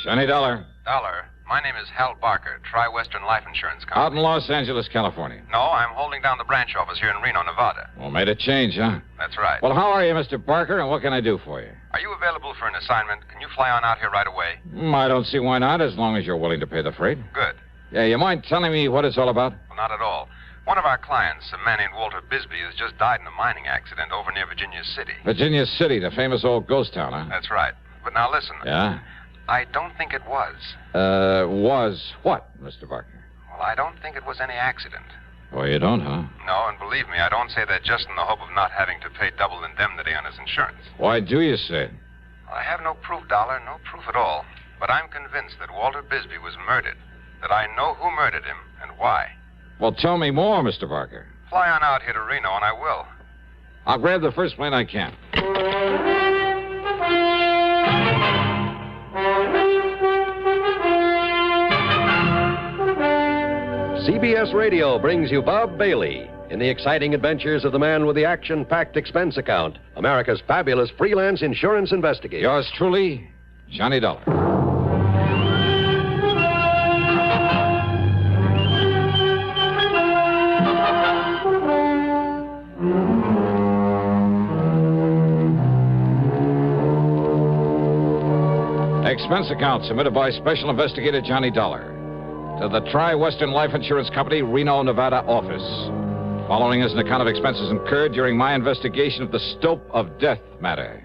Johnny Dollar. Dollar, my name is Hal Barker, Tri-Western Life Insurance Company. Out in Los Angeles, California. No, I'm holding down the branch office here in Reno, Nevada. Well, made a change, huh? That's right. Well, how are you, Mr. Barker, and what can I do for you? Are you available for an assignment? Can you fly on out here right away? I don't see why not, as long as you're willing to pay the freight. Good. Yeah, you mind telling me what it's all about? Well, not at all. One of our clients, a man named Walter Bisbee, has just died in a mining accident over near Virginia City. Virginia City, the famous old ghost town, huh? That's right. But now listen. Yeah? I don't think it was. Was what, Mr. Barker? Well, I don't think it was any accident. Oh, you don't, huh? No, and believe me, I don't say that just in the hope of not having to pay double indemnity on his insurance. Why do you say it? Well, I have no proof, Dollar, no proof at all. But I'm convinced that Walter Bisbee was murdered. That I know who murdered him and why. Well, tell me more, Mr. Barker. Fly on out here to Reno, and I will. I'll grab the first plane I can. CBS Radio brings you Bob Bailey in the exciting adventures of the man with the action-packed expense account, America's fabulous freelance insurance investigator. Yours truly, Johnny Dollar. Expense account submitted by Special Investigator Johnny Dollar to the Tri-Western Life Insurance Company, Reno, Nevada office. Following is an account of expenses incurred during my investigation of the Stope of Death Matter.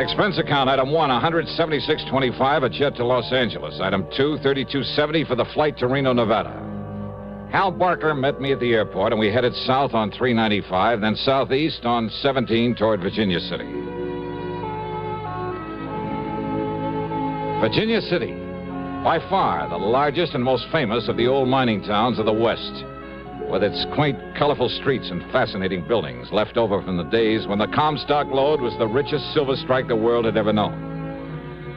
Expense account, item 1, $176.25, a jet to Los Angeles. Item 2, $32.70 for the flight to Reno, Nevada. Hal Barker met me at the airport, and we headed south on 395, then southeast on 17 toward Virginia City. Virginia City, by far the largest and most famous of the old mining towns of the West, with its quaint, colorful streets and fascinating buildings left over from the days when the Comstock Lode was the richest silver strike the world had ever known.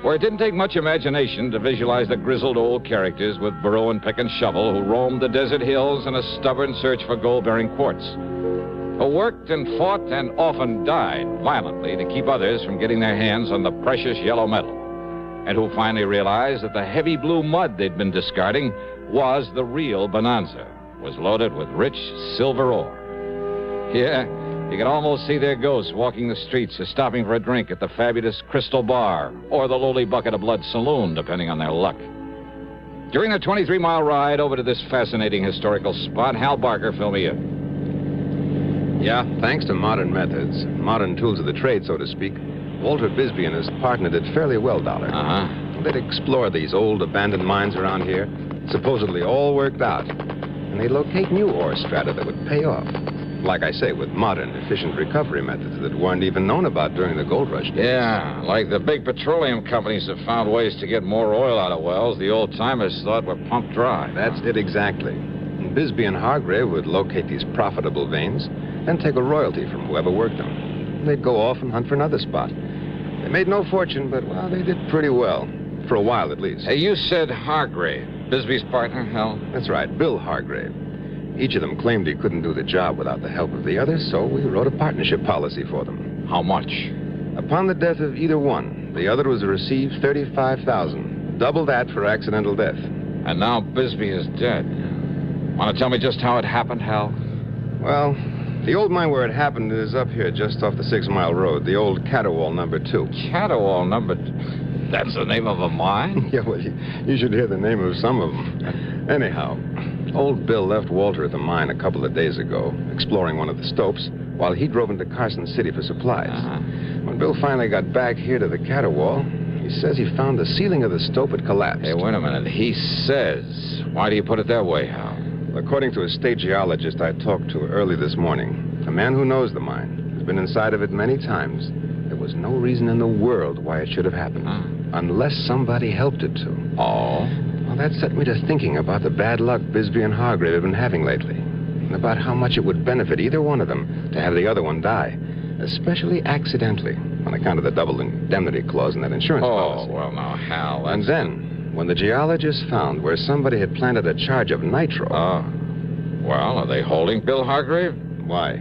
Where it didn't take much imagination to visualize the grizzled old characters with burrow and pick and shovel who roamed the desert hills in a stubborn search for gold-bearing quartz, who worked and fought and often died violently to keep others from getting their hands on the precious yellow metal, and who finally realized that the heavy blue mud they'd been discarding was the real bonanza, was loaded with rich silver ore. Yeah, you could almost see their ghosts walking the streets or stopping for a drink at the fabulous Crystal Bar or the lowly Bucket of Blood Saloon, depending on their luck. During the 23-mile ride over to this fascinating historical spot, Hal Barker filled me in. Yeah, thanks to modern methods, modern tools of the trade, so to speak, Walter Bisbee and his partner did fairly well, Dollar. Uh-huh. They'd explore these old abandoned mines around here, supposedly all worked out, and they'd locate new ore strata that would pay off. Like I say, with modern, efficient recovery methods that weren't even known about during the gold rush days. Yeah, like the big petroleum companies have found ways to get more oil out of wells the old-timers thought were pumped dry. That's it exactly. And Bisbee and Hargrave would locate these profitable veins, then take a royalty from whoever worked them. They'd go off and hunt for another spot. They made no fortune, but, well, they did pretty well. For a while, at least. Hey, you said Hargrave, Bisbee's partner, Hal? That's right, Bill Hargrave. Each of them claimed he couldn't do the job without the help of the other, so we wrote a partnership policy for them. How much? Upon the death of either one, the other was to receive $35,000. Double that for accidental death. And now Bisbee is dead. Want to tell me just how it happened, Hal? Well, the old mine where it happened is up here just off the 6-mile road, the old Caterwall number 2. Caterwall number 2? That's the name of a mine? Yeah, well, you should hear the name of some of them. Anyhow, old Bill left Walter at the mine a couple of days ago, exploring one of the stopes, while he drove into Carson City for supplies. Uh-huh. When Bill finally got back here to the Caterwall, he says he found the ceiling of the stope had collapsed. Hey, wait a minute. He says. Why do you put it that way, Hal? According to a state geologist I talked to early this morning, a man who knows the mine, has been inside of it many times, there was no reason in the world why it should have happened. Unless somebody helped it to. Oh? Well, that set me to thinking about the bad luck Bisbee and Hargrave have been having lately. And about how much it would benefit either one of them to have the other one die. Especially accidentally, on account of the double indemnity clause in that insurance policy. Oh, well, now, Hal, And then, when the geologists found where somebody had planted a charge of nitro... Well, are they holding Bill Hargrave? Why?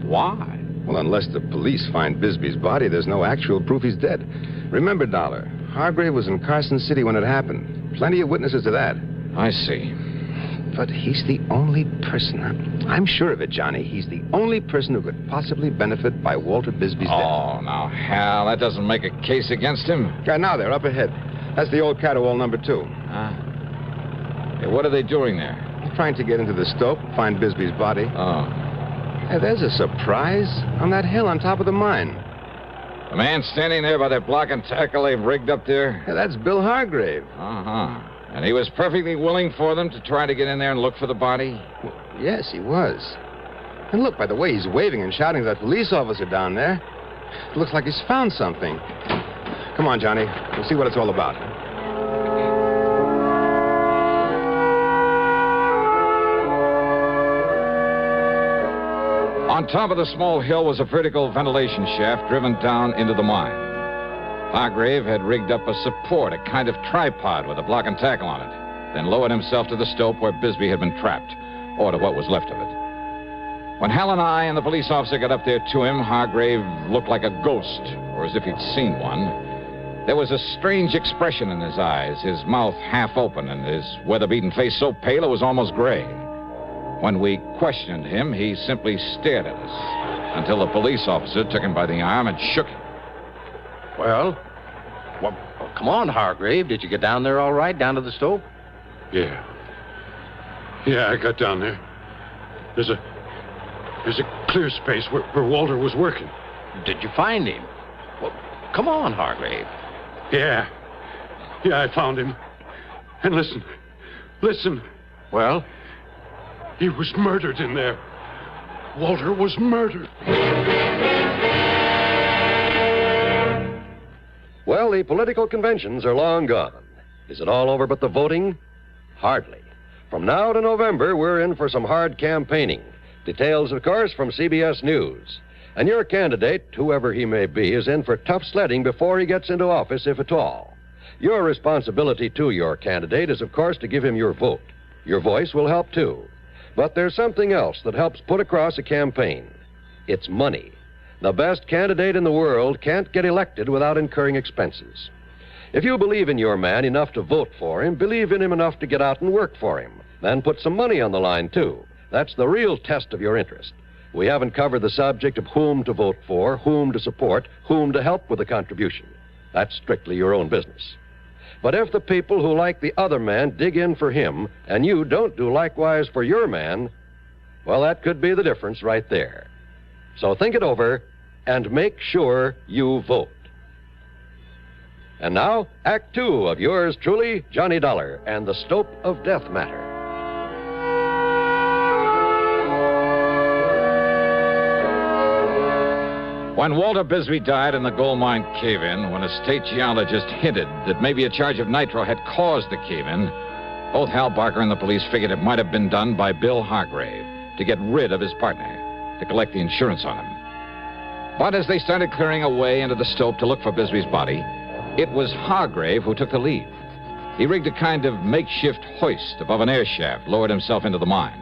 Why? Well, unless the police find Bisbee's body, there's no actual proof he's dead. Remember, Dollar, Hargrave was in Carson City when it happened. Plenty of witnesses to that. I see. But he's the only person. I'm sure of it, Johnny. He's the only person who could possibly benefit by Walter Bisbee's death. Oh, now, Hal, that doesn't make a case against him. Now they're up ahead. That's the old Catterwall number 2. Hey, what are they doing there? Trying to get into the Stope, find Bisbee's body. Oh. Hey, there's a surprise on that hill on top of the mine. The man standing there by that block and tackle they've rigged up there? Yeah, that's Bill Hargrave. Uh-huh. And he was perfectly willing for them to try to get in there and look for the body? Well, yes, he was. And look, by the way, he's waving and shouting at that police officer down there. It looks like he's found something. Come on, Johnny. We'll see what it's all about. On top of the small hill was a vertical ventilation shaft driven down into the mine. Hargrave had rigged up a support, a kind of tripod with a block and tackle on it, then lowered himself to the stope where Bisbee had been trapped, or to what was left of it. When Hal and I and the police officer got up there to him, Hargrave looked like a ghost, or as if he'd seen one. There was a strange expression in his eyes, his mouth half open, and his weather-beaten face so pale it was almost gray. When we questioned him, he simply stared at us until the police officer took him by the arm and shook him. Well, come on, Hargrave. Did you get down there all right, down to the Stope? Yeah, I got down there. There's a clear space where Walter was working. Did you find him? Well, come on, Hargrave. Yeah, I found him. And listen. Well? He was murdered in there. Walter was murdered. Well, the political conventions are long gone. Is it all over but the voting? Hardly. From now to November, we're in for some hard campaigning. Details, of course, from CBS News. And your candidate, whoever he may be, is in for tough sledding before he gets into office, if at all. Your responsibility to your candidate is, of course, to give him your vote. Your voice will help, too. But there's something else that helps put across a campaign. It's money. The best candidate in the world can't get elected without incurring expenses. If you believe in your man enough to vote for him, believe in him enough to get out and work for him, then put some money on the line, too. That's the real test of your interest. We haven't covered the subject of whom to vote for, whom to support, whom to help with a contribution. That's strictly your own business. But if the people who like the other man dig in for him, and you don't do likewise for your man, well, that could be the difference right there. So think it over and make sure you vote. And now, Act 2 of yours truly, Johnny Dollar and the Stope of Death Matter. When Walter Bisbee died in the gold mine cave-in, when a state geologist hinted that maybe a charge of nitro had caused the cave-in, both Hal Barker and the police figured it might have been done by Bill Hargrave to get rid of his partner, to collect the insurance on him. But as they started clearing away into the stope to look for Bisbee's body, it was Hargrave who took the lead. He rigged a kind of makeshift hoist above an air shaft, lowered himself into the mine.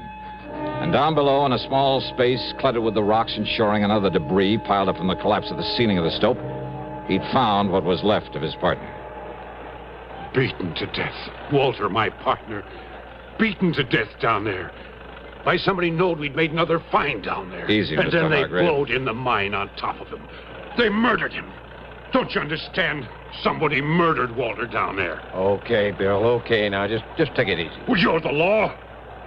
And down below, in a small space cluttered with the rocks and shoring and other debris piled up from the collapse of the ceiling of the stope, he'd found what was left of his partner. Beaten to death. Walter, my partner. Beaten to death down there. By somebody knowed we'd made another find down there. Easy, and Mr. then they Hargrave. blowed in the mine on top of him. They murdered him. Don't you understand? Somebody murdered Walter down there. Okay, Bill, okay. Now, just take it easy. Well, you're the law.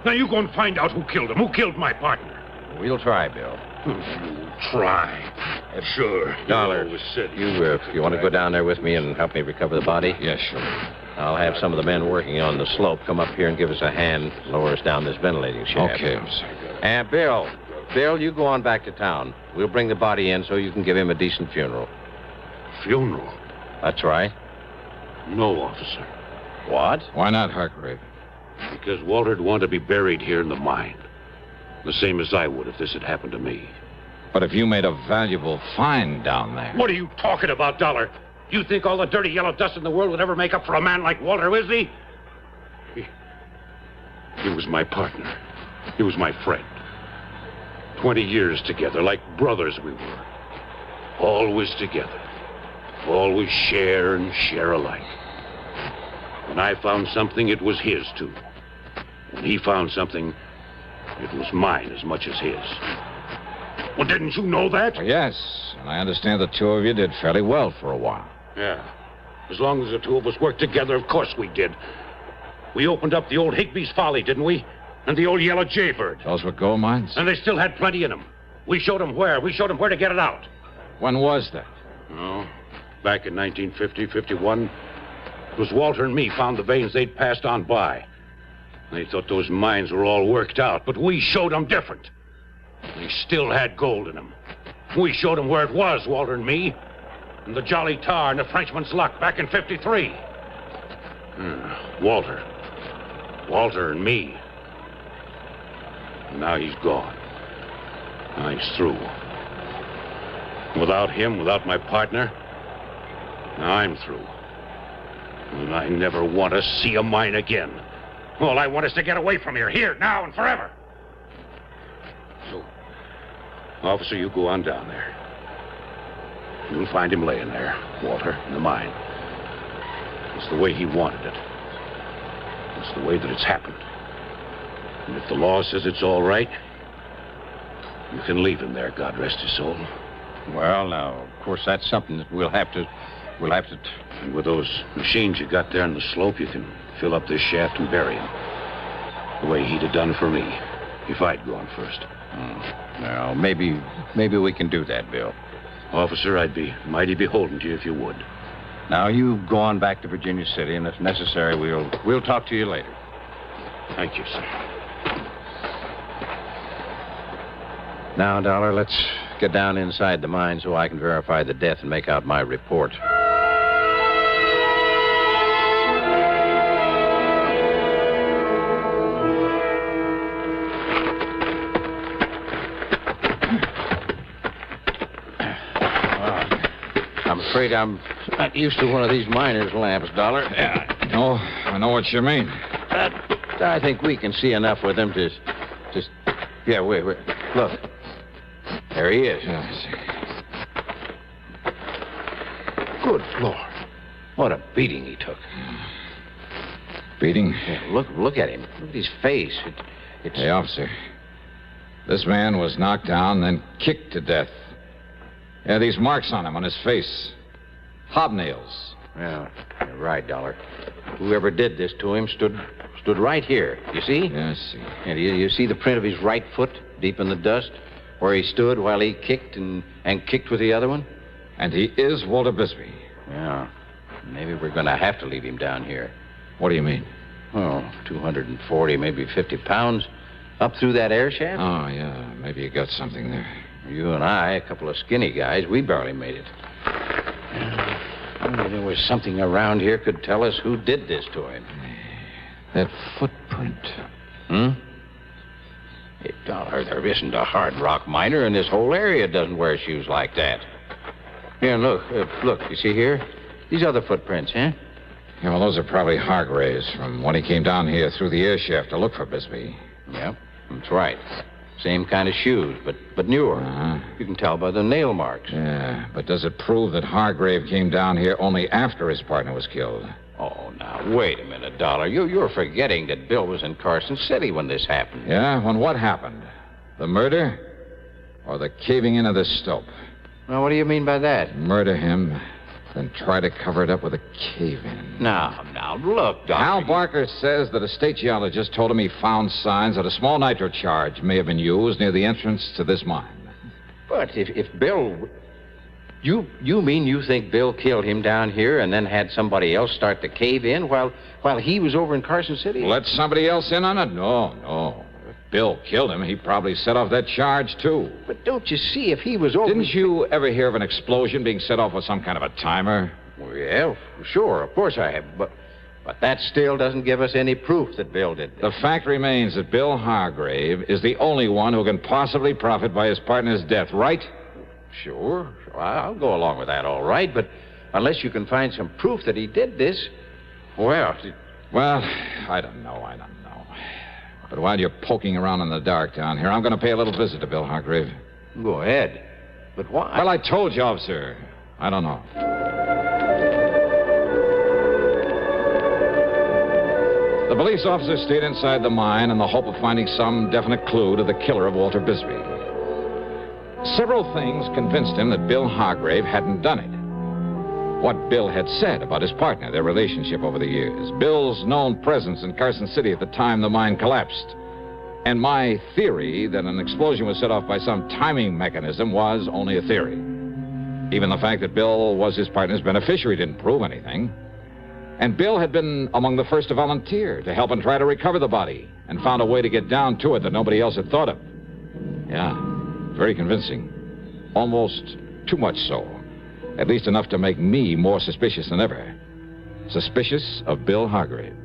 Now you go and find out who killed him. Who killed my partner? We'll try, Bill. You try. Sure. Dollar, always said you want to go down there with me and help me recover the body? Yes, sure. I'll have some of the men working on the slope come up here and give us a hand, lower us down this ventilating shaft. Okay, officer. And Bill, you go on back to town. We'll bring the body in so you can give him a decent funeral. Funeral? That's right. No, officer. What? Why not, Hargrave? Because Walter'd want to be buried here in the mine. The same as I would if this had happened to me. But if you made a valuable find down there... What are you talking about, Dollar? You think all the dirty yellow dust in the world would ever make up for a man like Walter Wisby? He was my partner. He was my friend. 20 years together, like brothers we were. Always together. Always share and share alike. When I found something, it was his, too. When he found something, it was mine as much as his. Well, didn't you know that? Well, yes, and I understand the two of you did fairly well for a while. Yeah. As long as the two of us worked together, of course we did. We opened up the old Higby's Folly, didn't we? And the old Yellow Jaybird. Those were gold mines? And they still had plenty in them. We showed them where. We showed them where to get it out. When was that? Oh, back in 1950, 51. It was Walter and me found the veins they'd passed on by. They thought those mines were all worked out, but we showed them different. They still had gold in them. We showed them where it was, Walter and me. In the Jolly Tar and the Frenchman's Luck back in 53. Walter and me. And now he's gone. Now he's through. Without him, without my partner, now I'm through. And I never want to see a mine again. All I want is to get away from here, now and forever. So, officer, you go on down there. You'll find him laying there, Walter, in the mine. It's the way he wanted it. It's the way that it's happened. And if the law says it's all right, you can leave him there, God rest his soul. Well, now, of course, that's something that we'll have to... And with those machines you got there on the slope, you can fill up this shaft and bury him. The way he'd have done for me, if I'd gone first. Well, maybe we can do that, Bill. Officer, I'd be mighty beholden to you if you would. Now, you go on back to Virginia City, and if necessary, we'll talk to you later. Thank you, sir. Now, Dollar, let's get down inside the mine so I can verify the death and make out my report. I'm afraid I'm not used to one of these miner's lamps, Dollar. Yeah, I know what you mean. But I think we can see enough with them to just... Yeah, wait. Look. There he is. Yeah, I see. Good Lord. What a beating he took. Beating? Yeah, look at him. Look at his face. It's... Hey, officer. This man was knocked down, then kicked to death. Yeah, these marks on him, on his face. Hobnails. Yeah, you're right, Dollar. Whoever did this to him stood right here. You see? Yeah, I see. And you see the print of his right foot deep in the dust? Where he stood while he kicked and kicked with the other one? And he is Walter Bisbee. Yeah. Maybe we're going to have to leave him down here. What do you mean? Oh, 240, maybe 50 pounds. Up through that air shaft? Oh, yeah. Maybe you got something there. You and I, a couple of skinny guys, we barely made it. Only there was something around here could tell us who did this to him. That footprint. Hey, Dollar, there isn't a hard rock miner in this whole area doesn't wear shoes like that. Here, look, you see here? These other footprints, huh? Yeah, well, those are probably Hargrave's from when he came down here through the air shaft to look for Bisbee. Yep, that's right. Same kind of shoes, but newer. Uh-huh. You can tell by the nail marks. Yeah, but does it prove that Hargrave came down here only after his partner was killed? Oh, now, wait a minute, Dollar. You're forgetting that Bill was in Carson City when this happened. Yeah? When what happened? The murder? Or the caving in of the Stope? Now, what do you mean by that? Murder him, then try to cover it up with a cave-in. Now, look, Dollar. Al Barker says that a state geologist told him he found signs that a small nitro charge may have been used near the entrance to this mine. But if Bill... You mean you think Bill killed him down here and then had somebody else start the cave-in while he was over in Carson City? Let somebody else in on it? No. If Bill killed him, he probably set off that charge, too. But don't you see, if he was over... Didn't you ever hear of an explosion being set off with some kind of a timer? Well, yeah, sure, of course I have, but that still doesn't give us any proof that Bill did this. The fact remains that Bill Hargrave is the only one who can possibly profit by his partner's death, right? Sure, I'll go along with that, all right, but unless you can find some proof that he did this, well, I don't know. But while you're poking around in the dark down here, I'm going to pay a little visit to Bill Hargrave. Go ahead. But why? Well, I told you, officer. I don't know. The police officer stayed inside the mine in the hope of finding some definite clue to the killer of Walter Bisbee. Several things convinced him that Bill Hargrave hadn't done it. What Bill had said about his partner, their relationship over the years, Bill's known presence in Carson City at the time the mine collapsed, and my theory that an explosion was set off by some timing mechanism was only a theory. Even the fact that Bill was his partner's beneficiary didn't prove anything. And Bill had been among the first to volunteer to help and try to recover the body, and found a way to get down to it that nobody else had thought of. Yeah, very convincing. Almost too much so. At least enough to make me more suspicious than ever. Suspicious of Bill Hargrave.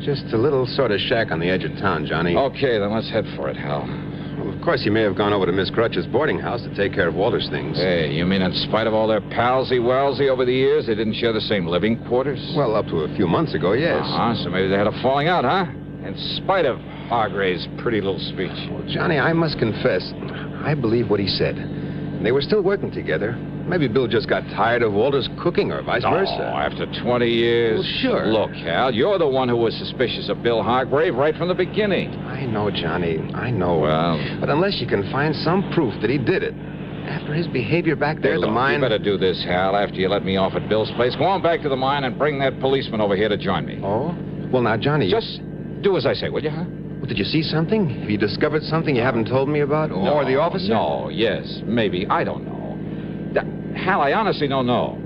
Just a little sort of shack on the edge of town, Johnny. Okay, then let's head for it, Hal. Well, of course, he may have gone over to Miss Crutch's boarding house to take care of Walter's things. Hey, you mean in spite of all their palsy-walsy over the years, they didn't share the same living quarters? Well, up to a few months ago, yes. So maybe they had a falling out, huh? In spite of Hargrave's pretty little speech. Well, Johnny, I must confess, I believe what he said. They were still working together. Maybe Bill just got tired of Walter's cooking or vice versa. After 20 years. Well, sure. Look, Hal, you're the one who was suspicious of Bill Hargrave right from the beginning. I know, Johnny. I know. Well. But unless you can find some proof that he did it, after his behavior back there at the mine. You better do this, Hal, after you let me off at Bill's place. Go on back to the mine and bring that policeman over here to join me. Oh? Well, now, Johnny. Just do as I say, will you, huh? Well, did you see something? Have you discovered something you haven't told me about? No, or the officer? No, yes, maybe. I don't know. Hal, I honestly don't know.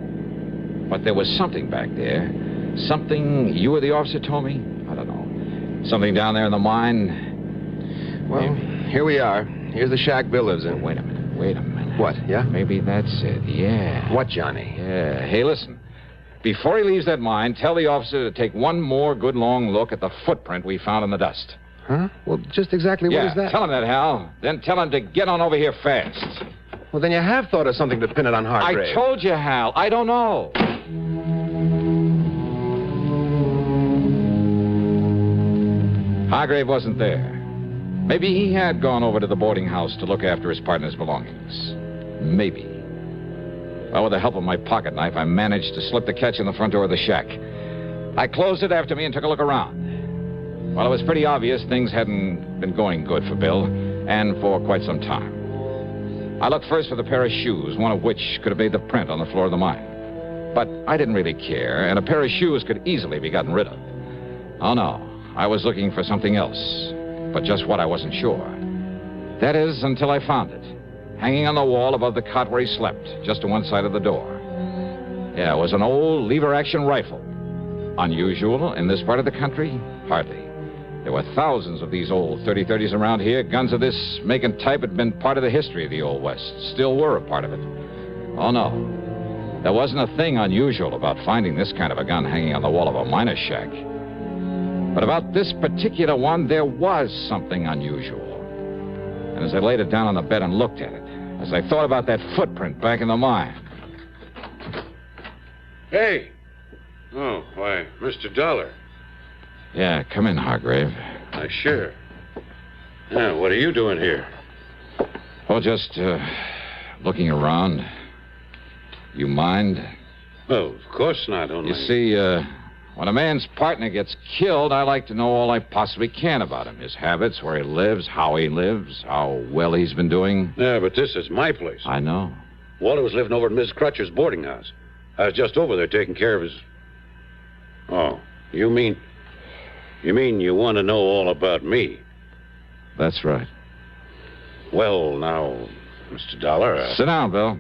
But there was something back there. Something you or the officer told me? I don't know. Something down there in the mine? Well, maybe. Here we are. Here's the shack Bill lives in. Wait a minute. What, yeah? Maybe that's it, yeah. What, Johnny? Yeah. Hey, listen. Before he leaves that mine, tell the officer to take one more good long look at the footprint we found in the dust. Huh? Well, just exactly what is that? Tell him that, Hal. Then tell him to get on over here fast. Well, then you have thought of something to pin it on Hargrave. I told you, Hal. I don't know. Hargrave wasn't there. Maybe he had gone over to the boarding house to look after his partner's belongings. Maybe. Well, with the help of my pocket knife, I managed to slip the catch in the front door of the shack. I closed it after me and took a look around. Well, it was pretty obvious things hadn't been going good for Bill, and for quite some time. I looked first for the pair of shoes, one of which could have made the print on the floor of the mine. But I didn't really care, and a pair of shoes could easily be gotten rid of. Oh, no. I was looking for something else, but just what I wasn't sure. That is, until I found it, hanging on the wall above the cot where he slept, just to one side of the door. Yeah, it was an old lever-action rifle. Unusual in this part of the country? Hardly. There were thousands of these old 30-30s around here. Guns of this make and type had been part of the history of the Old West. Still were a part of it. Oh, no. There wasn't a thing unusual about finding this kind of a gun hanging on the wall of a miner's shack. But about this particular one, there was something unusual. And as I laid it down on the bed and looked at it, as I thought about that footprint back in the mine. Hey! Oh, why, Mr. Dollar. Yeah, come in, Hargrave. Sure. Yeah, what are you doing here? Oh, just, looking around. You mind? Oh, of course not, only... You see, when a man's partner gets killed, I like to know all I possibly can about him. His habits, where he lives, how well he's been doing. Yeah, but this is my place. I know. Walter was living over at Miss Crutcher's boarding house. I was just over there taking care of his... Oh, you mean you want to know all about me? That's right. Well, now, Mr. Dollar... Sit down, Bill.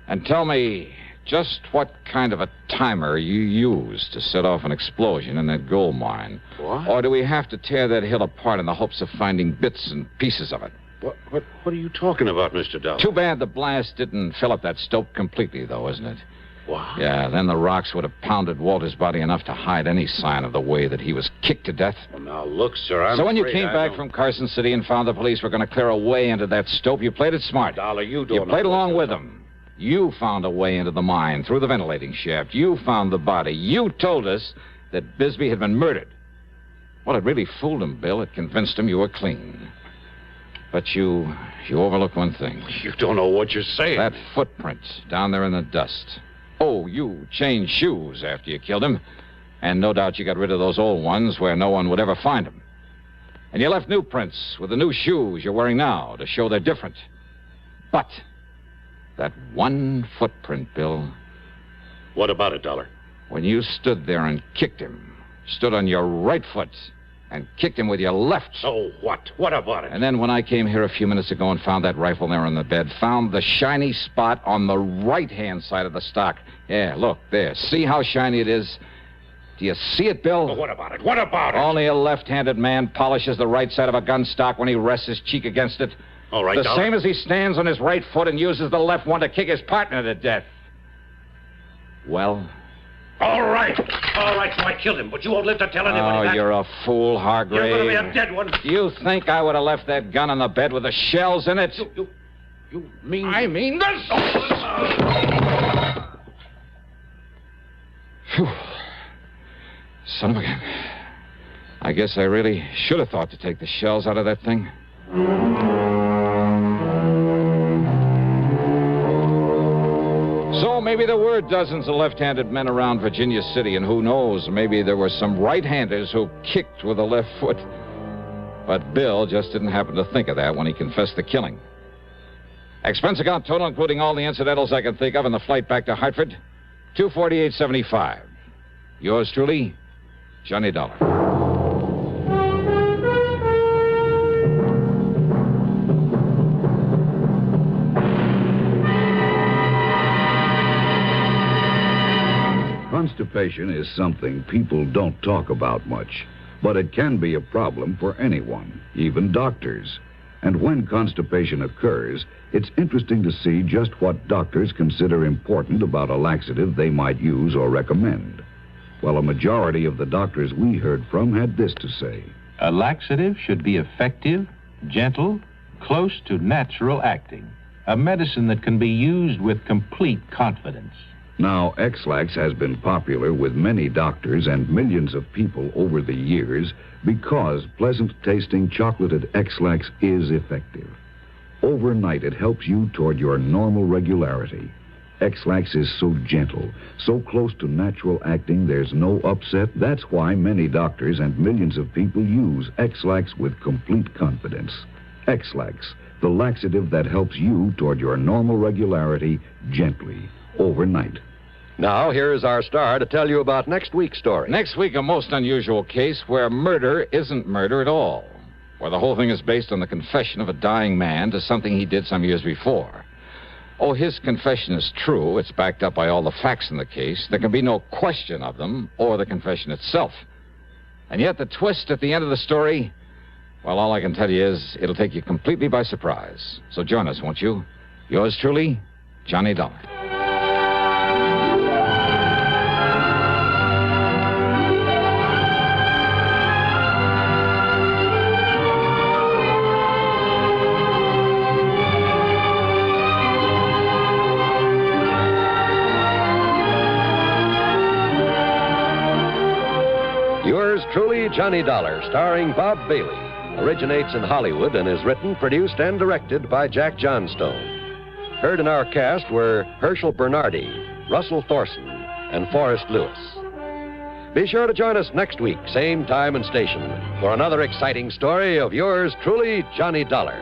And tell me just what kind of a timer you used to set off an explosion in that gold mine. What? Or do we have to tear that hill apart in the hopes of finding bits and pieces of it? What are you talking about, Mr. Dollar? Too bad the blast didn't fill up that stope completely, though, isn't it? What? Yeah, then the rocks would have pounded Walter's body enough to hide any sign of the way that he was kicked to death. Well, now, look, sir, So when you came back from Carson City and found the police were going to clear a way into that stope, you played it smart. Dollar, you don't You played along with them. You found a way into the mine through the ventilating shaft. You found the body. You told us that Bisbee had been murdered. Well, it really fooled him, Bill. It convinced him you were clean. But you overlooked one thing. You don't know what you're saying. That footprint down there in the dust. Oh, you changed shoes after you killed him. And no doubt you got rid of those old ones where no one would ever find them. And you left new prints with the new shoes you're wearing now to show they're different. But that one footprint, Bill. What about it, Dollar? When you stood there and kicked him, stood on your right foot and kicked him with your left. So what? What about it? And then when I came here a few minutes ago and found that rifle there on the bed, found the shiny spot on the right-hand side of the stock. Yeah, look, there. See how shiny it is? Do you see it, Bill? Well, what about it? What about it? Only a left-handed man polishes the right side of a gun stock when he rests his cheek against it. All right, The Dollar. same as he stands on his right foot and uses the left one to kick his partner to death. Well? All right, so I killed him, but you won't live to tell anybody Oh, that. you're a fool, Hargrave. You're going to be a dead one. Do you think I would have left that gun on the bed with the shells in it? You mean... I mean this! Phew. Son of a gun. I guess I really should have thought to take the shells out of that thing. So maybe there were dozens of left-handed men around Virginia City, and who knows, maybe there were some right-handers who kicked with the left foot. But Bill just didn't happen to think of that when he confessed the killing. Expense account total, including all the incidentals I can think of, and the flight back to Hartford, $248.75. Yours truly, Johnny Dollar. Constipation is something people don't talk about much, but it can be a problem for anyone, even doctors. And when constipation occurs, it's interesting to see just what doctors consider important about a laxative they might use or recommend. Well, a majority of the doctors we heard from had this to say. A laxative should be effective, gentle, close to natural acting. A medicine that can be used with complete confidence. Now, X-Lax has been popular with many doctors and millions of people over the years because pleasant-tasting chocolated X-Lax is effective. Overnight, it helps you toward your normal regularity. X-Lax is so gentle, so close to natural acting, there's no upset. That's why many doctors and millions of people use X-Lax with complete confidence. X-Lax, the laxative that helps you toward your normal regularity gently, overnight. Now, here's our star to tell you about next week's story. Next week, a most unusual case where murder isn't murder at all. Where the whole thing is based on the confession of a dying man to something he did some years before. Oh, his confession is true. It's backed up by all the facts in the case. There can be no question of them or the confession itself. And yet the twist at the end of the story, well, all I can tell you is it'll take you completely by surprise. So join us, won't you? Yours truly, Johnny Dollar. Yours truly, Johnny Dollar, starring Bob Bailey, originates in Hollywood and is written, produced, and directed by Jack Johnstone. Heard in our cast were Herschel Bernardi, Russell Thorson, and Forrest Lewis. Be sure to join us next week, same time and station, for another exciting story of yours truly, Johnny Dollar.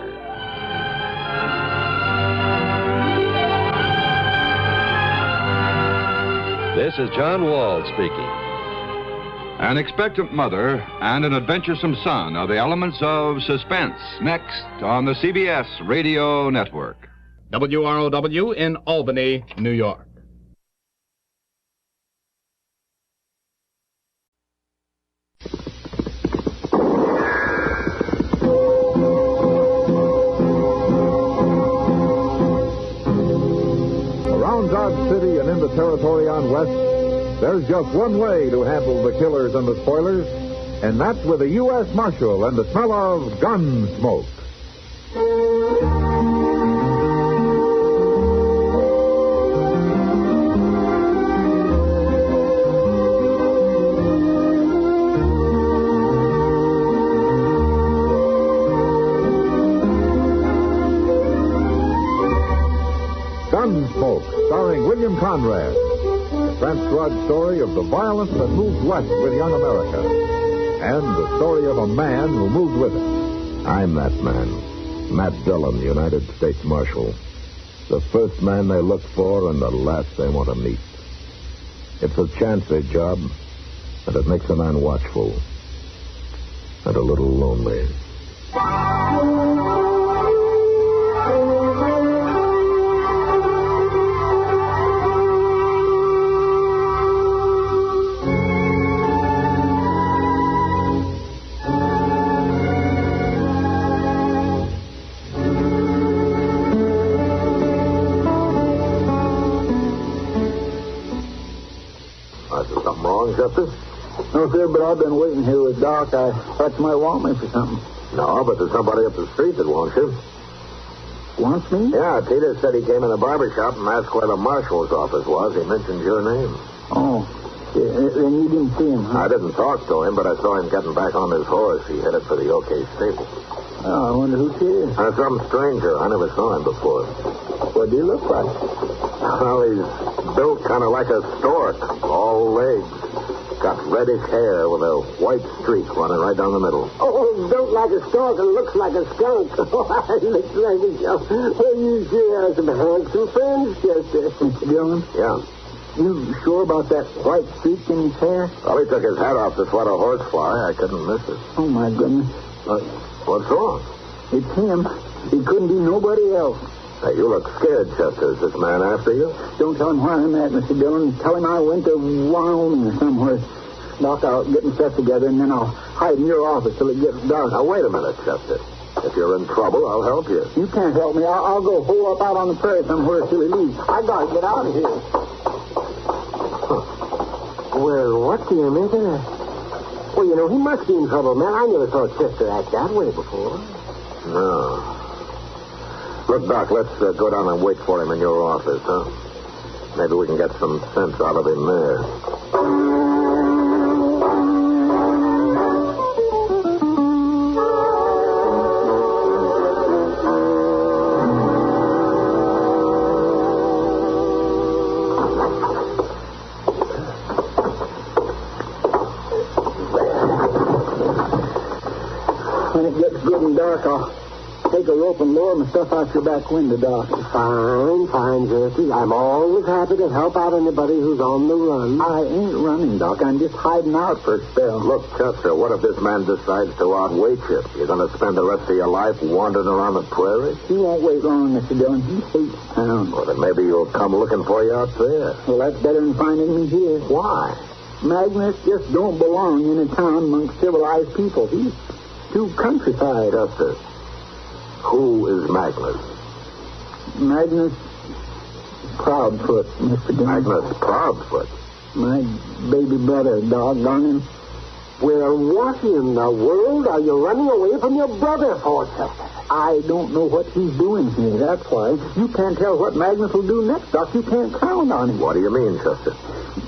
This is John Wall speaking. An expectant mother and an adventuresome son are the elements of suspense. Next on the CBS Radio Network. WROW in Albany, New York. Around Dodge City and in the territory on West, there's just one way to handle the killers and the spoilers, and that's with a U.S. Marshal and the smell of Gunsmoke. Gunsmoke, starring William Conrad. The transcribed story of the violence that moved west with young America. And the story of a man who moved with it. I'm that man. Matt Dillon, United States Marshal. The first man they look for and the last they want to meet. It's a chancy job, and it makes a man watchful. And a little lonely. Justice? No, sir, but I've been waiting here with Doc. I thought you might want me for something. No, but there's somebody up the street that wants you. Wants me? Yeah, Peter said he came in the barber shop and asked where the marshal's office was. He mentioned your name. Oh, and you didn't see him, huh? I didn't talk to him, but I saw him getting back on his horse. He headed for the OK stable. Oh, I wonder who he is. Some stranger. I never saw him before. What do you look like? Well, he's built kind of like a stork. All legs. Got reddish hair with a white streak running right down the middle. Oh, built like a stork and looks like a skunk. Oh, looks like a skunk. Well, you sure have some handsome friends, Chester. Mr. Dillon? Yeah. You sure about that white streak in his hair? Well, he took his hat off to swat a horsefly. I couldn't miss it. Oh, my goodness. What's wrong? It's him. It couldn't be nobody else. Hey, you look scared, Chester. Is this man after you? Don't tell him where I'm at, Mr. Dillon. Tell him I went to Wyoming or somewhere. Doc, I'll get my stuff together, and then I'll hide in your office till it gets dark. Now, wait a minute, Chester. If you're in trouble, I'll help you. You can't help me. I'll go hole up out on the prairie somewhere till he leaves. I gotta get out of here. Huh. Well, what do you make of that? Well, you know, he must be in trouble, man. I never saw Chester act that way before. No. Look, Doc, let's go down and wait for him in your office, huh? Maybe we can get some sense out of him there. When it gets good and dark, I'll take a rope and lower my stuff out your back window, Doc. Fine, Jerky. I'm always happy to help out anybody who's on the run. I ain't running, Doc. I'm just hiding out for a spell. Look, Chester, what if this man decides to outwait you? You're going to spend the rest of your life wandering around the prairie? He won't wait long, Mr. Dillon. He hates town. Well, then maybe you'll come looking for you out there. Well, that's better than finding me here. Why? Magnus just don't belong in a town amongst civilized people. He's too countrified. Chester, who is Magnus? Magnus Proudfoot, Mr. Dillon. Magnus Proudfoot? My baby brother, doggone him. Well, what in the world are you running away from your brother for, Chester? I don't know what he's doing here, that's why. You can't tell what Magnus will do next, Doc. You can't count on him. What do you mean, Chester?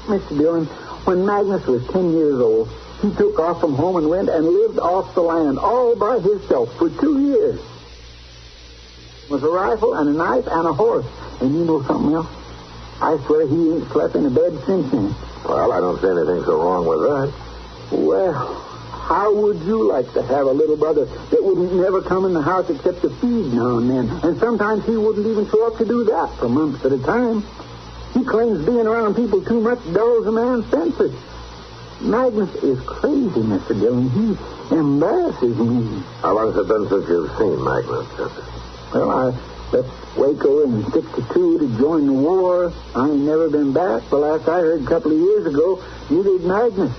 Mr. Dillon, when Magnus was 10 years old, he took off from home and went and lived off the land all by himself for 2 years. With a rifle and a knife and a horse. And you know something else? I swear he ain't slept in a bed since then. Well, I don't see anything so wrong with that. Well, how would you like to have a little brother that wouldn't never come in the house except to feed now and then? And sometimes he wouldn't even show up to do that for months at a time. He claims being around people too much dulls a man's senses. Magnus is crazy, Mr. Dillon. He embarrasses me. How long has it been since you've seen Magnus, Chester? Well, I left Waco in 62 to join the war. I ain't never been back. The last I heard a couple of years ago, you did Magnus.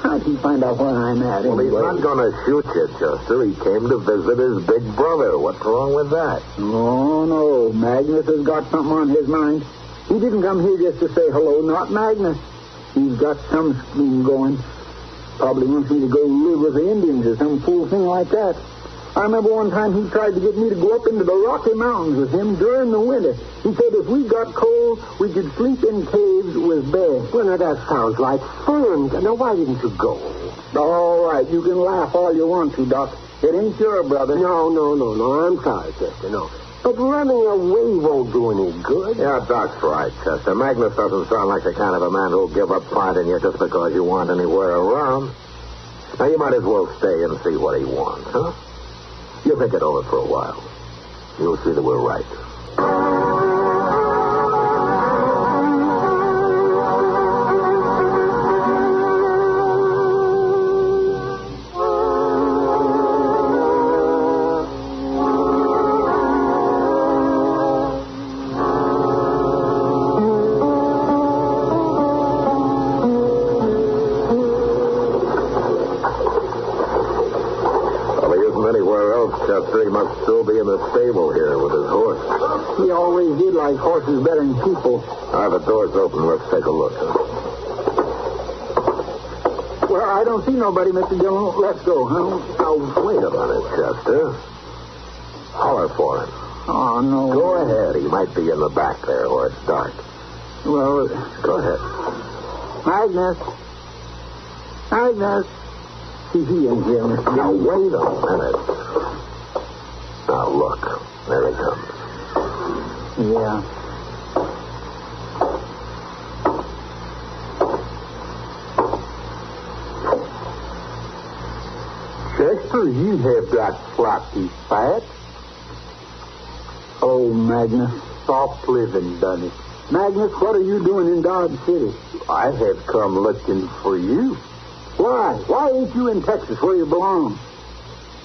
How'd he find out where I'm at anyway? Well, he's not going to shoot you, Chester. He came to visit his big brother. What's wrong with that? Oh, no. Magnus has got something on his mind. He didn't come here just to say hello, not Magnus. He's got some scheme going. Probably wants me to go live with the Indians or some fool thing like that. I remember one time he tried to get me to go up into the Rocky Mountains with him during the winter. He said if we got cold, we could sleep in caves with bears. Well, now, that sounds like fun. Now, why didn't you go? All right, you can laugh all you want to, Doc. It ain't your brother. No. I'm sorry, Chester, no. But running away won't do any good. Yeah, Doc's right, Chester. Magnus doesn't sound like the kind of a man who'll give up finding you just because you aren't anywhere around. Now, you might as well stay and see what he wants, huh? You think it over for a while. You'll see that we're right. He must still be in the stable here with his horse. He always did like horses better than people. All right, the door's open. Let's take a look. Well, I don't see nobody, Mr. Dillon. Let's go, huh? Now, wait a minute, Chester. Holler for him. Oh, no. Go ahead. He might be in the back there where it's dark. Well, go ahead. Magnus. Magnus. See, he ain't here, Mr. Now, Dillon. wait a minute. Now, look. There he comes. Yeah. Chester, you have got floppy fat. Oh, Magnus. Soft living done it. Magnus, what are you doing in Dodge City? I have come looking for you. Why? Why ain't you in Texas where you belong?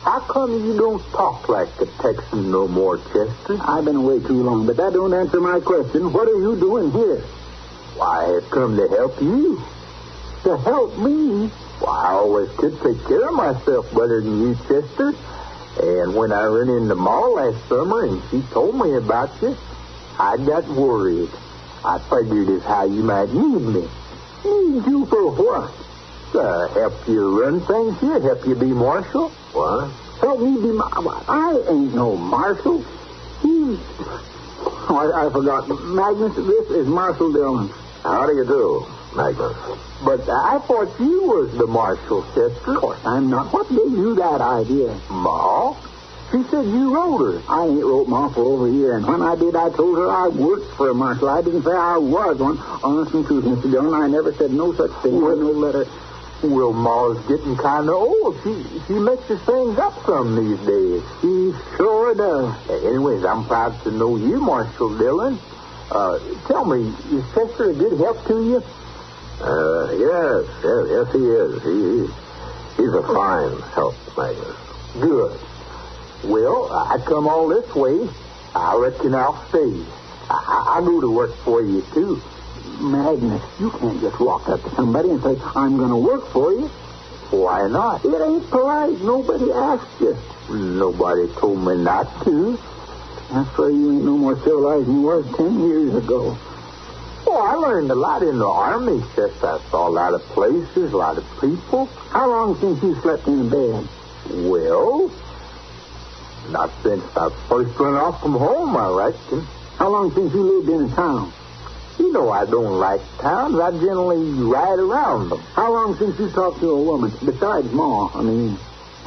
How come you don't talk like a Texan no more, Chester? I've been away too long, but that don't answer my question. What are you doing here? Why, I have come to help you. To help me? Well, I always could take care of myself better than you, Chester. And when I ran in the mall last summer and she told me about you, I got worried. I figured as how you might need me. Need you for what? Help you run things here, help you be marshal. What? Help me be I ain't no marshal. He's... Oh, I forgot. Magnus, this is Marshal Dillon. How do you do, Magnus? But I thought you was the marshal, Chester. Of course I'm not. What gave you that idea? Ma? She said you wrote her. I ain't wrote Ma for over a year, and when I did, I told her I worked for a marshal. I didn't say I was one. Honest and truth, Mr. Dillon, I never said no such thing. No letter. Well, Ma's getting kind of old. She mixes things up some these days. She sure does. Anyways, I'm proud to know you, Marshal Dillon. Tell me, is Chester a good help to you? Yes, he is. He's a fine help, Magnus. Good. Well, I come all this way. I reckon I'll stay. I'll go to work for you, too. Magnus, you can't just walk up to somebody and say, I'm going to work for you. Why not? It ain't polite. Nobody asked you. Nobody told me not to. That's why you ain't no more civilized than you was 10 years ago. Oh, I learned a lot in the Army, Chester. I saw a lot of places, a lot of people. How long since you slept in bed? Well, not since I first went off from home, I reckon. How long since you lived in a town? You know I don't like towns. I generally ride around them. How long since you talked to a woman? Besides Ma, I mean.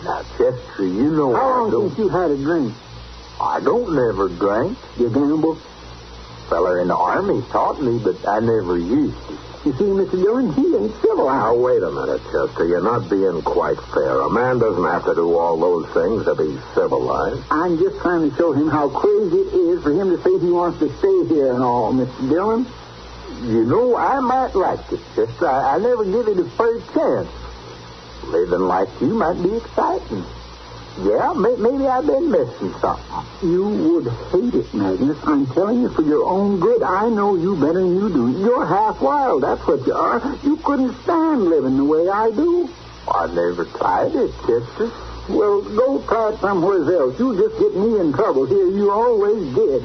Now, Chester, you know How long since you had a drink? I don't never drink. You gamble? Feller in the Army taught me, but I never used to. You see, Mr. Dillon, he ain't civilized. Now, wait a minute, Chester. You're not being quite fair. A man doesn't have to do all those things to be civilized. I'm just trying to show him how crazy it is for him to say he wants to stay here and all, Mr. Dillon. You know, I might like it, Chester. I never give it a fair chance. Living like you might be exciting. Yeah, maybe I've been missing something. You would hate it, Magnus. I'm telling you for your own good. I know you better than you do. You're half wild, that's what you are. You couldn't stand living the way I do. I never tried it, Chester. Well, go try it somewhere else. You just get me in trouble here. You always did.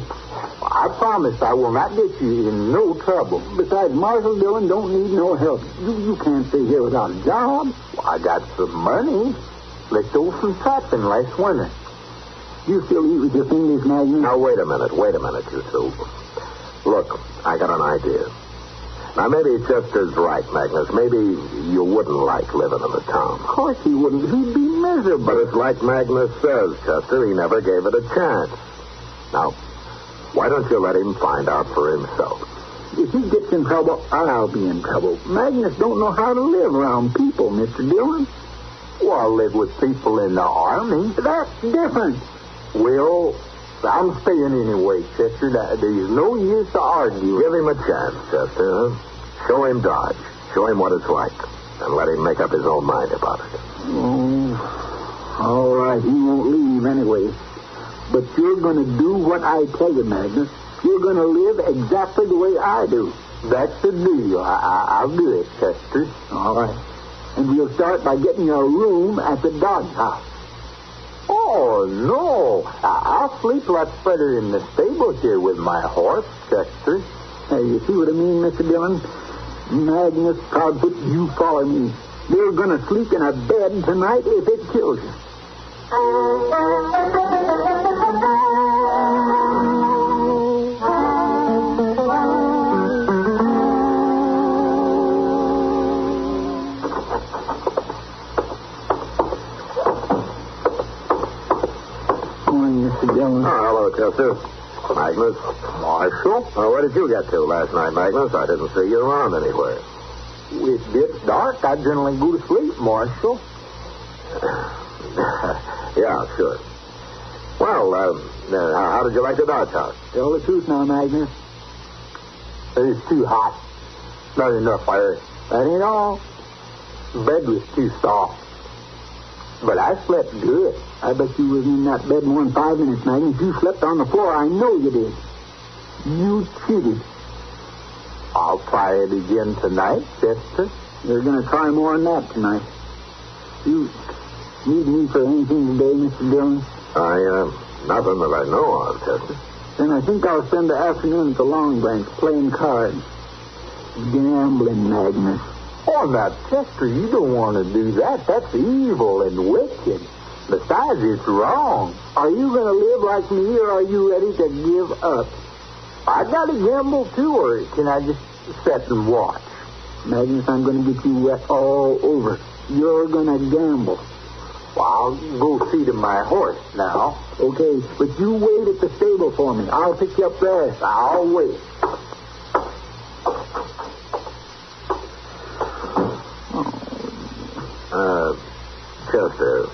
I promise I will not get you in no trouble. Besides, Marshal Dillon don't need no help. You can't stay here without a job. Well, I got some money. Let's do some trapping last winter. You still eat with your fingers, Magnus? Now, wait a minute, you two. Look, I got an idea. Now, maybe Chester's right, Magnus. Maybe you wouldn't like living in the town. Of course he wouldn't. He'd be miserable. But it's like Magnus says, Chester. He never gave it a chance. Now, why don't you let him find out for himself? If he gets in trouble, I'll be in trouble. Magnus don't know how to live around people, Mr. Dillon. Well, I live with people in the army. That's different. Well, I'm staying anyway, Chester. There's no use to argue. Give him a chance, Chester. Show him Dodge. Show him what it's like. And let him make up his own mind about it. Oh, all right. He won't leave anyway. But you're going to do what I tell you, Magnus. You're going to live exactly the way I do. That's the deal. I'll do it, Chester. All right. And we'll start by getting a room at the Dodge house. Oh, no. I'll sleep lots better in the stable here with my horse, Chester. Hey, you see what I mean, Mr. Dillon? Magnus Proudfoot, you follow me. You're going to sleep in a bed tonight if it kills you. Morning, Mr. Dillon. Oh, hello, Chester. Magnus. Marshal? Oh, where did you get to last night, Magnus? I didn't see you around anywhere. It gets dark. I generally go to sleep, Marshal. Yeah, sure. Well, how did you like the Dodge house? Tell the truth now, Magnus. It's too hot. Not enough fire. That ain't all. The bed was too soft. But I slept good. I bet you was in that bed more than 5 minutes, Magnus. You slept on the floor. I know you did. You cheated. I'll try it again tonight, Chester. You're going to try more than that tonight. You need me for anything today, Mr. Dillon? Nothing that I know of, Chester. Then I think I'll spend the afternoon at the Long Branch playing cards. Gambling, Magnus. Oh, now, Chester, you don't want to do that. That's evil and wicked. Besides, it's wrong. Are you going to live like me, or are you ready to give up? I got to gamble, too, or can I just sit and watch? Magnus, I'm going to get you wet all over. You're going to gamble. Well, I'll go see to my horse now. Okay, but you wait at the stable for me. I'll pick you up there. I'll wait. Chester,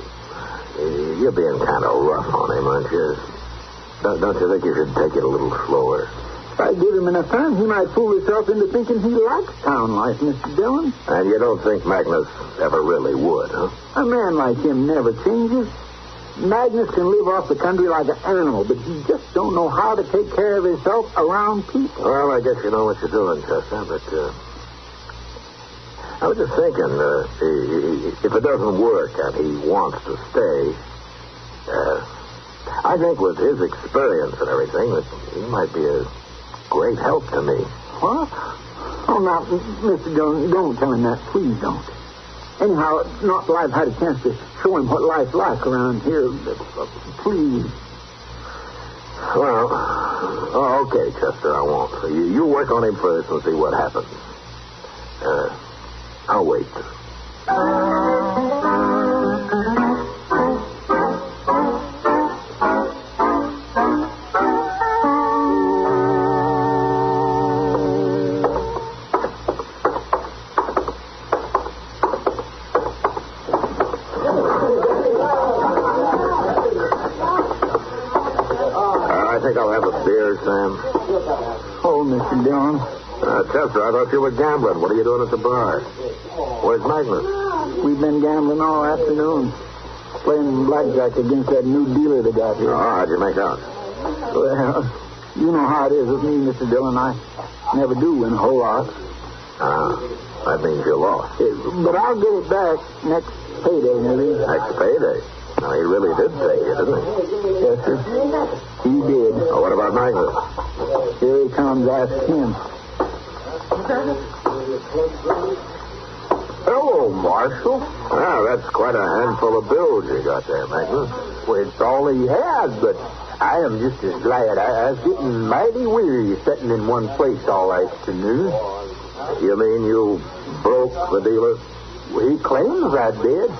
you're being kind of rough on him, aren't you? Don't you think you should take it a little slower? If I give him enough time, he might fool himself into thinking he likes town life, Mr. Dillon. And you don't think Magnus ever really would, huh? A man like him never changes. Magnus can live off the country like an animal, but he just don't know how to take care of himself around people. Well, I guess you know what you're doing, Chester, but I was just thinking, if it doesn't work and he wants to stay, I think with his experience and everything, that he might be a great help to me. What? Oh, now, Mr. Dillon, don't tell him that. Please don't. Anyhow, not till I've had a chance to show him what life's like around here. Please. Well, okay, Chester, I won't. You work on him first and see what happens. I'll wait. I think I'll have a beer, Sam. Oh, Mr. Dillon. Chester, I thought you were gambling. What are you doing at the bar? Where's Magnus? We've been gambling all afternoon. Playing blackjack against that new dealer they got here. Oh, how'd you make out? Well, you know how it is with me, Mr. Dillon. I never do win a whole lot. That means you lost. But I'll get it back next payday, maybe. Next payday? No, he really did take you, didn't he? Yes, sir. He did. Oh, what about Magnus? Here he comes. Ask him. Hello, Marshal. Well, that's quite a handful of bills you got there, Magnus. Well, it's all he has, but I am just as glad. I was getting mighty weary sitting in one place all afternoon. You mean you broke the dealer? Well, he claims I did.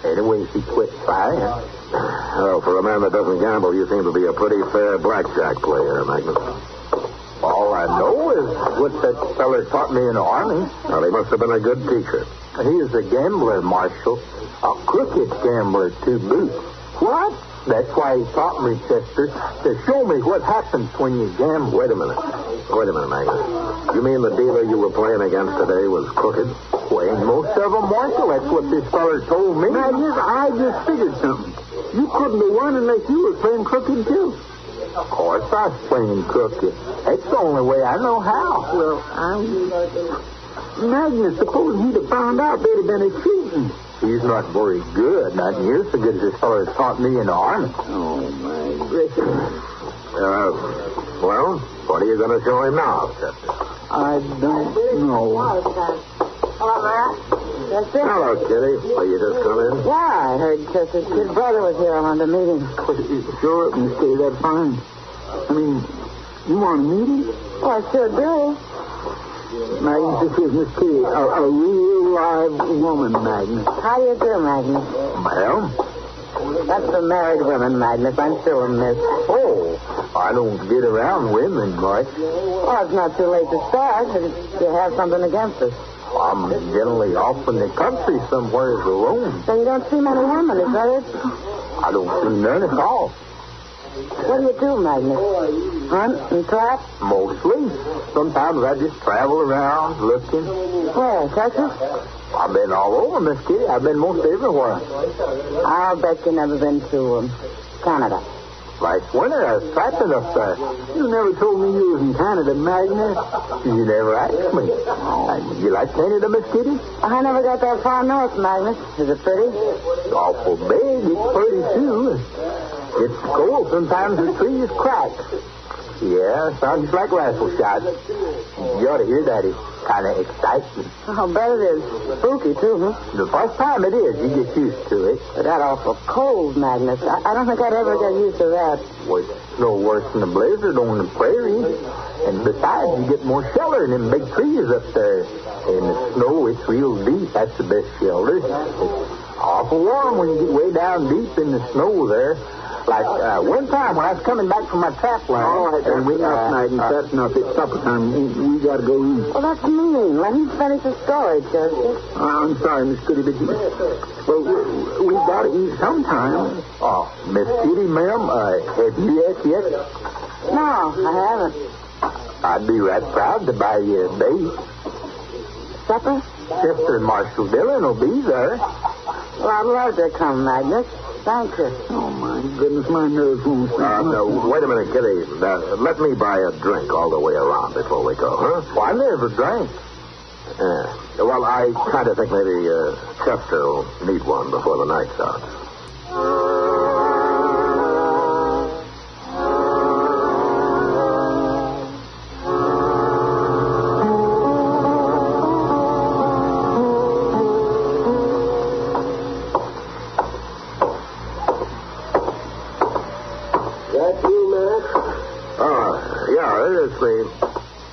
Anyway, she quit fighting. Well, for a man that doesn't gamble, you seem to be a pretty fair blackjack player, Magnus. All I know is what that feller taught me in the Army. Well, he must have been a good teacher. He was a gambler, Marshal. A crooked gambler, to boot. What? That's why he taught me, Chester, to show me what happens when you gamble. Wait a minute, Magnus. You mean the dealer you were playing against today was crooked? Well, ain't most of them, Marshal. That's what this feller told me. Magnus, I just figured something. You couldn't be one unless you were playing crooked, too. Of course I was playing crooked. That's the only way I know how. Well, Magnus, suppose he'd have found out they'd have been a cheating. He's not very good. Not near so good as this feller taught me in the Army. Oh, my gracious. Well, what are you going to show him now, Chester? I don't know. Hello, Matt. Chester? Hello, Kitty. Well, you just come in? Yeah, I heard Chester's kid brother was here on the meeting. Sure, Miss Kitty, that's fine. I mean, you want to meet him? Well, I sure do. Magnus, this is Miss Kitty, a real live woman, Magnus. How do you do, Magnus? Well? That's the married women, Magnus. I'm sure, miss. Oh, I don't get around women much. Well, it's not too late to start. If you have something against us. I'm generally off in the country somewhere alone. So you don't see many women, is that it? I don't see none at all. What do you do, Magnus? Hunt and trap? Mostly. Sometimes I just travel around looking. Where, Texas? I've been all over, Miss Kitty. I've been most everywhere. I'll bet you never been to Canada. Last winter, I was trapping up there. You never told me you was in Canada, Magnus. You never asked me. You like Canada, Miss Kitty? I never got that far north, Magnus. Is it pretty? It's awful big. It's pretty, too. It's cold. Sometimes the trees crack. Yeah, sounds like rifle shots. You ought to hear that. It's kind of exciting. I'll bet it is. Spooky, too, huh? The first time it is, you get used to it. But that awful cold, Magnus. I don't think I'd ever get used to that. Well, it's no worse than a blizzard on the prairie. And besides, you get more shelter in them big trees up there. And the snow, it's real deep. That's the best shelter. It's awful warm when you get way down deep in the snow there. Like one time when I was coming back from my trap line. All right, and we got Magnus. That's enough. It's supper time. We got to go eat. Well, that's mean. Let him finish the story, Chester. I'm sorry, Miss Kitty, but we got to eat sometime. Oh, Miss Kitty, ma'am, have you ate yet? No, I haven't. I'd be right proud to buy you a date. Supper? Chester and Marshal Dillon will be there. Well, I'd love to come, Magnus. Thank you. Oh, my goodness, my nerves won't stop. No, wait a minute, Kitty. Let me buy a drink all the way around before we go, huh? Well, I never drank. Well, I kind of think maybe Chester will need one before the night's out.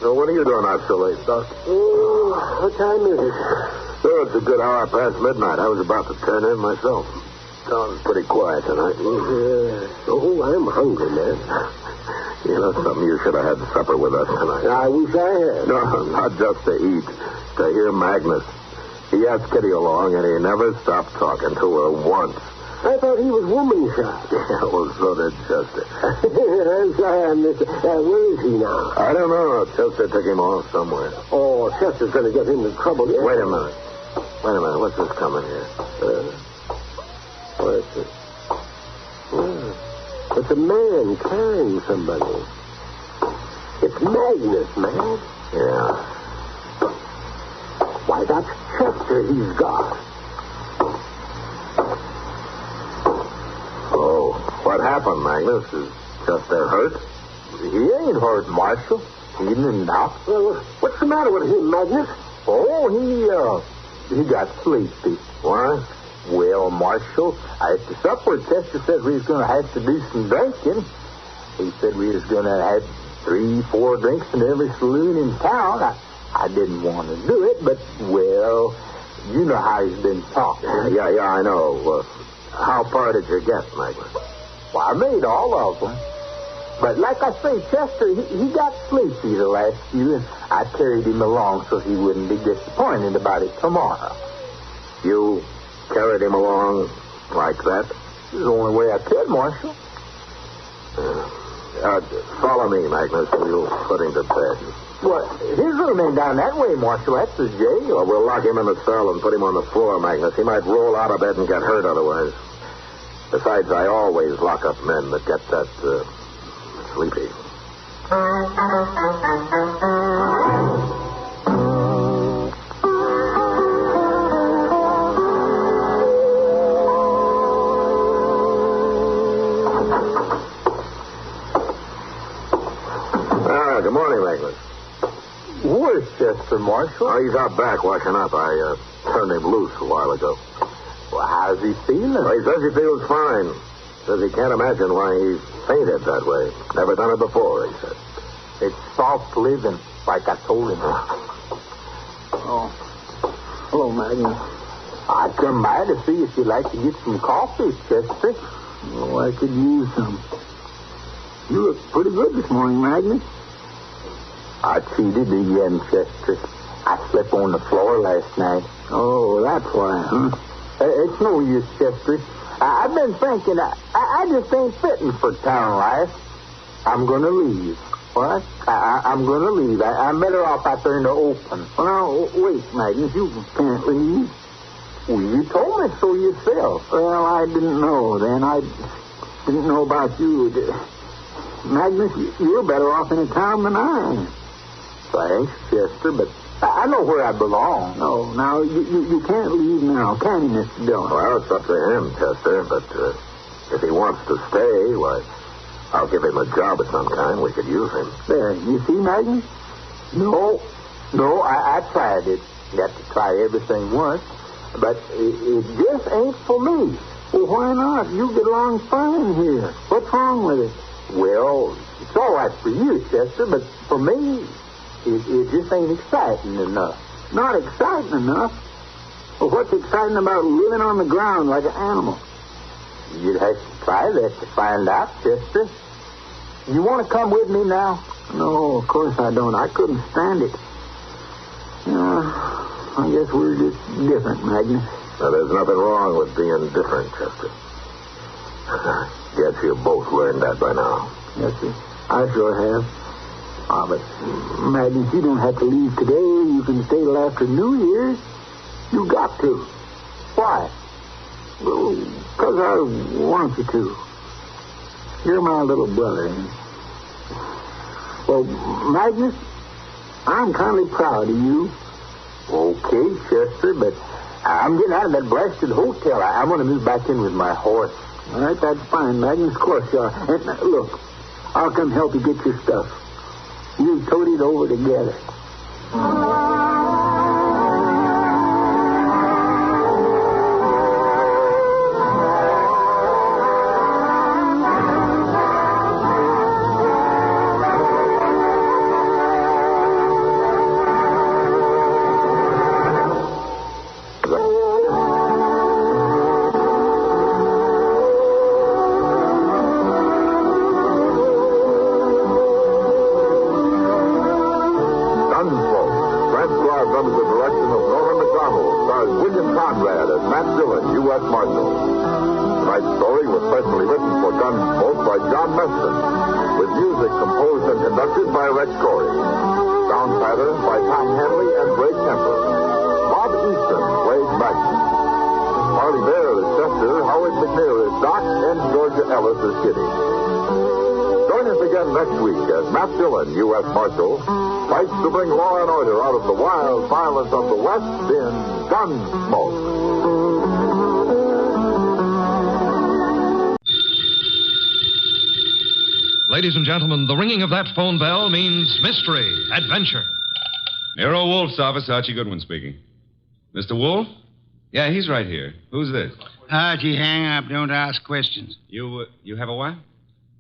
What are you doing out so late, Doc? What time is it? Oh, it's a good hour past midnight. I was about to turn in myself. Town's pretty quiet tonight. Yeah. Oh, I'm hungry, man. You know something? You should have had supper with us tonight. I wish I had. No, not just to eat. To hear Magnus. He asked Kitty along, and he never stopped talking to her once. I thought he was woman shot. Yeah, well, so did Chester. I'm sorry I missed it. Where is he now? I don't know. Chester took him off somewhere. Oh, Chester's going to get him in trouble. Yeah. Wait a minute. What's this coming here? What is it? It's a man carrying somebody. It's Magnus, man. Yeah. Why, that's Chester he's got. Oh, what happened, Magnus? Is Chester hurt? He ain't hurt, Marshal. He didn't knock. Well, what's the matter with him, Magnus? Oh, he got sleepy. Why? Well, Marshal, after supper, Chester said we was going to have to do some drinking. He said we was going to have 3-4 drinks in every saloon in town. I didn't want to do it, but, well, You know how he's been talking. Yeah, I know. How far did you get, Magnus? Well, I made all of them. But like I say, Chester, he got sleepy the last few, and I carried him along so he wouldn't be disappointed about it tomorrow. You carried him along like that? It's the only way I could, Marshal. Follow me, Magnus, and you'll put him to bed. Well, his room ain't down that way, Marshal. That's his jail. Well, we'll lock him in the cell and put him on the floor, Magnus. He might roll out of bed and get hurt otherwise. Besides, I always lock up men that get that, sleepy. Good morning, Magnus. Where's Chester, Marshal? Oh, he's out back washing up. I turned him loose a while ago. Well, how's he feeling? Well, he says he feels fine. Says he can't imagine why he fainted that way. Never done it before, he said. It's soft living, like I told him. Oh. Hello, Magnus. I come by to see if you'd like to get some coffee, Chester. Oh, I could use some. You look pretty good this morning, Magnus. I cheated again, Chester. I slept on the floor last night. Oh, that's why, huh? It's no use, Chester. I've been thinking, I just ain't fitting for town life. I'm going to leave. What? I'm going to leave. I'm better off out there in the open. Well, now, wait, Magnus, you can't leave. Well, you told me so yourself. Well, I didn't know then. I didn't know about you. Magnus, you're better off in a town than I am. Thanks, Chester, but I know where I belong. No, now, you can't leave now, can you, Mr. Dillon? Well, it's up to him, Chester, but if he wants to stay, why, I'll give him a job of some kind. We could use him. There, you see, Magnus? No, I tried it. You have to try everything once, but it just ain't for me. Well, why not? You get along fine here. What's wrong with it? Well, it's all right for you, Chester, but for me, it just ain't exciting enough. Not exciting enough? Well, what's exciting about living on the ground like an animal? You'd have to try that to find out, Chester. You want to come with me now? No, of course I don't. I couldn't stand it. I guess we're just different, Magnus. Now, there's nothing wrong with being different, Chester. Guess you both learned that by now. Yes, sir. I sure have. But, Magnus, you don't have to leave today. You can stay till after New Year's. You got to. Why? Well, because I want you to. You're my little brother. Well, Magnus, I'm kind of proud of you. Okay, Chester, but I'm getting out of that blasted hotel. I'm going to move back in with my horse. All right, that's fine, Magnus. Of course you are. And, look, I'll come help you get your stuff. You tote it over together. U.S. Marshal, fights to bring law and order out of the wild violence of the West in Gunsmoke. Ladies and gentlemen, the ringing of that phone bell means mystery, adventure. Nero Wolf's office, Archie Goodwin speaking. Mr. Wolf? Yeah, he's right here. Who's this? Archie, hang up. Don't ask questions. You have a wife?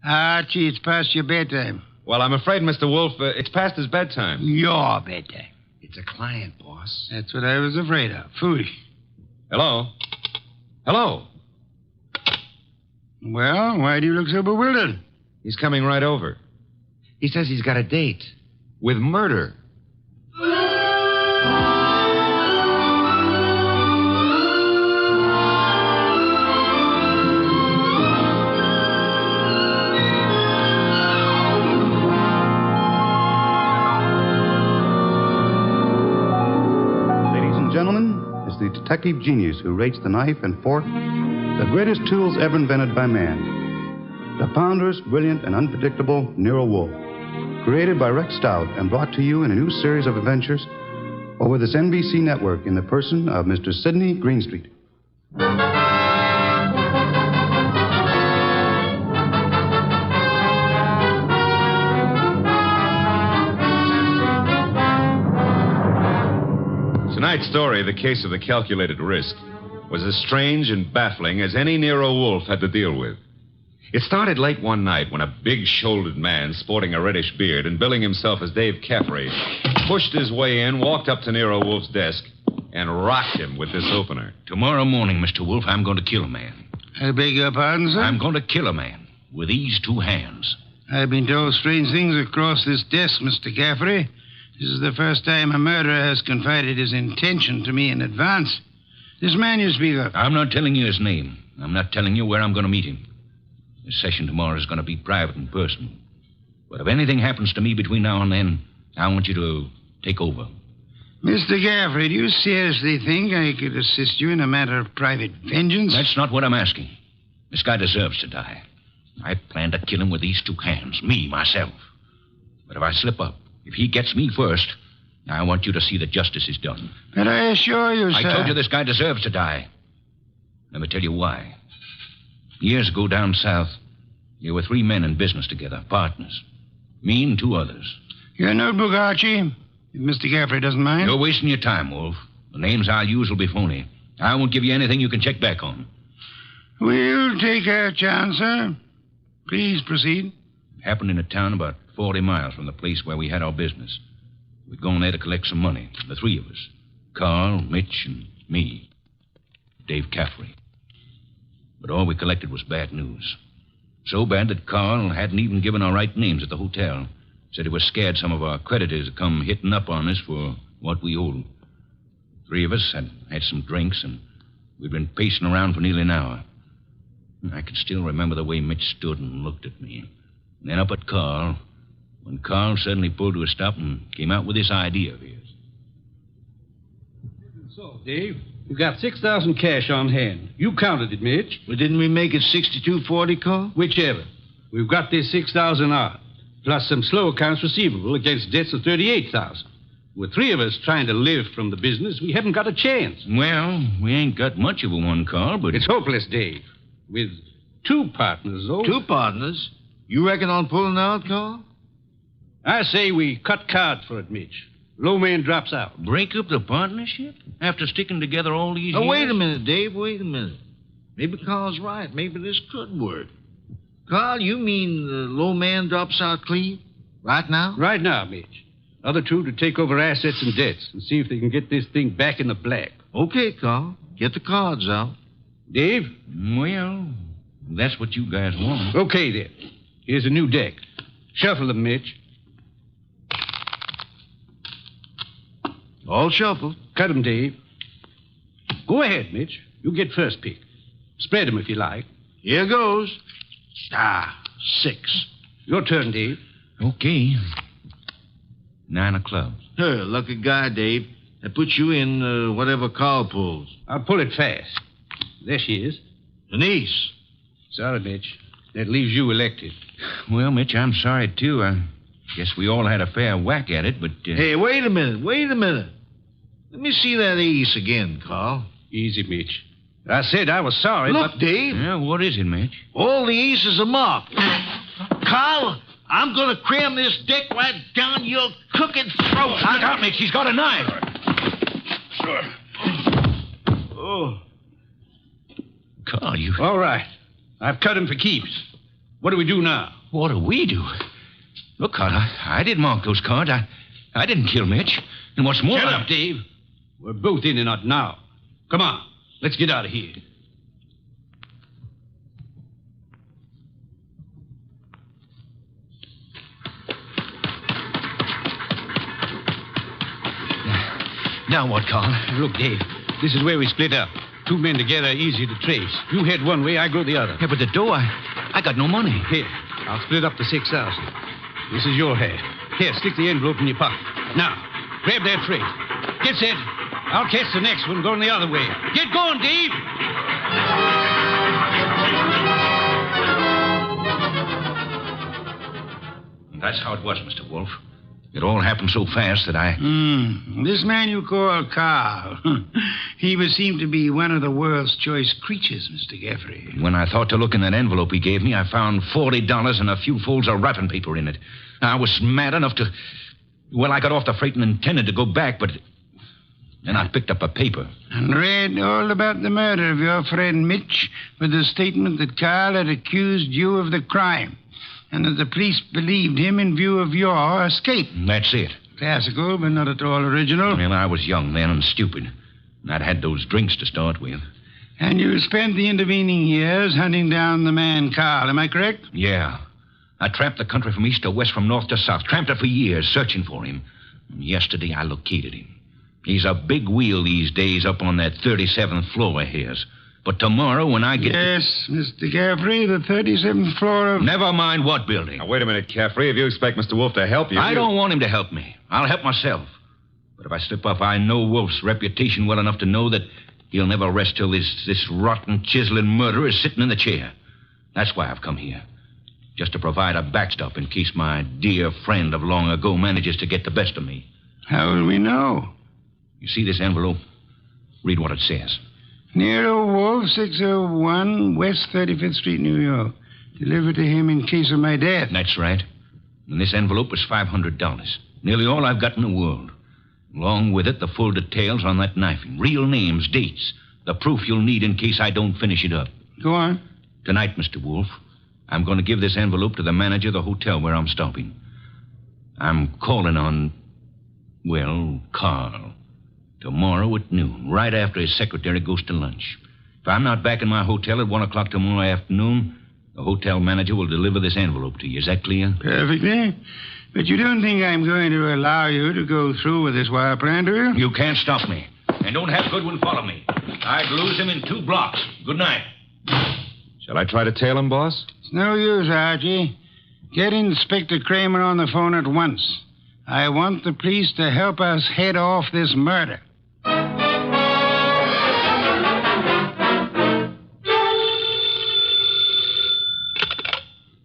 Archie, it's past your bedtime. Well, I'm afraid, Mr. Wolf, it's past his bedtime. Your bedtime. It's a client, boss. That's what I was afraid of. Foodie. Hello? Hello? Well, why do you look so bewildered? He's coming right over. He says he's got a date with murder. Ladies and gentlemen, it's the detective genius who rates the knife and fork the greatest tools ever invented by man. The ponderous, brilliant, and unpredictable Nero Wolfe. Created by Rex Stout and brought to you in a new series of adventures over this NBC network in the person of Mr. Sidney Greenstreet. Tonight's story, The Case of the Calculated Risk, was as strange and baffling as any Nero Wolfe had to deal with. It started late one night when a big-shouldered man sporting a reddish beard and billing himself as Dave Caffrey pushed his way in, walked up to Nero Wolfe's desk, and rocked him with this opener. Tomorrow morning, Mr. Wolfe, I'm going to kill a man. I beg your pardon, sir? I'm going to kill a man with these two hands. I've been told strange things across this desk, Mr. Caffrey. This is the first time a murderer has confided his intention to me in advance. This man you speak of. I'm not telling you his name. I'm not telling you where I'm going to meet him. The session tomorrow is going to be private and personal. But if anything happens to me between now and then, I want you to take over. Mr. Caffrey, do you seriously think I could assist you in a matter of private vengeance? That's not what I'm asking. This guy deserves to die. I plan to kill him with these two hands, me, myself. But if I slip up, if he gets me first, I want you to see that justice is done. But I assure you, sir... I told you this guy deserves to die. Let me tell you why. Years ago down south, there were three men in business together, partners. Me and two others. Your notebook, Archie, if Mr. Caffrey doesn't mind. You're wasting your time, Wolf. The names I'll use will be phony. I won't give you anything you can check back on. We'll take our chance, sir. Please proceed. It happened in a town about 40 miles from the place where we had our business. We'd gone there to collect some money, the three of us. Carl, Mitch, and me. Dave Caffrey. But all we collected was bad news. So bad that Carl hadn't even given our right names at the hotel. Said he was scared some of our creditors would come hitting up on us for what we owed. Three of us had some drinks, and we'd been pacing around for nearly an hour. I can still remember the way Mitch stood and looked at me. And then up at Carl, when Carl suddenly pulled to a stop and came out with this idea of his. So, Dave, you got 6,000 cash on hand. You counted it, Mitch. Well, didn't we make it 6240, Carl? Whichever. We've got this 6,000 odd, plus some slow accounts receivable against debts of 38,000. With three of us trying to live from the business, we haven't got a chance. Well, we ain't got much of a one, Carl, but... It's hopeless, Dave. With two partners, though. Two partners? You reckon on pulling out, Carl? I say we cut cards for it, Mitch. Low man drops out. Break up the partnership? After sticking together all these years? Wait a minute, Dave. Wait a minute. Maybe Carl's right. Maybe this could work. Carl, you mean the low man drops out clean? Right now? Right now, Mitch. Other two to take over assets and debts and see if they can get this thing back in the black. Okay, Carl. Get the cards out. Dave? Well, that's what you guys want. Okay, then. Here's a new deck. Shuffle them, Mitch. All shuffled. Cut them, Dave. Go ahead, Mitch. You get first pick. Spread them if you like. Here goes. 6. Your turn, Dave. Okay. 9 of clubs. Lucky guy, Dave. That puts you in whatever Carl pulls. I'll pull it fast. There she is. An ace. Sorry, Mitch. That leaves you elected. Well, Mitch, I'm sorry, too. I guess we all had a fair whack at it, but... Hey, wait a minute. Let me see that ace again, Carl. Easy, Mitch. I said I was sorry, Look, but... Dave. Yeah, what is it, Mitch? All the aces are marked. Carl, I'm going to cram this deck right down your crooked throat. Look out, Mitch. He's got a knife. Oh. Carl, you... All right. I've cut him for keeps. What do we do now? What do we do? Look, Carl, I didn't mark those cards. I didn't kill Mitch. And what's more... Shut up, Dave. We're both in and out now. Come on, let's get out of here. Now what, Carl? Look, Dave, this is where we split up. Two men together, easy to trace. You head one way, I go the other. Yeah, but the dough, I got no money. Here, I'll split up the 6,000. This is your half. Here, stick the envelope in your pocket. Now, grab that freight. Get set. I'll catch the next one going the other way. Get going, Dave! That's how it was, Mr. Wolf. It all happened so fast that I... This man you call Carl, he would seem to be one of the world's choice creatures, Mr. Gaffrey. When I thought to look in that envelope he gave me, I found $40 and a few folds of wrapping paper in it. I was mad enough to... Well, I got off the freight and intended to go back, but... Then I picked up a paper. And read all about the murder of your friend Mitch with the statement that Carl had accused you of the crime and that the police believed him in view of your escape. That's it. Classical, but not at all original. Well, I was young then and stupid. And I'd had those drinks to start with. And you spent the intervening years hunting down the man Carl, am I correct? Yeah. I tramped the country from east to west, from north to south. Tramped it for years, searching for him. And yesterday I located him. He's a big wheel these days up on that 37th floor of his. But tomorrow when I get... Yes, Mr. Gaffrey, the 37th floor of... Never mind what building. Now, wait a minute, Caffrey. If you expect Mr. Wolf to help you... I don't want him to help me. I'll help myself. But if I slip up, I know Wolf's reputation well enough to know that he'll never rest till this rotten, chiseling murderer is sitting in the chair. That's why I've come here. Just to provide a backstop in case my dear friend of long ago manages to get the best of me. How will we know? You see this envelope? Read what it says. Nero Wolf, 601 West 35th Street, New York. Delivered to him in case of my death. That's right. And this envelope is $500. Nearly all I've got in the world. Along with it, the full details on that knifing. Real names, dates. The proof you'll need in case I don't finish it up. Go on. Tonight, Mr. Wolf, I'm going to give this envelope to the manager of the hotel where I'm stopping. I'm calling on, well, Carl. Tomorrow at noon, right after his secretary goes to lunch. If I'm not back in my hotel at 1 o'clock tomorrow afternoon, the hotel manager will deliver this envelope to you. Is that clear? Perfectly. But you don't think I'm going to allow you to go through with this wire plan, do you? You can't stop me. And don't have Goodwin follow me. I'd lose him in 2 blocks. Good night. Shall I try to tail him, boss? It's no use, Archie. Get Inspector Kramer on the phone at once. I want the police to help us head off this murder.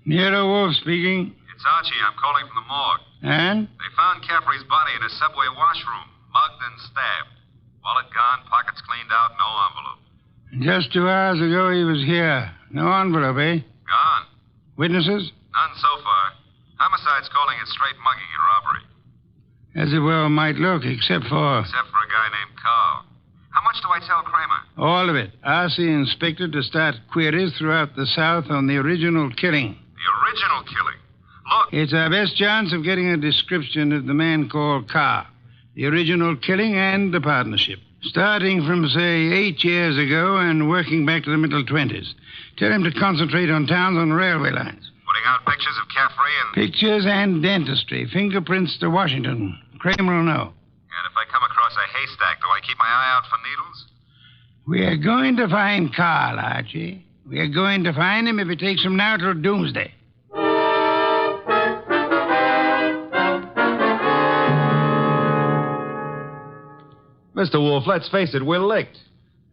Nero Wolf speaking. It's Archie. I'm calling from the morgue. And? They found Caffrey's body in a subway washroom, mugged and stabbed. Wallet gone, pockets cleaned out, no envelope. Just 2 hours ago he was here. No envelope, eh? Gone. Witnesses? None so far. Homicide's calling it straight mugging and robbery. As it well might look, except for... Except for a guy named Carl. How much do I tell Kramer? All of it. Ask the inspector to start queries throughout the South on the original killing. The original killing? Look... It's our best chance of getting a description of the man called Carl. The original killing and the partnership. Starting from, say, 8 years ago and working back to the middle 20s. Tell him to concentrate on towns on railway lines. Putting out pictures of Caffrey and... Pictures and dentistry. Fingerprints to Washington. Kramer will know. And if I come across a haystack, do I keep my eye out for needles? We are going to find Carl, Archie. We are going to find him if it takes from now till doomsday. Mr. Wolf, let's face it, we're licked.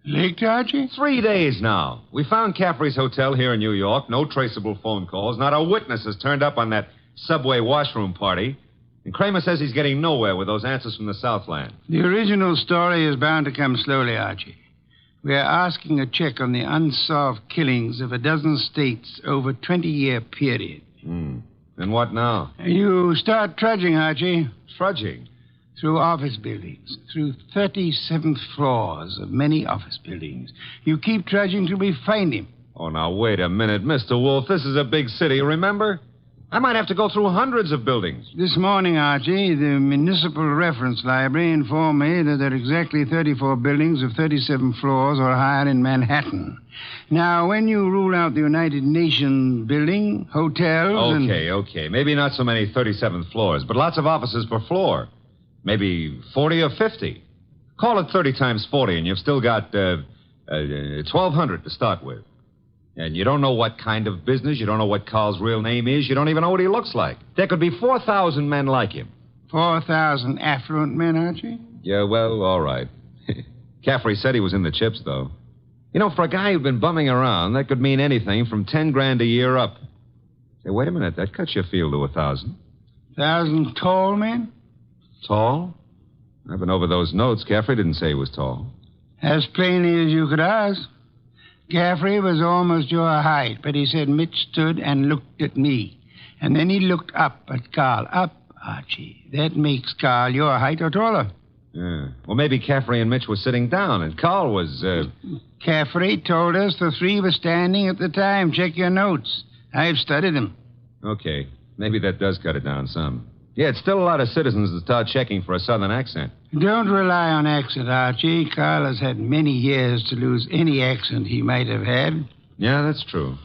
Licked, Archie? 3 days now. We found Caffrey's hotel here in New York. No traceable phone calls. Not a witness has turned up on that subway washroom party. And Kramer says he's getting nowhere with those answers from the Southland. The original story is bound to come slowly, Archie. We are asking a check on the unsolved killings of a dozen states over a 20-year period. And what now? You start trudging, Archie. Trudging? Through office buildings, through 37th floors of many office buildings. You keep trudging till we find him. Oh, now, wait a minute, Mr. Wolf. This is a big city, remember? I might have to go through hundreds of buildings. This morning, Archie, the Municipal Reference Library informed me that there are exactly 34 buildings of 37 floors or higher in Manhattan. Now, when you rule out the United Nations building, hotels, Okay. Maybe not so many 37th floors, but lots of offices per floor. Maybe 40 or 50. Call it 30 times 40, and you've still got 1,200 to start with. And you don't know what kind of business. You don't know what Carl's real name is. You don't even know what he looks like. There could be 4,000 men like him. 4,000 affluent men, Archie? Yeah, well, all right. Caffrey said he was in the chips, though. You know, for a guy who'd been bumming around, that could mean anything from 10 grand a year up. Say, wait a minute. That cuts your field to 1,000. 1,000 tall men? Tall? I've been over those notes. Caffrey didn't say he was tall. As plainly as you could ask. Caffrey was almost your height, but he said Mitch stood and looked at me. And then he looked up at Carl. Up, Archie. That makes Carl your height or taller. Yeah. Well, maybe Caffrey and Mitch were sitting down, and Carl was, Caffrey told us the three were standing at the time. Check your notes. I've studied them. Okay. Maybe that does cut it down some. Yeah, it's still a lot of citizens that start checking for a southern accent. Don't rely on accent, Archie. Carl has had many years to lose any accent he might have had. Yeah, that's true.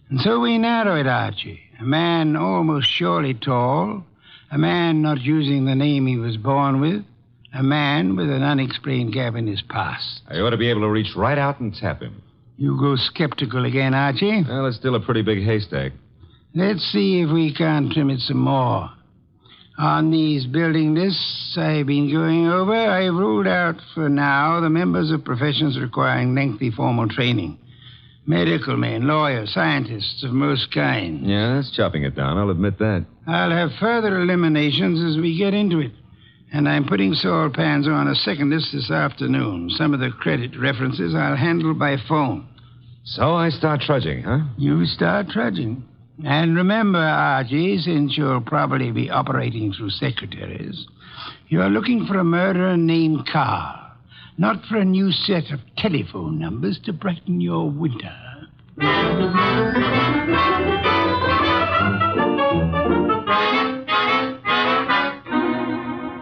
And so we narrow it, Archie. A man almost surely tall. A man not using the name he was born with. A man with an unexplained gap in his past. I ought to be able to reach right out and tap him. You go skeptical again, Archie? Well, it's still a pretty big haystack. Let's see if we can't trim it some more. On these building lists I've been going over, I've ruled out for now the members of professions requiring lengthy formal training. Medical men, lawyers, scientists of most kinds. Yeah, that's chopping it down. I'll admit that. I'll have further eliminations as we get into it. And I'm putting Saul Panzer on a second list this afternoon. Some of the credit references I'll handle by phone. So I start trudging, huh? You start trudging. And remember, Archie, since you'll probably be operating through secretaries, you're looking for a murderer named Carl, not for a new set of telephone numbers to brighten your winter.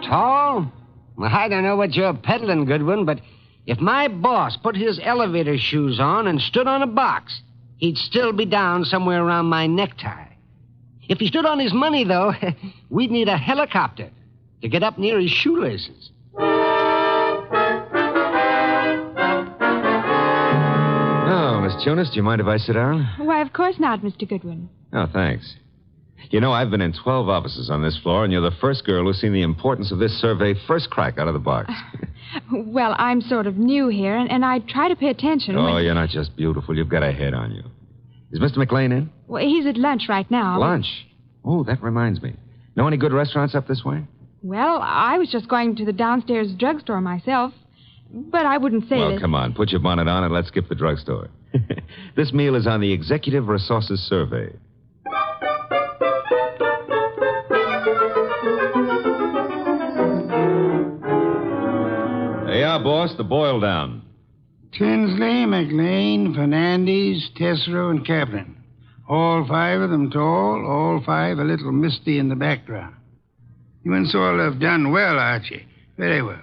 Tall? Well, I don't know what you're peddling, Goodwin, but if my boss put his elevator shoes on and stood on a box, he'd still be down somewhere around my necktie. If he stood on his money, though, we'd need a helicopter to get up near his shoelaces. Oh, Miss Jonas, do you mind if I sit down? Why, of course not, Mr. Goodwin. Oh, thanks. You know, I've been in 12 offices on this floor, and you're the first girl who's seen the importance of this survey first crack out of the box. Well, I'm sort of new here, and I try to pay attention. Oh, you're not just beautiful. You've got a head on you. Is Mr. McLean in? Well, he's at lunch right now. Lunch? Oh, that reminds me. Know any good restaurants up this way? Well, I was just going to the downstairs drugstore myself, but I wouldn't say Well, that... come on. Put your bonnet on and let's skip the drugstore. This meal is on the Executive Resources Survey. There you are, boss. The boil down. Tinsley, McLean, Fernandez, Tesreau, and Kaplan. All five of them tall, all five a little misty in the background. You and Saul have done well, Archie. Very well.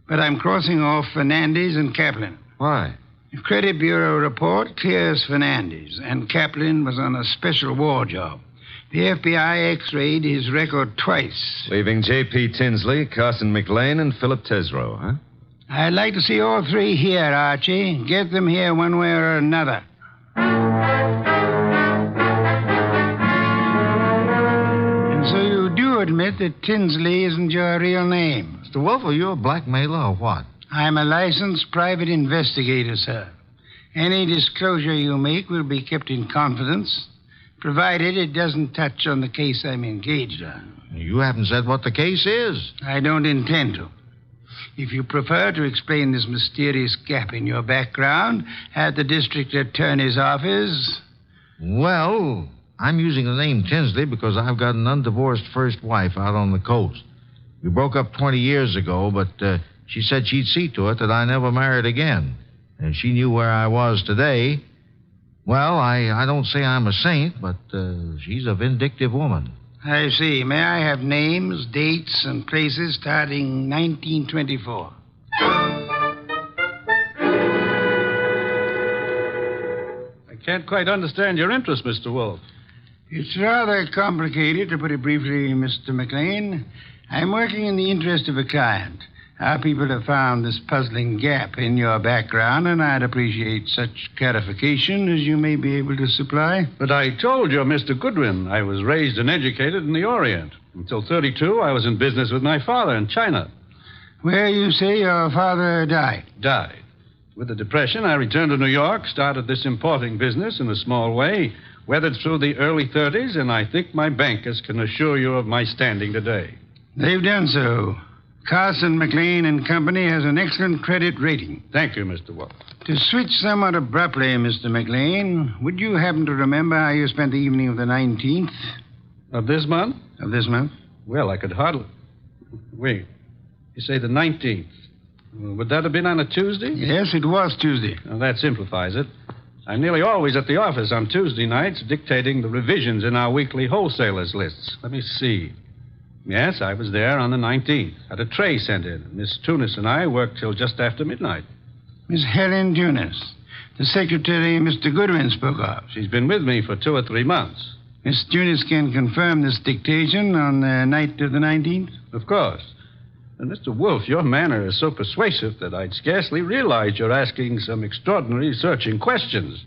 But I'm crossing off Fernandez and Kaplan. Why? The Credit Bureau report clears Fernandez, and Kaplan was on a special war job. The FBI X-rayed his record twice. Leaving J.P. Tinsley, Carson McLean, and Philip Tesreau, huh? I'd like to see all three here, Archie. Get them here one way or another. And so you do admit that Tinsley isn't your real name? Mr. Wolf, are you a blackmailer or what? I'm a licensed private investigator, sir. Any disclosure you make will be kept in confidence, provided it doesn't touch on the case I'm engaged on. You haven't said what the case is. I don't intend to. If you prefer to explain this mysterious gap in your background at the district attorney's office... Well, I'm using the name Tinsley because I've got an undivorced first wife out on the coast. We broke up 20 years ago, but she said she'd see to it that I never married again. And she knew where I was today. Well, I don't say I'm a saint, but she's a vindictive woman. I see. May I have names, dates, and places starting 1924? I can't quite understand your interest, Mr. Wolf. It's rather complicated, to put it briefly, Mr. McLean. I'm working in the interest of a client. Our people have found this puzzling gap in your background, and I'd appreciate such clarification as you may be able to supply. But I told you, Mr. Goodwin, I was raised and educated in the Orient. Until 32, I was in business with my father in China. Where you say your father died? Died. With the Depression, I returned to New York, started this importing business in a small way, weathered through the early 30s, and I think my bankers can assure you of my standing today. They've done so. Carson, McLean and Company has an excellent credit rating. Thank you, Mr. Wolf. To switch somewhat abruptly, Mr. McLean, would you happen to remember how you spent the evening of the 19th? Of this month? Of this month? Well, I could hardly... Wait. You say the 19th. Would that have been on a Tuesday? Yes, it was Tuesday. Well, that simplifies it. I'm nearly always at the office on Tuesday nights dictating the revisions in our weekly wholesalers' lists. Let me see. Yes, I was there on the 19th. Had a tray sent in. Miss Tunis and I worked till just after midnight. Miss Helen Tunis, the secretary Mr. Goodwin spoke of. She's been with me for 2 or 3 months. Miss Tunis can confirm this dictation on the night of the 19th? Of course. And Mr. Wolf, your manner is so persuasive that I'd scarcely realize you're asking some extraordinary searching questions.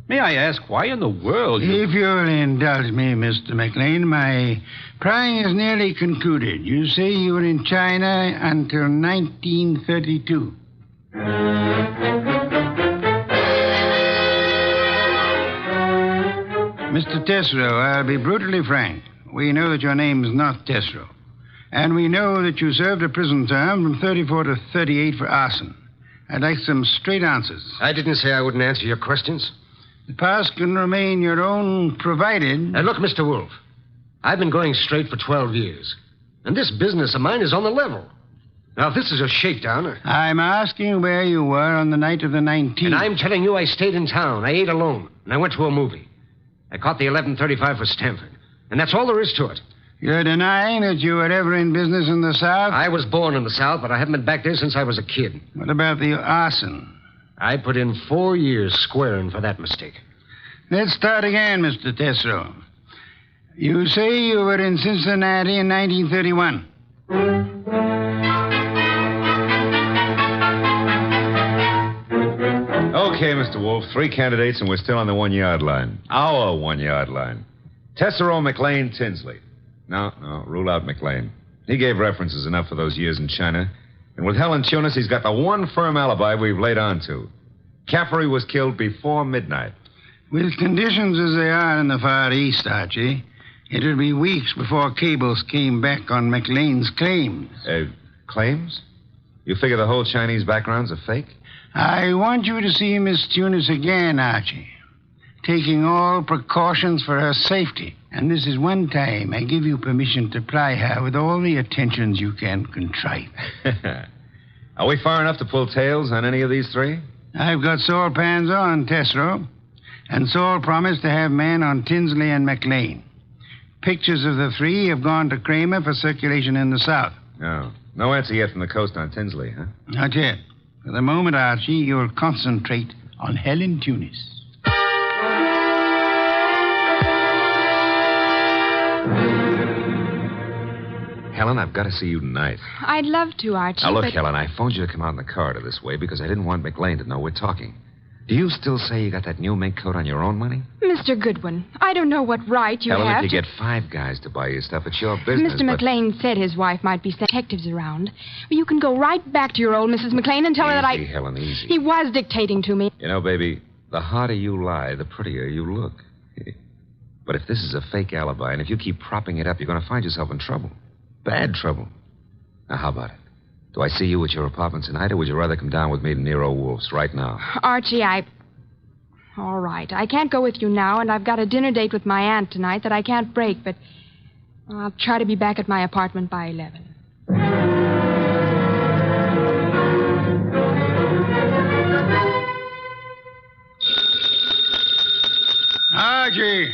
May I ask why in the world you... If you'll indulge me, Mr. McLean, my prying is nearly concluded. You say you were in China until 1932. Mr. Tesreau, I'll be brutally frank. We know that your name is not Tesreau. And we know that you served a prison term from 34 to 38 for arson. I'd like some straight answers. I didn't say I wouldn't answer your questions. The past can remain your own, provided... And look, Mr. Wolf, I've been going straight for 12 years. And this business of mine is on the level. Now, if this is a shakedown... I'm asking where you were on the night of the 19th. And I'm telling you I stayed in town. I ate alone. And I went to a movie. I caught the 11:35 for Stanford. And that's all there is to it. You're denying that you were ever in business in the South? I was born in the South, but I haven't been back there since I was a kid. What about the arson? I put in 4 years squaring for that mistake. Let's start again, Mr. Tesreau. You say you were in Cincinnati in 1931. Okay, Mr. Wolf, 3 candidates, and we're still on the 1-yard line. Our 1-yard line. Tesreau, McLean, Tinsley. No, rule out McLean. He gave references enough for those years in China. And with Helen Tunis, he's got the one firm alibi we've laid on to. Caffrey was killed before midnight. With conditions as they are in the Far East, Archie, it'll be weeks before cables came back on McLean's claims. Claims? You figure the whole Chinese background's a fake? I want you to see Miss Tunis again, Archie. Taking all precautions for her safety. And this is one time I give you permission to ply her with all the attentions you can contrive. Are we far enough to pull tails on any of these 3? I've got Saul Pans on, Tesreau. And Saul promised to have men on Tinsley and McLean. Pictures of the 3 have gone to Kramer for circulation in the South. Oh. No answer yet from the coast on Tinsley, huh? Not yet. For the moment, Archie, you'll concentrate on Helen Tunis. Helen, I've got to see you tonight. I'd love to, Archie. Now, look, but... Helen, I phoned you to come out in the corridor this way because I didn't want McLean to know we're talking. Do you still say you got that new mink coat on your own money? Mr. Goodwin, I don't know what right you Helen, have if you get 5 guys to buy you stuff, it's your business. Mr. McLean said his wife might be detectives around. But you can go right back to your old Mrs. McLean and tell her that I... Easy, Helen, easy. He was dictating to me. You know, baby, the harder you lie, the prettier you look. But if this is a fake alibi, and if you keep propping it up, you're going to find yourself in trouble. Bad trouble. Now, how about it? Do I see you at your apartment tonight, or would you rather come down with me to Nero Wolf's right now? Archie, All right. I can't go with you now, and I've got a dinner date with my aunt tonight that I can't break, but I'll try to be back at my apartment by 11. Archie.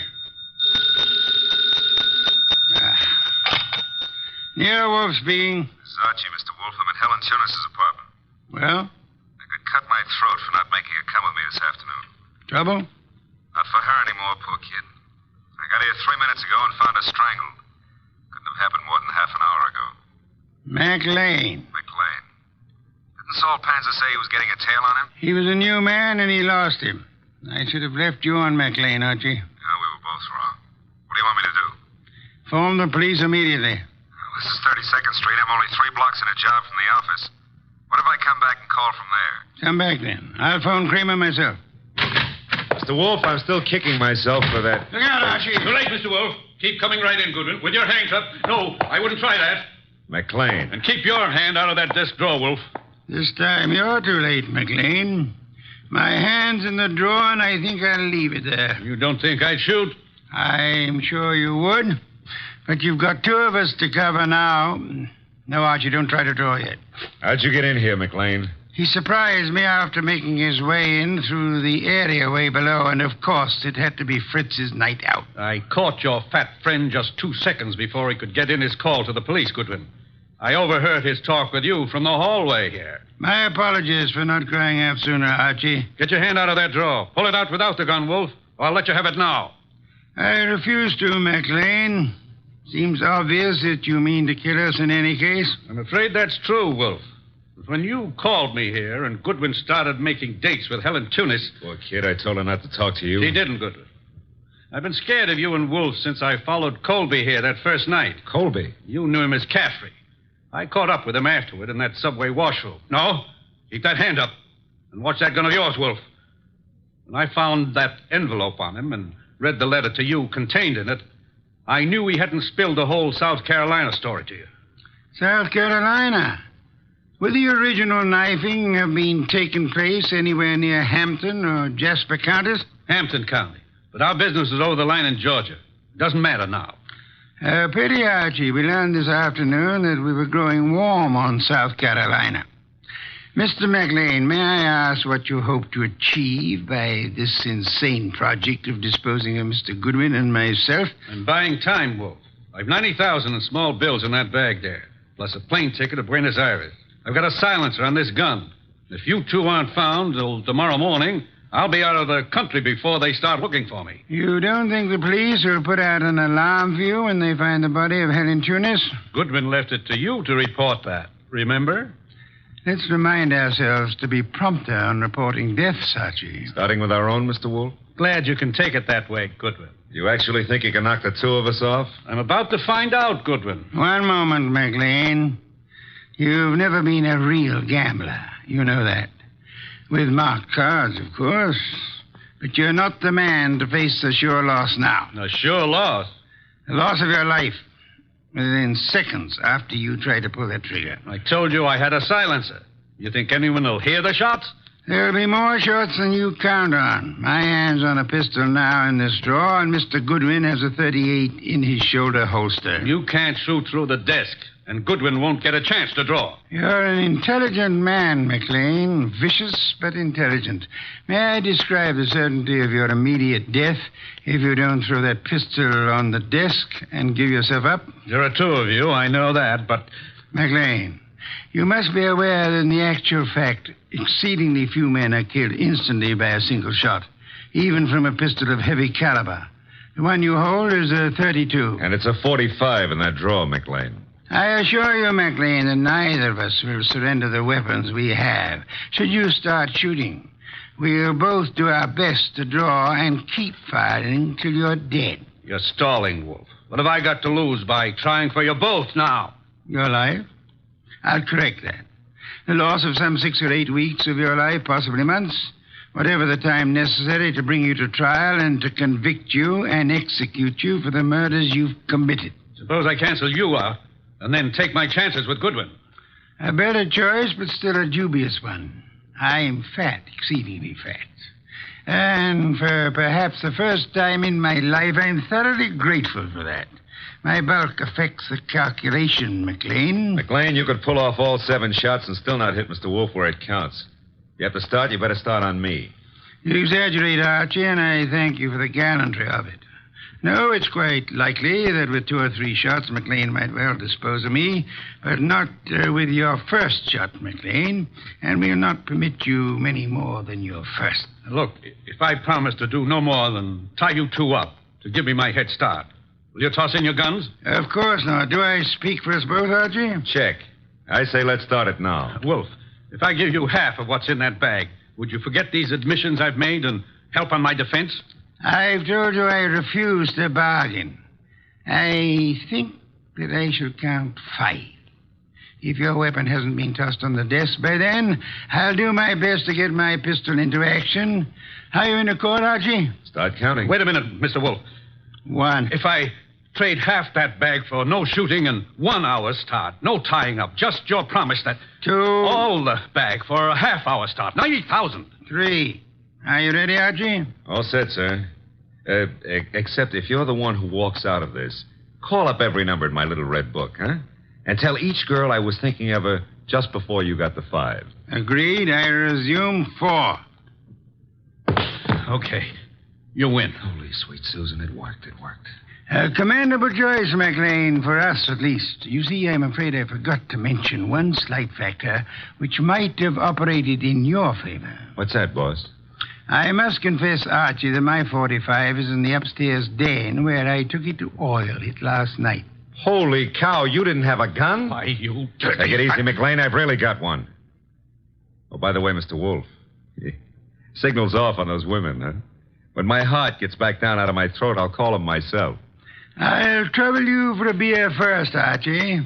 Near Wolf speaking. This is Archie, Mr. Wolf. I'm at Helen Tunis's apartment. Well, I could cut my throat for not making her come with me this afternoon. trouble? Not for her anymore, poor kid. I got here 3 minutes ago and found her strangled. Couldn't have happened more than half an hour ago. McLean. McLean. Didn't Saul Panzer say he was getting a tail on him? He was a new man and he lost him. I should have left you on McLean, Archie. No, we were both wrong. What do you want me to do? Phone the police immediately. This is 32nd Street. I'm only 3 blocks in a job from the office. What if I come back and call from there? Come back then. I'll phone Kramer myself. Mr. Wolf, I'm still kicking myself for that. Look out, Archie. Too late, Mr. Wolf. Keep coming right in, Goodwin, with your hands up. No, I wouldn't try that. McLean. And keep your hand out of that desk drawer, Wolf. This time you're too late, McLean. My hand's in the drawer, and I think I'll leave it there. You don't think I'd shoot? I'm sure you would. But you've got 2 of us to cover now. No, Archie, don't try to draw yet. How'd you get in here, McLean? He surprised me after making his way in through the area way below, and of course it had to be Fritz's night out. I caught your fat friend just 2 seconds before he could get in his call to the police, Goodwin. I overheard his talk with you from the hallway here. My apologies for not crying out sooner, Archie. Get your hand out of that drawer. Pull it out without the gun, Wolf, or I'll let you have it now. I refuse to, McLean. Seems obvious that you mean to kill us in any case. I'm afraid that's true, Wolf. But when you called me here and Goodwin started making dates with Helen Tunis... Poor kid, I told her not to talk to you. She didn't, Goodwin. I've been scared of you and Wolf since I followed Colby here that first night. Colby? You knew him as Cathy. I caught up with him afterward in that subway washroom. No, keep that hand up. And watch that gun of yours, Wolf. When I found that envelope on him and read the letter to you contained in it, I knew he hadn't spilled the whole South Carolina story to you. South Carolina? Would the original knifing have been taking place anywhere near Hampton or Jasper counties? Hampton County. But our business is over the line in Georgia. It doesn't matter now. Pity, Archie. We learned this afternoon that we were growing warm on South Carolina. Mr. McLean, may I ask what you hope to achieve by this insane project of disposing of Mr. Goodwin and myself? I'm buying time, Wolf. I've $90,000 in small bills in that bag there, plus a plane ticket to Buenos Aires. I've got a silencer on this gun. If you 2 aren't found till tomorrow morning, I'll be out of the country before they start looking for me. You don't think the police will put out an alarm for you when they find the body of Helen Tunis? Goodwin left it to you to report that. Remember? Let's remind ourselves to be prompter on reporting deaths, Archie. Starting with our own, Mr. Wolf? Glad you can take it that way, Goodwin. You actually think you can knock the 2 of us off? I'm about to find out, Goodwin. One moment, McLean. You've never been a real gambler. You know that. With marked cards, of course. But you're not the man to face a sure loss now. A sure loss? The loss of your life. Within seconds after you try to pull that trigger. I told you I had a silencer. You think anyone will hear the shots? There'll be more shots than you count on. My hand's on a pistol now in this drawer, and Mr. Goodwin has a .38 in his shoulder holster. You can't shoot through the desk, and Goodwin won't get a chance to draw. You're an intelligent man, McLean. Vicious, but intelligent. May I describe the certainty of your immediate death if you don't throw that pistol on the desk and give yourself up? There are 2 of you, I know that, but... McLean, you must be aware that in the actual fact, exceedingly few men are killed instantly by a single shot, even from a pistol of heavy caliber. The one you hold is a .32. And it's a .45 in that drawer, McLean. I assure you, McLean, that neither of us will surrender the weapons we have. Should you start shooting, we'll both do our best to draw and keep firing till you're dead. You're stalling, Wolf. What have I got to lose by trying for you both now? Your life? I'll correct that. The loss of some 6 or 8 weeks of your life, possibly months. Whatever the time necessary to bring you to trial and to convict you and execute you for the murders you've committed. Suppose I cancel you out and then take my chances with Goodwin. A better choice, but still a dubious one. I'm fat, exceedingly fat. And for perhaps the first time in my life, I'm thoroughly grateful for that. My bulk affects the calculation, McLean. McLean, you could pull off all 7 shots and still not hit Mr. Wolf where it counts. You have to start, you better start on me. You exaggerate, Archie, and I thank you for the gallantry of it. No, it's quite likely that with 2 or 3 shots, McLean might well dispose of me, but not with your first shot, McLean, and will not permit you many more than your first. Look, if I promise to do no more than tie you two up to give me my head start, will you toss in your guns? Of course not. Do I speak for us both, Archie? Check. I say let's start it now. Wolf, if I give you half of what's in that bag, would you forget these admissions I've made and help on my defense? I've told you I refuse to bargain. I think that I shall count 5. If your weapon hasn't been tossed on the desk by then, I'll do my best to get my pistol into action. How you in the court, Archie? Start counting. Wait a minute, Mr. Wolf. 1. If I trade half that bag for no shooting and 1 hour's start, no tying up, just your promise that... 2. All the bag for a half-hour start, 90,000. 3. Are you ready, Archie? All set, sir. Except if you're the one who walks out of this, call up every number in my little red book, huh? And tell each girl I was thinking of her just before you got the 5. Agreed. I resume 4. Okay. You win. Holy sweet Susan, it worked. A commendable choice, McLean, for us at least. You see, I'm afraid I forgot to mention one slight factor which might have operated in your favor. What's that, boss? I must confess, Archie, that my 45 is in the upstairs den where I took it to oil it last night. Holy cow, you didn't have a gun? Why, you... Take it easy, McLean. I've really got one. Oh, by the way, Mr. Wolf, signal's off on those women, huh? When my heart gets back down out of my throat, I'll call them myself. I'll trouble you for a beer first, Archie.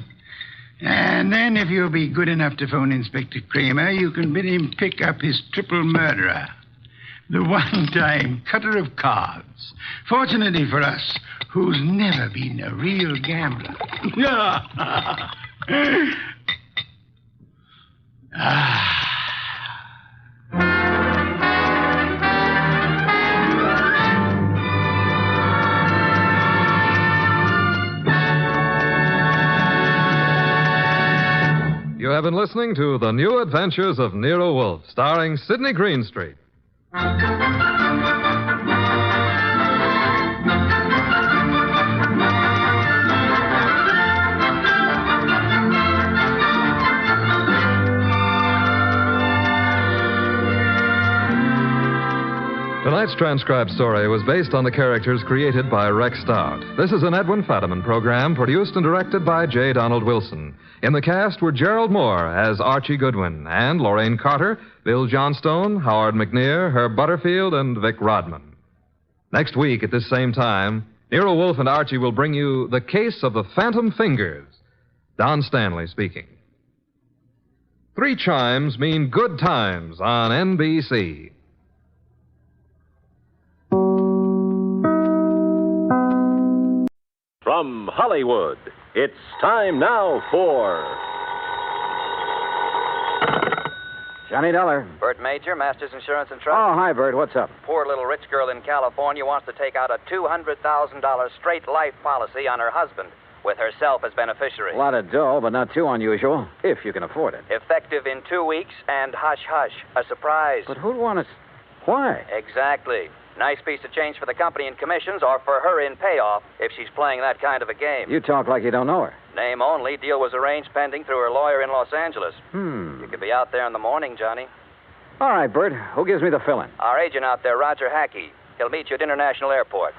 And then, if you'll be good enough to phone Inspector Kramer, you can bid him pick up his triple murderer. The one-time cutter of cards. Fortunately for us, who's never been a real gambler. You have been listening to The New Adventures of Nero Wolfe, starring Sidney Greenstreet. Tonight's transcribed story was based on the characters created by Rex Stout. This is an Edwin Fadiman program produced and directed by J. Donald Wilson. In the cast were Gerald Moore as Archie Goodwin and Lorraine Carter, Bill Johnstone, Howard McNear, Herb Butterfield, and Vic Rodman. Next week at this same time, Nero Wolfe and Archie will bring you The Case of the Phantom Fingers. Don Stanley speaking. 3 chimes mean good times on NBC. From Hollywood, it's time now for... Johnny Dollar. Bert Major, Masters Insurance and Trust. Oh, hi, Bert. What's up? Poor little rich girl in California wants to take out a $200,000 straight life policy on her husband, with herself as beneficiary. A lot of dough, but not too unusual, if you can afford it. Effective in 2 weeks, and hush-hush, a surprise. But who'd want to... Why? Exactly. Nice piece of change for the company in commissions or for her in payoff if she's playing that kind of a game. You talk like you don't know her. Name only. Deal was arranged pending through her lawyer in Los Angeles. You could be out there in the morning, Johnny. All right, Bert. Who gives me the fill-in? Our agent out there, Roger Hackey. He'll meet you at International Airport.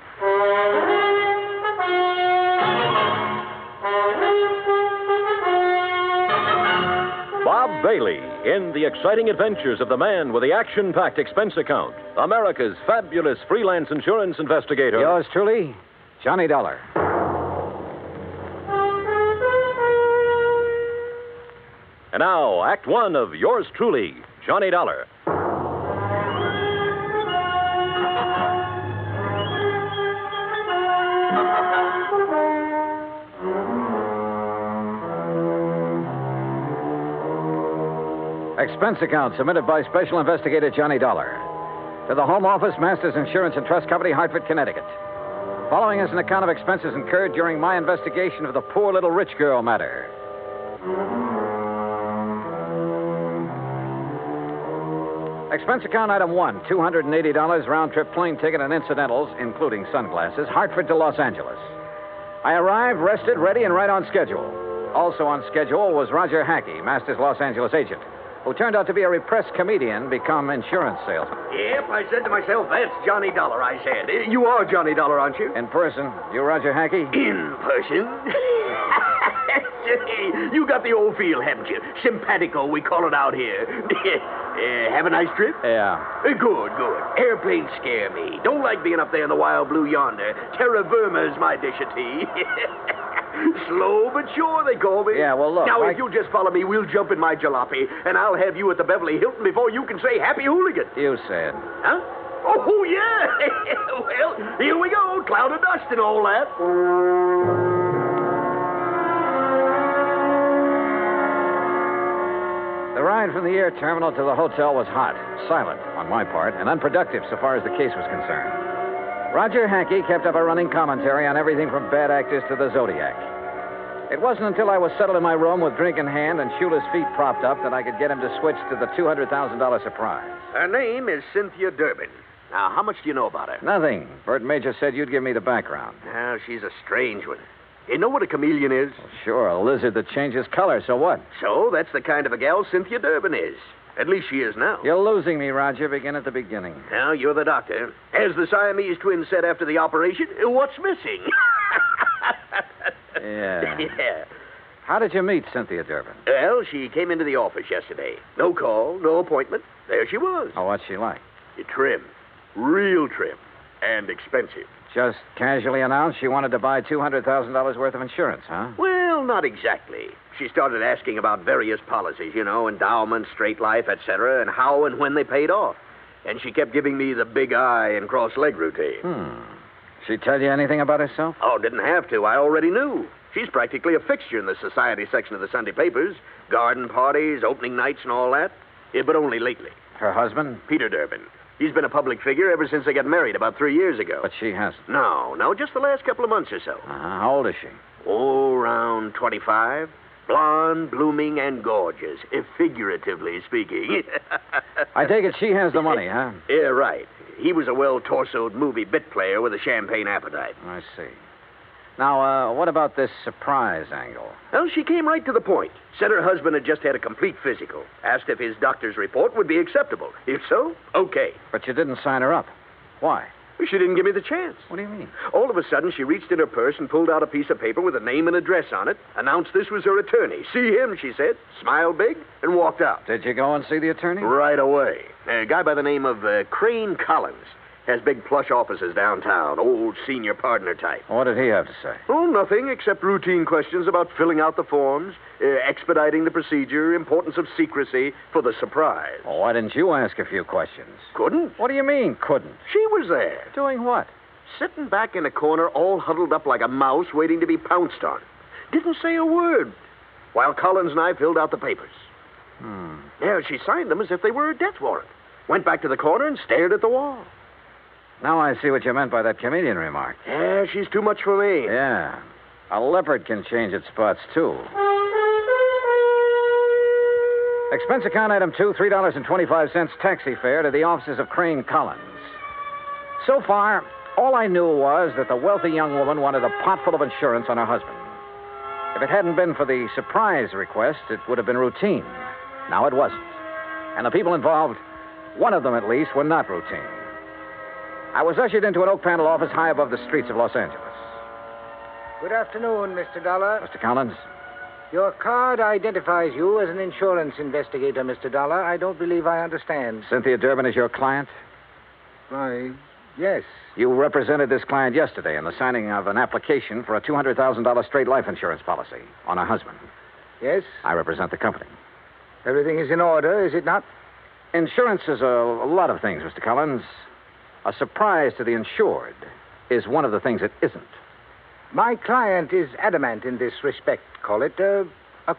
Bob Bailey in The Exciting Adventures of the Man with the Action-Packed Expense Account, America's fabulous freelance insurance investigator. Yours truly, Johnny Dollar. And now, Act One of yours truly, Johnny Dollar. Expense account submitted by Special Investigator Johnny Dollar to the Home Office, Masters Insurance and Trust Company, Hartford, Connecticut. Following is an account of expenses incurred during my investigation of the poor little rich girl matter. Expense account item 1, $280 round-trip plane ticket and incidentals, including sunglasses, Hartford to Los Angeles. I arrived, rested, ready, and right on schedule. Also on schedule was Roger Hackey, Master's Los Angeles agent, who turned out to be a repressed comedian become insurance salesman. Yep, I said to myself, that's Johnny Dollar, I said. You are Johnny Dollar, aren't you? In person. You Roger Hackey? In person? You got the old feel, haven't you? Simpatico, we call it out here. Have a nice trip? Yeah. Good. Airplanes scare me. Don't like being up there in the wild blue yonder. Terra firma's my dish of tea. Slow but sure, they call me. Yeah, well, look. Now, if you'll just follow me, we'll jump in my jalopy, and I'll have you at the Beverly Hilton before you can say happy hooligan. You said. Huh? Oh, yeah. Well, here we go. Cloud of dust and all that. The ride from the air terminal to the hotel was hot, silent on my part, and unproductive so far as the case was concerned. Roger Hackey kept up a running commentary on everything from bad actors to the Zodiac. It wasn't until I was settled in my room with drink in hand and shoeless feet propped up that I could get him to switch to the $200,000 surprise. Her name is Cynthia Durbin. Now, how much do you know about her? Nothing. Bert Major said you'd give me the background. Now, she's a strange one. You know what a chameleon is? Well, sure, a lizard that changes color, so what? So, that's the kind of a gal Cynthia Durbin is. At least she is now. You're losing me, Roger. Begin at the beginning. Now, you're the doctor. As the Siamese twins said after the operation, what's missing? Yeah. Yeah. How did you meet Cynthia Durbin? Well, she came into the office yesterday. No call, no appointment. There she was. Oh, what's she like? Trim. Real trim. And expensive. Just casually announced she wanted to buy $200,000 worth of insurance, huh? Well, not exactly. She started asking about various policies, endowments, straight life, etc., and how and when they paid off. And she kept giving me the big eye and cross-leg routine. She tell you anything about herself? Oh, didn't have to. I already knew. She's practically a fixture in the society section of the Sunday papers. Garden parties, opening nights, and all that. Yeah, but only lately. Her husband? Peter Durbin. He's been a public figure ever since they got married about 3 years ago. But she hasn't. No, just the last couple of months or so. How old is she? Oh, around 25. Blonde, blooming, and gorgeous, figuratively speaking. I take it she has the money, huh? Yeah, right. He was a well-torsoed movie bit player with a champagne appetite. I see. Now, what about this surprise angle? Well, she came right to the point. Said her husband had just had a complete physical. Asked if his doctor's report would be acceptable. If so, okay. But you didn't sign her up. Why? She didn't give me the chance. What do you mean? All of a sudden, she reached in her purse and pulled out a piece of paper with a name and address on it, announced this was her attorney. See him, she said, smiled big, and walked out. Did you go and see the attorney? Right away. A guy by the name of Crane Collins. Has big plush offices downtown, old senior partner type. What did he have to say? Oh, nothing except routine questions about filling out the forms, expediting the procedure, importance of secrecy for the surprise. Well, why didn't you ask a few questions? Couldn't? What do you mean, couldn't? She was there. Doing what? Sitting back in a corner, all huddled up like a mouse waiting to be pounced on. Didn't say a word. While Collins and I filled out the papers. Yeah, she signed them as if they were a death warrant. Went back to the corner and stared at the wall. Now I see what you meant by that comedian remark. Yeah, she's too much for me. Yeah. A leopard can change its spots, too. Expense account item 2, $3.25 taxi fare to the offices of Crane Collins. So far, all I knew was that the wealthy young woman wanted a pot full of insurance on her husband. If it hadn't been for the surprise request, it would have been routine. Now it wasn't. And the people involved, one of them at least, were not routine. I was ushered into an oak panel office high above the streets of Los Angeles. Good afternoon, Mr. Dollar. Mr. Collins? Your card identifies you as an insurance investigator, Mr. Dollar. I don't believe I understand. Cynthia Durbin is your client? Why, yes. You represented this client yesterday in the signing of an application for a $200,000 straight life insurance policy on her husband. Yes? I represent the company. Everything is in order, is it not? Insurance is a lot of things, Mr. Collins. A surprise to the insured is one of the things it isn't. My client is adamant in this respect. Call it a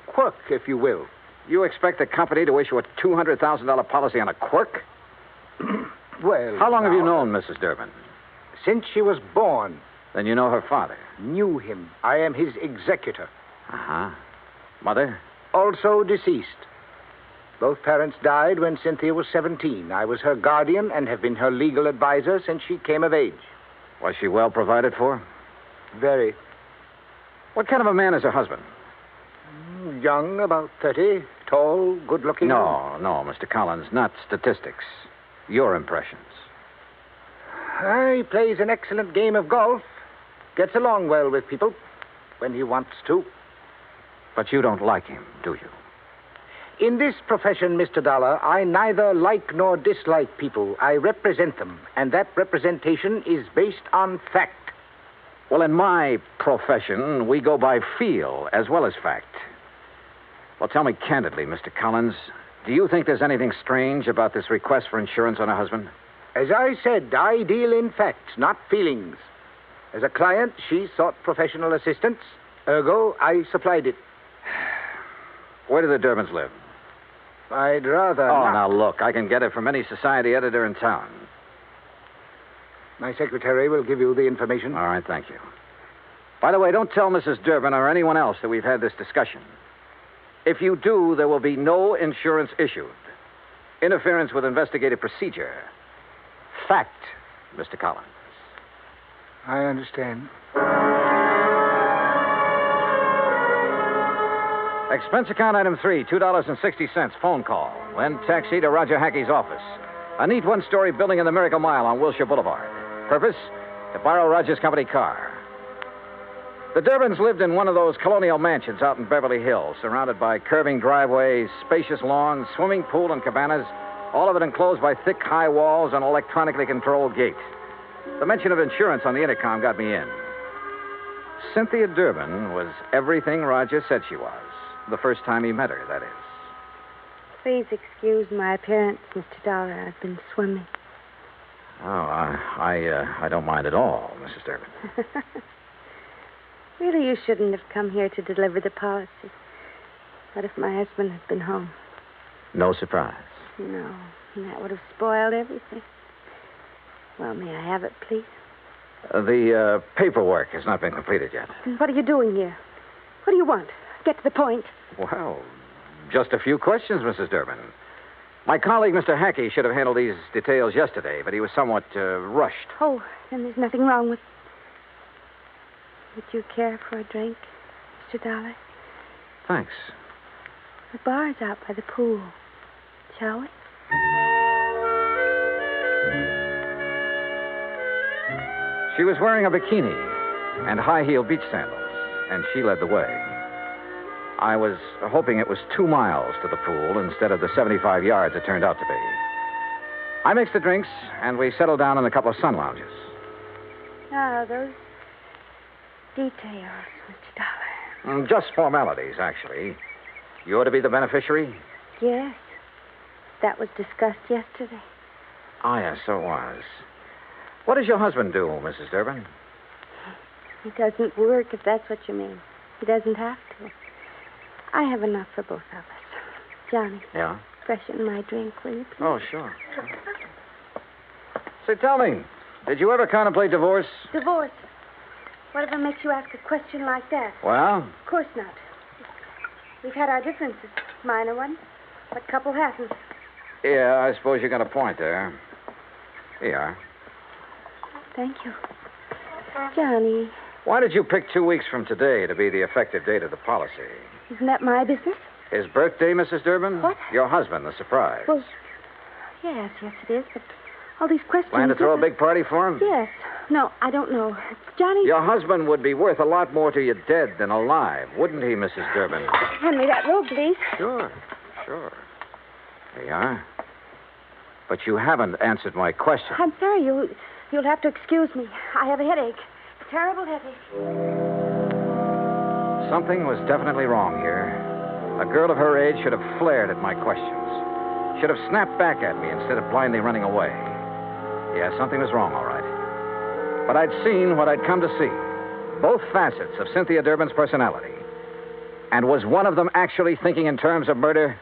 quirk, if you will. You expect the company to issue a $200,000 policy on a quirk? Well, how long have you known Mrs. Durbin? Since she was born. Then you know her father? Knew him. I am his executor. Uh-huh. Mother? Also deceased. Both parents died when Cynthia was 17. I was her guardian and have been her legal advisor since she came of age. Was she well provided for? Very. What kind of a man is her husband? Young, about 30. Tall, good-looking. No, Mr. Collins, not statistics. Your impressions. He plays an excellent game of golf. Gets along well with people when he wants to. But you don't like him, do you? In this profession, Mr. Dollar, I neither like nor dislike people. I represent them, and that representation is based on fact. Well, in my profession, we go by feel as well as fact. Well, tell me candidly, Mr. Collins, do you think there's anything strange about this request for insurance on her husband? As I said, I deal in facts, not feelings. As a client, she sought professional assistance. Ergo, I supplied it. Where do the Durbans live? I'd rather Oh, not. now look, I can get it from any society editor in town. My secretary will give you the information. All right, thank you. By the way, don't tell Mrs. Durbin or anyone else that we've had this discussion. If you do, there will be no insurance issued. Interference with investigative procedure. Fact, Mr. Collins. I understand. Expense account item 3, $2.60, phone call. Then taxi to Roger Hackey's office. A neat one-story building in the Miracle Mile on Wilshire Boulevard. Purpose? To borrow Roger's company car. The Durbans lived in one of those colonial mansions out in Beverly Hills, surrounded by curving driveways, spacious lawns, swimming pool, and cabanas, all of it enclosed by thick, high walls and electronically controlled gates. The mention of insurance on the intercom got me in. Cynthia Durbin was everything Roger said she was. The first time he met her, that is. Please excuse my appearance, Mr. Dollar. I've been swimming. Oh, I don't mind at all, Mrs. Durbin. Really, you shouldn't have come here to deliver the policy. What if my husband had been home? No surprise. No, that would have spoiled everything. Well, may I have it, please? The paperwork has not been completed yet. Then what are you doing here? What do you want? Get to the point. Well, just a few questions, Mrs. Durbin. My colleague, Mr. Hackey, should have handled these details yesterday, but he was somewhat rushed. Oh, then there's nothing wrong with... Would you care for a drink, Mr. Dollar? Thanks. The bar's out by the pool. Shall we? She was wearing a bikini and high-heeled beach sandals, and she led the way. I was hoping it was 2 miles to the pool instead of the 75 yards it turned out to be. I mixed the drinks, and we settled down in a couple of sun lounges. Ah, those details, Mr. Dollar. Just formalities, actually. You ought to be the beneficiary? Yes. That was discussed yesterday. Oh, yes, so it was. What does your husband do, Mrs. Durbin? He doesn't work, if that's what you mean. He doesn't have to. I have enough for both of us. Johnny. Yeah? Freshen my drink, will you, please? Oh, sure. Say, tell me, did you ever contemplate divorce? Divorce? Whatever makes you ask a question like that? Well? Of course not. We've had our differences. Minor ones. What couple hasn't? Yeah, I suppose you got a point there. Here you are. Thank you. Johnny. Why did you pick 2 weeks from today to be the effective date of the policy? Isn't that my business? His birthday, Mrs. Durbin? What? Your husband, the surprise. Well, yes, it is, but all these questions... Plan to throw a big party for him? Yes. No, I don't know. Johnny... Your husband would be worth a lot more to you dead than alive, wouldn't he, Mrs. Durbin? Hand me that robe, please. Sure. There you are. But you haven't answered my question. I'm sorry, you'll have to excuse me. I have a headache. A terrible headache. Something was definitely wrong here. A girl of her age should have flared at my questions. Should have snapped back at me instead of blindly running away. Yeah, something was wrong, all right. But I'd seen what I'd come to see. Both facets of Cynthia Durbin's personality. And was one of them actually thinking in terms of murder?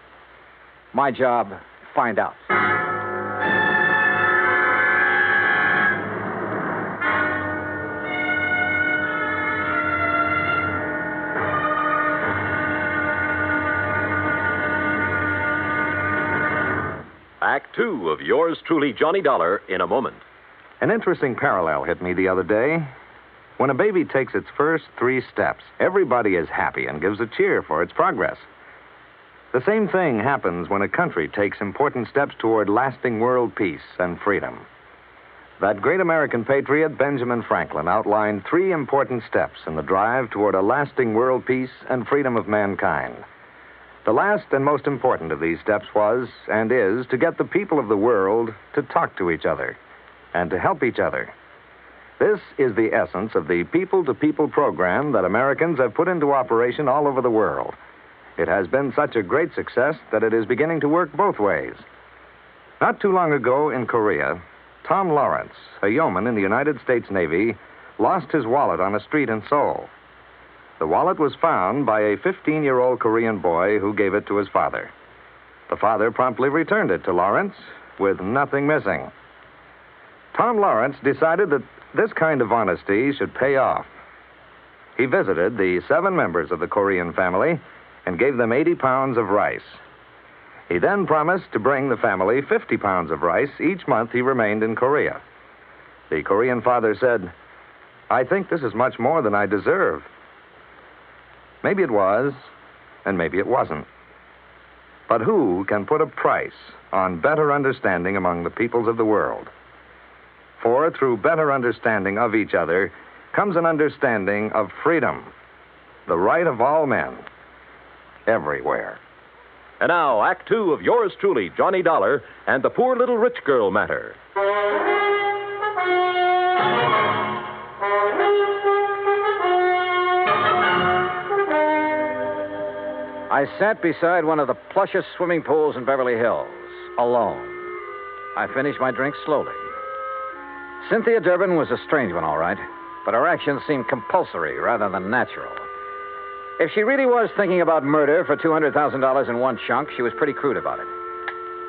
My job, find out. Act Two of yours truly, Johnny Dollar, in a moment. An interesting parallel hit me the other day. When a baby takes its first 3 steps, everybody is happy and gives a cheer for its progress. The same thing happens when a country takes important steps toward lasting world peace and freedom. That great American patriot, Benjamin Franklin, outlined 3 important steps in the drive toward a lasting world peace and freedom of mankind. The last and most important of these steps was, and is, to get the people of the world to talk to each other and to help each other. This is the essence of the people-to-people program that Americans have put into operation all over the world. It has been such a great success that it is beginning to work both ways. Not too long ago in Korea, Tom Lawrence, a yeoman in the United States Navy, lost his wallet on a street in Seoul. The wallet was found by a 15-year-old Korean boy who gave it to his father. The father promptly returned it to Lawrence with nothing missing. Tom Lawrence decided that this kind of honesty should pay off. He visited the 7 members of the Korean family and gave them 80 pounds of rice. He then promised to bring the family 50 pounds of rice each month he remained in Korea. The Korean father said, "I think this is much more than I deserve." Maybe it was, and maybe it wasn't. But who can put a price on better understanding among the peoples of the world? For through better understanding of each other comes an understanding of freedom, the right of all men, everywhere. And now, Act Two of yours truly, Johnny Dollar, and the Poor Little Rich Girl Matter. I sat beside one of the plushest swimming pools in Beverly Hills, alone. I finished my drink slowly. Cynthia Durbin was a strange one, all right, but her actions seemed compulsory rather than natural. If she really was thinking about murder for $200,000 in one chunk, she was pretty crude about it.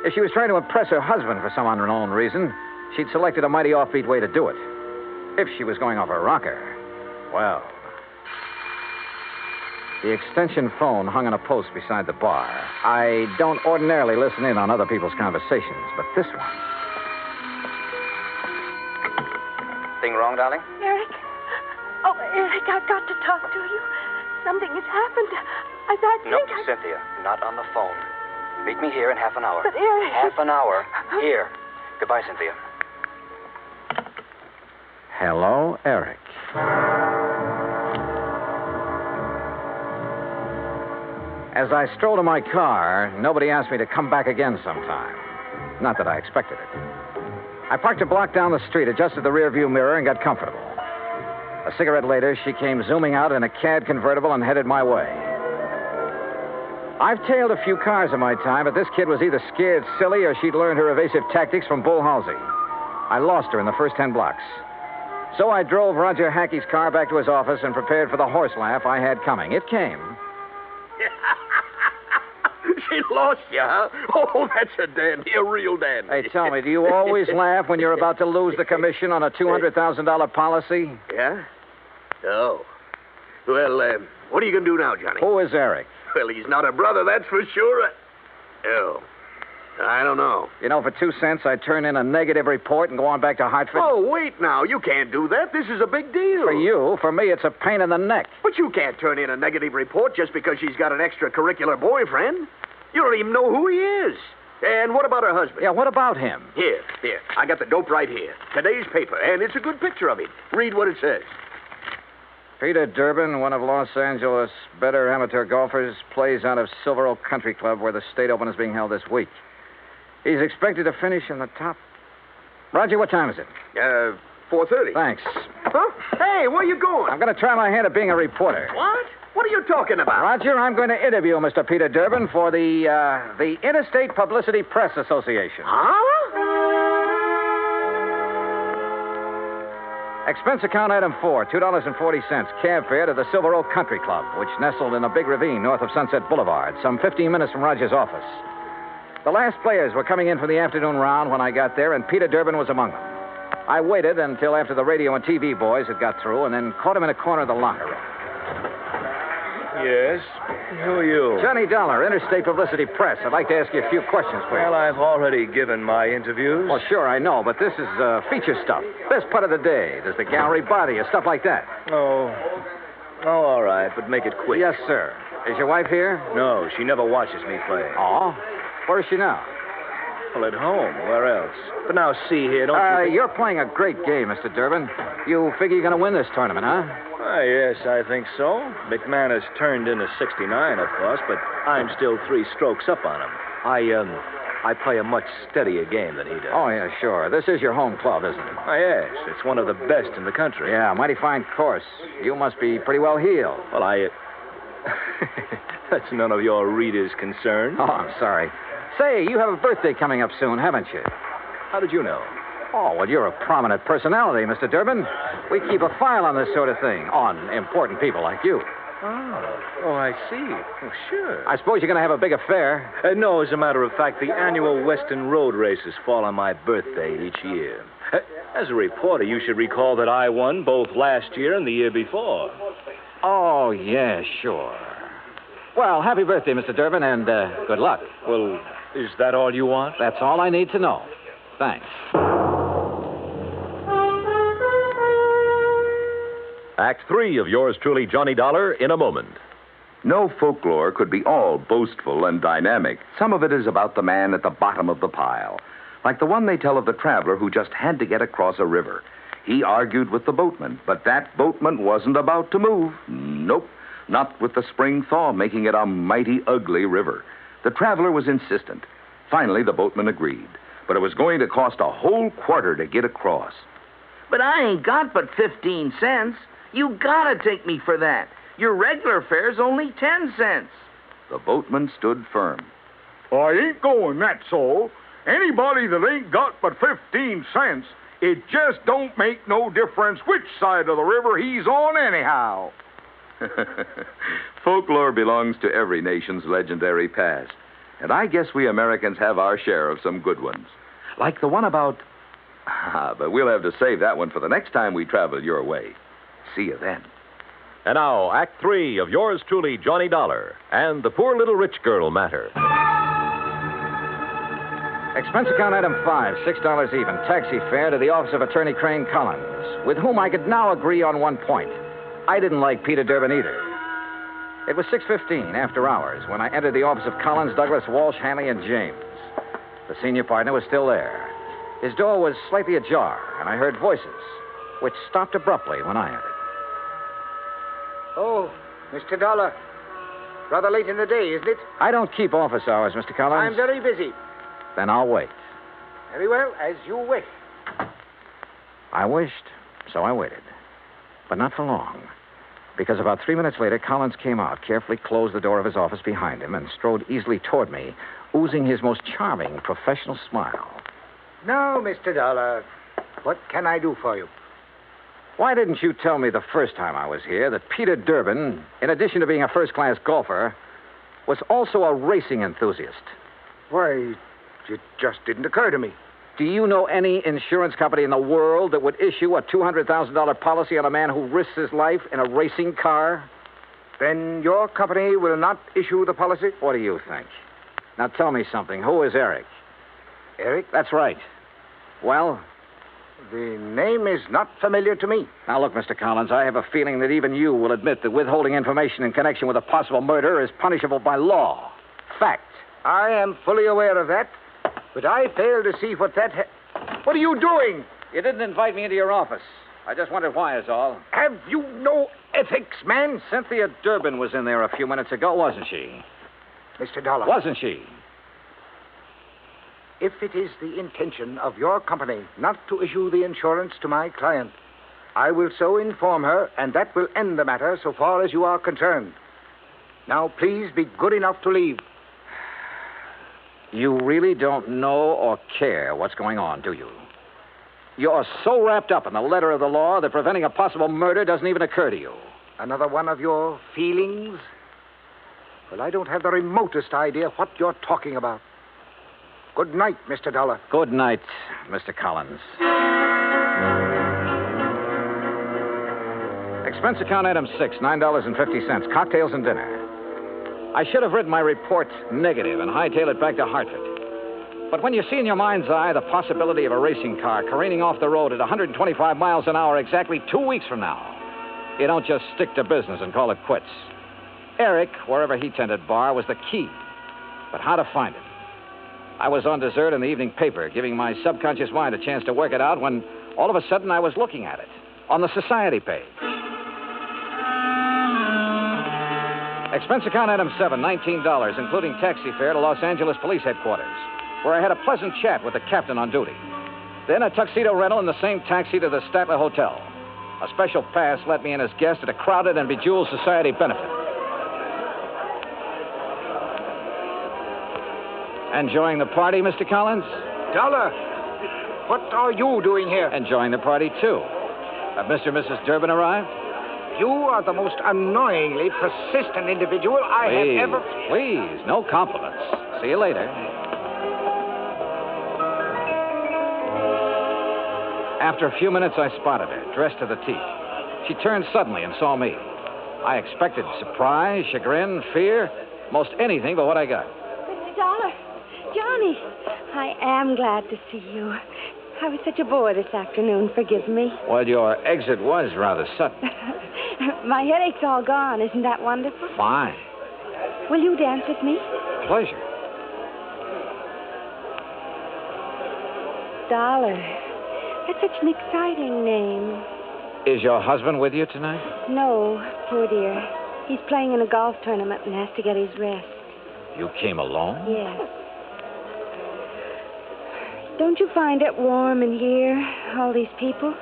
If she was trying to impress her husband for some unknown reason, she'd selected a mighty offbeat way to do it. If she was going off her rocker, well... The extension phone hung on a post beside the bar. I don't ordinarily listen in on other people's conversations, but this one... Thing wrong, darling? Eric? Oh, Eric, I've got to talk to you. Something has happened. I think No, Cynthia, not on the phone. Meet me here in half an hour. But Eric... Half an hour. Here. Goodbye, Cynthia. Hello, Eric. As I strolled to my car, nobody asked me to come back again sometime. Not that I expected it. I parked a block down the street, adjusted the rearview mirror, and got comfortable. A cigarette later, she came zooming out in a CAD convertible and headed my way. I've tailed a few cars in my time, but this kid was either scared silly or she'd learned her evasive tactics from Bull Halsey. I lost her in the first 10 blocks. So I drove Roger Hackey's car back to his office and prepared for the horse laugh I had coming. It came. She lost you, huh? Oh, that's a dandy, a real dandy. Hey, tell me, do you always laugh when you're about to lose the commission on a $200,000 policy? Yeah? Oh. Well, what are you going to do now, Johnny? Who is Eric? Well, he's not a brother, that's for sure. Oh. I don't know. You know, for 2 cents, I'd turn in a negative report and go on back to Hartford. Oh, wait now. You can't do that. This is a big deal. For you. For me, it's a pain in the neck. But you can't turn in a negative report just because she's got an extracurricular boyfriend. You don't even know who he is. And what about her husband? Yeah, what about him? Here. I got the dope right here. Today's paper, and it's a good picture of him. Read what it says. Peter Durbin, one of Los Angeles' better amateur golfers, plays out of Silver Oak Country Club where the State Open is being held this week. He's expected to finish in the top. Roger, what time is it? 4:30. Thanks. Huh? Hey, where you going? I'm going to try my hand at being a reporter. What? What are you talking about? Roger, I'm going to interview Mr. Peter Durbin for the Interstate Publicity Press Association. Huh? Expense account item 4, $2.40, cab fare to the Silver Oak Country Club, which nestled in a big ravine north of Sunset Boulevard, some 15 minutes from Roger's office. The last players were coming in for the afternoon round when I got there, and Peter Durbin was among them. I waited until after the radio and TV boys had got through, and then caught him in a corner of the locker room. Yes? Who are you? Johnny Dollar, Interstate Publicity Press. I'd like to ask you a few questions, please. Well, I've already given my interviews. Well, sure, I know, but this is feature stuff. Best part of the day. There's the gallery body or stuff like that. Oh, all right, but make it quick. Yes, sir. Is your wife here? No, she never watches me play. Oh? Where is she now? Well, at home. Where else? But now, see here, don't you think... You're playing a great game, Mr. Durbin. You figure you're going to win this tournament, huh? Yes, I think so. McMahon has turned into 69, of course, but I'm still 3 strokes up on him. I play a much steadier game than he does. Oh, yeah, sure. This is your home club, isn't it? Oh, yes. It's one of the best in the country. Yeah, mighty fine course. You must be pretty well heeled. Well, That's none of your readers' concern. Oh, I'm sorry. Say, you have a birthday coming up soon, haven't you? How did you know? Oh, well, you're a prominent personality, Mr. Durbin. We keep a file on this sort of thing, on important people like you. Oh, I see. Well, sure. I suppose you're going to have a big affair. No, as a matter of fact, the annual Western Road races fall on my birthday each year. As a reporter, you should recall that I won both last year and the year before. Oh, yeah, sure. Well, happy birthday, Mr. Durbin, and good luck. Well, is that all you want? That's all I need to know. Thanks. Act 3 of yours truly, Johnny Dollar, in a moment. No folklore could be all boastful and dynamic. Some of it is about the man at the bottom of the pile, like the one they tell of the traveler who just had to get across a river. He argued with the boatman, but that boatman wasn't about to move. Nope, not with the spring thaw making it a mighty ugly river. The traveler was insistent. Finally, the boatman agreed, but it was going to cost a whole quarter to get across. But I ain't got but 15 cents. You gotta take me for that. Your regular fare's only 10 cents. The boatman stood firm. I ain't going, that's all. Anybody that ain't got but 15 cents, it just don't make no difference which side of the river he's on anyhow. Folklore belongs to every nation's legendary past. And I guess we Americans have our share of some good ones. Like the one about... but we'll have to save that one for the next time we travel your way. See you then. And now, Act 3 of yours truly, Johnny Dollar, and the Poor Little Rich Girl Matter. Expense account item 5, $6 even. Taxi fare to the office of Attorney Crane Collins, with whom I could now agree on one point. I didn't like Peter Durbin either. It was 6:15 after hours when I entered the office of Collins, Douglas, Walsh, Hanley, and James. The senior partner was still there. His door was slightly ajar, and I heard voices, which stopped abruptly when I entered. Oh, Mr. Dollar. Rather late in the day, isn't it? I don't keep office hours, Mr. Collins. I'm very busy. Then I'll wait. Very well, as you wish. I wished, so I waited. But not for long. Because about 3 minutes later, Collins came out, carefully closed the door of his office behind him, and strode easily toward me, oozing his most charming professional smile. Now, Mr. Dollar, what can I do for you? Why didn't you tell me the first time I was here that Peter Durbin, in addition to being a first-class golfer, was also a racing enthusiast? Why, it just didn't occur to me. Do you know any insurance company in the world that would issue a $200,000 policy on a man who risks his life in a racing car? Then your company will not issue the policy? What do you think? Now tell me something. Who is Eric? Eric? That's right. Well? The name is not familiar to me. Now, look, Mr. Collins, I have a feeling that even you will admit that withholding information in connection with a possible murder is punishable by law. Fact. I am fully aware of that, but I fail to see what that... What are you doing? You didn't invite me into your office. I just wondered why is all. Have you no ethics, man? Cynthia Durbin was in there a few minutes ago, wasn't she? Mr. Dollar. Wasn't she? If it is the intention of your company not to issue the insurance to my client, I will so inform her, and that will end the matter so far as you are concerned. Now, please be good enough to leave. You really don't know or care what's going on, do you? You're so wrapped up in the letter of the law that preventing a possible murder doesn't even occur to you. Another one of your feelings? Well, I don't have the remotest idea what you're talking about. Good night, Mr. Dollar. Good night, Mr. Collins. Expense account item 6, $9.50, cocktails and dinner. I should have written my report negative and hightailed it back to Hartford. But when you see in your mind's eye the possibility of a racing car careening off the road at 125 miles an hour exactly 2 weeks from now, you don't just stick to business and call it quits. Eric, wherever he tended bar, was the key. But how to find him? I was on dessert in the evening paper, giving my subconscious mind a chance to work it out when all of a sudden I was looking at it on the society page. Expense account item 7, $19, including taxi fare to Los Angeles Police Headquarters, where I had a pleasant chat with the captain on duty. Then a tuxedo rental in the same taxi to the Statler Hotel. A special pass let me in as guest at a crowded and bejeweled society benefit. Enjoying the party, Mr. Collins? Dollar, what are you doing here? Enjoying the party, too. Have Mr. and Mrs. Durbin arrived? You are the most annoyingly persistent individual I have ever... Please, no compliments. See you later. After a few minutes, I spotted her, dressed to the teeth. She turned suddenly and saw me. I expected surprise, chagrin, fear, most anything but what I got. Mr. Dollar, Johnny, I am glad to see you. I was such a bore this afternoon. Forgive me. Well, your exit was rather sudden. My headache's all gone. Isn't that wonderful? Fine. Will you dance with me? Pleasure. Dollar. That's such an exciting name. Is your husband with you tonight? No, poor dear. He's playing in a golf tournament and has to get his rest. You came alone? Yes. Don't you find it warm in here, all these people?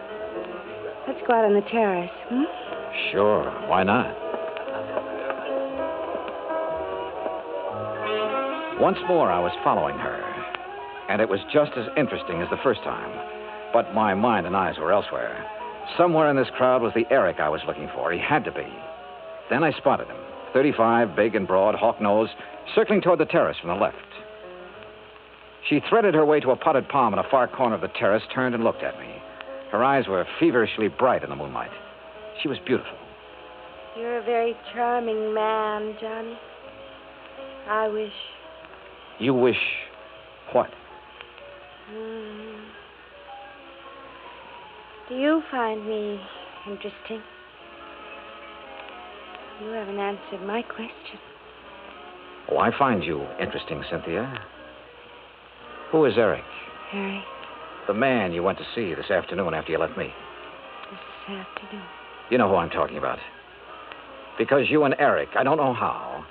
Let's go out on the terrace, hmm? Sure, why not? Once more, I was following her, and it was just as interesting as the first time. But my mind and eyes were elsewhere. Somewhere in this crowd was the Eric I was looking for. He had to be. Then I spotted him, 35, big and broad, hawk-nosed, circling toward the terrace from the left. She threaded her way to a potted palm in a far corner of the terrace, turned and looked at me. Her eyes were feverishly bright in the moonlight. She was beautiful. You're a very charming man, Johnny. I wish... You wish what? Do you find me interesting? You haven't answered my question. Oh, I find you interesting, Cynthia. Who is Eric? Eric? The man you went to see this afternoon after you left me. This afternoon? You know who I'm talking about. Because you and Eric, I don't know how,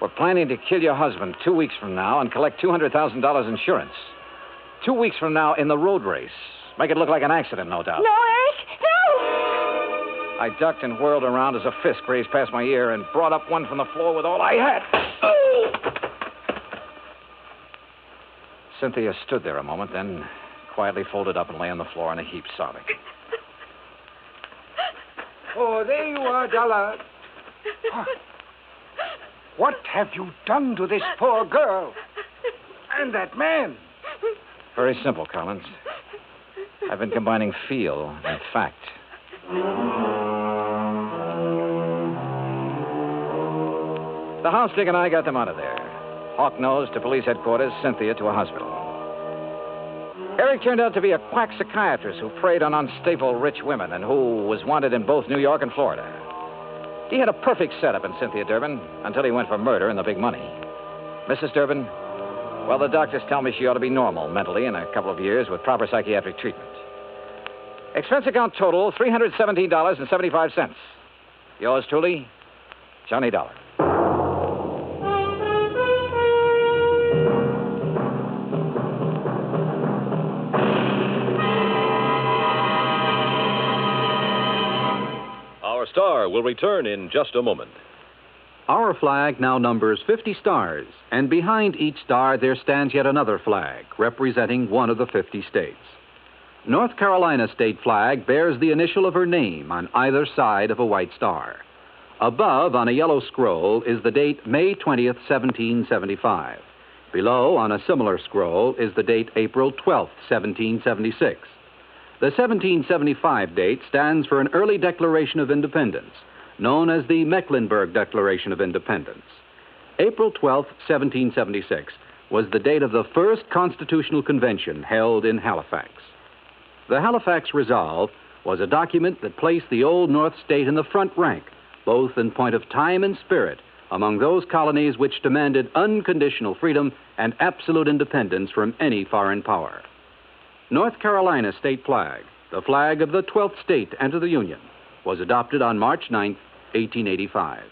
were planning to kill your husband 2 weeks from now and collect $200,000 insurance. 2 weeks from now in the road race. Make it look like an accident, no doubt. No, Eric! No! I ducked and whirled around as a fist grazed past my ear and brought up one from the floor with all I had. Oh! Cynthia stood there a moment, then quietly folded up and lay on the floor in a heap, sobbing. Oh, there you are, Dollar. What have you done to this poor girl? And that man? Very simple, Collins. I've been combining feel and fact. The house dick and I got them out of there. Hawk-nosed to police headquarters, Cynthia to a hospital. Eric turned out to be a quack psychiatrist who preyed on unstable rich women and who was wanted in both New York and Florida. He had a perfect setup in Cynthia Durbin until he went for murder and the big money. Mrs. Durbin, well, the doctors tell me she ought to be normal mentally in a couple of years with proper psychiatric treatment. Expense account total, $317.75. Yours truly, Johnny Dollar. Our star will return in just a moment. Our flag now numbers 50 stars, and behind each star there stands yet another flag, representing one of the 50 states. North Carolina's state flag bears the initial of her name on either side of a white star. Above, on a yellow scroll, is the date May 20th, 1775. Below, on a similar scroll, is the date April 12th, 1776. The 1775 date stands for an early declaration of independence, known as the Mecklenburg Declaration of Independence. April 12, 1776, was the date of the first Constitutional Convention held in Halifax. The Halifax Resolve was a document that placed the Old North State in the front rank, both in point of time and spirit, among those colonies which demanded unconditional freedom and absolute independence from any foreign power. North Carolina's state flag, the flag of the 12th state to enter the Union, was adopted on March 9, 1885.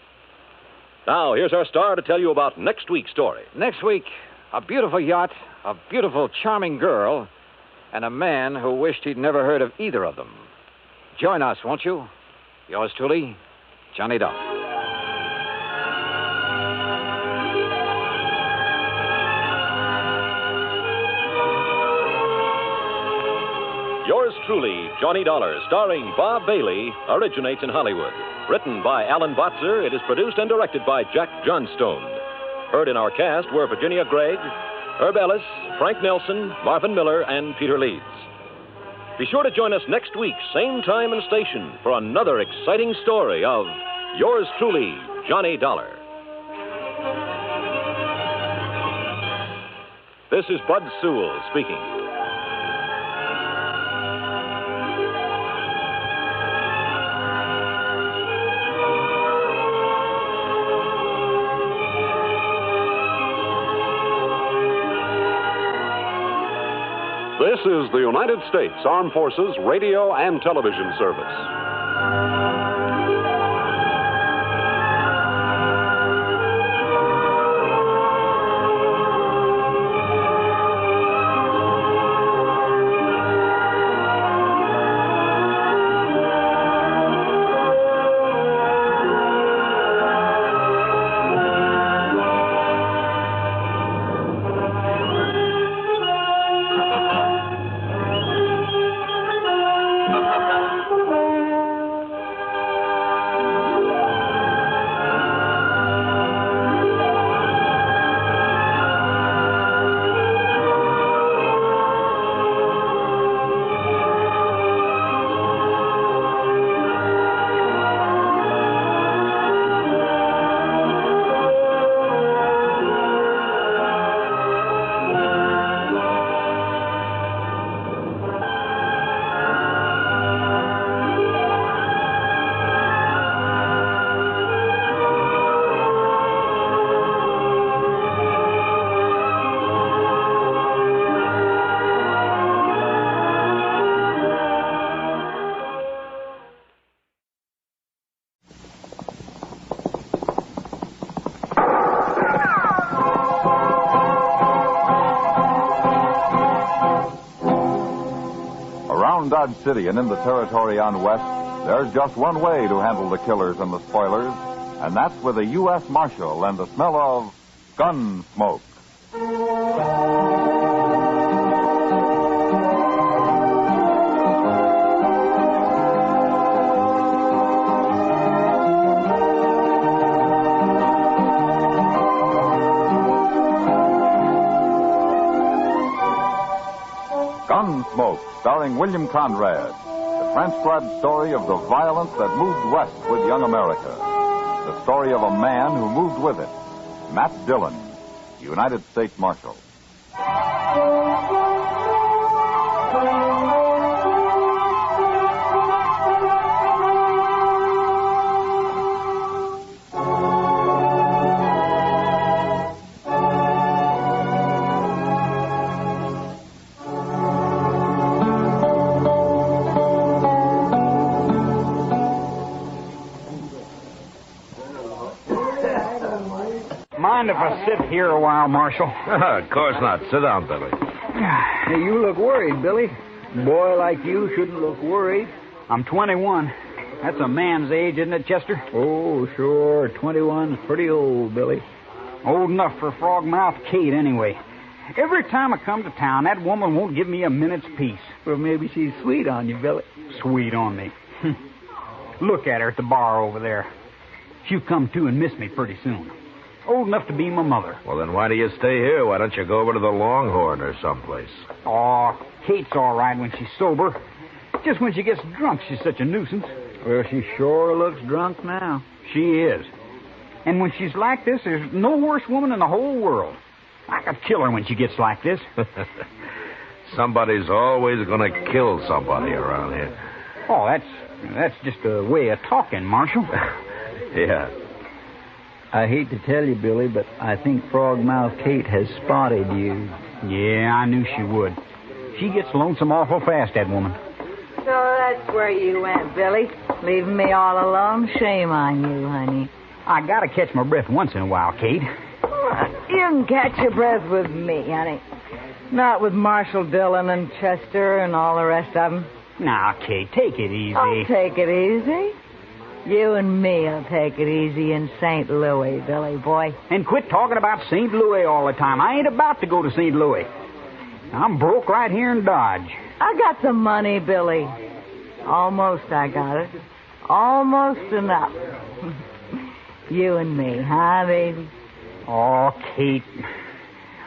Now, here's our star to tell you about next week's story. Next week, a beautiful yacht, a beautiful, charming girl, and a man who wished he'd never heard of either of them. Join us, won't you? Yours truly, Johnny Dollar. Yours truly, Johnny Dollar, starring Bob Bailey, originates in Hollywood. Written by Alan Botzer, it is produced and directed by Jack Johnstone. Heard in our cast were Virginia Gregg, Herb Ellis, Frank Nelson, Marvin Miller, and Peter Leeds. Be sure to join us next week, same time and station, for another exciting story of Yours truly, Johnny Dollar. This is Bud Sewell speaking. This is the United States Armed Forces Radio and Television Service. Dodge City and in the territory on West, there's just one way to handle the killers and the spoilers, and that's with a U.S. Marshal and the smell of Gunsmoke. Gunsmoke, starring William Conrad, the transcribed story of the violence that moved west with young America. The story of a man who moved with it, Matt Dillon, United States Marshal. Mind if I sit here a while, Marshal? Of course not. Sit down, Billy. Hey, you look worried, Billy. A boy like you shouldn't look worried. I'm 21. That's a man's age, isn't it, Chester? Oh, sure. 21's pretty old, Billy. Old enough for Frog-Mouthed Kate, anyway. Every time I come to town, that woman won't give me a minute's peace. Well, maybe she's sweet on you, Billy. Sweet on me. Look at her at the bar over there. She'll come to and miss me pretty soon. Old enough to be my mother. Well, then why do you stay here? Why don't you go over to the Longhorn or someplace? Oh, Kate's all right when she's sober. Just when she gets drunk, she's such a nuisance. Well, she sure looks drunk now. She is. And when she's like this, there's no worse woman in the whole world. I could kill her when she gets like this. Somebody's always going to kill somebody around here. Oh, that's just a way of talking, Marshal. Yeah. I hate to tell you, Billy, but I think Frogmouth Kate has spotted you. Yeah, I knew she would. She gets lonesome awful fast, that woman. So that's where you went, Billy. Leaving me all alone? Shame on you, honey. I gotta catch my breath once in a while, Kate. You can catch your breath with me, honey. Not with Marshal Dillon and Chester and all the rest of them. Now, Kate, take it easy. I'll take it easy. You and me'll take it easy in St. Louis, Billy boy. And quit talking about St. Louis all the time. I ain't about to go to St. Louis. I'm broke right here in Dodge. I got the money, Billy. Almost I got it. Almost enough. You and me, huh, baby? Oh, Kate.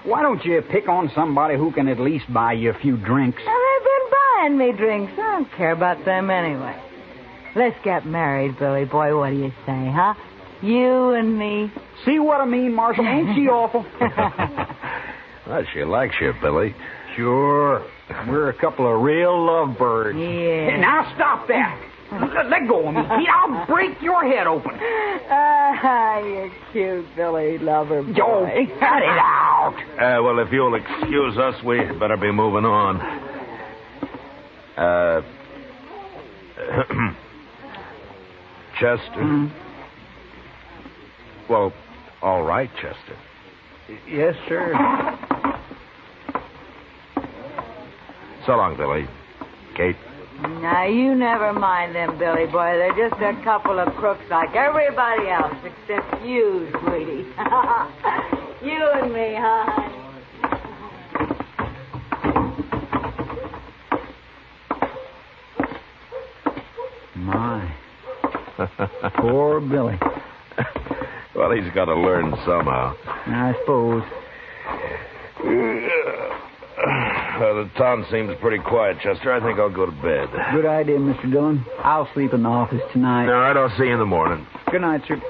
Why don't you pick on somebody who can at least buy you a few drinks? Well, they've been buying me drinks. I don't care about them anyway. Let's get married, Billy boy. What do you say, huh? You and me. See what I mean, Marshal? Ain't she awful? Well, she likes you, Billy. Sure. We're a couple of real lovebirds. Yeah. Hey, now stop that. Let go of me, Pete. I'll break your head open. You're cute, Billy lover boy. Joe, cut it out. Well, if you'll excuse us, we better be moving on. Chester? Mm-hmm. Well, all right, Chester. Yes, sir. So long, Billy. Kate? Now, you never mind them, Billy boy. They're just a couple of crooks like everybody else, except you, sweetie. You and me, huh? My. Poor Billy. Well, he's got to learn somehow. I suppose. Well, the town seems pretty quiet, Chester. I think I'll go to bed. Good idea, Mr. Dillon. I'll sleep in the office tonight. All right, I'll see you in the morning. Good night, sir.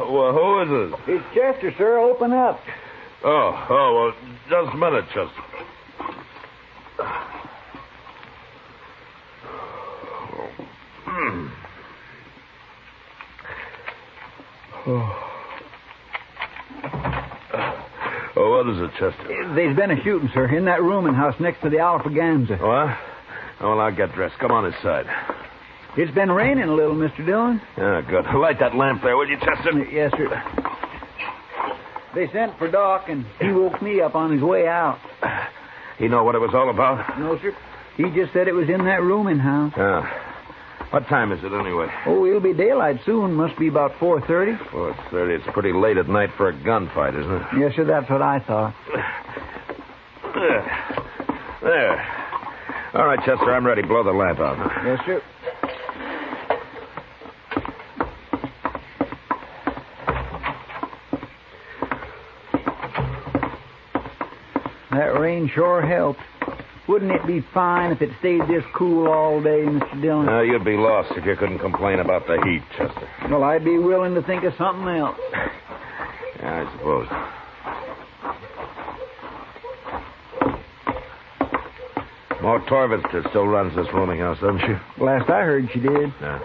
Well, who is it? It's Chester, sir. Open up. Well, just a minute, Chester. What is it, Chester? There's been a shooting, sir, in that rooming house next to the Alpaganza. What? Well, I'll get dressed. Come on inside. It's been raining a little, Mr. Dillon. Yeah, good. Light that lamp there, will you, Chester? Yes, sir. They sent for Doc, and he woke me up on his way out. He know what it was all about? No, sir. He just said it was in that rooming house. What time is it, anyway? Oh, it'll be daylight soon. Must be about 4:30. 4:30. It's pretty late at night for a gunfight, isn't it? Yes, sir. That's what I thought. There. All right, Chester, I'm ready. Blow the lamp out. Yes, sir. That rain sure helped. Wouldn't it be fine if it stayed this cool all day, Mr. Dillon? You'd be lost if you couldn't complain about the heat, Chester. Well, I'd be willing to think of something else. Yeah, I suppose. Ma Torvitz still runs this rooming house, doesn't she? Last I heard, she did. Yeah.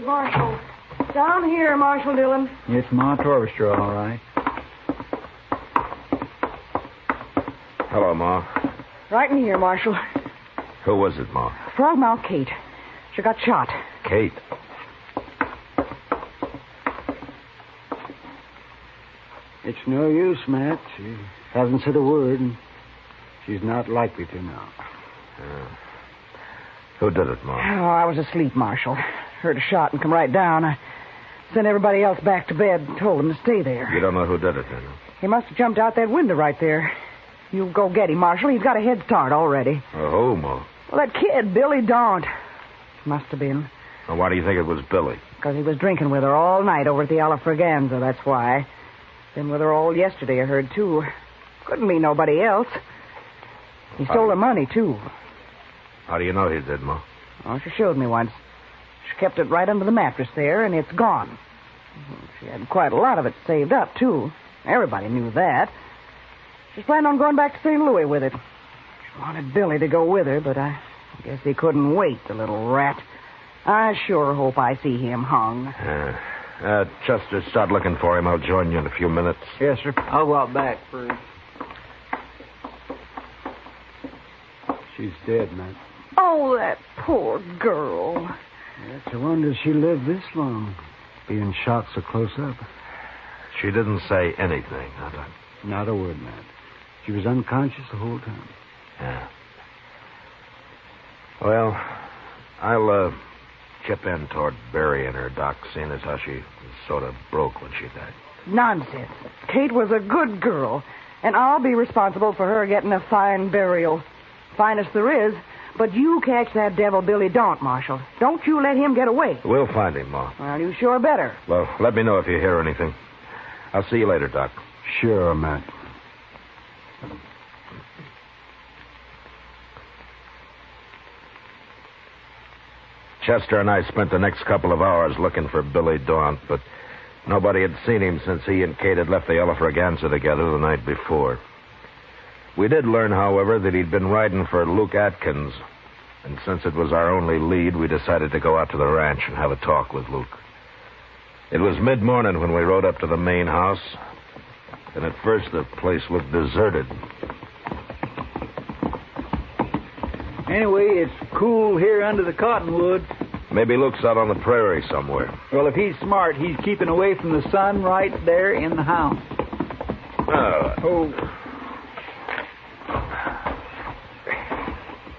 Marshal. Down here, Marshal Dillon. It's Ma Torvitz, all right. Hello, Ma. Right in here, Marshal. Who was it, Ma? Frogmouth Kate. She got shot. Kate. It's no use, Matt. She hasn't said a word, and she's not likely to now. Who did it, Ma? Oh, I was asleep, Marshal. Heard a shot and come right down. I Sent everybody else back to bed and told them to stay there. You don't know who did it, then? He must have jumped out that window right there. You go get him, Marshal. He's got a head start already. Oh, Ma. Well, that kid, Billy Daunt. Must have been. Well, why do you think it was Billy? Because he was drinking with her all night over at the Alafraganza, that's why. Been with her all yesterday, I heard, too. Couldn't be nobody else. He stole her money, too. How do you know he did, Ma? Oh, she showed me once. She kept it right under the mattress there, and it's gone. She had quite a lot of it saved up, too. Everybody knew that. She's planning on going back to St. Louis with it. She wanted Billy to go with her, but I guess he couldn't wait, the little rat. I sure hope I see him hung. Chester, start looking for him. I'll join you in a few minutes. Yes, sir. I'll go out back first. She's dead, Matt. Oh, that poor girl. It's a wonder she lived this long, being shot so close up. She didn't say anything, huh? Not a word, Matt. She was unconscious the whole time. Yeah. Well, I'll chip in toward burying her, Doc, seeing as how she was sort of broke when she died. Nonsense. Kate was a good girl, and I'll be responsible for her getting a fine burial. Finest there is. But you catch that devil Billy Daunt, Marshal. Don't you let him get away. We'll find him, Ma. Well, you sure better. Well, let me know if you hear anything. I'll see you later, Doc. Sure, Matt. Chester and I spent the next couple of hours looking for Billy Daunt, but nobody had seen him since he and Kate had left the Alafraganza together the night before. We did learn, however, that he'd been riding for Luke Atkins, and since it was our only lead, we decided to go out to the ranch and have a talk with Luke. It was mid-morning when we rode up to the main house, and at first the place looked deserted. Anyway, it's cool here under the cottonwoods. Maybe Luke's out on the prairie somewhere. Well, if he's smart, he's keeping away from the sun right there in the house.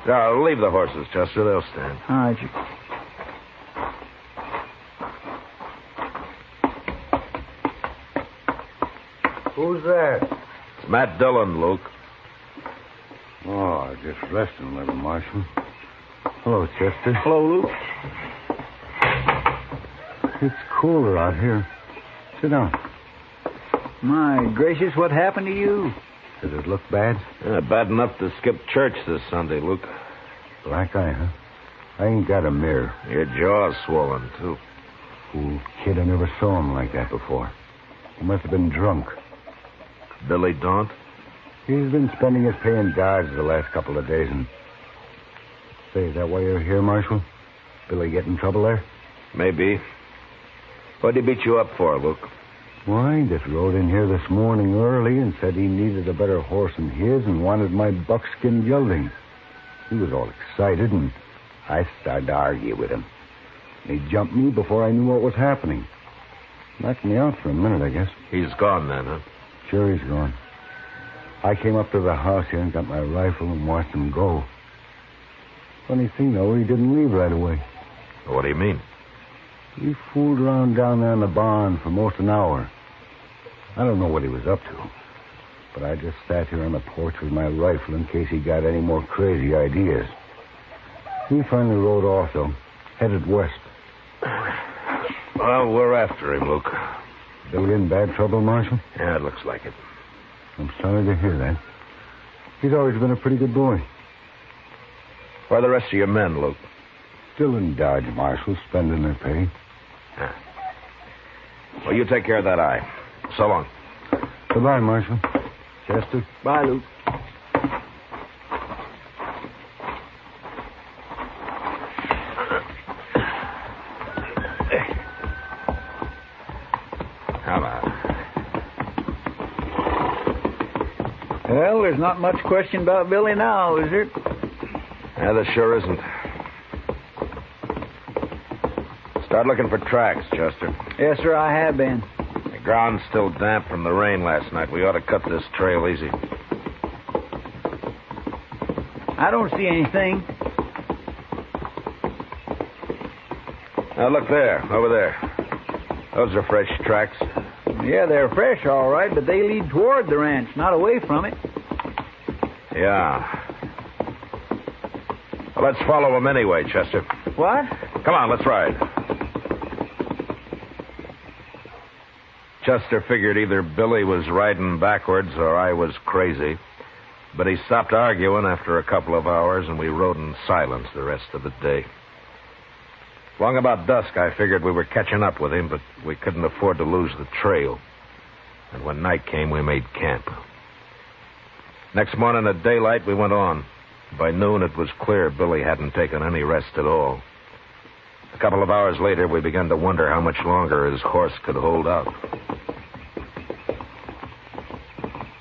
Now, leave the horses, Chester. They'll stand. All right, Who's there? It's Matt Dillon, Luke. Oh, just resting a little, Marshal. Hello, Chester. Hello, Luke. It's cooler out here. Sit down. My gracious, what happened to you? Does it look bad? Bad enough to skip church this Sunday, Luke. Black eye, huh? I ain't got a mirror. Your jaw's swollen, too. Fool kid, I never saw him like that before. He must have been drunk. Billy Daunt? He's been spending his pay in Dodge the last couple of days, and... Say, is that why you're here, Marshal? Billy get in trouble there? Maybe. What'd he beat you up for, Luke? Why, he just rode in here this morning early and said he needed a better horse than his and wanted my buckskin gelding. He was all excited, and I started to argue with him. And he jumped me before I knew what was happening. Knocked me out for a minute, I guess. He's gone then, huh? Sure, he's gone. I came up to the house here and got my rifle and watched him go. Funny thing, though, he didn't leave right away. What do you mean? He fooled around down there in the barn for most an hour. I don't know what he was up to, but I just sat here on the porch with my rifle in case he got any more crazy ideas. He finally rode off, though, headed west. Well, we're after him, Luke. Billy in bad trouble, Marshal? Yeah, it looks like it. I'm sorry to hear that. He's always been a pretty good boy. Where are the rest of your men, Luke? Still in Dodge, Marshal, spending their pay. Yeah. Well, you take care of that eye. So long. Goodbye, Marshal. Chester. Bye, Luke. Come on. Well, there's not much question about Billy now, is there? Yeah, there sure isn't. Start looking for tracks, Chester. Yes, sir, I have been. The ground's still damp from the rain last night. We ought to cut this trail easy. I don't see anything. Now, look there, over there. Those are fresh tracks. Yeah, they're fresh, all right, but they lead toward the ranch, not away from it. Yeah. Well, let's follow them anyway, Chester. What? Come on, let's ride. Chester figured either Billy was riding backwards or I was crazy. But he stopped arguing after a couple of hours, and we rode in silence the rest of the day. Long about dusk, I figured we were catching up with him, but we couldn't afford to lose the trail. And when night came, we made camp. Next morning at daylight, we went on. By noon, it was clear Billy hadn't taken any rest at all. A couple of hours later, we began to wonder how much longer his horse could hold out.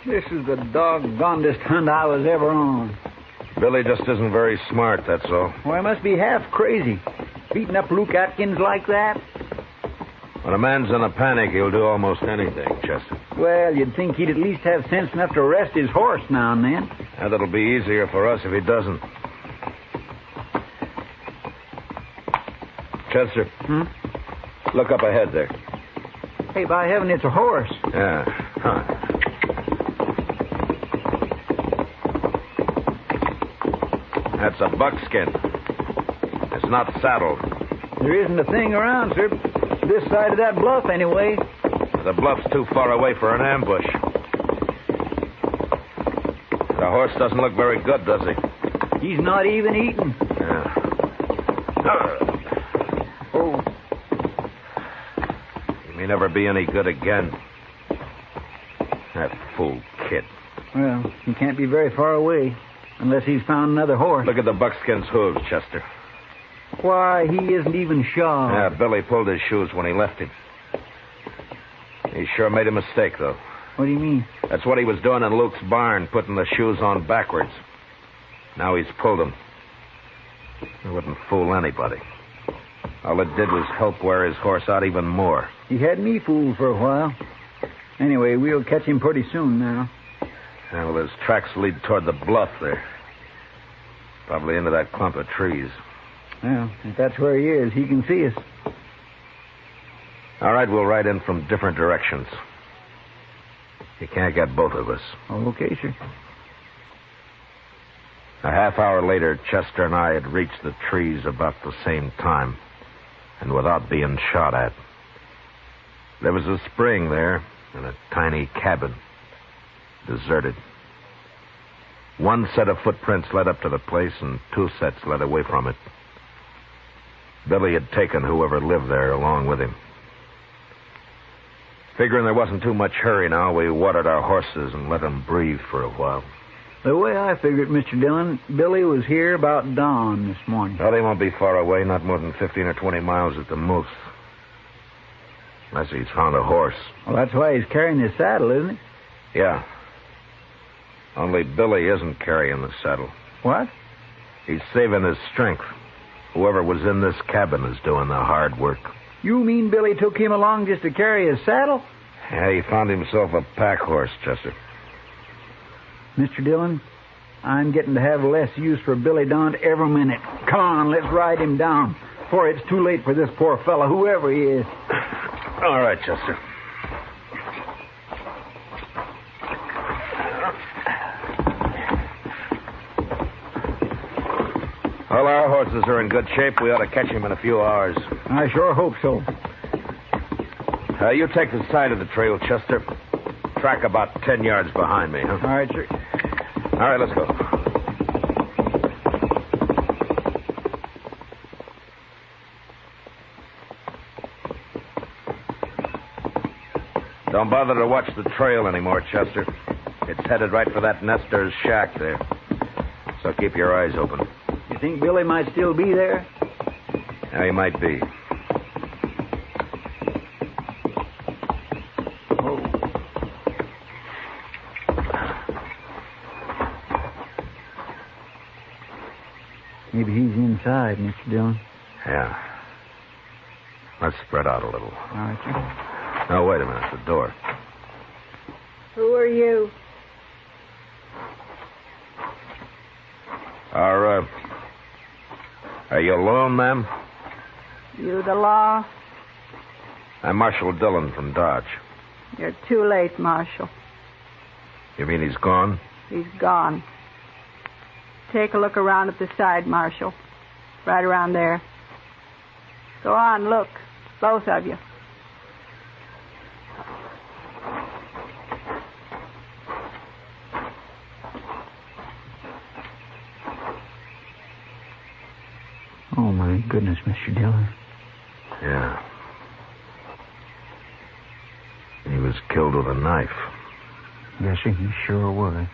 This is the doggonedest hunt I was ever on. Billy just isn't very smart, that's all. Well, I must be half crazy. Beating up Luke Atkins like that? When a man's in a panic, he'll do almost anything, Chester. Well, you'd think he'd at least have sense enough to rest his horse now and then. And that'll be easier for us if he doesn't. Chester. Look up ahead there. Hey, by heaven, it's a horse. Yeah. Huh. That's a buckskin. It's not saddled. There isn't a thing around, sir. This side of that bluff, anyway. The bluff's too far away for an ambush. The horse doesn't look very good, does he? He's not even eating. Yeah. Oh. He may never be any good again. That fool Kit. Well, he can't be very far away. Unless he's found another horse. Look at the buckskin's hooves, Chester. Why, he isn't even shod. Yeah, Billy pulled his shoes when he left him. He sure made a mistake, though. What do you mean? That's what he was doing in Luke's barn, putting the shoes on backwards. Now he's pulled them. It wouldn't fool anybody. All it did was help wear his horse out even more. He had me fooled for a while. Anyway, we'll catch him pretty soon now. Yeah, well, his tracks lead toward the bluff there. Probably into that clump of trees. Well, if that's where he is, he can see us. All right, we'll ride in from different directions. You can't get both of us. Okay, sir. A half hour later, Chester and I had reached the trees about the same time, and without being shot at. There was a spring there and a tiny cabin. Deserted. One set of footprints led up to the place, and two sets led away from it. Billy had taken whoever lived there along with him. Figuring there wasn't too much hurry now, we watered our horses and let them breathe for a while. The way I figured, Mr. Dillon, Billy was here about dawn this morning. Well, they won't be far away, not more than 15 or 20 miles at the most. Unless he's found a horse. Well, that's why he's carrying his saddle, isn't it? Yeah. Only Billy isn't carrying the saddle. What? He's saving his strength. Whoever was in this cabin is doing the hard work. You mean Billy took him along just to carry his saddle? Yeah, he found himself a pack horse, Chester. Mr. Dillon, I'm getting to have less use for Billy Don every minute. Come on, let's ride him down before it's too late for this poor fellow, whoever he is. All right, Chester. Well, our horses are in good shape. We ought to catch him in a few hours. I sure hope so. You take the side of the trail, Chester. Track about 10 yards behind me, huh? All right, sir. All right, let's go. Don't bother to watch the trail anymore, Chester. It's headed right for that nester's shack there. So keep your eyes open. You think Billy might still be there? Yeah, he might be. Oh. Maybe he's inside, Mr. Dillon. Yeah. Let's spread out a little. All right, sir. No, wait a minute. The door. Who are you? Are you alone, ma'am? You the law? I'm Marshal Dillon from Dodge. You're too late, Marshal. You mean he's gone? He's gone. Take a look around at the side, Marshal. Right around there. Go on, look. Both of you. Oh, my goodness, Mr. Dillon. Yeah. He was killed with a knife. Yes, sir, he sure was.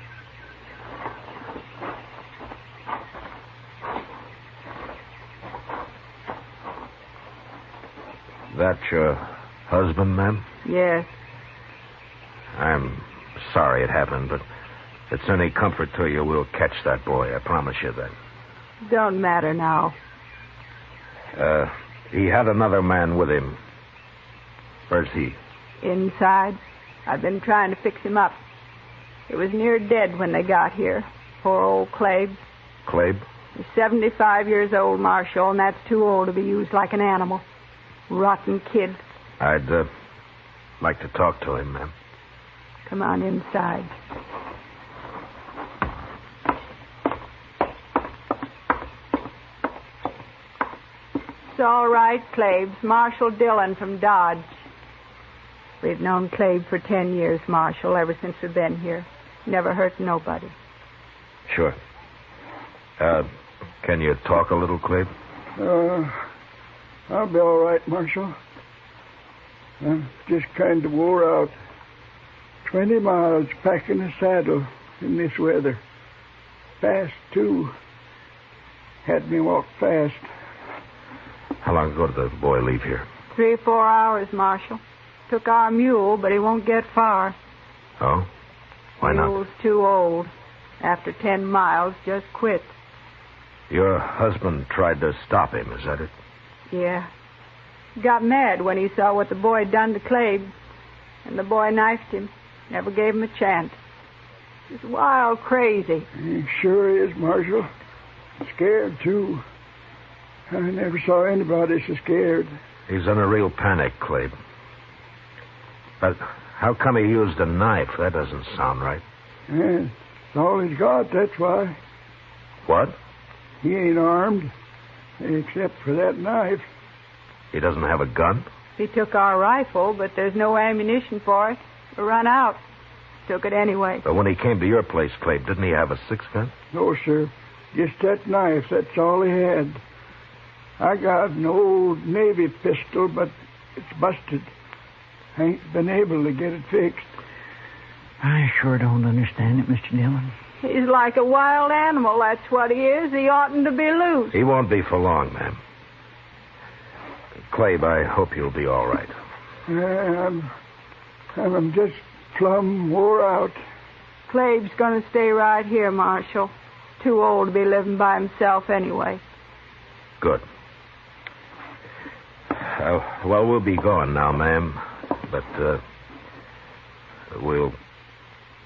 That your husband, ma'am? Yes. I'm sorry it happened, but if it's any comfort to you, we'll catch that boy. I promise you that. Don't matter now. He had another man with him. Where's he? Inside. I've been trying to fix him up. He was near dead when they got here. Poor old Clabe. Clabe? He's 75 years old, Marshal, and that's too old to be used like an animal. Rotten kid. I'd like to talk to him, ma'am. Come on inside. It's all right, Clabe. Marshal Dillon from Dodge. We've known Clabe for 10 years, Marshal, ever since we've been here. Never hurt nobody. Sure. Can you talk a little, Clabe? I'll be all right, Marshal. I'm just kind of wore out. 20 miles packing a saddle in this weather. Fast, too. Had me walk fast. How long ago did the boy leave here? 3 or 4 hours, Marshal. Took our mule, but he won't get far. Oh? Why not? Mule's too old. After 10 miles, just quit. Your husband tried to stop him, is that it? Yeah. He got mad when he saw what the boy had done to Clabe. And the boy knifed him. Never gave him a chance. He's wild crazy. He sure is, Marshal. Scared, too. I never saw anybody so scared. He's in a real panic, Clabe. But how come he used a knife? That doesn't sound right. Yeah, it's all he's got, that's why. What? He ain't armed, except for that knife. He doesn't have a gun? He took our rifle, but there's no ammunition for it. We run out. Took it anyway. But when he came to your place, Clabe, didn't he have a 6-gun? No, sir. Just that knife, that's all he had. I got an old Navy pistol, but it's busted. I ain't been able to get it fixed. I sure don't understand it, Mr. Dillon. He's like a wild animal, that's what he is. He oughtn't to be loose. He won't be for long, ma'am. Clabe, I hope you'll be all right. I'm just plumb wore out. Clabe's going to stay right here, Marshal. Too old to be living by himself anyway. Good. Well, we'll be going now, ma'am. But we'll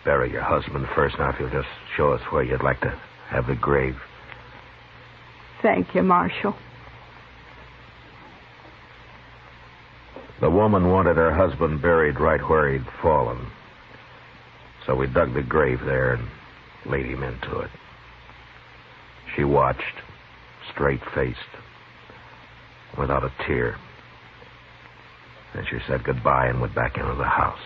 bury your husband first. Now, if you'll just show us where you'd like to have the grave. Thank you, Marshal. The woman wanted her husband buried right where he'd fallen. So we dug the grave there and laid him into it. She watched, straight-faced, without a tear. Then she said goodbye and went back into the house.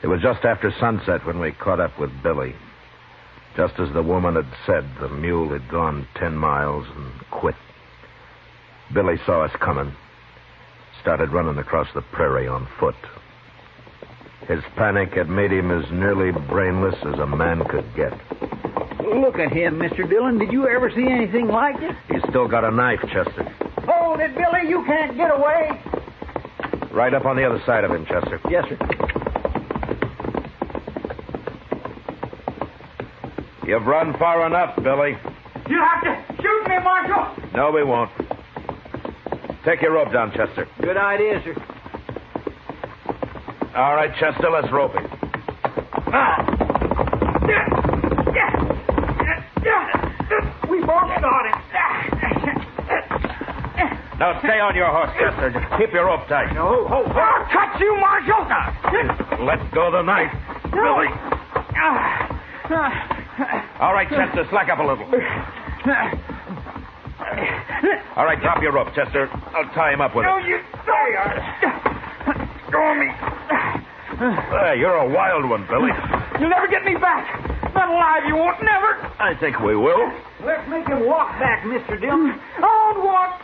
It was just after sunset when we caught up with Billy. Just as the woman had said, the mule had gone 10 miles and quit. Billy saw us coming, started running across the prairie on foot. His panic had made him as nearly brainless as a man could get. Look at him, Mr. Dillon. Did you ever see anything like it? He's still got a knife, Chester. Hold it, Billy. You can't get away. Right up on the other side of him, Chester. Yes, sir. You've run far enough, Billy. You have to shoot me, Marshal. No, we won't. Take your rope down, Chester. Good idea, sir. All right, Chester, let's rope him. We both got him. Now stay on your horse, Chester. Just keep your rope tight. No. I'll cut you, Marshal. Let go the knife. Billy. All right, Chester, slack up a little. All right, drop your rope, Chester. I'll tie him up with it. No, you don't. Go me. You're a wild one, Billy. You'll never get me back. Not alive, you won't, never. I think we will. Let's make him walk back, Mr. Dillon. I won't walk.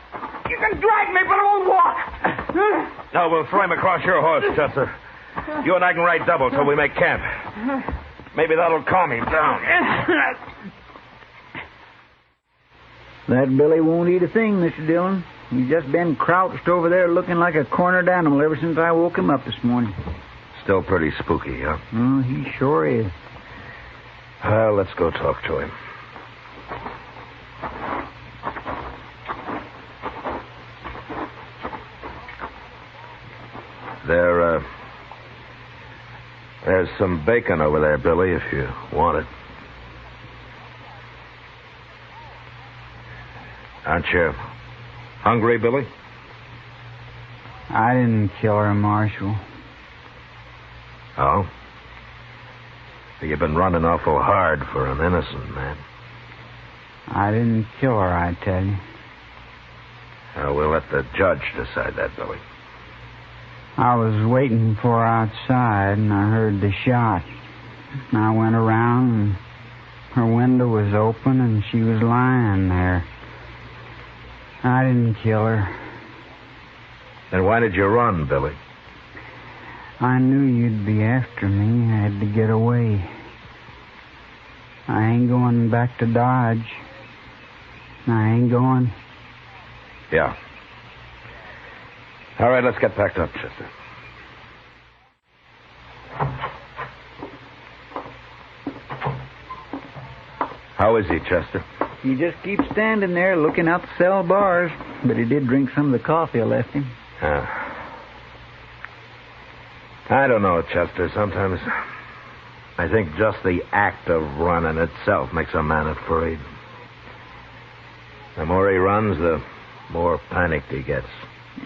You can drag me, but I won't walk. No, we'll throw him across your horse, Chester. You and I can ride double till we make camp. Maybe that'll calm him down. That Billy won't eat a thing, Mr. Dillon. He's just been crouched over there looking like a cornered animal ever since I woke him up this morning. Still pretty spooky, huh? Oh, he sure is. Well, let's go talk to him. There's some bacon over there, Billy, if you want it. Aren't you hungry, Billy? I didn't kill her, Marshal. Oh? You've been running awful hard for an innocent man. I didn't kill her, I tell you. We'll let the judge decide that, Billy. I was waiting for her outside, and I heard the shot. I went around, and her window was open, and she was lying there. I didn't kill her. Then why did you run, Billy? I knew you'd be after me. I had to get away. I ain't going back to Dodge. I ain't going. Yeah. All right, let's get packed up, Chester. How is he, Chester? He just keeps standing there looking out the cell bars, but he did drink some of the coffee I left him. I don't know, Chester. Sometimes I think just the act of running itself makes a man afraid. The more he runs, the more panicked he gets.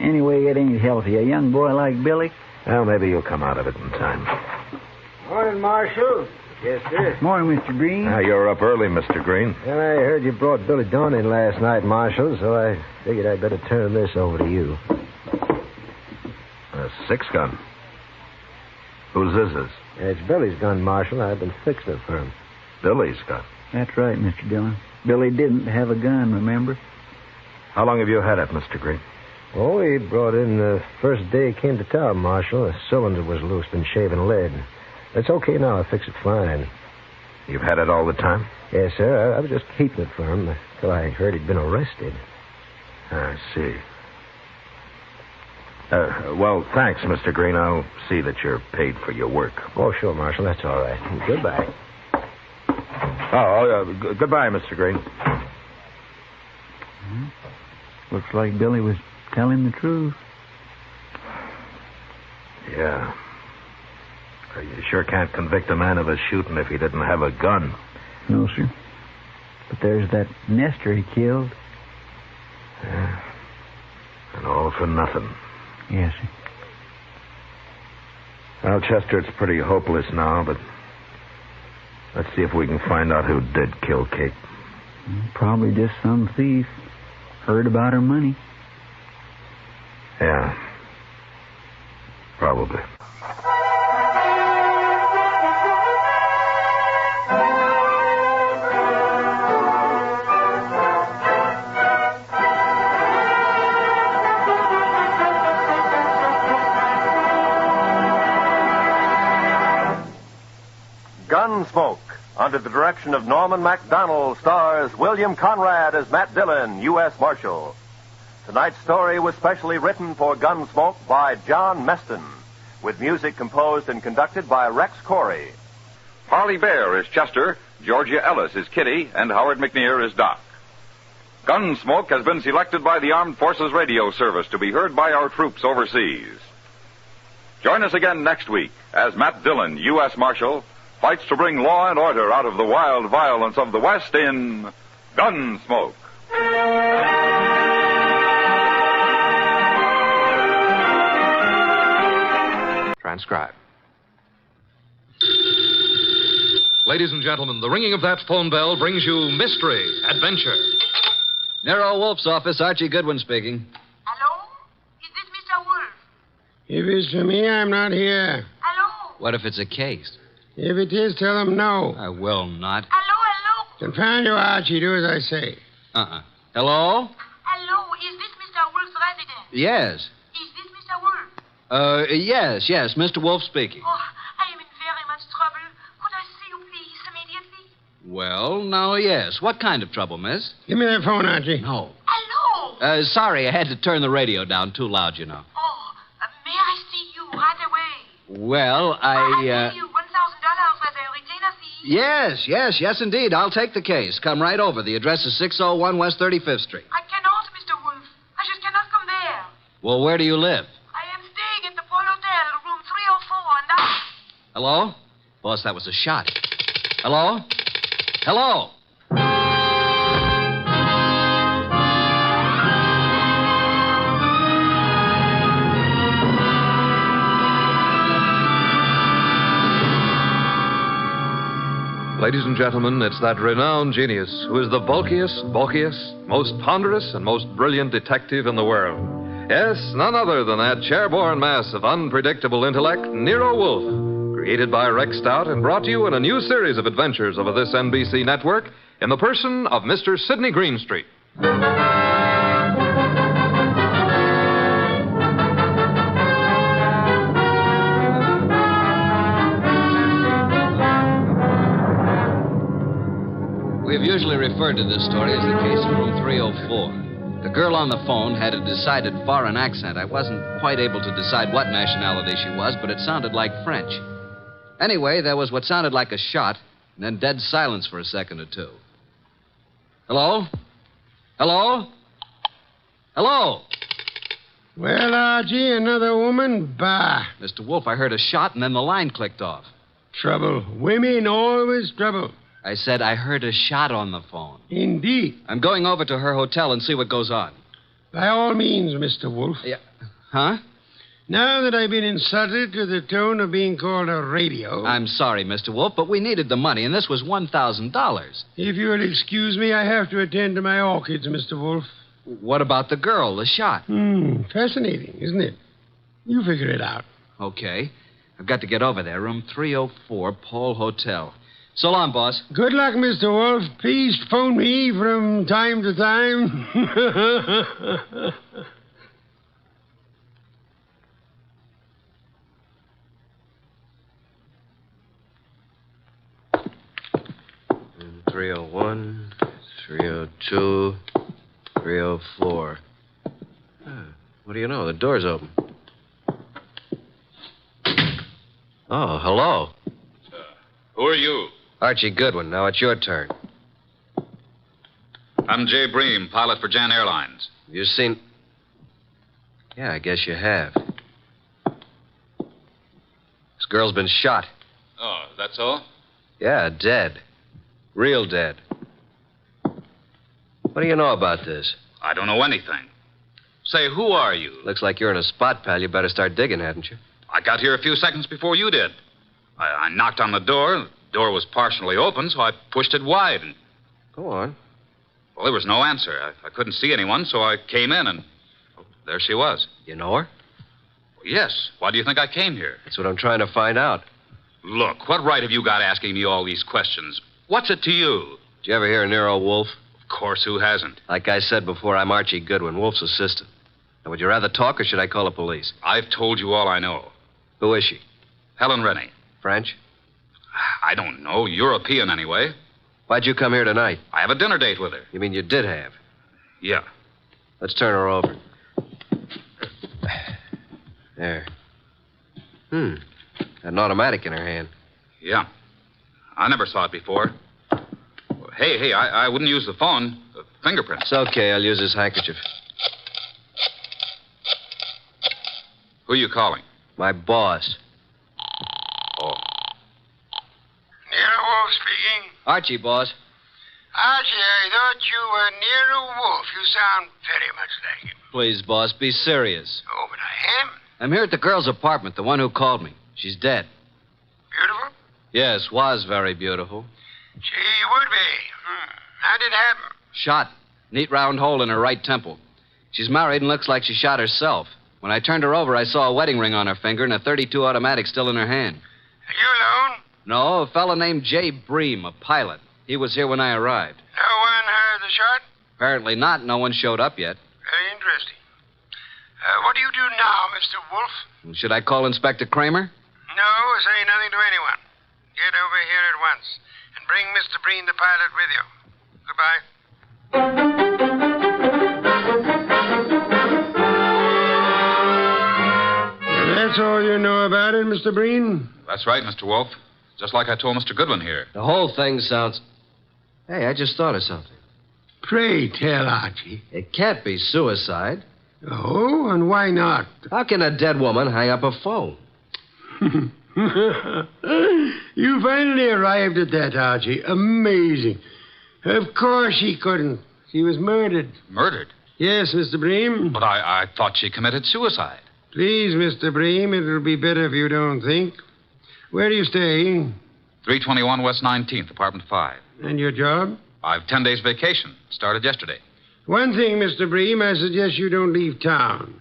Anyway, it ain't healthy. A young boy like Billy. Well, maybe you'll come out of it in time. Morning, Marshal. Yes, sir. Morning, Mr. Green. You're up early, Mr. Green. Well, I heard you brought Billy Dawn in last night, Marshal, so I figured I'd better turn this over to you. A 6-gun. Whose is this? It's Billy's gun, Marshal. I've been fixing it for him. Billy's gun? That's right, Mr. Dillon. Billy didn't have a gun, remember? How long have you had it, Mr. Green? Oh, he brought in the first day he came to town, Marshal. The cylinder was loose, been shaving lead. It's okay now. I fix it fine. You've had it all the time? Yes, sir. I was just keeping it for him until I heard he'd been arrested. I see. Well, thanks, Mr. Green. I'll see that you're paid for your work. Oh, sure, Marshal. That's all right. Goodbye. Goodbye, Mr. Green. Looks like Billy was telling the truth. Yeah. You sure can't convict a man of a shooting if he didn't have a gun. No, sir. But there's that nester he killed. Yeah. And all for nothing. Yes, sir. Well, Chester, it's pretty hopeless now, but let's see if we can find out who did kill Kate. Probably just some thief. Heard about her money. Yeah. Probably. Gunsmoke, under the direction of Norman MacDonald, stars William Conrad as Matt Dillon, U.S. Marshal. Tonight's story was specially written for Gunsmoke by John Meston, with music composed and conducted by Rex Corey. Harley Bear is Chester, Georgia Ellis is Kitty, and Howard McNear is Doc. Gunsmoke has been selected by the Armed Forces Radio Service to be heard by our troops overseas. Join us again next week as Matt Dillon, U.S. Marshal, fights to bring law and order out of the wild violence of the West in Gunsmoke. Transcribe. Ladies and gentlemen, the ringing of that phone bell brings you mystery, adventure. Narrow Wolf's office, Archie Goodwin speaking. If it's for me, I'm not here. What if it's a case? If it is, tell them no. I will not. Confound you, Archie. Do as I say. Hello? Hello, is this Mr. Wolf's residence? Yes. Is this Mr. Wolf? Yes, Mr. Wolf speaking. Oh, I am in very much trouble. Could I see you, please, immediately? Well, now, yes. What kind of trouble, miss? Give me that phone, Archie. No. Hello? Sorry, I had to turn the radio down too loud, you know. Oh, may I see you right away? Well, I'll pay you $1,000 for the retainer fee. Yes, indeed. I'll take the case. Come right over. The address is 601 West 35th Street. I cannot, Mr. Wolf. I just cannot come there. Well, where do you live? I am staying at the Pole Hotel, room 304, and I... Hello? Boss, that was a shot. Hello? Hello? Ladies and gentlemen, it's that renowned genius who is the bulkiest, most ponderous, and most brilliant detective in the world. Yes, none other than that chairborne mass of unpredictable intellect, Nero Wolfe, created by Rex Stout and brought to you in a new series of adventures over this NBC network in the person of Mr. Sidney Greenstreet. We've usually referred to this story as the case of room 304. The girl on the phone had a decided foreign accent. I wasn't quite able to decide what nationality she was, but it sounded like French. Anyway, there was what sounded like a shot, and then dead silence for a second or two. Hello? Hello? Hello? Well, Archie, another woman? Bah. Mr. Wolf, I heard a shot, and then the line clicked off. Trouble. Women always trouble. I said I heard a shot on the phone. Indeed. I'm going over to her hotel and see what goes on. By all means, Mr. Wolf. Yeah. Huh? Now that I've been insulted to the tone of being called a radio... I'm sorry, Mr. Wolf, but we needed the money, and this was $1,000. If you'll excuse me, I have to attend to my orchids, Mr. Wolf. What about the girl, the shot? Fascinating, isn't it? You figure it out. Okay. I've got to get over there. Room 304, Pole Hotel. So long, boss. Good luck, Mr. Wolf. Please phone me from time to time. And 301, 302, 304. What do you know? The door's open. Oh, hello. Who are you? Archie Goodwin. Now it's your turn. I'm Jay Bream, pilot for Jan Airlines. You seen... Yeah, I guess you have. This girl's been shot. Oh, that's all? Yeah, dead. Real dead. What do you know about this? I don't know anything. Say, who are you? Looks like you're in a spot, pal. You better start digging, hadn't you? I got here a few seconds before you did. I knocked on the door. The door was partially open, so I pushed it wide. And... Go on. Well, there was no answer. I couldn't see anyone, so I came in, and there she was. You know her? Yes. Why do you think I came here? That's what I'm trying to find out. Look, what right have you got asking me all these questions? What's it to you? Did you ever hear of Nero Wolfe? Of course, who hasn't? Like I said before, I'm Archie Goodwin, Wolfe's assistant. Now, would you rather talk, or should I call the police? I've told you all I know. Who is she? Helen Rennie. French? I don't know. European, anyway. Why'd you come here tonight? I have a dinner date with her. You mean you did have? Yeah. Let's turn her over. There. Got an automatic in her hand. Yeah. I never saw it before. Hey, I wouldn't use the phone. Fingerprints. It's okay. I'll use this handkerchief. Who are you calling? My boss. Oh. Nero Wolfe speaking. Archie, boss. Archie, I thought you were Nero Wolfe. You sound very much like him. Please, boss, be serious. Oh, but I am. I'm here at the girl's apartment, the one who called me. She's dead. Beautiful? Yes, was very beautiful. She would be. How did it happen? Shot. Neat round hole in her right temple. She's married and looks like she shot herself. When I turned her over, I saw a wedding ring on her finger and a .32 automatic still in her hand. Are you alone? No, a fellow named Jay Bream, a pilot. He was here when I arrived. No one heard the shot? Apparently not. No one showed up yet. Very interesting. What do you do now, Mr. Wolf? Should I call Inspector Kramer? No, say nothing to anyone. Get over here at once and bring Mr. Breen, the pilot, with you. Goodbye. That's all you know about it, Mr. Breen? That's right, Mr. Wolf. Just like I told Mr. Goodwin here. The whole thing sounds... Hey, I just thought of something. Pray tell, Archie. It can't be suicide. Oh, and why not? How can a dead woman hang up a phone? You finally arrived at that, Archie. Amazing. Of course she couldn't. She was murdered. Murdered? Yes, Mr. Bream. But I thought she committed suicide. Please, Mr. Bream, it'll be better if you don't think. Where do you stay? 321 West 19th, apartment 5. And your job? I've 10 days vacation. Started yesterday. One thing, Mr. Bream, I suggest you don't leave town.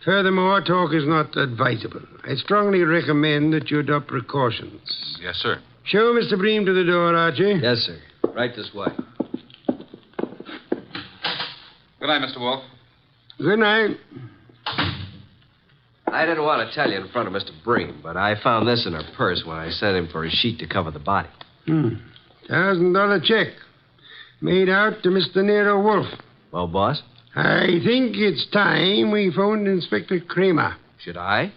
Furthermore, talk is not advisable. I strongly recommend that you adopt precautions. Yes, sir. Show Mr. Bream to the door, Archie. Yes, sir. Right this way. Good night, Mr. Wolf. Good night. I didn't want to tell you in front of Mr. Bream, but I found this in her purse when I sent him for a sheet to cover the body. $1,000 check. Made out to Mr. Nero Wolf. Well, boss? I think it's time we phoned Inspector Kramer. Should I?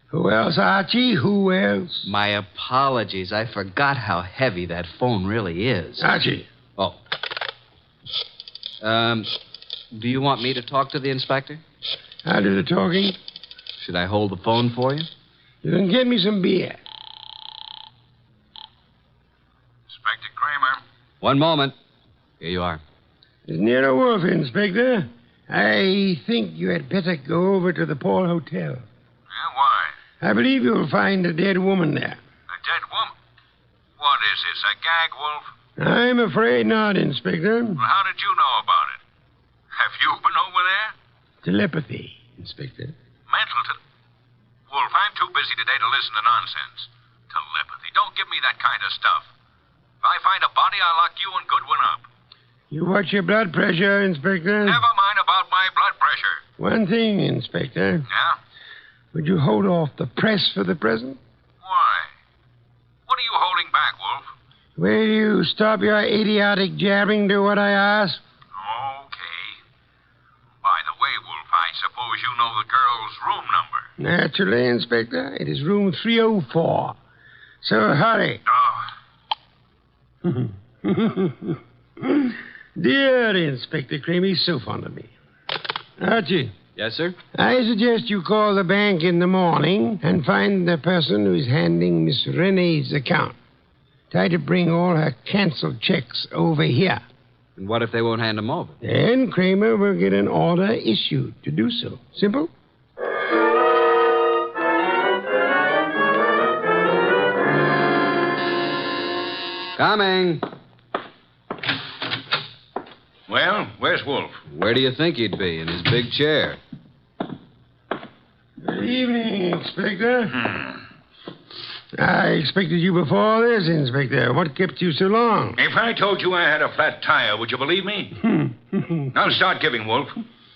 Who else, Archie? Who else? My apologies. I forgot how heavy that phone really is. Archie. Oh. Do you want me to talk to the inspector? I'll do the talking. Should I hold the phone for you? You can get me some beer. Inspector Kramer. One moment. Here you are. It's Nero Wolf, Inspector. I think you had better go over to the Paul Hotel. Yeah, why? I believe you'll find a dead woman there. A dead woman? What is this, a gag, Wolf? I'm afraid not, Inspector. Well, how did you know about it? Have you been over there? Telepathy, Inspector. Wolf, I'm too busy today to listen to nonsense. Telepathy. Don't give me that kind of stuff. If I find a body, I'll lock you and Goodwin up. You watch your blood pressure, Inspector. Never mind about my blood pressure. One thing, Inspector. Yeah? Would you hold off the press for the present? Why? What are you holding back, Wolf? Will you stop your idiotic jabbing to what I ask? Okay. By the way, Wolf, I suppose you know the girl's room number. Naturally, Inspector. It is room 304. So hurry. Dear Inspector Kramer, he's so fond of me. Archie. Yes, sir? I suggest you call the bank in the morning and find the person who is handling Miss Renee's account. Try to bring all her canceled checks over here. And what if they won't hand them over? Then Kramer will get an order issued to do so. Simple? Coming. Well, where's Wolf? Where do you think he'd be? In his big chair. Good evening, Inspector. I expected you before this, Inspector. What kept you so long? If I told you I had a flat tire, would you believe me? Now start giving, Wolf.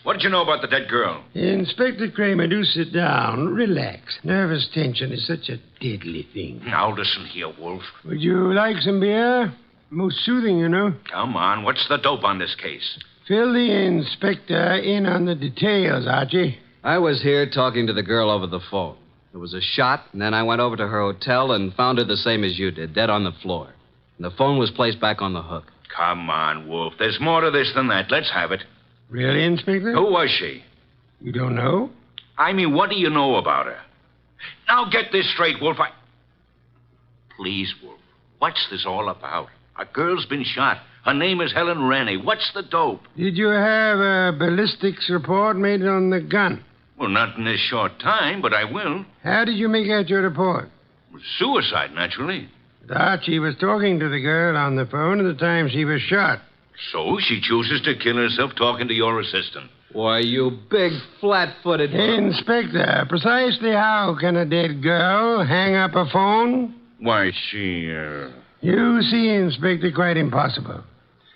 What did you know about the dead girl? Inspector Kramer, do sit down. Relax. Nervous tension is such a deadly thing. Now listen here, Wolf. Would you like some beer? Most soothing, you know. Come on, what's the dope on this case? Fill the inspector in on the details, Archie. I was here talking to the girl over the phone. There was a shot, and then I went over to her hotel and found her the same as you did, dead on the floor. And the phone was placed back on the hook. Come on, Wolf. There's more to this than that. Let's have it. Really, Inspector? Who was she? You don't know? I mean, what do you know about her? Now get this straight, Wolf. Please, Wolf. What's this all about? A girl's been shot. Her name is Helen Rennie. What's the dope? Did you have a ballistics report made on the gun? Well, not in this short time, but I will. How did you make out your report? Suicide, naturally. Archie was talking to the girl on the phone at the time she was shot. So she chooses to kill herself talking to your assistant. Why, you big, flat-footed... Inspector, precisely how can a dead girl hang up a phone? Why, she, You see, Inspector, quite impossible.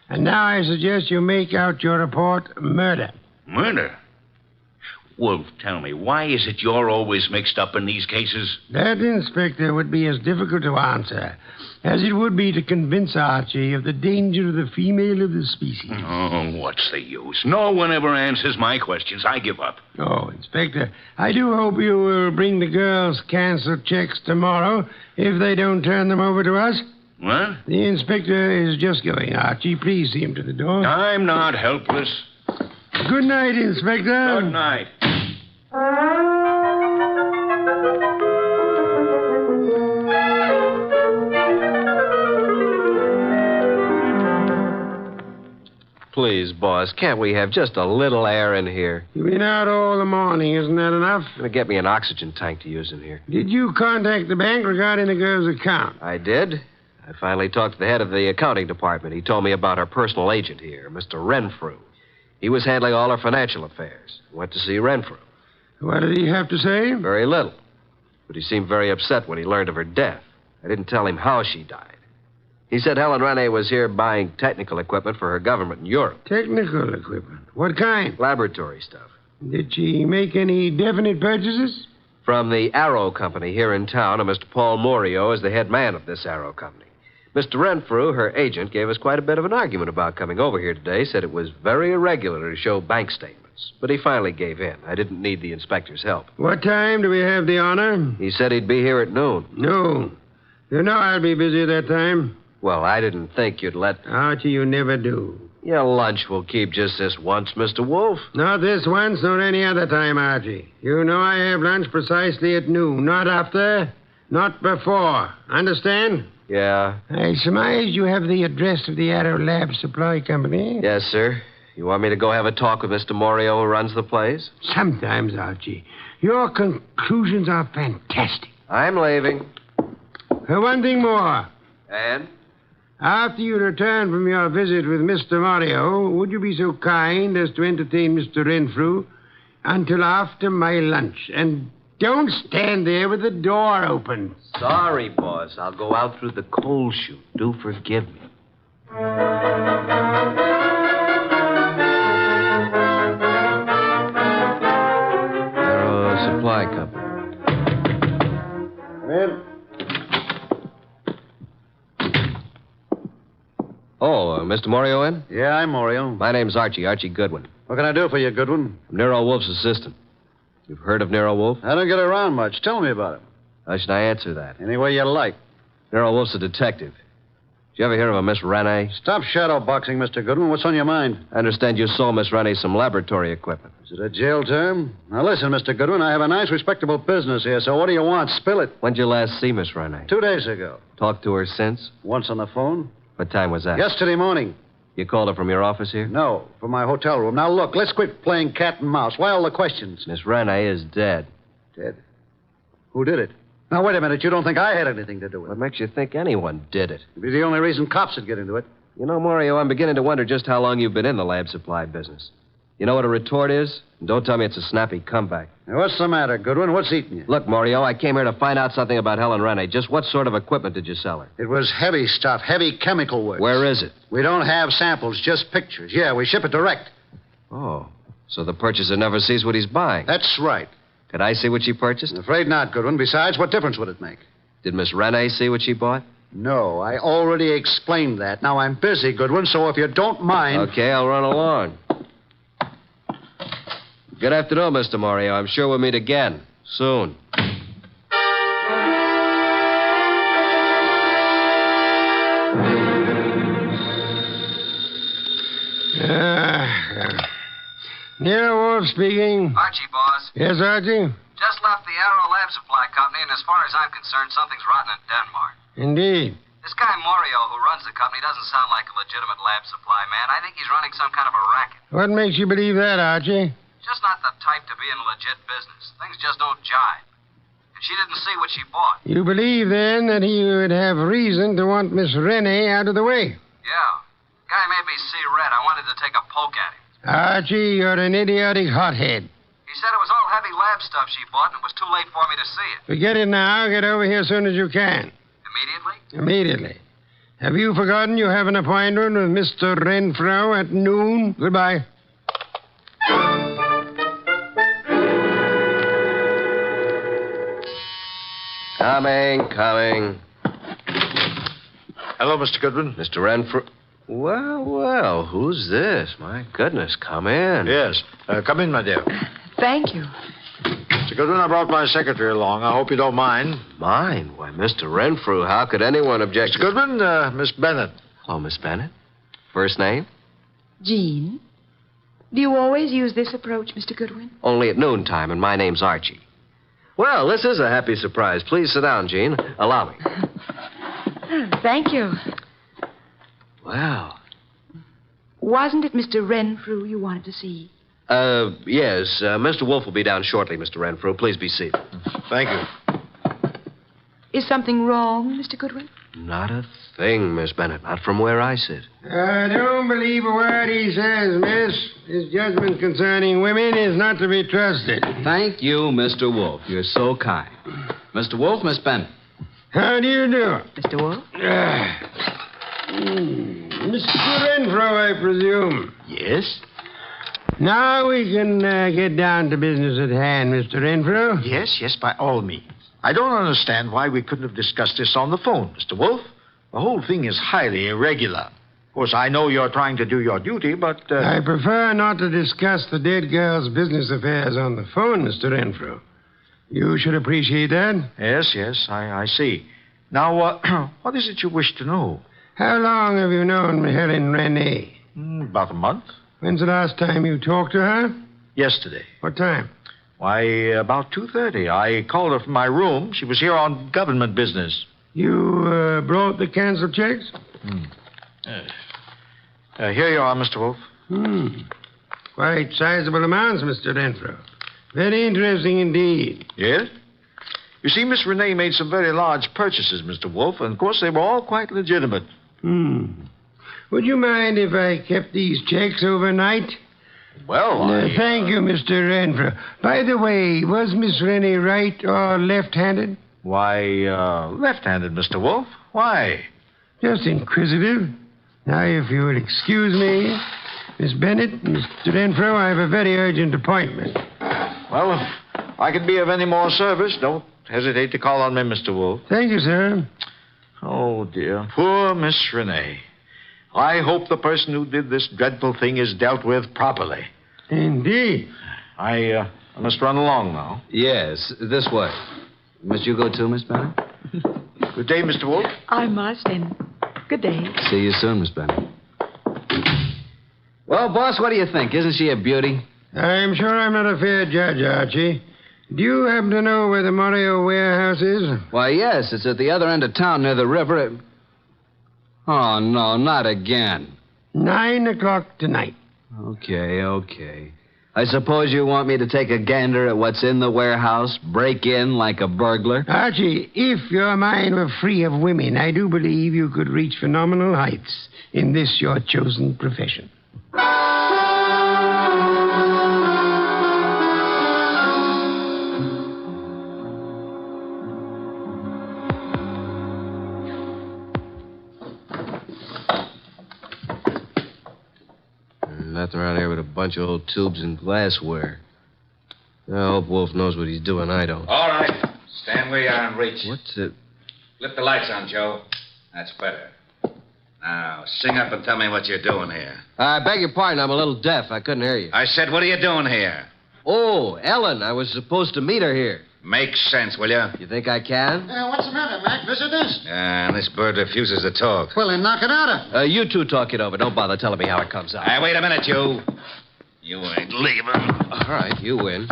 And now I suggest you make out your report murder. Murder? Wolf, tell me, why is it you're always mixed up in these cases? That, Inspector, would be as difficult to answer as it would be to convince Archie of the danger of the female of the species. Oh, what's the use? No one ever answers my questions. I give up. Oh, Inspector, I do hope you will bring the girls' canceled checks tomorrow if they don't turn them over to us. What? The inspector is just going, Archie. Please see him to the door. I'm not helpless. Good night, Inspector. Good night. Please, boss, can't we have just a little air in here? You've been out all the morning. Isn't that enough? Gonna get me an oxygen tank to use in here. Did you contact the bank regarding the girl's account? I did. I finally talked to the head of the accounting department. He told me about our personal agent here, Mr. Renfrew. He was handling all our financial affairs. Went to see Renfrew. What did he have to say? Very little. But he seemed very upset when he learned of her death. I didn't tell him how she died. He said Helen Rennie was here buying technical equipment for her government in Europe. Technical equipment? What kind? Laboratory stuff. Did she make any definite purchases? From the Arrow Company here in town, and Mr. Paul Morio is the head man of this Arrow Company. Mr. Renfrew, her agent, gave us quite a bit of an argument about coming over here today, said it was very irregular to show bank statements. But he finally gave in. I didn't need the inspector's help. What time do we have the honor? He said he'd be here at noon. Noon? You know I'll be busy at that time. Well, I didn't think you'd let... Archie, you never do. Your lunch will keep just this once, Mr. Wolf. Not this once, nor any other time, Archie. You know I have lunch precisely at noon. Not after, not before. Understand? Yeah. I surmise you have the address of the Arrow Lab Supply Company. Yes, sir. You want me to go have a talk with Mr. Morio, who runs the place? Sometimes, Archie. Your conclusions are fantastic. I'm leaving. One thing more. And? After you return from your visit with Mr. Morio, would you be so kind as to entertain Mr. Renfrew until after my lunch? And don't stand there with the door open. Sorry, boss. I'll go out through the coal chute. Do forgive me. Arrow Supply Company. Come in. Oh, Mr. Morio in? Yeah, I'm Morio. My name's Archie Goodwin. What can I do for you, Goodwin? I'm Nero Wolf's assistant. You've heard of Nero Wolf? I don't get around much. Tell me about him. How should I answer that? Any way you like. Nero Wolf's a detective. Did you ever hear of a Miss Rennie? Stop shadowboxing, Mr. Goodwin. What's on your mind? I understand you sold Miss Rennie some laboratory equipment. Is it a jail term? Now, listen, Mr. Goodwin, I have a nice, respectable business here, so what do you want? Spill it. When'd you last see Miss Rennie? 2 days ago. Talked to her since? Once on the phone. What time was that? Yesterday morning. You called her from your office here? No, from my hotel room. Now, look, let's quit playing cat and mouse. Why all the questions? Miss Rennie is dead. Dead? Who did it? Now, wait a minute. You don't think I had anything to do with it? What makes you think anyone did it? It'd be the only reason cops would get into it. You know, Morio, I'm beginning to wonder just how long you've been in the lab supply business. You know what a retort is? And don't tell me it's a snappy comeback. Now, what's the matter, Goodwin? What's eating you? Look, Morio, I came here to find out something about Helen Rennie. Just what sort of equipment did you sell her? It was heavy stuff, heavy chemical work. Where is it? We don't have samples, just pictures. Yeah, we ship it direct. Oh, so the purchaser never sees what he's buying. That's right. Could I see what she purchased? I'm afraid not, Goodwin. Besides, what difference would it make? Did Miss Rennie see what she bought? No, I already explained that. Now, I'm busy, Goodwin, so if you don't mind... Okay, I'll run along. Good afternoon, Mr. Morio. I'm sure we'll meet again. Soon. Nero Wolf speaking. Archie, boss. Yes, Archie? Just left the Arrow Lab Supply Company, and as far as I'm concerned, something's rotten in Denmark. Indeed. This guy Morio, who runs the company, doesn't sound like a legitimate lab supply man. I think he's running some kind of a racket. What makes you believe that, Archie? Just not the type to be in a legit business. Things just don't jive. and she didn't see what she bought. You believe, then, that he would have reason to want Miss Rennie out of the way? Yeah. Guy made me see red. I wanted to take a poke at him. Archie, you're an idiotic hothead. He said it was all heavy lab stuff she bought, and it was too late for me to see it. Forget it now. Get over here as soon as you can. Immediately? Immediately. Have you forgotten you have an appointment with Mr. Renfro at noon? Goodbye. Coming. Hello, Mr. Goodwin. Mr. Renfro. Well, who's this? My goodness, come in. Yes. Come in, my dear. Thank you. Mr. Goodwin, I brought my secretary along. I hope you don't mind. Mind? Why, Mr. Renfrew, how could anyone object? Mr. Goodwin, Miss Bennett. Hello, Miss Bennett. First name? Jean. Do you always use this approach, Mr. Goodwin? Only at noontime, and my name's Archie. Well, this is a happy surprise. Please sit down, Jean. Allow me. Thank you. Well. Wasn't it Mr. Renfrew you wanted to see? Yes. Mr. Wolf will be down shortly, Mr. Renfrew. Please be seated. Thank you. Is something wrong, Mr. Goodwin? Not a thing, Miss Bennett. Not from where I sit. Don't believe a word he says, miss. His judgment concerning women is not to be trusted. Thank you, Mr. Wolf. You're so kind. Mr. Wolf, Miss Bennett. How do you do? Mr. Wolf? Mr. Renfro, I presume. Yes? Now we can get down to business at hand, Mr. Renfro. Yes, by all means. I don't understand why we couldn't have discussed this on the phone, Mr. Wolf. The whole thing is highly irregular. Of course, I know you're trying to do your duty, but... I prefer not to discuss the dead girl's business affairs on the phone, Mr. Renfro. You should appreciate that. Yes, I see. Now, what is it you wish to know? How long have you known Helen Rennie? About a month. When's the last time you talked to her? Yesterday. What time? Why, about 2:30. I called her from my room. She was here on government business. You brought the canceled checks? Here you are, Mr. Wolf. Quite sizable amounts, Mr. Renfro. Very interesting indeed. Yes? You see, Miss Renee made some very large purchases, Mr. Wolf, and of course they were all quite legitimate. Would you mind if I kept these checks overnight? Well, Thank you, Mr. Renfro. By the way, was Miss Rennie right or left-handed? Why, left-handed, Mr. Wolf. Why? Just inquisitive. Now, if you would excuse me, Miss Bennett, Mr. Renfro, I have a very urgent appointment. Well, if I can be of any more service, don't hesitate to call on me, Mr. Wolf. Thank you, sir. Oh, dear. Poor Miss Renee. I hope the person who did this dreadful thing is dealt with properly. Indeed. I must run along now. Yes, this way. Must you go too, Miss Bennett? Good day, Mr. Wolf. I must, and good day. See you soon, Miss Bennett. Well, boss, what do you think? Isn't she a beauty? I'm sure I'm not a fair judge, Archie. Do you happen to know where the Morio warehouse is? Why, yes. It's at the other end of town near the river. Oh, no, not again. 9:00 tonight. Okay. I suppose you want me to take a gander at what's in the warehouse, break in like a burglar? Archie, if your mind were free of women, I do believe you could reach phenomenal heights in this your chosen profession. Nothing around here but a bunch of old tubes and glassware. I hope Wolf knows what he's doing. I don't. All right. Stand where you are and reach. What's it? Flip the lights on, Joe. That's better. Now, sing up and tell me what you're doing here. I beg your pardon. I'm a little deaf. I couldn't hear you. I said, what are you doing here? Oh, Ellen. I was supposed to meet her here. Make sense, will you? You think I can? What's the matter, Mac? Visitors? And this bird refuses to talk. Well, then knock it out of. You two talk it over. Don't bother telling me how it comes out. Hey, wait a minute, you. You ain't leaving. All right, you win.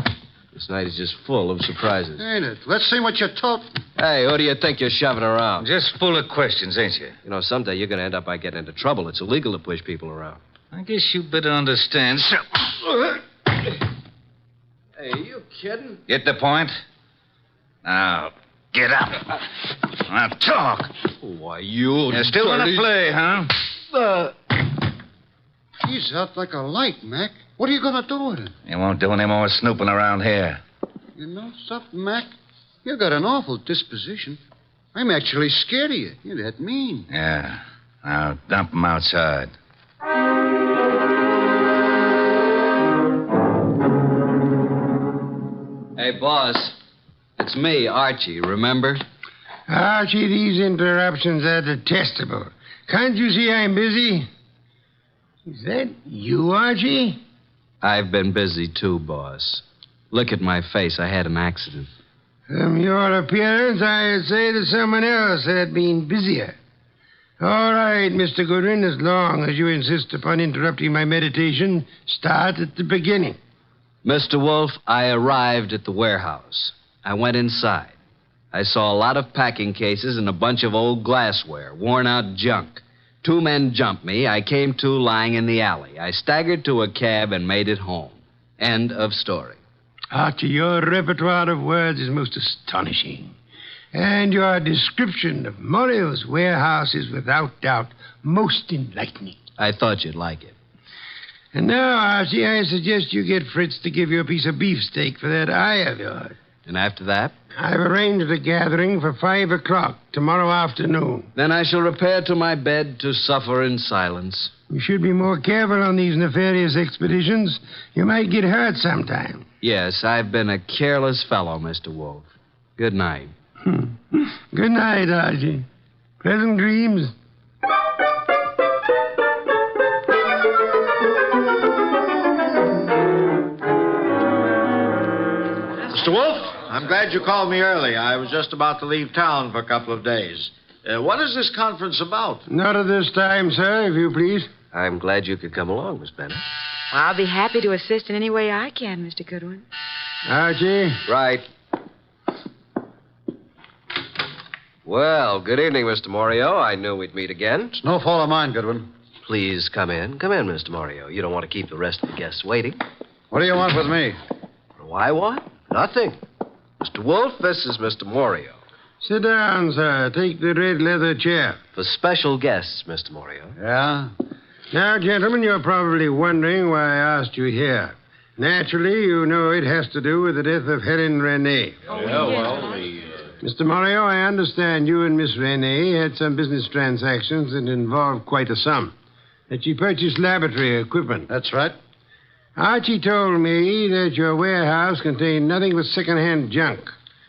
This night is just full of surprises. Ain't it? Let's see what you're talking. Hey, who do you think you're shoving around? Just full of questions, ain't you? You know, someday you're going to end up by getting into trouble. It's illegal to push people around. I guess you better understand. Hey, are you kidding? Get the point? Now, get up. Now, talk. Why, you... You're still going to play, huh? He's out like a light, Mac. What are you going to do with him? You won't do any more snooping around here. You know something, Mac? You got an awful disposition. I'm actually scared of you. You're that mean. Yeah. Now, dump him outside. Hey, boss. It's me, Archie, remember? Archie, these interruptions are detestable. Can't you see I'm busy? Is that you, Archie? I've been busy too, boss. Look at my face. I had an accident. From your appearance, I'd say that someone else had been busier. All right, Mr. Goodwin, as long as you insist upon interrupting my meditation, start at the beginning. Mr. Wolf, I arrived at the warehouse. I went inside. I saw a lot of packing cases and a bunch of old glassware, worn-out junk. 2 men jumped me. I came to lying in the alley. I staggered to a cab and made it home. End of story. Archie, your repertoire of words is most astonishing. And your description of Morio's warehouse is without doubt most enlightening. I thought you'd like it. And now, Archie, I suggest you get Fritz to give you a piece of beefsteak for that eye of yours. And after that? I've arranged a gathering for 5 o'clock tomorrow afternoon. Then I shall repair to my bed to suffer in silence. You should be more careful on these nefarious expeditions. You might get hurt sometime. Yes, I've been a careless fellow, Mr. Wolf. Good night. Good night, Archie. Pleasant dreams. Mr. Wolf, I'm glad you called me early. I was just about to leave town for a couple of days. What is this conference about? Not at this time, sir, if you please. I'm glad you could come along, Miss Bennett. I'll be happy to assist in any way I can, Mr. Goodwin. Archie? Right. Well, good evening, Mr. Morio. I knew we'd meet again. It's no fault of mine, Goodwin. Please come in. Come in, Mr. Morio. You don't want to keep the rest of the guests waiting. What do you want with me? Why, what? Nothing. Mr. Wolf, this is Mr. Morio. Sit down, sir. Take the red leather chair. For special guests, Mr. Morio. Yeah? Now, gentlemen, you're probably wondering why I asked you here. Naturally, you know it has to do with the death of Helen Renee. Mr. Morio, I understand you and Miss Renee had some business transactions that involved quite a sum. That she purchased laboratory equipment. That's right. Archie told me that your warehouse contained nothing but second-hand junk.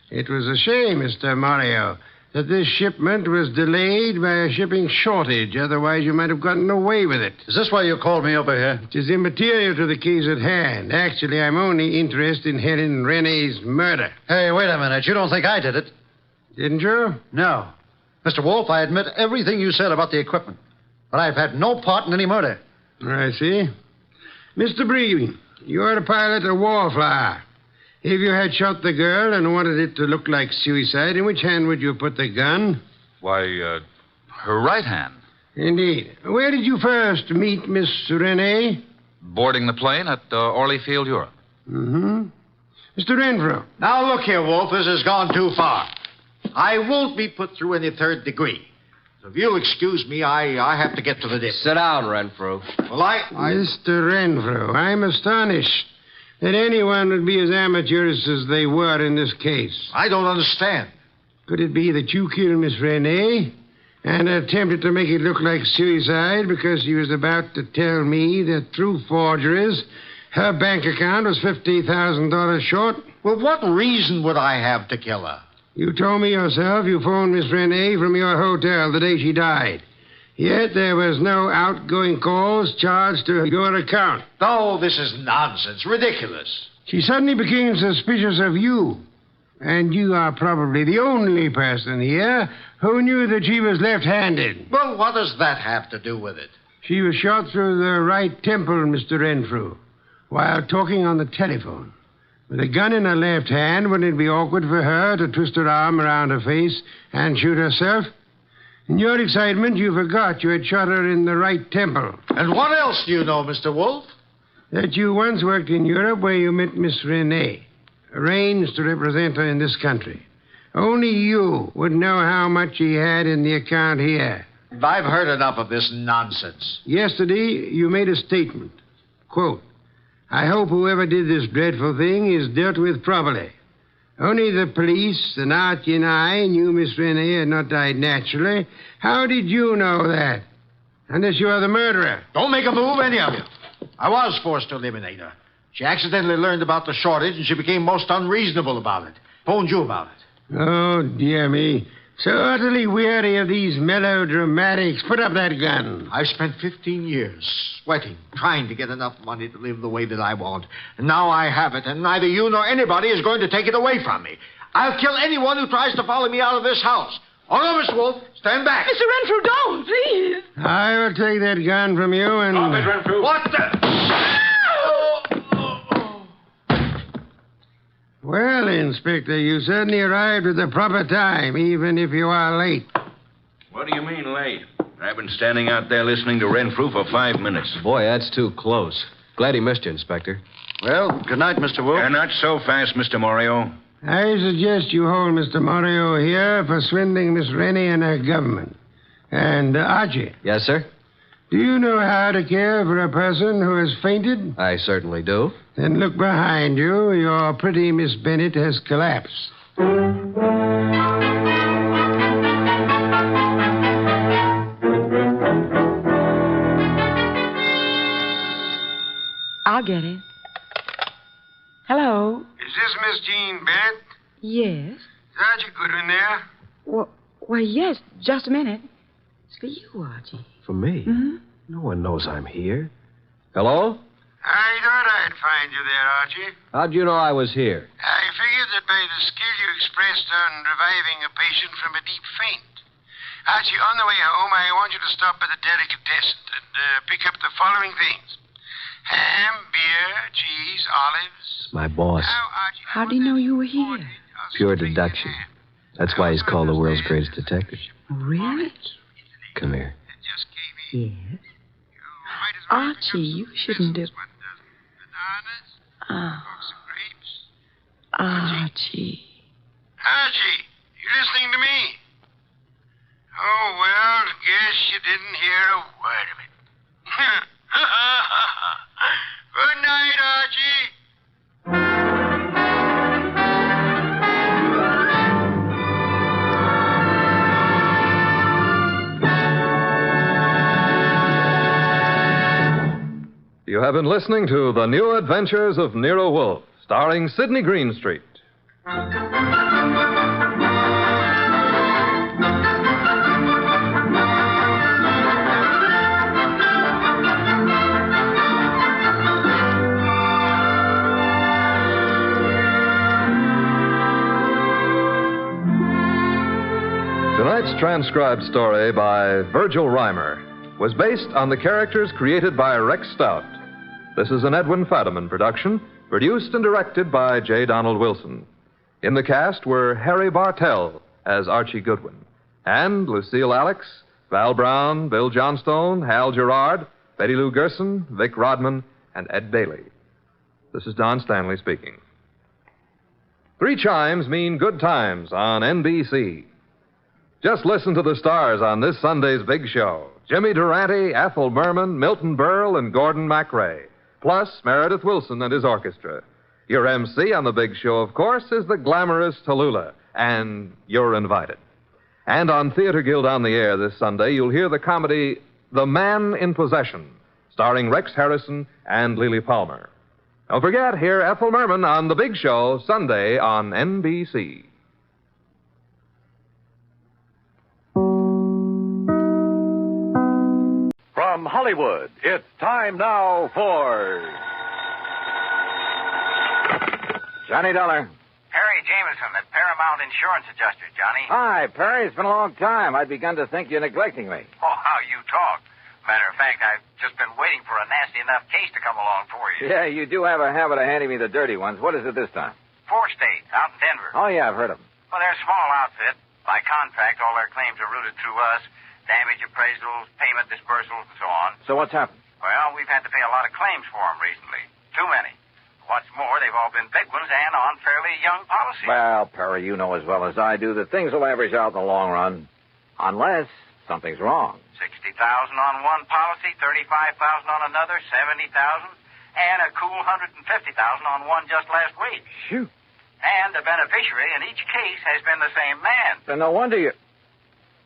It was a shame, Mr. Morio, that this shipment was delayed by a shipping shortage. Otherwise, you might have gotten away with it. Is this why you called me over here? It is immaterial to the case at hand. Actually, I'm only interested in Helen Renee's murder. Hey, wait a minute. You don't think I did it? Didn't you? No. Mr. Wolf, I admit everything you said about the equipment. But I've had no part in any murder. I see. Mr. Bree, you're to pilot a wallflower. If you had shot the girl and wanted it to look like suicide, in which hand would you put the gun? Why, her right hand. Indeed. Where did you first meet Miss Renee? Boarding the plane at Orly Field, Europe. Mm-hmm. Mr. Renfrew. Now, look here, Wolf. This has gone too far. I won't be put through any third degree. So if you'll excuse me, I have to get to the dip. Sit down, Renfrew. Well, Mr. Renfrew, I'm astonished that anyone would be as amateurish as they were in this case. I don't understand. Could it be that you killed Miss Renee and attempted to make it look like suicide because she was about to tell me that through forgeries her bank account was $50,000 short? Well, what reason would I have to kill her? You told me yourself you phoned Miss Renee from your hotel the day she died. Yet there was no outgoing calls charged to your account. Oh, this is nonsense. Ridiculous. She suddenly became suspicious of you. And you are probably the only person here who knew that she was left-handed. Well, what does that have to do with it? She was shot through the right temple, Mr. Renfrew, while talking on the telephone. With a gun in her left hand, wouldn't it be awkward for her to twist her arm around her face and shoot herself? In your excitement, you forgot you had shot her in the right temple. And what else do you know, Mr. Wolf? That you once worked in Europe where you met Miss Renee, arranged to represent her in this country. Only you would know how much he had in the account here. I've heard enough of this nonsense. Yesterday, you made a statement. Quote, I hope whoever did this dreadful thing is dealt with properly. Only the police and Archie and I knew Miss Rennie had not died naturally. How did you know that? Unless you are the murderer. Don't make a move, any of you. I was forced to eliminate her. She accidentally learned about the shortage, and she became most unreasonable about it. Phoned you about it. Oh, dear me. So utterly weary of these melodramatics. Put up that gun. I've spent 15 years sweating, trying to get enough money to live the way that I want. And now I have it, and neither you nor anybody is going to take it away from me. I'll kill anyone who tries to follow me out of this house. Oh, no, Miss Wolf. Stand back. Mr. Renfrew, don't, please. I will take that gun from you and... Stop it, Renfrew. What the... Well, Inspector, you certainly arrived at the proper time, even if you are late. What do you mean late? I've been standing out there listening to Renfrew for 5 minutes. Boy, that's too close. Glad he missed you, Inspector. Well, good night, Mr. Wolf. Not so fast, Mr. Morio. I suggest you hold Mr. Morio here for swindling Miss Rennie and her government. And, Archie. Yes, sir? Do you know how to care for a person who has fainted? I certainly do. Then look behind you. Your pretty Miss Bennett has collapsed. I'll get it. Hello? Is this Miss Jean Bennett? Yes. Is Archie Goodwin there? Well, yes. Just a minute. It's for you, Archie. For me? Mm-hmm. No one knows I'm here. Hello? I thought I'd find you there, Archie. How'd you know I was here? I figured that by the skill you expressed on reviving a patient from a deep faint. Archie, on the way home, I want you to stop by the delicatessen and pick up the following things. Ham, beer, cheese, olives. My boss. How do you know you were here? Pure deduction. That's why he's called the world's greatest detective. Really? Come here. Yes. Archie, you shouldn't have... Oh. Archie. Archie, you listening to me? Oh, well, guess you didn't hear a word of it. Good night, Archie. You have been listening to The New Adventures of Nero Wolfe, starring Sidney Greenstreet. Tonight's transcribed story by Virgil Reimer was based on the characters created by Rex Stout. This is an Edwin Fadiman production, produced and directed by J. Donald Wilson. In the cast were Harry Bartell as Archie Goodwin, and Lucille Alex, Val Brown, Bill Johnstone, Hal Gerard, Betty Lou Gerson, Vic Rodman, and Ed Bailey. This is Don Stanley speaking. 3 chimes mean good times on NBC. Just listen to the stars on this Sunday's big show. Jimmy Durante, Ethel Merman, Milton Berle, and Gordon MacRae. Plus Meredith Wilson and his orchestra. Your MC on the big show, of course, is the glamorous Tallulah. And you're invited. And on Theater Guild on the Air this Sunday, you'll hear the comedy The Man in Possession, starring Rex Harrison and Lily Palmer. Don't forget, hear Ethel Merman on the big show Sunday on NBC. From Hollywood, it's time now for... Johnny Dollar. Perry Jameson, the Paramount Insurance Adjuster, Johnny. Hi, Perry. It's been a long time. I'd begun to think you're neglecting me. Oh, how you talk. Matter of fact, I've just been waiting for a nasty enough case to come along for you. Yeah, you do have a habit of handing me the dirty ones. What is it this time? 4 State, out in Denver. Oh, yeah, I've heard of them. Well, they're a small outfit. By contract, all their claims are routed through us. Damage appraisals, payment disbursals, and so on. So what's happened? Well, we've had to pay a lot of claims for them recently. Too many. What's more, they've all been big ones and on fairly young policies. Well, Perry, you know as well as I do that things will average out in the long run. Unless something's wrong. 60,000 on one policy, 35,000 on another, 70,000, and a cool 150,000 on one just last week. Shoot. And the beneficiary in each case has been the same man. Then no wonder you...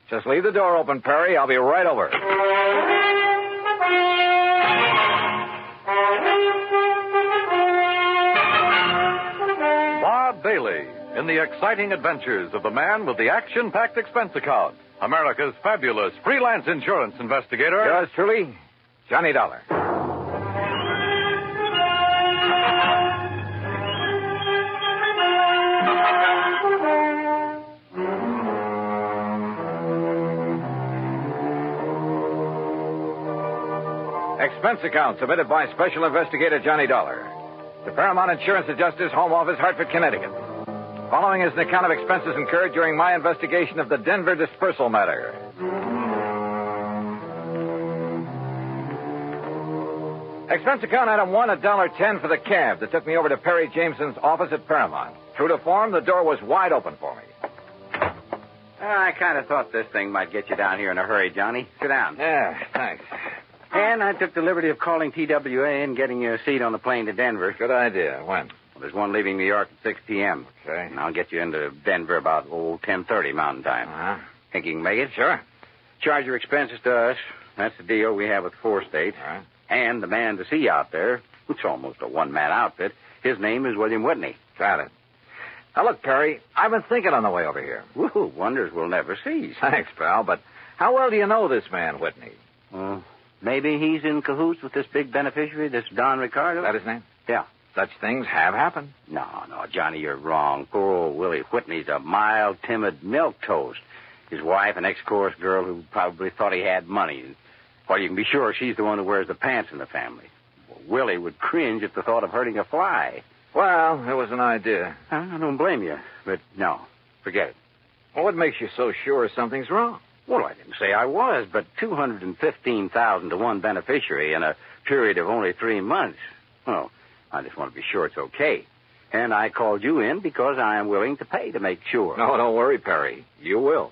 Just leave the door open, Perry. I'll be right over. Bob Bailey in the exciting adventures of the man with the action-packed expense account. America's fabulous freelance insurance investigator. Yours truly, Johnny Dollar. Expense account submitted by Special Investigator Johnny Dollar to Paramount Insurance Adjusters, Home Office, Hartford, Connecticut. Following is an account of expenses incurred during my investigation of the Denver Disbursal Matter. Expense account item 1, $1.10 for the cab that took me over to Perry Jameson's office at Paramount. True to form, the door was wide open for me. I kind of thought this thing might get you down here in a hurry, Johnny. Sit down. Yeah, thanks. And I took the liberty of calling TWA and getting you a seat on the plane to Denver. Good idea. When? Well, there's one leaving New York at 6 p.m. Okay. And I'll get you into Denver about, 10:30 Mountain Time. Uh-huh. Think you can make it? Sure. Charge your expenses to us. That's the deal we have with 4 states. All right. And the man to see you out there, it's almost a one-man outfit. His name is William Whitney. Got it. Now, look, Perry, I've been thinking on the way over here. Woo, wonders will never cease. Thanks, pal, but how well do you know this man, Whitney? Maybe he's in cahoots with this big beneficiary, this Don Ricardo. Is that his name? Yeah. Such things have happened. No, Johnny, you're wrong. Poor old Willie Whitney's a mild, timid milquetoast. His wife, an ex-chorus girl who probably thought he had money. Well, you can be sure she's the one who wears the pants in the family. Well, Willie would cringe at the thought of hurting a fly. Well, it was an idea. I don't blame you, but no, forget it. Well, what makes you so sure something's wrong? Well, I didn't say I was, but $215,000 to one beneficiary in a period of only 3 months. Well, I just want to be sure it's okay. And I called you in because I am willing to pay to make sure. No, don't worry, Perry. You will.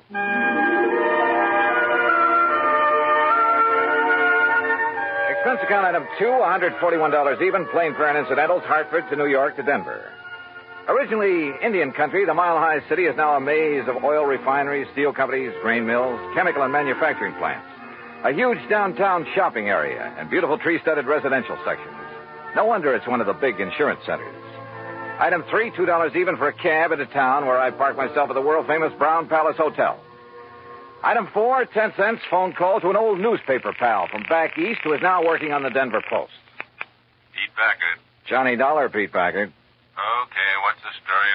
Expense account item 2, $141 even, plane fare and incidentals, Hartford to New York to Denver. Originally Indian country, the mile-high city is now a maze of oil refineries, steel companies, grain mills, chemical and manufacturing plants. A huge downtown shopping area and beautiful tree-studded residential sections. No wonder it's one of the big insurance centers. Item 3, $2 even for a cab into town where I park myself at the world-famous Brown Palace Hotel. Item 4, 10 cents, phone call to an old newspaper pal from back east who is now working on the Denver Post. Pete Packard. Johnny Dollar, Pete Packard. Okay, what's the story?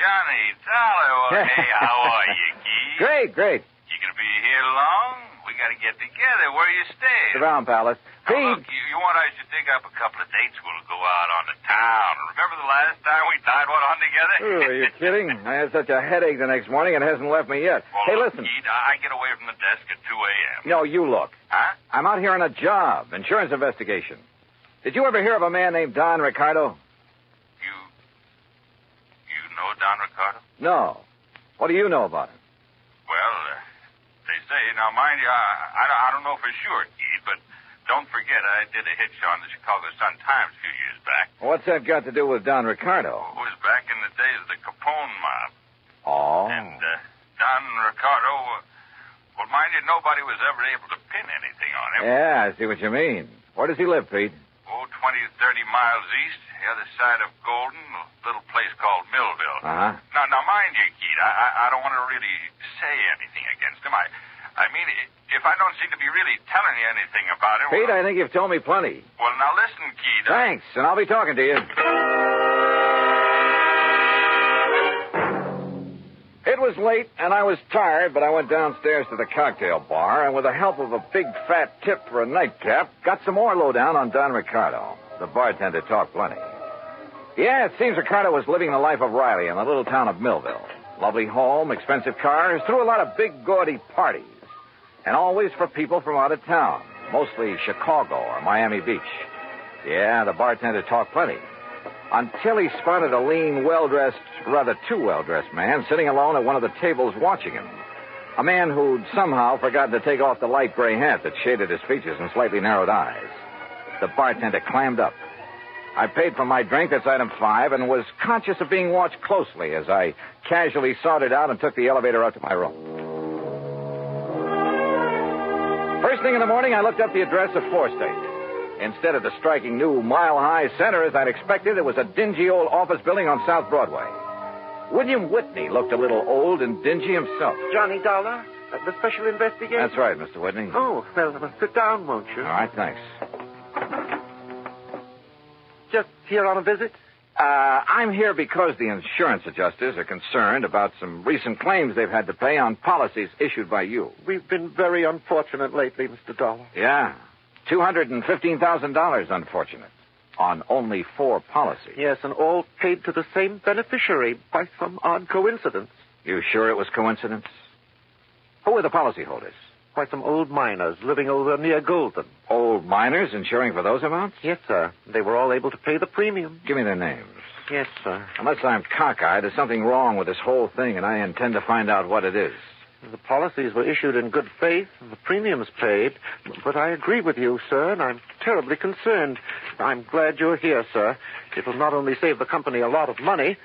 Johnny Dollar, hey, how are you, Keith? Great. You gonna be here long? We gotta get together. Where you stay? The Brown Palace. Now, look, you want I should dig up a couple of dates? We'll go out on the town. Remember the last time we tied one on together? Ooh, are you kidding? I had such a headache the next morning, it hasn't left me yet. Well, hey, look, listen. Keith, I get away from the desk at 2 a.m. No, you look. Huh? I'm out here on a job, insurance investigation. Did you ever hear of a man named Don Ricardo? You know Don Ricardo? No. What do you know about him? Well, they say, now mind you, I don't know for sure, Keith, but don't forget I did a hitch on the Chicago Sun-Times a few years back. What's that got to do with Don Ricardo? It was back in the days of the Capone mob. Oh. And Don Ricardo, well, mind you, nobody was ever able to pin anything on him. Yeah, I see what you mean. Where does he live, Pete? 20 to 30 miles east, the other side of Golden, a little place called Millville. Uh-huh. Now, mind you, Keith, I don't want to really say anything against him. I mean, if I don't seem to be really telling you anything about him... Pete, I think you've told me plenty. Well, now listen, Keith. Thanks, and I'll be talking to you. It was late, and I was tired, but I went downstairs to the cocktail bar, and with the help of a big fat tip for a nightcap, got some more lowdown on Don Ricardo. The bartender talked plenty. Yeah, it seems Ricardo was living the life of Riley in the little town of Millville. Lovely home, expensive cars, threw a lot of big, gaudy parties. And always for people from out of town, mostly Chicago or Miami Beach. Yeah, the bartender talked plenty. until he spotted a lean, well-dressed, rather too well-dressed man sitting alone at one of the tables watching him. A man who'd somehow forgotten to take off the light gray hat that shaded his features and slightly narrowed eyes. The bartender clammed up. I paid for my drink, that's item 5, and was conscious of being watched closely as I casually sauntered out and took the elevator up to my room. First thing in the morning, I looked up the address of 4 State. Instead of the striking new mile-high center as I'd expected, it was a dingy old office building on South Broadway. William Whitney looked a little old and dingy himself. Johnny Dollar, the special investigator? That's right, Mr. Whitney. Oh, well, sit down, won't you? All right, thanks. Just here on a visit? I'm here because the insurance adjusters are concerned about some recent claims they've had to pay on policies issued by you. We've been very unfortunate lately, Mr. Dollar. Yeah. $215,000, unfortunate. On only 4 policies. Yes, and all paid to the same beneficiary by some odd coincidence. You sure it was coincidence? Who were the policyholders? By some old miners living over near Golden. Old miners insuring for those amounts? Yes, sir. They were all able to pay the premium. Give me their names. Yes, sir. Unless I'm cockeyed, there's something wrong with this whole thing, and I intend to find out what it is. The policies were issued in good faith, and the premiums paid. But I agree with you, sir, and I'm terribly concerned. I'm glad you're here, sir. It'll not only save the company a lot of money,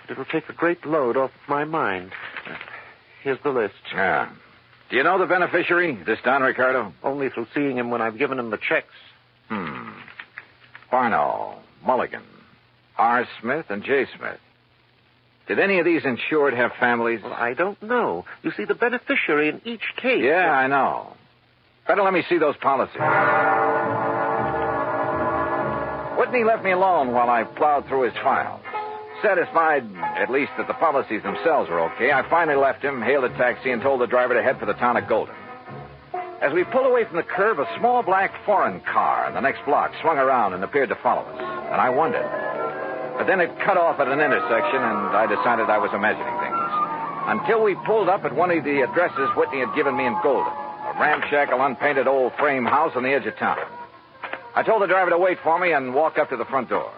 but it'll take a great load off my mind. Here's the list. Yeah. Do you know the beneficiary, this Don Ricardo? Only through seeing him when I've given him the checks. Barno, Mulligan, R. Smith, and J. Smith. Did any of these insured have families? Well, I don't know. You see, the beneficiary in each case... Yeah, I know. Better let me see those policies. Whitney left me alone while I plowed through his files. Satisfied, at least, that the policies themselves were okay, I finally left him, hailed a taxi, and told the driver to head for the town of Golden. As we pulled away from the curb, a small black foreign car in the next block swung around and appeared to follow us. And I wondered. But then it cut off at an intersection, and I decided I was imagining things. Until we pulled up at one of the addresses Whitney had given me in Golden, a ramshackle, unpainted old frame house on the edge of town. I told the driver to wait for me and walk up to the front door.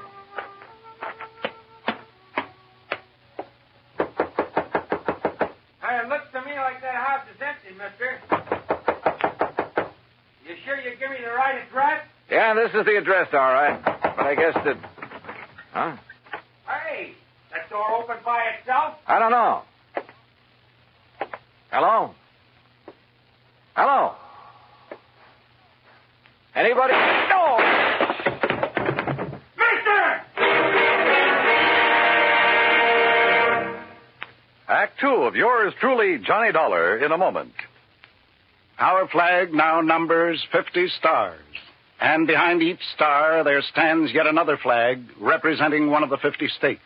It looks to me like that house is empty, mister. You sure you give me the right address? Yeah, this is the address, all right. But I guess that... Huh? Hey, that door open by itself? I don't know. Hello? Hello? Anybody? No! Mister! Act 2 of yours truly, Johnny Dollar, in a moment. Our flag now numbers 50 stars. And behind each star there stands yet another flag representing one of the 50 states.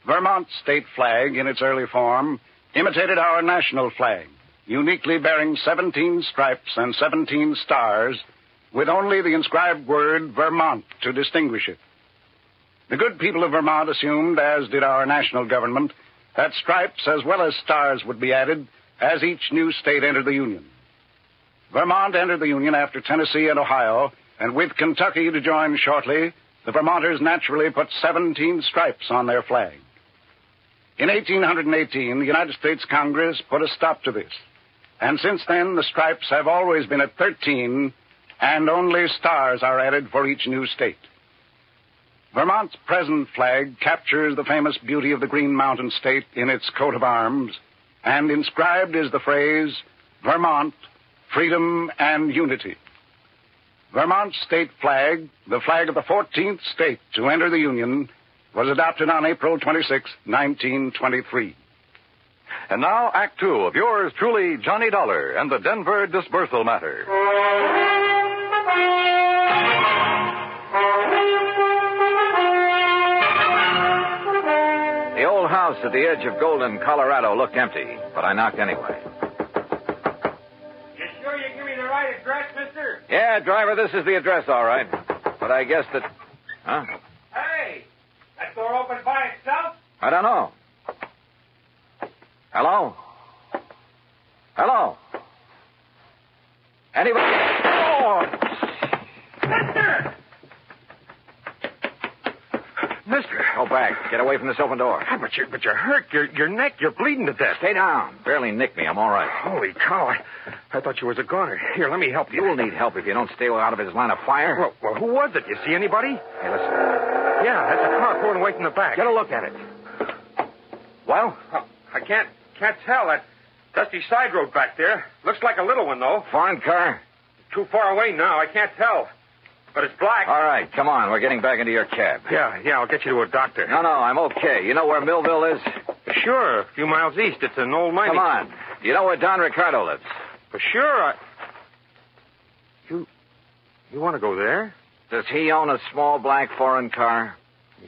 Vermont's state flag, in its early form, imitated our national flag, uniquely bearing 17 stripes and 17 stars, with only the inscribed word Vermont to distinguish it. The good people of Vermont assumed, as did our national government, that stripes as well as stars would be added as each new state entered the Union. Vermont entered the Union after Tennessee and Ohio, and with Kentucky to join shortly, the Vermonters naturally put 17 stripes on their flag. In 1818, the United States Congress put a stop to this, and since then the stripes have always been at 13, and only stars are added for each new state. Vermont's present flag captures the famous beauty of the Green Mountain State in its coat of arms, and inscribed is the phrase, Vermont, Freedom and Unity. Vermont's state flag, the flag of the 14th state to enter the Union, was adopted on April 26, 1923. And now, Act 2 of yours truly, Johnny Dollar and the Denver Disbursal Matter. The old house at the edge of Golden, Colorado looked empty, but I knocked anyway. You sure you give me the right address, mister? Yeah, driver, this is the address, all right. But I guess that... Huh? Hey, that door open by itself? I don't know. Hello? Hello? Anybody? Oh! Mister! Mister! back. Get away from this open door. But you're hurt. Your neck, you're bleeding to death. Stay down. Barely nicked me. I'm all right. Holy cow. I thought you was a goner. Here, let me help you. You'll need help if you don't stay out of his line of fire. Well, who was it? You see anybody? Hey, listen. Yeah, that's a car pulling away from the back. Get a look at it. Well? I can't tell. That dusty side road back there. Looks like a little one, though. Foreign car? Too far away now. I can't tell. But it's black. All right, come on. We're getting back into your cab. Yeah, I'll get you to a doctor. No, I'm okay. You know where Millville is? Sure, a few miles east. It's an old mining... Come on. You know where Don Ricardo lives? For sure. You want to go there? Does he own a small black foreign car?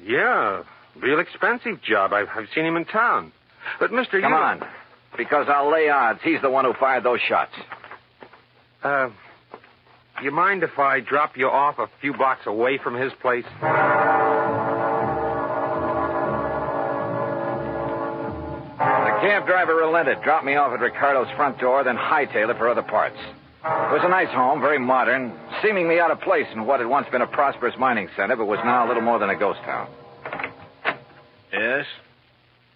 Yeah, real expensive job. I've seen him in town. But, mister, Come on, because I'll lay odds he's the one who fired those shots. You mind if I drop you off a few blocks away from his place? The cab driver relented, dropped me off at Ricardo's front door, then hightailed it for other parts. It was a nice home, very modern, seemingly out of place in what had once been a prosperous mining center, but was now a little more than a ghost town. Yes?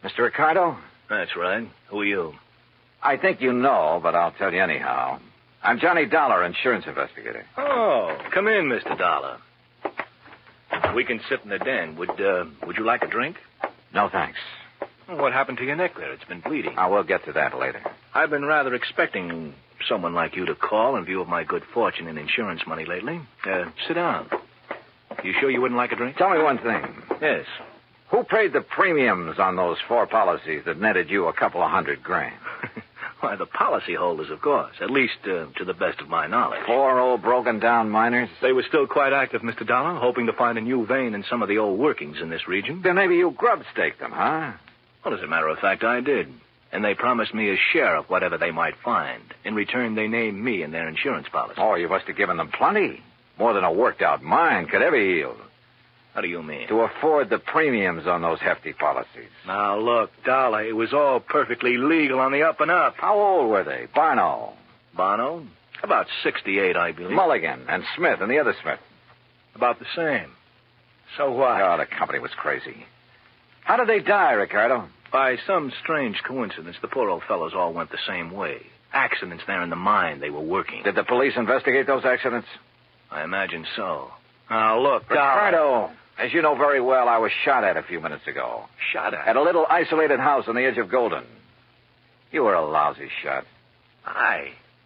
Mr. Ricardo? That's right. Who are you? I think you know, but I'll tell you anyhow. I'm Johnny Dollar, insurance investigator. Oh, come in, Mr. Dollar. We can sit in the den. Would you like a drink? No, thanks. What happened to your neck there? It's been bleeding. We'll get to that later. I've been rather expecting someone like you to call in view of my good fortune in insurance money lately. Sit down. You sure you wouldn't like a drink? Tell me one thing. Yes. Who paid the premiums on those 4 policies that netted you a couple of $100,000? Why, the policyholders, of course. At least to the best of my knowledge. 4 old broken-down miners? They were still quite active, Mr. Dollar, hoping to find a new vein in some of the old workings in this region. Then maybe you grub-staked them, huh? Well, as a matter of fact, I did. And they promised me a share of whatever they might find. In return, they named me in their insurance policy. Oh, you must have given them plenty. More than a worked-out mine could ever yield. How do you mean? To afford the premiums on those hefty policies. Now, look, Dollar, it was all perfectly legal on the up and up. How old were they? Barno? About 68, I believe. Mulligan and Smith and the other Smith? About the same. So what? Oh, the company was crazy. How did they die, Ricardo? By some strange coincidence, the poor old fellows all went the same way. Accidents there in the mine they were working. Did the police investigate those accidents? I imagine so. Now, look, Ricardo, as you know very well, I was shot at a few minutes ago. Shot at? At a little isolated house on the edge of Golden. You were a lousy shot.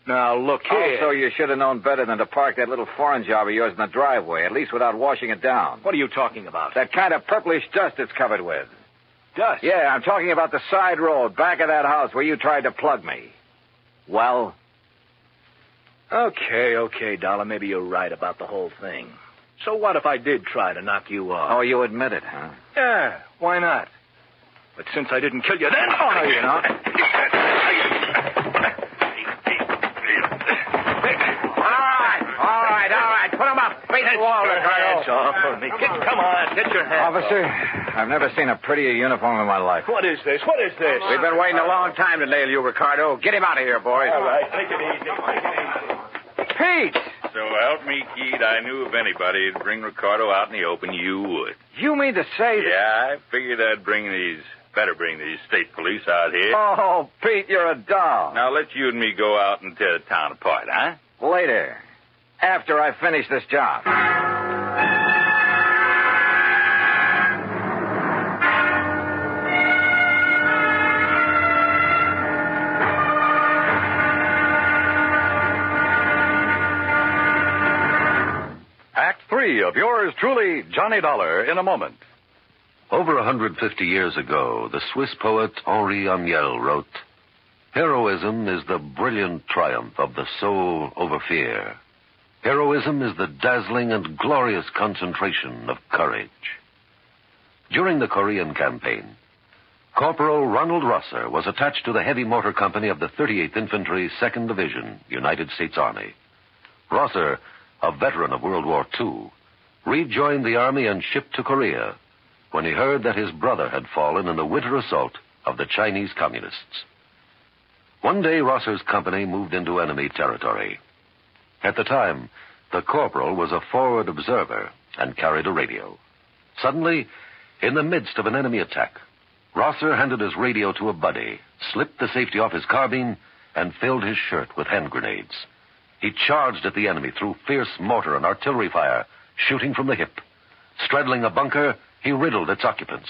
Now, look here. Also, you should have known better than to park that little foreign job of yours in the driveway, at least without washing it down. What are you talking about? That kind of purplish dust it's covered with. Dust? Yeah, I'm talking about the side road back of that house where you tried to plug me. Well? Okay, Dollar. Maybe you're right about the whole thing. So what if I did try to knock you off? Oh, you admit it, huh? Yeah, why not? But since I didn't kill you then... Oh, no, you're not. All right. Put him up. Face the wall, Ricardo. Off of me. Come on, get your hands Officer, I've never seen a prettier uniform in my life. What is this? We've been waiting a long time to nail you, Ricardo. Get him out of here, boys. All right, take it easy. Pete! So help me, Keith, I knew if anybody'd bring Ricardo out in the open, you would. You mean to say that... Yeah, I figured I'd better bring these state police out here. Oh, Pete, you're a doll. Now let's you and me go out and tear the town apart, huh? Later. After I finish this job. Act 3 of yours truly, Johnny Dollar, in a moment. Over 150 years ago, the Swiss poet Henri Amiel wrote, "Heroism is the brilliant triumph of the soul over fear. Heroism is the dazzling and glorious concentration of courage." During the Korean campaign, Corporal Ronald Rosser was attached to the heavy motor company of the 38th Infantry, 2nd Division, United States Army. Rosser, a veteran of World War II, rejoined the Army and shipped to Korea when he heard that his brother had fallen in the winter assault of the Chinese Communists. One day, Rosser's company moved into enemy territory. At the time, the corporal was a forward observer and carried a radio. Suddenly, In the midst of an enemy attack, Rosser handed his radio to a buddy, slipped the safety off his carbine, and filled his shirt with hand grenades. He charged at the enemy through fierce mortar and artillery fire, shooting from the hip. Straddling a bunker, he riddled its occupants.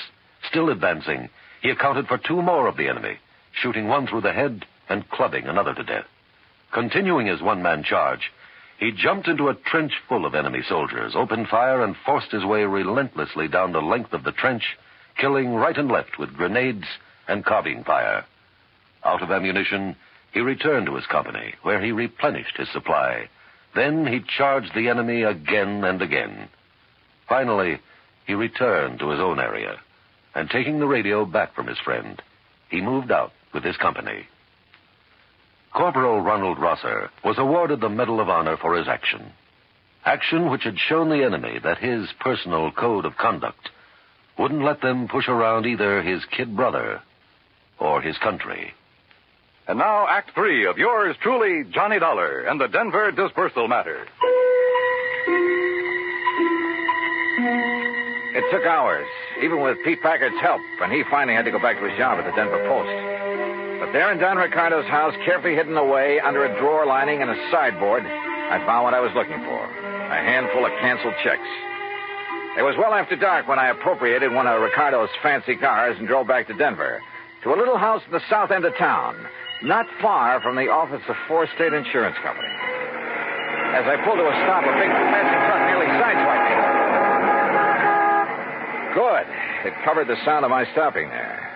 Still advancing, he accounted for 2 more of the enemy, shooting one through the head and clubbing another to death. Continuing his one-man charge, he jumped into a trench full of enemy soldiers, opened fire, and forced his way relentlessly down the length of the trench, killing right and left with grenades and carbine fire. Out of ammunition, he returned to his company, where he replenished his supply. Then he charged the enemy again and again. Finally, he returned to his own area, and taking the radio back from his friend, he moved out with his company. Corporal Ronald Rosser was awarded the Medal of Honor for his action. Action which had shown the enemy that his personal code of conduct wouldn't let them push around either his kid brother or his country. And now, Act 3 of yours truly, Johnny Dollar and the Denver Disbursal Matter. It took hours, even with Pete Packard's help, and he finally had to go back to his job at the Denver Post. But there in Don Ricardo's house, carefully hidden away under a drawer lining and a sideboard, I found what I was looking for, a handful of canceled checks. It was well after dark when I appropriated one of Ricardo's fancy cars and drove back to Denver, to a little house in the south end of town, not far from the office of 4 State Insurance Company. As I pulled to a stop, a big fancy truck nearly sideswiped me. Good. It covered the sound of my stopping there.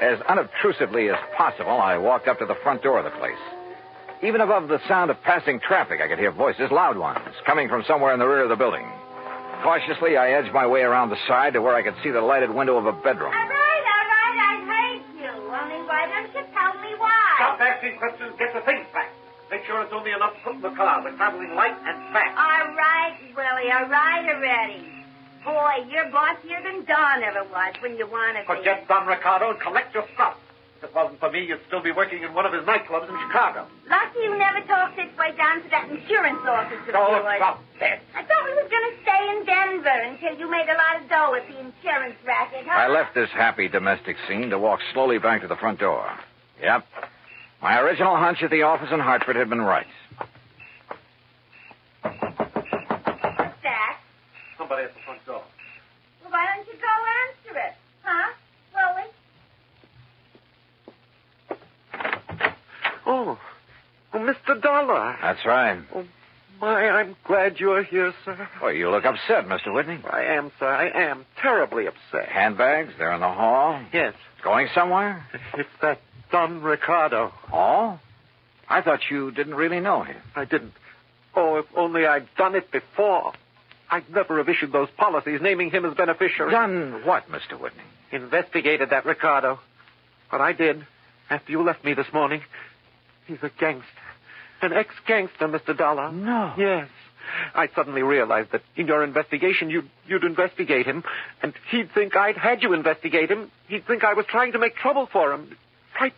As unobtrusively as possible, I walked up to the front door of the place. Even above the sound of passing traffic, I could hear voices, loud ones, coming from somewhere in the rear of the building. Cautiously, I edged my way around the side to where I could see the lighted window of a bedroom. All right, I heard you. Only why don't you tell me why? Stop asking questions. Get the things back. Make sure it's only enough to put in the car. We're traveling light and fast. All right, Willie, all right already. Boy, you're bossier than Don ever was when you want to be. Forget Don Ricardo and collect your stuff. If it wasn't for me, you'd still be working in one of his nightclubs in Chicago. Lucky you never talked this way down to that insurance office of yours. Stop that. I thought we was going to stay in Denver until you made a lot of dough at the insurance racket, huh? I left this happy domestic scene to walk slowly back to the front door. Yep. My original hunch at the office in Hartford had been right. What's that? Somebody at the front door. Well, why don't you go answer it? Huh, Willie? Oh, Mr. Dollar. That's right. Oh, my, I'm glad you're here, sir. Well, you look upset, Mr. Whitney. I am, sir. I am terribly upset. Handbags? They're in the hall? Yes. Going somewhere? It's that Don Ricardo. Oh? I thought you didn't really know him. I didn't. Oh, if only I'd done it before. I'd never have issued those policies naming him as beneficiary. Done what, Mr. Whitney? Investigated that Ricardo. But I did, after you left me this morning. He's a gangster. An ex-gangster, Mr. Dollar. No. Yes. I suddenly realized that in your investigation, you'd investigate him, and he'd think I'd had you investigate him. He'd think I was trying to make trouble for him. It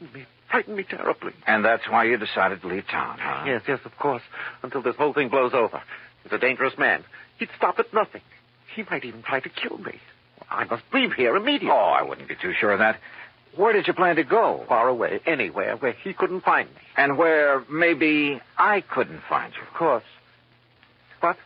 frightened me terribly. And that's why you decided to leave town, huh? Yes, of course, until this whole thing blows over. He's a dangerous man. He'd stop at nothing. He might even try to kill me. I must leave here immediately. Oh, I wouldn't be too sure of that. Where did you plan to go? Far away, anywhere where he couldn't find me. And where maybe I couldn't find you. Of course. What?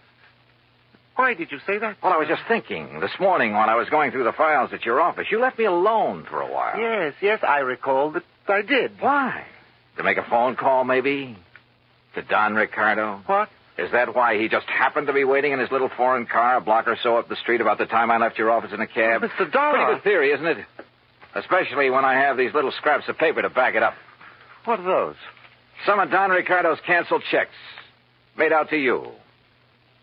Why did you say that? Well, I was just thinking. This morning when I was going through the files at your office, you left me alone for a while. Yes, I recall that I did. Why? To make a phone call, maybe? To Don Ricardo? What? Is that why he just happened to be waiting in his little foreign car a block or so up the street about the time I left your office in a cab? Oh, Mr. Dollar. Pretty good theory, isn't it? Especially when I have these little scraps of paper to back it up. What are those? Some of Don Ricardo's canceled checks. Made out to you.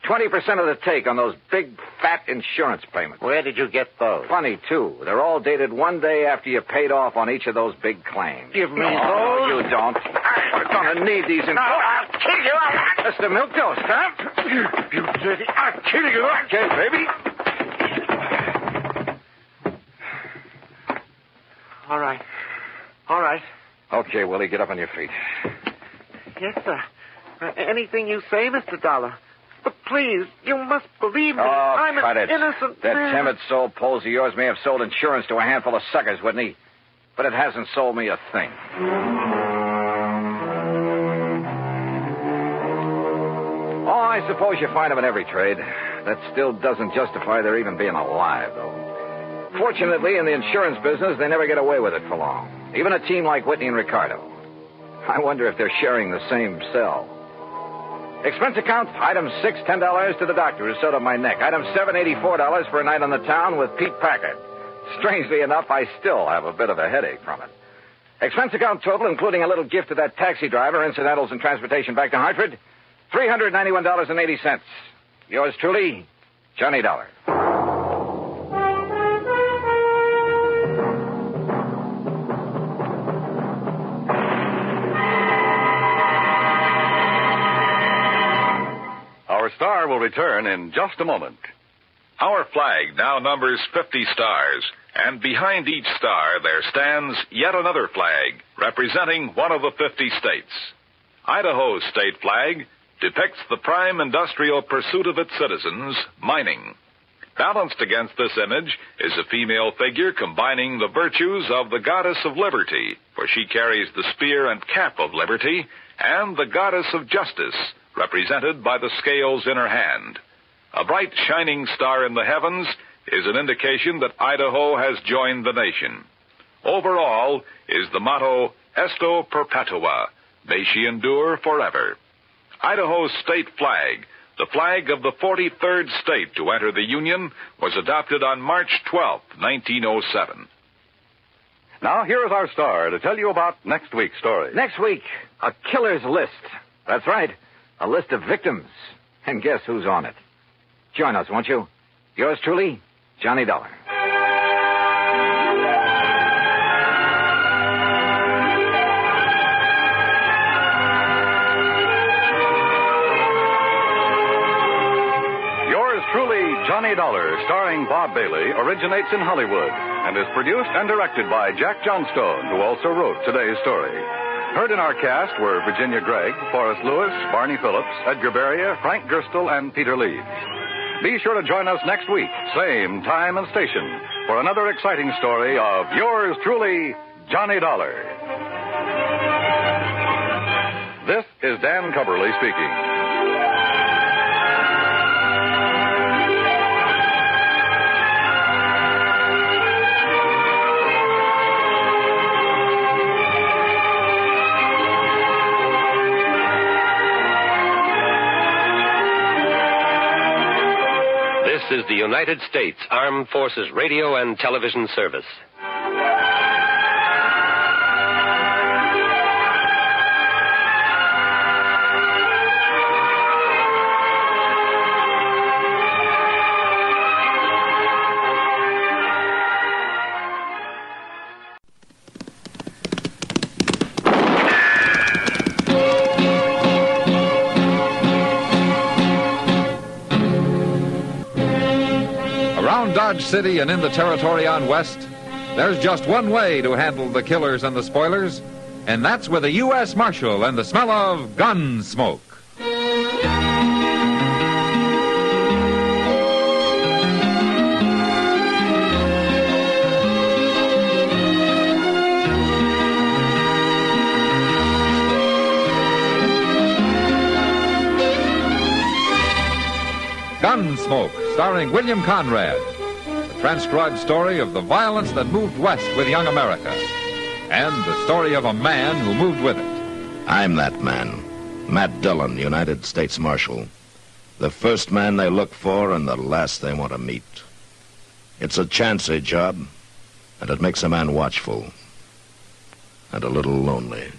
20% of the take on those big, fat insurance payments. Where did you get those? Funny, too. They're all dated one day after you paid off on each of those big claims. Give me those? No, you don't. We're going to need these. No, I'll kill you. Mr. Milquetoast, huh? You dirty. I'll kill you. Okay, baby. All right. Okay, Willie, get up on your feet. Yes, sir. Anything you say, Mr. Dollar. But please, you must believe me. Oh, I'm cut an it. innocent That man. timid soul Poles of yours may have sold insurance to a handful of suckers, wouldn't he? But it hasn't sold me a thing. Oh, I suppose you find them in every trade. That still doesn't justify their even being alive, though. Fortunately, in the insurance business, they never get away with it for long. Even a team like Whitney and Ricardo. I wonder if they're sharing the same cell. Expense account, item 6, $10 to the doctor who sewed up my neck. Item 7, $84 for a night on the town with Pete Packard. Strangely enough, I still have a bit of a headache from it. Expense account total, including a little gift to that taxi driver, incidentals and transportation back to Hartford, $391.80. Yours truly, Johnny Dollar. Our star will return in just a moment. Our flag now numbers 50 stars, and behind each star there stands yet another flag representing one of the 50 states. Idaho's state flag depicts the prime industrial pursuit of its citizens, mining. Balanced against this image is a female figure combining the virtues of the goddess of liberty, for she carries the spear and cap of liberty, and the goddess of justice, represented by the scales in her hand. A bright shining star in the heavens is an indication that Idaho has joined the nation. Overall is the motto, Esto Perpetua, may she endure forever. Idaho's state flag, the flag of the 43rd state to enter the Union, was adopted on March 12, 1907. Now, here is our star to tell you about next week's story. Next week, a killer's list. That's right, a list of victims. And guess who's on it? Join us, won't you? Yours truly, Johnny Dollar. Yours truly, Johnny Dollar, starring Bob Bailey, originates in Hollywood and is produced and directed by Jack Johnstone, who also wrote today's story. Heard in our cast were Virginia Gregg, Forrest Lewis, Barney Phillips, Edgar Beria, Frank Gerstle, and Peter Leeds. Be sure to join us next week, same time and station, for another exciting story of yours truly, Johnny Dollar. This is Dan Cubberly speaking. This is the United States Armed Forces Radio and Television Service. Dodge City and in the territory on West, there's just one way to handle the killers and the spoilers, and that's with a U.S. Marshal and the smell of Gunsmoke. Gunsmoke, starring William Conrad. Transcribed story of the violence that moved west with young America, and the story of a man who moved with it. I'm that man, Matt Dillon, United States Marshal. The first man they look for and the last they want to meet. It's a chancy job, and it makes a man watchful and a little lonely.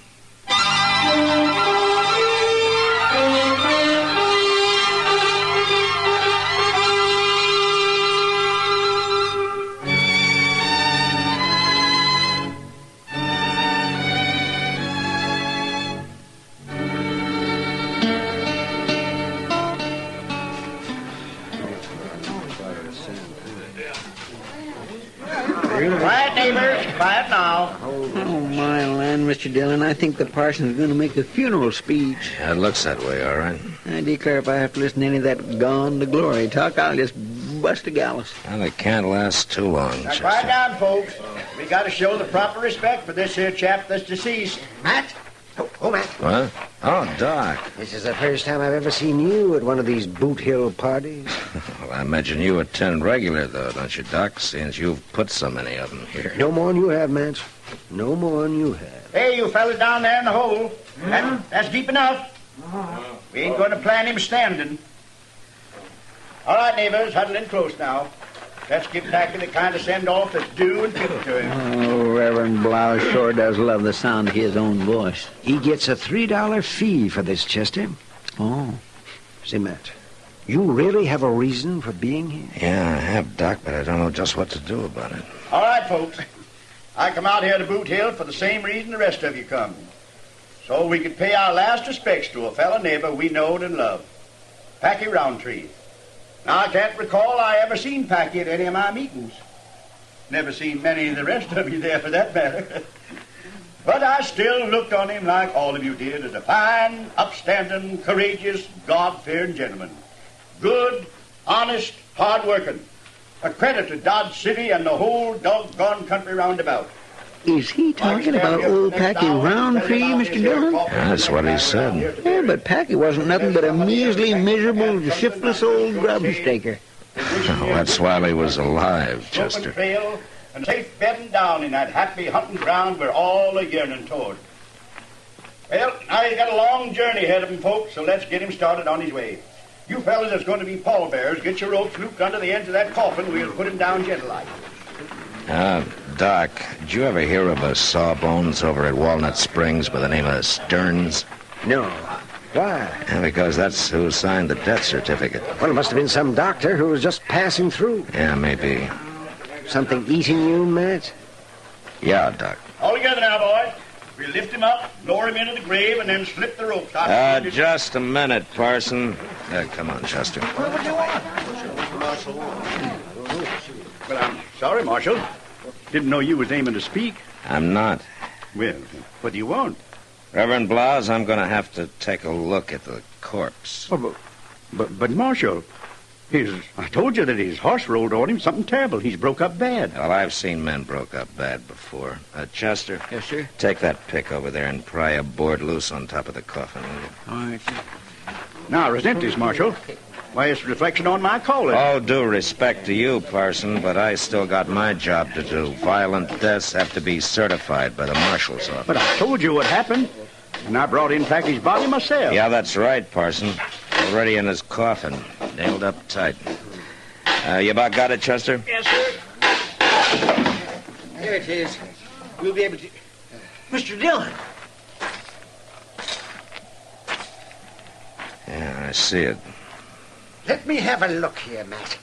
Whitney! neighbors. Quiet now. Oh, my land, Mr. Dillon. I think the parson's going to make a funeral speech. Yeah, it looks that way, all right. I declare if I have to listen to any of that gone to glory talk, I'll just bust a gallus. Well, it can't last too long, Now, Chester. quiet down, folks. We got to show the proper respect for this here chap that's deceased. Matt? Oh, Matt. What? Oh, Doc. This is the first time I've ever seen you at one of these Boot Hill parties. Well, I imagine you attend regular, though, don't you, Doc, since you've put so many of them here. No more than you have, Matt. No more than you have. Hey, you fellas down there in the hole. That's deep enough. We ain't going to plan him standing. All right, neighbors, huddle in close now. Let's give Packy the kind of send-off that's due and fitting to him. Oh, Reverend Blouse sure does love the sound of his own voice. He gets a $3 fee for this, Chester. Oh. Say, Matt, you really have a reason for being here? Yeah, I have, Doc, but I don't know just what to do about it. All right, folks. I come out here to Boot Hill for the same reason the rest of you come. So we could pay our last respects to a fellow neighbor we knowed and loved, Packy Roundtree. Now, I can't recall I ever seen Packy at any of my meetings. Never seen many of the rest of you there, for that matter. But I still looked on him like all of you did as a fine, upstanding, courageous, God-fearing gentleman. Good, honest, hard-working. A credit to Dodge City and the whole doggone country roundabout. Is he talking about old Packy Roundtree, Mr. Dillon? That's what he said. Yeah, but Packy wasn't nothing but a measly, miserable, shiftless old grubstaker. Oh, that's while he was alive, Chester. Trail and safe bedding down in that happy hunting ground we're all a yearning toward. Well, now he's got a long journey ahead of him, folks, so let's get him started on his way. You fellas that's going to be pallbearers, get your ropes looped under the ends of that coffin. We'll put him down gentle-like. Doc, did you ever hear of a sawbones over at Walnut Springs by the name of Stearns? No. Why? Yeah, because that's who signed the death certificate. Well, it must have been some doctor who was just passing through. Yeah, maybe. Something eating you, Matt? Yeah, Doc. All together now, boys. We'll lift him up, lower him into the grave, and then slip the ropes out. Just a minute, Parson. Come on, Chester. What do you want? Well, I'm sorry, Marshal. Didn't know you was aiming to speak. I'm not. Well, what do you want? Reverend Blas, I'm going to have to take a look at the corpse. Oh, but Marshal, I told you that his horse rolled on him. Something terrible. He's broke up bad. Well, I've seen men broke up bad before. Chester? Yes, sir? Take that pick over there and pry a board loose on top of the coffin, will you? All right, sir. Now, resent this, Marshal. Why, it's a reflection on my calling. Oh, due respect to you, Parson, but I still got my job to do. Violent deaths have to be certified by the Marshal's office. But I told you what happened, and I brought in Packy's body myself. Yeah, that's right, Parson. Already in his coffin, nailed up tight. You about got it, Chester? Yes, sir. Here it is. We'll be able to... Mr. Dillon! Yeah, I see it. Let me have a look here, Matt.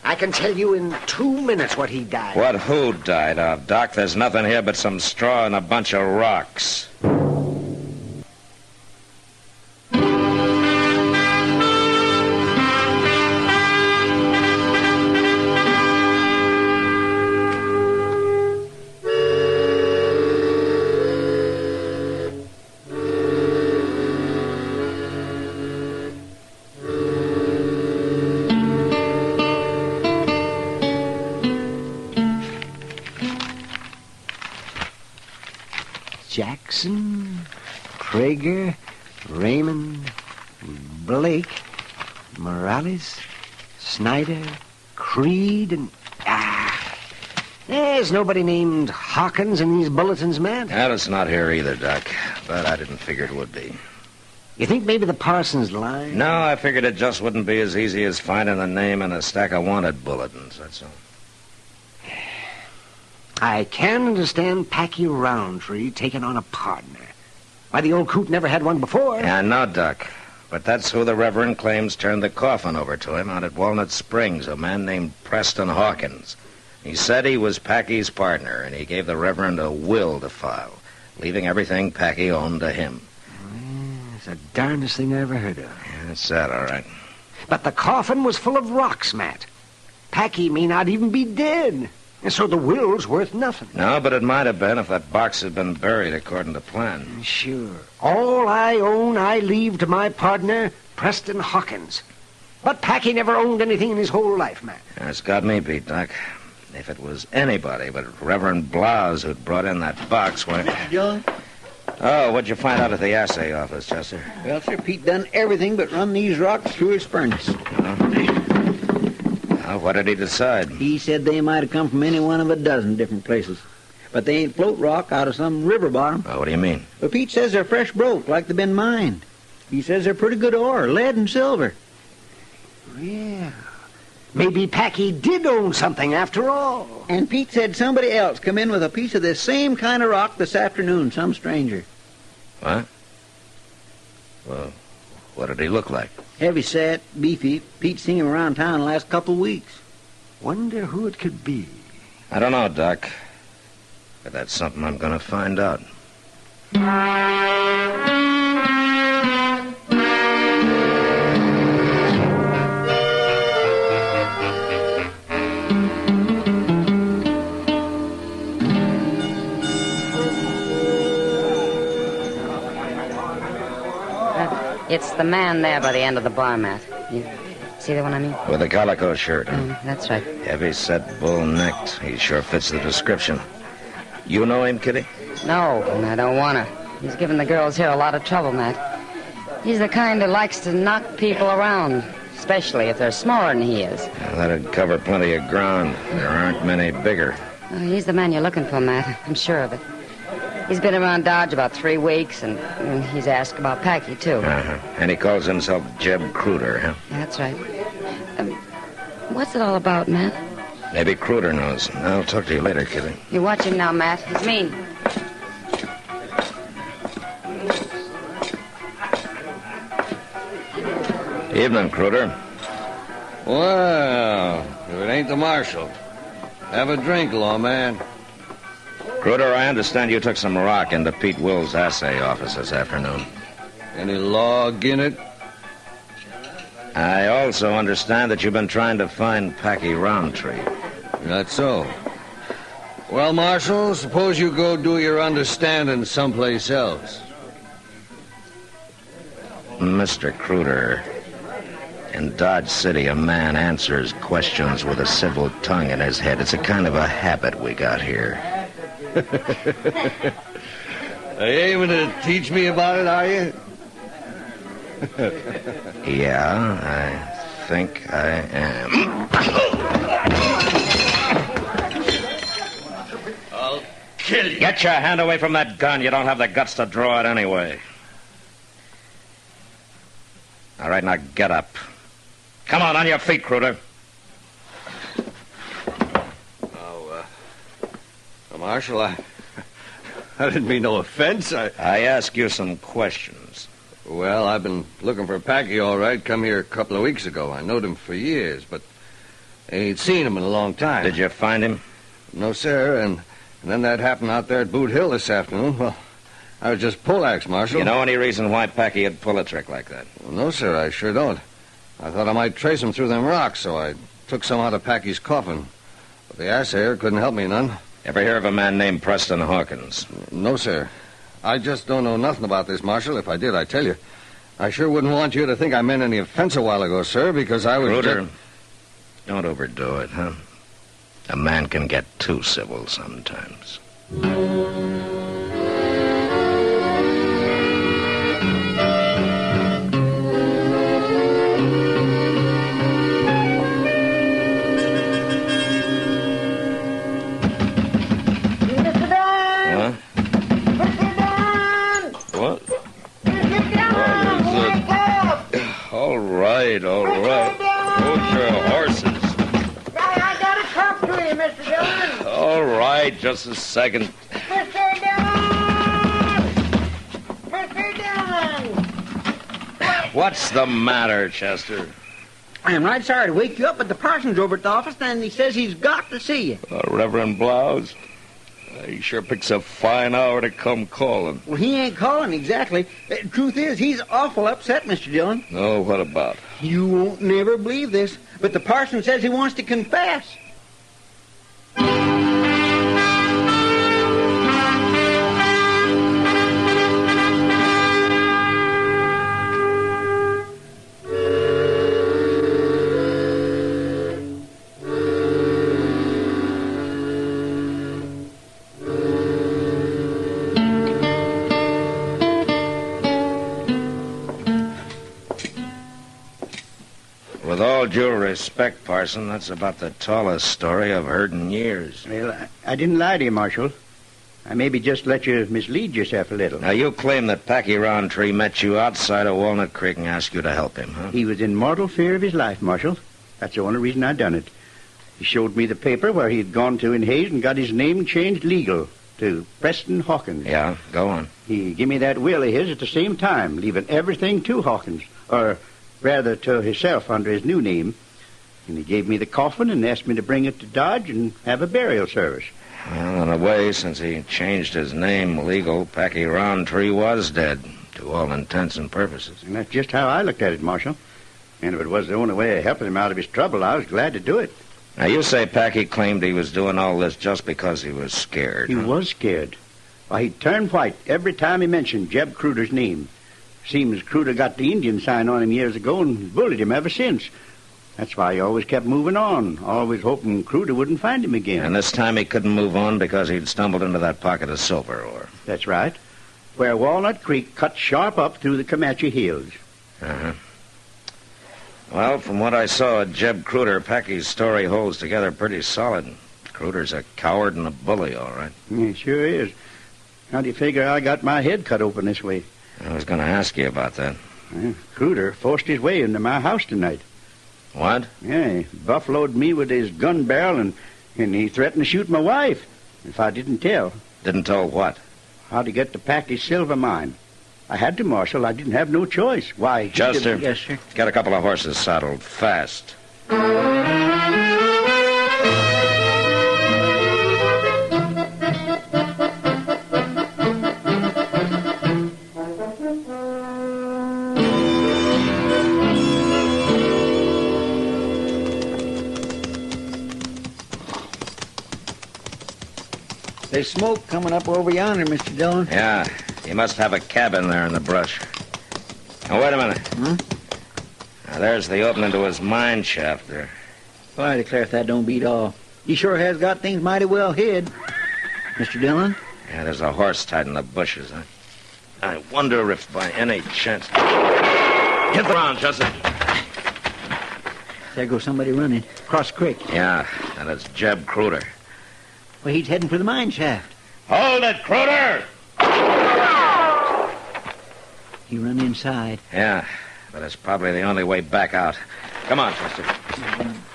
I can tell you in 2 minutes what he died. What who died of, Doc? There's nothing here but some straw and a bunch of rocks. Jackson, Prager, Raymond, Blake, Morales, Snyder, Creed, and... There's nobody named Hawkins in these bulletins, man. That's not here either, Doc, but I didn't figure it would be. You think maybe the Parsons lying? No, I figured it just wouldn't be as easy as finding the name in a stack of wanted bulletins, that's all. I can understand Packy Roundtree taking on a partner. Why, the old coot never had one before. Yeah, no, Doc. But that's who the Reverend claims turned the coffin over to him out at Walnut Springs, a man named Preston Hawkins. He said he was Packy's partner, and he gave the Reverend a will to file, leaving everything Packy owned to him. It's the darndest thing I ever heard of. Yeah, that's that, all right. But the coffin was full of rocks, Matt. Packy may not even be dead. And so the will's worth nothing. No, but it might have been if that box had been buried according to plan. Sure. All I own, I leave to my partner, Preston Hawkins. But Packy never owned anything in his whole life, Matt. That's got me beat, Doc. If it was anybody but Reverend Blouse who'd brought in that box, why... Mr. Dillon? Oh, what'd you find out at the assay office, Chester? Well, sir, Pete done everything but run these rocks through his furnace. What did he decide? He said they might have come from any one of a dozen different places. But they ain't float rock out of some river bottom. Oh, what do you mean? Well, Pete says they're fresh broke, like they've been mined. He says they're pretty good ore, lead and silver. Yeah. Maybe Packy did own something after all. And Pete said somebody else come in with a piece of this same kind of rock this afternoon, some stranger. What? Well, what did he look like? Heavy set, beefy. Pete's seen him around town the last couple of weeks. Wonder who it could be. I don't know, Doc. But that's something I'm going to find out. It's the man there by the end of the bar mat. You see the one I mean? With the calico shirt, huh? That's right. Heavy-set, bull-necked. He sure fits the description. You know him, Kitty? No, and I don't want to. He's giving the girls here a lot of trouble, Matt. He's the kind that likes to knock people around, especially if they're smaller than he is. Well, that'd cover plenty of ground. There aren't many bigger. Well, he's the man you're looking for, Matt. I'm sure of it. He's been around Dodge about 3 weeks, and he's asked about Packy, too. Uh-huh. And he calls himself Jeb Cruder, huh? That's right. What's it all about, Matt? Maybe Cruder knows. I'll talk to you later, Kitty. You watch him now, Matt. He's mean. Evening, Cruder. Well, if it ain't the Marshal. Have a drink, lawman. Cruder, I understand you took some rock into Pete Will's assay office this afternoon. Any log in it? I also understand that you've been trying to find Packy Roundtree. That's so. Well, Marshal, suppose you go do your understanding someplace else. Mr. Cruder, in Dodge City, a man answers questions with a civil tongue in his head. It's a kind of a habit we got here. Are you aiming to teach me about it, are you? Yeah, I think I am. I'll kill you. Get your hand away from that gun. You don't have the guts to draw it anyway. All right, now get up. Come on your feet, Cruder. Marshal, I didn't mean no offense. I ask you some questions. Well, I've been looking for Packy, all right. Come here a couple of weeks ago. I knowed him for years, but I ain't seen him in a long time. Did you find him? No, sir, and then that happened out there at Boot Hill this afternoon. Well, I was just poleaxed, Marshal. You know any reason why Packy would pull a trick like that? Well, no, sir, I sure don't. I thought I might trace him through them rocks, so I took some out of Packy's coffin. But the assayer couldn't help me none. Ever hear of a man named Preston Hawkins? No, sir. I just don't know nothing about this, Marshal. If I did, I'd tell you. I sure wouldn't want you to think I meant any offense a while ago, sir, because I was... Cruder, don't overdo it, huh? A man can get too civil sometimes. All right. Hold your horses. I gotta talk to you, Mr. Dillon. All right, just a second. Mr. Dillon! Mr. Dillon! What's the matter, Chester? I am right sorry to wake you up, but the parson's over at the office, and he says he's got to see you. Reverend Blouse? He sure picks a fine hour to come calling. Well, he ain't calling exactly. Truth is, he's awful upset, Mr. Dillon. Oh, what about? You won't never believe this, but the parson says he wants to confess. With all due respect, Parson, that's about the tallest story I've heard in years. Well, I didn't lie to you, Marshal. I maybe just let you mislead yourself a little. Now, you claim that Packy Roundtree met you outside of Walnut Creek and asked you to help him, huh? He was in mortal fear of his life, Marshal. That's the only reason I done it. He showed me the paper where he'd gone to in Hayes and got his name changed legal to Preston Hawkins. Yeah, go on. He give me that will of his at the same time, leaving everything to Hawkins, or rather to himself under his new name. And he gave me the coffin and asked me to bring it to Dodge and have a burial service. Well, in a way, since he changed his name legal, Packy Roundtree was dead, to all intents and purposes. And that's just how I looked at it, Marshal. And if it was the only way of helping him out of his trouble, I was glad to do it. Now, you say Packy claimed he was doing all this just because he was scared. He was scared. Why, he turned white every time he mentioned Jeb Cruder's name. Seems Cruder got the Indian sign on him years ago and bullied him ever since. That's why he always kept moving on, always hoping Cruder wouldn't find him again. And this time he couldn't move on because he'd stumbled into that pocket of silver ore. That's right. Where Walnut Creek cuts sharp up through the Comanche Hills. Uh-huh. Well, from what I saw of Jeb Cruder, Packy's story holds together pretty solid. Cruder's a coward and a bully, all right. He sure is. How do you figure I got my head cut open this way? I was going to ask you about that. Cruder forced his way into my house tonight. What? Yeah, he buffaloed me with his gun barrel, and he threatened to shoot my wife if I didn't tell. Didn't tell what? How to get to Packy's silver mine. I had to, Marshal. I didn't have no choice. Why? Chester. Yes, sir. Get a couple of horses saddled fast. There's smoke coming up over yonder, Mr. Dillon. Yeah, he must have a cabin there in the brush. Now, wait a minute. Now, there's the opening to his mine shaft there. Well, I declare if that don't beat all. He sure has got things mighty well hid. Mr. Dillon? Yeah, there's a horse tied in the bushes. I wonder if by any chance... Get around, Chester. There goes somebody running. Across the creek. Yeah, and it's Jeb Cruder. Well, he's heading for the mine shaft. Hold it, Cruder! He run inside. Yeah, but it's probably the only way back out. Come on, Chester.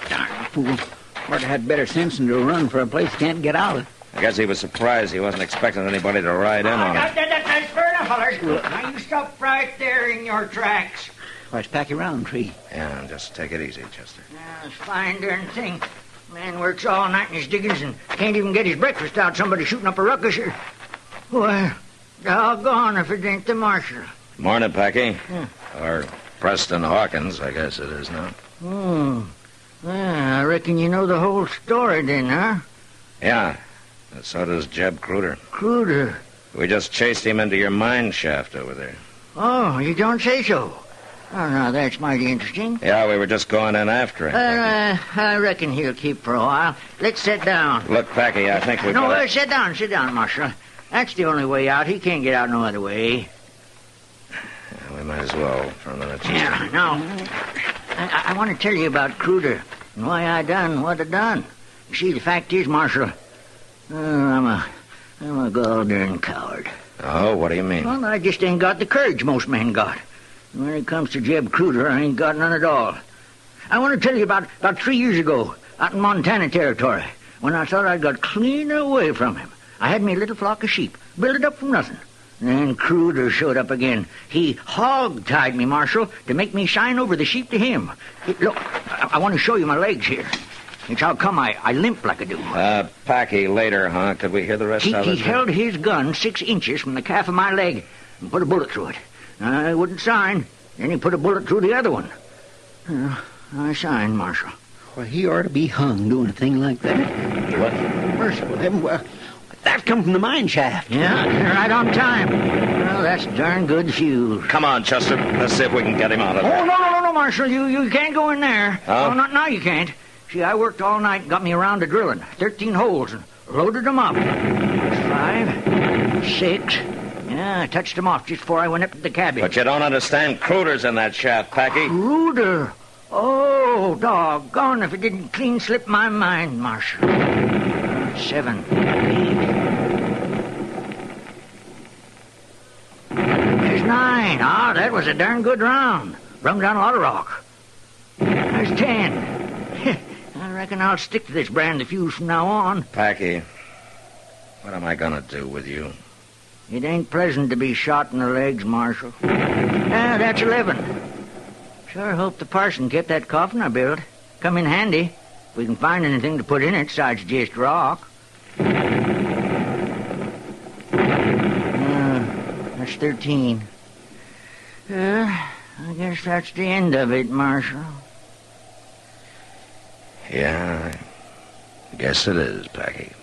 Darn fool. Ought to had better sense than to run for a place he can't get out of. I guess he was surprised he wasn't expecting anybody to ride in on him. That's fair enough, fellers. Now you stop right there in your tracks. Why, it's Packy Roundtree. Yeah, just take it easy, Chester. It's a fine darn thing. Man works all night in his diggings and can't even get his breakfast without somebody shooting up a ruckus. Well, doggone if it ain't the marshal. Morning, Packy. Or Preston Hawkins, I guess it is now. Oh. Yeah, I reckon you know the whole story then, huh? Yeah, and so does Jeb Cruder. Cruder? We just chased him into your mine shaft over there. Oh, you don't say so. Oh, now, that's mighty interesting. Yeah, we were just going in after him. I reckon he'll keep for a while. Let's sit down. Look, Packy, I think we've No, got... sit down, Marshal. That's the only way out. He can't get out no other way. Yeah, we might as well for a minute. Yeah, now, I want to tell you about Cruder and why I done what I done. You see, the fact is, Marshal, I'm a goddamn coward. Oh, what do you mean? Well, I just ain't got the courage most men got. When it comes to Jeb Cruder, I ain't got none at all. I want to tell you about 3 years ago, out in Montana Territory, when I thought I'd got clean away from him. I had me little flock of sheep, built it up from nothing. Then Cruder showed up again. He hog-tied me, Marshal, to make me sign over the sheep to him. Look, I want to show you my legs here. It's how come I limp like I do. Packy, later, huh? Could we hear the rest of it? He held his gun 6 inches from the calf of my leg and put a bullet through it. I wouldn't sign. Then he put a bullet through the other one. I signed, Marshal. Well, he ought to be hung doing a thing like that. What? Merciful heaven, well, that come from the mine shaft. Yeah, right on time. Well, that's darn good fuel. Come on, Chester. Let's see if we can get him out of there. Oh, no, Marshal. You can't go in there. Huh? Oh, not now you can't. See, I worked all night and got me around to drilling. 13 holes and loaded them up. 5, 6... Yeah, I touched him off just before I went up to the cabin. But you don't understand. Cruder's in that shaft, Packy. Cruder? Oh, Oh, doggone if it didn't clean slip my mind, Marshal. 7, 8. There's 9. Ah, that was a darn good round. Brung down a lot of rock. There's 10. I reckon I'll stick to this brand of fuse from now on. Packy, what am I gonna do with you? It ain't pleasant to be shot in the legs, Marshal. That's 11. Sure hope the parson kept that coffin I built. Come in handy if we can find anything to put in it besides just rock. That's 13. I guess that's the end of it, Marshal. Yeah, I guess it is, Packy.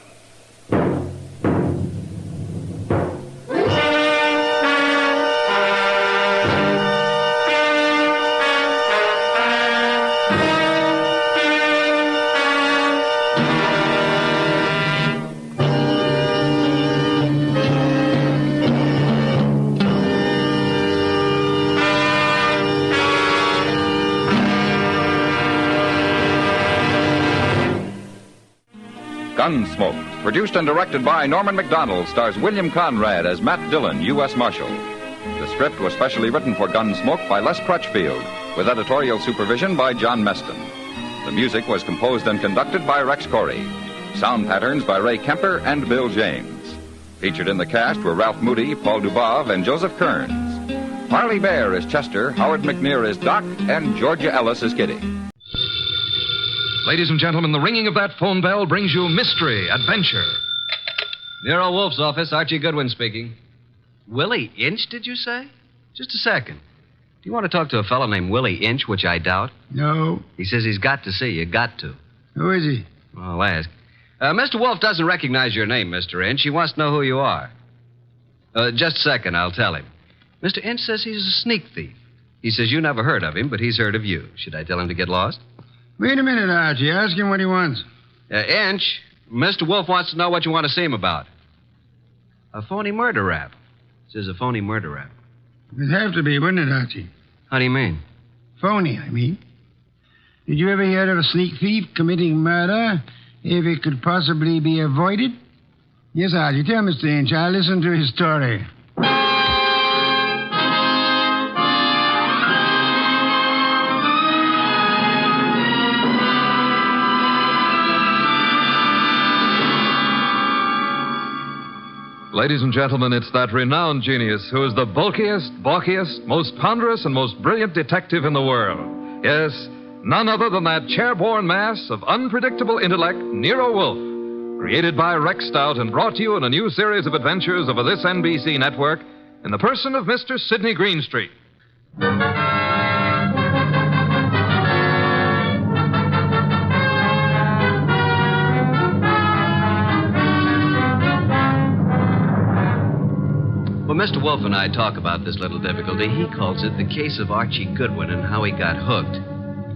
Gunsmoke, produced and directed by Norman MacDonald, stars William Conrad as Matt Dillon, U.S. Marshal. The script was specially written for Gunsmoke by Les Crutchfield, with editorial supervision by John Meston. The music was composed and conducted by Rex Corey. Sound patterns by Ray Kemper and Bill James. Featured in the cast were Ralph Moody, Paul Dubov, and Joseph Kearns. Marley Bear is Chester, Howard McNear is Doc, and Georgia Ellis is Kitty. Ladies and gentlemen, the ringing of that phone bell brings you mystery, adventure. Nero Wolf's office, Archie Goodwin speaking. Willie Inch, did you say? Just a second. Do you want to talk to a fellow named Willie Inch, which I doubt? No. He says he's got to see you. Got to. Who is he? I'll ask. Mr. Wolf doesn't recognize your name, Mr. Inch. He wants to know who you are. Just a second, I'll tell him. Mr. Inch says he's a sneak thief. He says you never heard of him, but he's heard of you. Should I tell him to get lost? Wait a minute, Archie. Ask him what he wants. Inch, Mr. Wolf wants to know what you want to see him about. A phony murder rap. Says a phony murder rap. It'd have to be, wouldn't it, Archie? How do you mean? Phony, I mean. Did you ever hear of a sneak thief committing murder if it could possibly be avoided? Yes, Archie. Tell Mr. Inch. I'll listen to his story. Ladies and gentlemen, it's that renowned genius who is the bulkiest, balkiest, most ponderous, and most brilliant detective in the world. Yes, none other than that chair-borne mass of unpredictable intellect, Nero Wolfe, created by Rex Stout and brought to you in a new series of adventures over this NBC network in the person of Mr. Sidney Greenstreet. When Mr. Wolf and I talk about this little difficulty, he calls it the case of Archie Goodwin and how he got hooked.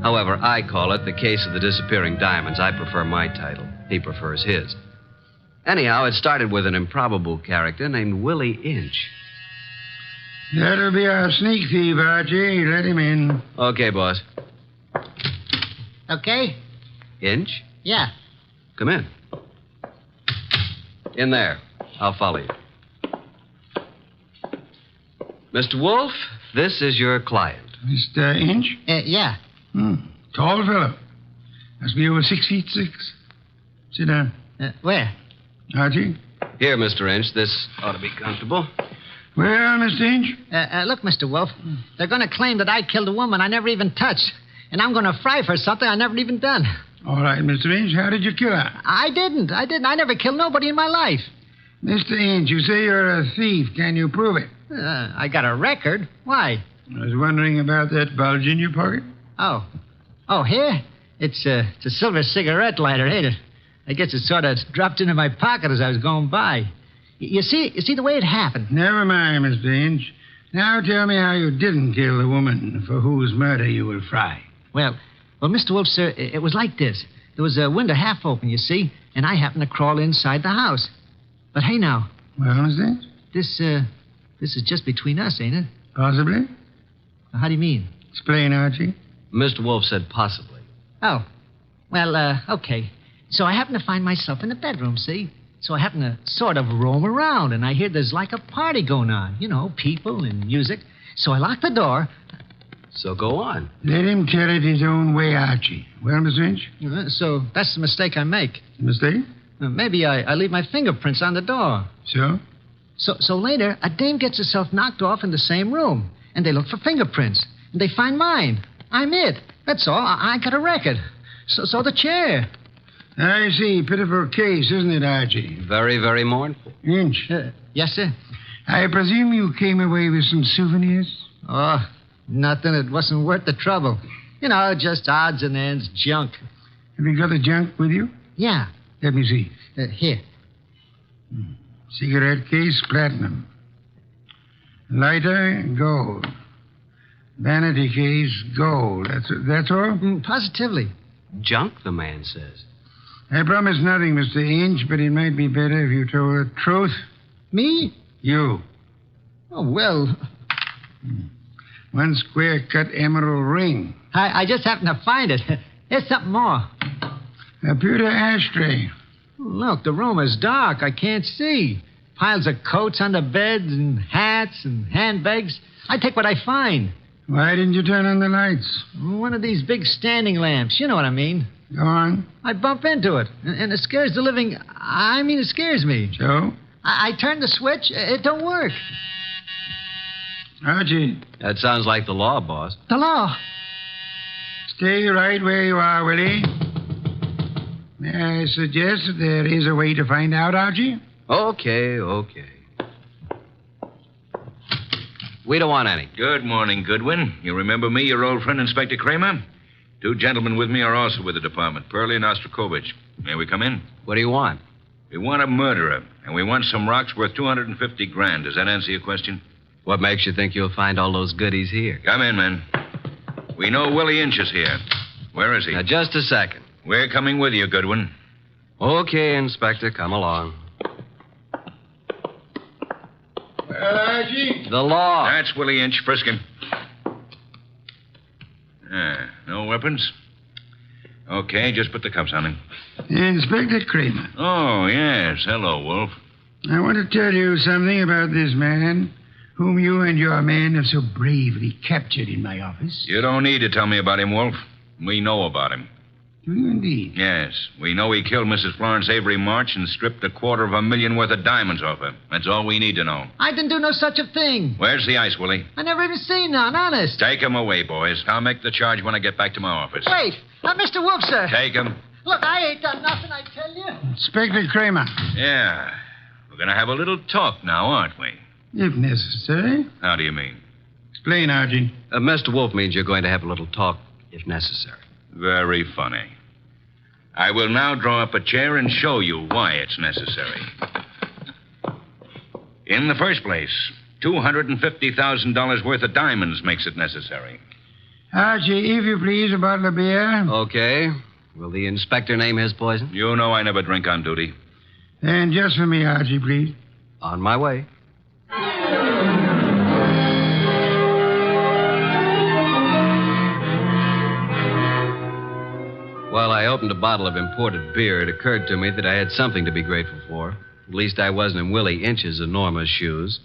However, I call it the case of the disappearing diamonds. I prefer my title. He prefers his. Anyhow, it started with an improbable character named Willie Inch. That'll be our sneak thief, Archie. Let him in. Okay, boss. Okay? Inch? Yeah. Come in. In there. I'll follow you. Mr. Wolf, this is your client. Mr. Inch? Yeah. Tall fellow. Must be over 6'6". Sit down. Where? Archie? Here, Mr. Inch. This ought to be comfortable. Well, Mr. Inch? Look, Mr. Wolf, they're going to claim that I killed a woman I never even touched. And I'm going to fry for something I never even done. All right, Mr. Inch, how did you kill her? I didn't. I never killed nobody in my life. Mr. Inch, you say you're a thief. Can you prove it? I got a record. Why? I was wondering about that bulge in your pocket. Oh, here? It's a silver cigarette lighter, ain't it? I guess it sort of dropped into my pocket as I was going by. You see the way it happened. Never mind, Mr. Inch. Now tell me how you didn't kill the woman for whose murder you will fry. Well, Mr. Wolf, sir, it was like this. There was a window half open, you see, and I happened to crawl inside the house. But hey, now. Well, Mr. Inch? This is just between us, ain't it? Possibly. How do you mean? Explain, Archie. Mr. Wolf said possibly. Oh. Well, okay. So I happen to find myself in the bedroom, see? So I happen to sort of roam around, and I hear there's like a party going on. You know, people and music. So I lock the door. So go on. Let him tell it his own way, Archie. Well, Mr. Inch? So that's the mistake I make. Mistake? Maybe I leave my fingerprints on the door. So? So later, a dame gets herself knocked off in the same room, and they look for fingerprints, and they find mine. I'm it. That's all. I got a record. So the chair. I see. Pitiful case, isn't it, Archie? Very, very mournful. Inch. Yes, sir? I presume you came away with some souvenirs? Oh, nothing. It wasn't worth the trouble. You know, just odds and ends, junk. Have you got the junk with you? Yeah. Let me see. Here. Cigarette case, platinum. Lighter, gold. Vanity case, gold. That's all? Positively. Junk, the man says. I promise nothing, Mr. Inch, but it might be better if you told the truth. Me? You. Oh, well. One square-cut emerald ring. I just happened to find it. Here's something more. A pewter ashtray. Look, the room is dark. I can't see. Piles of coats under beds and hats and handbags. I take what I find. Why didn't you turn on the lights? One of these big standing lamps. You know what I mean. Go on. I bump into it, and it scares the living... it scares me. So? I turn the switch. It don't work. Archie. That sounds like the law, boss. The law. Stay right where you are, Willie. May I suggest that there is a way to find out, Archie? Okay. We don't want any. Good morning, Goodwin. You remember me, your old friend, Inspector Kramer? 2 gentlemen with me are also with the department, Pearlie and Ostrakovich. May we come in? What do you want? We want a murderer, and we want some rocks worth $250,000. Does that answer your question? What makes you think you'll find all those goodies here? Come in, men. We know Willie Inch is here. Where is he? Now, just a second. We're coming with you, Goodwin. Okay, Inspector, come along. Well, Archie? The law. That's Willie Inch. Frisk him. No weapons? Okay, just put the cuffs on him. Inspector Kramer. Oh, yes. Hello, Wolf. I want to tell you something about this man whom you and your men have so bravely captured in my office. You don't need to tell me about him, Wolf. We know about him. Do you indeed? Yes. We know he killed Mrs. Florence Avery March and stripped $250,000 worth of diamonds off her. That's all we need to know. I didn't do no such a thing. Where's the ice, Willie? I never even seen none, honest. Take him away, boys. I'll make the charge when I get back to my office. Wait. Mr. Wolf, sir. Take him. Look, I ain't done nothing, I tell you. Inspector Kramer. Yeah. We're going to have a little talk now, aren't we? If necessary. How do you mean? Explain, Archie. Mr. Wolf means you're going to have a little talk, if necessary. Very funny. I will now draw up a chair and show you why it's necessary. In the first place, $250,000 worth of diamonds makes it necessary. Archie, if you please, a bottle of beer. Okay. Will the inspector name his poison? You know I never drink on duty. And just for me, Archie, please. On my way. While I opened a bottle of imported beer, it occurred to me that I had something to be grateful for. At least I wasn't in Willie Inch's enormous shoes.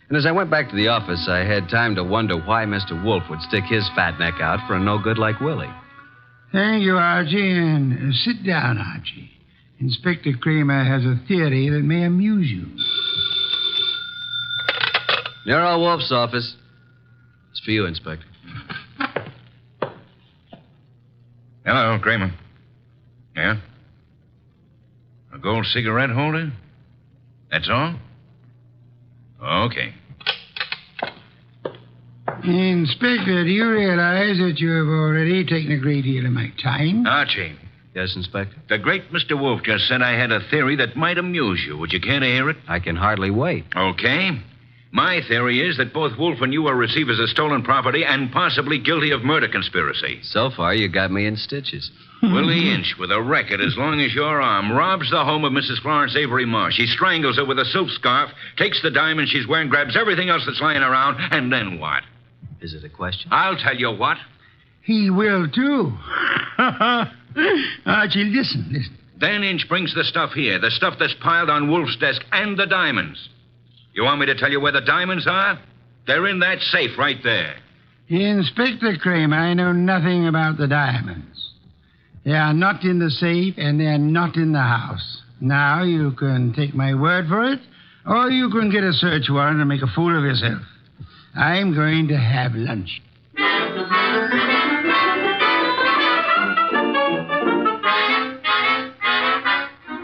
And as I went back to the office, I had time to wonder why Mr. Wolf would stick his fat neck out for a no-good like Willie. Thank you, Archie, and sit down, Archie. Inspector Kramer has a theory that may amuse you. Nero Wolf's office. It's for you, Inspector. Hello, Kramer. Yeah? A gold cigarette holder? That's all? Okay. Inspector, do you realize that you have already taken a great deal of my time? Archie. Yes, Inspector? The great Mr. Wolf just said I had a theory that might amuse you. Would you care to hear it? I can hardly wait. Okay. My theory is that both Wolf and you are receivers of stolen property and possibly guilty of murder conspiracy. So far, you got me in stitches. Willie Inch, with a record as long as your arm, robs the home of Mrs. Florence Avery Marsh. He strangles her with a silk scarf, takes the diamond she's wearing, grabs everything else that's lying around, and then what? Is it a question? I'll tell you what. He will, too. Archie, listen. Dan Inch brings the stuff here, the stuff that's piled on Wolf's desk, and the diamonds. You want me to tell you where the diamonds are? They're in that safe right there. Inspector Kramer, I know nothing about the diamonds. They are not in the safe, and they are not in the house. Now, you can take my word for it, or you can get a search warrant and make a fool of yourself. I'm going to have lunch.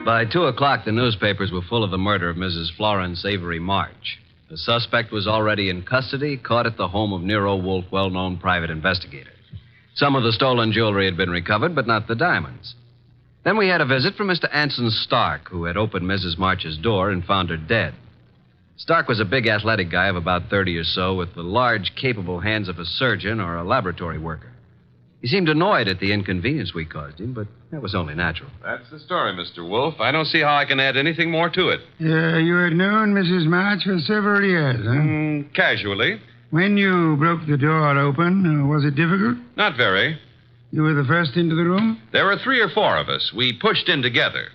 By 2 o'clock, the newspapers were full of the murder of Mrs. Florence Avery March. The suspect was already in custody, caught at the home of Nero Wolfe, well-known private investigator. Some of the stolen jewelry had been recovered, but not the diamonds. Then we had a visit from Mr. Anson Stark, who had opened Mrs. March's door and found her dead. Stark was a big athletic guy of about 30 or so, with the large, capable hands of a surgeon or a laboratory worker. He seemed annoyed at the inconvenience we caused him, but that was only natural. That's the story, Mr. Wolfe. I don't see how I can add anything more to it. You had known Mrs. March for several years, huh? Casually. When you broke the door open, was it difficult? Not very. You were the first into the room? There were 3 or 4 of us. We pushed in together.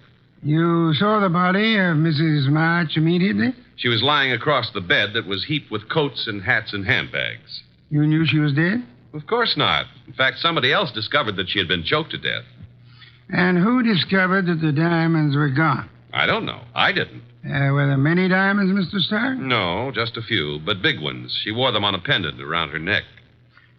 You saw the body of Mrs. March immediately? She was lying across the bed that was heaped with coats and hats and handbags. You knew she was dead? Of course not. In fact, somebody else discovered that she had been choked to death. And who discovered that the diamonds were gone? I don't know. I didn't. Were there many diamonds, Mr. Stark? No, just a few, but big ones. She wore them on a pendant around her neck.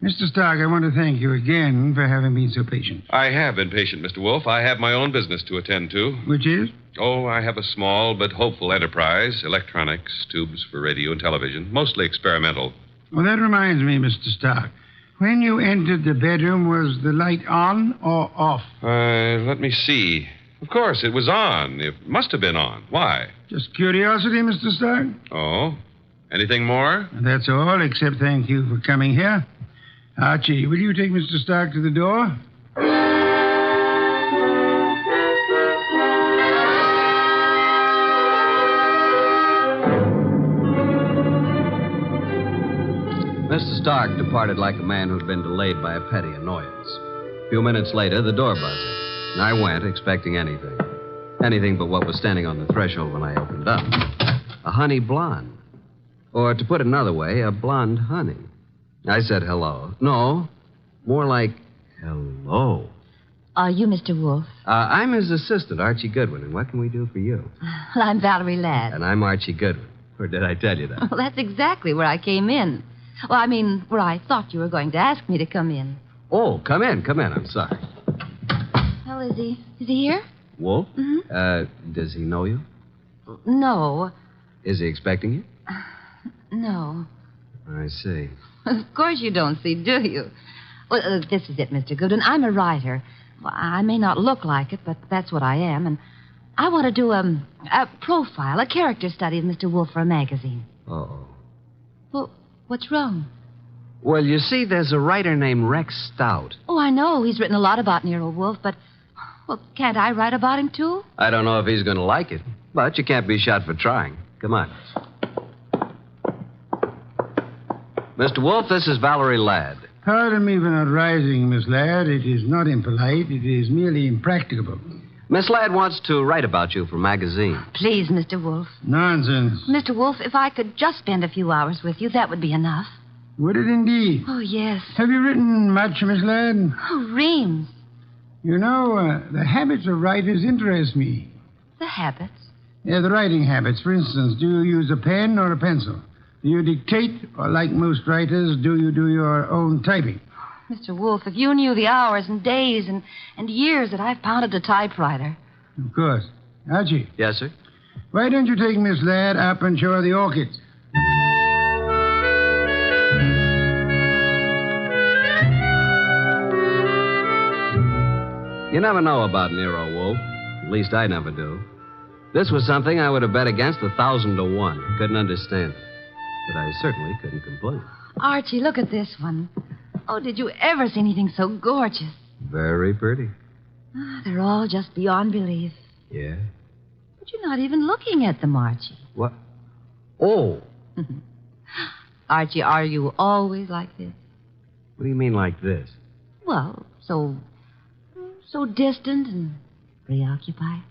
Mr. Stark, I want to thank you again for having been so patient. I have been patient, Mr. Wolfe. I have my own business to attend to. Which is? Oh, I have a small but hopeful enterprise. Electronics, tubes for radio and television, mostly experimental. Well, that reminds me, Mr. Stark. When you entered the bedroom, was the light on or off? Let me see. Of course, it was on. It must have been on. Why? Just curiosity, Mr. Stark. Oh? Anything more? That's all, except thank you for coming here. Archie, will you take Mr. Stark to the door? Mr. Stark departed like a man who'd been delayed by a petty annoyance. A few minutes later, the door buzzed, and I went expecting anything. Anything but what was standing on the threshold when I opened up. A honey blonde. Or, to put it another way, a blonde honey. I said hello. No, more like hello. Are you Mr. Wolfe? I'm his assistant, Archie Goodwin, and what can we do for you? Well, I'm Valerie Ladd. And I'm Archie Goodwin. Or did I tell you that? Well, that's exactly where I came in. Well, I mean, where I thought you were going to ask me to come in. Oh, come in. I'm sorry. Well, is he here? Wolf? Mm-hmm. Does he know you? No. Is he expecting you? No. I see. Of course you don't see, do you? Well, this is it, Mr. Goodwin. I'm a writer. Well, I may not look like it, but that's what I am. And I want to do a profile, a character study of Mr. Wolfe for a magazine. Uh-oh. Well, what's wrong? Well, you see, there's a writer named Rex Stout. Oh, I know. He's written a lot about Nero Wolfe, but, well, can't I write about him, too? I don't know if he's going to like it, but you can't be shot for trying. Come on. Mr. Wolfe, this is Valerie Ladd. Pardon me for not rising, Miss Ladd. It is not impolite. It is merely impracticable. Miss Ladd wants to write about you for a magazine. Please, Mr. Wolfe. Nonsense. Mr. Wolfe, if I could just spend a few hours with you, that would be enough. Would it indeed? Oh, yes. Have you written much, Miss Ladd? Oh, reams. You know, the habits of writers interest me. The habits? Yeah, the writing habits. For instance, do you use a pen or a pencil? Do you dictate, or like most writers, do you do your own typing? Mr. Wolfe, if you knew the hours and days and years that I've pounded a typewriter. Of course. Archie. Yes, sir? Why don't you take Miss Ladd up and show her the orchids? You never know about Nero Wolfe. At least I never do. This was something I would have bet against 1,000 to 1. Couldn't understand it. But I certainly couldn't complain. Archie, look at this one. Oh, did you ever see anything so gorgeous? Very pretty. They're all just beyond belief. Yeah? But you're not even looking at them, Archie. What? Oh. Archie, are you always like this? What do you mean like this? Well, so distant and preoccupied.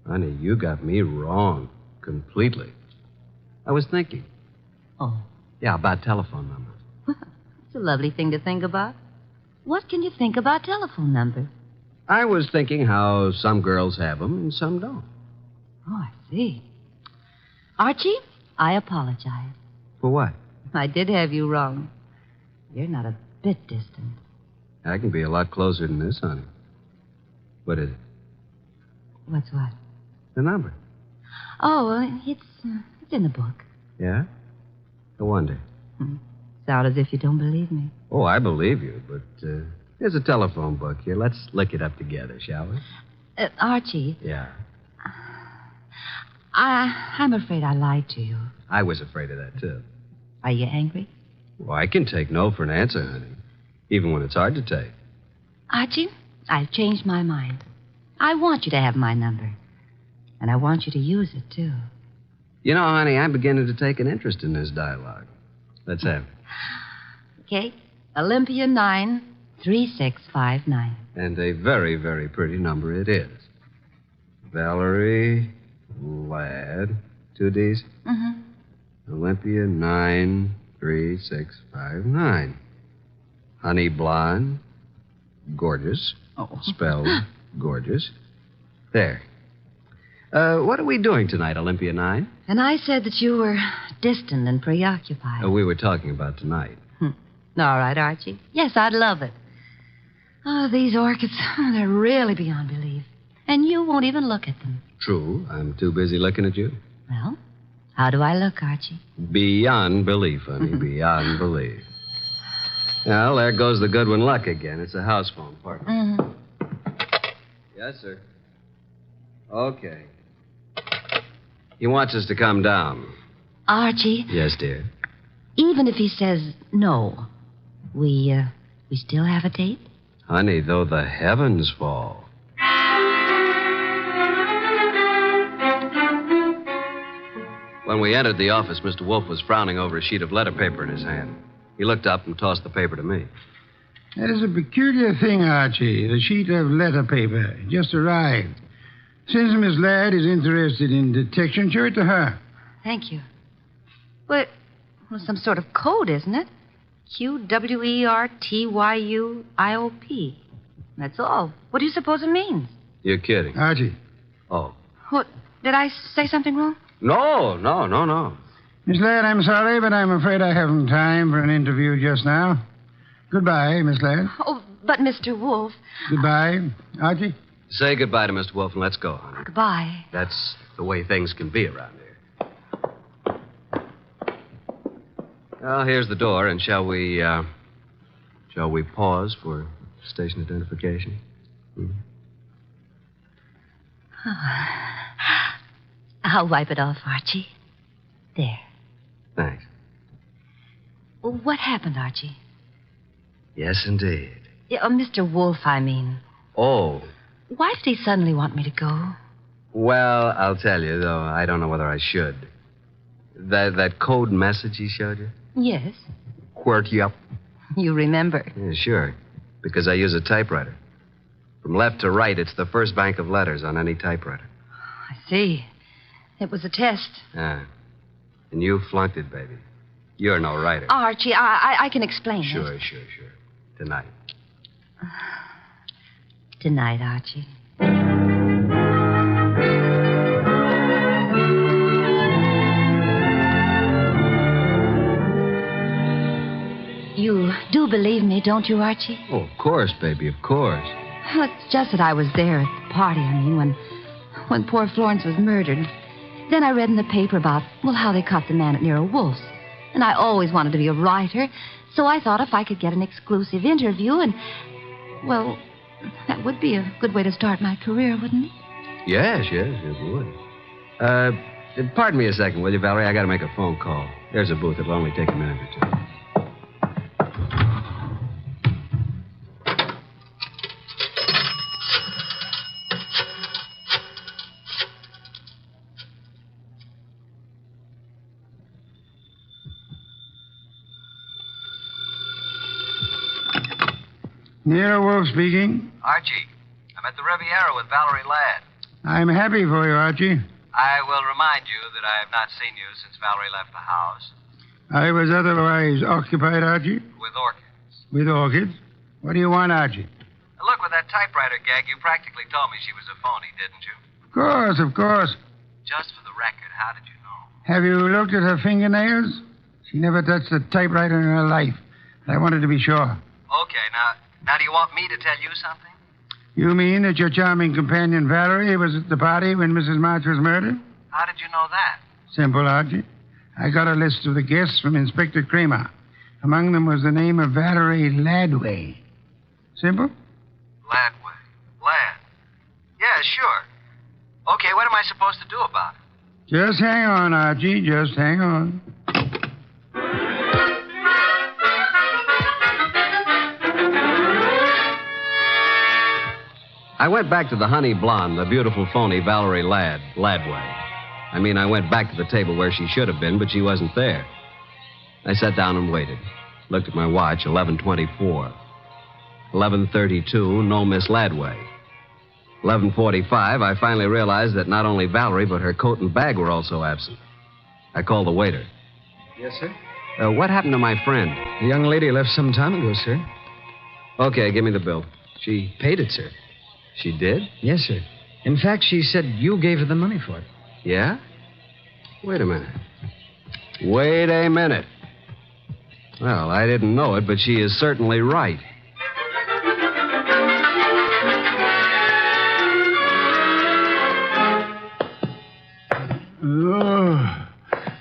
Honey, you got me wrong. Completely. I was thinking. Oh. Yeah, about telephone number. It's a lovely thing to think about. What can you think about telephone number? I was thinking how some girls have them and some don't. Oh, I see. Archie, I apologize. For what? I did have you wrong. You're not a bit distant. I can be a lot closer than this, honey. What is it? What's what? The number. Oh, it's in the book. Yeah? No wonder. Sound as if you don't believe me. Oh, I believe you, but here's a telephone book here. Let's look it up together, shall we? Archie. Yeah. I'm afraid I lied to you. I was afraid of that, too. Are you angry? Well, I can take no for an answer, honey. Even when it's hard to take. Archie, I've changed my mind. I want you to have my number. And I want you to use it, too. You know, honey, I'm beginning to take an interest in this dialogue. Let's have it. Okay. Olympia 93659. And a very, very pretty number it is. Valerie Ladd. 2 D's? Mm-hmm. Olympia 93659. Honey blonde. Gorgeous. Oh. Spelled gorgeous. There. What are we doing tonight, Olympia 9? And I said that you were distant and preoccupied. We were talking about tonight. All right, Archie. Yes, I'd love it. Oh, these orchids, they're really beyond belief. And you won't even look at them. True. I'm too busy looking at you. Well, how do I look, Archie? Beyond belief, honey. Beyond belief. Well, there goes the Goodwin luck again. It's a house phone, partner. Mm-hmm. Yes, sir. Okay. He wants us to come down. Archie, Yes, dear. even if he says no, we still have a date? Honey, though the heavens fall. When we entered the office, Mr. Wolf was frowning over a sheet of letter paper in his hand. He looked up and tossed the paper to me. That is a peculiar thing, Archie. The sheet of letter paper just arrived. Since Miss Ladd is interested in detection, show it to her. Thank you. Well, some sort of code, isn't it? QWERTYUIOP. That's all. What do you suppose it means? You're kidding. Archie. Oh. What? Did I say something wrong? No. Miss Ladd, I'm sorry, but I'm afraid I haven't time for an interview just now. Goodbye, Miss Ladd. Oh, but Mr. Wolf. Goodbye. Archie? Say goodbye to Mr. Wolf and let's go, honey. Goodbye. That's the way things can be around here. Well, here's the door, and shall we pause for station identification? I'll wipe it off, Archie. There. Thanks. What happened, Archie? Yes, indeed. Yeah, Mr. Wolf, I mean. Oh. Why did he suddenly want me to go? Well, I'll tell you, though I don't know whether I should. That code message he showed you? Yes. QWERTY up. You remember. Yeah, sure. Because I use a typewriter. From left to right, it's the first bank of letters on any typewriter. I see. It was a test. Ah. And you flunked it, baby. You're no writer. Archie, I can explain Sure. it. Tonight. Tonight, Archie. You do believe me, don't you, Archie? Oh, of course, baby, of course. Well, it's just that I was there at the party, when poor Florence was murdered. Then I read in the paper about, how they caught the man at Nero Wolf's. And I always wanted to be a writer, so I thought if I could get an exclusive interview that would be a good way to start my career, wouldn't it? Yes, it would. Pardon me a second, will you, Valerie? I got to make a phone call. There's a booth. It'll only take a minute or two. Nero Wolf speaking. Archie, I'm at the Riviera with Valerie Ladd. I'm happy for you, Archie. I will remind you that I have not seen you since Valerie left the house. I was otherwise occupied, Archie. With orchids. With orchids? What do you want, Archie? Look, with that typewriter gag, you practically told me she was a phony, didn't you? Of course. Just for the record, how did you know? Have you looked at her fingernails? She never touched a typewriter in her life. I wanted to be sure. Okay, now do you want me to tell you something? You mean that your charming companion Valerie was at the party when Mrs. March was murdered? How did you know that? Simple, Archie. I got a list of the guests from Inspector Kramer. Among them was the name of Valerie Ladway. Simple? Ladway. Ladd. Yeah, sure. Okay, what am I supposed to do about it? Just hang on, Archie. Just hang on. I went back to the honey blonde, the beautiful phony Valerie Ladway. I mean, I went back to the table where she should have been, but she wasn't there. I sat down and waited. Looked at my watch, 11:24. 11:32, no Miss Ladway. 11:45, I finally realized that not only Valerie, but her coat and bag were also absent. I called the waiter. Yes, sir? What happened to my friend? The young lady left some time ago, sir. Okay, give me the bill. She paid it, sir. She did? Yes, sir. In fact, she said you gave her the money for it. Yeah? Wait a minute. Wait a minute. Well, I didn't know it, but she is certainly right.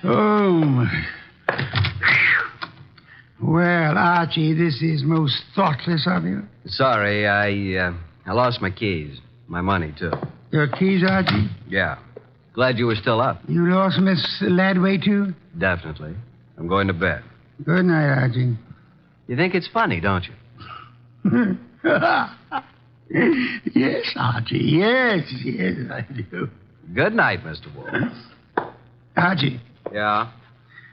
Oh, my. Well, Archie, this is most thoughtless of you. Sorry, I lost my keys. My money, too. Your keys, Archie? Yeah. Glad you were still up. You lost Miss Ladway, too? Definitely. I'm going to bed. Good night, Archie. You think it's funny, don't you? Yes, Archie. Yes, I do. Good night, Mr. Wolf. Archie. Yeah?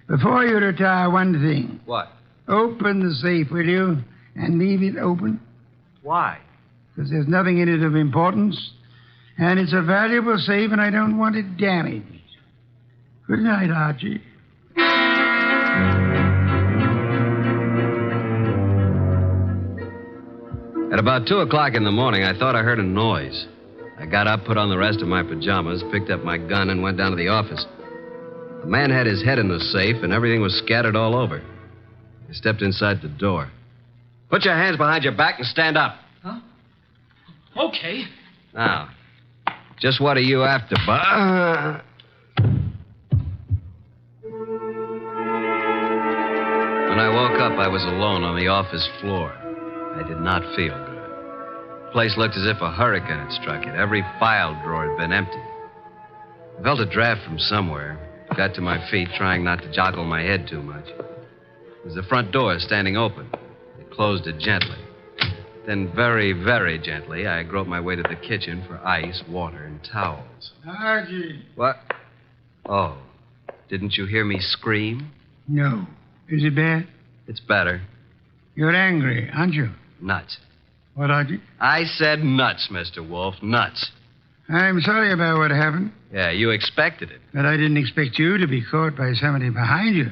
Before you retire, one thing. What? Open the safe, will you? And leave it open. Why? Because there's nothing in it of importance. And it's a valuable safe, and I don't want it damaged. Good night, Archie. At about 2 o'clock in the morning, I thought I heard a noise. I got up, put on the rest of my pajamas, picked up my gun, and went down to the office. The man had his head in the safe, and everything was scattered all over. I stepped inside the door. Put your hands behind your back and stand up. Huh? Okay. Now, just what are you after, When I woke up, I was alone on the office floor. I did not feel good. The place looked as if a hurricane had struck it. Every file drawer had been empty. I felt a draft from somewhere. Got to my feet, trying not to joggle my head too much. There was the front door standing open. I closed it gently. Then very, very gently, I groped my way to the kitchen for ice, water, and towels. Archie. What? Oh, didn't you hear me scream? No. Is it bad? It's better. You're angry, aren't you? Nuts. What, Archie? I said nuts, Mr. Wolf. Nuts. I'm sorry about what happened. Yeah, you expected it. But I didn't expect you to be caught by somebody behind you.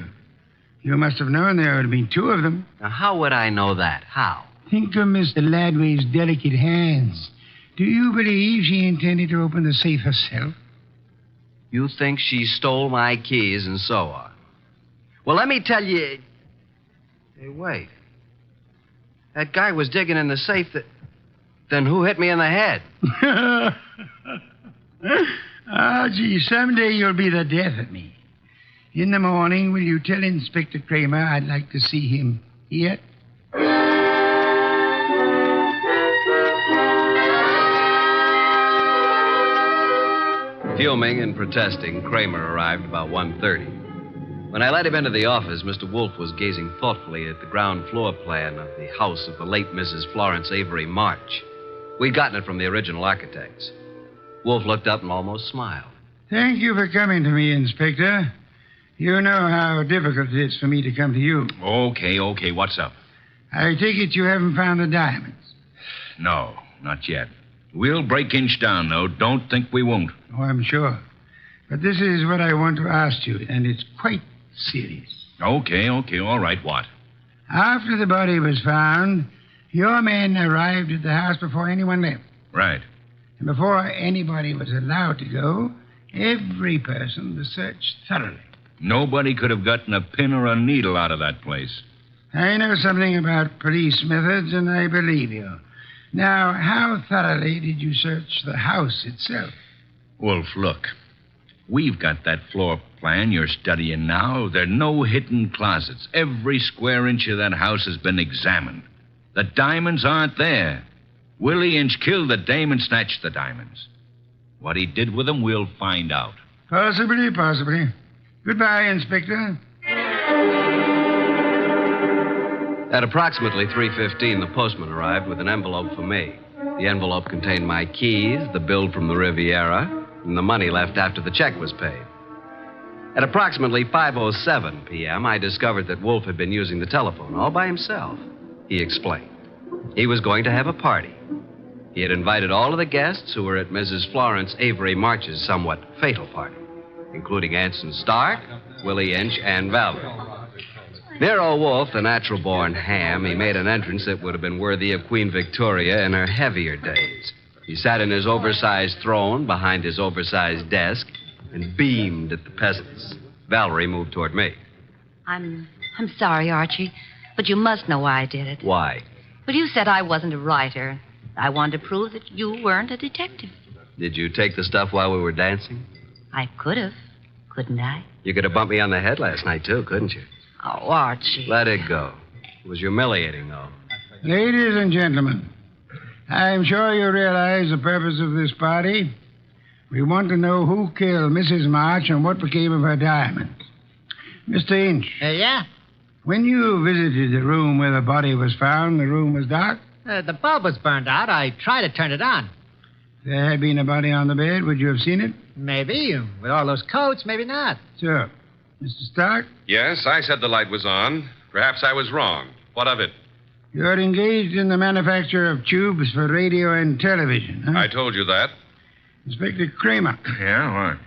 You must have known there would have been two of them. Now, how would I know that? How? Think of Mr. Ladway's delicate hands. Do you believe she intended to open the safe herself? You think she stole my keys and so on? Well, let me tell you... Hey, wait. That guy was digging in the safe that... Then who hit me in the head? Gee, someday you'll be the death of me. In the morning, will you tell Inspector Kramer I'd like to see him here? Fuming and protesting, Kramer arrived about 1:30. When I let him into the office, Mr. Wolf was gazing thoughtfully at the ground floor plan of the house of the late Mrs. Florence Avery March. We'd gotten it from the original architects. Wolf looked up and almost smiled. Thank you for coming to me, Inspector. You know how difficult it is for me to come to you. Okay, what's up? I take it you haven't found the diamonds. No, not yet. We'll break inch down, though. Don't think we won't. Oh, I'm sure. But this is what I want to ask you, and it's quite serious. Okay, all right, what? After the body was found, your men arrived at the house before anyone left. Right. And before anybody was allowed to go, every person was searched thoroughly. Nobody could have gotten a pin or a needle out of that place. I know something about police methods, and I believe you. Now, how thoroughly did you search the house itself? Wolf, look. We've got that floor plan you're studying now. There are no hidden closets. Every square inch of that house has been examined. The diamonds aren't there. Willie Inch killed the dame and snatched the diamonds. What he did with them, we'll find out. Possibly. Goodbye, Inspector. At approximately 3:15, the postman arrived with an envelope for me. The envelope contained my keys, the bill from the Riviera, and the money left after the check was paid. At approximately 5:07 p.m., I discovered that Wolf had been using the telephone all by himself. He explained. He was going to have a party. He had invited all of the guests who were at Mrs. Florence Avery March's somewhat fatal party, including Anson Stark, Willie Inch, and Valerie. Nero Wolf, the natural-born ham, he made an entrance that would have been worthy of Queen Victoria in her heavier days. He sat in his oversized throne behind his oversized desk and beamed at the peasants. Valerie moved toward me. I'm sorry, Archie, but you must know why I did it. Why? Well, you said I wasn't a writer. I wanted to prove that you weren't a detective. Did you take the stuff while we were dancing? I could have, couldn't I? You could have bumped me on the head last night, too, couldn't you? Oh, Archie. Let it go. It was humiliating, though. Ladies and gentlemen, I'm sure you realize the purpose of this party. We want to know who killed Mrs. March and what became of her diamonds. Mr. Inch. Yeah? When you visited the room where the body was found, the room was dark? The bulb was burned out. I tried to turn it on. If there had been a body on the bed, would you have seen it? Maybe. With all those coats, maybe not. Sure. Mr. Stark? Yes, I said the light was on. Perhaps I was wrong. What of it? You're engaged in the manufacture of tubes for radio and television, huh? I told you that. Inspector Kramer. Yeah, what?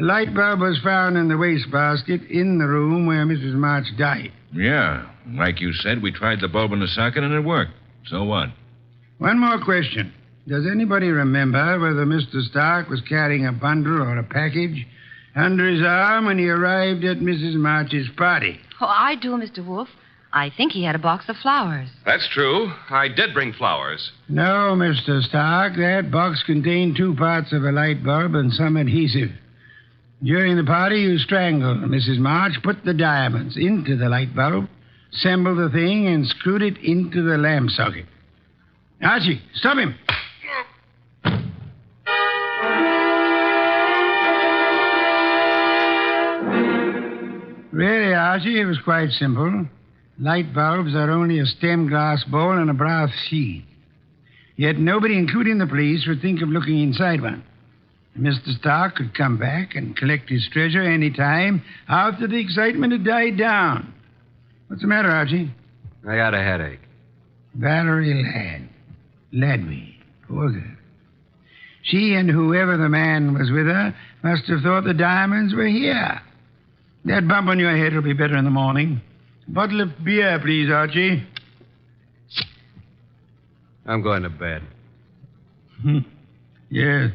A light bulb was found in the wastebasket in the room where Mrs. March died. Yeah. Like you said, we tried the bulb in the socket and it worked. So what? One more question. Does anybody remember whether Mr. Stark was carrying a bundle or a package under his arm when he arrived at Mrs. March's party? Oh, I do, Mr. Wolf. I think he had a box of flowers. That's true. I did bring flowers. No, Mr. Stark. That box contained 2 parts of a light bulb and some adhesive. During the party, you strangled Mrs. March, put the diamonds into the light bulb, assembled the thing, and screwed it into the lamp socket. Archie, stop him. Really, Archie, it was quite simple. Light bulbs are only a stem glass bowl and a brass sheath. Yet nobody, including the police, would think of looking inside one. Mr. Stark could come back and collect his treasure any time after the excitement had died down. What's the matter, Archie? I got a headache. Valerie Ladby. Poor girl. She and whoever the man was with her must have thought the diamonds were here. That bump on your head will be better in the morning. A bottle of beer, please, Archie. I'm going to bed. Yes.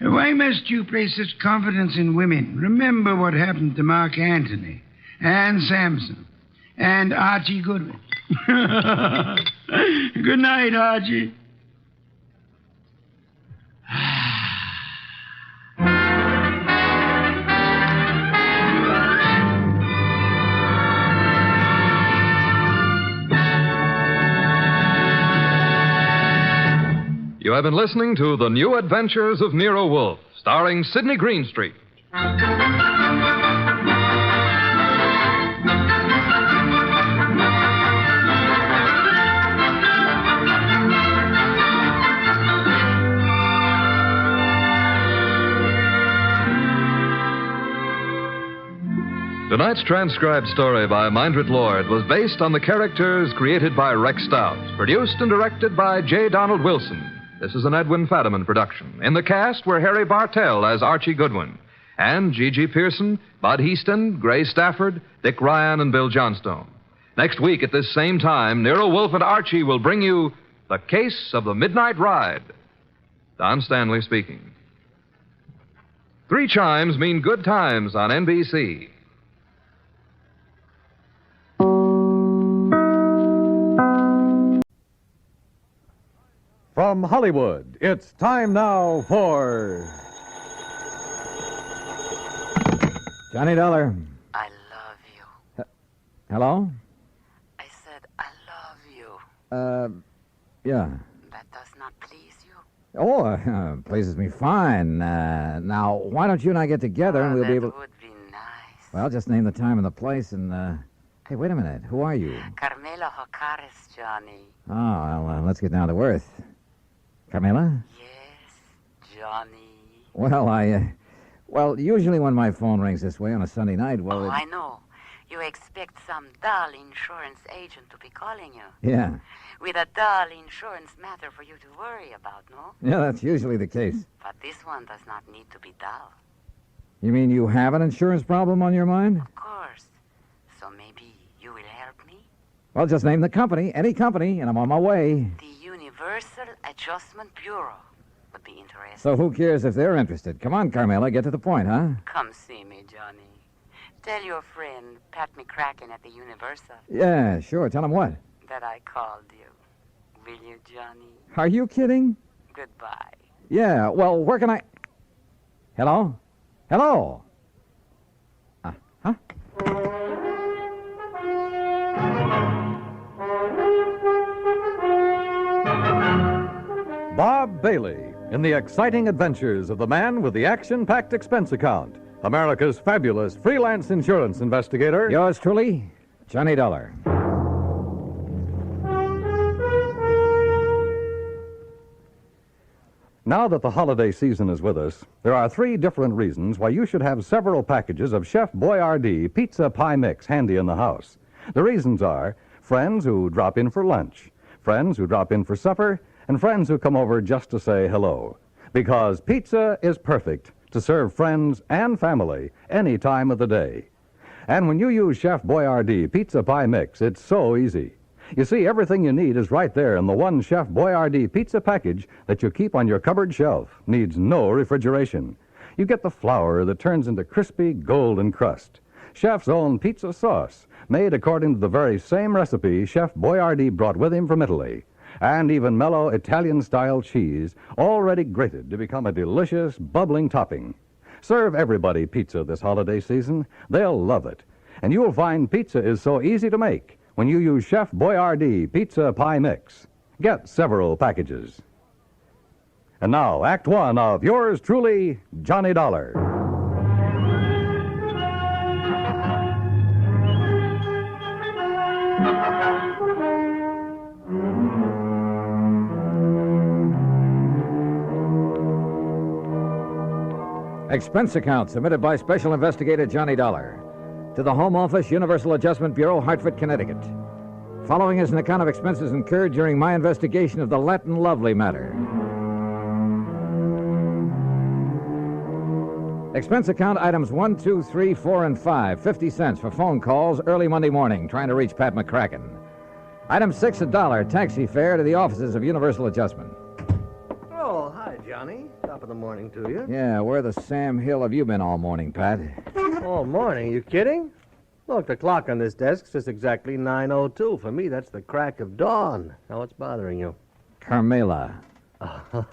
Why must you place such confidence in women? Remember what happened to Mark Antony, and Sampson, and Archie Goodwin. Good night, Archie. You have been listening to The New Adventures of Nero Wolfe, starring Sidney Greenstreet. Tonight's transcribed story by Mindred Lord was based on the characters created by Rex Stout, produced and directed by J. Donald Wilson. This is an Edwin Fadiman production. In the cast were Harry Bartell as Archie Goodwin, and G.G. Pearson, Bud Heaston, Gray Stafford, Dick Ryan, and Bill Johnstone. Next week at this same time, Nero Wolfe and Archie will bring you The Case of the Midnight Ride. Don Stanley speaking. 3 chimes mean good times on NBC. From Hollywood, it's time now for... Johnny Dollar. I love you. Hello? I said I love you. Yeah. That does not please you? Oh, pleases me fine. Now, why don't you and I get together and we'll be able... That would be nice. Well, just name the time and the place and, Hey, wait a minute. Who are you? Carmela Jocares, Johnny. Oh, well, let's get down to earth. Carmela? Yes, Johnny. Well, Well, usually when my phone rings this way on a Sunday night, well... I know. You expect some dull insurance agent to be calling you. Yeah. With a dull insurance matter for you to worry about, no? Yeah, that's usually the case. But this one does not need to be dull. You mean you have an insurance problem on your mind? Of course. So maybe you will help me? Well, just name the company, any company, and I'm on my way. The Universal Adjustment Bureau would be interesting. So who cares if they're interested? Come on, Carmela, get to the point, huh? Come see me, Johnny. Tell your friend, Pat McCracken at the Universal. Yeah, sure. Tell him what? That I called you. Will you, Johnny? Are you kidding? Goodbye. Yeah, well, where can I... Hello? Hello? Huh? Bob Bailey in the exciting adventures of the man with the action-packed expense account, America's fabulous freelance insurance investigator. Yours truly, Johnny Dollar. Now that the holiday season is with us, there are 3 different reasons why you should have several packages of Chef Boyardee Pizza Pie Mix handy in the house. The reasons are friends who drop in for lunch, friends who drop in for supper, and friends who come over just to say hello. Because pizza is perfect to serve friends and family any time of the day. And when you use Chef Boyardee Pizza Pie Mix, it's so easy. You see, everything you need is right there in the one Chef Boyardee pizza package that you keep on your cupboard shelf. Needs no refrigeration. You get the flour that turns into crispy golden crust. Chef's own pizza sauce, made according to the very same recipe Chef Boyardee brought with him from Italy. And even mellow Italian-style cheese, already grated to become a delicious, bubbling topping. Serve everybody pizza this holiday season. They'll love it. And you'll find pizza is so easy to make when you use Chef Boyardee Pizza Pie Mix. Get several packages. And now, Act 1 of yours truly, Johnny Dollar. Expense account submitted by Special Investigator Johnny Dollar to the Home Office, Universal Adjustment Bureau, Hartford, Connecticut. Following is an account of expenses incurred during my investigation of the Latin Lovely matter. Expense account items 1, 2, 3, 4, and 5, 50 cents for phone calls early Monday morning, trying to reach Pat McCracken. Item 6, $1, taxi fare to the offices of Universal Adjustment. Oh, hi, Johnny. Top of the morning to you. Yeah, where the Sam Hill have you been all morning, Pat? All morning? You kidding? Look, the clock on this desk says exactly 9:02. For me, that's the crack of dawn. Now, what's bothering you? Carmela.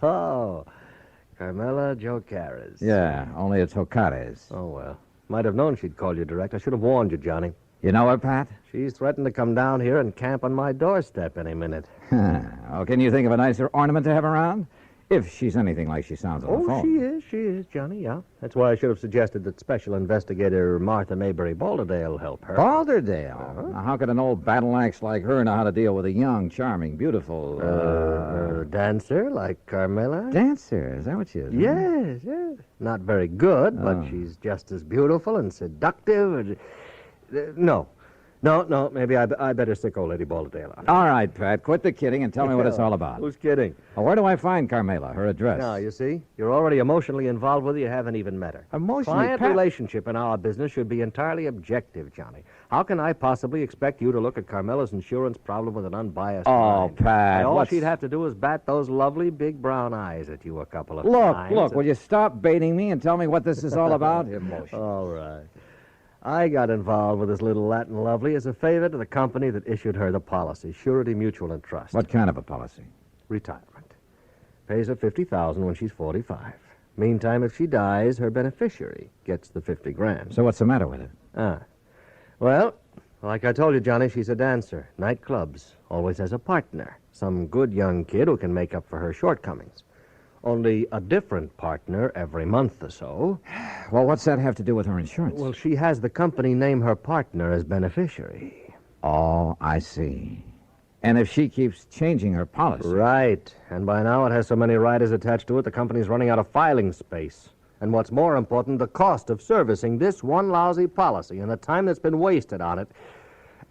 Oh, Carmela Jocares. Yeah, only it's Jocares. Oh, well. Might have known she'd call you direct. I should have warned you, Johnny. You know her, Pat? She's threatened to come down here and camp on my doorstep any minute. Oh, can you think of a nicer ornament to have around? If she's anything like she sounds on the phone. She is, Johnny, yeah. That's why I should have suggested that Special Investigator Martha Mayberry Balderdale help her. Balderdale? Now, how could an old battle axe like her know how to deal with a young, charming, beautiful... dancer like Carmela? Dancer? Is that what she is? Yes. Not very good, but she's just as beautiful and seductive. And No. No, maybe I better stick old Lady Balderdale on. All right, Pat, quit the kidding and tell me what it's all about. Who's kidding? Well, where do I find Carmela, her address? Now, you see, you're already emotionally involved with her. You haven't even met her. Emotionally? Client relationship in our business should be entirely objective, Johnny. How can I possibly expect you to look at Carmela's insurance problem with an unbiased mind? Pat, All she'd have to do is bat those lovely big brown eyes at you a couple of times. Look, will you stop baiting me and tell me what this is all about? Emotion. All right. I got involved with this little Latin lovely as a favor to the company that issued her the policy, Surety Mutual and Trust. What kind of a policy? Retirement. Pays her $50,000 when she's 45. Meantime, if she dies, her beneficiary gets the $50,000. So what's the matter with it? Well, like I told you, Johnny, she's a dancer. Nightclubs. Always has a partner. Some good young kid who can make up for her shortcomings. Only a different partner every month or so. Well, what's that have to do with her insurance? Well, she has the company name her partner as beneficiary. Oh, I see. And if she keeps changing her policy... Right. And by now it has so many riders attached to it, the company's running out of filing space. And what's more important, the cost of servicing this one lousy policy and the time that's been wasted on it.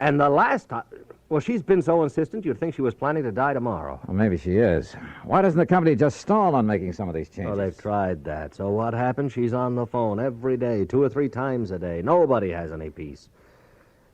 And the last time... Well, she's been so insistent you'd think she was planning to die tomorrow. Well, maybe she is. Why doesn't the company just stall on making some of these changes? Oh, they've tried that. So what happened? She's on the phone every day, 2 or 3 times a day. Nobody has any peace.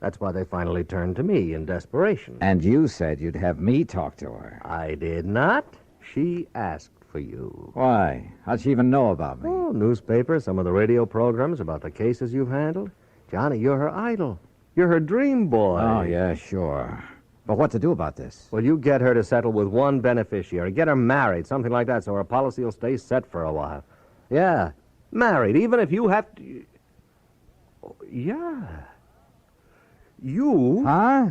That's why they finally turned to me in desperation. And you said you'd have me talk to her. I did not. She asked for you. Why? How'd she even know about me? Oh, newspapers, some of the radio programs about the cases you've handled. Johnny, you're her idol. You're her dream boy. Oh, yeah, sure. But what to do about this? Well, you get her to settle with one beneficiary. Get her married, something like that, so her policy will stay set for a while. Yeah, married, even if you have to... Oh, yeah. You? Huh?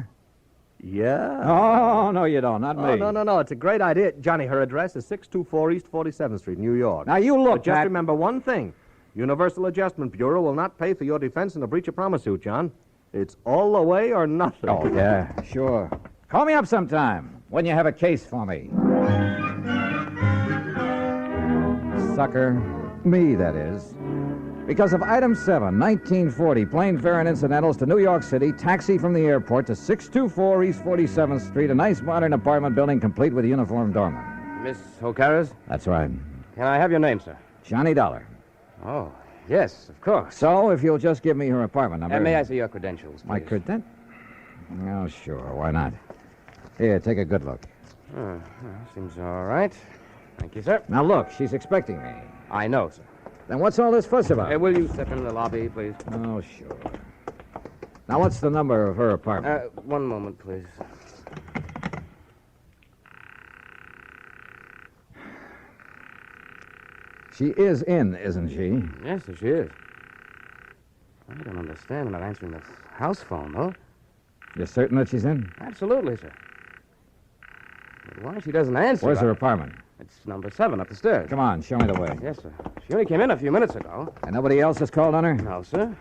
Yeah. Oh, no, you don't. Not me. Oh, no. It's a great idea. Johnny, her address is 624 East 47th Street, New York. Now, you look, But just Pat... remember one thing. Universal Adjustment Bureau will not pay for your defense in a breach of promise suit, John. It's all the way or nothing. Oh, yeah, sure. Call me up sometime when you have a case for me. Sucker. Me, that is. Because of Item 7, 1940, plane fare and incidentals to New York City, taxi from the airport to 624 East 47th Street, a nice modern apartment building complete with a uniformed doorman. Miss O'Carra's? That's right. Can I have your name, sir? Johnny Dollar. Oh, yes, of course. So, if you'll just give me her apartment number... And may I see your credentials, please? My credentials? Oh, sure. Why not? Here, take a good look. Well, seems all right. Thank you, sir. Now, look, she's expecting me. I know, sir. Then what's all this fuss about? Will you step into the lobby, please? Oh, sure. Now, what's the number of her apartment? One moment, please. She is in, isn't she? Yes, she is. I don't understand about answering the house phone, though. You're certain that she's in? Absolutely, sir. But why she doesn't answer... Where's her apartment? It's number 7 up the stairs. Come on, show me the way. Yes, sir. She only came in a few minutes ago. And nobody else has called on her? No, sir.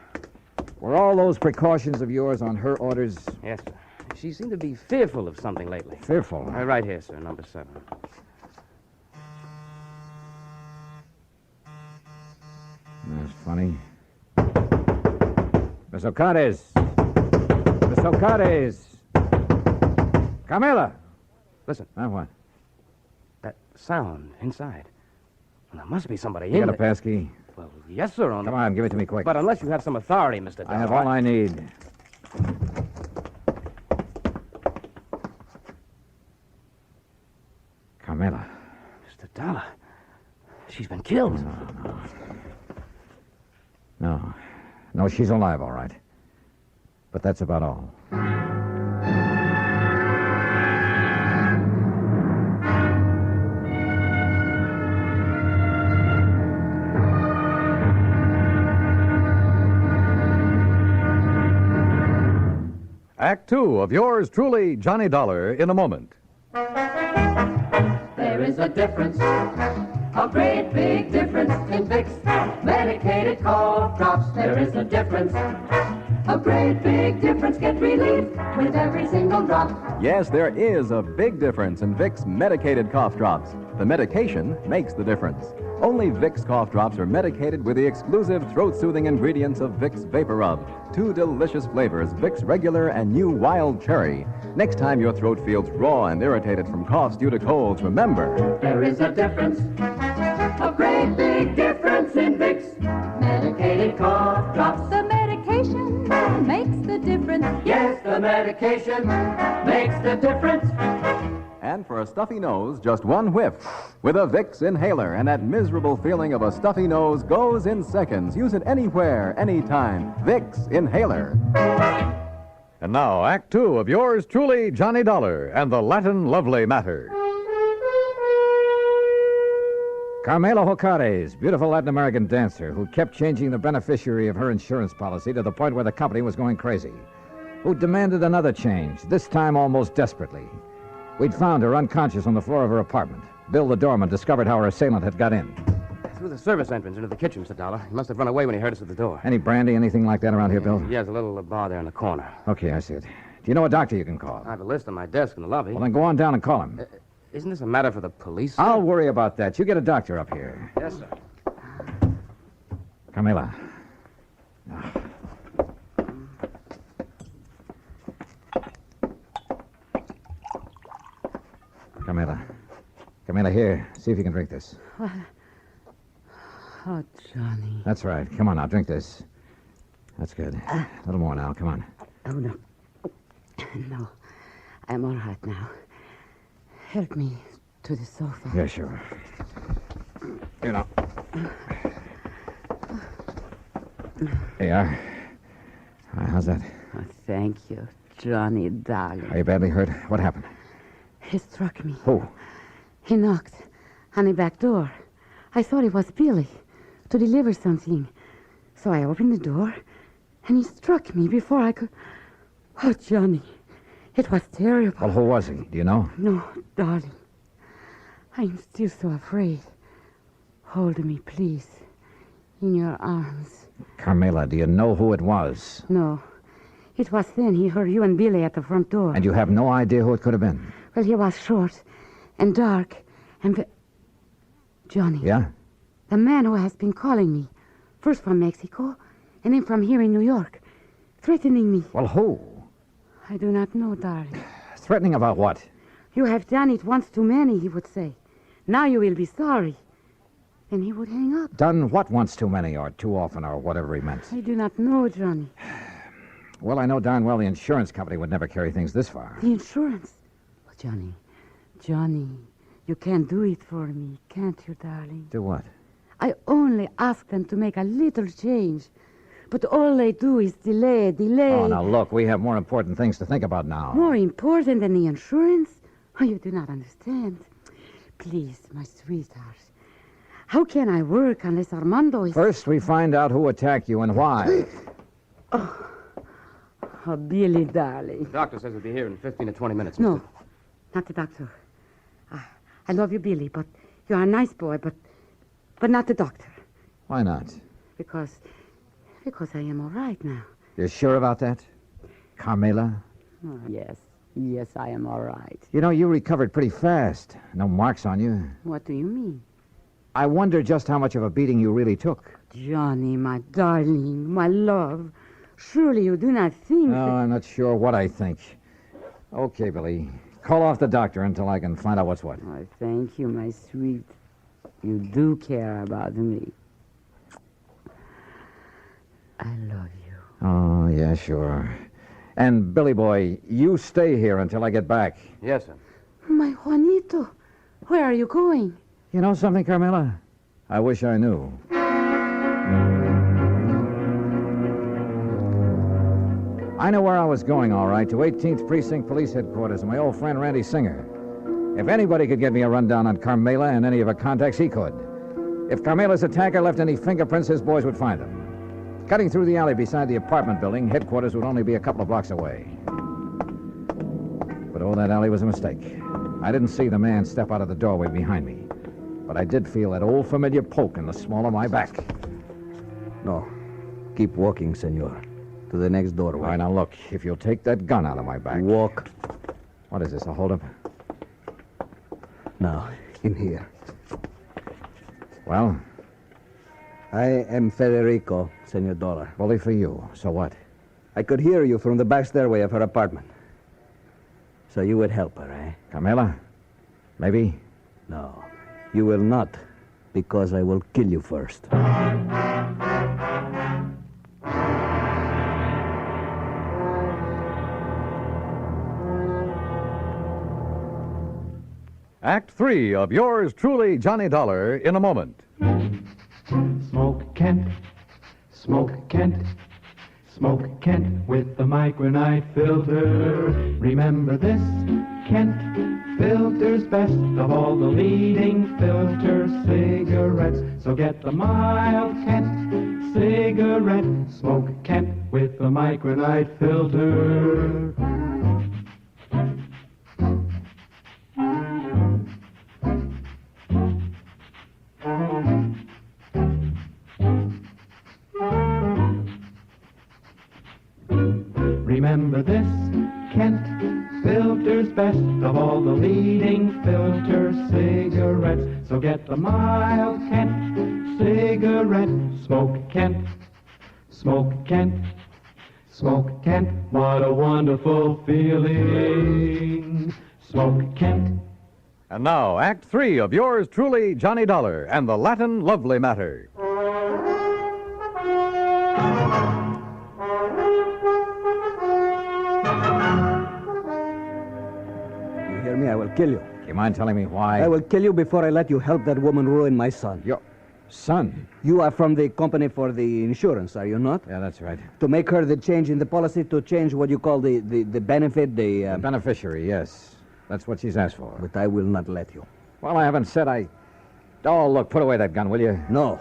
Were all those precautions of yours on her orders? Yes, sir. She seemed to be fearful of something lately. Fearful? Right here, sir, number 7. That's funny. Miss O'Connors! Miss O'Connors! Carmela! Listen. What? That sound inside. Well, there must be somebody You in got a there. passkey? Well, yes, sir. Come on, give it to me quick. But unless you have some authority, Mr. Dollar. I have all I need. Carmela. Mr. Dollar. She's been killed. No, she's alive, all right. But that's about all. Act 2 of yours truly, Johnny Dollar, in a moment. There is a difference, a great big difference in Vicks medicated cough drops. There is a difference, a A great big difference. Get relief with every single drop. Yes, there is a big difference in Vicks medicated cough drops. The medication makes the difference. Only Vicks cough drops are medicated with the exclusive throat-soothing ingredients of Vicks Vapor Rub. 2 delicious flavors, Vicks Regular and new Wild Cherry. Next time your throat feels raw and irritated from coughs due to colds, remember... There is a difference. A great big difference in Vicks medicated cough drops. The medication makes the difference. Yes, the medication makes the difference. And for a stuffy nose, just one whiff. With a Vicks inhaler, and that miserable feeling of a stuffy nose goes in seconds. Use it anywhere, anytime. Vicks inhaler. And now, Act Two of yours truly, Johnny Dollar and the Latin Lovely Matter. Carmela Jocares, beautiful Latin American dancer who kept changing the beneficiary of her insurance policy to the point where the company was going crazy, who demanded another change, this time almost desperately. We'd found her unconscious on the floor of her apartment. Bill, the doorman, discovered how her assailant had got in. Through the service entrance into the kitchen, said Dollar. He must have run away when he heard us at the door. Any brandy, anything like that around here, Bill? Yeah, there's a little bar there in the corner. Okay, I see it. Do you know a doctor you can call? I have a list on my desk in the lobby. Well, then go on down and call him. Isn't this a matter for the police, sir? I'll worry about that. You get a doctor up here. Yes, sir. Carmela. Carmela, here. See if you can drink this. Oh, Johnny. That's right. Come on now, drink this. That's good. A little more now. Come on. Oh, no. No. I'm all right now. Help me to the sofa. Yeah, sure. Here now. There you are. How's that? Oh, thank you, Johnny, darling. Are you badly hurt? What happened? He struck me. Who? He knocked on the back door. I thought it was Billy to deliver something. So I opened the door, and he struck me before I could... Oh, Johnny, it was terrible. Well, who was he? Do you know? No, darling. I'm still so afraid. Hold me, please, in your arms. Carmela, do you know who it was? No. It was then he heard you and Billy at the front door. And you have no idea who it could have been? Well, he was short and dark and... Johnny. Yeah? The man who has been calling me, first from Mexico and then from here in New York, threatening me. Well, who? I do not know, darling. Threatening about what? You have done it once too many, he would say. Now you will be sorry. Then he would hang up. Done what once too many or too often or whatever he meant? I do not know, Johnny. Well, I know darn well the insurance company would never carry things this far. The insurance? Well, Johnny, you can't do it for me, can't you, darling? Do what? I only ask them to make a little change. But all they do is delay. Oh, now look, we have more important things to think about now. More important than the insurance? Oh, you do not understand. Please, my sweetheart. How can I work unless Armando is... First, we find out who attacked you and why. Oh, Billy, darling. The doctor says he'll be here in 15 to 20 minutes. No, not the doctor. I love you, Billy, but you're a nice boy, but not the doctor. Why not? Because I am all right now. You're sure about that? Carmela? Oh, yes, I am all right. You know, you recovered pretty fast. No marks on you. What do you mean? I wonder just how much of a beating you really took. Johnny, my darling, my love. Surely you do not think... No, I'm not sure what I think. Okay, Billy. Call off the doctor until I can find out what's what. Oh, thank you, my sweet. You do care about me. I love you. Oh, yeah, sure. And, Billy boy, you stay here until I get back. Yes, sir. My Juanito, where are you going? You know something, Carmela? I wish I knew. I know where I was going, all right, to 18th Precinct Police Headquarters and my old friend Randy Singer. If anybody could get me a rundown on Carmela and any of her contacts, he could. If Carmela's attacker left any fingerprints, his boys would find them. Cutting through the alley beside the apartment building, headquarters would only be a couple of blocks away. But that alley was a mistake. I didn't see the man step out of the doorway behind me. But I did feel that old familiar poke in the small of my back. No. Keep walking, senor. to the next doorway. All right, now look, if you'll take that gun out of my back. Walk. What is this, a holdup? Now, in here. Well? I am Federico, Senor Dollar. Bully for you. So what? I could hear you from the back stairway of her apartment. So you would help her, eh? Carmela? Maybe? No, you will not, because I will kill you first. Act 3 of yours truly, Johnny Dollar, in a moment. Smoke Kent, Smoke Kent, Smoke Kent with the micronite filter. Remember this, Kent filters best of all the leading filter cigarettes. So get the mild Kent cigarette. Smoke Kent with the micronite filter. Remember this, Kent filters best of all the leading filter cigarettes. So get the mild Kent cigarette. Smoke Kent, Smoke Kent, Smoke Kent. What a wonderful feeling. Smoke Kent. And now, Act 3 of yours truly, Johnny Dollar, and the Latin Lovely Matter. Hear me, I will kill you. Do you mind telling me why? I will kill you before I let you help that woman ruin my son. Your son? You are from the company for the insurance, are you not? Yeah, that's right. To make her the change in the policy, to change what you call the benefit, The beneficiary, yes. That's what she's asked for. But I will not let you. Well, I haven't said I... Oh, look, put away that gun, will you? No.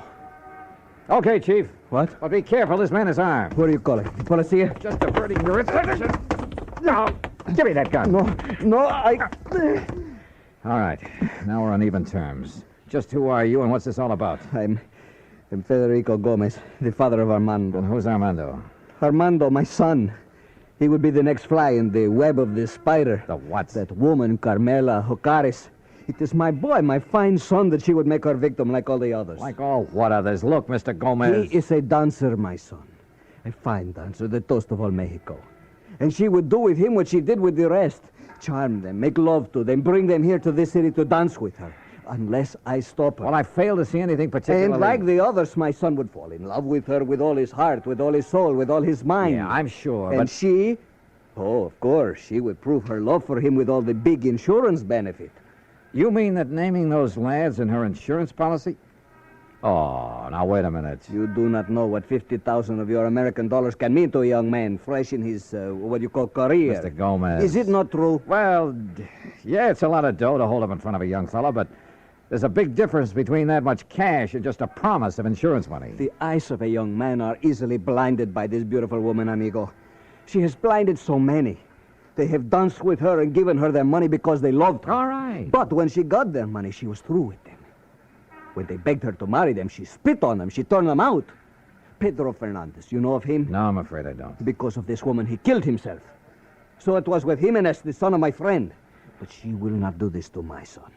Okay, Chief. What? But be careful, this man is armed. What do you call it? The policy? Just diverting your attention. No, give me that gun. No, I... All right, now we're on even terms. Just who are you and what's this all about? I'm Federico Gomez, the father of Armando. And who's Armando? Armando, my son. He would be the next fly in the web of the spider. The what? That woman, Carmela Jocares. It is my boy, my fine son, that she would make her victim like all the others. Like all what others? Look, Mr. Gomez. He is a dancer, my son. A fine dancer, the toast of all Mexico. And she would do with him what she did with the rest. Charm them, make love to them, bring them here to this city to dance with her. Unless I stop her. Well, I fail to see anything particularly... And like the others, my son would fall in love with her with all his heart, with all his soul, with all his mind. Yeah, I'm sure, and but... she... Oh, of course, she would prove her love for him with all the big insurance benefit. You mean that naming those lads in her insurance policy? Oh, now wait a minute. You do not know what 50,000 of your American dollars can mean to a young man fresh in his, what you call, career. Mr. Gomez. Is it not true? Well, yeah, it's a lot of dough to hold up in front of a young fella, but there's a big difference between that much cash and just a promise of insurance money. The eyes of a young man are easily blinded by this beautiful woman, amigo. She has blinded so many. They have danced with her and given her their money because they loved her. All right. But when she got their money, she was through with them. When they begged her to marry them, she spit on them. She turned them out. Pedro Fernandez, you know of him? No, I'm afraid I don't. Because of this woman, he killed himself. So it was with Jimenez, the son of my friend. But she will not do this to my son.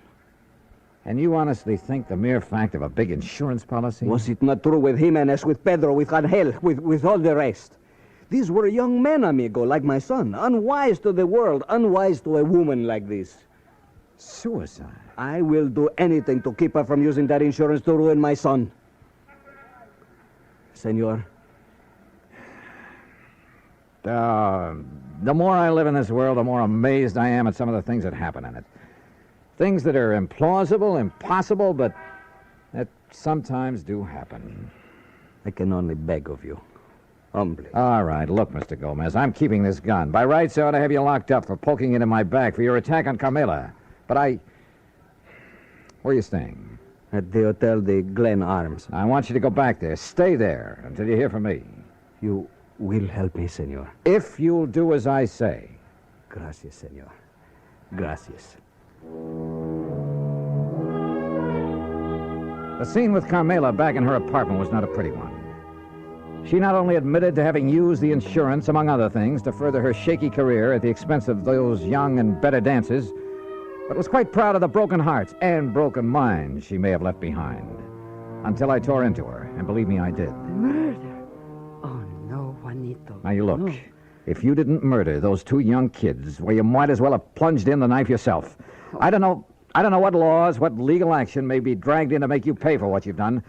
And you honestly think the mere fact of a big insurance policy? Was it not true with Jimenez, with Pedro, with Angel, with all the rest? These were young men, amigo, like my son. Unwise to the world, unwise to a woman like this. Suicide? I will do anything to keep her from using that insurance to ruin my son. Senor? The more I live in this world, the more amazed I am at some of the things that happen in it. Things that are implausible, impossible, but that sometimes do happen. I can only beg of you. Humbly. All right, look, Mr. Gomez, I'm keeping this gun. By rights, I ought to have you locked up for poking it in my back for your attack on Carmela. But Where are you staying? At the Hotel de Glen Arms. I want you to go back there. Stay there until you hear from me. You will help me, senor. If you'll do as I say. Gracias, senor. Gracias. The scene with Carmela back in her apartment was not a pretty one. She not only admitted to having used the insurance, among other things, to further her shaky career at the expense of those young and better dancers, but was quite proud of the broken hearts and broken minds she may have left behind. Until I tore into her, and believe me, I did. Murder? Oh, no, Juanito. Now, you look. No. If you didn't murder those two young kids, well, you might as well have plunged in the knife yourself. I don't know what laws, what legal action may be dragged in to make you pay for what you've done,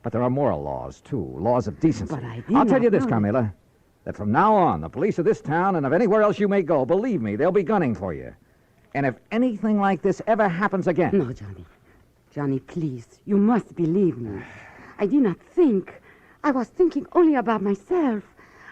but there are moral laws, too, laws of decency. But I did I'll tell not you this, know. Carmela, that from now on, the police of this town and of anywhere else you may go, believe me, they'll be gunning for you. And if anything like this ever happens again... No, Johnny. Johnny, please, you must believe me. I did not think. I was thinking only about myself.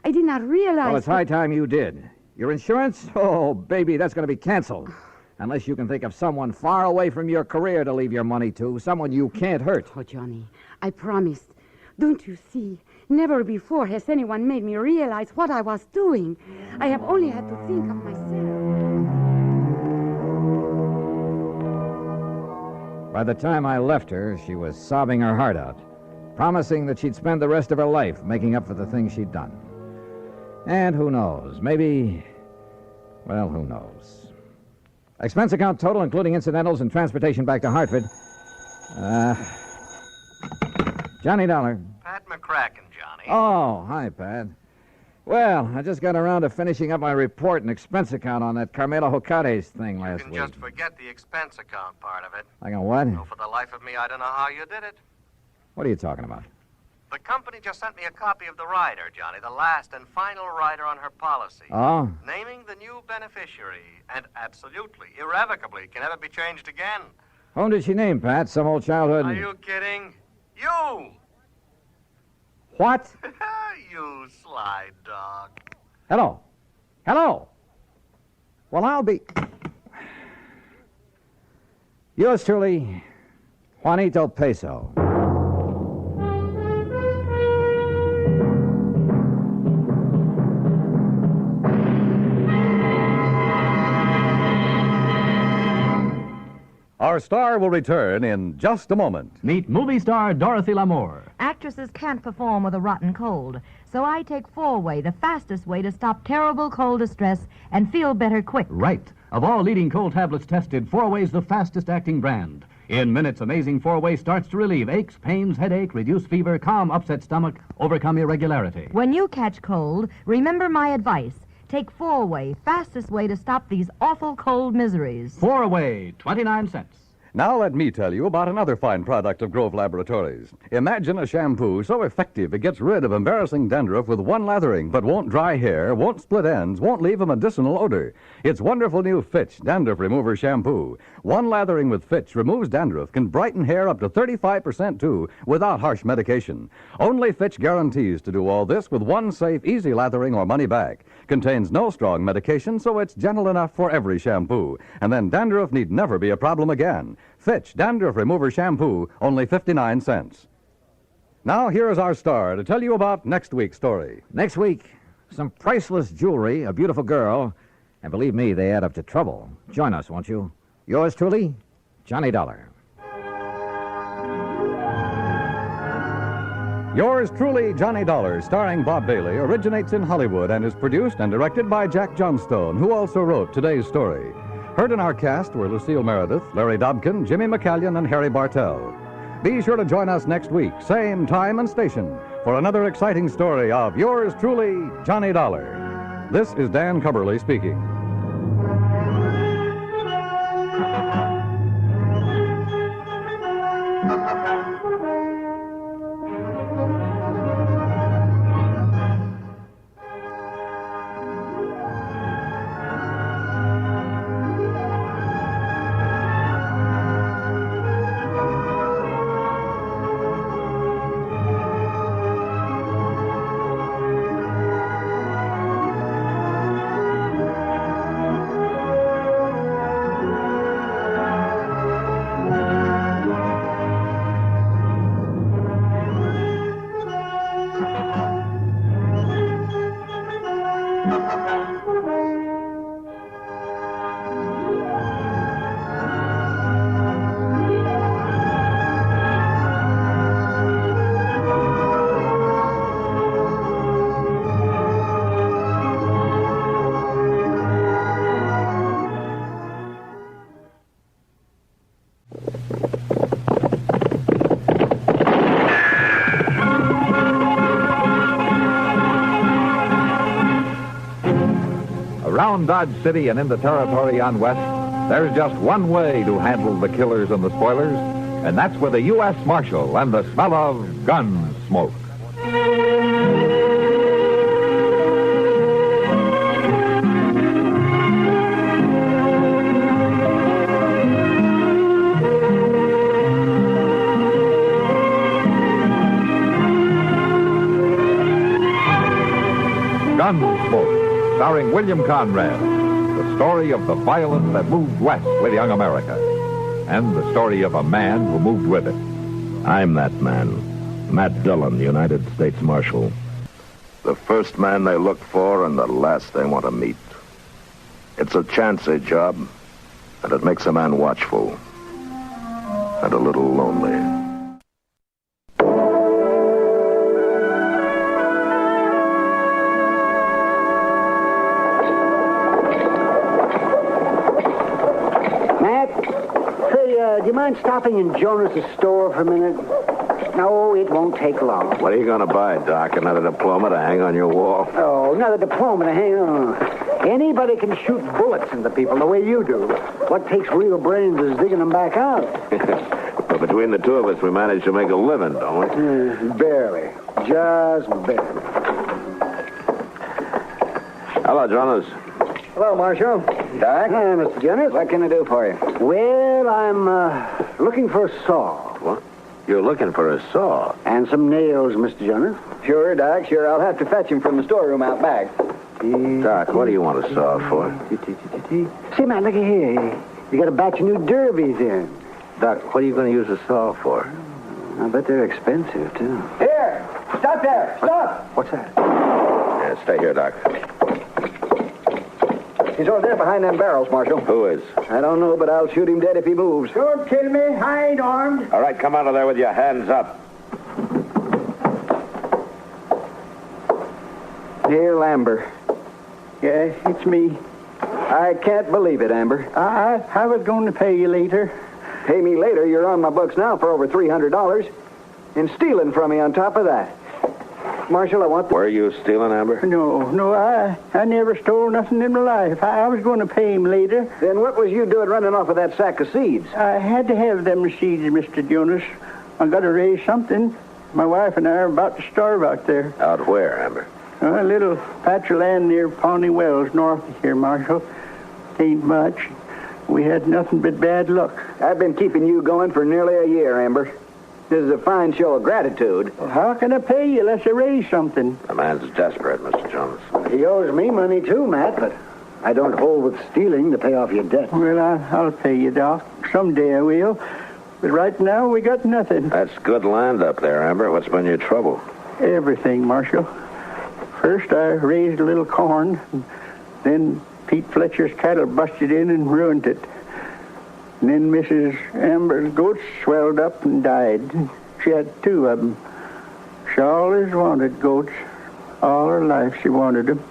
I did not realize... Well, it's high time you did. Your insurance? Oh, baby, that's going to be canceled. Unless you can think of someone far away from your career to leave your money to, someone you can't hurt. Oh, Johnny, I promised. Don't you see? Never before has anyone made me realize what I was doing. I have only had to think of myself. By the time I left her, she was sobbing her heart out, promising that she'd spend the rest of her life making up for the things she'd done. And who knows, maybe... Well, who knows? Expense account total, including incidentals and transportation back to Hartford. Johnny Dollar. Pat McCracken, Johnny. Oh, hi, Pat. Well, I just got around to finishing up my report and expense account on that Carmela Jocates thing last You week. can just forget the expense account part of it. I got what? No, for the life of me, I don't know how you did it. What are you talking about? The company just sent me a copy of the rider, Johnny, the last and final rider on her policy. Oh? Naming the new beneficiary, and absolutely, irrevocably, can never be changed again. Whom did she name, Pat? Some old childhood... Are you kidding? You! What? You sly dog. Hello? Hello? Well, I'll be... Yours truly, Juanito Peso. Our star will return in just a moment. Meet movie star Dorothy Lamour. Actresses can't perform with a rotten cold, so I take 4-Way, the fastest way to stop terrible cold distress and feel better quick. Right. Of all leading cold tablets tested, 4-Way's the fastest acting brand. In minutes, amazing 4-Way starts to relieve aches, pains, headache, reduce fever, calm upset stomach, overcome irregularity. When you catch cold, remember my advice. Take 4-Way, fastest way to stop these awful cold miseries. 4-Way, 29 cents. Now let me tell you about another fine product of Grove Laboratories. Imagine a shampoo so effective it gets rid of embarrassing dandruff with one lathering, but won't dry hair, won't split ends, won't leave a medicinal odor. It's wonderful new Fitch Dandruff Remover Shampoo. One lathering with Fitch removes dandruff, can brighten hair up to 35% too, without harsh medication. Only Fitch guarantees to do all this with one safe, easy lathering or money back. Contains no strong medication, so it's gentle enough for every shampoo. And then dandruff need never be a problem again. Fitch Dandruff Remover Shampoo, only 59 cents. Now, here is our star to tell you about next week's story. Next week, some priceless jewelry, a beautiful girl, and believe me, they add up to trouble. Join us, won't you? Yours truly, Johnny Dollar. Yours truly, Johnny Dollar, starring Bob Bailey, originates in Hollywood and is produced and directed by Jack Johnstone, who also wrote today's story. Heard in our cast were Lucille Meredith, Larry Dobkin, Jimmy McCallion, and Harry Bartell. Be sure to join us next week, same time and station, for another exciting story of yours truly, Johnny Dollar. This is Dan Cubberly speaking. around Dodge City and into territory on west, there's just one way to handle the killers and the spoilers, and that's with a U.S. Marshal and the smell of Gunsmoke. Gunsmoke, starring William Conrad, the story of the violence that moved west with young America, and the story of a man who moved with it. I'm that man, Matt Dillon, United States Marshal. The first man they look for and the last they want to meet. It's a chancy job, and it makes a man watchful and a little lonely. Do you mind stopping in Jonas's store for a minute? No, it won't take long. What are you going to buy, Doc? Another diploma to hang on your wall? Oh, another diploma to hang on. Anybody can shoot bullets into people the way you do. What takes real brains is digging them back out. But between the two of us, we manage to make a living, don't we? Barely. Just barely. Hello, Jonas. Hello, Marshal. Doc? Hi, Mr. Jonas. What can I do for you? Well, I'm looking for a saw. What? You're looking for a saw? And some nails, Mr. Jonas. Sure, Doc. Sure, I'll have to fetch him from the storeroom out back. Doc, what do you want a saw for? See, Matt, look here. You got a batch of new derbies in. Doc, what are you going to use a saw for? I bet they're expensive, too. Here! Stop there! Stop! What's that? Yeah, stay here, Doc. He's over there behind them barrels, Marshal. Who is? I don't know, but I'll shoot him dead if he moves. Don't kill me. I ain't armed. All right, come out of there with your hands up. Dear Amber. Yeah, it's me. I can't believe it, Amber. I was going to pay you later. Pay me later? You're on my books now for over $300. And stealing from me on top of that. Marshal, I want the... Were you stealing, Amber? No, I never stole nothing in my life. I was going to pay him later. Then what was you doing running off with that sack of seeds? I had to have them seeds, Mr. Jonas. I got to raise something. My wife and I are about to starve out there. Out where, Amber? A little patch of land near Pawnee Wells, north of here, Marshal. Ain't much. We had nothing but bad luck. I've been keeping you going for nearly a year, Amber. This is a fine show of gratitude. Well, how can I pay you unless I raise something? The man's desperate, Mr. Jonas. He owes me money, too, Matt, but I don't hold with stealing to pay off your debt. Well, I'll pay you, Doc. Someday I will. But right now, we got nothing. That's good land up there, Amber. What's been your trouble? Everything, Marshal. First, I raised a little corn. Then Pete Fletcher's cattle busted in and ruined it. And then Mrs. Amber's goats swelled up and died. She had two of them. She always wanted goats. All her life she wanted them.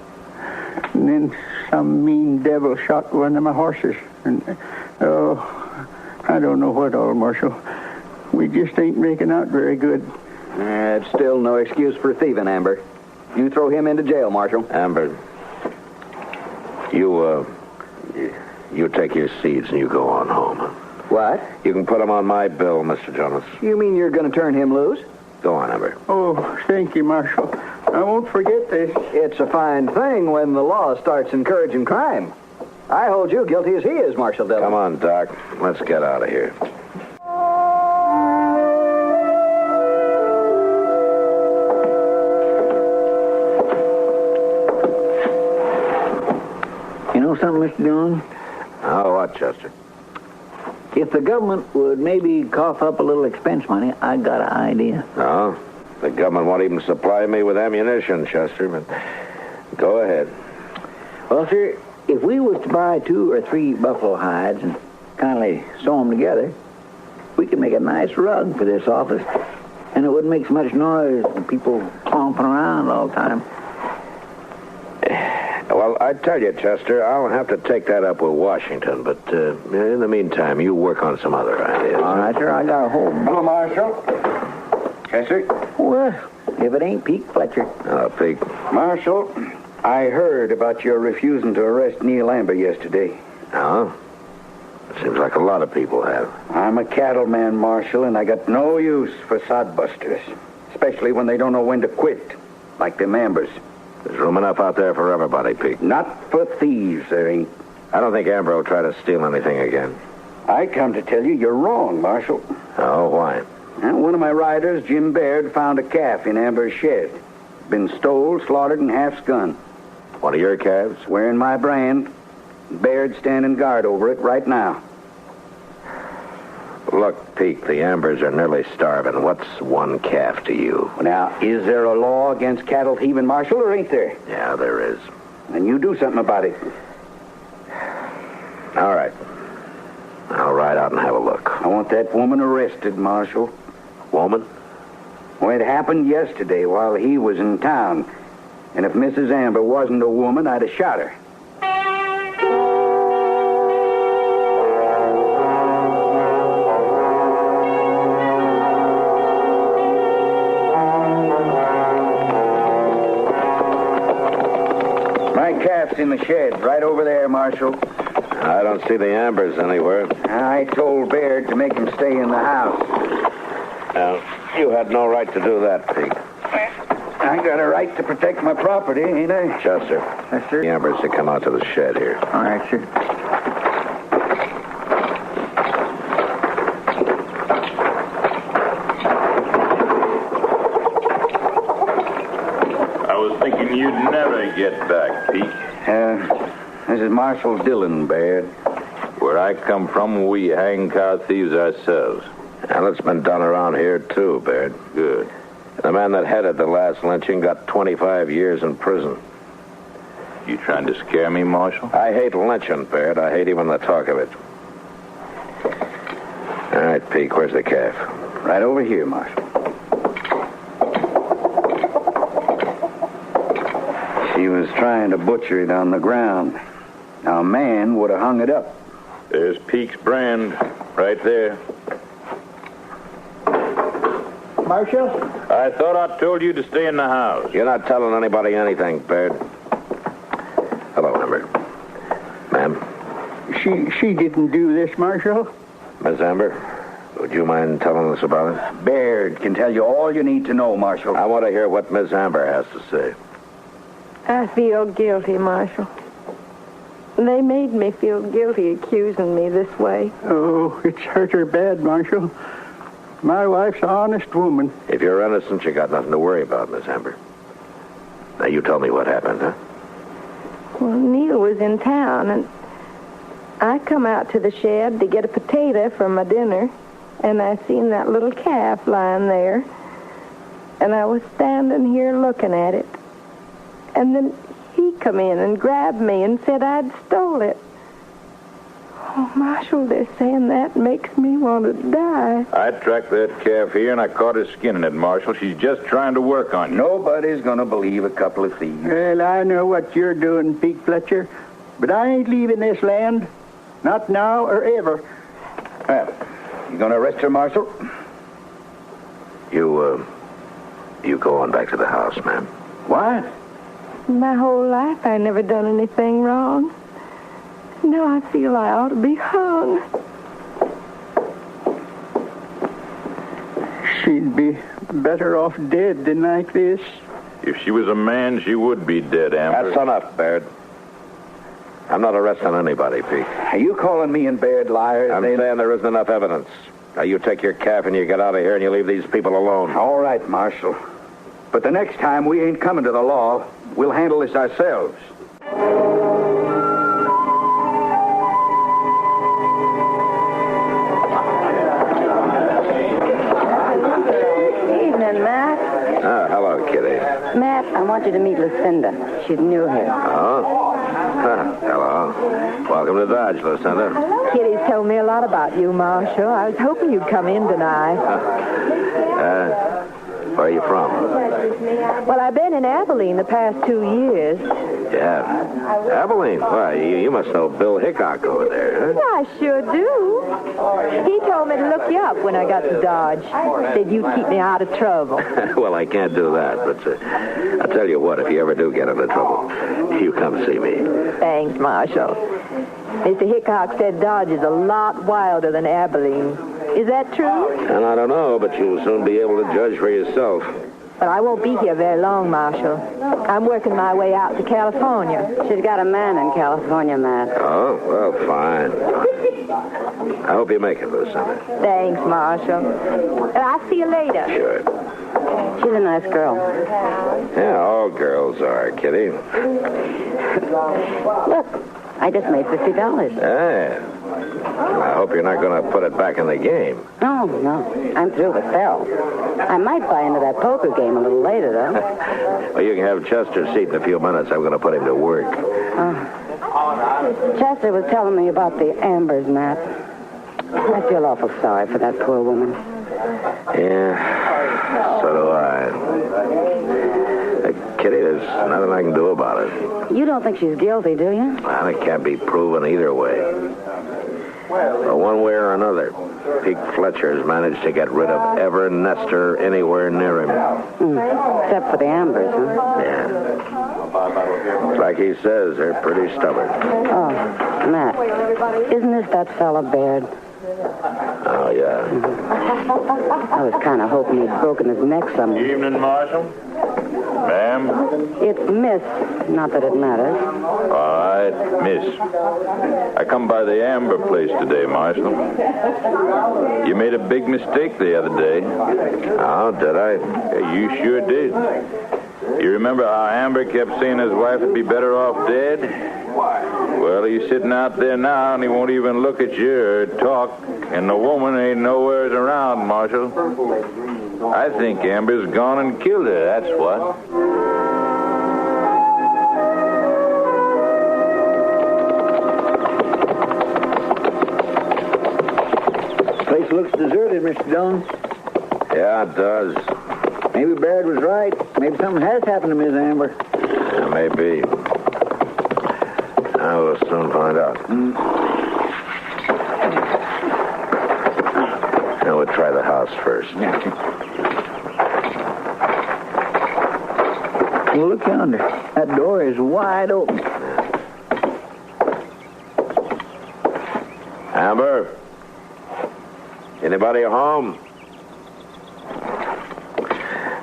And then some mean devil shot one of my horses. And, I don't know what all, Marshal. We just ain't making out very good. It's still no excuse for thieving, Amber. You throw him into jail, Marshal. Amber, you take your seeds and you go on home. What? You can put them on my bill, Mr. Jonas. You mean you're going to turn him loose? Go on, Amber. Oh, thank you, Marshal. I won't forget this. It's a fine thing when the law starts encouraging crime. I hold you guilty as he is, Marshal Dillon. Come on, Doc. Let's get out of here. You know something, Mr. Dillon? Oh, what, Chester? If the government would maybe cough up a little expense money, I got an idea. No, the government won't even supply me with ammunition, Chester, but go ahead. Well, sir, if we was to buy 2 or 3 buffalo hides and kindly sew them together, we could make a nice rug for this office, and it wouldn't make so much noise and people clomping around all the time. Well, I tell you, Chester, I'll have to take that up with Washington, but in the meantime, you work on some other ideas. All right, sir, I got a whole... Hello, Marshal. Chester? Well, if it ain't Pete Fletcher. Hello, Pete. Marshal, I heard about your refusing to arrest Neil Amber yesterday. Oh? Seems like a lot of people have. I'm a cattleman, Marshal, and I got no use for sodbusters, especially when they don't know when to quit, like them Ambers. There's room enough out there for everybody, Pete. Not for thieves, there ain't. I don't think Amber will try to steal anything again. I come to tell you you're wrong, Marshal. Oh, why? Well, one of my riders, Jim Baird, found a calf in Amber's shed. Been stole, slaughtered, and half skunned. One of your calves? Wearing my brand. Baird standing guard over it right now. Look, Pete, the Ambers are nearly starving. What's one calf to you? Well, now, is there a law against cattle thieving, Marshal, or ain't there? Yeah, there is. Then you do something about it. All right. I'll ride out and have a look. I want that woman arrested, Marshal. Woman? Well, it happened yesterday while he was in town. And if Mrs. Amber wasn't a woman, I'd have shot her. My calf's in the shed, right over there, Marshal. I don't see the Ambers anywhere. I told Baird to make him stay in the house. Now, you had no right to do that, Pete. I got a right to protect my property, ain't I? Chester. Yes, sir. The Ambers to come out to the shed here. All right, sir. I was thinking you'd never get back, Pete. This is Marshal Dillon, Baird. Where I come from, we hang car thieves ourselves. Well, it's been done around here, too, Baird. Good. The man that headed the last lynching got 25 years in prison. You trying to scare me, Marshal? I hate lynching, Baird. I hate even the talk of it. All right, Pete, where's the calf? Right over here, Marshal. She was trying to butcher it on the ground. Now, a man would have hung it up. There's Peke's brand, right there. Marshal? I thought I told you to stay in the house. You're not telling anybody anything, Baird. Hello, Amber. Ma'am? She didn't do this, Marshal. Miss Amber, would you mind telling us about it? Baird can tell you all you need to know, Marshal. I want to hear what Miss Amber has to say. I feel guilty, Marshal. They made me feel guilty accusing me this way. Oh, it's hurt her bad, Marshal. My wife's an honest woman. If you're innocent, you got nothing to worry about, Miss Amber. Now, you tell me what happened, huh? Well, Neil was in town, and I come out to the shed to get a potato for my dinner, and I seen that little calf lying there, and I was standing here looking at it. And then he come in and grabbed me and said I'd stole it. Oh, Marshal, they're saying that makes me want to die. I tracked that calf here, and I caught her skinning it, Marshal. She's just trying to work on you. Nobody's going to believe a couple of thieves. Well, I know what you're doing, Pete Fletcher, but I ain't leaving this land. Not now or ever. Well, you going to arrest her, Marshal? You go on back to the house, ma'am. What? My whole life I never done anything wrong. Now I feel I ought to be hung. She'd be better off dead than like this. If she was a man, she would be dead, Amber. That's enough, Baird. I'm not arresting anybody, Pete. Are you calling me and Baird liars? I'm saying there isn't enough evidence. Now, you take your calf and you get out of here and you leave these people alone. All right, Marshal. But the next time we ain't coming to the law. We'll handle this ourselves. Evening, Matt. Ah, hello, Kitty. Matt, I want you to meet Lucinda. She's new here. Oh? Hello. Welcome to Dodge, Lucinda. Kitty's told me a lot about you, Marshal. I was hoping you'd come in tonight. Where are you from? Well, I've been in Abilene the past 2 years. Yeah. Abilene, why, you must know Bill Hickok over there, huh? I sure do. He told me to look you up when I got to Dodge. Said you'd keep me out of trouble. Well, I can't do that, but I'll tell you what, if you ever do get into trouble, you come see me. Thanks, Marshal. Mr. Hickok said Dodge is a lot wilder than Abilene. Is that true? And I don't know, but you'll soon be able to judge for yourself. But I won't be here very long, Marshal. I'm working my way out to California. She's got a man in California, Matt. Oh, well, fine. I hope you make it, Lucinda. Thanks, Marshal. I'll see you later. Sure. She's a nice girl. Yeah, all girls are, Kitty. Look, I just made $50. Yeah. I hope you're not going to put it back in the game. No, I'm through with Phil. I might buy into that poker game a little later, though. Well, you can have Chester's seat in a few minutes. I'm going to put him to work. Chester was telling me about the Ambers, Matt. I feel awful sorry for that poor woman. Yeah, so do I. Kitty, there's nothing I can do about it. You don't think she's guilty, do you? Well, it can't be proven either way. But one way or another, Pete Fletcher's managed to get rid of every nester anywhere near him. Except for the Ambers, huh? Yeah. It's like he says, they're pretty stubborn. Oh, Matt, isn't this that fella Baird? Oh, yeah. I was kind of hoping he'd broken his neck somewhere. Evening, Marshal. Ma'am? It's Miss, not that it matters. All right, Miss. I come by the Amber place today, Marshal. You made a big mistake the other day. Oh, did I? You sure did. You remember how Amber kept saying his wife would be better off dead? Well, he's sitting out there now, and he won't even look at you or talk, and the woman ain't nowhere around, Marshal. I think Amber's gone and killed her, that's what. Place looks deserted, Mr. Dillon. Yeah, it does. Maybe Baird was right. Maybe something has happened to Miss Amber. Yeah, maybe. I will soon find out. Now we'll try the house first. Yeah. Well, look yonder. That door is wide open. Amber? Anybody home?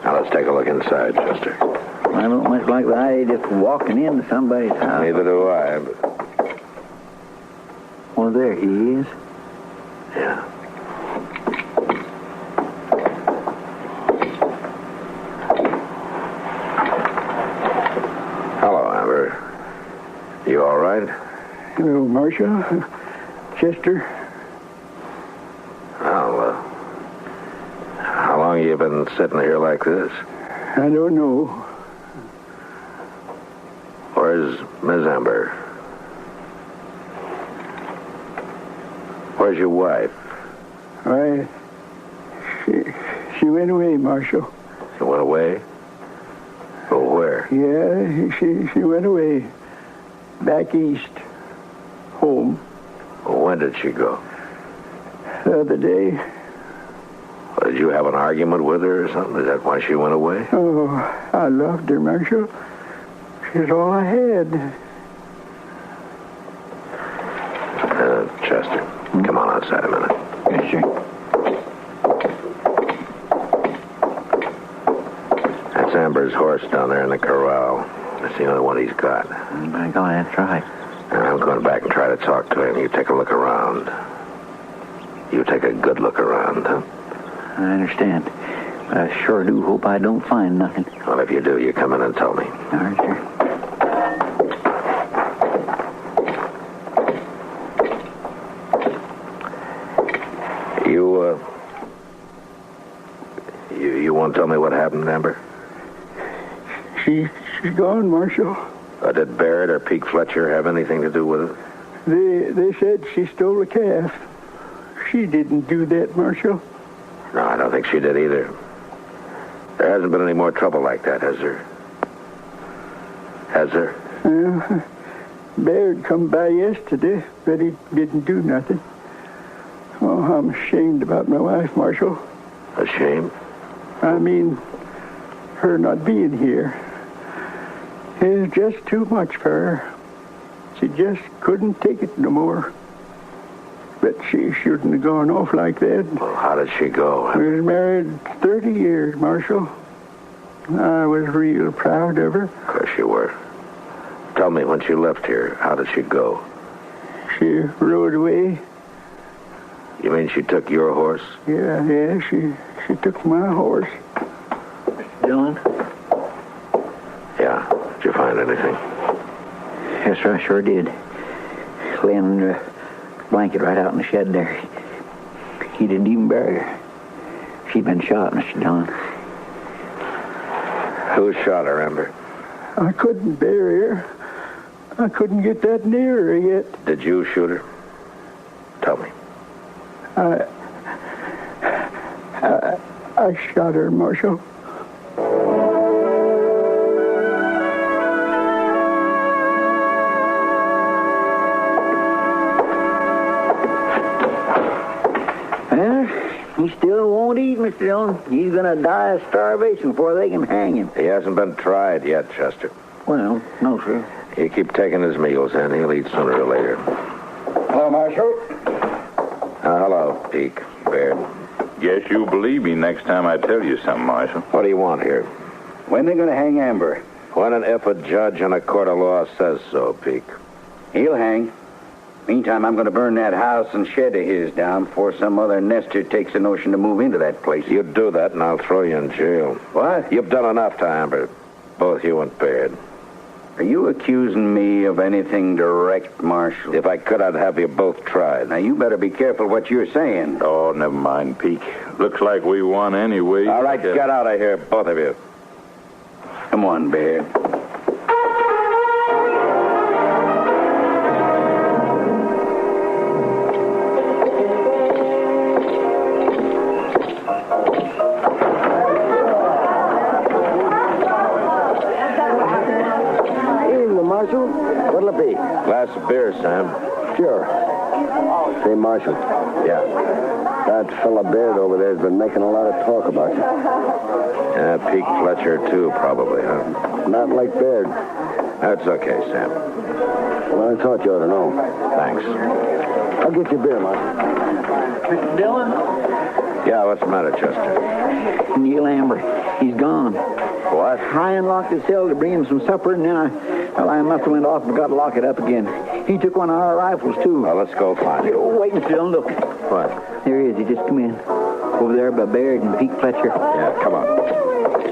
Now let's take a look inside, Chester. I don't much like the idea of just walking into somebody's house. Neither do I, but... Well, there he is. Yeah. Hello, Amber. You all right? Hello, Marshal. Chester. Well, how long have you been sitting here like this? I don't know. Where's Miss Amber? Where's your wife? Why, she went away, Marshal. She went away? Oh, where? Yeah, she went away. Back east. Home. When did she go? The other day. Did you have an argument with her or something? Is that why she went away? Oh, I loved her, Marshal. She's all I had. Chester, come on outside a minute. Yes, sir. That's Amber's horse down there in the corral. That's the only one he's got. By golly, that's right. And I'm going back and try to talk to him. You take a look around. You take a good look around, huh? I understand. But I sure do hope I don't find nothing. Well, if you do, you come in and tell me. All right, sir. You won't tell me what happened, Amber? She's gone, Marshal. Did Barrett or Pete Fletcher have anything to do with it? They said she stole a calf. She didn't do that, Marshal. No, I don't think she did either. There hasn't been any more trouble like that, has there? Has there? Baird come by yesterday, but he didn't do nothing. Oh, I'm ashamed about my wife, Marshal. Ashamed? I mean, her not being here. It's just too much for her. She just couldn't take it no more. But she shouldn't have gone off like that. Well, how did she go? We was married 30 years, Marshal. I was real proud of her. Of course you were. Tell me, when she left here, how did she go? She rode away. You mean she took your horse? Yeah, she took my horse. Mr. Dillon? Yeah. Did you find anything? Yes, sir, I sure did. Laying under a blanket right out in the shed there. He didn't even bury her. She'd been shot, Mr. Dillon. Who shot her, Amber? I couldn't bury her. I couldn't get that near her yet. Did you shoot her? Tell me. I shot her, Marshal. Well, he still won't eat, Mr. Dillon. He's going to die of starvation before they can hang him. He hasn't been tried yet, Chester. Well, no, sir. You keep taking his meals, and he'll eat sooner or later. Hello, Marshal. Hello, Peak, Baird. Guess you'll believe me next time I tell you something, Marshal. What do you want here? When they going to hang Amber? When and if a judge in a court of law says so, Peak. He'll hang. Meantime, I'm going to burn that house and shed of his down before some other nester takes a notion to move into that place. You do that, and I'll throw you in jail. What? You've done enough to Amber. Both you and Baird. Are you accusing me of anything direct, Marshal? If I could, I'd have you both tried. Now, you better be careful what you're saying. Oh, never mind, Peak. Looks like we won anyway. All right, get out of here, both of you. Come on, Baird. What'll it be? Glass of beer, Sam. Sure. Say, Marshal. Yeah. That fella Baird over there's been making a lot of talk about you. Yeah, Pete Fletcher, too, probably, huh? Not like Baird. That's okay, Sam. Well, I thought you ought to know. Thanks. I'll get you beer, Marshal. Mr. Dillon? Yeah, what's the matter, Chester? Neil Amber. He's gone. What? I unlocked his cell to bring him some supper, and then I must have went off and forgot to lock it up again. He took one of our rifles, too. Well, let's go find him. Oh, wait, Mr. Dillon, look. What? There he is. He just come in. Over there by Baird and Pete Fletcher. Yeah, come on.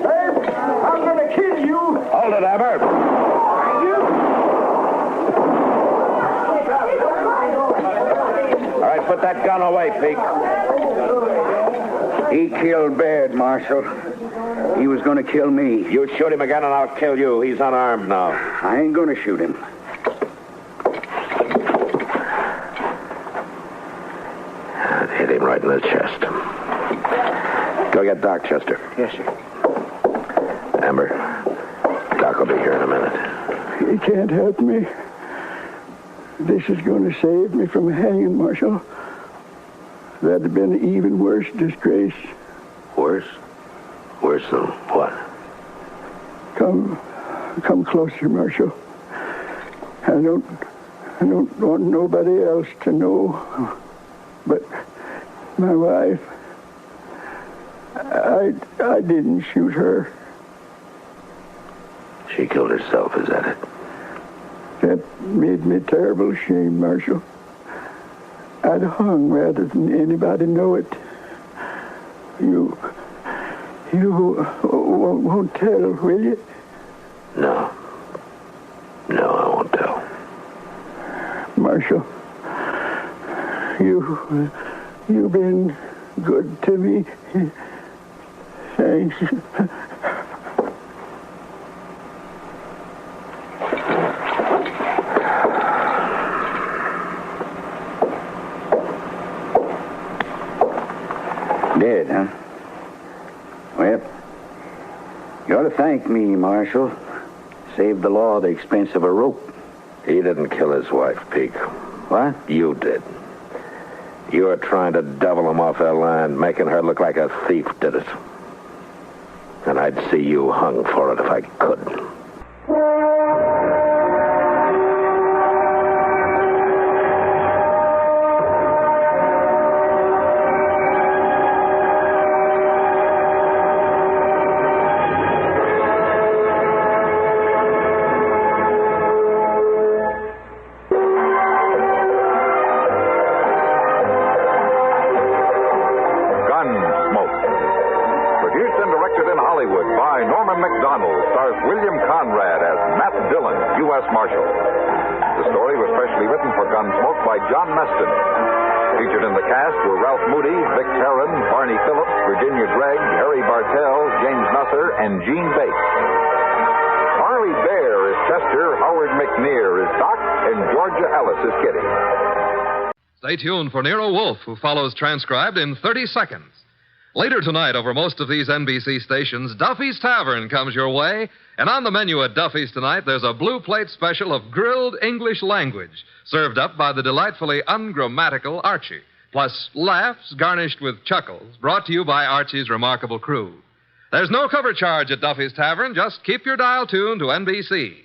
Babe, I'm going to kill you. Hold it, Amber. All right, put that gun away, Pete. He killed Baird, Marshal. He was going to kill me. You shoot him again and I'll kill you. He's unarmed now. I ain't going to shoot him. That hit him right in the chest. Go get Doc, Chester. Yes, sir. Amber, Doc will be here in a minute. He can't help me. This is going to save me from hanging, Marshal. That'd have been an even worse disgrace. Worse? Worse than what? Come closer, Marshal. I don't want nobody else to know. But my wife, I didn't shoot her. She killed herself, is that it? That made me terrible ashamed, Marshal. I'd hung rather than anybody know it. You won't tell, will you? No. No, I won't tell. Marshal, you've been good to me. Thanks. Dead, huh? Well, you ought to thank me, Marshal. saved the law the expense of a rope. He didn't kill his wife, Peek. What? You did. You were trying to double him off her land, making her look like a thief did it. And I'd see you hung for it if I could. Gunsmoke. Produced and directed in Hollywood by Norman McDonald, stars William Conrad as Matt Dillon, U.S. Marshal. The story was specially written for Gunsmoke by John Meston. Featured in the cast were Ralph Moody, Vic Perrin, Barney Phillips, Virginia Gregg, Harry Bartell, James Nusser, and Gene Bates. Harley Bear is Chester, Howard McNear is Doc, and Georgia Ellis is Kitty. Stay tuned for Nero Wolfe, who follows transcribed in 30 seconds. Later tonight, over most of these NBC stations, Duffy's Tavern comes your way. And on the menu at Duffy's tonight, there's a blue plate special of grilled English language, served up by the delightfully ungrammatical Archie. Plus laughs garnished with chuckles, brought to you by Archie's remarkable crew. There's no cover charge at Duffy's Tavern. Just keep your dial tuned to NBC.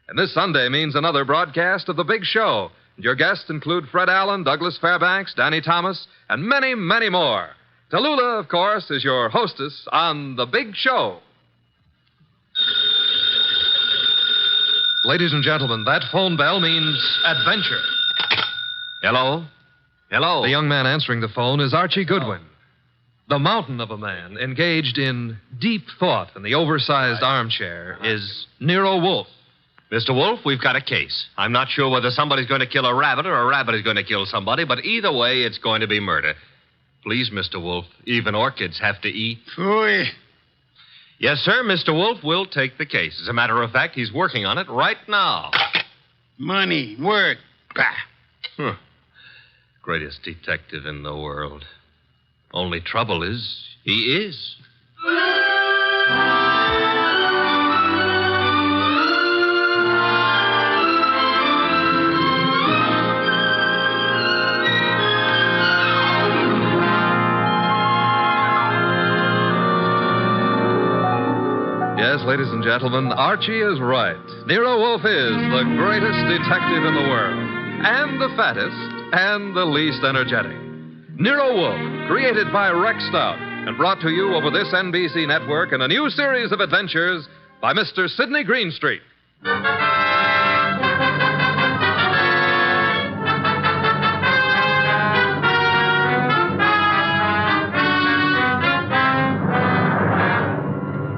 And this Sunday means another broadcast of The Big Show. Your guests include Fred Allen, Douglas Fairbanks, Danny Thomas, and many, many more. Tallulah, of course, is your hostess on The Big Show. Ladies and gentlemen, that phone bell means adventure. Hello? Hello? The young man answering the phone is Archie Goodwin. The mountain of a man engaged in deep thought in the oversized armchair is Nero Wolfe. Mr. Wolfe, we've got a case. I'm not sure whether somebody's going to kill a rabbit or a rabbit is going to kill somebody, but either way, it's going to be murder. Please, Mr. Wolfe, even orchids have to eat. Phooey. Yes, sir, Mr. Wolfe will take the case. As a matter of fact, he's working on it right now. Money, work. Bah. Huh. Greatest detective in the world. Only trouble is, he is. Yes, ladies and gentlemen, Archie is right. Nero Wolfe is the greatest detective in the world, and the fattest, and the least energetic. Nero Wolfe, created by Rex Stout, and brought to you over this NBC network in a new series of adventures by Mr. Sidney Greenstreet.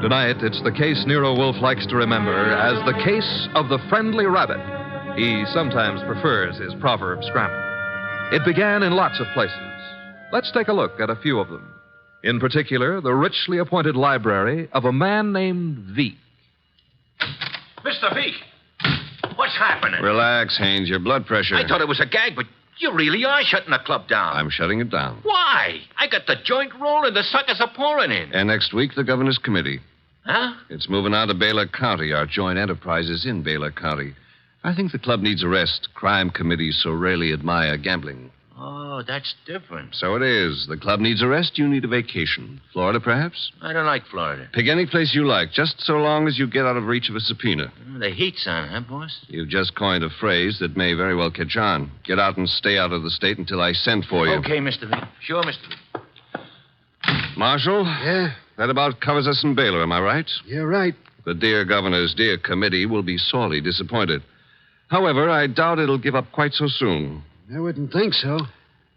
Tonight, it's the case Nero Wolfe likes to remember as the case of the friendly rabbit. He sometimes prefers his proverb scramble. It began in lots of places. Let's take a look at a few of them. In particular, the richly appointed library of a man named Veek. Mr. Veek, what's happening? Relax, Haynes. Your blood pressure. I thought it was a gag, but you really are shutting the club down. I'm shutting it down. Why? I got the joint rolling. The suckers are pouring in. And next week, the governor's committee. Huh? It's moving out of Baylor County. Our joint enterprise is in Baylor County. I think the club needs a rest. Crime committees so rarely admire gambling. Oh, that's different. So it is. The club needs a rest. You need a vacation. Florida, perhaps? I don't like Florida. Pick any place you like, just so long as you get out of reach of a subpoena. The heat's on, huh, boss? You've just coined a phrase that may very well catch on. Get out and stay out of the state until I send for you. Okay, Mr. Veek. Sure, Mr. Veek. Marshal? Yeah? That about covers us in Baylor, am I right? You're right. The dear governor's dear committee will be sorely disappointed. However, I doubt it'll give up quite so soon. I wouldn't think so.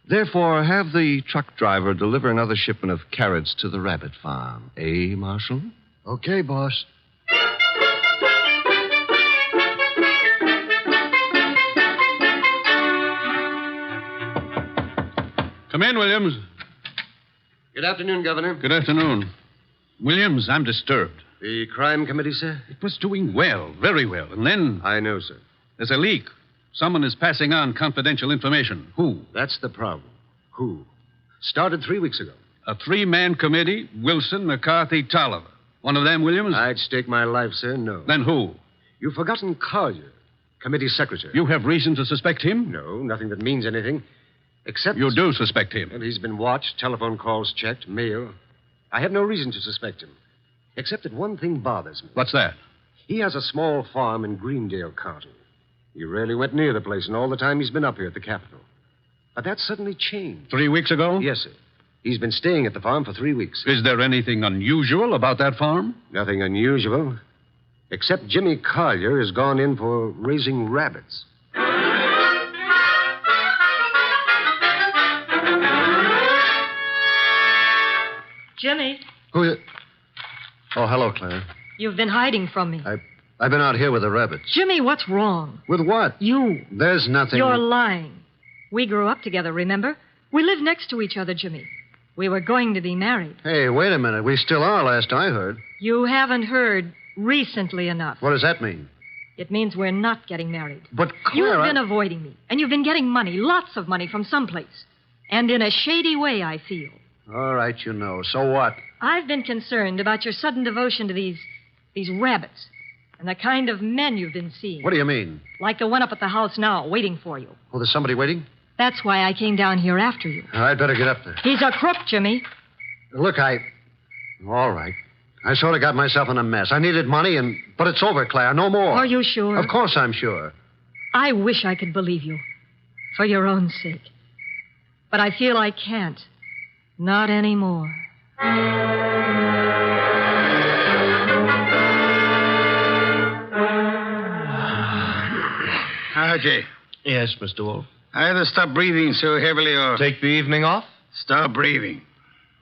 Therefore, have the truck driver deliver another shipment of carrots to the rabbit farm. Eh, Marshal? Okay, boss. Come in, Williams. Good afternoon, Governor. Good afternoon. Williams, I'm disturbed. The crime committee, sir? It was doing well, very well. And then... I know, sir. There's a leak. Someone is passing on confidential information. Who? That's the problem. Who? Started 3 weeks ago. A three-man committee, Wilson, McCarthy, Tolliver. One of them, Williams? I'd stake my life, sir, no. Then who? You've forgotten Collier, committee secretary. You have reason to suspect him? No, nothing that means anything. Except... You do suspect him. Well, he's been watched, telephone calls checked, mail. I have no reason to suspect him. Except that one thing bothers me. What's that? He has a small farm in Greendale County. He rarely went near the place in all the time he's been up here at the Capitol. But that suddenly changed. 3 weeks ago? Yes, sir. He's been staying at the farm for 3 weeks. Is there anything unusual about that farm? Nothing unusual. Except Jimmy Collier has gone in for raising rabbits. Jimmy, Who is it? Oh, hello, Claire. you've been hiding from me. I've been out here with the rabbits. Jimmy, what's wrong? With what? You. There's nothing. You're lying. We grew up together, remember? We live next to each other, Jimmy. We were going to be married. Hey, wait a minute. We still are, last I heard. You haven't heard recently enough. What does that mean? It means we're not getting married. But, Claire... You've been avoiding me, and you've been getting money, lots of money from someplace. And in a shady way, I feel. All right, you know. So what? I've been concerned about your sudden devotion to these rabbits and the kind of men you've been seeing. What do you mean? Like the one up at the house now, waiting for you. Oh, there's somebody waiting? That's why I came down here after you. I'd better get up there. He's a crook, Jimmy. Look, All right. I sort of got myself in a mess. I needed money, but it's over, Claire. No more. Are you sure? Of course I'm sure. I wish I could believe you. For your own sake. But I feel I can't. Not anymore. Archie. Yes, Mr. Wolf. Either stop breathing so heavily or... Take the evening off? Stop breathing.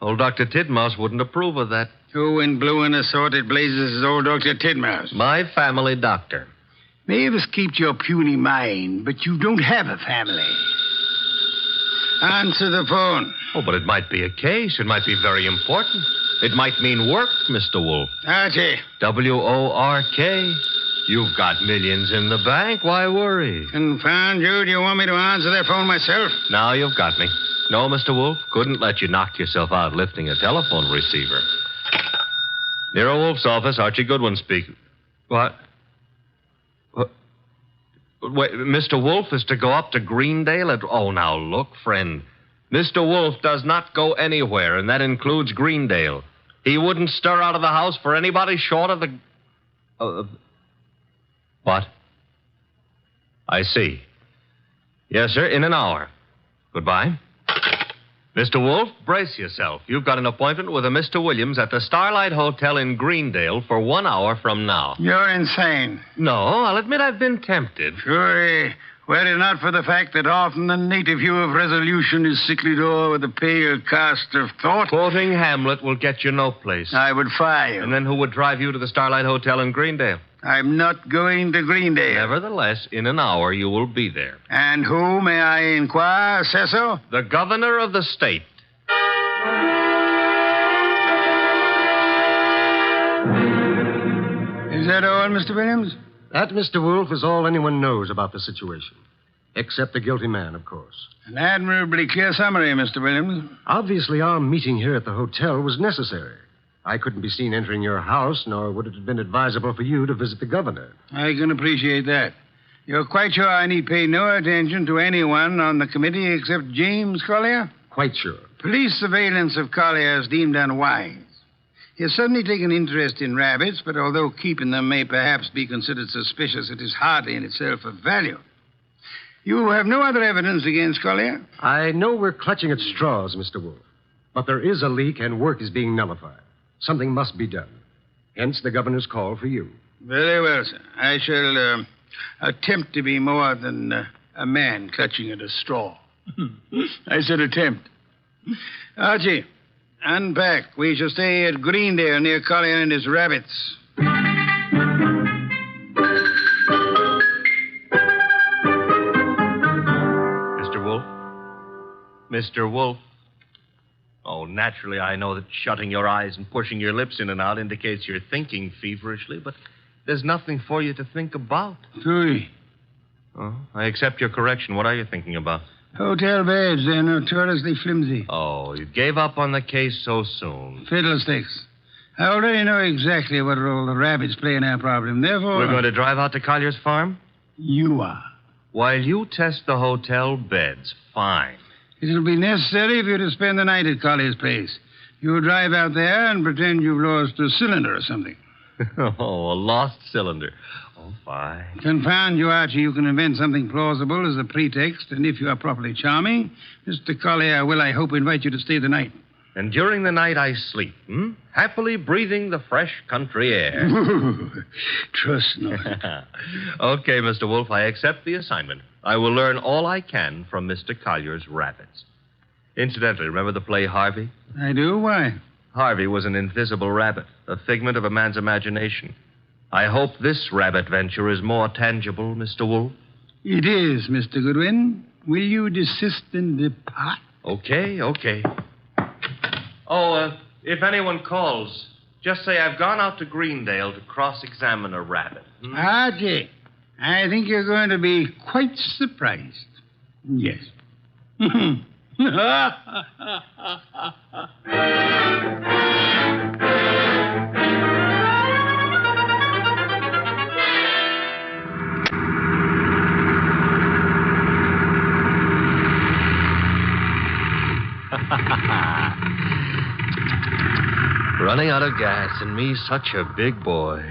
Old Dr. Tidmouse wouldn't approve of that. Who in blue and assorted blazes is old Dr. Tidmouse? My family doctor. Mavis keeps your puny mind, but you don't have a family. Answer the phone. Oh, but it might be a case. It might be very important. It might mean work, Mr. Wolf. Archie. W-O-R-K. You've got millions in the bank. Why worry? Confound you. Do you want me to answer that phone myself? Now you've got me. No, Mr. Wolf. Couldn't let you knock yourself out lifting a telephone receiver. Nero Wolf's office. Archie Goodwin speaking. What? Wait, Mr. Wolf is to go up to Greendale at... Oh, now, look, friend. Mr. Wolf does not go anywhere, and that includes Greendale. He wouldn't stir out of the house for anybody short of the... What? I see. Yes, sir, in an hour. Goodbye. Mr. Wolf, brace yourself. You've got an appointment with a Mr. Williams at the Starlight Hotel in Greendale for 1 hour from now. You're insane. No, I'll admit I've been tempted. Sure, were it not for the fact that often the native hue of resolution is sicklied o'er with a pale cast of thought... Quoting Hamlet will get you no place. I would fire you. And then who would drive you to the Starlight Hotel in Greendale? I'm not going to Greendale. Nevertheless, in an hour you will be there. And who, may I inquire, says so? The governor of the state. Is that all, Mr. Williams? That, Mr. Wolf, is all anyone knows about the situation. Except the guilty man, of course. An admirably clear summary, Mr. Williams. Obviously, our meeting here at the hotel was necessary. I couldn't be seen entering your house, nor would it have been advisable for you to visit the governor. I can appreciate that. You're quite sure I need pay no attention to anyone on the committee except James Collier? Quite sure. Police surveillance of Collier is deemed unwise. He has suddenly taken interest in rabbits, but although keeping them may perhaps be considered suspicious, it is hardly in itself of value. You have no other evidence against Collier? I know we're clutching at straws, Mr. Wolf. But there is a leak and work is being nullified. Something must be done. Hence the governor's call for you. Very well, sir. I shall attempt to be more than a man clutching at a straw. I said attempt. Archie, unpack. We shall stay at Greendale near Collier and his rabbits. Mr. Wolf? Mr. Wolf? Oh, naturally, I know that shutting your eyes and pushing your lips in and out indicates you're thinking feverishly, but there's nothing for you to think about. Tui. Oh, I accept your correction. What are you thinking about? Hotel beds. They're notoriously flimsy. Oh, you gave up on the case so soon. Fiddlesticks. I already know exactly what role the rabbits play in our problem. Therefore... We're going to drive out to Collier's farm? You are. While you test the hotel beds, fine. It'll be necessary for you to spend the night at Collier's place. You drive out there and pretend you've lost a cylinder or something. Oh, a lost cylinder. Oh, fine. Confound you, Archie. You can invent something plausible as a pretext, and if you are properly charming, Mr. Collier will, I hope, invite you to stay the night. And during the night I sleep, happily breathing the fresh country air. Trust not. Okay, Mr. Wolf, I accept the assignment. I will learn all I can from Mr. Collier's rabbits. Incidentally, remember the play Harvey? I do? Why? Harvey was an invisible rabbit, a figment of a man's imagination. I hope this rabbit venture is more tangible, Mr. Wolf. It is, Mr. Goodwin. Will you desist and depart? Okay. Oh, if anyone calls, just say I've gone out to Greendale to cross-examine a rabbit. Archie, I think you're going to be quite surprised. Yes. Running out of gas, and me such a big boy.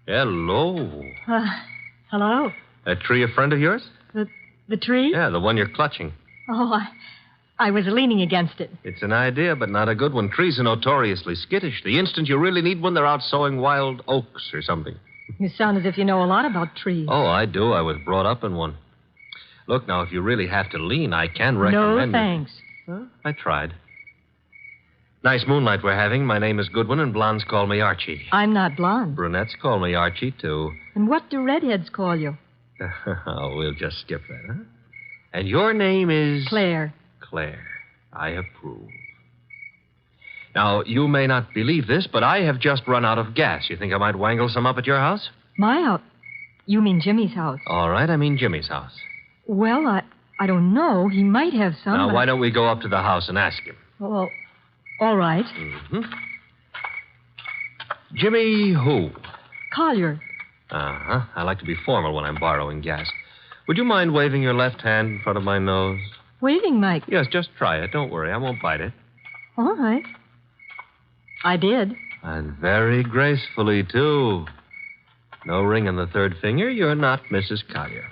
Hello. Hello? That tree a friend of yours? The tree? Yeah, the one you're clutching. Oh, I was leaning against it. It's an idea, but not a good one. Trees are notoriously skittish. The instant you really need one, they're out sowing wild oaks or something. You sound as if you know a lot about trees. Oh, I do. I was brought up in one. Look, now, if you really have to lean, I can recommend No, thanks. Huh? I tried. Nice moonlight we're having. My name is Goodwin, and blondes call me Archie. I'm not blonde. Brunettes call me Archie, too. And what do redheads call you? Oh, we'll just skip that, huh? And your name is... Claire. Claire. I approve. Now, you may not believe this, but I have just run out of gas. You think I might wangle some up at your house? My house? You mean Jimmy's house? All right, I mean Jimmy's house. Well, I don't know. He might have some. Now, but... why don't we go up to the house and ask him? Well, all right. Mm-hmm. Jimmy who? Collier. Uh-huh. I like to be formal when I'm borrowing gas. Would you mind waving your left hand in front of my nose? Waving, Mike? Yes, just try it. Don't worry. I won't bite it. All right. I did. And very gracefully, too. No ring on the third finger. You're not Mrs. Collier.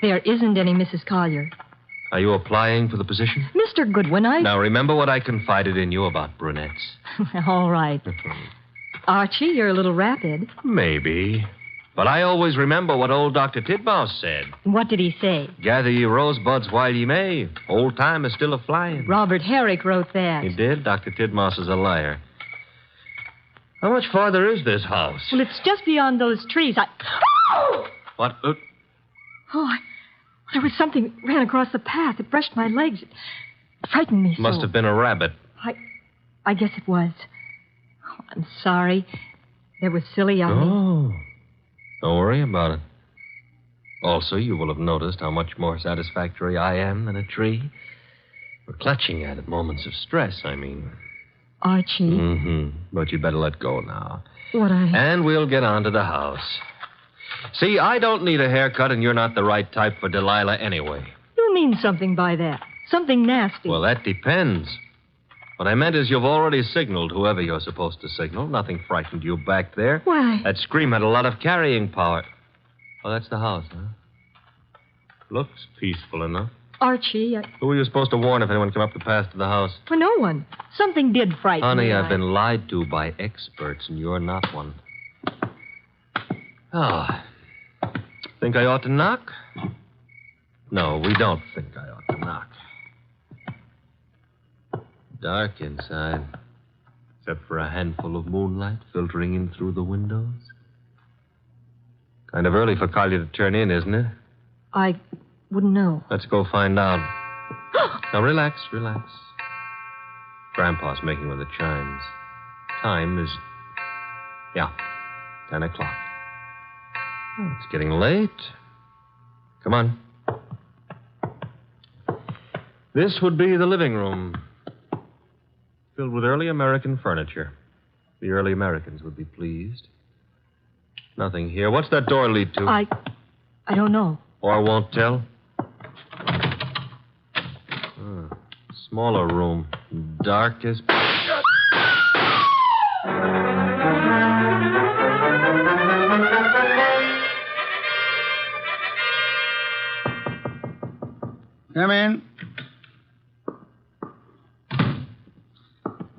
There isn't any Mrs. Collier. Are you applying for the position? Mr. Goodwin, Now, remember what I confided in you about brunettes. All right. Archie, you're a little rapid. Maybe. But I always remember what old Dr. Tidmouse said. What did he say? Gather ye rosebuds while ye may. Old time is still a-flying. Robert Herrick wrote that. He did? Dr. Tidmouse is a liar. How much farther is this house? Well, it's just beyond those trees. What? There was something ran across the path. It brushed my legs. It frightened me so. Must have been a rabbit. I guess it was. Oh, I'm sorry. That was silly of me. Oh. Don't worry about it. Also, you will have noticed how much more satisfactory I am than a tree. For clutching at moments of stress, I mean. Archie. Mm-hmm. But you'd better let go now. And we'll get on to the house. See, I don't need a haircut, and you're not the right type for Delilah anyway. You mean something by that. Something nasty. Well, that depends. What I meant is you've already signaled whoever you're supposed to signal. Nothing frightened you back there. Why? That scream had a lot of carrying power. Oh, that's the house, huh? Looks peaceful enough. Archie, Who were you supposed to warn if anyone came up the path to the house? Well, no one. Something did frighten me. Honey, I've been lied to by experts, and you're not one. Oh. Think I ought to knock? No, we don't think I ought to knock. Dark inside, except for a handful of moonlight filtering in through the windows. Kind of early for Collier to turn in, isn't it? I wouldn't know. Let's go find out. Now, relax. Grandpa's making with the chimes. Time is, 10 o'clock. Oh, it's getting late. Come on. This would be the living room, filled with early American furniture. The early Americans would be pleased. Nothing here. What's that door lead to? I don't know. Or won't tell? Smaller room. Dark as... Come in.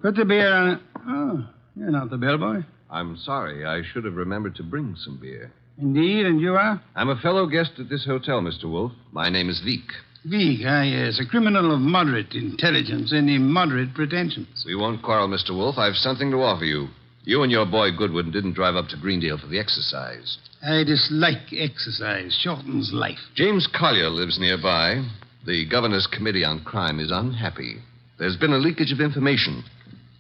Put the beer on it. Oh, you're not the bellboy. I'm sorry. I should have remembered to bring some beer. Indeed, and you are? I'm a fellow guest at this hotel, Mr. Wolf. My name is Veek. Veek, yes. A criminal of moderate intelligence and immoderate pretensions. We won't quarrel, Mr. Wolf. I've something to offer you. You and your boy Goodwin didn't drive up to Greendale for the exercise. I dislike exercise. Shortens life. James Collier lives nearby. The governor's committee on crime is unhappy. There's been a leakage of information.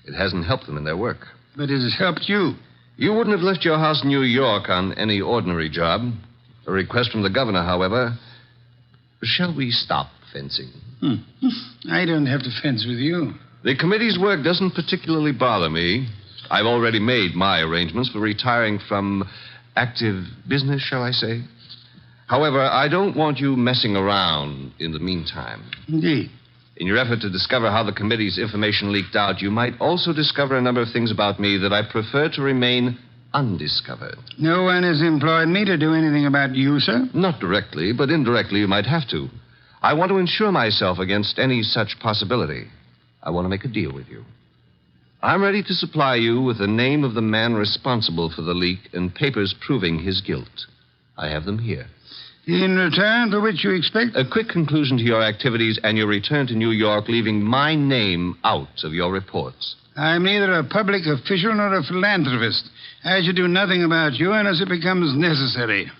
It hasn't helped them in their work. But it has helped you. You wouldn't have left your house in New York on any ordinary job. A request from the governor, however. Shall we stop fencing? I don't have to fence with you. The committee's work doesn't particularly bother me. I've already made my arrangements for retiring from active business, shall I say. However, I don't want you messing around in the meantime. Indeed. In your effort to discover how the committee's information leaked out, you might also discover a number of things about me that I prefer to remain undiscovered. No one has employed me to do anything about you, sir? Not directly, but indirectly you might have to. I want to insure myself against any such possibility. I want to make a deal with you. I'm ready to supply you with the name of the man responsible for the leak and papers proving his guilt. I have them here. In return for which you expect? A quick conclusion to your activities and your return to New York, leaving my name out of your reports. I'm neither a public official nor a philanthropist. I should do nothing about you unless it becomes necessary.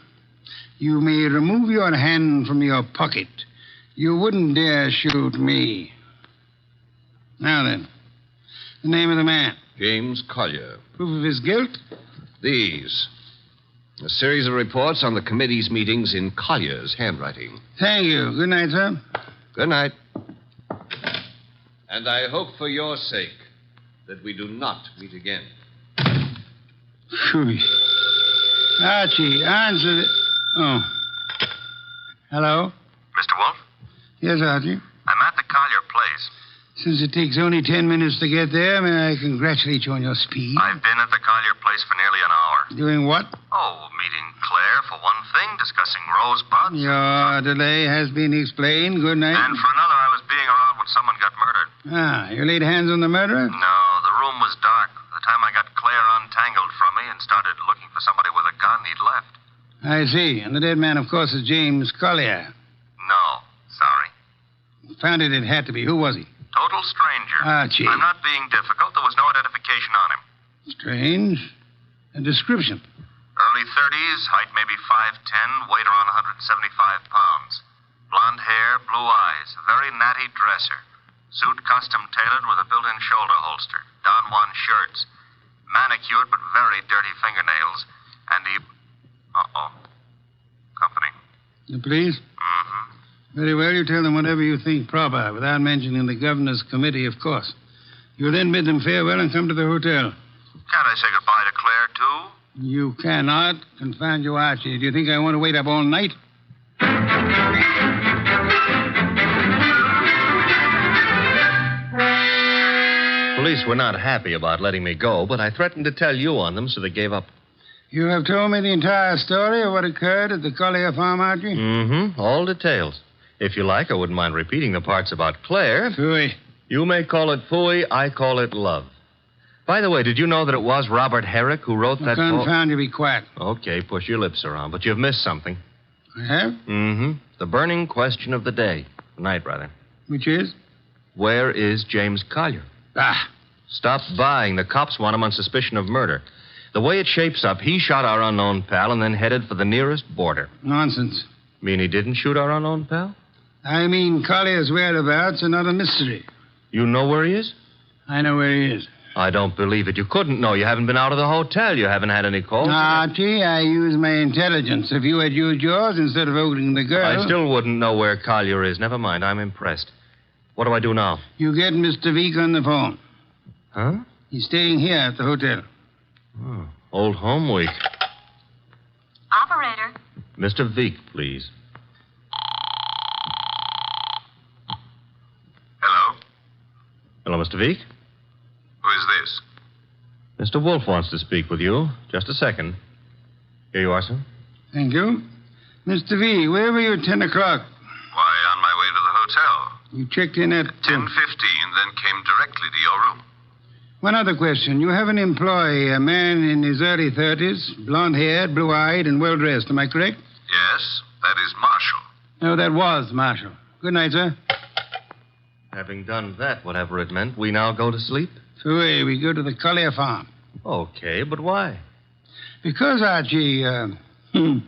You may remove your hand from your pocket. You wouldn't dare shoot me. Now then, the name of the man. James Collier. Proof of his guilt? These. A series of reports on the committee's meetings in Collier's handwriting. Thank you. Good night, sir. Good night. And I hope for your sake that we do not meet again. Phew. Archie, answer the... Oh. Hello? Mr. Wolf? Yes, Archie. I'm at the Collier place. Since it takes only 10 minutes to get there, may I congratulate you on your speed? I've been at the Collier place for nearly an hour. Doing what? Oh, meeting Claire for one thing, discussing Rosebud. Your delay has been explained. Good night. And for another, I was being around when someone got murdered. Ah, you laid hands on the murderer? No, the room was dark. By the time I got Claire untangled from me and started looking for somebody with a gun, he'd left. I see. And the dead man, of course, is James Collier. No, sorry. Found it had to be. Who was he? Total stranger. Archie. I'm not being difficult. There was no identification on him. Strange. A description. Early 30s, height maybe 5'10", weight around 175 pounds. Blonde hair, blue eyes, a very natty dresser. Suit custom tailored with a built-in shoulder holster. Don Juan shirts. Manicured but very dirty fingernails. And he... Uh-oh. Company. The police? Mm-hmm. Very well, you tell them whatever you think proper, without mentioning the governor's committee, of course. You'll then bid them farewell and come to the hotel. Can't I say goodbye to Claire, too? You cannot. Confound you, Archie. Do you think I want to wait up all night? Police were not happy about letting me go, but I threatened to tell you on them, so they gave up. You have told me the entire story of what occurred at the Collier farm, Archie? Mm-hmm. All details. If you like, I wouldn't mind repeating the parts about Claire. Phooey. You may call it phooey, I call it love. By the way, did you know that it was Robert Herrick who wrote that... Confound you, be quiet. Okay, push your lips around, but you've missed something. I have? Mm-hmm. The burning question of the day. Night, rather. Which is? Where is James Collier? Ah. Stop buying. The cops want him on suspicion of murder. The way it shapes up, he shot our unknown pal and then headed for the nearest border. Nonsense. Mean he didn't shoot our unknown pal? I mean Collier's whereabouts are not a mystery. You know where he is? I know where he is. I don't believe it. You couldn't know. You haven't been out of the hotel. You haven't had any calls. Archie, I use my intelligence. If you had used yours instead of holding the girl... I still wouldn't know where Collier is. Never mind. I'm impressed. What do I do now? You get Mr. Veek on the phone. Huh? He's staying here at the hotel. Oh, old home week. Operator. Mr. Veek, please. Hello? Hello, Mr. Veek. Who is this? Mr. Wolf wants to speak with you. Just a second. Here you are, sir. Thank you. Mr. V, where were you at 10 o'clock? Why, on my way to the hotel. You checked in at... 10:15, then came directly to your room. One other question. You have an employee, a man in his early 30s, blonde-haired, blue-eyed, and well-dressed. Am I correct? Yes, that is Marshal. No, that was Marshal. Good night, sir. Having done that, whatever it meant, we now go to sleep? We go to the Collier farm. Okay, but why? Because, Archie, the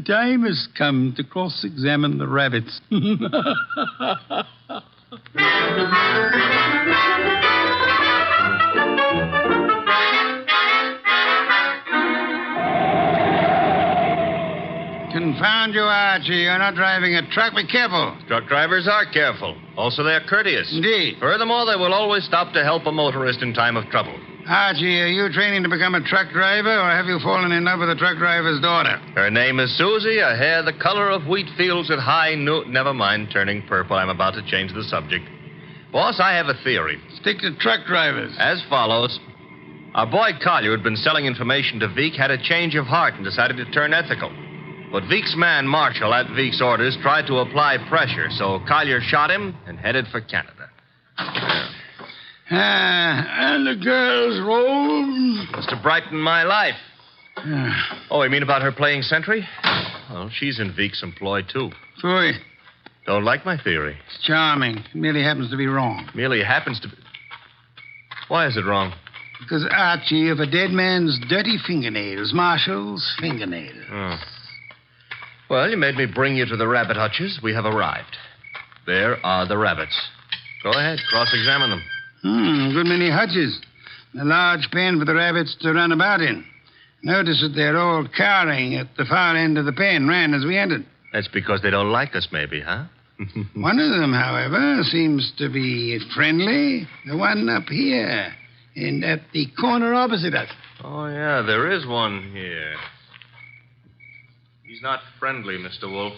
time has come to cross-examine the rabbits. Confound you, Archie. You're not driving a truck. Be careful. Truck drivers are careful. Also, they're courteous. Indeed. Furthermore, they will always stop to help a motorist in time of trouble. Archie, are you training to become a truck driver, or have you fallen in love with a truck driver's daughter? Her name is Susie, her hair the color of wheat fields at high noon. Never mind turning purple. I'm about to change the subject. Boss, I have a theory. Stick to truck drivers. As follows. Our boy Collier, who'd been selling information to Veek, had a change of heart and decided to turn ethical. But Veek's man, Marshall, at Veek's orders, tried to apply pressure, so Collier shot him and headed for Canada. And the girl's roll? Must have brightened my life. Oh, you mean about her playing sentry? Well, she's in Veek's employ, too. Phooey. Don't like my theory. It's charming. It merely happens to be wrong. Merely happens to be... Why is it wrong? Because, Archie, of a dead man's dirty fingernails, Marshall's fingernails. Oh. Well, you made me bring you to the rabbit hutches. We have arrived. There are the rabbits. Go ahead, cross-examine them. Good many hutches. A large pen for the rabbits to run about in. Notice that they're all cowering at the far end of the pen, ran as we entered. That's because they don't like us, maybe, huh? One of them, however, seems to be friendly. The one up here, and at the corner opposite us. Oh, yeah, there is one here. He's not friendly, Mr. Wolf.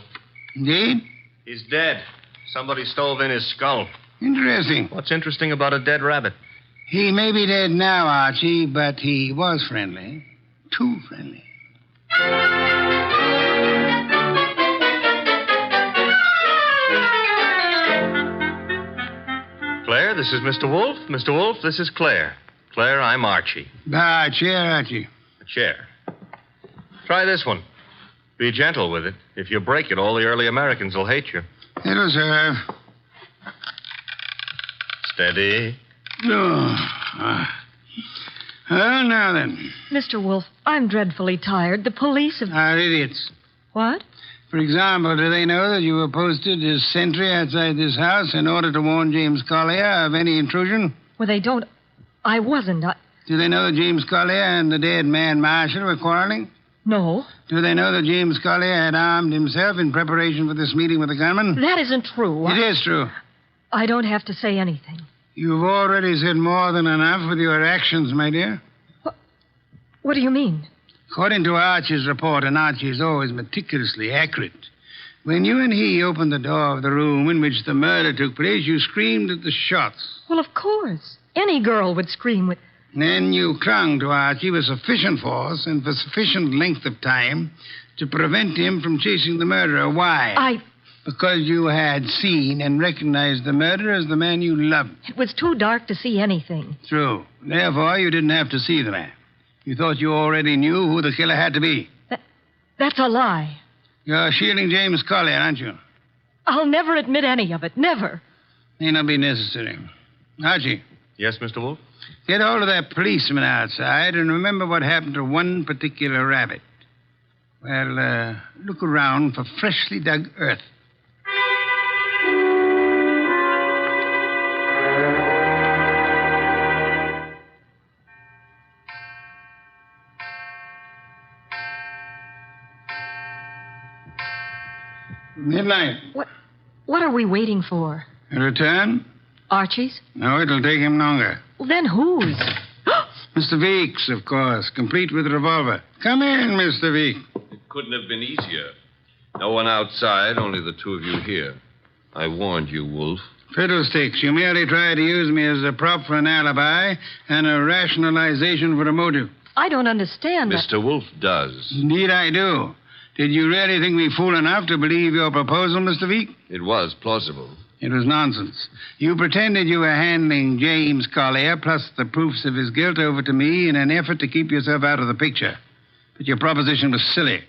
Indeed? He's dead. Somebody stove in his skull. Interesting. What's interesting about a dead rabbit? He may be dead now, Archie, but he was friendly. Too friendly. Claire, this is Mr. Wolf. Mr. Wolf, this is Claire. Claire, I'm Archie. Chair, Archie. A chair. Try this one. Be gentle with it. If you break it, all the early Americans will hate you. It'll serve. Steady. Well, now then. Mr. Wolf, I'm dreadfully tired. The police have... Are idiots. What? For example, do they know that you were posted as sentry outside this house in order to warn James Collier of any intrusion? Well, they don't... I wasn't. Do they know that James Collier and the dead man Marshall were quarreling? No. Do they know that James Collier had armed himself in preparation for this meeting with the gunman? That isn't true. It is true. I don't have to say anything. You've already said more than enough with your actions, my dear. What do you mean? According to Archie's report, and Archie is always meticulously accurate, when you and he opened the door of the room in which the murder took place, you screamed at the shots. Well, of course. Any girl would scream with... Then you clung to Archie with sufficient force and for sufficient length of time to prevent him from chasing the murderer. Why? Because you had seen and recognized the murderer as the man you loved. It was too dark to see anything. True. Therefore, you didn't have to see the man. You thought you already knew who the killer had to be. That's a lie. You're shielding James Collier, aren't you? I'll never admit any of it. Never. May not be necessary. Archie. Yes, Mr. Wolf? Get hold of that policeman outside and remember what happened to one particular rabbit. Well, look around for freshly dug earth. Midnight. What are we waiting for? A return? Archie's? No, it'll take him longer. Well, then whose? Mr. Veek's, of course, complete with revolver. Come in, Mr. Veek. It couldn't have been easier. No one outside, only the two of you here. I warned you, Wolf. Fiddlesticks, you merely tried to use me as a prop for an alibi and a rationalization for a motive. I don't understand. Mr. Wolf does. Indeed, I do. Did you really think me fool enough to believe your proposal, Mr. Veek? It was plausible. It was nonsense. You pretended you were handing James Collier plus the proofs of his guilt over to me in an effort to keep yourself out of the picture. But your proposition was silly.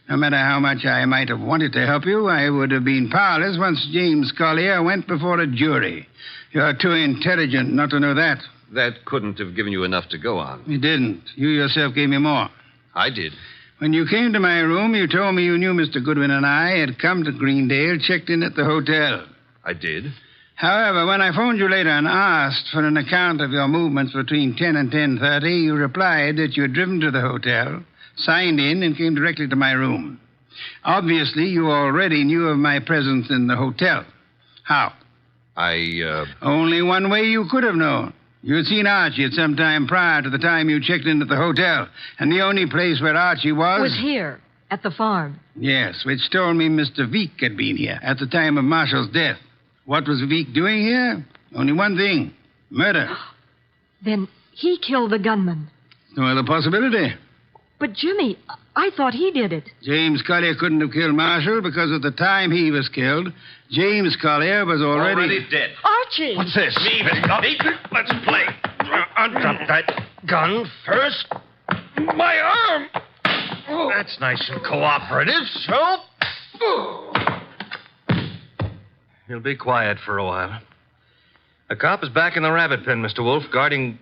No matter how much I might have wanted to help you, I would have been powerless once James Collier went before a jury. You're too intelligent not to know that. That couldn't have given you enough to go on. It didn't. You yourself gave me more. I did. When you came to my room, you told me you knew Mr. Goodwin and I had come to Greendale, checked in at the hotel. I did. However, when I phoned you later and asked for an account of your movements between 10 and 10:30, you replied that you had driven to the hotel, signed in, and came directly to my room. Obviously, you already knew of my presence in the hotel. How? Only one way you could have known. You had seen Archie at some time prior to the time you checked in at the hotel, and the only place where Archie Was here, at the farm. Yes, which told me Mr. Veek had been here at the time of Marshal's death. What was Veek doing here? Only one thing. Murder. Then he killed the gunman. No other possibility. But, Jimmy, I thought he did it. James Collier couldn't have killed Marshal because at the time he was killed, James Collier was already dead. Archie! What's this? Leave it. Let's play. Undrop that gun first. My arm. That's nice and cooperative, so... You'll be quiet for a while. A cop is back in the rabbit pen, Mr. Wolf, guarding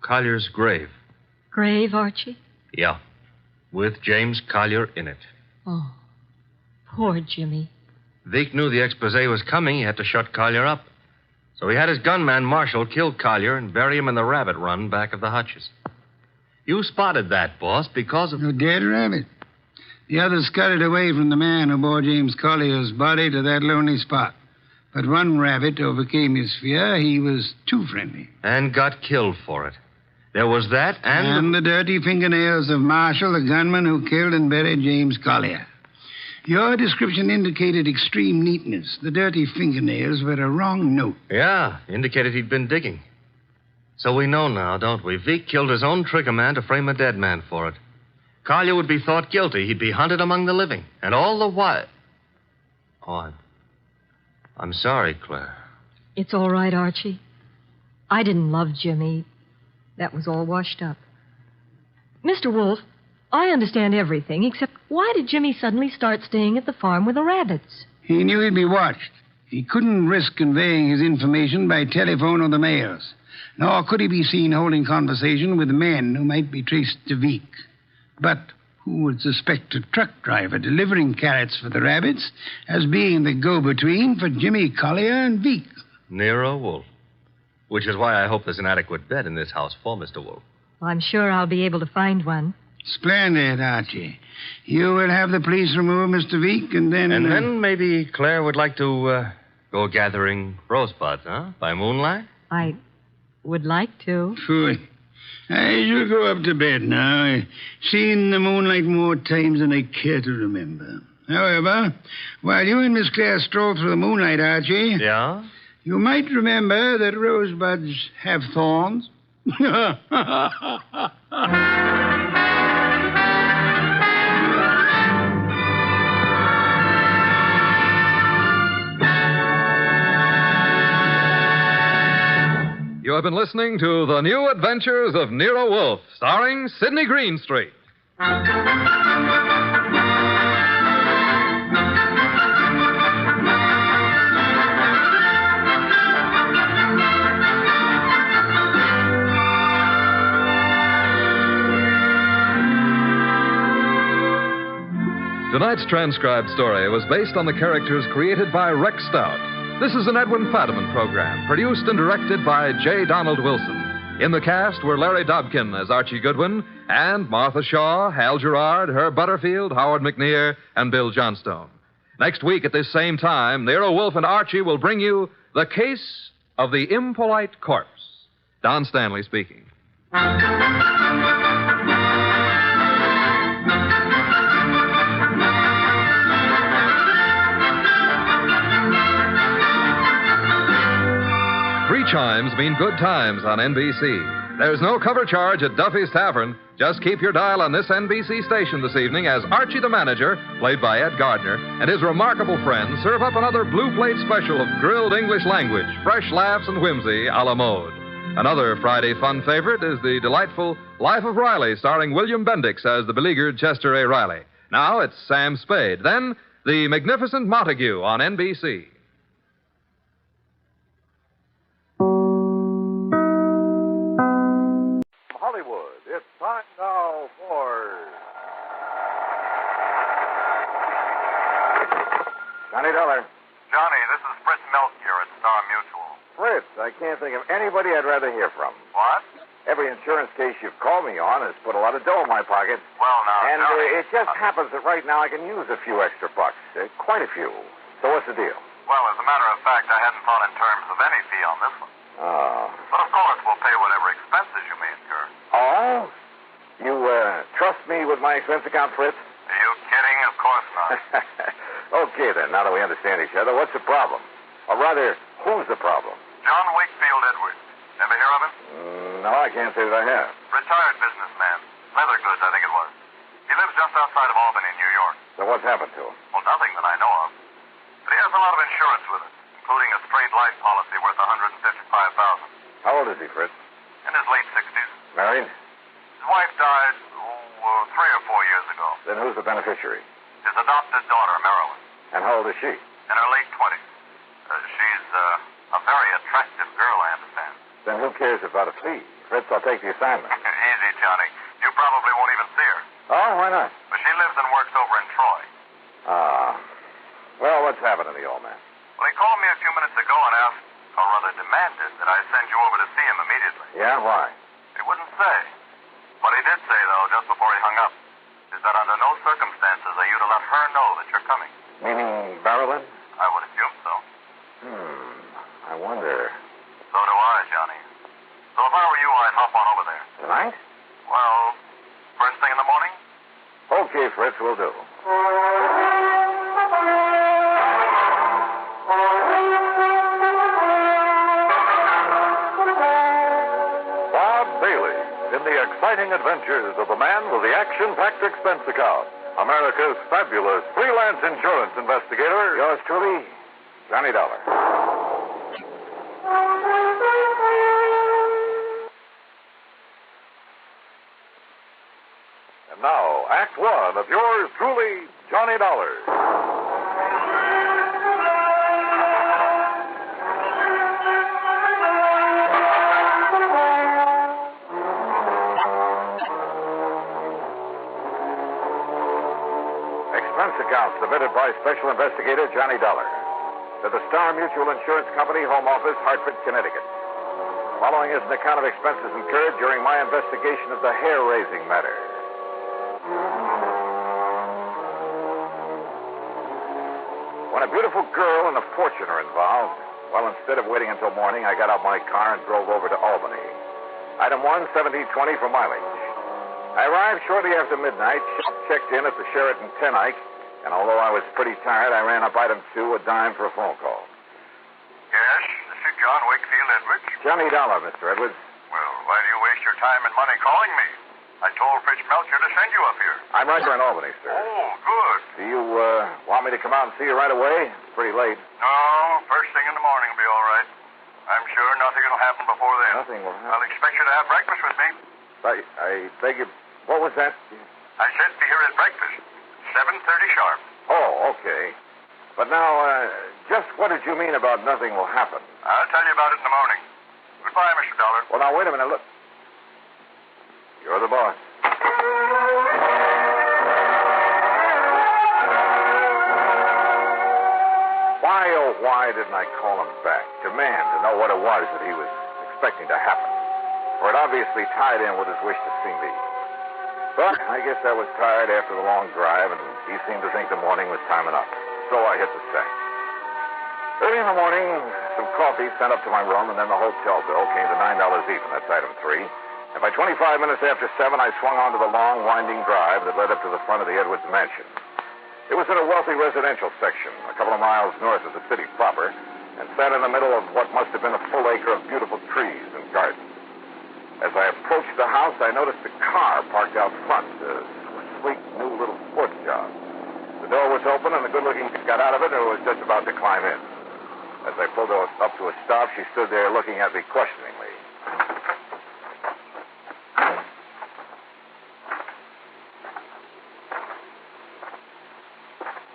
Collier's grave. Grave, Archie? Yeah, with James Collier in it. Oh, poor Jimmy. Veek knew the expose was coming. He had to shut Collier up. So he had his gunman, Marshal, kill Collier and bury him in the rabbit run back of the hutches. You spotted that, boss, because of... You dead rabbit. The others scuttled away from the man who bore James Collier's body to that lonely spot. But one rabbit overcame his fear. He was too friendly. And got killed for it. There was that and the dirty fingernails of Marshal, the gunman who killed and buried James Collier. Your description indicated extreme neatness. The dirty fingernails were a wrong note. Yeah, indicated he'd been digging. So we know now, don't we? Veek killed his own trigger man to frame a dead man for it. Collier would be thought guilty. He'd be hunted among the living. And all the while... Oh, I'm sorry, Claire. It's all right, Archie. I didn't love Jimmy. That was all washed up. Mr. Wolf, I understand everything, except why did Jimmy suddenly start staying at the farm with the rabbits? He knew he'd be watched. He couldn't risk conveying his information by telephone or the mails. Nor could he be seen holding conversation with men who might be traced to Veek. But who would suspect a truck driver delivering carrots for the rabbits as being the go-between for Jimmy Collier and Veek? Nero Wolf. Which is why I hope there's an adequate bed in this house for Mr. Wolf. I'm sure I'll be able to find one. Splendid, Archie. You will have the police remove Mr. Veek, and then... And then maybe Claire would like to go gathering rosebuds, huh? By moonlight? I would like to. Phooey. I shall go up to bed now. I've seen the moonlight more times than I care to remember. However, while you and Miss Claire stroll through the moonlight, Archie... Yeah? You might remember that rosebuds have thorns. You have been listening to The New Adventures of Nero Wolfe, starring Sidney Greenstreet. Tonight's transcribed story was based on the characters created by Rex Stout. This is an Edwin Fadiman program, produced and directed by J. Donald Wilson. In the cast were Larry Dobkin as Archie Goodwin, and Martha Shaw, Hal Gerard, Herb Butterfield, Howard McNear, and Bill Johnstone. Next week at this same time, Nero Wolfe and Archie will bring you The Case of the Impolite Corpse. Don Stanley speaking. Three chimes mean good times on NBC. There's no cover charge at Duffy's Tavern. Just keep your dial on this NBC station this evening as Archie the Manager, played by Ed Gardner, and his remarkable friends serve up another blue plate special of grilled English language, fresh laughs and whimsy a la mode. Another Friday fun favorite is the delightful Life of Riley, starring William Bendix as the beleaguered Chester A. Riley. Now it's Sam Spade. Then, The Magnificent Montague on NBC. Hollywood, it's time now for Johnny Dollar. Johnny, this is Fritz Melchior at Star Mutual. Fritz, I can't think of anybody I'd rather hear from. What? Every insurance case you've called me on has put a lot of dough in my pocket. Well, now, And Johnny... it just happens that right now I can use a few extra bucks. Quite a few. So what's the deal? Well, as a matter of fact, I hadn't thought in terms of any fee on this one. Oh. But of course, we'll pay whatever expenses you may incur. Oh? You trust me with my expense account, Fritz? Are you kidding? Of course not. Okay, then, now that we understand each other, what's the problem? Or rather, who's the problem? John Wakefield Edwards. Ever hear of him? No, I can't say that I have. Retired businessman. Leather goods, I think it was. He lives just outside of Albany, New York. So what's happened to him? Well, nothing that I know of. But he has a lot of insurance with it, including a straight life policy worth $155,000. How old is he, Fritz? In his late 60s. Married? His wife died, 3 or 4 years ago. Then who's the beneficiary? His adopted daughter, Marilyn. And how old is she? In her late 20s. She's a very attractive girl, I understand. Then who cares about a fee? Fritz, I'll take the assignment. Easy, Johnny. You probably won't even see her. Oh, why not? But she lives and works over in Troy. Well, what's happening to the old man? Well, he called me a few minutes ago and asked, or rather demanded, that I send you over to see him immediately. Yeah, why? He wouldn't say. What he did say, though, just before he hung up, is that under no circumstances are you to let her know that you're coming. Meaning Marilyn? I would assume so. I wonder. So do I, Johnny. So if I were you, I'd hop on over there. Tonight? Well, first thing in the morning? Okay, Fritz, we'll do. Bob Bailey in the exciting adventures of the man with the action-packed expense account. America's fabulous freelance insurance investigator. Yours truly, Johnny Dollar. And now, Act One of yours truly, Johnny Dollar. Expense account submitted by Special Investigator Johnny Dollar to the Star Mutual Insurance Company, Home Office, Hartford, Connecticut. Following is an account of expenses incurred during my investigation of the hair-raising matter. When a beautiful girl and a fortune are involved, well, instead of waiting until morning, I got out my car and drove over to Albany. Item 1, 1720 for mileage. I arrived shortly after midnight, checked in at the Sheraton Ten Eyck, and although I was pretty tired, I ran up item 2, a dime for a phone call. Yes, this is John Wakefield Edwards. Johnny Dollar, Mr. Edwards. Well, why do you waste your time and money calling me? I told Fritz Melchior to send you up here. I'm right here in Albany, sir. Oh, good. Do you want me to come out and see you right away? It's pretty late. No, first thing in the morning will be all right. I'm sure nothing will happen before then. Nothing will happen. I'll expect you to have breakfast with me. I beg you. What was that? I said be here at breakfast. 7:30 sharp. Oh, okay. But now, just what did you mean about nothing will happen? I'll tell you about it in the morning. Goodbye, Mr. Dollar. Well, now, wait a minute. Look. You're the boss. Why, oh, why didn't I call him back? Demand to know what it was that he was expecting to happen. For it obviously tied in with his wish to see me. But I guess I was tired after the long drive, and he seemed to think the morning was time enough. So so I hit the sack. Early in the morning, some coffee sent up to my room, and then the hotel bill came to $9 even. That's item 3. And by 25 minutes after 7, I swung onto the long, winding drive that led up to the front of the Edwards mansion. It was in a wealthy residential section, a couple of miles north of the city proper, and sat in the middle of what must have been a full acre of beautiful trees and gardens. As I approached the house, I noticed a car parked out front, a sleek new little sports job. The door was open, and the good-looking chick got out of it and was just about to climb in. As I pulled her up to a stop, she stood there looking at me questioningly.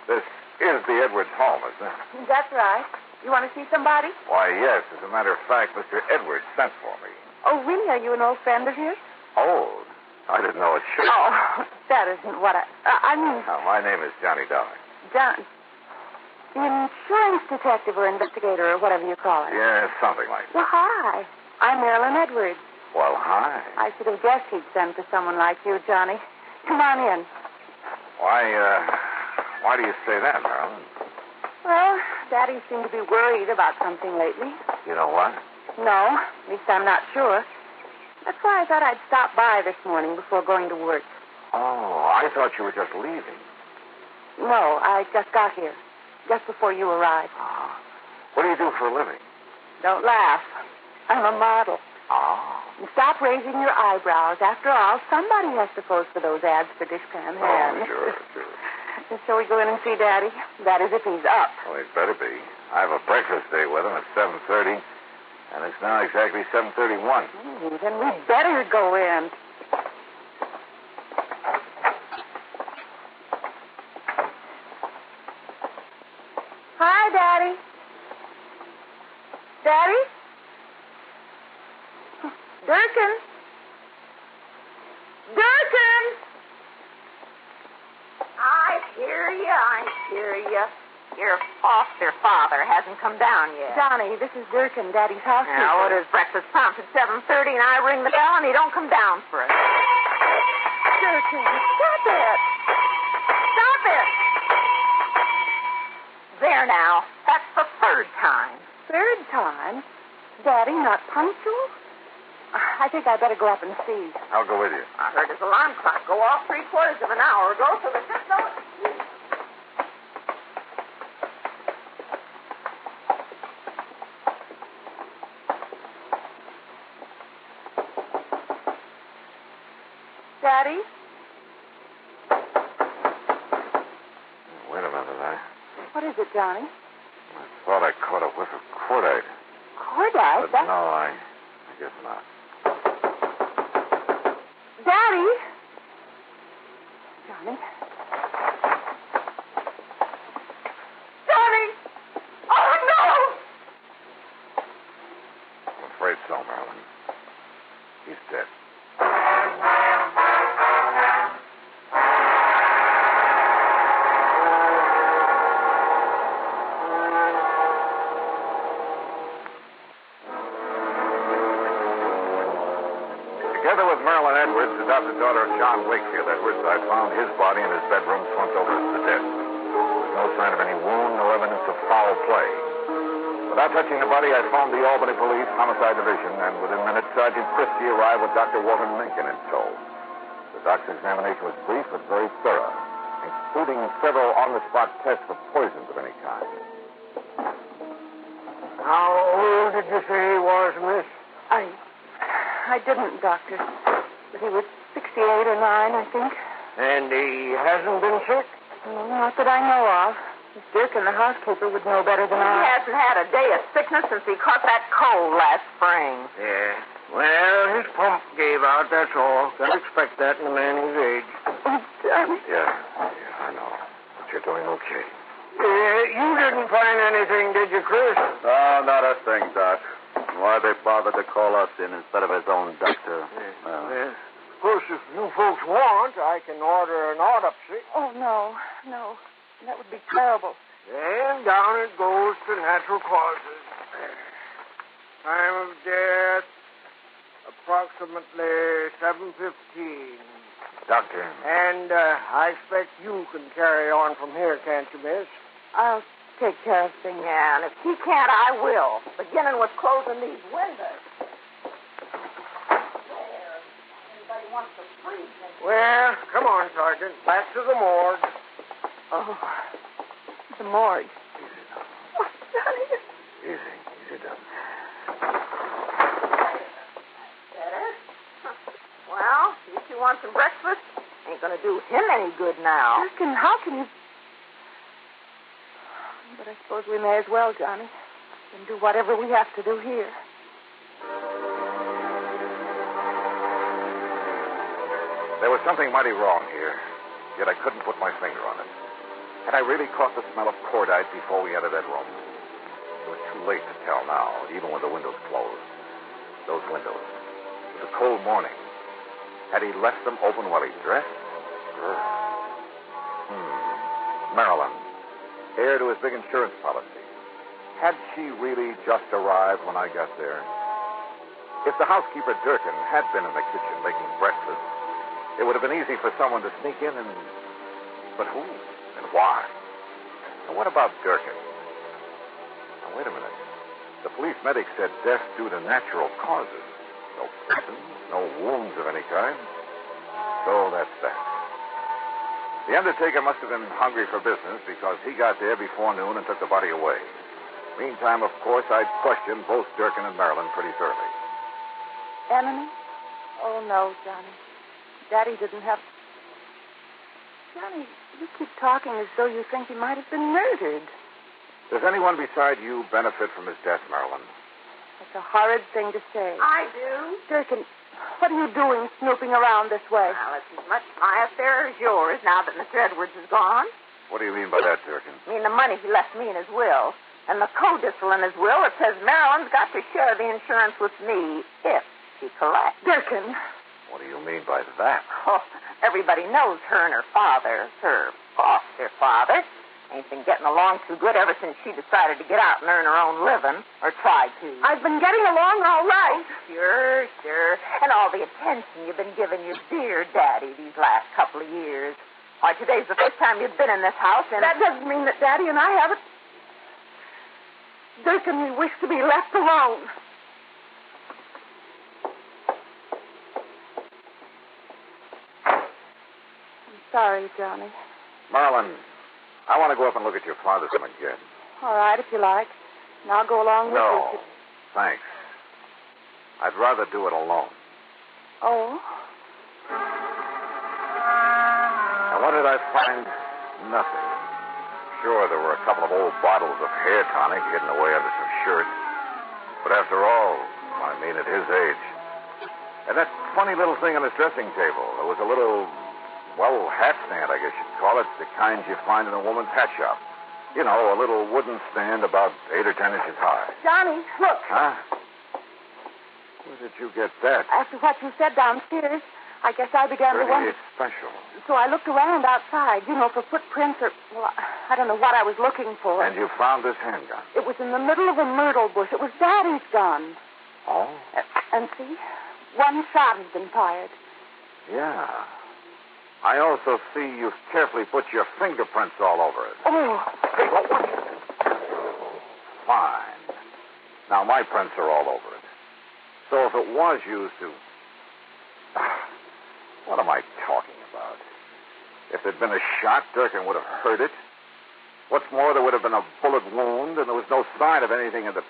This is the Edwards home, isn't it? That's right. You want to see somebody? Why, yes. As a matter of fact, Mr. Edwards sent for me. Oh, really? Are you an old friend of his? Old? I didn't know it should. Oh, that isn't what I mean... No, my name is Johnny Dollar. John... Insurance detective or investigator or whatever you call it. Yeah, something like that. Well, hi. I'm Marilyn Edwards. Well, hi. I should have guessed he'd send for someone like you, Johnny. Come on in. Why do you say that, Marilyn? Well, Daddy seemed to be worried about something lately. You know what? No, at least I'm not sure. That's why I thought I'd stop by this morning before going to work. Oh, I thought you were just leaving. No, I just got here. Just before you arrived. What do you do for a living? Don't laugh. I'm a model. Oh. And stop raising your eyebrows. After all, somebody has to pose for those ads for dishpan hands. Oh, sure. And shall we go in and see Daddy? That is, if he's up. Well, he'd better be. I have a breakfast date with him at 7:30, and it's now exactly 7:31. Then we better go in. Hi, Daddy. Daddy? Durkin? Durkin! I hear you. Your foster father hasn't come down yet. Johnny, this is Durkin, Daddy's housekeeper. Now, what is breakfast prompt at 7:30, and I ring the bell, and he don't come down for it. Durkin, stop it. Stop it! There now. That's the third time. Third time? Daddy, not punctual? I think I better go up and see. I'll go with you. I heard his alarm clock go off 3/4 of an hour ago, so the ship don't... Daddy? Wait a minute, What is it, Johnny? I thought I caught a whiff of cordite. Cordite? But no, I guess not. Daddy? Johnny? Johnny! Oh, no! I'm afraid so, Marilyn. He's dead. Together with Marilyn Edwards, adopted daughter of John Wakefield Edwards, I found his body in his bedroom slumped over to death. There was no sign of any wound, no evidence of foul play. Without touching the body, I phoned the Albany Police Homicide Division, and within minutes, Sergeant Christie arrived with Dr. Walter Mencken in tow. The doctor's examination was brief but very thorough, including several on-the-spot tests for poisons of any kind. How old did you say he was, miss? I didn't, Doctor. But he was 68 or 9, I think. And he hasn't been sick? No, not that I know of. Miss Durkin, the housekeeper, would know better than He I. hasn't had a day of sickness since he caught that cold last spring. Yeah. Well, his pump gave out, that's all. Can't expect that in a man his age. Yeah, I know. But you're doing okay. You didn't find anything, did you, Chris? No, not a thing, Doc. Why they bothered to call us in instead of his own doctor? Yeah. Of course, if you folks want, I can order an autopsy. Oh, no. That would be terrible. And down it goes to natural causes. Time of death, approximately 7:15. Doctor. And I expect you can carry on from here, can't you, miss? I'll take care of things. Yeah, and if he can't, I will. Beginning with closing these windows. There. Anybody wants to freeze me? Well, come on, Sergeant. Back to the morgue. Oh, the morgue. Oh, Johnny. Easy down. Better? Well, if you want some breakfast, ain't gonna do him any good now. How can you... But I suppose we may as well, Johnny, and do whatever we have to do here. There was something mighty wrong here, yet I couldn't put my finger on it. Had I really caught the smell of cordite before we entered that room? It was too late to tell now, even with the windows closed. Those windows. It was a cold morning. Had he left them open while he dressed? Marilyn, heir to his big insurance policy. Had she really just arrived when I got there? If the housekeeper, Durkin, had been in the kitchen making breakfast, it would have been easy for someone to sneak in and... But who? And why? And what about Durkin? Now, wait a minute. The police medic said death due to natural causes. No poison, no wounds of any kind. So that's that. The undertaker must have been hungry for business because he got there before noon and took the body away. Meantime, of course, I'd questioned both Durkin and Marilyn pretty thoroughly. Enemy? Oh, no, Johnny. Daddy didn't have... Johnny, you keep talking as though you think he might have been murdered. Does anyone beside you benefit from his death, Marilyn? That's a horrid thing to say. I do. Durkin, what are you doing snooping around this way? Well, it's as much my affair as yours now that Mr. Edwards is gone. What do you mean by that, Durkin? I mean the money he left me in his will. And the codicil in his will, it says Marilyn's got to share the insurance with me if she collects. Durkin. What do you mean by that? Oh, everybody knows her and her father, her foster father, ain't been getting along too good ever since she decided to get out and earn her own living, or tried to. I've been getting along all right. Oh, sure. And all the attention you've been giving your dear daddy these last couple of years. Why, today's the first time you've been in this house, and... That doesn't mean that Daddy and I haven't... Durkin, we wish to be left alone. I'm sorry, Johnny. Marilyn, I want to go up and look at your father's room again. All right, if you like. And I'll go along with you. No, thanks. I'd rather do it alone. Oh? And what did I find? Nothing. Sure, there were a couple of old bottles of hair tonic hidden away under some shirts. But after all, I mean, at his age. And that funny little thing on his dressing table, there was a little, well, hat stand, I guess you'd call it, the kind you find in a woman's hat shop. You know, a little wooden stand about 8 or 10 inches high. Johnny, look. Huh? Where did you get that? After what you said downstairs, I guess I began to wonder. It's special. So I looked around outside, for footprints or, I don't know what I was looking for. And you found this handgun? It was in the middle of a myrtle bush. It was Daddy's gun. Oh? And see, one shot has been fired. Yeah. I also see you've carefully put your fingerprints all over it. Oh. Hey, watch it. Fine. Now, my prints are all over it. So if it was used to... What am I talking about? If there'd been a shot, Durkin would have heard it. What's more, there would have been a bullet wound, and there was no sign of anything in the...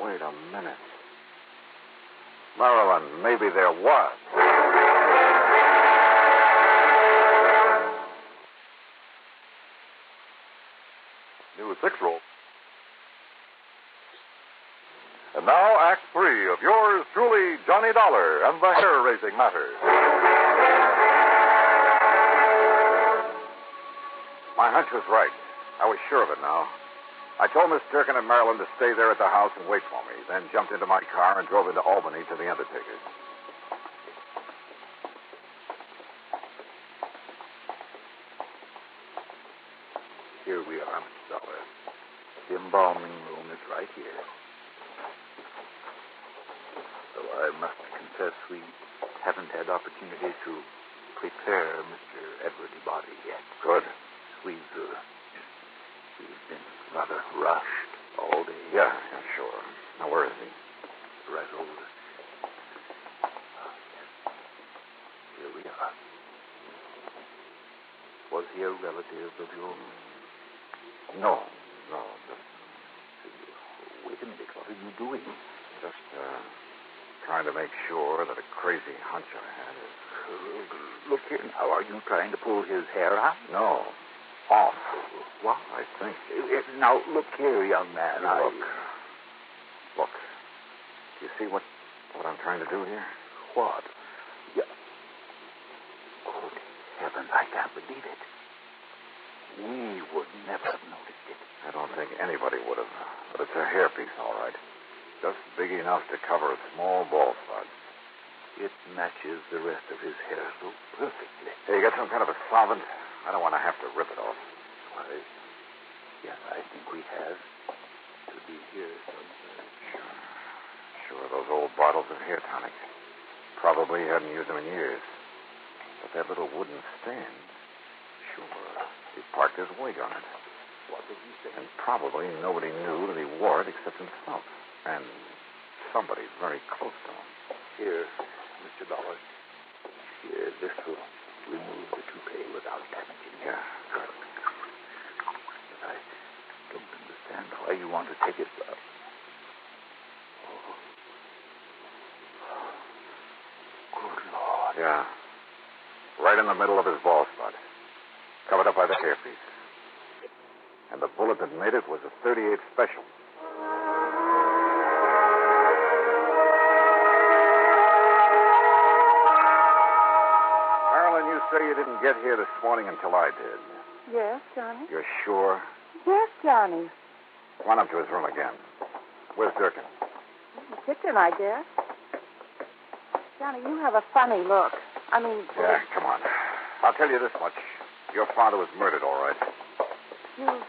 Wait a minute. Marilyn, maybe there was. New 6 roll. And now, Act 3 of yours truly, Johnny Dollar and the hair-raising matter. My hunch was right. I was sure of it now. I told Miss Durkin and Marilyn to stay there at the house and wait for me, then jumped into my car and drove into Albany to the undertaker's. Here we are, Mr. Dollar. The embalming room is right here. Though I must confess we haven't had opportunity to prepare Mr. Edward's body yet. Good. We've He's been rather rushed all day. Yeah, sure. Now, where is he? Right over. Here we are. Was he a relative of yours? No. Just... Wait a minute. What are you doing? Just, trying to make sure that a crazy hunch I had is... Look here now. Are you trying to pull his hair out? No. Off. What? I think. Now, look here, young man. Look. Do you see what I'm trying to do here? What? Yeah. Good heavens, I can't believe it. We would never have noticed it. I don't think anybody would have. But it's a hairpiece, all right. Just big enough to cover a small bald spot. It matches the rest of his hair so perfectly. Hey, you got some kind of a solvent? I don't want to have to rip it off. Why, yes, I think we have. To be here somewhere. Sure, those old bottles of hair tonic. Probably hadn't used them in years. But that little wooden stand, sure, he parked his wig on it. What did he say? And probably nobody knew that he wore it except himself. And somebody very close to him. Here, Mr. Dollar. Here, this will remove the toupee without damaging it. Yeah, good. But I don't understand why you want to take it. Good Lord. Yeah. Right in the middle of his bald spot. Covered up by the hairpiece. And the bullet that made it was a .38 special. Marilyn, you say you didn't get here this morning until I did. Yes, Johnny? You're sure? Yes, Johnny. Run up to his room again. Where's Durkin? In the kitchen, I guess. Johnny, you have a funny look. I mean... Yeah, come on. I'll tell you this much. Your father was murdered, all right. You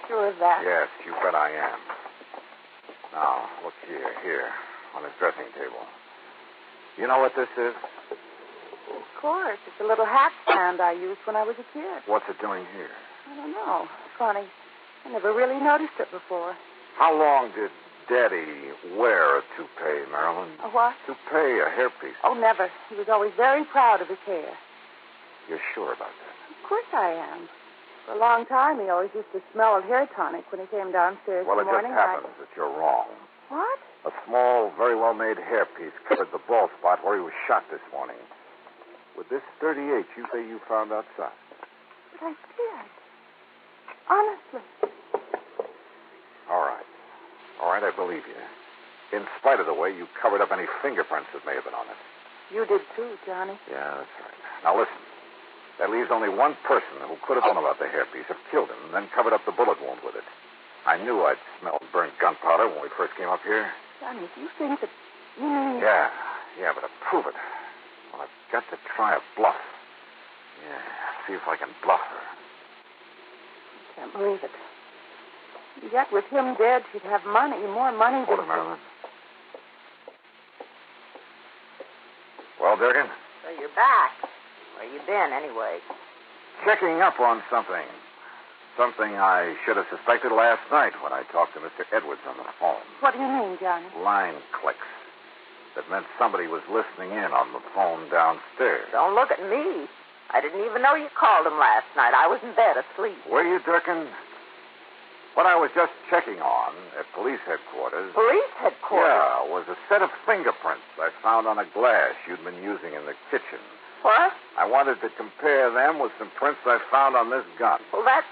sure of that? Yes, you bet I am. Now, look here, on his dressing table. You know what this is? Of course. It's a little hat stand I used when I was a kid. What's it doing here? I don't know. Funny. I never really noticed it before. How long did Daddy wear a toupee, Marilyn? A what? Toupee, a hairpiece. Oh, never. He was always very proud of his hair. You're sure about that? Of course I am. For a long time, he always used to smell of hair tonic when he came downstairs in the morning. Well, it just happens that you're wrong. What? A small, very well-made hairpiece covered the bald spot where he was shot this morning. With this .38 you say you found outside. But I did. Honestly. All right, I believe you. In spite of the way you covered up any fingerprints that may have been on it. You did too, Johnny. Yeah, that's right. Now listen. That leaves only one person who could have known about the hairpiece, have killed him, and then covered up the bullet wound with it. I knew I'd smelled burnt gunpowder when we first came up here. Johnny, do you think that you mean... Yeah, but to prove it, well, I've got to try a bluff. Yeah, see if I can bluff her. I can't believe it. Yet with him dead, she'd have money, more money Hold than... it, Marilyn. Well, Durkin? So you're back. Where you been, anyway? Checking up on something. Something I should have suspected last night when I talked to Mr. Edwards on the phone. What do you mean, Johnny? Line clicks. That meant somebody was listening in on the phone downstairs. Don't look at me. I didn't even know you called him last night. I was in bed asleep. Were you, Durkin? What I was just checking on at police headquarters... Police headquarters? Yeah, was a set of fingerprints I found on a glass you'd been using in the kitchen. What? I wanted to compare them with some prints I found on this gun. Well, that's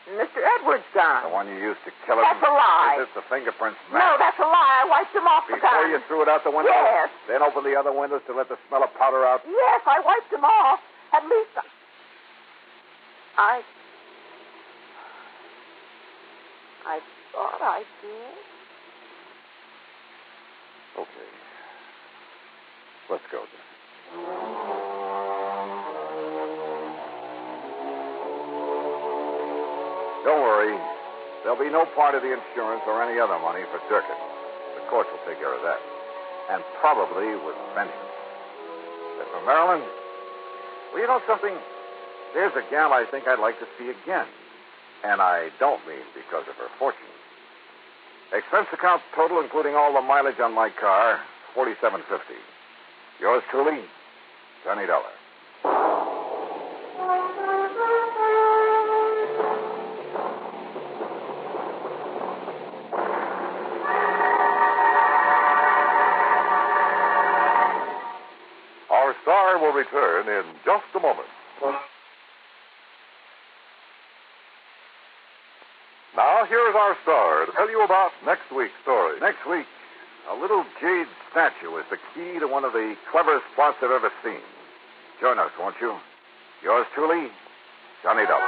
Mr. Edwards' gun. The one you used to kill him? That's a lie. Is it the fingerprints match? No, that's a lie. I wiped them off the gun. Before you threw it out the window? Yes. Then opened the other windows to let the smell of powder out? Yes, I wiped them off. At least I thought I did. Okay. Let's go, then. Don't worry. There'll be no part of the insurance or any other money for Durkin. The courts will take care of that. And probably with vengeance. As for Marilyn, well, you know something? There's a gal I think I'd like to see again. And I don't mean because of her fortune. Expense account total, including all the mileage on my car, $47.50. Yours truly, Johnny Dollar. Our star will return in just a moment. Now, here's our star to tell you about next week's story. Next week, a little jade statue is the key to one of the cleverest plots I've ever seen. Join us, won't you? Yours truly, Johnny Dollar.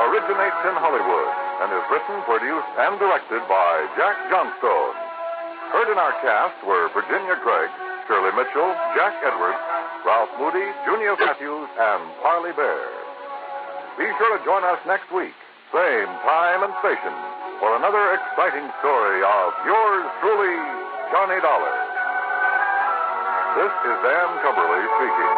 Originates in Hollywood and is written, produced, and directed by Jack Johnstone. Heard in our cast were Virginia Gregg, Shirley Mitchell, Jack Edwards, Ralph Moody, Junior Matthews, and Parley Bear. Be sure to join us next week, same time and station, for another exciting story of yours truly, Johnny Dollar. This is Dan Cumberly speaking.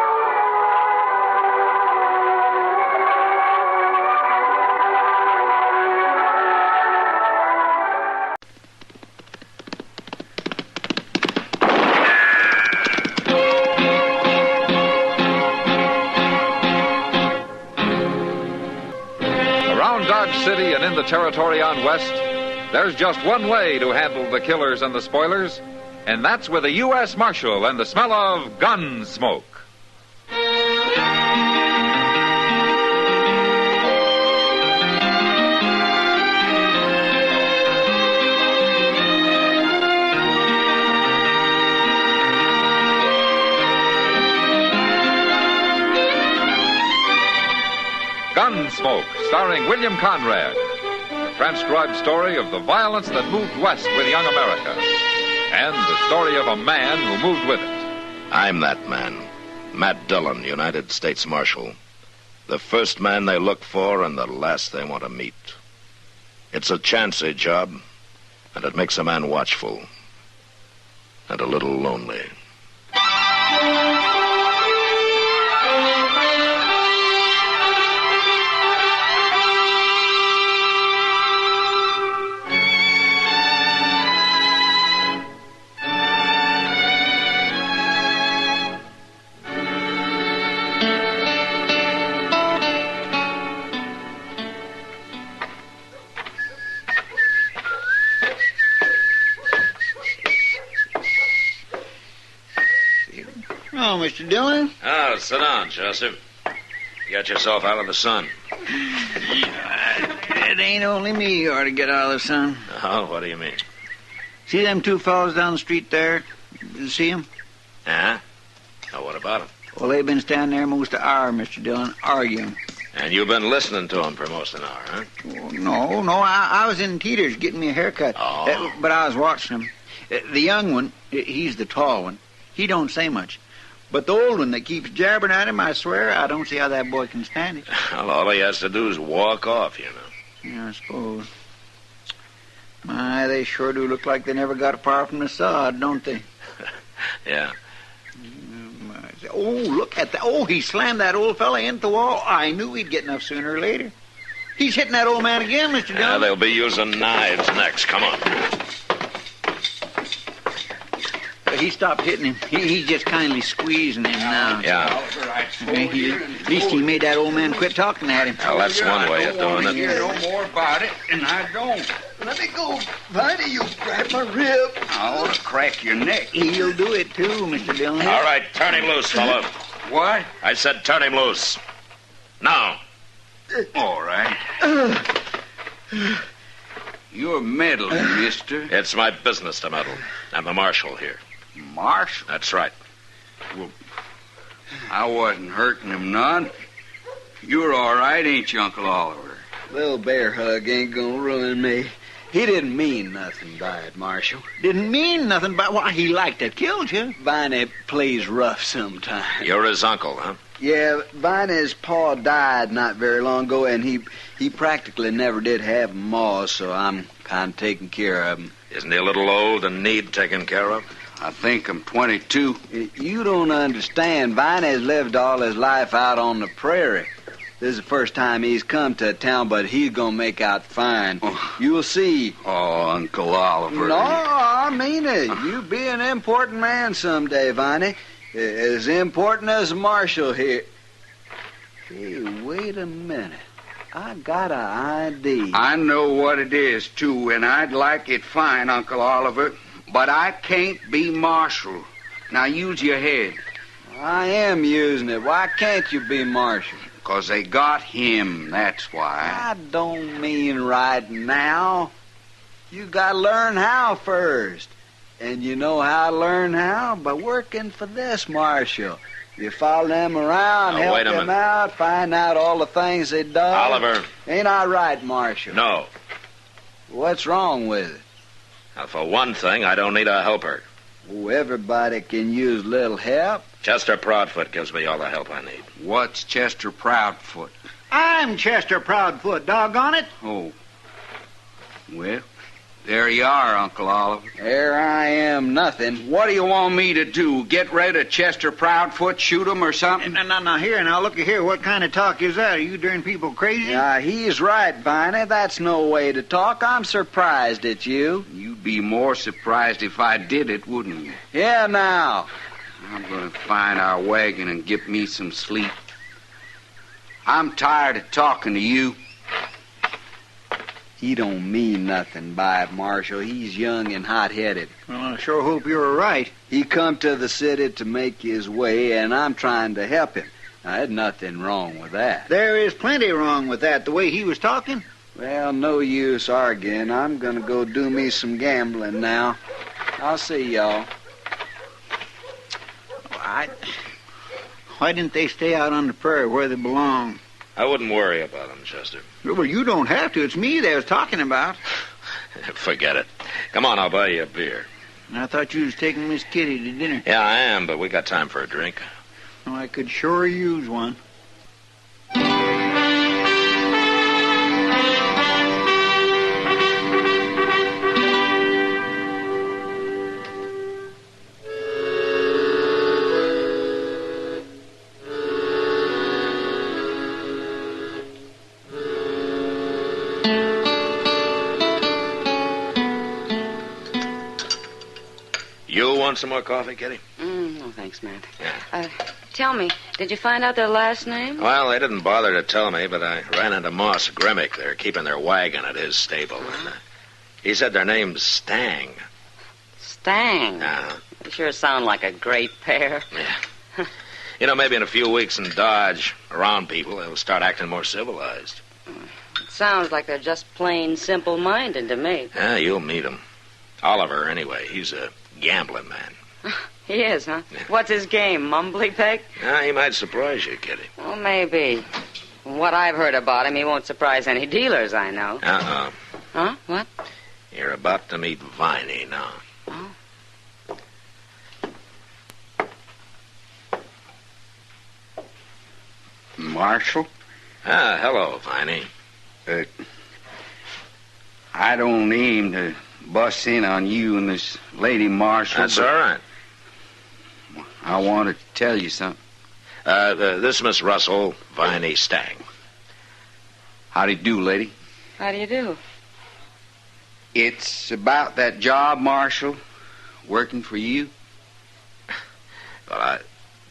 City and in the territory on West, there's just one way to handle the killers and the spoilers, and that's with a U.S. Marshal and the smell of Gunsmoke. Gunsmoke, starring William Conrad. The transcribed story of the violence that moved west with young America. And the story of a man who moved with it. I'm that man. Matt Dillon, United States Marshal. The first man they look for and the last they want to meet. It's a chancy job, and it makes a man watchful. And a little lonely. Oh, Mr. Dillon? Oh, sit down, Joseph. You got yourself out of the sun. It ain't only me you ought to get out of the sun. Oh, what do you mean? See them two fellows down the street there? You see them? Yeah? Oh, what about them? Well, they've been standing there most an hour, Mr. Dillon, arguing. And you've been listening to them for most an hour, huh? Oh, no, I was in Teeter's getting me a haircut. Oh. But I was watching them. The young one, he's the tall one. He don't say much. But the old one that keeps jabbering at him, I swear, I don't see how that boy can stand it. Well, all he has to do is walk off, you know. Yeah, I suppose. My, they sure do look like they never got far from the sod, don't they? Yeah. Oh, look at that. Oh, he slammed that old fella into the wall. I knew he'd get enough sooner or later. He's hitting that old man again, Mr. Dillon. Yeah, they'll be using knives next. Come on. He stopped hitting him. He's just kindly squeezing him now. Yeah. At least he made that old man quit talking at him. Well, that's one way of doing it. Hear no more about it, and I don't. Let me go, Viny. You grab my rib. I'll crack your neck. He'll do it, too, Mr. Dillon. All right, turn him loose, fella. What? I said turn him loose. Now. All right. You're meddling, mister. It's my business to meddle. I'm the marshal here. Marshal? That's right. Well, I wasn't hurting him none. You're all right, ain't you, Uncle Oliver? Little bear hug ain't gonna ruin me. He didn't mean nothing by it, Marshal. Didn't mean nothing, but why, he liked to killed you. Viney plays rough sometimes. You're his uncle, huh? Yeah, Viney's pa died not very long ago, and he practically never did have a ma, so I'm kind of taking care of him. Isn't he a little old and need taking care of? I think I'm 22. You don't understand. Viney's lived all his life out on the prairie. This is the first time he's come to town, but he's going to make out fine. You'll see. Oh, Uncle Oliver. No, I mean it. You'll be an important man someday, Viney. As important as Marshal here. Hey, wait a minute. I got an ID. I know what it is, too, and I'd like it fine, Uncle Oliver. But I can't be Marshal. Now use your head. I am using it. Why can't you be Marshal? 'Cause they got him, that's why. I don't mean right now. You gotta learn how first. And you know how to learn how? By working for this Marshal. You follow them around, help wait a them minute. out, find out all the things they done. Oliver. Ain't I right, Marshal? No. What's wrong with it? Now, for one thing, I don't need a helper. Oh, everybody can use a little help. Chester Proudfoot gives me all the help I need. What's Chester Proudfoot? I'm Chester Proudfoot, doggone it. Oh. Well, there you are, Uncle Oliver. There I am, nothing. What do you want me to do? Get rid of Chester Proudfoot, shoot him or something? Now, here, look at here. What kind of talk is that? Are you darn people crazy? Yeah, he's right, Viney. That's no way to talk. I'm surprised at you. You'd be more surprised if I did it, wouldn't you? Yeah, now. I'm going to find our wagon and get me some sleep. I'm tired of talking to you. He don't mean nothing by it, Marshal. He's young and hot-headed. Well, I sure hope you're right. He come to the city to make his way, and I'm trying to help him. Now, there's nothing wrong with that. There is plenty wrong with that, the way he was talking. Well, no use arguing. I'm going to go do me some gambling now. I'll see y'all. Why didn't they stay out on the prairie where they belong? I wouldn't worry about him, Chester. Well, you don't have to. It's me they was talking about. Forget it. Come on, I'll buy you a beer. I thought you was taking Miss Kitty to dinner. Yeah, I am, but we got time for a drink. Oh, I could sure use one. You want some more coffee, Kitty? No, thanks, Matt. Tell me, did you find out their last name? Well, they didn't bother to tell me, but I ran into Moss Grimmick. They're keeping their wagon at his stable. And, he said their name's Stang. Stang? They sure sound like a great pair. Yeah. You know, maybe in a few weeks in Dodge, around people, they'll start acting more civilized. It sounds like they're just plain simple-minded to me. Yeah, you'll meet him. Oliver, anyway, he's a gambling man. He is, huh? Yeah. What's his game, mumbly peg? Yeah, he might surprise you, Kitty. Well, maybe. From what I've heard about him, he won't surprise any dealers I know. Huh? What? You're about to meet Viney now. Oh. Marshal? Hello, Viney. I don't aim to bust in on you and this lady Marshal. That's all right. I wanted to tell you something. This Miss Russell, Viney Stang. How do you do, lady? How do you do? It's about that job, Marshal, working for you. Well,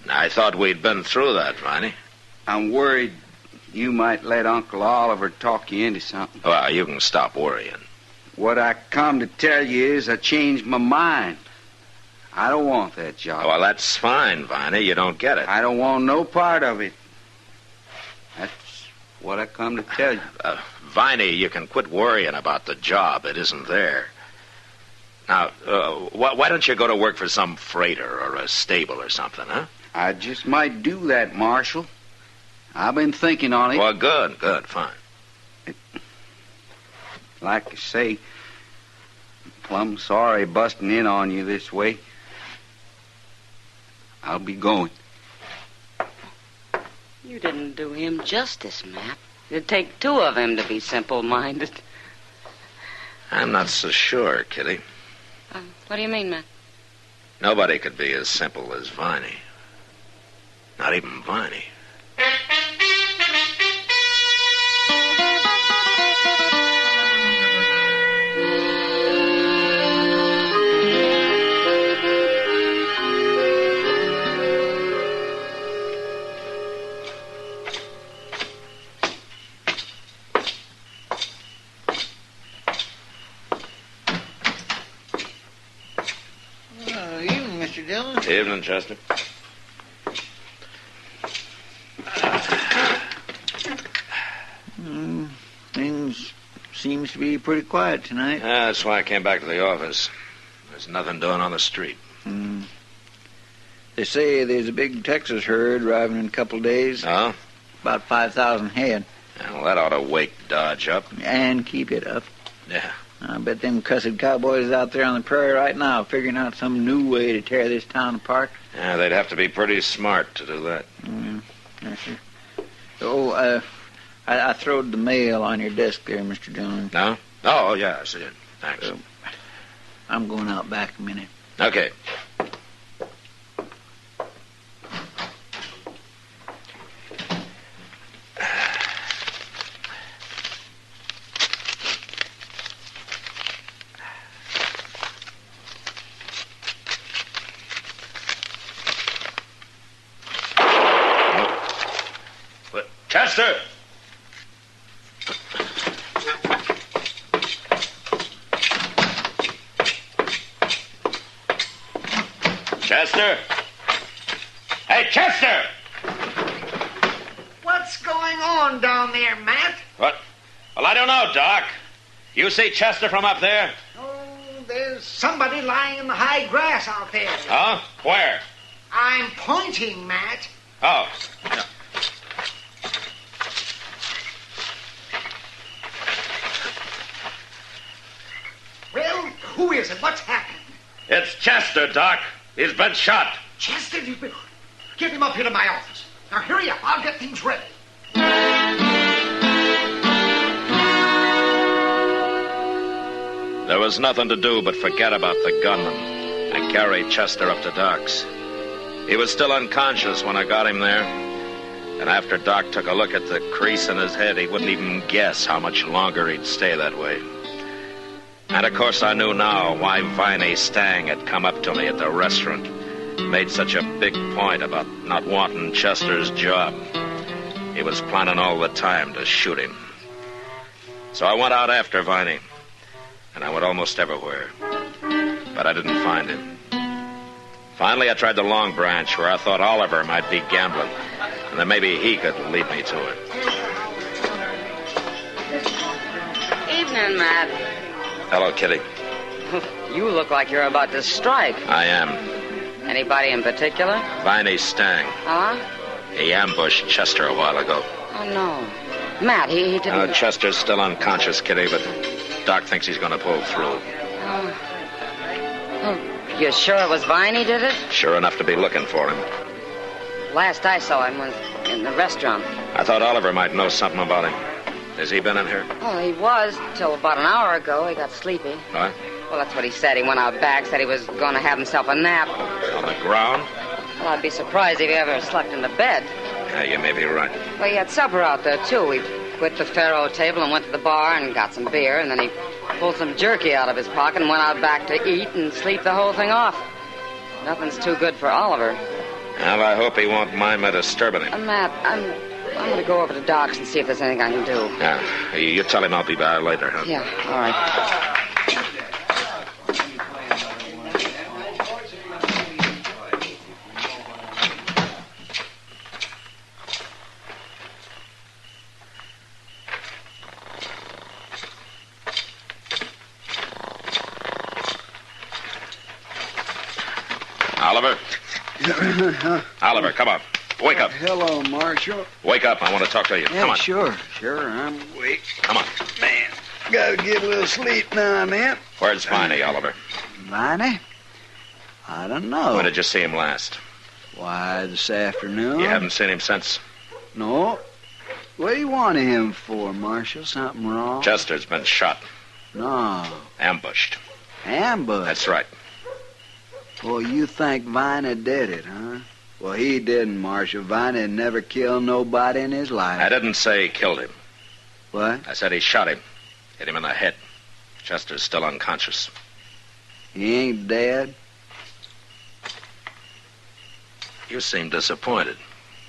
I thought we'd been through that, Viney. I'm worried you might let Uncle Oliver talk you into something. Well, you can stop worrying. What I come to tell you is I changed my mind. I don't want that job. Well, that's fine, Viney. You don't get it. I don't want no part of it. That's what I come to tell you. Viney, you can quit worrying about the job. It isn't there. Now, why don't you go to work for some freighter or a stable or something, huh? I just might do that, Marshal. I've been thinking on it. Well, good, fine. Like I say, plumb sorry busting in on you this way. I'll be going. You didn't do him justice, Matt. It'd take two of him to be simple-minded. I'm not so sure, Kitty. What do you mean, Matt? Nobody could be as simple as Viney. Not even Viney. Evening, Mr. Dillon. Evening, Chester. Things seems to be pretty quiet tonight. That's why I came back to the office. There's nothing doing on the street. They say there's a big Texas herd arriving in a couple of days. Oh? About 5,000 head. Well, that ought to wake Dodge up. And keep it up. Yeah. I bet them cussed cowboys out there on the prairie right now figuring out some new way to tear this town apart. Yeah, they'd have to be pretty smart to do that. Yes, sir. Oh, I throwed the mail on your desk there, Mr. Dillon. No? Oh, yeah, I see it. Thanks. I'm going out back a minute. Okay. Chester! Chester? Hey, Chester! What's going on down there, Matt? What? Well, I don't know, Doc. You see Chester from up there? Oh, there's somebody lying in the high grass out there. Huh? Where? I'm pointing, Matt. Oh. Well, who is it? What's happened? It's Chester, Doc. He's been shot. Chester, get him up here to my office. Now, hurry up. I'll get things ready. There was nothing to do but forget about the gunman and carry Chester up to Doc's. He was still unconscious when I got him there. And after Doc took a look at the crease in his head, he wouldn't even guess how much longer he'd stay that way. And of course I knew now why Viney Stang had come up to me at the restaurant. Made such a big point about not wanting Chester's job. He was planning all the time to shoot him. So I went out after Viney. And I went almost everywhere. But I didn't find him. Finally, I tried the Long Branch, where I thought Oliver might be gambling. And then maybe he could lead me to it. Evening, Matt. Hello, Kitty. You look like you're about to strike. I am. Anybody in particular? Viney Stang. Huh? He ambushed Chester a while ago. Oh, no. Matt, he didn't... Chester's still unconscious, Kitty, but Doc thinks he's going to pull through. Oh, you sure it was Viney did it? Sure enough to be looking for him. Last I saw him was in the restaurant. I thought Oliver might know something about him. Has he been in here? Well, he was till about an hour ago. He got sleepy. What? Well, that's what he said. He went out back, said he was going to have himself a nap. On the ground? Well, I'd be surprised if he ever slept in the bed. Yeah, you may be right. Well, he had supper out there, too. We quit the faro table and went to the bar and got some beer, and then he pulled some jerky out of his pocket and went out back to eat and sleep the whole thing off. Nothing's too good for Oliver. Well, I hope he won't mind my disturbing him. Matt, I'm going to go over to Doc's and see if there's anything I can do. Yeah, you tell him I'll be by later, huh? Yeah, all right. Oliver? Oliver, come on. Wake up. Hello, Marshal. Wake up. I want to talk to you. Yeah, Come on. Sure, I'm awake. Come on. Man, Gotta get a little sleep now and then. Where's Viney, Oliver? Viney? I don't know. When did you see him last? Why, this afternoon. You haven't seen him since? No. What do you want him for, Marshal? Something wrong? Chester's been shot. No. Ambushed. Ambushed? That's right. Well, you think Viney did it, huh? Well, he didn't, Marshal. Viney never killed nobody in his life. I didn't say he killed him. What? I said he shot him. Hit him in the head. Chester's still unconscious. He ain't dead? You seem disappointed.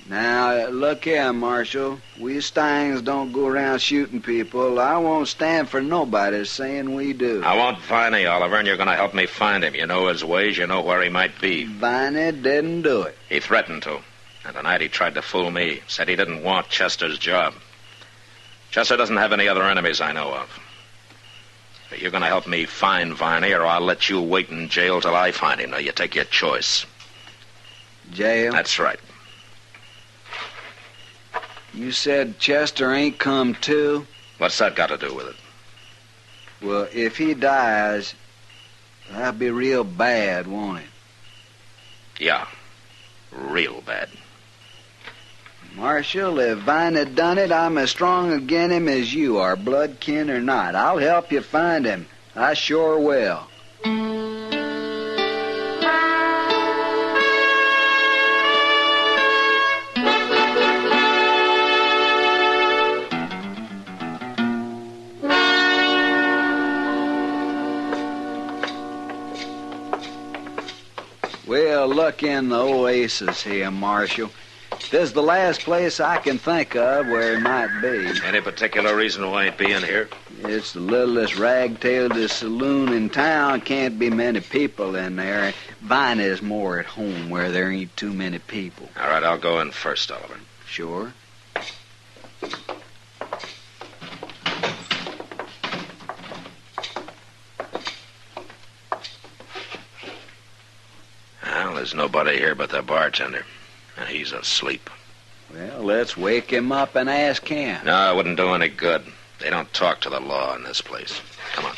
Now, look here, Marshal. We Stangs don't go around shooting people. I won't stand for nobody saying we do. I want Viney, Oliver, and you're going to help me find him. You know his ways. You know where he might be. Viney didn't do it. He threatened to. And tonight he tried to fool me. Said he didn't want Chester's job. Chester doesn't have any other enemies I know of. But you're going to help me find Viney, or I'll let you wait in jail till I find him. Now, you take your choice. Jail? That's right. You said Chester ain't come to? What's that got to do with it? Well, if he dies, that'll be real bad, won't it? Yeah. Real bad. Marshal, if Viney done it, I'm as strong agin him as you are, blood kin or not. I'll help you find him. I sure will. Well, look in the oasis here, Marshal. This is the last place I can think of where he might be. Any particular reason why he'd be in here? It's the littlest rag-tailed saloon in town. Can't be many people in there. Viney's more at home where there ain't too many people. All right, I'll go in first, Oliver. Sure. Well, there's nobody here but the bartender. And he's asleep. Well, let's wake him up and ask him. No, it wouldn't do any good. They don't talk to the law in this place. Come on.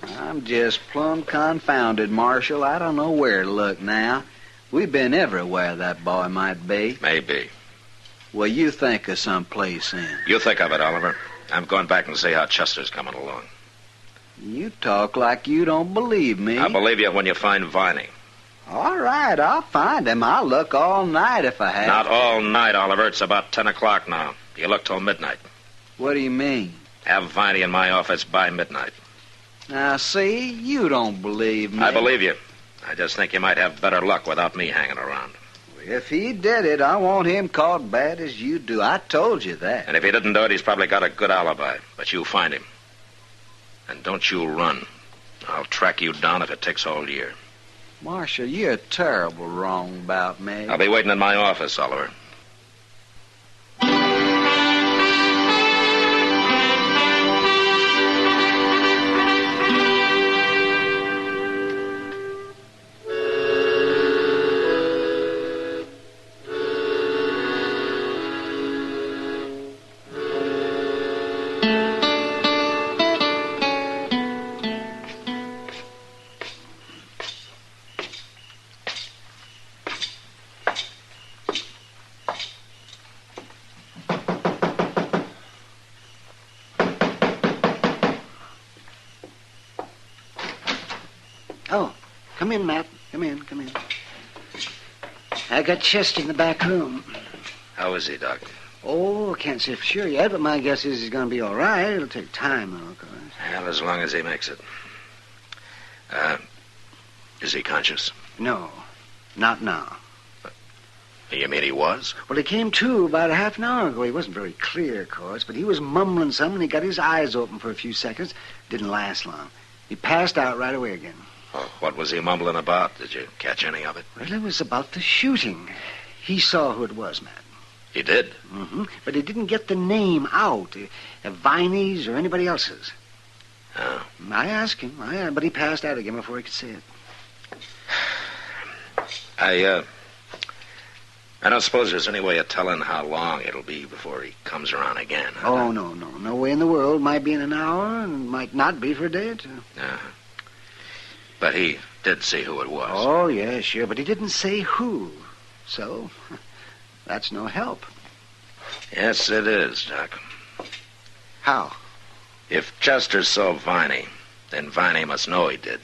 I'm just plumb confounded, Marshal. I don't know where to look now. We've been everywhere that boy might be. Maybe. Well, you think of some place then. You think of it, Oliver. I'm going back and see how Chester's coming along. You talk like you don't believe me. I'll believe you when you find Viney. All right, I'll find him. I'll look all night if I have Not to. all night, Oliver. It's about 10 o'clock now. You look till midnight. What do you mean? Have Viney in my office by midnight. Now, see, you don't believe me. I believe you. I just think you might have better luck without me hanging around. If he did it, I want him caught bad as you do. I told you that. And if he didn't do it, he's probably got a good alibi. But you find him. And don't you run. I'll track you down if it takes all year. Marshal, you're terrible wrong about me. I'll be waiting in my office, Oliver. Oh, come in, Matt. Come in. I got Chester in the back room. How is he, Doc? Oh, can't say for sure yet, but my guess is he's going to be all right. It'll take time, though, of course. Well, as long as he makes it. Is he conscious? No, not now. You mean he was? Well, he came to about a half an hour ago. He wasn't very clear, of course, but he was mumbling something. He got his eyes open for a few seconds. Didn't last long. He passed out right away again. Oh, what was he mumbling about? Did you catch any of it? Well, it was about the shooting. He saw who it was, Matt. He did? Mm-hmm. But he didn't get the name out. Viney's or anybody else's. Oh. I asked him, but he passed out again before he could say it. I don't suppose there's any way of telling how long it'll be before he comes around again. Huh? Oh, no. No way in the world. Might be in an hour and might not be for a day or two. But he did see who it was. Oh, yeah, sure. But he didn't say who. So, that's no help. Yes, it is, Doc. How? If Chester saw Viney, then Viney must know he did.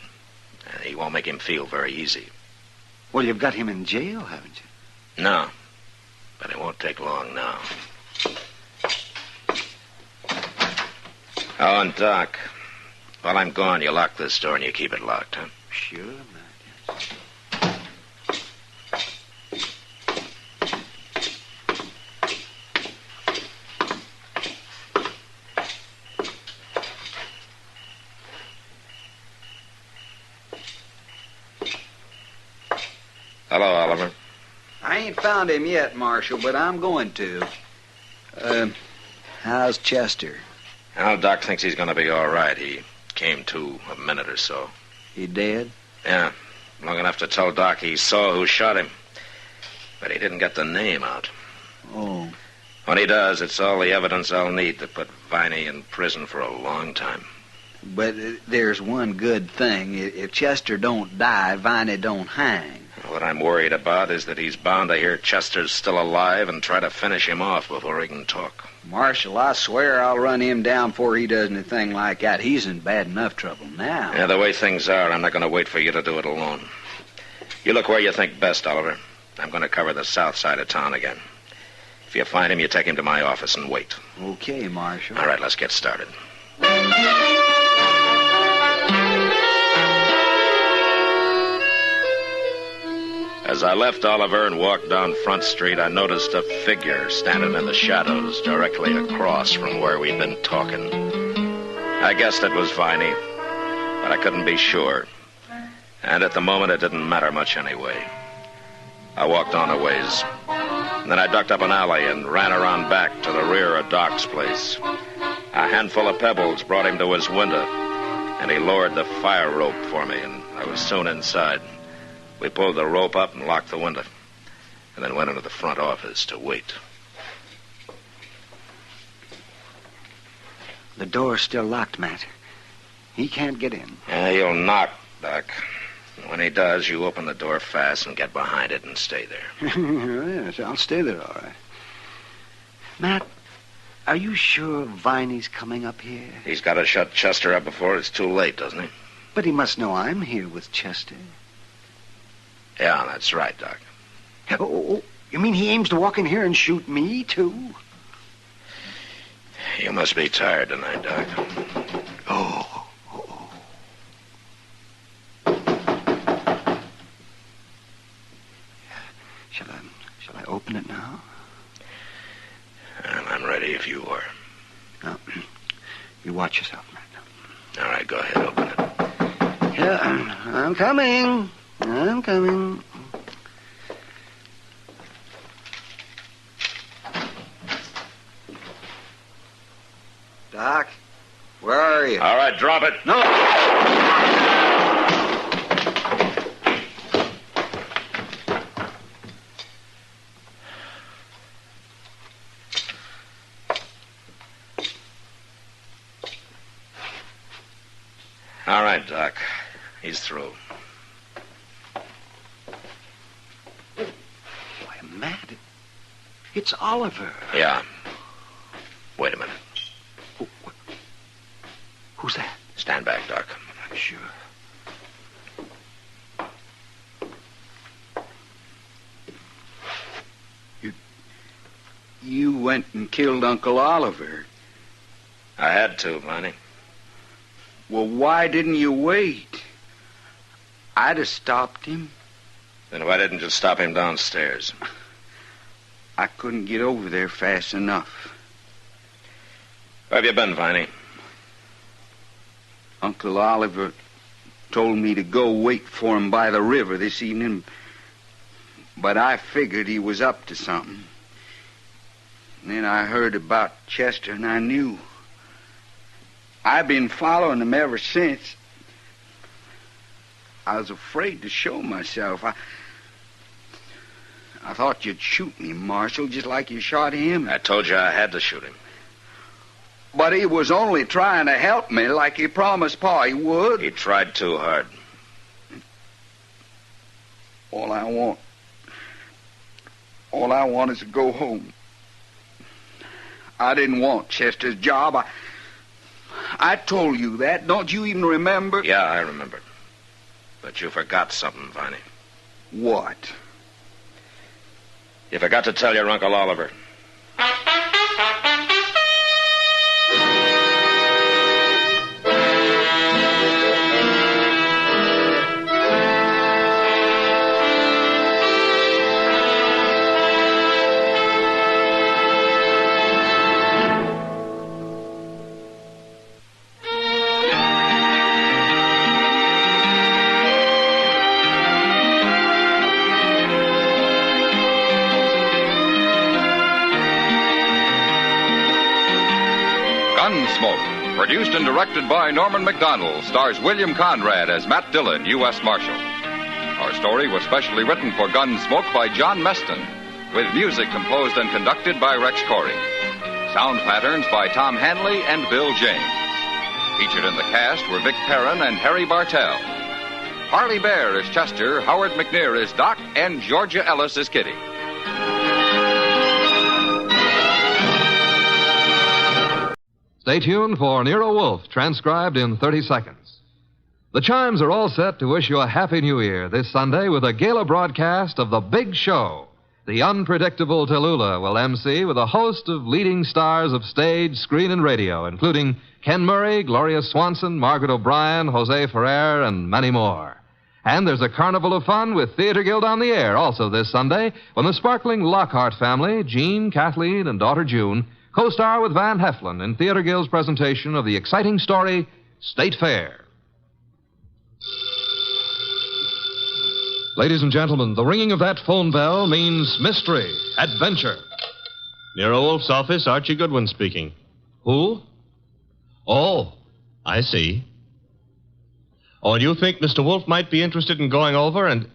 And he won't make him feel very easy. Well, you've got him in jail, haven't you? No. But it won't take long now. Oh, and Doc, while I'm gone, you lock this door and you keep it locked, huh? Sure, man. Hello, Oliver. I ain't found him yet, Marshal, but I'm going to. How's Chester? Well, Doc thinks he's going to be all right. He came to a minute or so. He dead? Yeah. Long enough to tell Doc he saw who shot him. But he didn't get the name out. Oh. When he does, it's all the evidence I'll need to put Viney in prison for a long time. But there's one good thing. If Chester don't die, Viney don't hang. What I'm worried about is that he's bound to hear Chester's still alive and try to finish him off before he can talk. Marshal, I swear I'll run him down before he does anything like that. He's in bad enough trouble now. Yeah, the way things are, I'm not going to wait for you to do it alone. You look where you think best, Oliver. I'm going to cover the south side of town again. If you find him, you take him to my office and wait. Okay, Marshal. All right, let's get started. As I left Oliver and walked down Front Street, I noticed a figure standing in the shadows directly across from where we'd been talking. I guessed it was Viney, but I couldn't be sure. And at the moment, it didn't matter much anyway. I walked on a ways. Then I ducked up an alley and ran around back to the rear of Doc's place. A handful of pebbles brought him to his window, and he lowered the fire rope for me, and I was soon inside. We pulled the rope up and locked the window, and then went into the front office to wait. The door's still locked, Matt. He can't get in. Yeah, he'll knock, Doc. When he does, you open the door fast and get behind it and stay there. Yes, I'll stay there, all right. Matt, are you sure Viney's coming up here? He's got to shut Chester up before it's too late, doesn't he? But he must know I'm here with Chester. Yeah, that's right, Doc. Oh, you mean he aims to walk in here and shoot me, too? You must be tired tonight, Doc. Oh. Shall I open it now? Well, I'm ready if you are. Now, you watch yourself, Matt. All right, go ahead, open it. Yeah, I'm coming. I'm coming. Doc, where are you? All right, drop it. No. All right, Doc. He's through. Why, Matt, it's Oliver. Yeah. Wait a minute. Who's that? Stand back, Doc. I'm sure. You went and killed Uncle Oliver. I had to, Viney. Well, why didn't you wait? I'd have stopped him. Then why didn't you stop him downstairs? I couldn't get over there fast enough. Where have you been, Viney? Uncle Oliver told me to go wait for him by the river this evening, but I figured he was up to something. And then I heard about Chester, and I knew. I've been following him ever since. I was afraid to show myself. I thought you'd shoot me, Marshal, just like you shot him. I told you I had to shoot him. But he was only trying to help me like he promised Pa he would. He tried too hard. All I want is to go home. I didn't want Chester's job. I told you that. Don't you even remember? Yeah, I remember. But you forgot something, Viney. What? You forgot to tell your Uncle Oliver. Gunsmoke, produced and directed by Norman Macdonald, stars William Conrad as Matt Dillon, U.S. Marshal. Our story was specially written for Gunsmoke by John Meston, with music composed and conducted by Rex Corey. Sound patterns by Tom Hanley and Bill James. Featured in the cast were Vic Perrin and Harry Bartell. Harley Bear is Chester, Howard McNear is Doc, and Georgia Ellis is Kitty. Stay tuned for Nero Wolfe, transcribed in 30 seconds. The chimes are all set to wish you a Happy New Year this Sunday with a gala broadcast of The Big Show. The unpredictable Tallulah will MC with a host of leading stars of stage, screen, and radio, including Ken Murray, Gloria Swanson, Margaret O'Brien, Jose Ferrer, and many more. And there's a carnival of fun with Theater Guild on the Air also this Sunday when the sparkling Lockhart family, Jean, Kathleen, and daughter June, co-star with Van Heflin in Theater Guild's presentation of the exciting story, State Fair. Ladies and gentlemen, the ringing of that phone bell means mystery, adventure. Nero Wolfe's office, Archie Goodwin speaking. Who? Oh, I see. Oh, and you think Mr. Wolfe might be interested in going over and...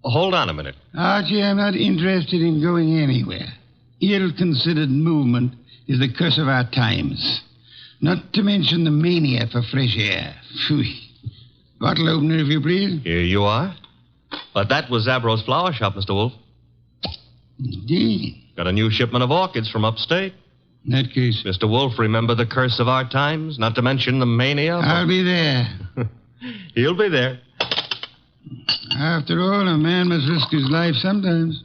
Hold on a minute. Archie, I'm not interested in going anywhere. Ill-considered movement is the curse of our times. Not to mention the mania for fresh air. Phew. Bottle opener, if you please. Here you are. But that was Zabro's flower shop, Mr. Wolfe. Indeed. Got a new shipment of orchids from upstate. In that case... Mr. Wolfe, remember the curse of our times? Not to mention the mania? I'll be there. He'll be there. After all, a man must risk his life sometimes.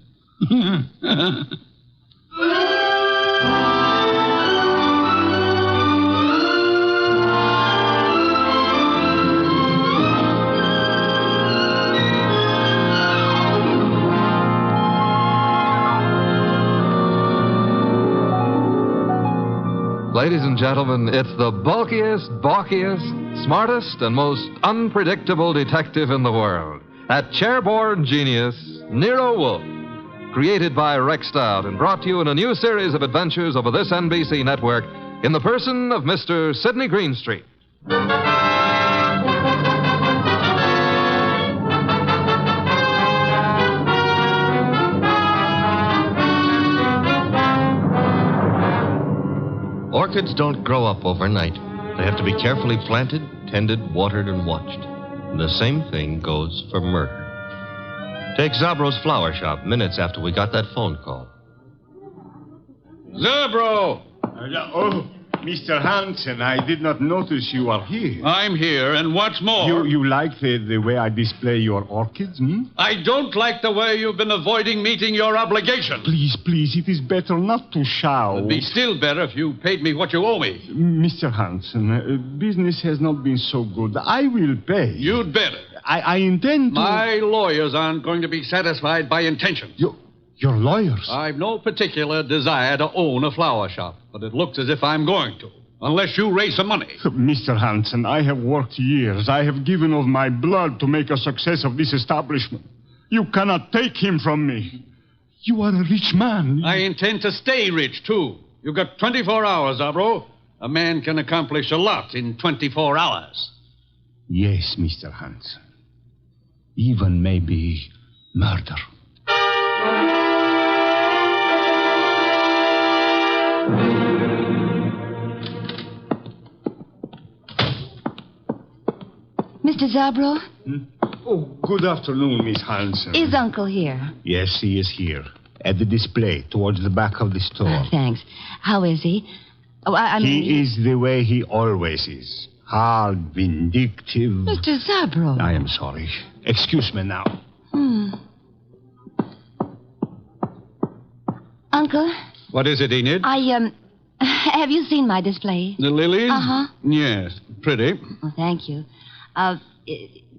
Ladies and gentlemen, it's the bulkiest, balkiest, smartest, and most unpredictable detective in the world. That chairborne genius, Nero Wolfe. Created by Rex Stout and brought to you in a new series of adventures over this NBC network in the person of Mr. Sidney Greenstreet. Orchids don't grow up overnight. They have to be carefully planted, tended, watered, and watched. And the same thing goes for murder. Take Zabro's flower shop minutes after we got that phone call. Zabro! Oh, Mr. Hansen, I did not notice you are here. I'm here, and what's more... You like the way I display your orchids, hmm? I don't like the way you've been avoiding meeting your obligation. Please, it is better not to shout. It'd be still better if you paid me what you owe me. Mr. Hansen, business has not been so good. I will pay. You'd better. I intend to... My lawyers aren't going to be satisfied by intentions. Your lawyers? I've no particular desire to own a flower shop, but it looks as if I'm going to, unless you raise some money. Mr. Hansen, I have worked years. I have given of my blood to make a success of this establishment. You cannot take him from me. You are a rich man. I intend to stay rich, too. You've got 24 hours, Zabro. A man can accomplish a lot in 24 hours. Yes, Mr. Hansen. Even maybe murder. Mr. Zabro? Oh, good afternoon, Miss Hansen. Is Uncle here? Yes, he is here. At the display, towards the back of the store. Thanks. How is he? Oh, I mean... He is the way he always is. Hard, vindictive. Mr. Zabro. I am sorry. Excuse me now. Uncle? What is it, Enid? Have you seen my display? The lilies? Uh-huh. Yes, pretty. Oh, thank you.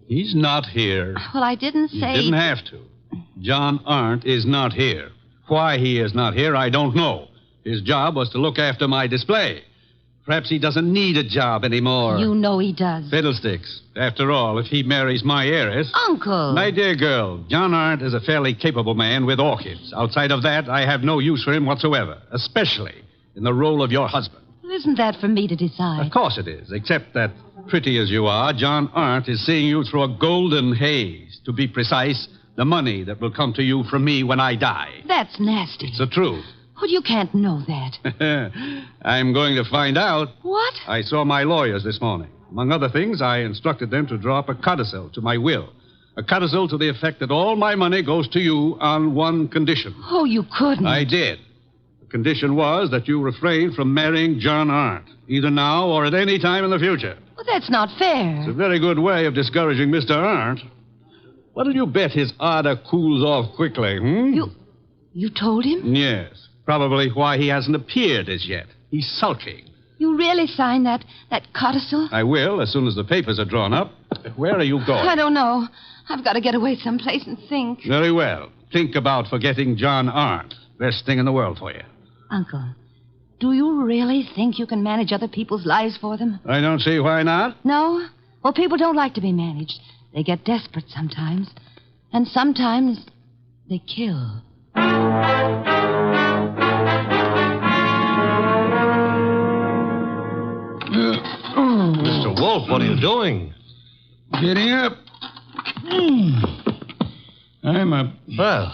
He's not here. Well, I didn't say... You didn't have to. John Arndt is not here. Why he is not here, I don't know. His job was to look after my display. Perhaps he doesn't need a job anymore. You know he does. Fiddlesticks. After all, if he marries my heiress... Uncle! My dear girl, John Arndt is a fairly capable man with orchids. Outside of that, I have no use for him whatsoever, especially in the role of your husband. Well, isn't that for me to decide? Of course it is, except that, pretty as you are, John Arndt is seeing you through a golden haze. To be precise, the money that will come to you from me when I die. That's nasty. It's the truth. Well, you can't know that. I'm going to find out. What? I saw my lawyers this morning. Among other things, I instructed them to draw up a codicil to my will. A codicil to the effect that all my money goes to you on one condition. Oh, you couldn't. I did. The condition was that you refrain from marrying John Arndt, either now or at any time in the future. Well, that's not fair. It's a very good way of discouraging Mr. Arndt. What'll you bet his ardor cools off quickly, You told him? Yes. Probably why he hasn't appeared as yet. He's sulking. You really signed that codicil? I will, as soon as the papers are drawn up. Where are you going? I don't know. I've got to get away someplace and think. Very well. Think about forgetting John Arndt. Best thing in the world for you. Uncle, do you really think you can manage other people's lives for them? I don't see why not. No? Well, people don't like to be managed. They get desperate sometimes. And sometimes they kill. Mr. Wolf, what are you doing? Getting up. I'm up. Well,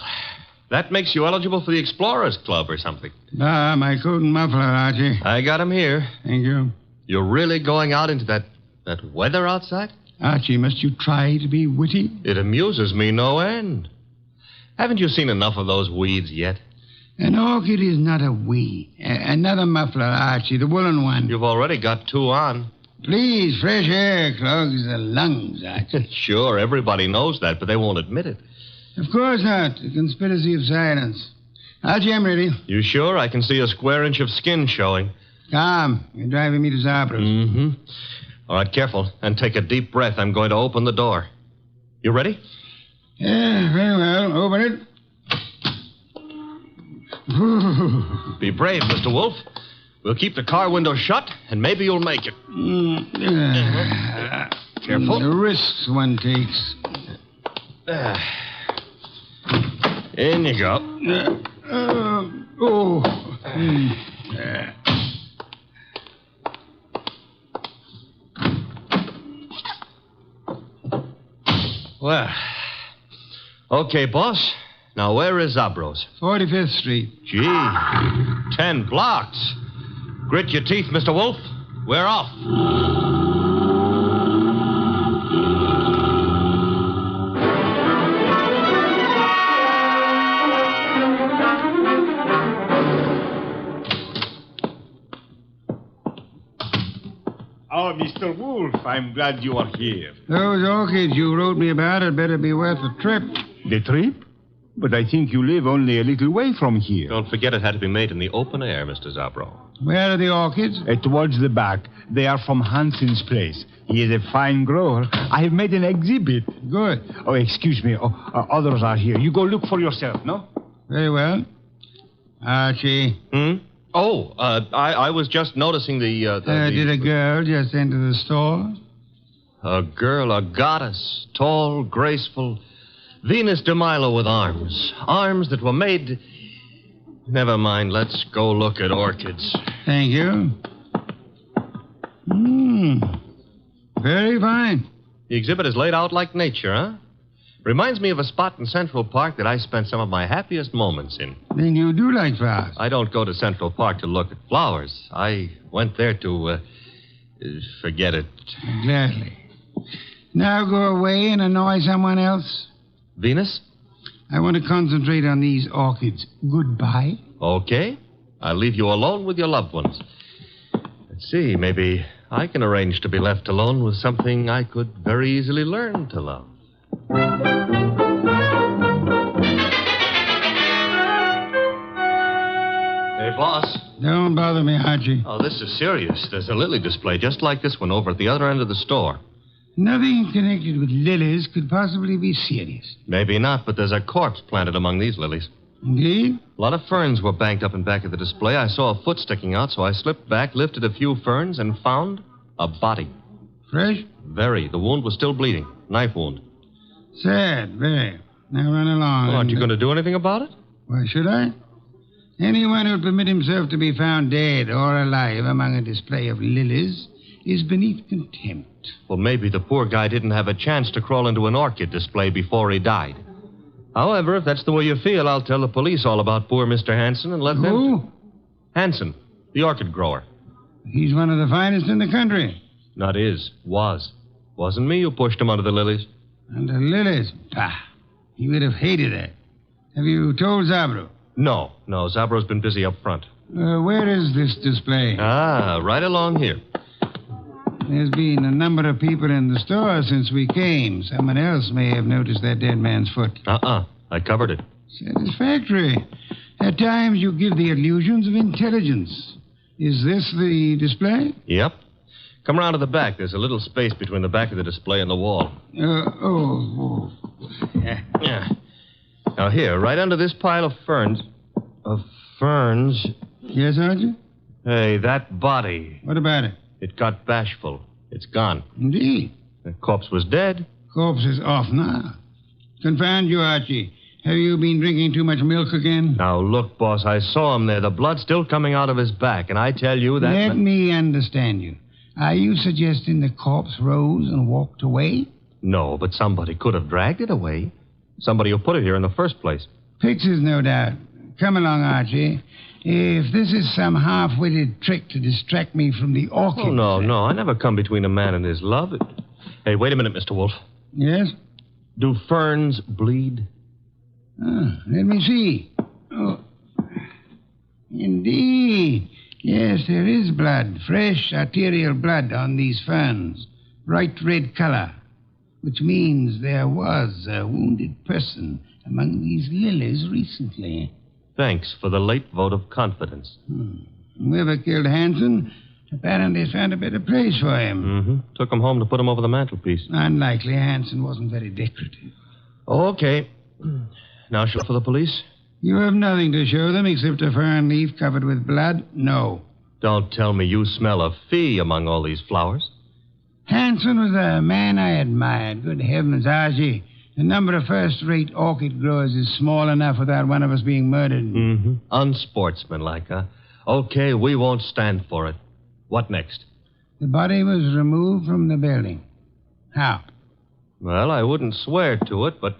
that makes you eligible for the Explorers Club or something. My coat and muffler, Archie. I got him here. Thank you. You're really going out into that weather outside? Archie, must you try to be witty? It amuses me no end. Haven't you seen enough of those weeds yet? An orchid is not a weed. Another muffler, Archie, the woolen one. You've already got two on. Please, fresh air clogs the lungs, Archie. Sure, everybody knows that, but they won't admit it. Of course not. A conspiracy of silence. Archie, I'm ready. You sure? I can see a square inch of skin showing. Come, you're driving me to Zabro's. Mm-hmm. All right, careful, and take a deep breath. I'm going to open the door. You ready? Yeah, very well. Open it. Be brave, Mr. Wolf. We'll keep the car window shut, and maybe you'll make it. Careful. The risks one takes. In you go. Well, okay, boss. Now, where is Zabro's? 45th Street. Gee, 10 blocks. Grit your teeth, Mr. Wolf. We're off. Oh, Mr. Wolf, I'm glad you are here. Those orchids you wrote me about had better be worth a trip. The trip? But I think you live only a little way from here. Don't forget it had to be made in the open air, Mr. Zabro. Where are the orchids? Towards the back. They are from Hansen's place. He is a fine grower. I have made an exhibit. Good. Oh, excuse me. Others are here. You go look for yourself, no? Very well. Archie. Oh, I was just noticing Did a girl just enter the store? A girl, a goddess, tall, graceful, Venus de Milo with arms. Arms that were made... Never mind, let's go look at orchids. Thank you. Very fine. The exhibit is laid out like nature, huh? Reminds me of a spot in Central Park that I spent some of my happiest moments in. Then you do like flowers? I don't go to Central Park to look at flowers. I went there to, forget it. Gladly. Now go away and annoy someone else. Venus? I want to concentrate on these orchids. Goodbye. Okay. I'll leave you alone with your loved ones. Let's see, maybe I can arrange to be left alone with something I could very easily learn to love. Hey, boss. Don't bother me, Archie. Oh, this is serious. There's a lily display just like this one over at the other end of the store. Nothing connected with lilies could possibly be serious. Maybe not, but there's a corpse planted among these lilies. Indeed? A lot of ferns were banked up in back of the display. I saw a foot sticking out, so I slipped back, lifted a few ferns, and found a body. Fresh? Very. The wound was still bleeding. Knife wound. Sad, very. Now run along. Well, aren't you going to do anything about it? Why should I? Anyone who'll permit himself to be found dead or alive among a display of lilies is beneath contempt. Well, maybe the poor guy didn't have a chance to crawl into an orchid display before he died. However, if that's the way you feel, I'll tell the police all about poor Mr. Hanson and let them... Who? Hanson, the orchid grower. He's one of the finest in the country. Not is. Was. Wasn't me who pushed him under the lilies. Under lilies? Pah. He would have hated that. Have you told Zabro? No. Zabro's been busy up front. Where is this display? Ah, right along here. There's been a number of people in the store since we came. Someone else may have noticed that dead man's foot. I covered it. Satisfactory. At times you give the illusions of intelligence. Is this the display? Yep. Come around to the back. There's a little space between the back of the display and the wall. Yeah. Now here, right under this pile of ferns... Yes, Sergeant? Hey, that body. What about it? It got bashful. It's gone. Indeed. The corpse was dead. Corpse is off now. Confound you, Archie. Have you been drinking too much milk again? Now, look, boss, I saw him there. The blood's still coming out of his back, and I tell you that... Let me understand you. Are you suggesting the corpse rose and walked away? No, but somebody could have dragged it away. Somebody who put it here in the first place. Pictures, no doubt. Come along, Archie. If this is some half-witted trick to distract me from the orchid... Oh, no. I never come between a man and his love. Hey, wait a minute, Mr. Wolf. Yes? Do ferns bleed? Let me see. Oh. Indeed. Yes, there is blood. Fresh arterial blood on these ferns. Bright red color. Which means there was a wounded person among these lilies recently. Thanks for the late vote of confidence. Whoever killed Hanson apparently found a better place for him. Mm-hmm. Took him home to put him over the mantelpiece. Unlikely. Hanson wasn't very decorative. Okay. Now show for the police? You have nothing to show them except a fern leaf covered with blood? No. Don't tell me you smell a fee among all these flowers. Hanson was a man I admired. Good heavens, Archie. The number of first-rate orchid growers is small enough without one of us being murdered. Mm-hmm. Unsportsmanlike, huh? Okay, we won't stand for it. What next? The body was removed from the building. How? Well, I wouldn't swear to it, but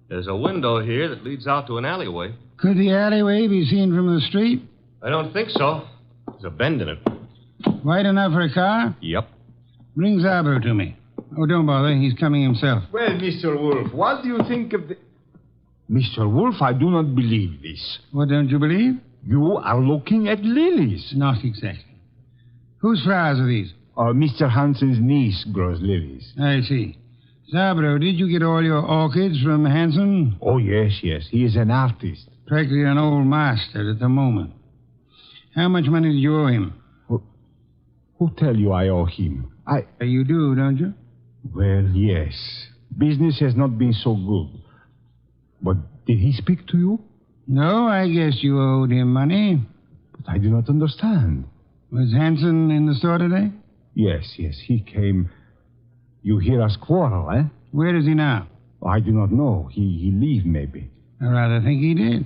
there's a window here that leads out to an alleyway. Could the alleyway be seen from the street? I don't think so. There's a bend in it. Wide enough for a car? Yep. Bring Zabro to me. Oh, don't bother. He's coming himself. Well, Mr. Wolf, what do you think of the... Mr. Wolf, I do not believe this. What don't you believe? You are looking at lilies. Not exactly. Whose flowers are these? Mr. Hanson's niece grows lilies. I see. Zabro, did you get all your orchids from Hanson? Oh, yes. He is an artist. Practically an old master at the moment. How much money did you owe him? Who tell you I owe him? You do, don't you? Well, yes. Business has not been so good. But did he speak to you? No, I guess you owed him money. But I do not understand. Was Hanson in the store today? Yes, he came. You hear us quarrel, eh? Where is he now? I do not know. He leave, maybe. I rather think he did.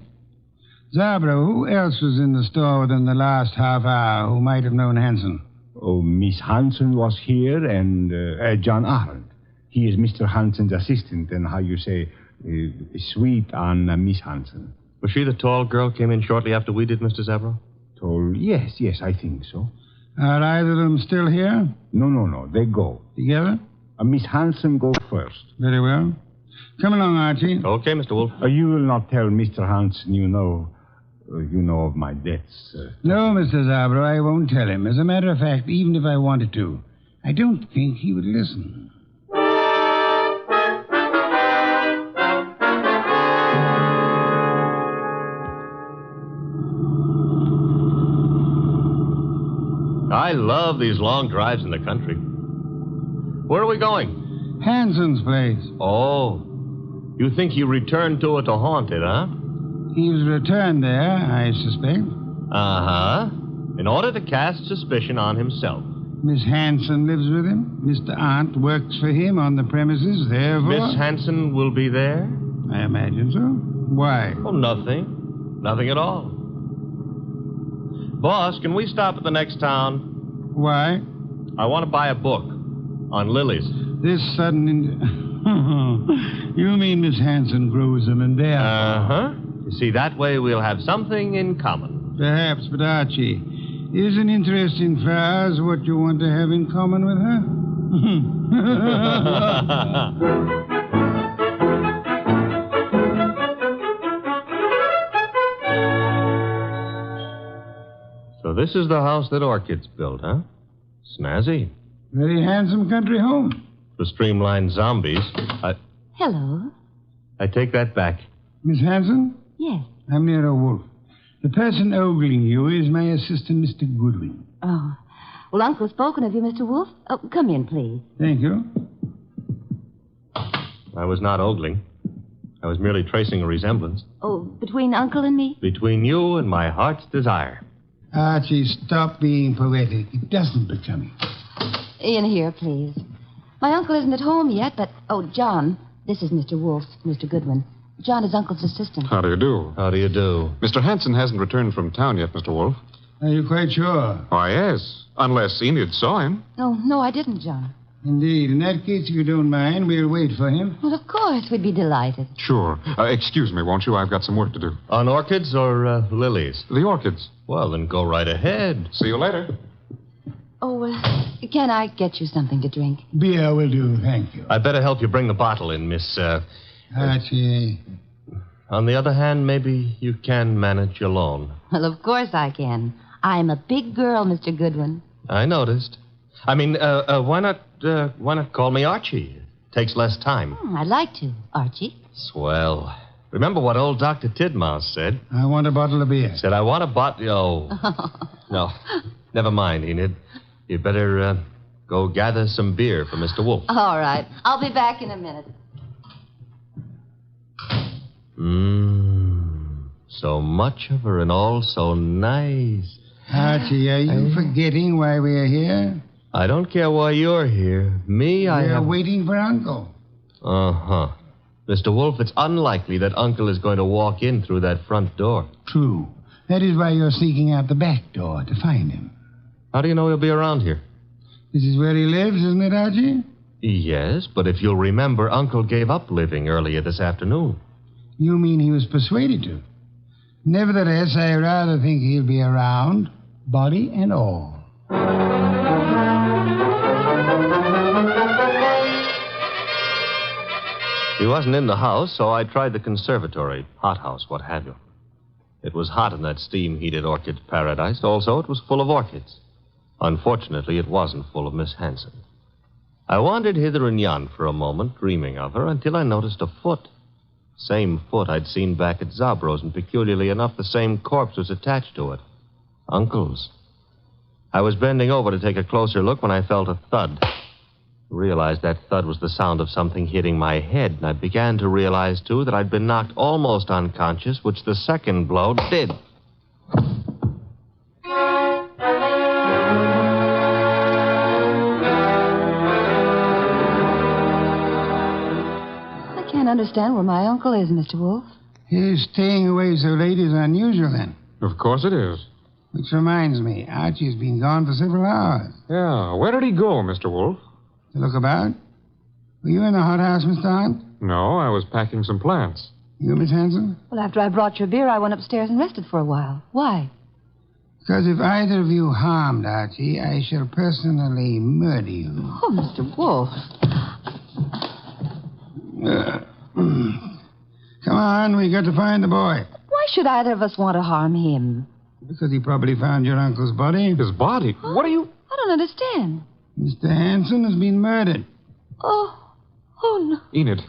Zabro, who else was in the store within the last half hour who might have known Hanson? Oh, Miss Hanson was here, and John Arnold. He is Mr. Hanson's assistant, and how you say, sweet on Miss Hanson. Was she the tall girl came in shortly after we did, Mr. Zabro? Tall? Yes, I think so. Are either of them still here? No. They go. Together? Miss Hansen go first. Very well. Come along, Archie. Okay, Mr. Wolf. You will not tell Mr. Hansen you know of my debts. No, Mr. Zabro, I won't tell him. As a matter of fact, even if I wanted to, I don't think he would listen. I love these long drives in the country. Where are we going? Hansen's place. Oh. You think he returned to it to haunt it, huh? He was returned there, I suspect. Uh-huh. In order to cast suspicion on himself. Miss Hansen lives with him. Mr. Ant works for him on the premises, therefore... Miss Hansen will be there? I imagine so. Why? Oh, nothing. Nothing at all. Boss, can we stop at the next town? Why? I want to buy a book on lilies. This sudden... You mean Miss Hansen grows them and therefore... Uh-huh. You see, that way we'll have something in common. Perhaps, but Archie, is an interest in flowers what you want to have in common with her? So this is the house that Orchids built, huh? Snazzy. Very handsome country home. For streamlined zombies. Hello. I take that back. Miss Hansen? Yes. I'm Nero Wolf. The person ogling you is my assistant, Mr. Goodwin. Oh. Well, Uncle's spoken of you, Mr. Wolf. Oh, come in, please. Thank you. I was not ogling. I was merely tracing a resemblance. Oh, between Uncle and me? Between you and my heart's desire. Archie, stop being poetic. It doesn't become you. In here, please. My uncle isn't at home yet, but... Oh, John, this is Mr. Wolf, Mr. Goodwin. John is Uncle's assistant. How do you do? How do you do? Mr. Hansen hasn't returned from town yet, Mr. Wolf. Are you quite sure? Why, yes. Unless Enid saw him. No, I didn't, John. Indeed. In that case, if you don't mind, we'll wait for him. Well, of course. We'd be delighted. Sure. Excuse me, won't you? I've got some work to do. On orchids or lilies? The orchids. Well, then go right ahead. See you later. Oh, can I get you something to drink? Beer will do, thank you. I'd better help you bring the bottle in, Miss... Archie. On the other hand, maybe you can manage alone. Well, of course I can. I'm a big girl, Mr. Goodwin. I noticed. I mean, why not call me Archie? It takes less time. I'd like to, Archie. Swell. Remember what old Dr. Tidmouse said? I want a bottle of beer. Said, I want a bottle... Oh. No. Never mind, Enid. You'd better go gather some beer for Mr. Wolf. All right. I'll be back in a minute. So much of her and all so nice. Archie, are you forgetting why we're here? I don't care why you're here. We're waiting for Uncle. Uh-huh. Mr. Wolf, it's unlikely that Uncle is going to walk in through that front door. True. That is why you're sneaking out the back door to find him. How do you know he'll be around here? This is where he lives, isn't it, Archie? Yes, but if you'll remember, Uncle gave up living earlier this afternoon. You mean he was persuaded to? Nevertheless, I rather think he'll be around, body and all. He wasn't in the house, so I tried the conservatory, hothouse, what have you. It was hot in that steam-heated orchid paradise. Also, it was full of orchids. Unfortunately, it wasn't full of Miss Hansen. I wandered hither and yon for a moment, dreaming of her, until I noticed a foot. Same foot I'd seen back at Zabro's, and peculiarly enough, the same corpse was attached to it. Uncle's. I was bending over to take a closer look when I felt a thud. I realized that thud was the sound of something hitting my head, and I began to realize, too, that I'd been knocked almost unconscious, which the second blow did. I can't understand where my uncle is, Mr. Wolf. His staying away so late is unusual, then. Of course it is. Which reminds me, Archie's been gone for several hours. Yeah, where did he go, Mr. Wolf? To look about. Were you in the hothouse, Mr. Hunt? No, I was packing some plants. You, Miss Hansen? Well, after I brought your beer, I went upstairs and rested for a while. Why? Because if either of you harmed Archie, I shall personally murder you. Oh, Mr. Wolf. Come on, we got to find the boy. Why should either of us want to harm him? Because he probably found your uncle's body. His body? What are you... I don't understand. Mr. Hanson has been murdered. Oh no. Enid.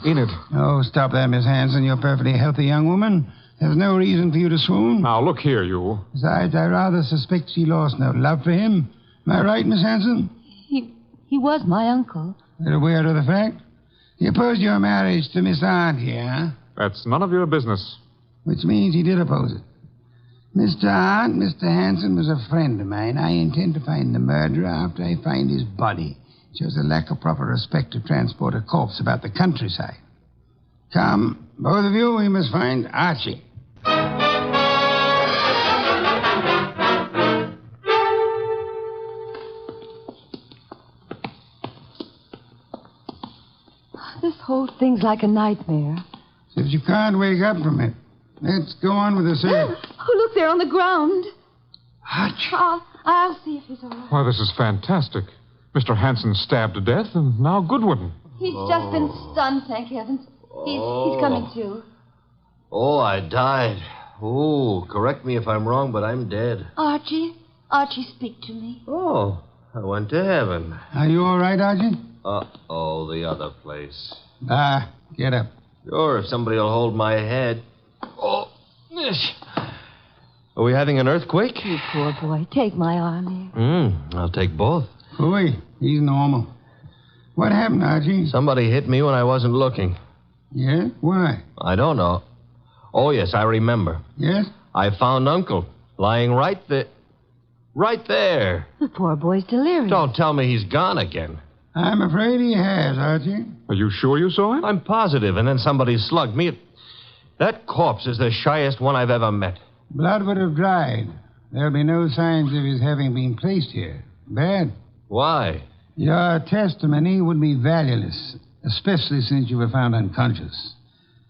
Oh, stop that, Miss Hanson. You're a perfectly healthy young woman. There's no reason for you to swoon. Now, look here, you. Besides, I rather suspect she lost no love for him. Am I right, Miss Hanson? He was my uncle. You're aware of the fact? He opposed your marriage to Miss Aunt here, huh? That's none of your business. Which means he did oppose it. Mr. Aunt, Mr. Hanson was a friend of mine. I intend to find the murderer after I find his body. It shows a lack of proper respect to transport a corpse about the countryside. Come, both of you, we must find Archie. This whole thing's like a nightmare. If you can't wake up from it, let's go on with the search. Oh, look, they're on the ground. Archie. I'll see if he's all right. Why, this is fantastic. Mr. Hanson stabbed to death, and now Goodwin. He's just been stunned, thank heavens. He's coming to. Oh, I died. Oh, correct me if I'm wrong, but I'm dead. Archie, speak to me. Oh, I went to heaven. Are you all right, Archie? Uh-oh, the other place. Get up. Sure, if somebody will hold my head. Oh, are we having an earthquake? You poor boy. Take my arm here. I'll take both. Phooey, he's normal. What happened, Archie? Somebody hit me when I wasn't looking. Yeah? Why? I don't know. Oh, yes, I remember. Yes? I found Uncle lying right there. Right there. The poor boy's delirious. Don't tell me he's gone again. I'm afraid he has, Archie. Are you sure you saw him? I'm positive, and then somebody slugged me. That corpse is the shyest one I've ever met. Blood would have dried. There'll be no signs of his having been placed here. Bad. Why? Your testimony would be valueless, especially since you were found unconscious.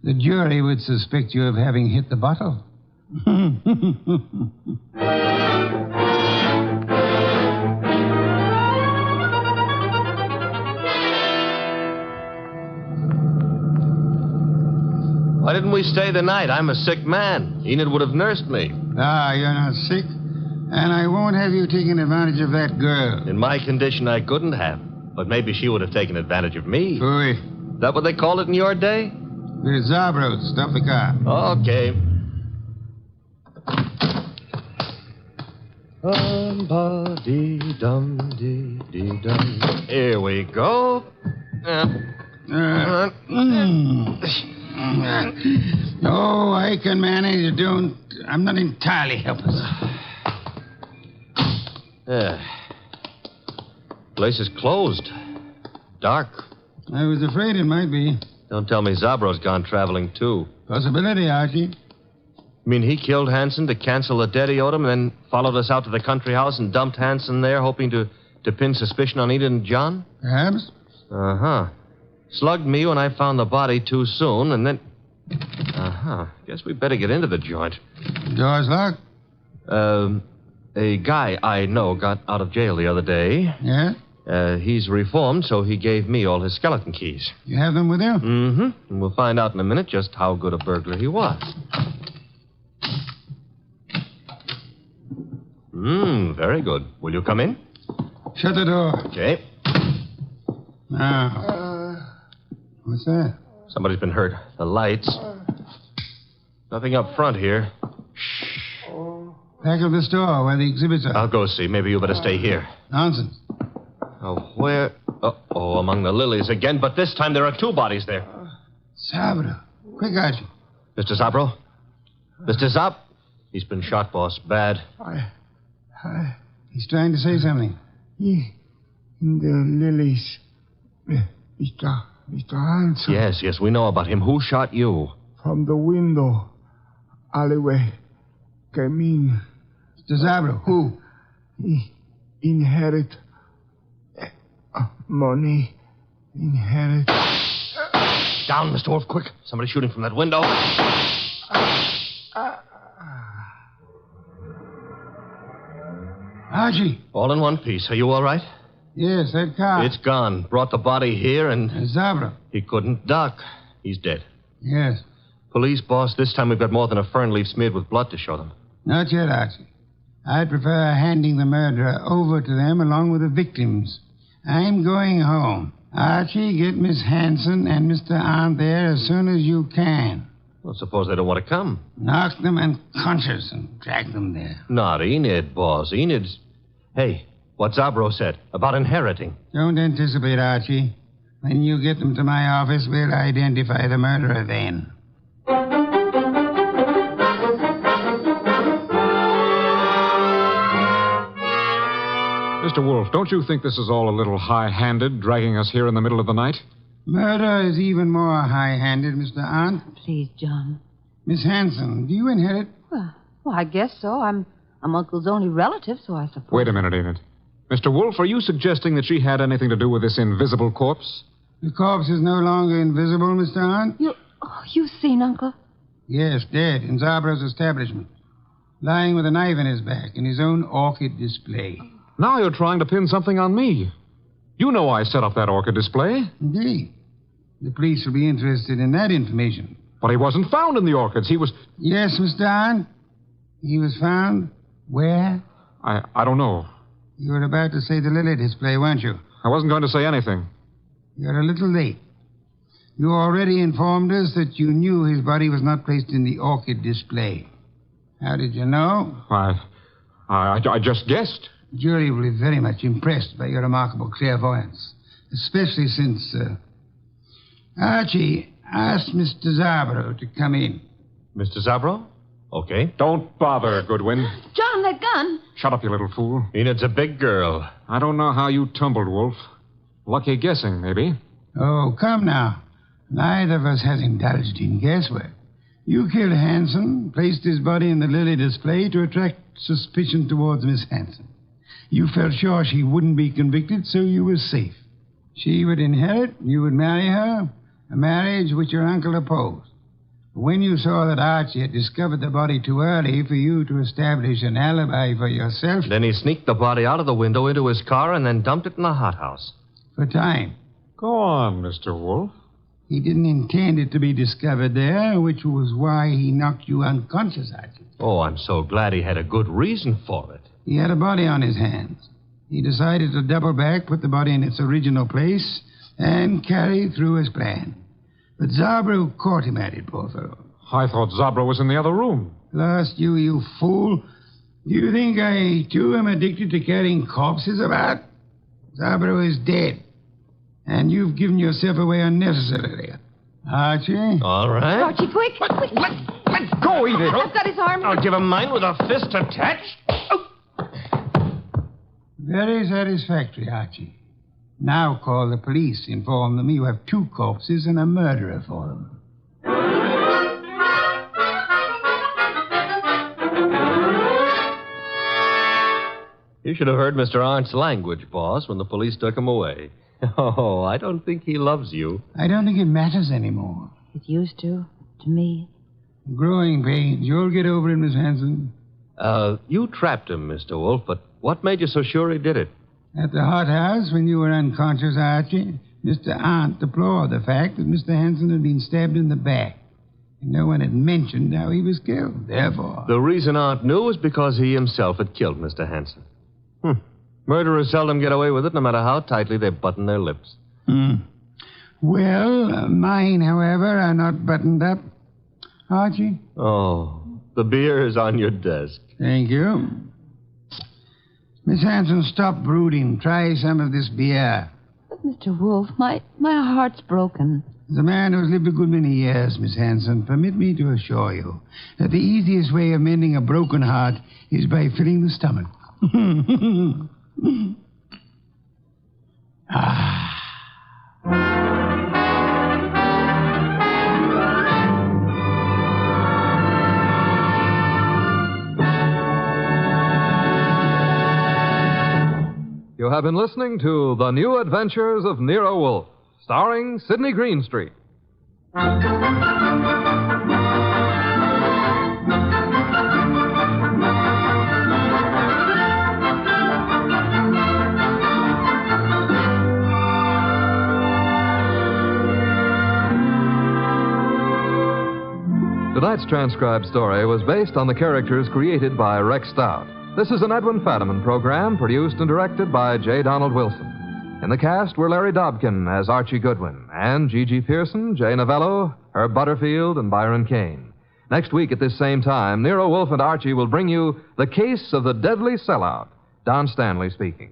The jury would suspect you of having hit the bottle. Why didn't we stay the night? I'm a sick man. Enid would have nursed me. You're not sick. And I won't have you taking advantage of that girl. In my condition, I couldn't have. But maybe she would have taken advantage of me. Phooey. Is that what they called it in your day? The Zabros. Stop the car. Okay. Dum-ba-dee-dum-dee-dee-dum. Here we go. Oh, I can manage. I'm not entirely helpless. Place is closed. Dark. I was afraid it might be. Don't tell me Zabro's gone traveling, too. Possibility, Archie. You mean he killed Hanson to cancel the debt he owed him, and then followed us out to the country house and dumped Hanson there, hoping to pin suspicion on Enid and John? Perhaps. Uh-huh. Slugged me when I found the body too soon, and then... Guess we better get into the joint. Door's locked? A guy I know got out of jail the other day. Yeah? He's reformed, so he gave me all his skeleton keys. You have them with you? Mm-hmm. And we'll find out in a minute just how good a burglar he was. Very good. Will you come in? Shut the door. Okay. Now. What's that? Somebody's been hurt. The lights. Nothing up front here. Back of the store where the exhibits are. I'll go see. Maybe you better stay here. Nonsense. Oh, where? Oh, among the lilies again. But this time there are two bodies there. Sabro. Quick, Archie. Mr. Zabro? Mr. Zab? He's been shot, boss. Bad. He's trying to say something. In the lilies. Mr. Hanson. Yes, we know about him. Who shot you? From the window. Alleyway. Came in. Mr. Zabro, who? He inherit money. Inherit. Down, Mr. Wolf, quick. Somebody's shooting from that window. Archie. All in one piece. Are you all right? Yes, that car. It's gone. Brought the body here and... Zabro. He couldn't duck. He's dead. Yes. Police, boss, this time we've got more than a fern leaf smeared with blood to show them. Not yet, Archie. I'd prefer handing the murderer over to them along with the victims. I'm going home. Archie, get Miss Hanson and Mr.and there as soon as you can. Well, suppose they don't want to come. Knock them unconscious and drag them there. Not Enid, boss. Enid's... Hey, what Zabro said about inheriting. Don't anticipate, Archie. When you get them to my office, we'll identify the murderer then. Mr. Wolf, don't you think this is all a little high-handed, dragging us here in the middle of the night? Murder is even more high-handed, Mr.and. Please, John. Miss Hanson, do you inherit? Well, I guess so. I'm Uncle's only relative, so I suppose. Wait a minute, Enid. Mr. Wolf, are you suggesting that she had anything to do with this invisible corpse? The corpse is no longer invisible, Mr.and. You've seen Uncle? Yes, dead in Zabro's establishment. Lying with a knife in his back in his own orchid display. Now you're trying to pin something on me. You know I set up that orchid display. Indeed. The police will be interested in that information. But he wasn't found in the orchids. He was... Yes, Mr.and. He was found where? I don't know. You were about to say the lily display, weren't you? I wasn't going to say anything. You're a little late. You already informed us that you knew his body was not placed in the orchid display. How did you know? I just guessed. The jury will be very much impressed by your remarkable clairvoyance, especially since, Archie asked Mr. Zabro to come in. Mr. Zabro? Okay. Don't bother, Goodwin. John, that gun. Shut up, you little fool. Enid's a big girl. I don't know how you tumbled, Wolf. Lucky guessing, maybe. Oh, come now. Neither of us has indulged in guesswork. You killed Hanson, placed his body in the lily display to attract suspicion towards Miss Hanson. You felt sure she wouldn't be convicted, so you were safe. She would inherit, you would marry her, a marriage which your uncle opposed. But when you saw that Archie had discovered the body too early for you to establish an alibi for yourself... Then he sneaked the body out of the window into his car and then dumped it in the hothouse. For time. Go on, Mr. Wolf. He didn't intend it to be discovered there, which was why he knocked you unconscious, Archie. Oh, I'm so glad he had a good reason for it. He had a body on his hands. He decided to double back, put the body in its original place, and carry through his plan. But Zabro caught him at it, poor fellow. I thought Zabro was in the other room. Lost you fool. Do you think I, too, am addicted to carrying corpses about? Zabro is dead. And you've given yourself away unnecessarily. Archie? All right. Archie, quick. Let go, Edith. I've got his arm. I'll give him mine with a fist attached. Very satisfactory, Archie. Now call the police. Inform them you have 2 corpses and a murderer for them. You should have heard Mr. Arndt's language, boss, when the police took him away. Oh, I don't think he loves you. I don't think it matters anymore. It used to me. Growing pains. You'll get over it, Miss Hanson. You trapped him, Mr. Wolf, but what made you so sure he did it? At the hothouse, when you were unconscious, Archie, Mr.and deplored the fact that Mr. Hanson had been stabbed in the back. And no one had mentioned how he was killed. Therefore... The reason Aunt knew was because he himself had killed Mr. Hanson. Murderers seldom get away with it, no matter how tightly they button their lips. Well, mine, however, are not buttoned up. Archie? Oh, the beer is on your desk. Thank you. Miss Hanson, stop brooding. Try some of this beer. But, Mr. Wolf, my heart's broken. As a man who's lived a good many years, Miss Hanson, permit me to assure you that the easiest way of mending a broken heart is by filling the stomach. You have been listening to The New Adventures of Nero Wolfe, starring Sidney Greenstreet. Tonight's transcribed story was based on the characters created by Rex Stout. This is an Edwin Fadiman program produced and directed by J. Donald Wilson. In the cast were Larry Dobkin as Archie Goodwin and Gigi Pearson, Jay Novello, Herb Butterfield, and Byron Kane. Next week at this same time, Nero Wolfe and Archie will bring you The Case of the Deadly Sellout. Don Stanley speaking.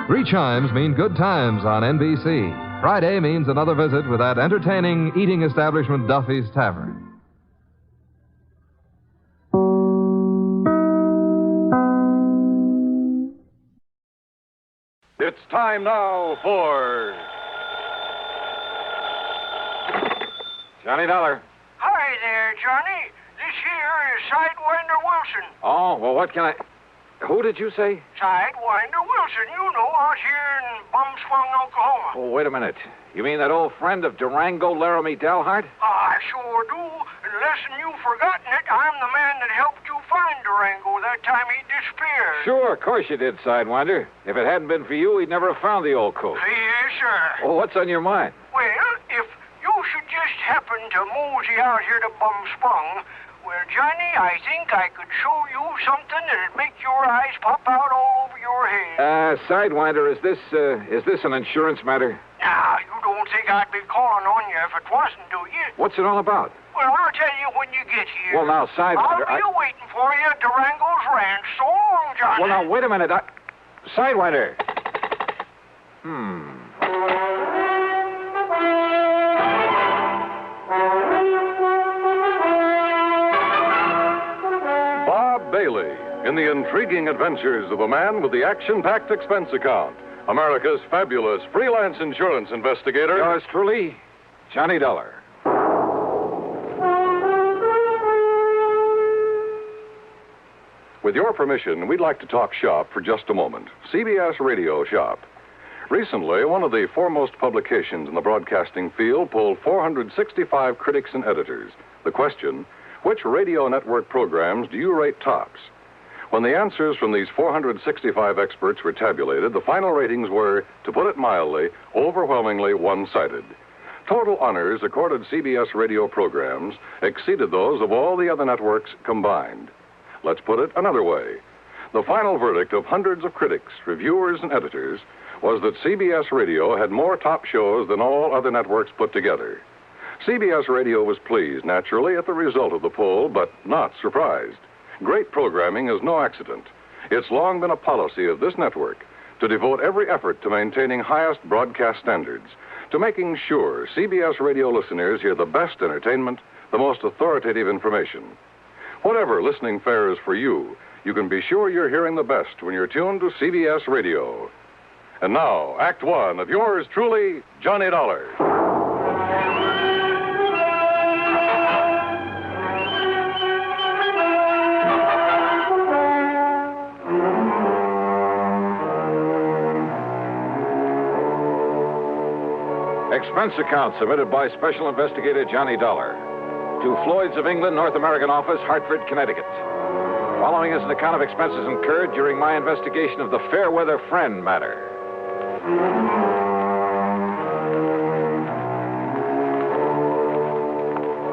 Three chimes mean good times on NBC. Friday means another visit with that entertaining eating establishment Duffy's Tavern. It's time now for Johnny Dollar. Hi there, Johnny. This here is Sidewinder Wilson. Oh, well, what can I... Who did you say? Sidewinder Wilson, you know, out here in Bumswung, Oklahoma. Oh, wait a minute. You mean that old friend of Durango, Laramie Dalhart? I sure do. Unless you've forgotten it, I'm the man that helped you find Durango that time he disappeared. Sure, of course you did, Sidewinder. If it hadn't been for you, we'd never have found the old coat. Yes, sir. Well, what's on your mind? Well, if you should just happen to mosey out here to Bumspung, well, Johnny, I think I could show you something that'd make your eyes pop out all over your head. Sidewinder, is this an insurance matter? Now, you don't think I'd be calling on you if it wasn't, do you? What's it all about? Well, I'll tell you when you get here. Well, now, Sidewinder, I'll be waiting for you at Durango's ranch. So long, Johnny. Well, now, wait a minute. Sidewinder. Bob Bailey in the intriguing adventures of a man with the action-packed expense account. America's fabulous freelance insurance investigator. Yours truly, Johnny Dollar. With your permission, we'd like to talk shop for just a moment. CBS Radio Shop. Recently, one of the foremost publications in the broadcasting field polled 465 critics and editors. The question, which radio network programs do you rate tops? When the answers from these 465 experts were tabulated, the final ratings were, to put it mildly, overwhelmingly one-sided. Total honors accorded CBS radio programs exceeded those of all the other networks combined. Let's put it another way. The final verdict of hundreds of critics, reviewers, and editors was that CBS Radio had more top shows than all other networks put together. CBS Radio was pleased, naturally, at the result of the poll, but not surprised. Great programming is no accident. It's long been a policy of this network to devote every effort to maintaining highest broadcast standards, to making sure CBS Radio listeners hear the best entertainment, the most authoritative information. Whatever listening fare is for you, you can be sure you're hearing the best when you're tuned to CBS Radio. And now, Act One of yours truly, Johnny Dollar. Expense account submitted by Special Investigator Johnny Dollar to Floyd's of England, North American Office, Hartford, Connecticut. Following is an account of expenses incurred during my investigation of the Fairweather Friend Matter.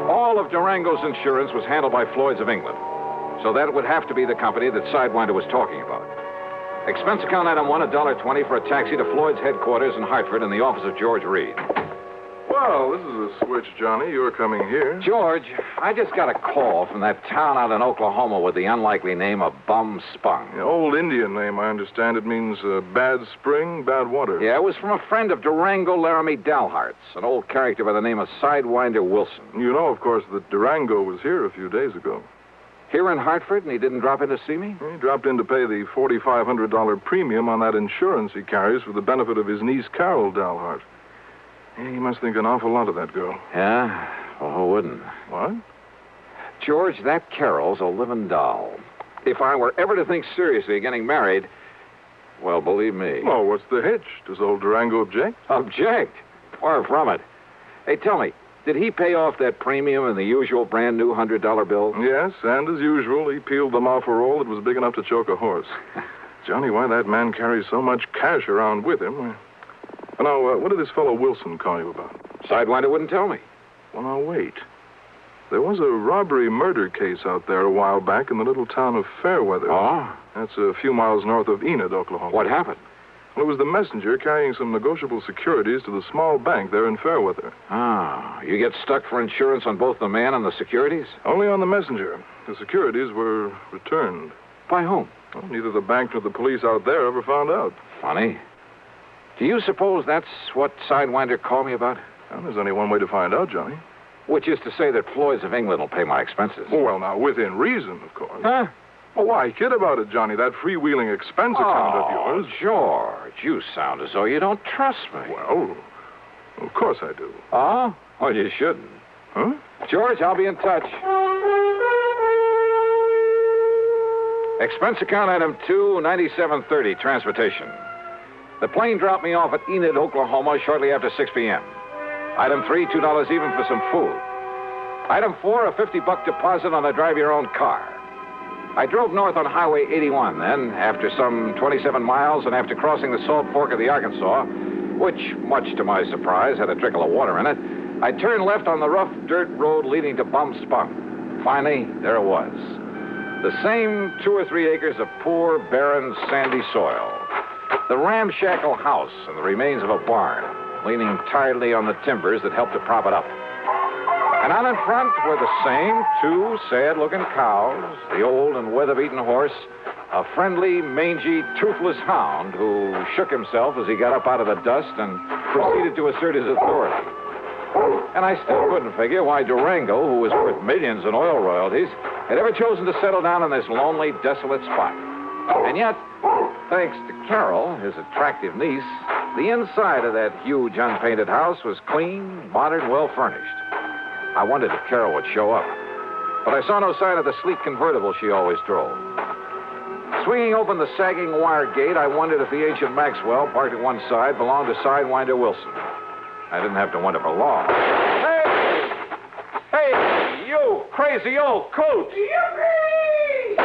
All of Durango's insurance was handled by Floyd's of England, so that would have to be the company that Sidewinder was talking about. Expense account item one, $1.20 for a taxi to Floyd's headquarters in Hartford in the office of George Reed. Well, this is a switch, Johnny. You're coming here. George, I just got a call from that town out in Oklahoma with the unlikely name of Bum Spung. The old Indian name, I understand. It means bad spring, bad water. Yeah, it was from a friend of Durango, Laramie Dalhart's, an old character by the name of Sidewinder Wilson. You know, of course, that Durango was here a few days ago. Here in Hartford, and he didn't drop in to see me? He dropped in to pay the $4,500 premium on that insurance he carries for the benefit of his niece, Carol Dalhart. He must think an awful lot of that girl. Yeah? Well, who wouldn't? What? George, that Carol's a living doll. If I were ever to think seriously of getting married, well, believe me. Well, what's the hitch? Does old Durango object? Object? Far from it. Hey, tell me, did he pay off that premium in the usual brand new $100 bill? Yes, and as usual, he peeled them off a roll that was big enough to choke a horse. Johnny, why that man carries so much cash around with him. Now, what did this fellow Wilson call you about? Sidewinder wouldn't tell me. Well, now, wait. There was a robbery-murder case out there a while back in the little town of Fairweather. Oh? That's a few miles north of Enid, Oklahoma. What happened? Well, it was the messenger carrying some negotiable securities to the small bank there in Fairweather. Ah, you get stuck for insurance on both the man and the securities? Only on the messenger. The securities were returned. By whom? Well, neither the bank nor the police out there ever found out. Funny. Do you suppose that's what Sidewinder called me about? Well, there's only one way to find out, Johnny. Which is to say that Floyd's of England will pay my expenses. Well, now, within reason, of course. Huh? Well, why kid about it, Johnny? That freewheeling expense account of yours. George, you sound as though you don't trust me. Well, of course I do. Oh? Well, you shouldn't. Huh? George, I'll be in touch. Expense account item 2, 9730, transportation. The plane dropped me off at Enid, Oklahoma, shortly after 6 p.m. Item 3, $2 even for some food. Item 4, a $50 deposit on a drive-your-own car. I drove north on Highway 81, then, after some 27 miles and after crossing the Salt Fork of the Arkansas, which, much to my surprise, had a trickle of water in it, I turned left on the rough dirt road leading to Bum Spunk. Finally, there it was. The same 2 or 3 acres of poor, barren, sandy soil. The ramshackle house and the remains of a barn, leaning tiredly on the timbers that helped to prop it up. And out in front were the same 2 sad-looking cows, the old and weather-beaten horse, a friendly, mangy, toothless hound who shook himself as he got up out of the dust and proceeded to assert his authority. And I still couldn't figure why Durango, who was worth millions in oil royalties, had ever chosen to settle down in this lonely, desolate spot. And yet, thanks to Carol, his attractive niece, the inside of that huge, unpainted house was clean, modern, well-furnished. I wondered if Carol would show up, but I saw no sign of the sleek convertible she always drove. Swinging open the sagging wire gate, I wondered if the ancient Maxwell, parked at one side, belonged to Sidewinder Wilson. I didn't have to wonder for long. Hey, you crazy old coot! Yippee!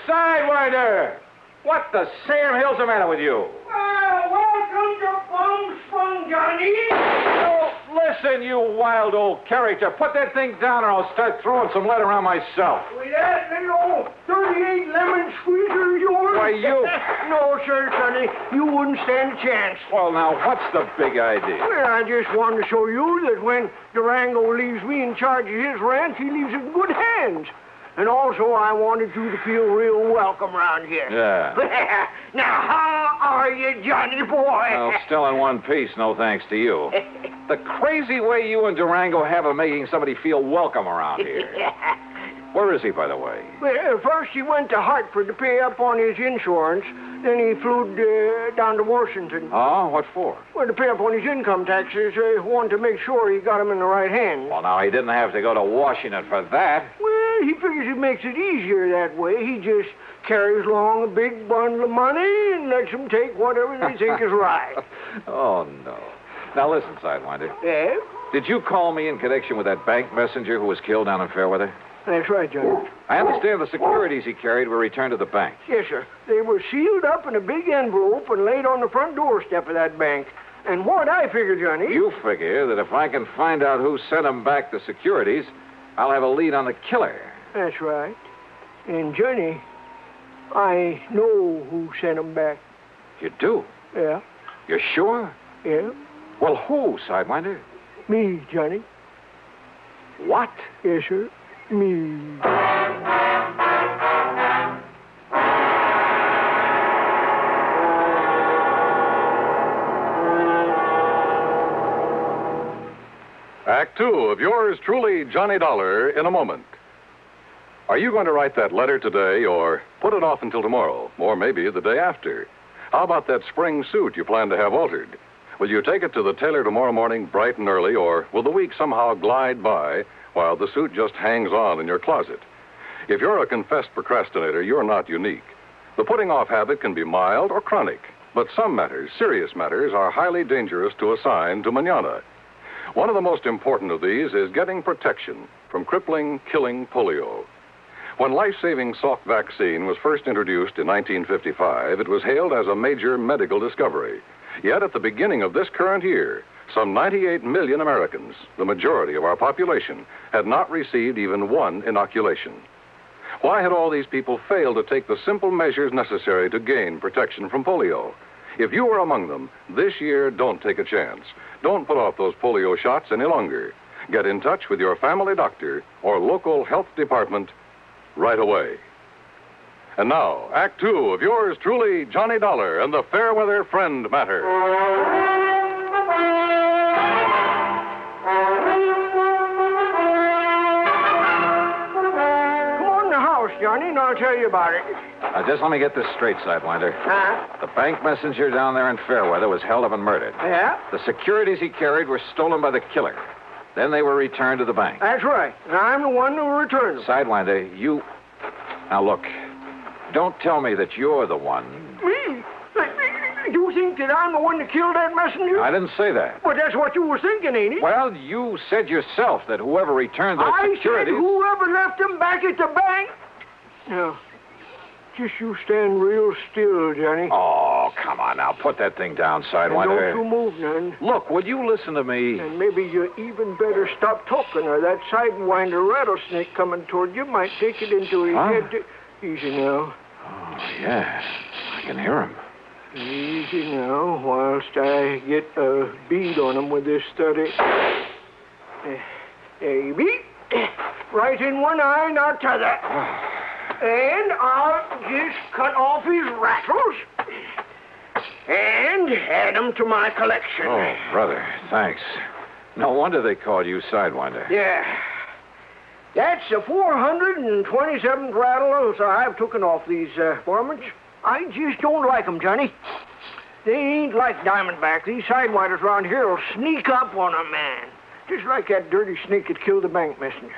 Sidewinder! What the Sam Hill's the matter with you? Well, welcome to Bum Spunk, Johnny. Oh, listen, you wild old character. Put that thing down or I'll start throwing some lead around myself. With that little old 38 lemon squeezer of yours? Why, you... No, sir, Sonny. You wouldn't stand a chance. Well, now, what's the big idea? Well, I just wanted to show you that when Durango leaves me in charge of his ranch, he leaves it in good hands. And also, I wanted you to feel real welcome around here. Yeah. Now, how are you, Johnny boy? Well, still in one piece, no thanks to you. The crazy way you and Durango have of making somebody feel welcome around here. Where is he, by the way? Well, first he went to Hartford to pay up on his insurance. Then he flew down to Washington. Oh, what for? Well, to pay up on his income taxes. Wanted to make sure he got them in the right hands. Well, now, he didn't have to go to Washington for that. Well, he figures it makes it easier that way. He just carries along a big bundle of money and lets them take whatever they think is right. Oh, no. Now, listen, Sidewinder. Yeah? Did you call me in connection with that bank messenger who was killed down in Fairweather? That's right, Johnny. I understand the securities he carried were returned to the bank. Yes, sir. They were sealed up in a big envelope and laid on the front doorstep of that bank. And what I figure, Johnny... You figure that if I can find out who sent them back the securities, I'll have a lead on the killer. That's right. And, Johnny, I know who sent them back. You do? Yeah. You're sure? Yeah. Well, who, Sidewinder? Me, Johnny. What? Yes, sir. Me. Act 2 of yours truly, Johnny Dollar, in a moment. Are you going to write that letter today or put it off until tomorrow, or maybe the day after? How about that spring suit you plan to have altered? Will you take it to the tailor tomorrow morning bright and early, or will the week somehow glide by while the suit just hangs on in your closet? If you're a confessed procrastinator, you're not unique. The putting off habit can be mild or chronic, but some matters, serious matters, are highly dangerous to assign to mañana. One of the most important of these is getting protection from crippling, killing polio. When life-saving Salk vaccine was first introduced in 1955, it was hailed as a major medical discovery. Yet at the beginning of this current year, some 98 million Americans, the majority of our population, had not received even one inoculation. Why had all these people failed to take the simple measures necessary to gain protection from polio? If you are among them, this year, don't take a chance. Don't put off those polio shots any longer. Get in touch with your family doctor or local health department right away. And now, Act Two of yours truly, Johnny Dollar and the Fairweather Friend Matter. Come on in the house, Johnny, and I'll tell you about it. Now, just let me get this straight, Sidewinder. Huh? The bank messenger down there in Fairweather was held up and murdered. Yeah? The securities he carried were stolen by the killer. Then they were returned to the bank. That's right. And I'm the one who returned them. Sidewinder, you... Now, look. Don't tell me that you're the one. Me? You think that I'm the one that killed that messenger? I didn't say that. But that's what you were thinking, ain't it? Well, you said yourself that whoever returned those securities... I said whoever left them back at the bank. Now, just you stand real still, Johnny. Oh, come on now. Put that thing down, Sidewinder. And don't you move none. Look, will you listen to me? And maybe you even better stop talking, or that Sidewinder rattlesnake coming toward you might take it into his head to... Easy now. Oh, yeah. I can hear him. Easy now, whilst I get a bead on him with this study. There you be. Right in one eye, not t'other. And I'll just cut off his rattles and add them to my collection. Oh, brother, thanks. No wonder they called you Sidewinder. Yeah. That's the 427th rattle so I've taken off these varmints. I just don't like them, Johnny. They ain't like Diamondback. These Sidewinders around here will sneak up on a man. Just like that dirty snake that killed the bank messenger.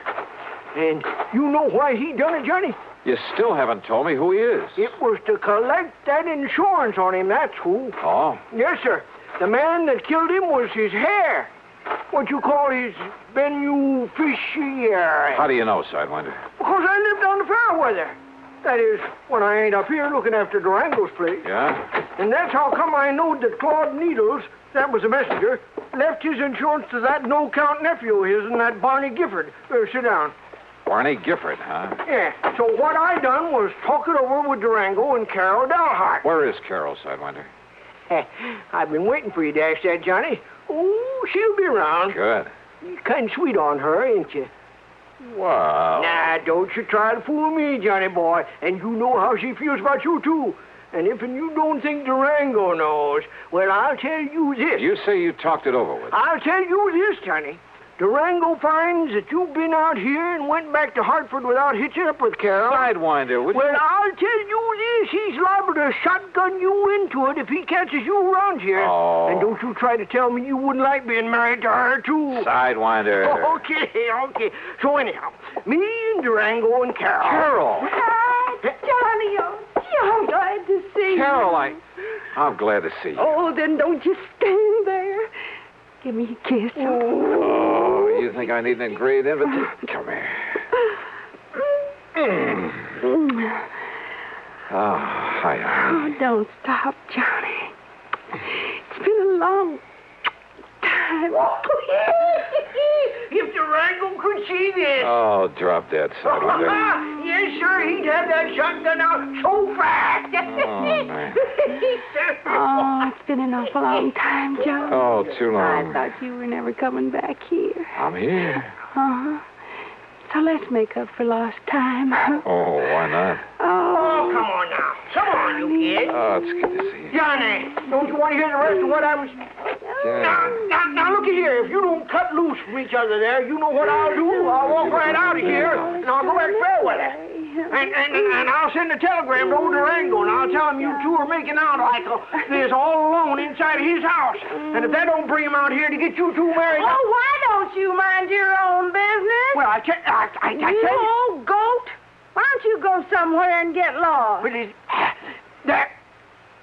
And you know why he done it, Johnny? You still haven't told me who he is. It was to collect that insurance on him, that's who. Oh? Yes, sir. The man that killed him was his hair. What you call his beneficiary. How do you know, Sidewinder? Because I lived on the Fairweather. That is, when I ain't up here looking after Durango's place. Yeah? And that's how come I know that Claude Needles, that was the messenger, left his insurance to that no-count nephew of his and that Barney Gifford. Sit down. Barney Gifford, huh? Yeah. So what I done was talk it over with Durango and Carol Dalhart. Where is Carol, Sidewinder? I've been waiting for you to ask that, Johnny. Oh, she'll be around. Good. You're kind of sweet on her, ain't you? Wow. Nah, don't you try to fool me, Johnny boy. And you know how she feels about you, too. And if you don't think Durango knows, well, I'll tell you this. You say you talked it over with her. I'll tell you this, Johnny. Durango finds that you've been out here and went back to Hartford without hitching up with Carol. Sidewinder, Well, I'll tell you this. He's liable to shotgun you into it if he catches you around here. Oh. And don't you try to tell me you wouldn't like being married to her, too. Sidewinder. Okay. So anyhow, me and Durango and Carol. Carol. Hi, Johnny. I'm glad to see you. Carol, I'm glad to see you. Oh, then don't you stand there. Give me a kiss. Oh, you think I need an engraved invitation? Come here. Oh, hi. Oh, don't stop, Johnny. It's been a long time. If Durango could see this. Oh, drop that, Sidewinder. Yes, sir. He'd have that shotgun out so fast. Oh, man. Oh, it's been an awful long time, John. Oh, too long. I thought you were never coming back here. I'm here. Uh-huh. So let's make up for lost time. Oh, why not? Oh, come on now. Come on, you kid. Oh, it's good to see you. Johnny, don't you want to hear the rest of what I was... Now, look at here. If you don't cut loose from each other there, you know what I'll do. I'll walk right out of here, and I'll go back to Fairweather. And I'll send a telegram to old Durango, and I'll tell him you two are making out like this all alone inside of his house. And if that don't bring him out here to get you two married... Oh, why don't you mind your own business? Well, I tell you... You old goat. Why don't you go somewhere and get lost? But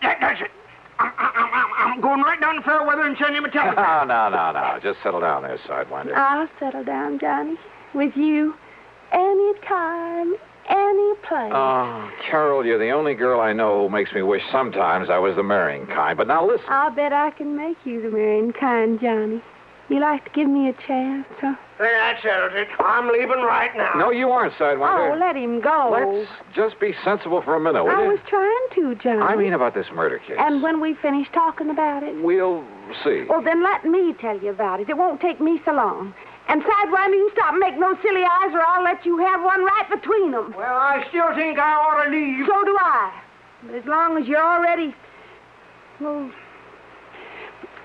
that's it. I'm going right down to Fairweather and send him a telegram. No. Just settle down there, Sidewinder. I'll settle down, Johnny, with you anytime, place. Oh, Carol, you're the only girl I know who makes me wish sometimes I was the marrying kind. But now listen. I'll bet I can make you the marrying kind, Johnny. You like to give me a chance, huh? There, that settles it. I'm leaving right now. No, you aren't, Sidewinder. Oh, let him go. Let's just be sensible for a minute, will I you? was trying to, Johnny. I mean about this murder case. And when we finish talking about it? We'll see. Well, then let me tell you about it. It won't take me so long. And Sidewinder, you stop making those silly eyes or I'll let you have one right between them. Well, I still think I ought to leave. So do I. But as long as you're already...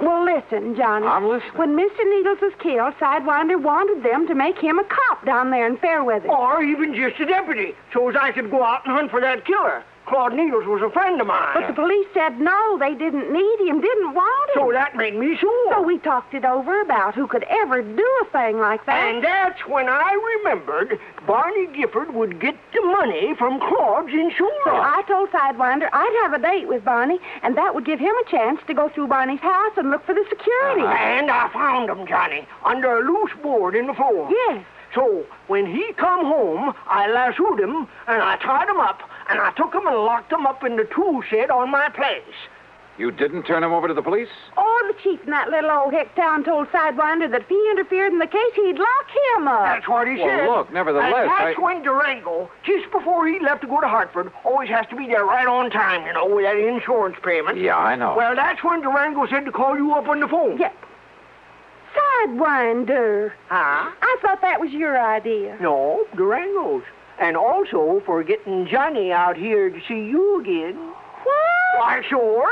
Well, listen, Johnny. I'm listening. When Mr. Needles was killed, Sidewinder wanted them to make him a cop down there in Fairweather. Or even just a deputy, so as I could go out and hunt for that killer. Claude Needles was a friend of mine. But the police said no, they didn't need him, didn't want him. So that made me sure. So we talked it over about who could ever do a thing like that. And that's when I remembered Barney Gifford would get the money from Claude's insurance. So I told Sidewinder I'd have a date with Barney, and that would give him a chance to go through Barney's house and look for the security. And I found him, Johnny, under a loose board in the floor. Yes. So when he come home, I lassoed him, and I tied him up, and I took him and locked him up in the tool shed on my place. You didn't turn him over to the police? Oh, the chief in that little old hick town told Sidewinder that if he interfered in the case, he'd lock him up. That's what he said. Well, look, nevertheless, and that's when Durango, just before he left to go to Hartford, always has to be there right on time, you know, with that insurance payment. Yeah, I know. Well, that's when Durango said to call you up on the phone. Yeah. Sidewinder. Huh? I thought that was your idea. No, Durango's. And also for getting Johnny out here to see you again. What? Why, sure.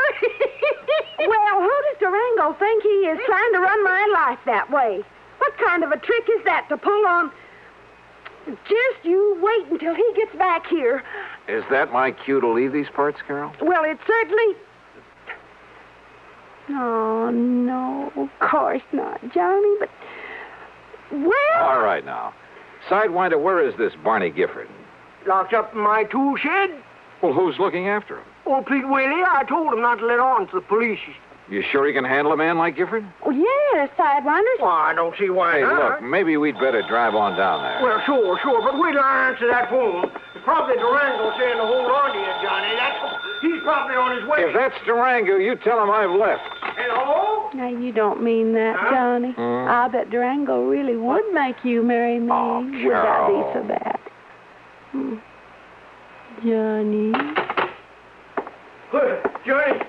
Well, who does Durango think he is trying to run my life that way? What kind of a trick is that to pull on? Just you wait until he gets back here. Is that my cue to leave these parts, Carol? Well, it certainly... Oh, no, of course not, Johnny, but... Well... All right, now. Sidewinder, where is this Barney Gifford? Locked up in my tool shed. Well, who's looking after him? Oh, Pete Whaley, I told him not to let on to the police. You sure he can handle a man like Gifford? Oh, yes, Sidewinder. Well, I don't see why Hey, not. look, maybe we'd better drive on down there. Well, sure, but wait till I answer that phone. It's probably Durango saying to hold on to you, Johnny. He's probably on his way. If that's Durango, you tell him I've left. Hello? Now, you don't mean that, Johnny. I bet Durango really would make you marry me. Oh, Would that be so bad? Johnny. Johnny.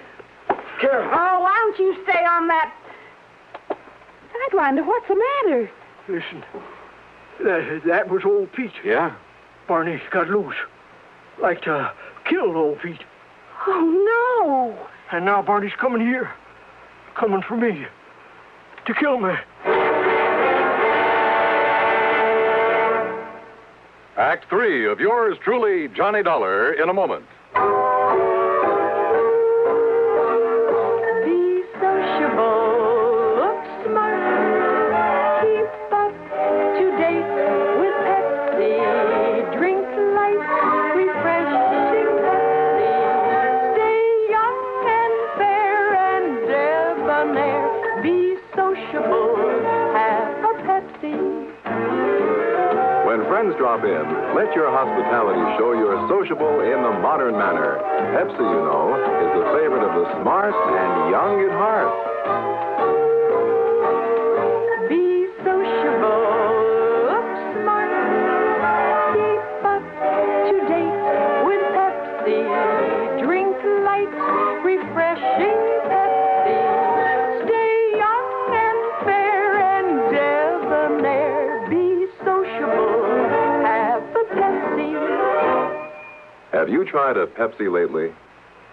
Carol. Oh, why don't you stay on that... Sidewinder, what's the matter? Listen, that was old Pete. Yeah? Barney got loose. Like to kill old Pete. Oh, no. And now Barney's coming here. Coming for me. To kill me. Act 3 of yours truly, Johnny Dollar, in a moment. Be sociable, look smart, keep up to date with Pepsi, drink light, refreshing Pepsi, stay young and fair and debonair, be sociable, have a Pepsi. When friends drop in, let your hospitality show you're sociable in the modern manner. Pepsi, you know, is the favorite of the smart and young at heart. Be sociable, look smart, keep up to date with Pepsi, drink light, refreshing Pepsi, stay young and fair and debonair, be sociable, have a Pepsi. Have you tried a Pepsi lately?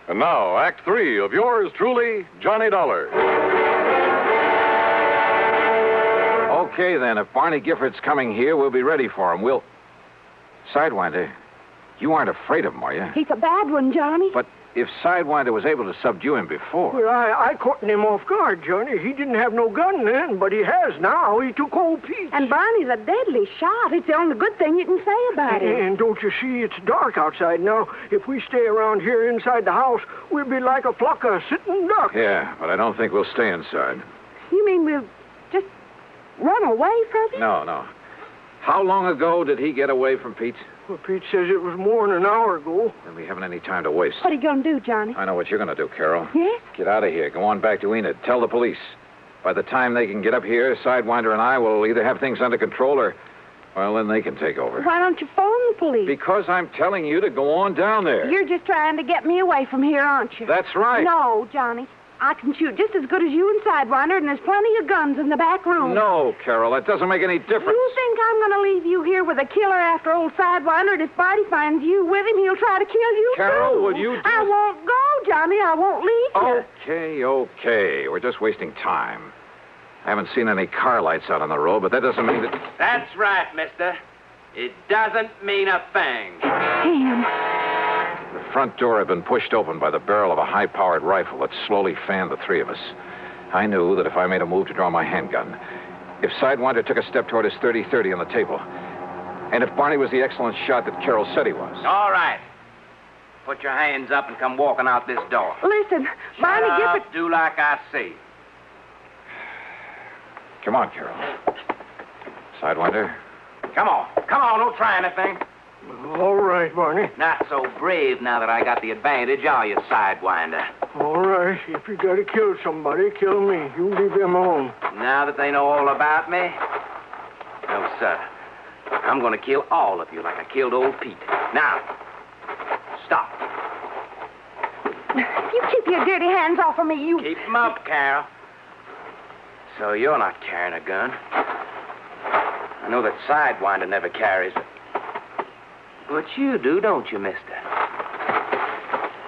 And now, Act 3 of yours truly, Johnny Dollar. Okay, then. If Barney Gifford's coming here, we'll be ready for him. Sidewinder, you aren't afraid of him, are you? He's a bad one, Johnny. But if Sidewinder was able to subdue him before... Well, I caught him off guard, Johnny. He didn't have no gun then, but he has now. He took old Pete. And Barney's a deadly shot. It's the only good thing you can say about him. And don't you see, it's dark outside now. If we stay around here inside the house, we'll be like a flock of sitting ducks. Yeah, but I don't think we'll stay inside. You mean we'll just run away from him? No. How long ago did he get away from Pete? Well, Pete says it was more than an hour ago. Then we haven't any time to waste. What are you going to do, Johnny? I know what you're going to do, Carol. Yes? Get out of here. Go on back to Enid. Tell the police. By the time they can get up here, Sidewinder and I will either have things under control or, well, then they can take over. Why don't you phone the police? Because I'm telling you to go on down there. You're just trying to get me away from here, aren't you? That's right. No, Johnny. I can shoot just as good as you and Sidewinder, and there's plenty of guns in the back room. No, Carol, that doesn't make any difference. You think I'm going to leave you here with a killer after old Sidewinder, and if Barty finds you with him, he'll try to kill you, Carol, too. will you do... I won't go, Johnny. I won't leave you. Okay. We're just wasting time. I haven't seen any car lights out on the road, but that doesn't mean that... That's right, mister. It doesn't mean a thing. Damn. The front door had been pushed open by the barrel of a high-powered rifle that slowly fanned the three of us. I knew that if I made a move to draw my handgun, if Sidewinder took a step toward his .30-30 on the table, and if Barney was the excellent shot that Carol said he was... All right. Put your hands up and come walking out this door. Listen, Barney, Shut give up, do like I say. Come on, Carol. Sidewinder. Come on, don't try anything. All right, Barney. Not so brave now that I got the advantage, are you, Sidewinder? All right. If you got to kill somebody, kill me. You leave them alone. Now that they know all about me? No, sir. I'm going to kill all of you like I killed old Pete. Now, stop. You keep your dirty hands off of me, you... Keep them up, Carol. So you're not carrying a gun. I know that Sidewinder never carries it. But you do, don't you, mister?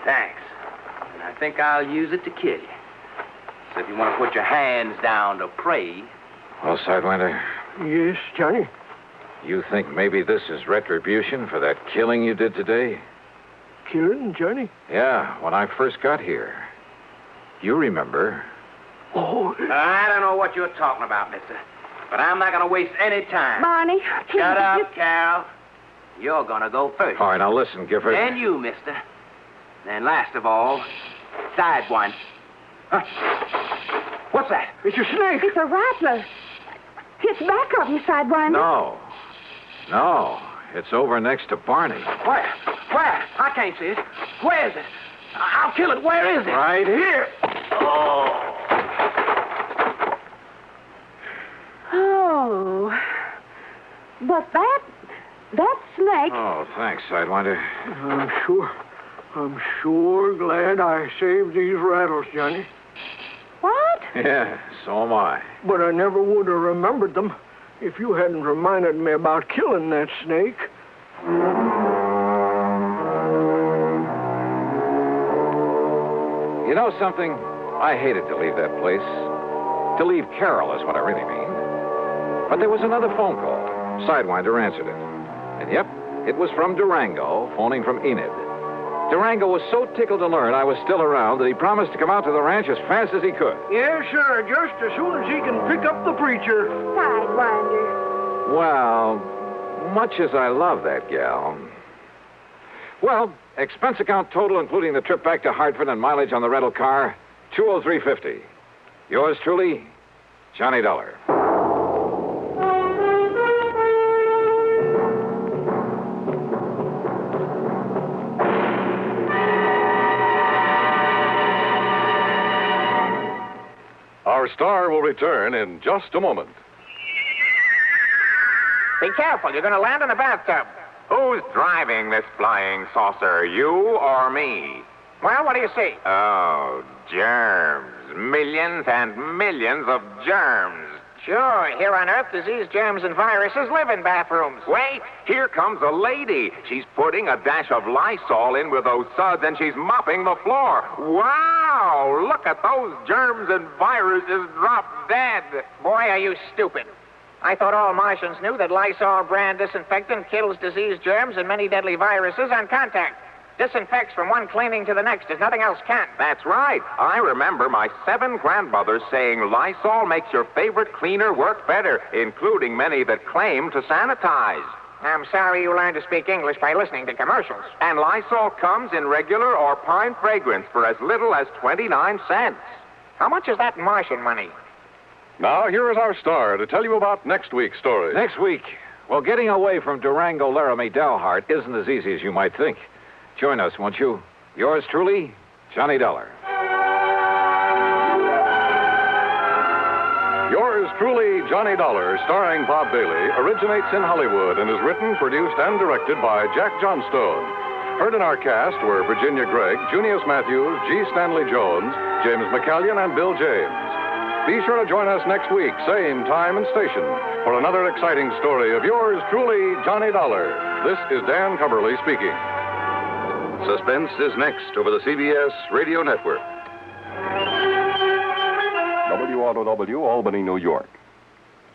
Thanks. And I think I'll use it to kill you. So if you want to put your hands down to pray... Well, Sidewinder... Yes, Johnny? You think maybe this is retribution for that killing you did today? Killing, Johnny? Yeah, when I first got here. You remember... Oh. I don't know what you're talking about, mister. But I'm not going to waste any time. Barney, Shut up, Carol. You're going to go first. All right, now listen, Gifford. Then you, mister. Then last of all, Sidewinder. Huh? What's that? It's a snake. It's a rattler. It's back of you, Sidewinder. No. It's over next to Barney. Where? I can't see it. Where is it? I'll kill it. Where is it? Right here. Oh. But that snake... Oh, thanks, Sidewinder. I'm sure glad I saved these rattles, Johnny. What? Yeah, so am I. But I never would have remembered them if you hadn't reminded me about killing that snake. You know something? I hated to leave that place. To leave Carol is what I really mean. But there was another phone call. Sidewinder answered it. And yep, it was from Durango, phoning from Enid. Durango was so tickled to learn I was still around that he promised to come out to the ranch as fast as he could. Yes, sir, just as soon as he can pick up the preacher. Sidewinder. Well, much as I love that gal. Well, expense account total, including the trip back to Hartford and mileage on the rental car, $203.50. Yours truly, Johnny Dollar. Our star will return in just a moment. Be careful, you're going to land in a bathtub. Who's driving this flying saucer, you or me? Well, what do you see? Oh, germs. Millions and millions of germs. Sure, here on Earth, disease, germs, and viruses live in bathrooms. Wait, here comes a lady. She's putting a dash of Lysol in with those suds, and she's mopping the floor. Wow, look at those germs and viruses drop dead. Boy, are you stupid. I thought all Martians knew that Lysol brand disinfectant kills disease, germs, and many deadly viruses on contact. Disinfects from one cleaning to the next as nothing else can. That's right. I remember my 7 grandmothers saying Lysol makes your favorite cleaner work better, including many that claim to sanitize. I'm sorry you learned to speak English by listening to commercials. And Lysol comes in regular or pine fragrance for as little as 29 cents. How much is that in Martian money? Now, here is our star to tell you about next week's story. Next week, Well, getting away from Durango Laramie Dalhart isn't as easy as you might think. Join us, won't you? Yours truly, Johnny Dollar. Yours truly, Johnny Dollar, starring Bob Bailey, originates in Hollywood and is written, produced, and directed by Jack Johnstone. Heard in our cast were Virginia Gregg, Junius Matthews, G. Stanley Jones, James McCallion, and Bill James. Be sure to join us next week, same time and station, for another exciting story of yours truly, Johnny Dollar. This is Dan Cumberly speaking. Suspense is next over the CBS Radio Network. WROW, Albany, New York.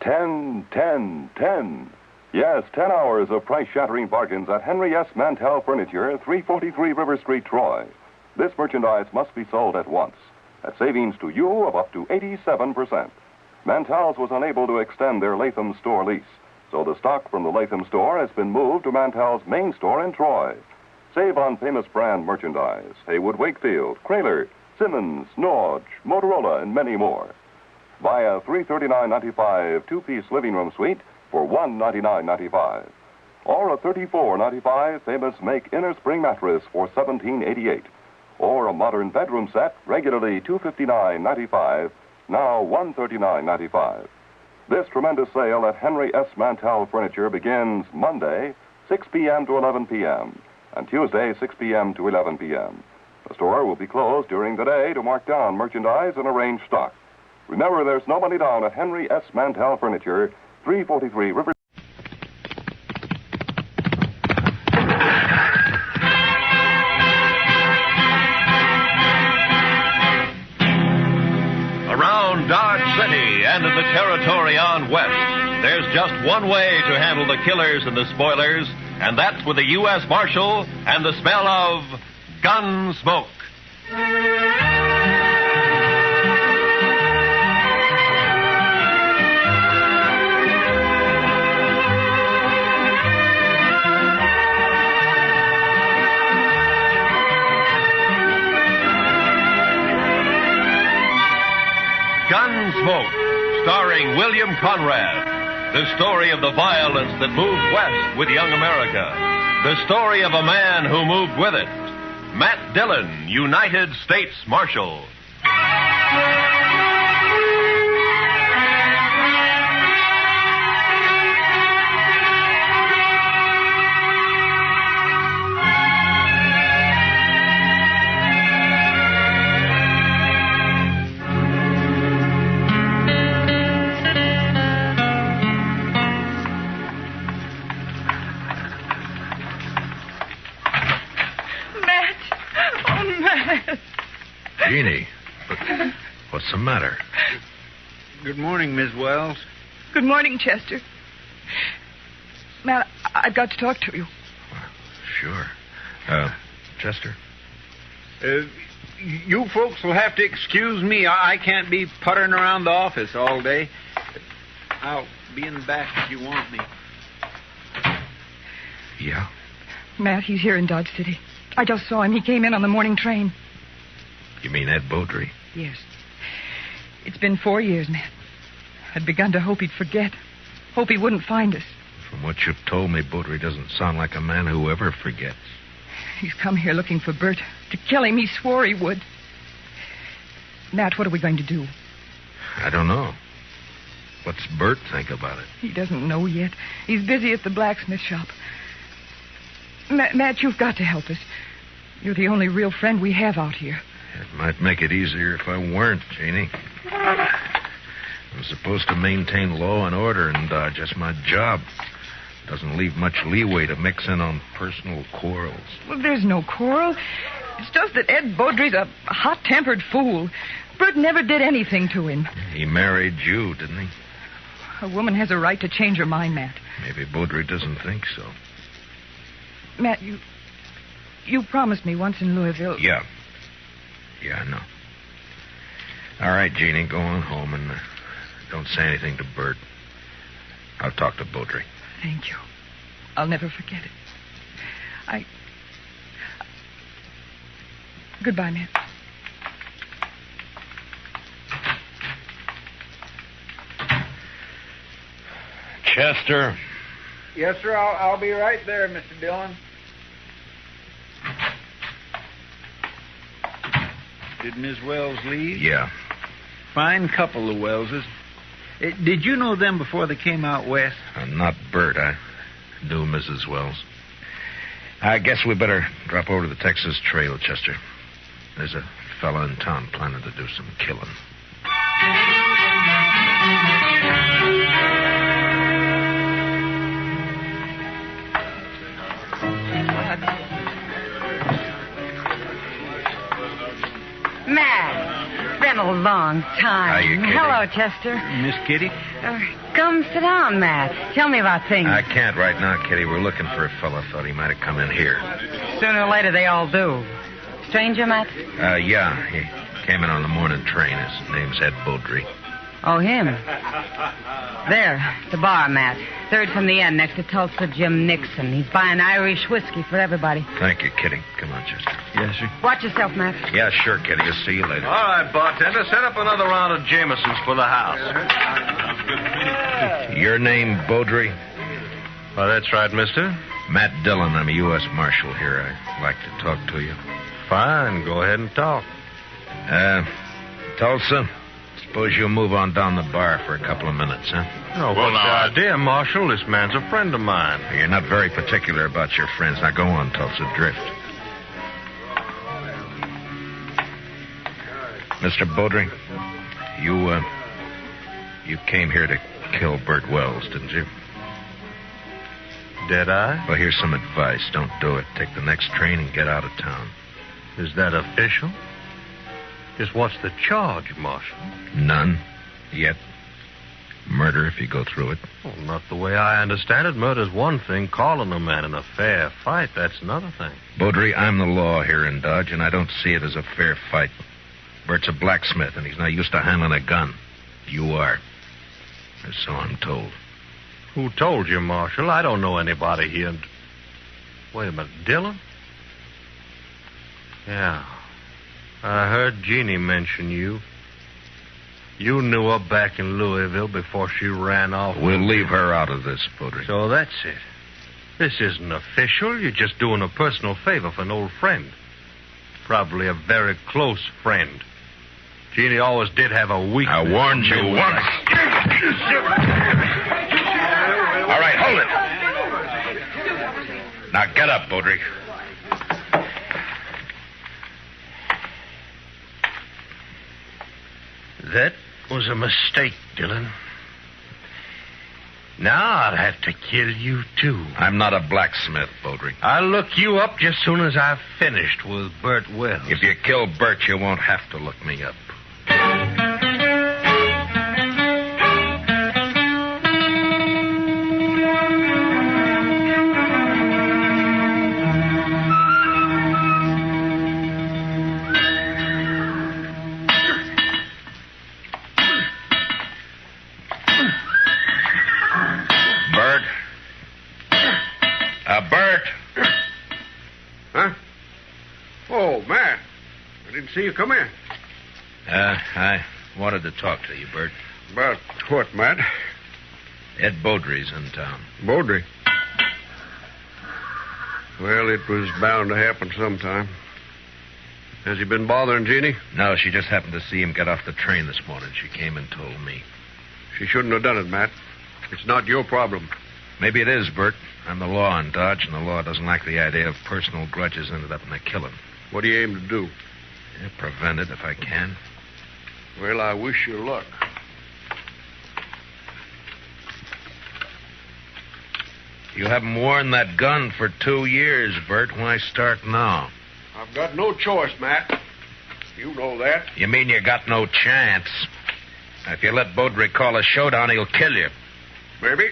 10, 10, 10. Yes, 10 hours of price-shattering bargains at Henry S. Mantell Furniture, 343 River Street, Troy. This merchandise must be sold at once, at savings to you of up to 87%. Mantell's was unable to extend their Latham store lease, so the stock from the Latham store has been moved to Mantell's main store in Troy. Save on famous brand merchandise, Haywood Wakefield, Kraler, Simmons, Norge, Motorola, and many more. Buy a $339.95 two-piece living room suite for $199.95. Or a $34.95 famous Make Inner Spring mattress for $17.88. Or a modern bedroom set, regularly $259.95, now $139.95. This tremendous sale at Henry S. Mantell Furniture begins Monday, 6 p.m. to 11 p.m., and Tuesday, 6 p.m. to 11 p.m. The store will be closed during the day to mark down merchandise and arrange stock. Remember, there's no money down at Henry S. Mantell Furniture, 343 River. Around Dodge City and in the territory on west, there's just one way to handle the killers and the spoilers, and that's with a U.S. Marshal and the smell of Gunsmoke. Gunsmoke, starring William Conrad. The story of the violence that moved west with young America. The story of a man who moved with it. Matt Dillon, United States Marshal. Jeannie, what's the matter? Good morning, Miss Wells. Good morning, Chester. Matt, I've got to talk to you. Sure. Chester? You folks will have to excuse me. I can't be puttering around the office all day. I'll be in the back if you want me. Yeah? Matt, he's here in Dodge City. I just saw him. He came in on the morning train. You mean Ed Beaudry? Yes. It's been 4 years, Matt. I'd begun to hope he'd forget. Hope he wouldn't find us. From what you've told me, Beaudry doesn't sound like a man who ever forgets. He's come here looking for Bert. To kill him, he swore he would. Matt, what are we going to do? I don't know. What's Bert think about it? He doesn't know yet. He's busy at the blacksmith shop. Matt, you've got to help us. You're the only real friend we have out here. It might make it easier if I weren't, Jeannie. I'm supposed to maintain law and order in Dodge. That's my job. Doesn't leave much leeway to mix in on personal quarrels. Well, there's no quarrel. It's just that Ed Beaudry's a hot-tempered fool. Bert never did anything to him. He married you, didn't he? A woman has a right to change her mind, Matt. Maybe Beaudry doesn't think so. Matt, you promised me once in Louisville. Yeah. Yeah, I know. All right, Jeannie, go on home and don't say anything to Bert. I'll talk to Beaudry. Thank you. I'll never forget it. Goodbye, Matt. Chester, Yes, sir. I'll be right there, Mr. Dillon. Did Miss Wells leave? Yeah. Fine couple, the Wellses. Did you know them before they came out west? Not Bert. I knew Mrs. Wells. I guess we better drop over to the Texas Trail, Chester. There's a fella in town planning to do some killing. Matt, it's been a long time. Hiya, Kitty. Hello, Chester. Miss Kitty? Come sit down, Matt. Tell me about things. I can't right now, Kitty. We're looking for a fella. Thought he might have come in here. Sooner or later, they all do. Stranger, Matt? Yeah. He came in on the morning train. His name's Ed Beaudry. Oh, him. There, the bar, Matt. Third from the end, next to Tulsa Jim Nixon. He's buying Irish whiskey for everybody. Thank you, Kitty. Come on, Chester. Yes, sir. Watch yourself, Matt. Yeah, sure, Kitty. I'll see you later. All right, bartender, set up another round of Jamesons for the house. Your name, Beaudry? Well, that's right, mister. Matt Dillon. I'm a U.S. Marshal here. I'd like to talk to you. Fine. Go ahead and talk. Tulsa, suppose you'll move on down the bar for a couple of minutes, huh? Oh, what's the idea, Marshal? This man's a friend of mine. You're not very particular about your friends. Now, go on, Tulsa. Drift. Mr. Beaudry, you came here to kill Bert Wells, didn't you? Did I? Well, here's some advice. Don't do it. Take the next train and get out of town. Is that official? Just what's the charge, Marshal? None. Yet. Murder if you go through it. Well, not the way I understand it. Murder's one thing. Calling a man in a fair fight, that's another thing. Beaudry, I'm the law here in Dodge, and I don't see it as a fair fight. Bert's a blacksmith, and he's not used to handling a gun. You are. Or so I'm told. Who told you, Marshal? I don't know anybody here. Wait a minute. Dillon? Yeah. I heard Jeannie mention you. You knew her back in Louisville before she ran off. We'll leave her out of this, Beaudry. So that's it. This isn't official. You're just doing a personal favor for an old friend. Probably a very close friend. Jeannie always did have a weakness. I warned you once. All right, hold it. Now get up, Beaudry. That was a mistake, Dillon. Now I'll have to kill you, too. I'm not a blacksmith, Beaudry. I'll look you up just soon as I've finished with Bert Wells. If you kill Bert, you won't have to look me up. Bert. Huh? Oh, Matt. I didn't see you come in. I wanted to talk to you, Bert. About what, Matt? Ed Beaudry's in town. Beaudry? Well, it was bound to happen sometime. Has he been bothering Jeannie? No, she just happened to see him get off the train this morning. She came and told me. She shouldn't have done it, Matt. It's not your problem. Maybe it is, Bert. I'm the law in Dodge, and the law doesn't like the idea of personal grudges ended up in a killing. What do you aim to do? Prevent it if I can. Well, I wish you luck. You haven't worn that gun for 2 years, Bert. Why start now? I've got no choice, Matt. You know that. You mean you got no chance? If you let Beaudry call a showdown, he'll kill you. Maybe.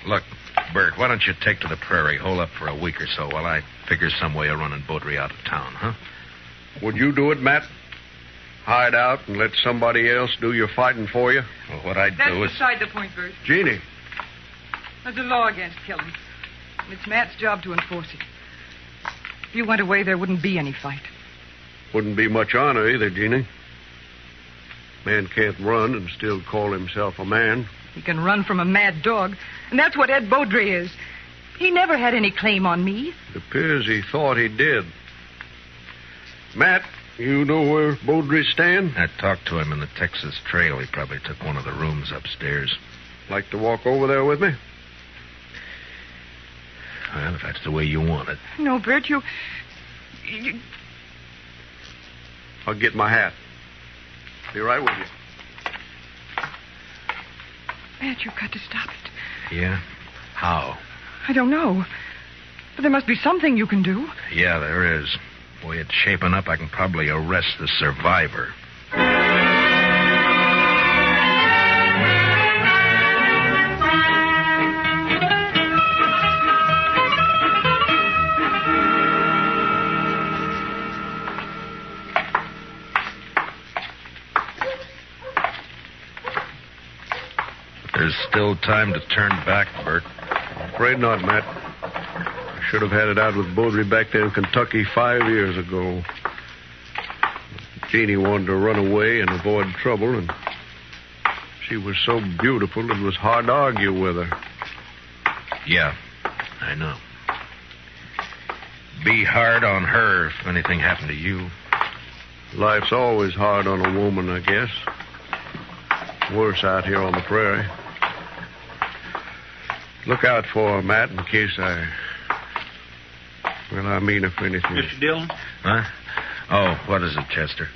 Look, Bert, why don't you take to the prairie, hole up for a week or so while I figure some way of running Beaudry out of town, huh? Would you do it, Matt? Hide out and let somebody else do your fighting for you? Well, what I'd do is... That's beside the point, Bert. Jeannie. There's a law against killing. And it's Matt's job to enforce it. If you went away, there wouldn't be any fight. Wouldn't be much honor either, Jeannie. Man can't run and still call himself a man. He can run from a mad dog, and that's what Ed Beaudry is. He never had any claim on me. It appears he thought he did. Matt, you know where Beaudry's staying? I talked to him in the Texas Trail. He probably took one of the rooms upstairs. Like to walk over there with me? Well, if that's the way you want it. No, Bert, you... I'll get my hat. Be right with you. Matt, you've got to stop it. Yeah? How? I don't know. But there must be something you can do. Yeah, there is. The way it's shaping up, I can probably arrest the survivor. There's still time to turn back, Bert. Afraid not, Matt. I should have had it out with Beaudry back there in Kentucky 5 years ago. Jeannie wanted to run away and avoid trouble, and she was so beautiful it was hard to argue with her. Yeah, I know. Be hard on her if anything happened to you. Life's always hard on a woman, I guess. Worse out here on the prairie. Look out for her, Matt, in case I mean if anything. Mr. Dillon? Huh? Oh, what is it, Chester?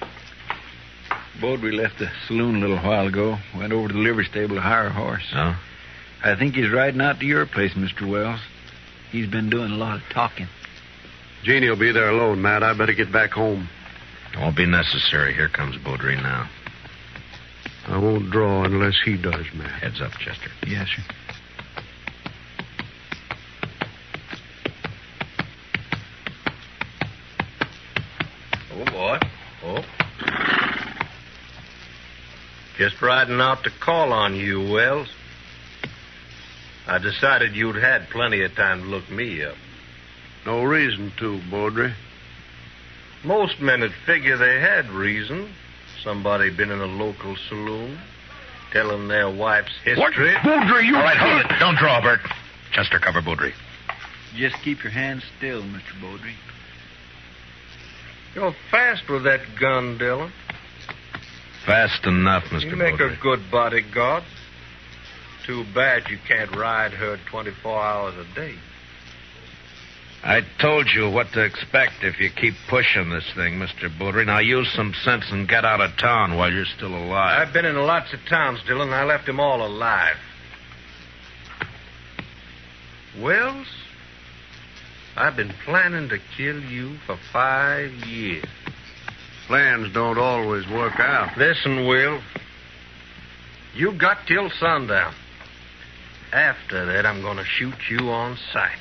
Beaudry left the saloon a little while ago. Went over to the livery stable to hire a horse. Oh? I think he's riding out to your place, Mr. Wells. He's been doing a lot of talking. Jeannie will be there alone, Matt. I better get back home. It won't be necessary. Here comes Beaudry now. I won't draw unless he does, Matt. Heads up, Chester. Yes, sir. Oh, boy. Oh. Just riding out to call on you, Wells. I decided you'd had plenty of time to look me up. No reason to, Beaudry. Most men would figure they had reason. Somebody been in a local saloon, telling their wife's history. What? Beaudry, you... All right, hold it. Don't draw, Bert. Chester, cover Beaudry. Just keep your hands still, Mr. Beaudry. You're fast with that gun, Dillon. Fast enough, Mr. You make Beaudry. a good bodyguard. Too bad you can't ride her 24 hours a day. I told you what to expect if you keep pushing this thing, Mr. Beaudry. Now use some sense and get out of town while you're still alive. I've been in lots of towns, Dillon. I left them all alive. Wells, I've been planning to kill you for 5 years. Plans don't always work out. Listen, Will. You got till sundown. After that, I'm going to shoot you on sight.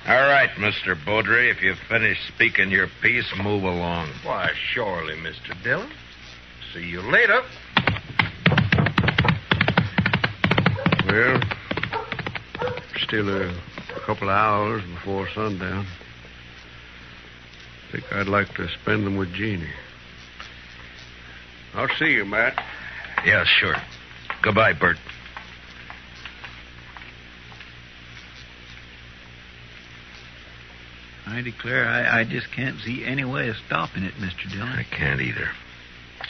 All right, Mr. Beaudry. If you've finished speaking your piece, move along. Why, surely, Mr. Dillon. See you later. Well, still a couple of hours before sundown. I think I'd like to spend them with Jeannie. I'll see you, Matt. Yeah, sure. Goodbye, Bert. I declare I just can't see any way of stopping it, Mr. Dillon. I can't either.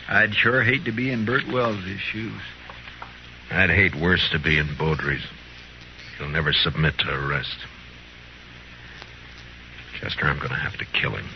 I'd sure hate to be in Bert Wells' shoes. I'd hate worse to be in Beaudry's. He'll never submit to arrest. Chester, I'm going to have to kill him.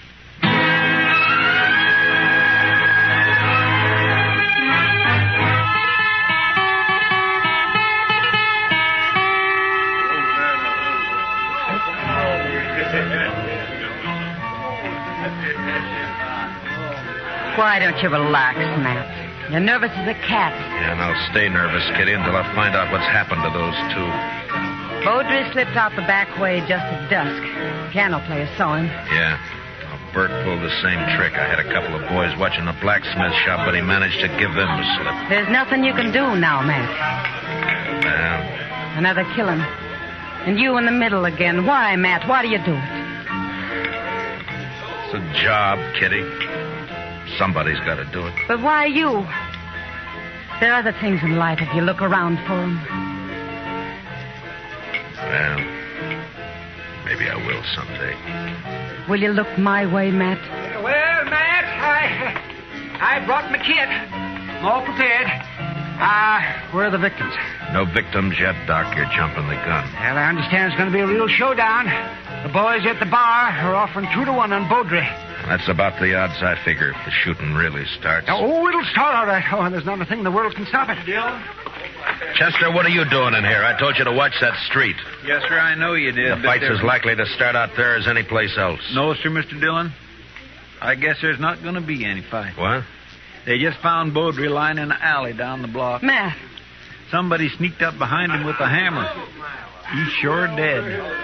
Why don't you relax, Matt? You're nervous as a cat. Yeah, and I'll stay nervous, Kitty, until I find out what's happened to those two. Beaudry slipped out the back way just at dusk. Piano player saw him. Yeah. Well, Bert pulled the same trick. I had a couple of boys watching the blacksmith shop, but he managed to give them the slip. There's nothing you can do now, Matt. Well, Another killing. And you in the middle again. Why, Matt? Why do you do it? it's a job, Kitty. Somebody's got to do it. But why you? There are other things in life if you look around for them. Well, maybe I will someday. Will you look my way, Matt? Well, Matt, I brought my kit. I'm all prepared. Where are the victims? No victims yet, Doc. You're jumping the gun. Well, I understand it's going to be a real showdown. The boys at the bar are offering 2-1 on Beaudry. That's about the odds I figure if the shooting really starts. Oh, it'll start all right. Oh, and there's not a thing in the world can stop it. Chester, what are you doing in here? I told you to watch that street. Yes, sir, I know you did. The fight's as likely to start out there as any place else. No, sir, Mr. Dillon. I guess there's not going to be any fight. What? They just found Beaudry lying in an alley down the block. Matt. Somebody sneaked up behind him with a hammer. He's sure dead.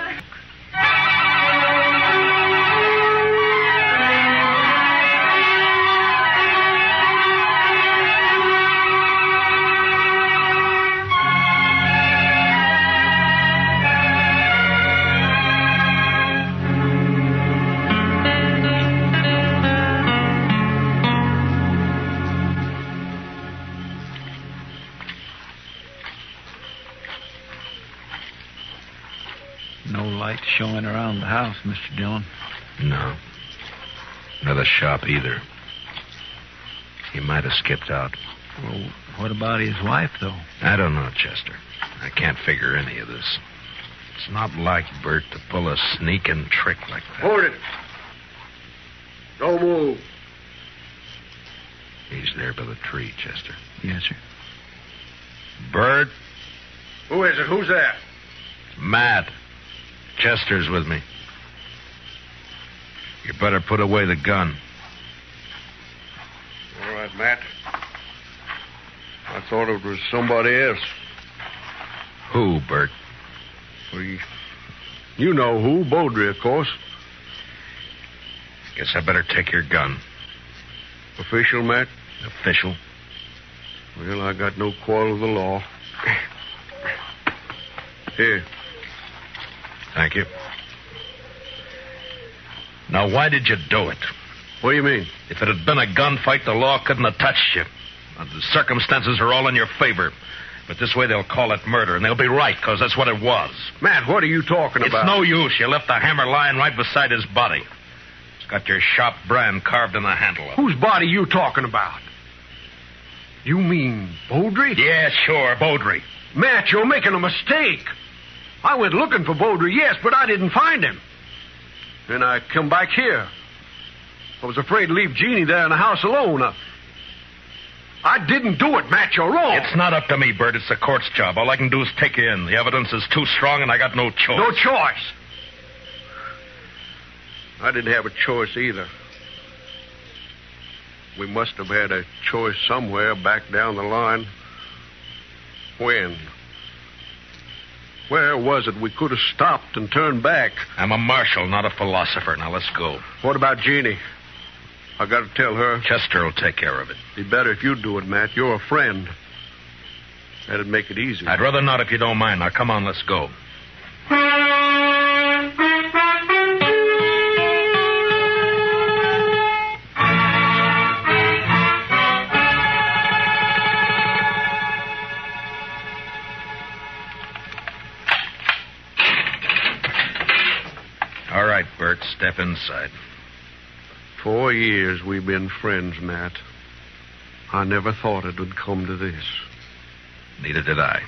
Light showing around the house, Mr. Dillon. No. Nor the shop either. He might have skipped out. Well, what about his wife, though? I don't know, Chester. I can't figure any of this. It's not like Bert to pull a sneaking trick like that. Hold it. Don't move. He's there by the tree, Chester. Yes, sir. Bert? Who is it? Who's that? Matt. Chester's with me. You better put away the gun. All right, Matt. I thought it was somebody else. Who, Bert? Well, you know who. Beaudry, of course. Guess I better take your gun. Official, Matt? Official. Well, I got no quarrel with the law. Here. Thank you. Now, why did you do it? What do you mean? If it had been a gunfight, the law couldn't have touched you. The circumstances are all in your favor. But this way they'll call it murder, and they'll be right, because that's what it was. Matt, what are you talking about? It's no use. You left the hammer lying right beside his body. It's got your shop brand carved in the handle of it. Whose body you talking about? You mean Beaudry? Yeah, sure, Beaudry. Matt, you're making a mistake. I went looking for Beaudry, yes, but I didn't find him. Then I come back here. I was afraid to leave Jeannie there in the house alone. I didn't do it, Matt. You're wrong. It's not up to me, Bert. It's the court's job. All I can do is take you in. The evidence is too strong, and I got no choice. No choice? I didn't have a choice either. We must have had a choice somewhere back down the line. When? Where was it we could have stopped and turned back? I'm a marshal, not a philosopher. Now, let's go. What about Jeannie? I got to tell her. Chester will take care of it. Be better if you do it, Matt. You're a friend. That'd make it easy. I'd rather not if you don't mind. Now, come on, let's go. All right, Bert, step inside. 4 years we've been friends, Matt. I never thought it would come to this. Neither did I.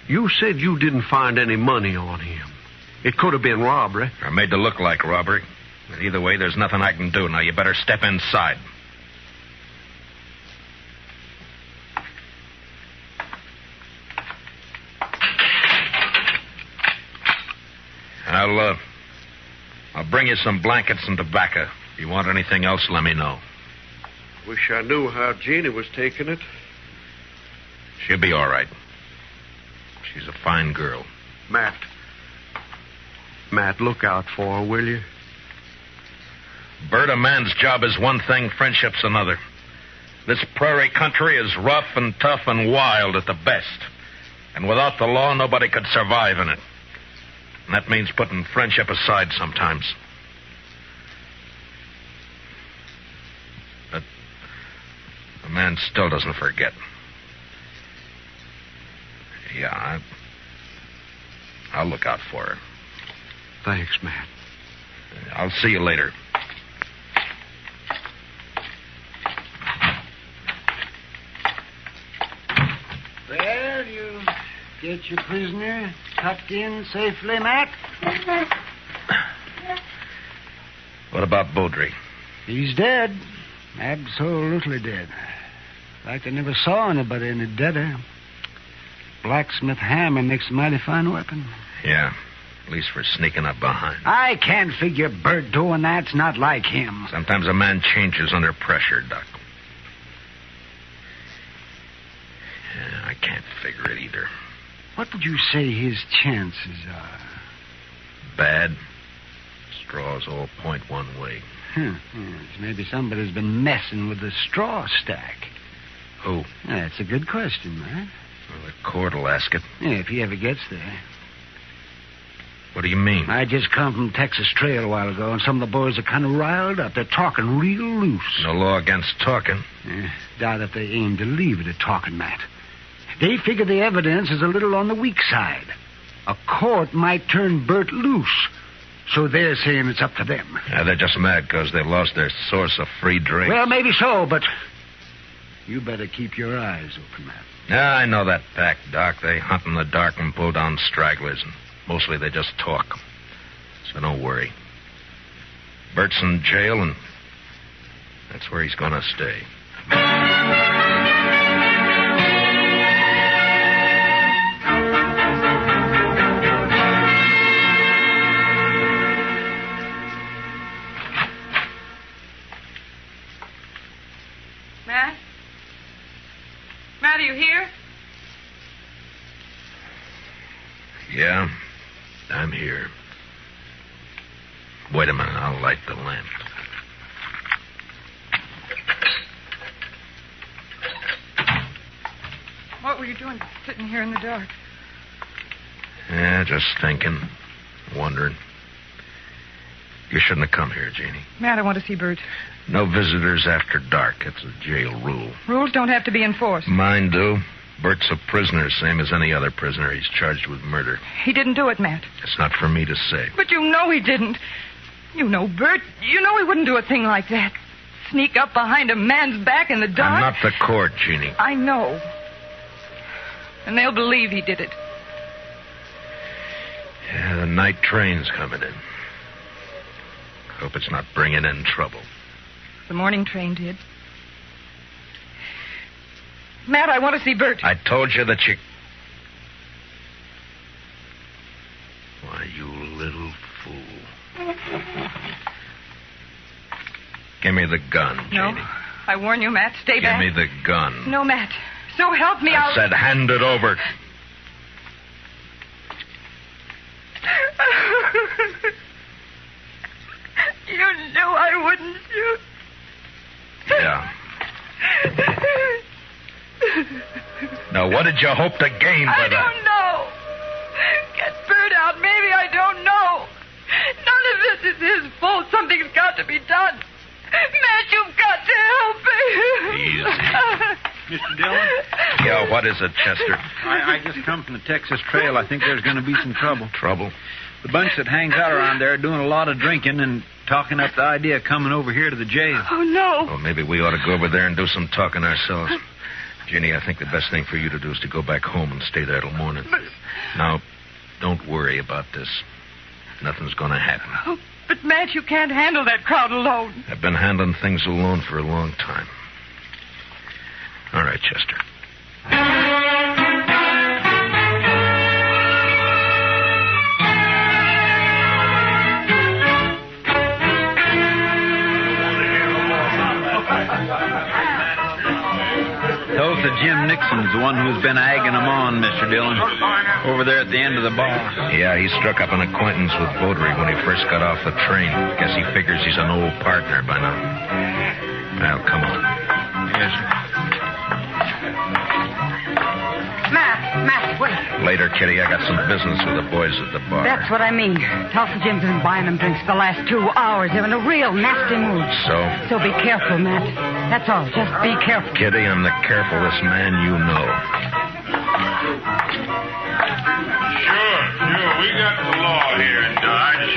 You said you didn't find any money on him. It could have been robbery. I made to look like robbery. But either way, there's nothing I can do. Now, you better step inside. I'll bring you some blankets and tobacco. If you want anything else, let me know. Wish I knew how Jeannie was taking it. She'll be all right. She's a fine girl. Matt, look out for her, will you? Bert, a man's job is one thing, friendship's another. This prairie country is rough and tough and wild at the best. And without the law, nobody could survive in it. And that means putting friendship aside sometimes. But a man still doesn't forget. Yeah, I'll look out for her. Thanks, Matt. I'll see you later. Well, you get your prisoner tucked in safely, Matt? What about Beaudry? He's dead. Absolutely dead. Like I never saw anybody any deader. Blacksmith hammer makes a mighty fine weapon. Yeah, at least for sneaking up behind. I can't figure Bert doing that's not like him. Sometimes a man changes under pressure, Doc. Yeah, I can't figure it either. What would you say his chances are? Bad. Straws all point one way. Yes, maybe somebody's been messing with the straw stack. Who? That's a good question, man. Well, the court will ask it. Yeah, if he ever gets there. What do you mean? I just come from Texas Trail a while ago, and some of the boys are kind of riled up. They're talking real loose. No law against talking. Doubt if they aim to leave it at talking, Matt. They figure the evidence is a little on the weak side. A court might turn Bert loose. So they're saying it's up to them. Yeah, they're just mad because they lost their source of free drink. Well, maybe so, but you better keep your eyes open, Matt. Yeah, I know that pack, Doc. They hunt in the dark and pull down stragglers, and mostly they just talk. So don't worry. Bert's in jail, and that's where he's going to stay. Matt, are you here? Yeah, I'm here. Wait a minute, I'll light the lamp. What were you doing sitting here in the dark? Yeah, just thinking, wondering. You shouldn't have come here, Jeannie. Matt, I want to see Bert. No visitors after dark. It's a jail rule. Rules don't have to be enforced. Mine do. Bert's a prisoner, same as any other prisoner. He's charged with murder. He didn't do it, Matt. It's not for me to say. But you know he didn't. You know Bert. You know he wouldn't do a thing like that. Sneak up behind a man's back in the dark. I'm not the court, Jeannie. I know. And they'll believe he did it. Yeah, the night train's coming in. Hope it's not bringing in trouble. The morning train did. Matt, I want to see Bert. I told you that you... Why, you little fool. Give me the gun, Jeannie. No. I warn you, Matt, stay back. Give me the gun. No, Matt. So help me, I said hand it over. You knew I wouldn't shoot. Yeah. Now, what did you hope to gain by that? I don't know. Get Bert out. Maybe I don't know. None of this is his fault. Something's got to be done. Matt, you've got to help me. Easy. Mr. Dillon? Yeah, what is it, Chester? I just come from the Texas Trail. I think there's going to be some trouble. Trouble? The bunch that hangs out around there are doing a lot of drinking and talking up the idea of coming over here to the jail. Oh, no. Well, maybe we ought to go over there and do some talking ourselves. Ginny, I think the best thing for you to do is to go back home and stay there till morning. Now, don't worry about this. Nothing's going to happen. Oh, but, Matt, you can't handle that crowd alone. I've been handling things alone for a long time. All right, Chester. Tulsa Jim Nixon's the one who's been egging them on, Mr. Dillon. Over there at the end of the bar. Yeah, he struck up an acquaintance with Beaudry when he first got off the train. Guess he figures he's an old partner by now. Well, come on. Yes, sir. Matt, wait. Later, Kitty, I got some business with the boys at the bar. That's what I mean. Tulsa Jim's been buying them drinks for the last 2 hours. They're in a real nasty mood. So? So be careful, Matt. That's all. Just be careful. Kitty, I'm the carefulest man you know. Sure. We got the law here in Dodge.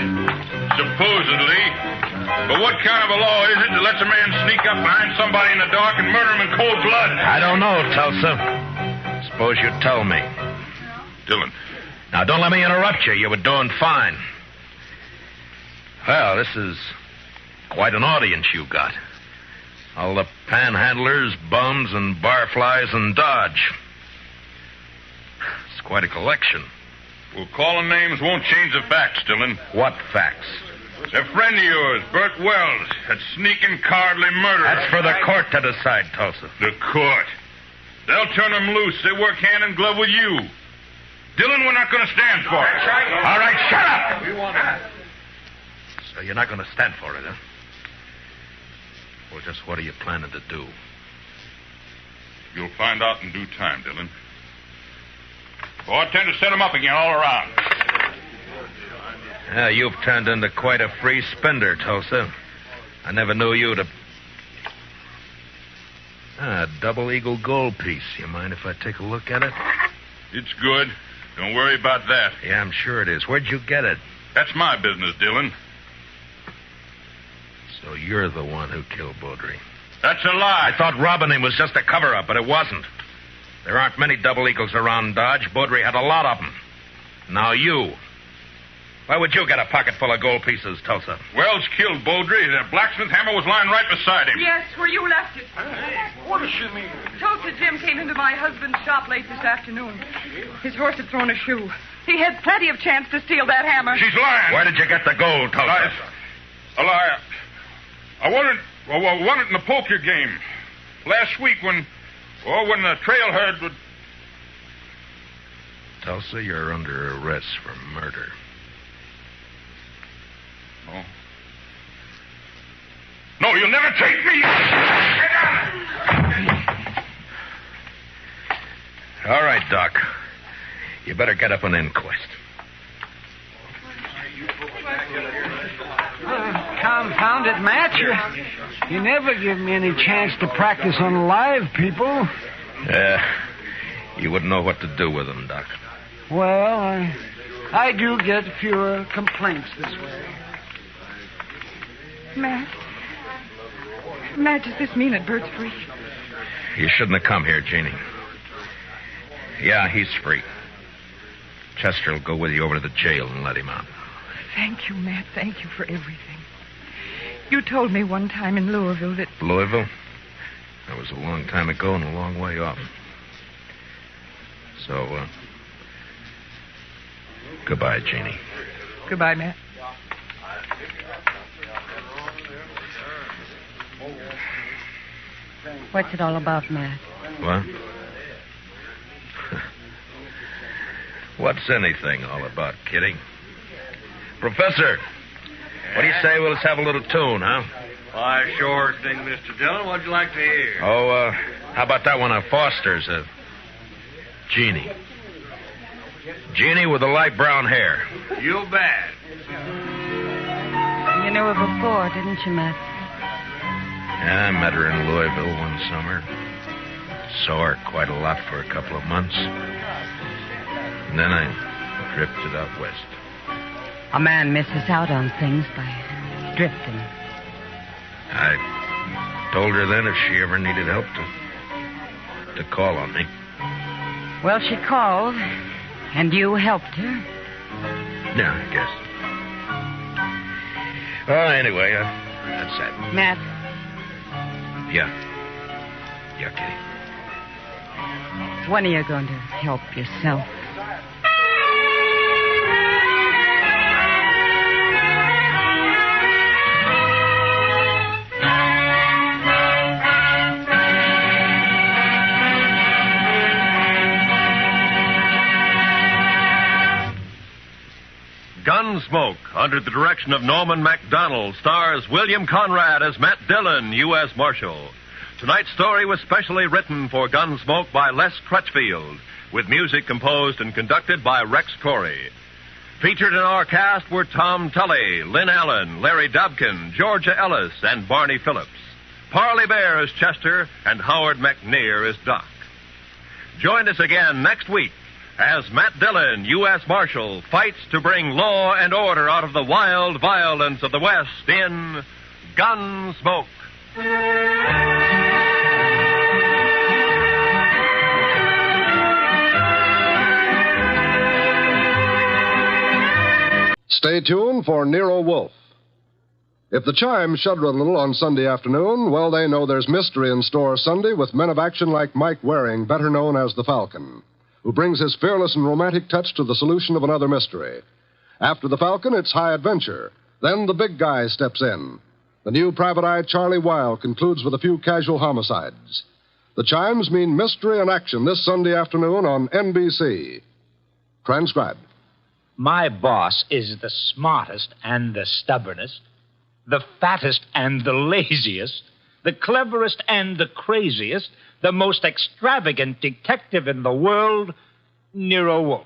Supposedly. But what kind of a law is it that lets a man sneak up behind somebody in the dark and murder him in cold blood? I don't know, Tulsa. Suppose you tell me. Dillon. Now, don't let me interrupt you. You were doing fine. Well, this is quite an audience you got. All the panhandlers, bums, and barflies in Dodge. It's quite a collection. Well, calling names won't change the facts, Dillon. What facts? A friend of yours, Bert Wells, that sneaking, cowardly murderer. That's for the court to decide, Tulsa. The court? They'll turn him loose. They work hand in glove with you. Dillon, we're not going to stand for it. All right, shut up! So you're not going to stand for it, huh? Well, just what are you planning to do? You'll find out in due time, Dillon. Oh, I intend to set him up again all around. Yeah, you've turned into quite a free spender, Tulsa. I never knew you to... A double eagle gold piece. You mind if I take a look at it? It's good. Don't worry about that. Yeah, I'm sure it is. Where'd you get it? That's my business, Dillon. So you're the one who killed Baudry. That's a lie. I thought robbing him was just a cover-up, but it wasn't. There aren't many double eagles around Dodge. Baudry had a lot of them. Now you. Why would you get a pocket full of gold pieces, Tulsa? Wells killed Baudry. The blacksmith hammer was lying right beside him. Yes, where you left it. What does she mean? Tulsa Jim came into my husband's shop late this afternoon. His horse had thrown a shoe. He had plenty of chance to steal that hammer. She's lying. Where did you get the gold, Tulsa? A lie. I won it in the poker game. Last week when the trail herd would... Tulsa, you're under arrest for murder. No. No, you'll never take me. Get down. All right, Doc. You better get up an inquest. Confound it, Matt. You never give me any chance to practice on live people. You wouldn't know what to do with them, Doc. Well, I do get fewer complaints this way. Matt, does this mean that Bert's free? You shouldn't have come here, Jeannie. Yeah, he's free. Chester will go with you over to the jail and let him out. Thank you, Matt. Thank you for everything. You told me one time in Louisville that... Louisville? That was a long time ago and a long way off. So, goodbye, Jeannie. Goodbye, Matt. What's it all about, Matt? What? What's anything all about, Kitty? Professor, what do you say we'll just have a little tune, huh? Why, sure thing, Mr. Dillon. What'd you like to hear? Oh, how about that one of Foster's? Jeannie. Jeannie with the light brown hair. You bet. You knew her before, didn't you, Matt? Yeah, I met her in Louisville one summer. Saw her quite a lot for a couple of months. And then I drifted out west. A man misses out on things by drifting. I told her then if she ever needed help to call on me. Well, she called, and you helped her. Yeah, I guess. Well, anyway, that's that. Matt. Yeah. Yeah, Kitty. When are you going to help yourself? Gunsmoke, under the direction of Norman MacDonald, stars William Conrad as Matt Dillon, U.S. Marshal. Tonight's story was specially written for Gunsmoke by Les Crutchfield, with music composed and conducted by Rex Corey. Featured in our cast were Tom Tully, Lynn Allen, Larry Dobkin, Georgia Ellis, and Barney Phillips. Parley Bear as Chester, and Howard McNear as Doc. Join us again next week as Matt Dillon, U.S. Marshal, fights to bring law and order out of the wild violence of the West in Gunsmoke. Stay tuned for Nero Wolfe. If the chimes shudder a little on Sunday afternoon, well, they know there's mystery in store Sunday with men of action like Mike Waring, better known as the Falcon, who brings his fearless and romantic touch to the solution of another mystery. After the Falcon, it's high adventure. Then the big guy steps in. The new private eye Charlie Weil concludes with a few casual homicides. The chimes mean mystery and action this Sunday afternoon on NBC. Transcribed. My boss is the smartest and the stubbornest, the fattest and the laziest, the cleverest and the craziest, the most extravagant detective in the world, Nero Wolfe.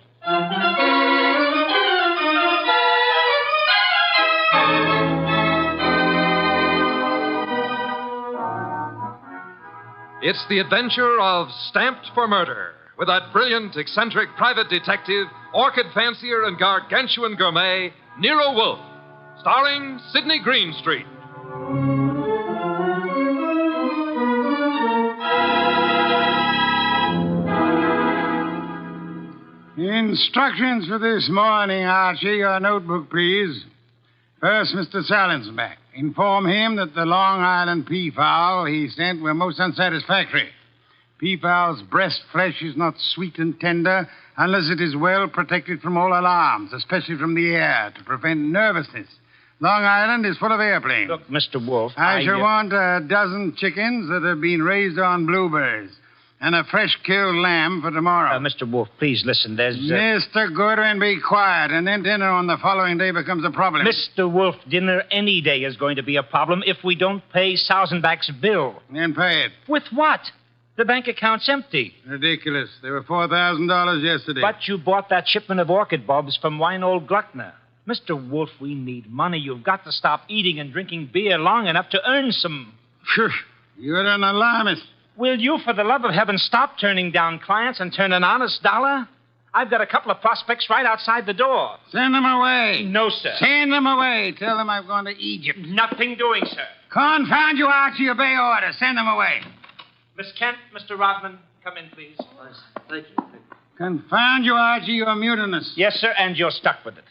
It's the adventure of Stamped for Murder, with that brilliant, eccentric private detective, orchid fancier, and gargantuan gourmet, Nero Wolfe, starring Sidney Greenstreet. Instructions for this morning, Archie. Your notebook, please. First, Mr. Salinsbeck. Inform him that the Long Island peafowl he sent were most unsatisfactory. Peafowl's breast flesh is not sweet and tender unless it is well protected from all alarms, especially from the air, to prevent nervousness. Long Island is full of airplanes. Look, Mr. Wolfe, I shall want a dozen chickens that have been raised on blueberries and a fresh-killed lamb for tomorrow. Mr. Wolfe, please listen. There's... Mr. Goodwin, be quiet, and then dinner on the following day becomes a problem. Mr. Wolfe, dinner any day is going to be a problem if we don't pay Sausenbach's bill. Then pay it. With what? The bank account's empty. Ridiculous. There were $4,000 yesterday. But you bought that shipment of orchid bulbs from Winold Gluckner. Mr. Wolfe, we need money. You've got to stop eating and drinking beer long enough to earn some. Shush. You're an alarmist. Will you, for the love of heaven, stop turning down clients and turn an honest dollar? I've got a couple of prospects right outside the door. Send them away. No, sir. Send them away. Tell them I've gone to Egypt. Nothing doing, sir. Confound you, Archie. Obey orders. Send them away. Miss Kent, Mr. Rodman, come in, please. Thank you. Confound you, Archie. You're mutinous. Yes, sir, and you're stuck with it.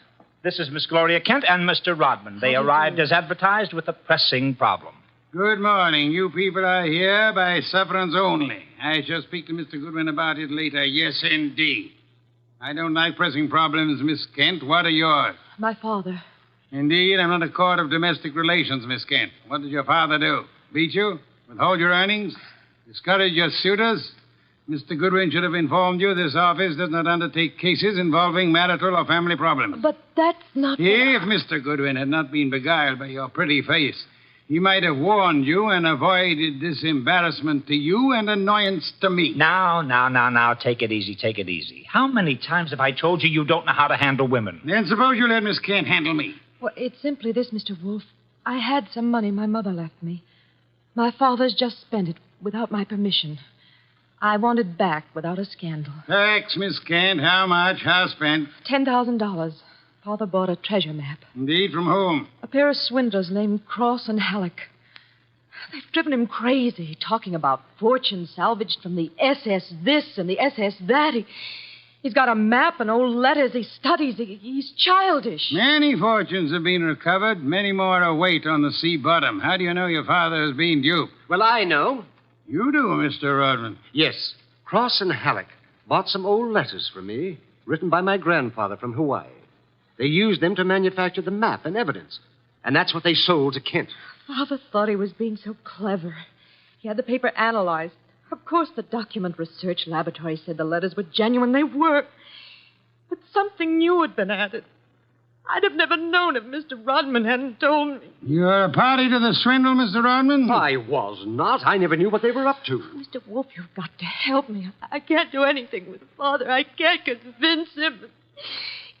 This is Miss Gloria Kent and Mr. Rodman. They arrived as advertised with a pressing problem. Good morning. You people are here by sufferance only. I shall speak to Mr. Goodwin about it later. Yes, indeed. I don't like pressing problems, Miss Kent. What are yours? My father. Indeed, I'm not a court of domestic relations, Miss Kent. What did your father do? Beat you? Withhold your earnings? Discourage your suitors? Mr. Goodwin should have informed you this office does not undertake cases involving marital or family problems. But that's not... If Mr. Goodwin had not been beguiled by your pretty face, he might have warned you and avoided this embarrassment to you and annoyance to me. Now, take it easy, take it easy. How many times have I told you don't know how to handle women? Then suppose you let Miss Kent handle me. Well, it's simply this, Mr. Wolfe. I had some money my mother left me. My father's just spent it without my permission. I want it back without a scandal. Thanks, Miss Kent. How much? How spent? $10,000. Father bought a treasure map. Indeed, from whom? A pair of swindlers named Cross and Halleck. They've driven him crazy, talking about fortunes salvaged from the SS this and the SS that. He's got a map and old letters he studies. He's childish. Many fortunes have been recovered. Many more await on the sea bottom. How do you know your father has been duped? Well, I know. You do, Mr. Rodman. Yes. Cross and Halleck bought some old letters from me, written by my grandfather from Hawaii. They used them to manufacture the map and evidence. And that's what they sold to Kent. Father thought he was being so clever. He had the paper analyzed. Of course, the document research laboratory said the letters were genuine. They were. But something new had been added. I'd have never known if Mr. Rodman hadn't told me. You're a party to the swindle, Mr. Rodman? I was not. I never knew what they were up to. Mr. Wolfe, you've got to help me. I can't do anything with Father. I can't convince him.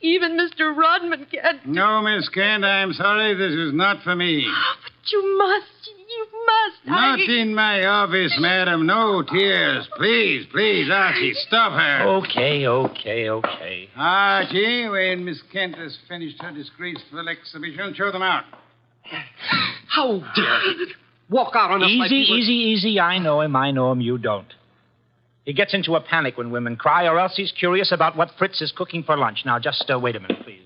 Even Mr. Rodman can't. No, Miss Kent, I'm sorry. This is not for me. Oh, but you must. You must. Not in my office, madam. No tears. Please, please, Archie, stop her. Okay. Archie, when Miss Kent has finished her disgraceful exhibition, show them out. How dare he walk out on us like he was... Easy. I know him. You don't. He gets into a panic when women cry, or else he's curious about what Fritz is cooking for lunch. Now, just wait a minute, please.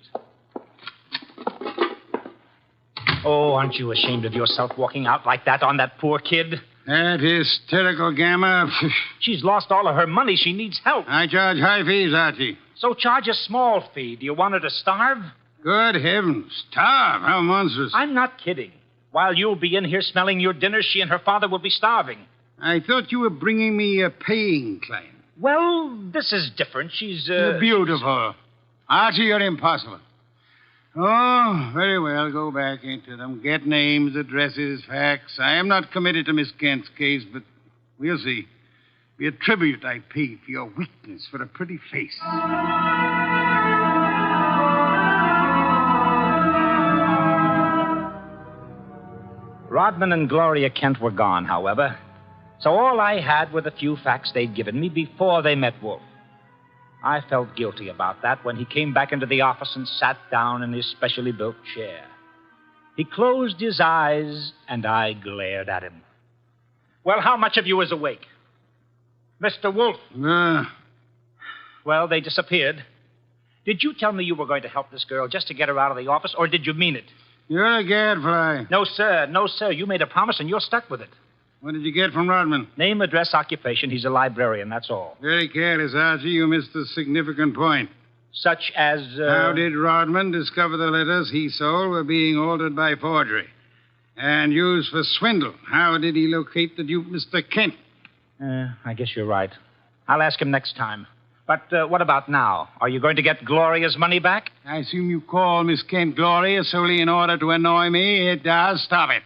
Oh, aren't you ashamed of yourself walking out like that on that poor kid? That hysterical gamma. She's lost all of her money. She needs help. I charge high fees, Archie. So charge a small fee. Do you want her to starve? Good heavens. Starve? How monstrous. I'm not kidding. While you'll be in here smelling your dinner, she and her father will be starving. I thought you were bringing me a paying client. Well, this is different. She's, Beautiful. Archie, you're impossible. Oh, very well. Go back into them. Get names, addresses, facts. I am not committed to Miss Kent's case, but we'll see. Be a tribute I pay for your weakness for a pretty face. Rodman and Gloria Kent were gone, however. So all I had were the few facts they'd given me before they met Wolf. I felt guilty about that when he came back into the office and sat down in his specially built chair. He closed his eyes, and I glared at him. Well, how much of you is awake? Mr. Wolf? Well, they disappeared. Did you tell me you were going to help this girl just to get her out of the office, or did you mean it? You're a gadfly. No, sir. You made a promise, and you're stuck with it. What did you get from Rodman? Name, address, occupation. He's a librarian, that's all. Very careless, Archie. You missed a significant point. Such as, How did Rodman discover the letters he sold were being altered by forgery and used for swindle? How did he locate the dupe, Mr. Kent? I guess you're right. I'll ask him next time. But what about now? Are you going to get Gloria's money back? I assume you call Miss Kent Gloria solely in order to annoy me. It does. Stop it.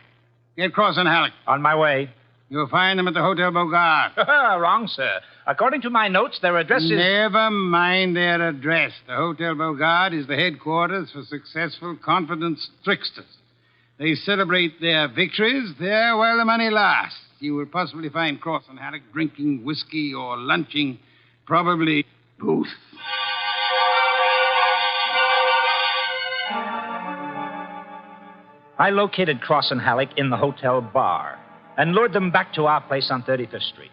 Get Cross and Halleck. On my way. You'll find them at the Hotel Bogart. Wrong, sir. According to my notes, their address is... Never mind their address. The Hotel Bogart is the headquarters for successful, confident tricksters. They celebrate their victories there while the money lasts. You will possibly find Cross and Halleck drinking whiskey or lunching, probably both. I located Cross and Halleck in the hotel bar and lured them back to our place on 35th Street.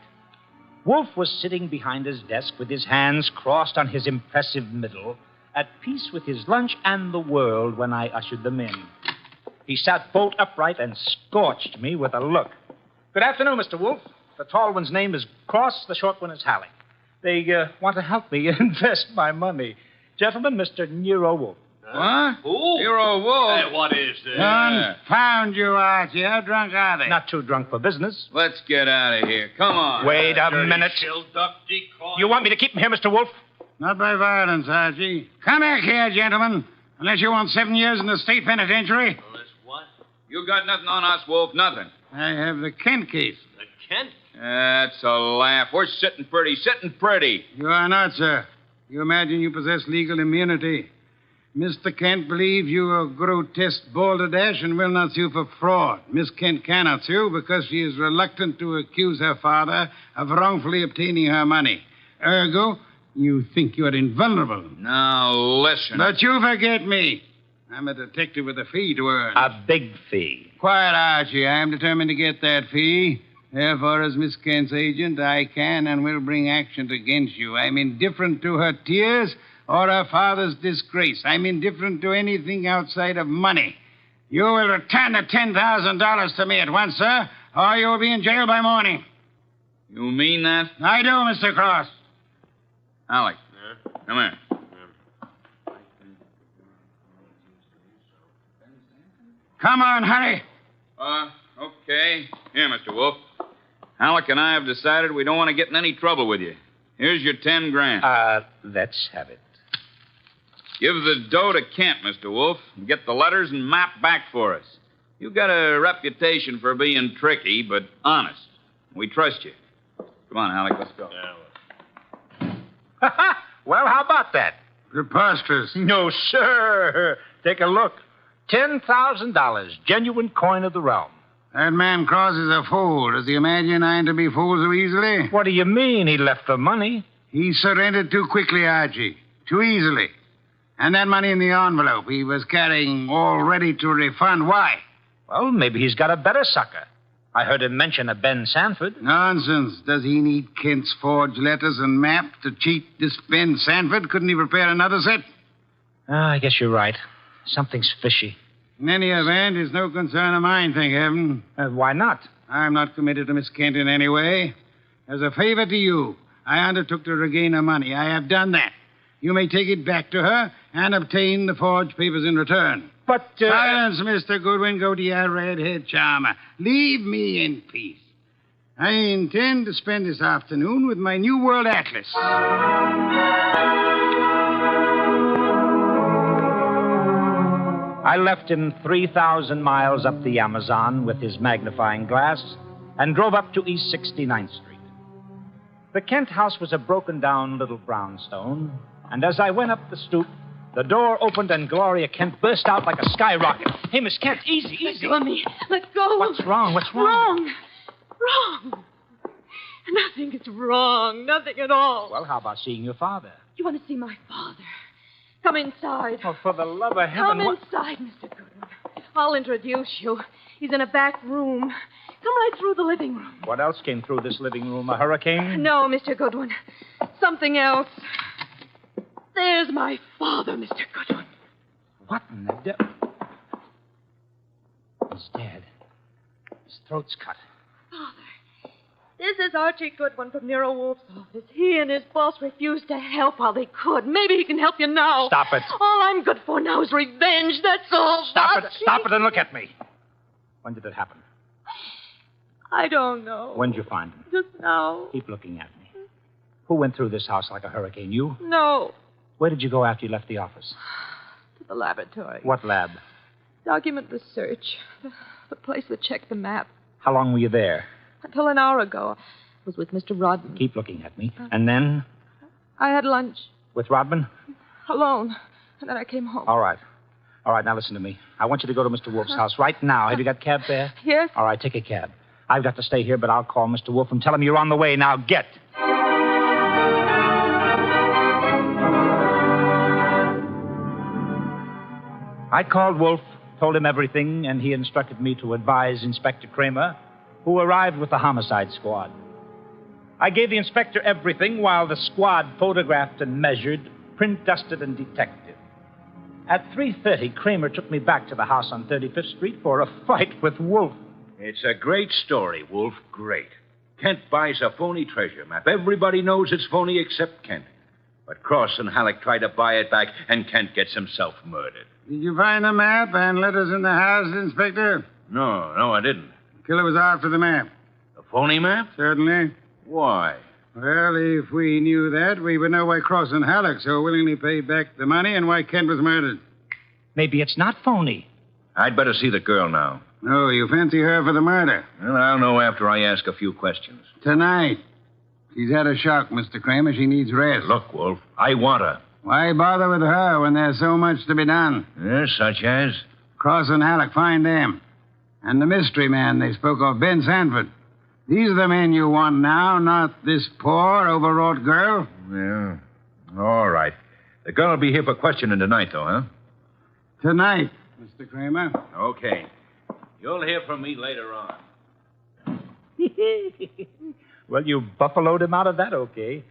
Wolf was sitting behind his desk with his hands crossed on his impressive middle, at peace with his lunch and the world when I ushered them in. He sat bolt upright and scorched me with a look. Good afternoon, Mr. Wolf. The tall one's name is Cross, the short one is Halleck. They want to help me invest my money. Gentlemen, Mr. Nero Wolf. What? Who? Nero Wolf. Hey, what is this? Confound you, Archie. How drunk are they? Not too drunk for business. Let's get out of here. Come on. Wait a minute. You want me to keep him here, Mr. Wolf? Not by violence, Archie. Come back here, gentlemen. Unless you want 7 years in the state penitentiary. What? You got nothing on us, Wolf. Nothing. I have the Kent case. The Kent? That's a laugh. We're sitting pretty. You are not, sir. You imagine you possess legal immunity. Mr. Kent believes you are grotesque balderdash and will not sue for fraud. Miss Kent cannot sue because she is reluctant to accuse her father of wrongfully obtaining her money. Ergo, you think you are invulnerable. Now, listen. But you forget me. I'm a detective with a fee to earn. A big fee. Quiet, Archie. I am determined to get that fee. Therefore, as Miss Kent's agent, I can and will bring action against you. I'm indifferent to her tears or her father's disgrace. I'm indifferent to anything outside of money. You will return the $10,000 to me at once, sir, or you'll be in jail by morning. You mean that? I do, Mr. Cross. Alec, come here. Come on, hurry. Okay. Here, Mr. Wolf. Alec and I have decided we don't want to get in any trouble with you. Here's your $10,000. Let's have it. Give the dough to Kent, Mr. Wolf, and get the letters and map back for us. You got a reputation for being tricky, but honest. We trust you. Come on, Alec, let's go. Well, how about that? Preposterous. No, sir. Take a look. $10,000, genuine coin of the realm. That man Cross is a fool. Does he imagine I'm to be fooled so easily? What do you mean? He left the money. He surrendered too quickly, Archie. Too easily. And that money in the envelope he was carrying all ready to refund. Why? Well, maybe he's got a better sucker. I heard him mention a Ben Sanford. Nonsense. Does he need Kent's forged letters and map to cheat this Ben Sanford? Couldn't he prepare another set? I guess you're right. Something's fishy. In any event, it's no concern of mine, thank heaven. Why not? I'm not committed to Miss Kent in any way. As a favor to you, I undertook to regain her money. I have done that. You may take it back to her and obtain the forged papers in return. But, Silence, Mr. Goodwin. Go to your red-haired charmer. Leave me in peace. I intend to spend this afternoon with my New World Atlas. I left him 3,000 miles up the Amazon with his magnifying glass and drove up to East 69th Street. The Kent house was a broken-down little brownstone, and as I went up the stoop, the door opened and Gloria Kent burst out like a skyrocket. Hey, Miss Kent, easy, easy. Let go of me. Let go. What's wrong? What's wrong? Wrong. Nothing is wrong. Nothing at all. Well, how about seeing your father? You want to see my father? Come inside. Oh, for the love of heaven. Come inside, Mr. Goodwin. I'll introduce you. He's in a back room. Come right through the living room. What else came through this living room? A hurricane? No, Mr. Goodwin. Something else. There's my father, Mr. Goodwin. What in the devil? He's dead. His throat's cut. Father, this is Archie Goodwin from Nero Wolf's office. He and his boss refused to help while they could. Maybe he can help you now. Stop it. All I'm good for now is revenge. That's all. Stop it. Stop it and look at me. When did it happen? I don't know. When did you find him? Just now. Keep looking at me. Who went through this house like a hurricane? You? No. Where did you go after you left the office? To the laboratory. What lab? Document research. The place that checked the map. How long were you there? Until an hour ago. I was with Mr. Rodman. Keep looking at me. And then? I had lunch. With Rodman? Alone. And then I came home. All right. All right, now listen to me. I want you to go to Mr. Wolf's house right now. Have you got cab fare? Yes. All right, take a cab. I've got to stay here, but I'll call Mr. Wolf and tell him you're on the way. Now, get. I called Wolf, told him everything, and he instructed me to advise Inspector Kramer, who arrived with the homicide squad. I gave the inspector everything while the squad photographed and measured, print dusted and detected. At 3:30, Kramer took me back to the house on 35th Street for a fight with Wolf. It's a great story, Wolf. Great. Kent buys a phony treasure map. Everybody knows it's phony except Kent. But Cross and Halleck try to buy it back, and Kent gets himself murdered. Did you find the map and letters in the house, Inspector? No, I didn't. The killer was after the map. The phony map? Certainly. Why? Well, if we knew that, we would know why Cross and Halleck so willingly paid back the money and why Kent was murdered. Maybe it's not phony. I'd better see the girl now. No, you fancy her for the murder. Well, I'll know after I ask a few questions. Tonight. She's had a shock, Mr. Kramer. She needs rest. Look, Wolf, I want her. Why bother with her when there's so much to be done? Yes, such as? Cross and Halleck, find them. And the mystery man they spoke of, Ben Sanford. These are the men you want now, not this poor, overwrought girl. Yeah. All right. The girl will be here for questioning tonight, though, huh? Tonight, Mr. Kramer. Okay. You'll hear from me later on. Well, you buffaloed him out of that, okay.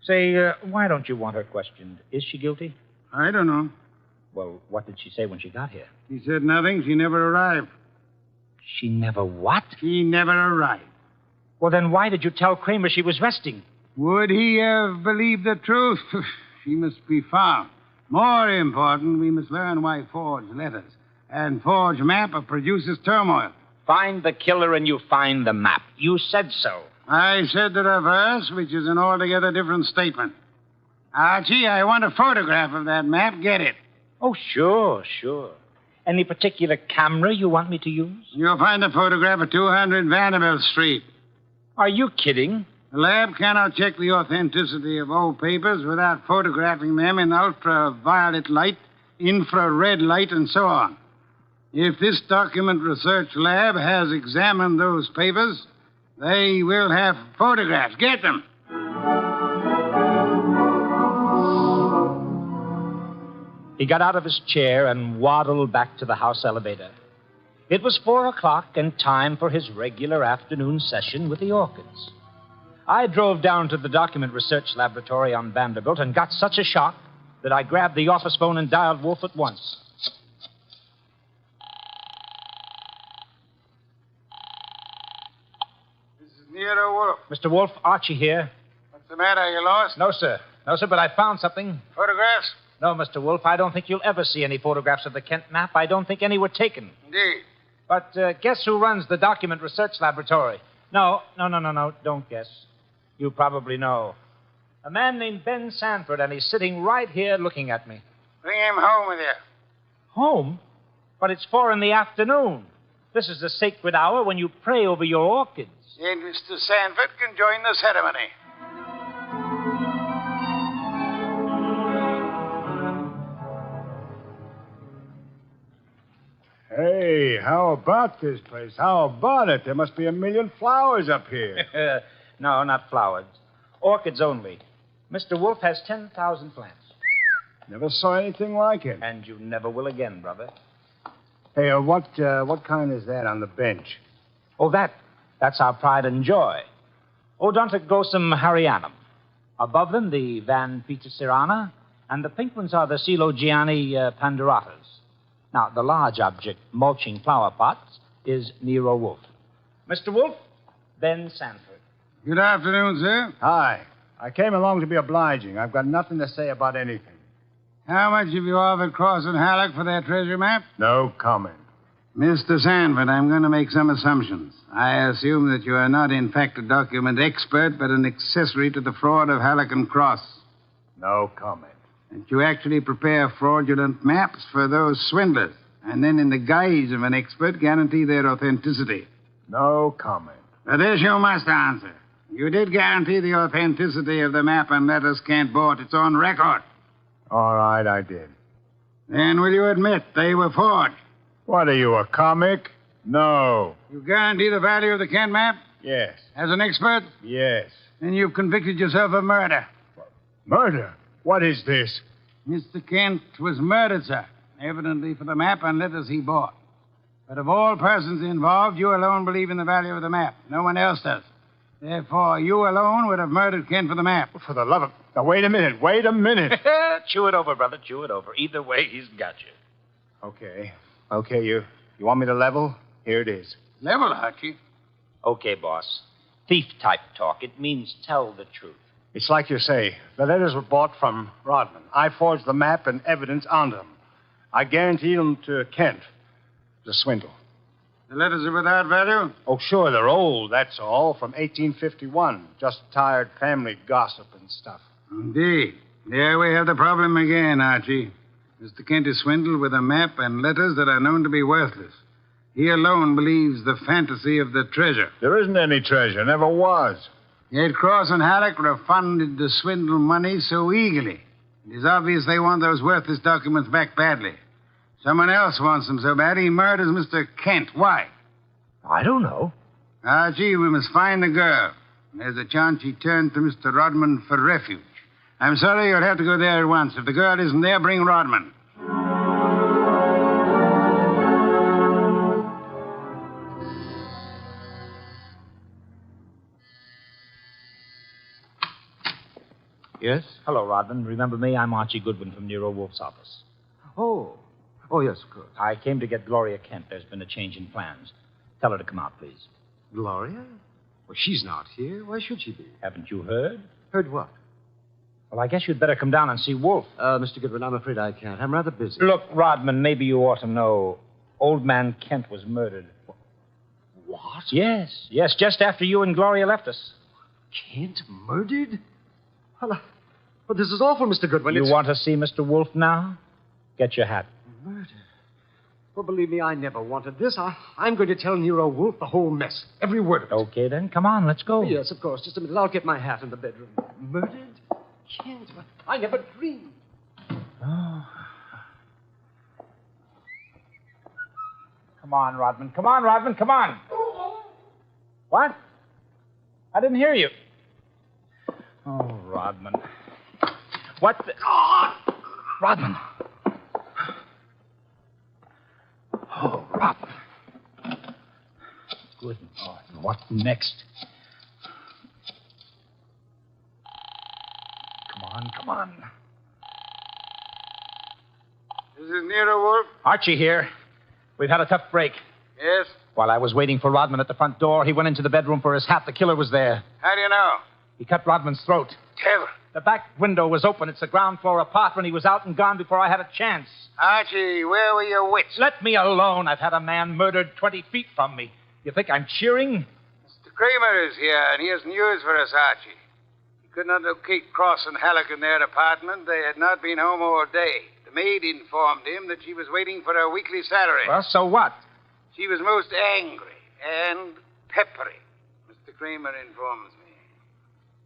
Say, why don't you want her questioned? Is she guilty? I don't know. Well, what did she say when she got here? She said nothing. She never arrived. She never what? She never arrived. Well, then why did you tell Kramer she was resting? Would he have believed the truth? She must be found. More important, we must learn why forged letters and forged map produces turmoil. Find the killer and you find the map. You said so. I said the reverse, which is an altogether different statement. Archie, I want a photograph of that map. Get it. Oh, sure. Any particular camera you want me to use? You'll find a photograph of 200 Vanderbilt Street. Are you kidding? The lab cannot check the authenticity of old papers without photographing them in ultraviolet light, infrared light, and so on. If this document research lab has examined those papers, they will have photographs. Get them. He got out of his chair and waddled back to the house elevator. It was 4:00 and time for his regular afternoon session with the orchids. I drove down to the document research laboratory on Vanderbilt and got such a shock that I grabbed the office phone and dialed Wolf at once. This is Nero Wolf. Mr. Wolf, Archie here. What's the matter? You lost? No, sir. No, sir, but I found something. Photographs? No, Mr. Wolf, I don't think you'll ever see any photographs of the Kent map. I don't think any were taken. Indeed. But guess who runs the document research laboratory? No, don't guess. You probably know. A man named Ben Sanford, and he's sitting right here looking at me. Bring him home with you. Home? But it's 4 p.m. This is the sacred hour when you pray over your orchids. And Mr. Sanford can join the ceremony. Hey, how about this place? How about it? There must be a million flowers up here. No, not flowers. Orchids only. Mr. Wolf has 10,000 plants. Never saw anything like it. And you never will again, brother. Hey, what kind is that on the bench? Oh, that's our pride and joy. Odontoglossum harryanum. Above them, the Van Petersirana, and the pink ones are the Coelogiani panduratas. Now, the large object, mulching flower pots, is Nero Wolf. Mr. Wolf, Ben Sanford. Good afternoon, sir. Hi. I came along to be obliging. I've got nothing to say about anything. How much have you offered Cross and Halleck for their treasure map? No comment. Mr. Sanford, I'm going to make some assumptions. I assume that you are not, in fact, a document expert, but an accessory to the fraud of Halleck and Cross. No comment. That you actually prepare fraudulent maps for those swindlers, and then, in the guise of an expert, guarantee their authenticity. No comment. But this you must answer. You did guarantee the authenticity of the map and letters Kent bought. It's on record. All right, I did. Then will you admit they were forged? What are you, a comic? No. You guarantee the value of the Kent map? Yes. As an expert? Yes. Then you've convicted yourself of murder. Murder? What is this? Mr. Kent was murdered, sir. Evidently for the map and letters he bought. But of all persons involved, you alone believe in the value of the map. No one else does. Therefore, you alone would have murdered Kent for the map. For the love of... Now, wait a minute. Chew it over, brother. Chew it over. Either way, he's got you. Okay, you want me to level? Here it is. Level, Archie? Okay, boss. Thief-type talk. It means tell the truth. It's like you say. The letters were bought from Rodman. I forged the map and evidence onto them. I guaranteed them to Kent. It was a swindle. The letters are without value? Oh, sure, they're old, that's all, from 1851. Just tired family gossip and stuff. Indeed. There we have the problem again, Archie. Mr. Kent is swindled with a map and letters that are known to be worthless. He alone believes the fantasy of the treasure. There isn't any treasure, never was. Yet Cross and Halleck refunded the swindle money so eagerly. It is obvious they want those worthless documents back badly. Someone else wants them so bad he murders Mr. Kent. Why? I don't know. Archie, we must find the girl. There's a chance she turned to Mr. Rodman for refuge. I'm sorry, you'll have to go there at once. If the girl isn't there, bring Rodman. Yes? Hello, Rodman. Remember me? I'm Archie Goodwin from Nero Wolf's office. Oh, yes, of course. I came to get Gloria Kent. There's been a change in plans. Tell her to come out, please. Gloria? Well, she's not here. Why should she be? Haven't you heard? Heard what? Well, I guess you'd better come down and see Wolf. Mr. Goodwin, I'm afraid I can't. I'm rather busy. Look, Rodman, maybe you ought to know. Old man Kent was murdered. What? Yes, just after you and Gloria left us. Kent murdered? Well, this is awful, Mr. Goodwin. You want to see Mr. Wolf now? Get your hat. Murder? Well, believe me, I never wanted this. I'm going to tell Nero Wolf the whole mess. Every word of it. Okay, then. Come on, let's go. Yes, of course. Just a minute. I'll get my hat in the bedroom. Murdered? Kent? I never dreamed. Oh. Come on, Rodman. Come on, Rodman. Come on. What? I didn't hear you. Oh, Rodman. What the... Oh, Rodman. Oh, Rodman. Good Lord. What next? Come on. This is Nero, Wolf. Archie here. We've had a tough break. Yes? While I was waiting for Rodman at the front door, he went into the bedroom for his hat. The killer was there. How do you know? He cut Rodman's throat. Devil. The back window was open. It's a ground floor apartment. He was out and gone before I had a chance. Archie, where were your wits? Let me alone. I've had a man murdered 20 feet from me. You think I'm cheering? Mr. Kramer is here, and he has news for us, Archie. He could not locate Cross and Halleck in their apartment. They had not been home all day. The maid informed him that she was waiting for her weekly salary. Well, so what? She was most angry and peppery, Mr. Kramer informs me.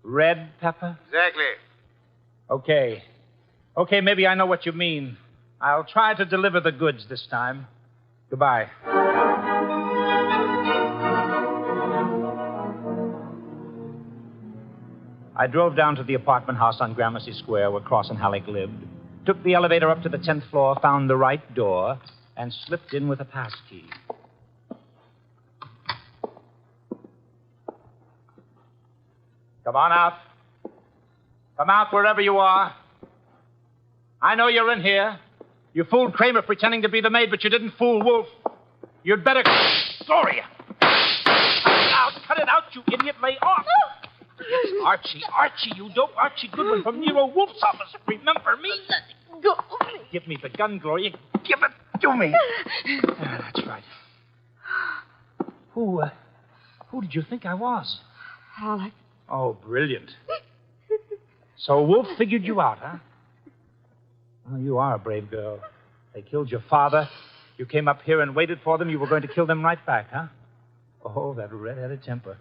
Red pepper? Exactly. Okay, maybe I know what you mean. I'll try to deliver the goods this time. Goodbye. I drove down to the apartment house on Gramercy Square where Cross and Halleck lived, took the elevator up to the 10th floor, found the right door, and slipped in with a pass key. Come on out. Come out wherever you are. I know you're in here. You fooled Kramer pretending to be the maid, but you didn't fool Wolf. You'd better... Gloria! Cut it out, you idiot. Lay off. Archie, you dope. Archie Goodwin from Nero Wolf's office. Remember me? Let go of me. Give me the gun, Gloria. Give it to me. That's right. Who did you think I was? Halleck. Oh, brilliant. So Wolf figured you out, huh? Well, you are a brave girl. They killed your father. You came up here and waited for them. You were going to kill them right back, huh? Oh, that red-headed temper.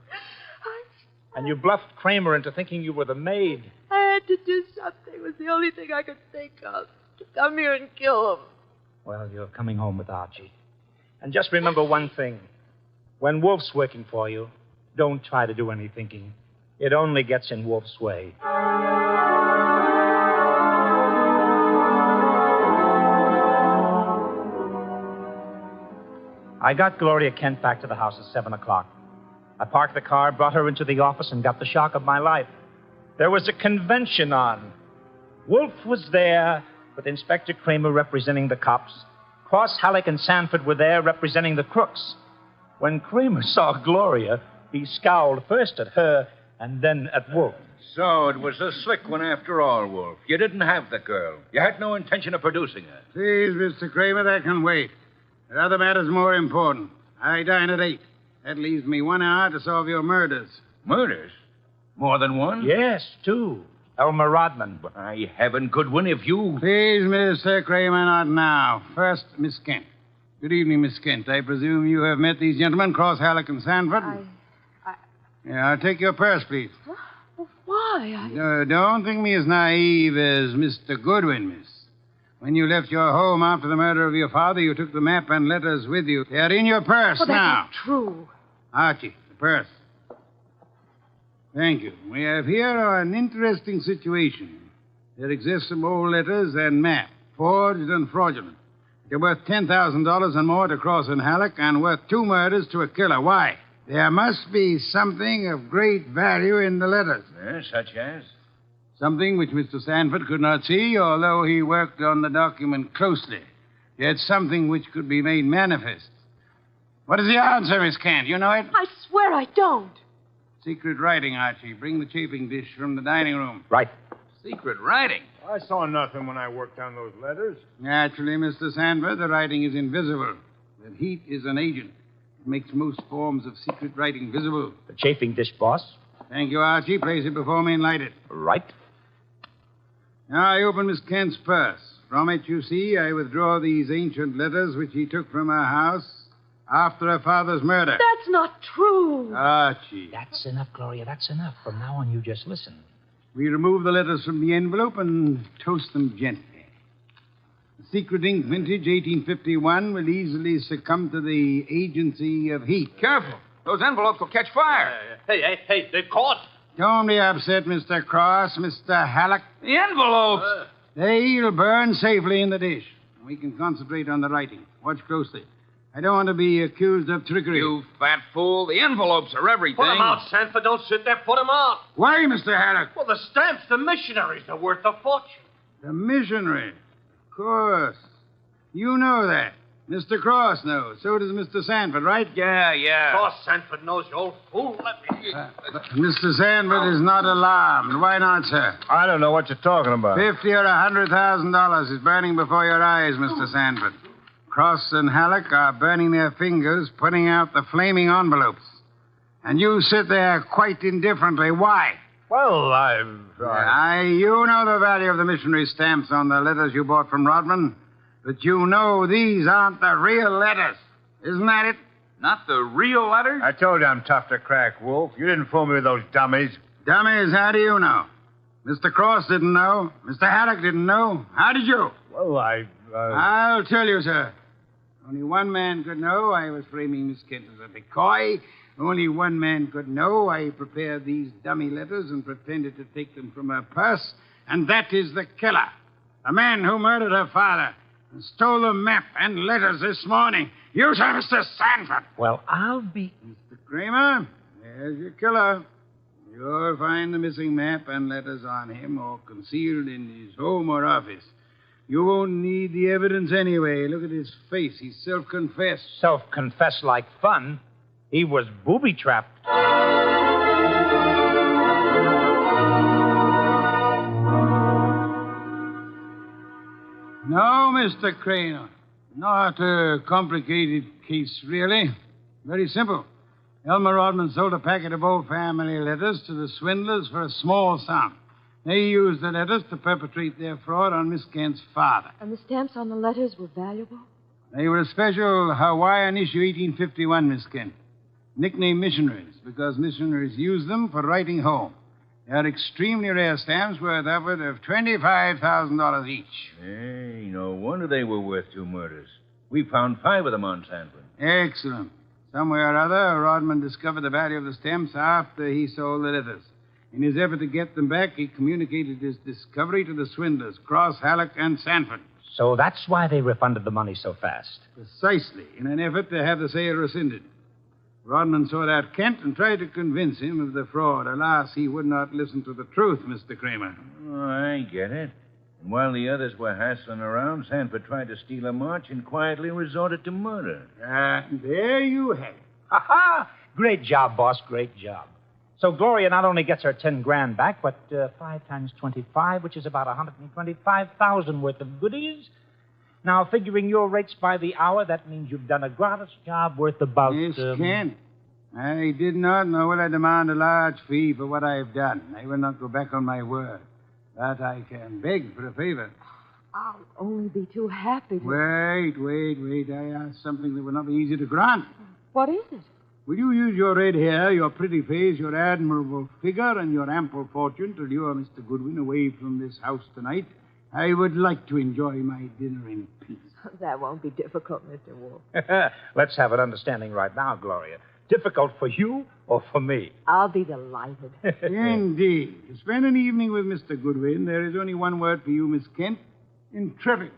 And you bluffed Kramer into thinking you were the maid. I had to do something. It was the only thing I could think of. To come here and kill him. Well, you're coming home with Archie. And just remember one thing. When Wolf's working for you, don't try to do any thinking. It only gets in Wolf's way. I got Gloria Kent back to the house at 7 o'clock. I parked the car, brought her into the office, and got the shock of my life. There was a convention on. Wolf was there, with Inspector Kramer representing the cops. Cross, Halleck, and Sanford were there representing the crooks. When Kramer saw Gloria, he scowled first at her and then at Wolf. So it was a slick one after all, Wolf. You didn't have the girl. You had no intention of producing her. Please, Mr. Kramer, that can wait. There are other matters more important. I dine at 8. That leaves me 1 hour to solve your murders. Murders? More than one? Yes, 2. Elmer Rodman. By heaven, Goodwin, if you... Please, Mr. Kramer, not now. First, Miss Kent. Good evening, Miss Kent. I presume you have met these gentlemen, Cross, Halleck, and Sanford? Yeah, I'll take your purse, please. Well, why? Don't think me as naive as Mr. Goodwin, miss. When you left your home after the murder of your father, you took the map and letters with you. They are in your purse well, now. That's true. Archie, the purse. Thank you. We have here an interesting situation. There exist some old letters and map, forged and fraudulent. They're worth $10,000 and more to Cross and Halleck, and worth 2 murders to a killer. Why? There must be something of great value in the letters. Yes, such as? Something which Mr. Sanford could not see, although he worked on the document closely. Yet something which could be made manifest. What is the answer, Miss Kent? You know it? I swear I don't. Secret writing, Archie. Bring the chafing dish from the dining room. Right. Secret writing? I saw nothing when I worked on those letters. Naturally, Mr. Sanford, the writing is invisible. The heat is an agent. It makes most forms of secret writing visible. The chafing dish, boss. Thank you, Archie. Place it before me and light it. Right. Now I open Miss Kent's purse. From it, you see, I withdraw these ancient letters which he took from her house after her father's murder. That's not true. Archie. That's enough, Gloria. That's enough. From now on, you just listen. We remove the letters from the envelope and toast them gently. Secret ink vintage 1851 will easily succumb to the agency of heat. Careful. Those envelopes will catch fire. Hey, they're caught. Don't be upset, Mr. Cross, Mr. Halleck. The envelopes. They'll burn safely in the dish. We can concentrate on the writing. Watch closely. I don't want to be accused of trickery. You fat fool. The envelopes are everything. Put them out, Sanford. Don't sit there. Put them out. Why, Mr. Haddock? Well, the stamps, the missionaries, are worth a fortune. The missionary? Of course. You know that. Mr. Cross knows. So does Mr. Sanford, right? Yeah. Cross Sanford knows, you old fool. Let me... Mr. Sanford is not alarmed. Why not, sir? I don't know what you're talking about. $50,000 or $100,000 is burning before your eyes, Mr. Sanford. Cross and Halleck are burning their fingers, putting out the flaming envelopes. And you sit there quite indifferently. Why? Well, You know the value of the missionary stamps on the letters you bought from Rodman. But you know these aren't the real letters. Isn't that it? Not the real letters? I told you I'm tough to crack, Wolf. You didn't fool me with those dummies. Dummies, how do you know? Mr. Cross didn't know. Mr. Haddock didn't know. How did you? Well, I'll tell you, sir. Only one man could know I was framing Miss Kent as a decoy. Only one man could know I prepared these dummy letters and pretended to take them from her purse. And that is the killer. The man who murdered her father and stole the map and letters this morning. You, sir, Mr. Sanford. Well, I'll be... Mr. Kramer, there's your killer. You'll find the missing map and letters on him or concealed in his home or office. You won't need the evidence anyway. Look at his face. He's self-confessed. Self-confessed like fun. He was booby-trapped. No, Mr. Crane. Not a complicated case, really. Very simple. Elmer Rodman sold a packet of old family letters to the swindlers for a small sum. They used the letters to perpetrate their fraud on Miss Kent's father. And the stamps on the letters were valuable? They were a special Hawaiian issue 1851, Miss Kent. Nicknamed missionaries, because missionaries used them for writing home. They are extremely rare stamps worth upward of $25,000 each. Hey, no wonder they were worth 2 murders. We found 5 of them on Sanford. Excellent. Somewhere or other, Rodman discovered the value of the stamps after he sold the letters. In his effort to get them back, he communicated his discovery to the swindlers, Cross, Halleck, and Sanford. So that's why they refunded the money so fast. Precisely, in an effort to have the sale rescinded. Rodman sought out Kent and tried to convince him of the fraud. Alas, he would not listen to the truth, Mr. Kramer. Oh, I get it. And while the others were hassling around, Sanford tried to steal a march and quietly resorted to murder. There you have it. Ha-ha! Great job, boss. Great job. So Gloria not only gets her 10 grand back, but 5 times 25, which is about 125,000 worth of goodies. Now, figuring your rates by the hour, that means you've done a gratis job worth about... Miss Kent, I did not know will I demand a large fee for what I've done. I will not go back on my word. But I can beg for a favor. I'll only be too happy to... Wait. I ask something that will not be easy to grant. What is it? Will you use your red hair, your pretty face, your admirable figure, and your ample fortune to lure Mr. Goodwin away from this house tonight? I would like to enjoy my dinner in peace. That won't be difficult, Mr. Wolf. Let's have an understanding right now, Gloria. Difficult for you or for me? I'll be delighted. Indeed. To spend an evening with Mr. Goodwin, there is only one word for you, Miss Kent. Intrepid.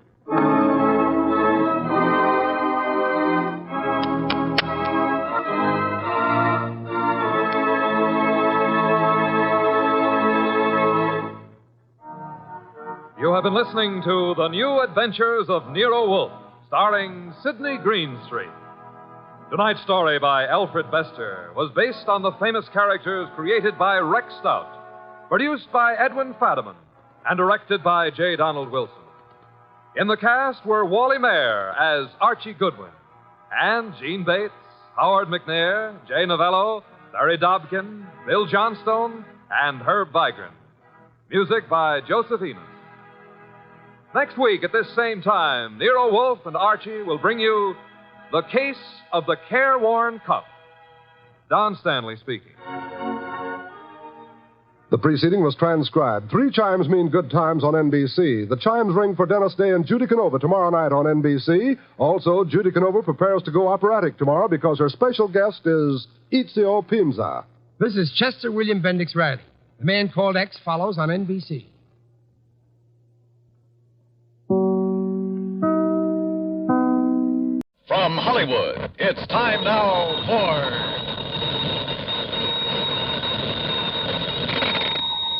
You have been listening to The New Adventures of Nero Wolfe, starring Sidney Greenstreet. Tonight's story by Alfred Bester was based on the famous characters created by Rex Stout, produced by Edwin Fadiman, and directed by J. Donald Wilson. In the cast were Wally Mayer as Archie Goodwin, and Gene Bates, Howard McNair, Jay Novello, Larry Dobkin, Bill Johnstone, and Herb Vigran. Music by Joseph Enos. Next week at this same time, Nero Wolfe and Archie will bring you The Case of the Careworn Cup. Don Stanley speaking. The preceding was transcribed. 3 chimes mean good times on NBC. The chimes ring for Dennis Day and Judy Canova tomorrow night on NBC. Also, Judy Canova prepares to go operatic tomorrow because her special guest is Ezio Pinza. This is Chester William Bendix Riley. The Man Called X follows on NBC. From Hollywood, it's time now for...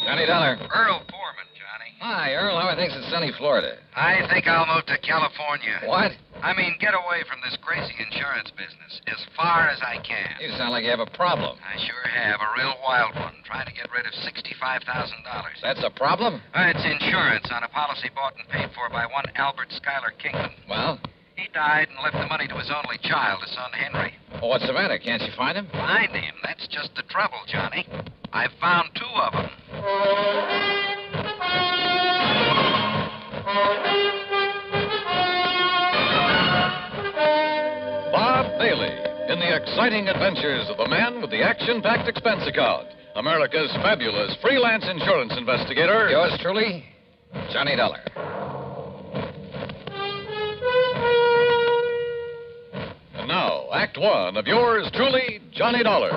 Johnny Dollar. Earl Foreman, Johnny. Hi, Earl. How are things in sunny Florida? I think I'll move to California. What? I mean, get away from this crazy insurance business as far as I can. You sound like you have a problem. I sure have, a real wild one, trying to get rid of $65,000. That's a problem? It's insurance on a policy bought and paid for by one Albert Schuyler Kingman. Well? He died and left the money to his only child, his son Henry. Well, what's the matter? Can't you find him? Find him? That's just the trouble, Johnny. I've found 2 of them. Bob Bailey, in the exciting adventures of the man with the action-packed expense account, America's fabulous freelance insurance investigator. Yours truly, Johnny Dollar. And now, Act 1 of yours truly, Johnny Dollar.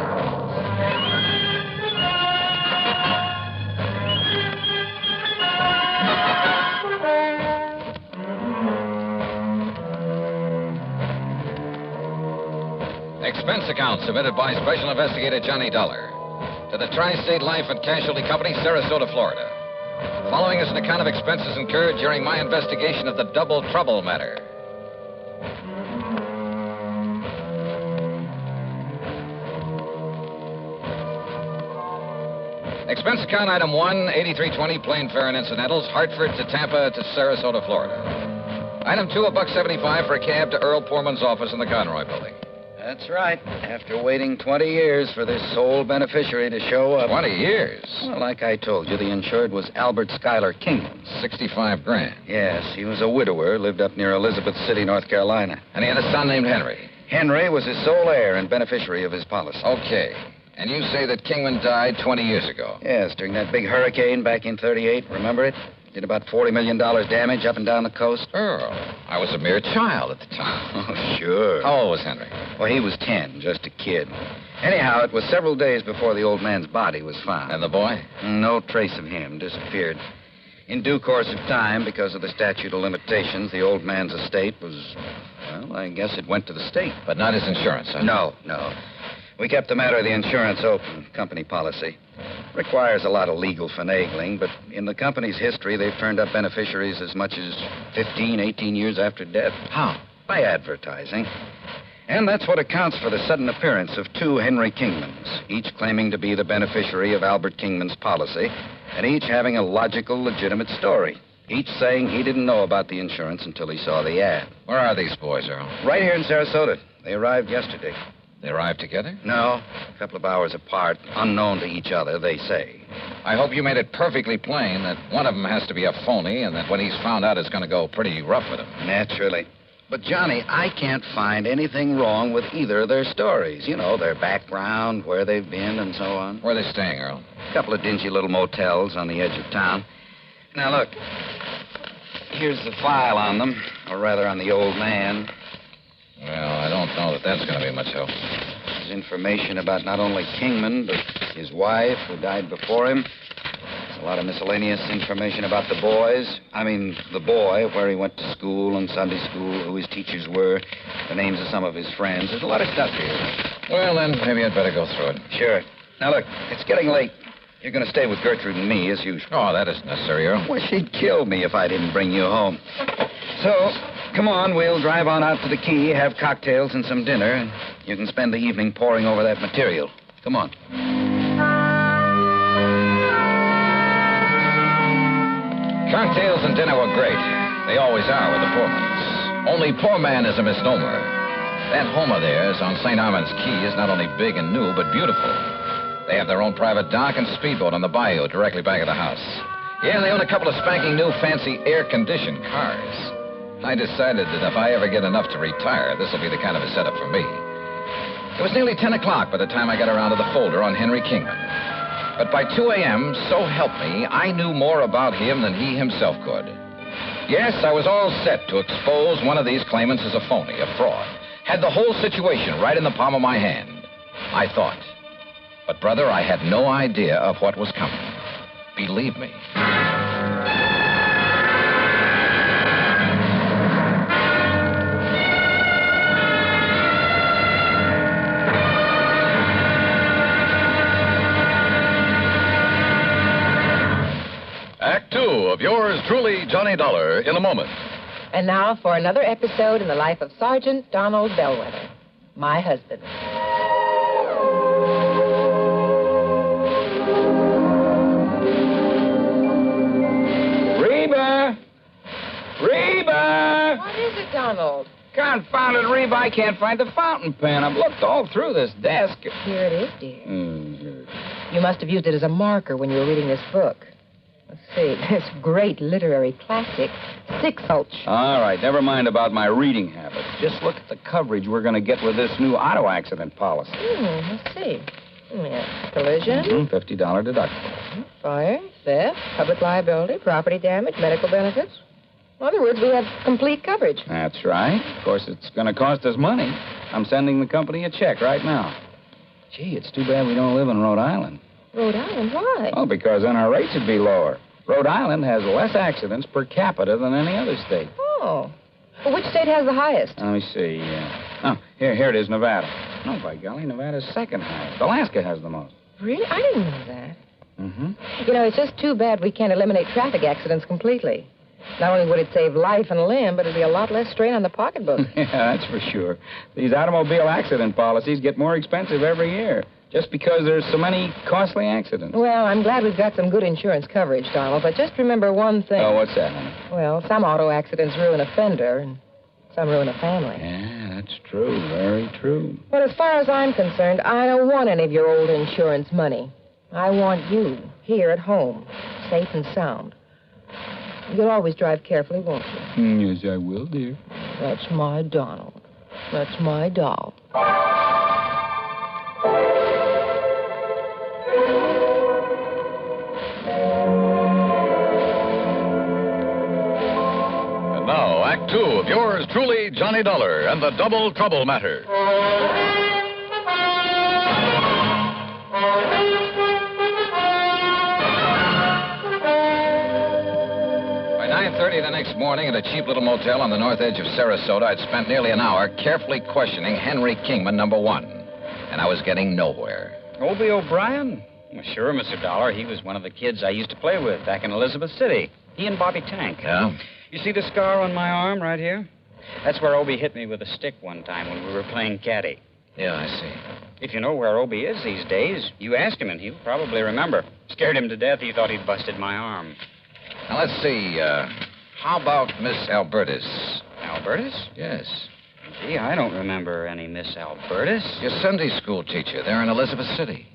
Expense account submitted by Special Investigator Johnny Dollar to the Tri-State Life and Casualty Company, Sarasota, Florida. Following is an account of expenses incurred during my investigation of the Double Trouble matter. Expense account item 1, 8320, plane fare and incidentals, Hartford to Tampa to Sarasota, Florida. Item 2, $1.75 for a cab to Earl Poorman's office in the Conroy building. That's right. After waiting 20 years for this sole beneficiary to show up. 20 years? Well, like I told you, the insured was Albert Schuyler Kingman. $65,000. Yes, he was a widower, lived up near Elizabeth City, North Carolina. And he had a son named Henry. Henry was his sole heir and beneficiary of his policy. Okay. And you say that Kingman died 20 years ago? Yes, during that big hurricane back in 38. Remember it? Did about $40 million damage up and down the coast. Earl, I was a mere child at the time. Oh, sure. How old was Henry? Well, he was 10, just a kid. Anyhow, it was several days before the old man's body was found. And the boy? No trace of him. Disappeared. In due course of time, because of the statute of limitations, the old man's estate was, well, I guess it went to the state. But not his insurance, huh? No. We kept the matter of the insurance open, company policy. Requires a lot of legal finagling, but in the company's history, they've turned up beneficiaries as much as 15, 18 years after death. How? By advertising. And that's what accounts for the sudden appearance of 2 Henry Kingmans, each claiming to be the beneficiary of Albert Kingman's policy, and each having a logical, legitimate story. Each saying he didn't know about the insurance until he saw the ad. Where are these boys, Earl? Right here in Sarasota. They arrived yesterday. They arrived together? No, a couple of hours apart, unknown to each other, they say. I hope you made it perfectly plain that one of them has to be a phony and that when he's found out it's going to go pretty rough with him. Naturally. But, Johnny, I can't find anything wrong with either of their stories. You know, their background, where they've been, and so on. Where are they staying, Earl? A couple of dingy little motels on the edge of town. Now, look. Here's the file on them, or rather on the old man. Well, I don't know that that's going to be much help. There's information about not only Kingman, but his wife, who died before him. There's a lot of miscellaneous information about the boys. The boy, where he went to school and Sunday school, who his teachers were, the names of some of his friends. There's a lot of stuff here. Well, then, maybe I'd better go through it. Sure. Now, look, it's getting late. You're going to stay with Gertrude and me, as usual. Oh, that isn't necessary, Earl. Well, she'd kill me if I didn't bring you home. So, come on, we'll drive on out to the quay, have cocktails and some dinner, and you can spend the evening poring over that material. Come on. Cocktails and dinner were great. They always are with the Poormans. Only poor man is a misnomer. That home of theirs on St. Armand's Key is not only big and new, but beautiful. They have their own private dock and speedboat on the bayou directly back of the house. Yeah, they own a couple of spanking new fancy air-conditioned cars. I decided that if I ever get enough to retire, this will be the kind of a setup for me. It was nearly 10 o'clock by the time I got around to the folder on Henry Kingman. But by 2 a.m., so help me, I knew more about him than he himself could. Yes, I was all set to expose one of these claimants as a phony, a fraud. Had the whole situation right in the palm of my hand. I thought. But, brother, I had no idea of what was coming. Believe me. Act 2 of yours truly, Johnny Dollar, in a moment. And now for another episode in the life of Sergeant Donald Bellwether, my husband. Reba! Reba! What is it, Donald? Confounded Reba, I can't find the fountain pen. I've looked all through this desk. Here it is, dear. You must have used it as a marker when you were reading this book. Let's see, this great literary classic, Six Gulch. All right, never mind about my reading habits. Just look at the coverage we're going to get with this new auto accident policy. Let's see. Yeah, collision. $50 deductible. Fire, theft, public liability, property damage, medical benefits. In other words, we have complete coverage. That's right. Of course, it's going to cost us money. I'm sending the company a check right now. Gee, it's too bad we don't live in Rhode Island. Rhode Island? Why? Oh, because then our rates would be lower. Rhode Island has less accidents per capita than any other state. Oh. Well, which state has the highest? Let me see. Here it is, Nevada. No, by golly, Nevada's second highest. Alaska has the most. Really? I didn't know that. Mm-hmm. You know, it's just too bad we can't eliminate traffic accidents completely. Not only would it save life and limb, but it'd be a lot less strain on the pocketbook. Yeah, that's for sure. These automobile accident policies get more expensive every year. Just because there's so many costly accidents. Well, I'm glad we've got some good insurance coverage, Donald, but just remember one thing. Oh, what's that, honey? Well, some auto accidents ruin a fender, and some ruin a family. Yeah, that's true. Very true. But as far as I'm concerned, I don't want any of your old insurance money. I want you here at home, safe and sound. You'll always drive carefully, won't you? Yes, I will, dear. That's my Donald. That's my doll. And now, Act 2 of yours truly, Johnny Dollar, and the Double Trouble Matter. By 9:30 the next morning at a cheap little motel on the north edge of Sarasota, I'd spent nearly an hour carefully questioning Henry Kingman, number one. And I was getting nowhere. Obie O'Brien? Well, sure, Mr. Dollar. He was one of the kids I used to play with back in Elizabeth City. He and Bobby Tank. Yeah? You see the scar on my arm right here? That's where Obie hit me with a stick one time when we were playing caddy. Yeah, I see. If you know where Obie is these days, you ask him and he'll probably remember. Scared him to death. He thought he'd busted my arm. Now, let's see. How about Miss Albertus? Albertus? Yes. Gee, I don't remember any Miss Albertus. Your Sunday school teacher there in Elizabeth City.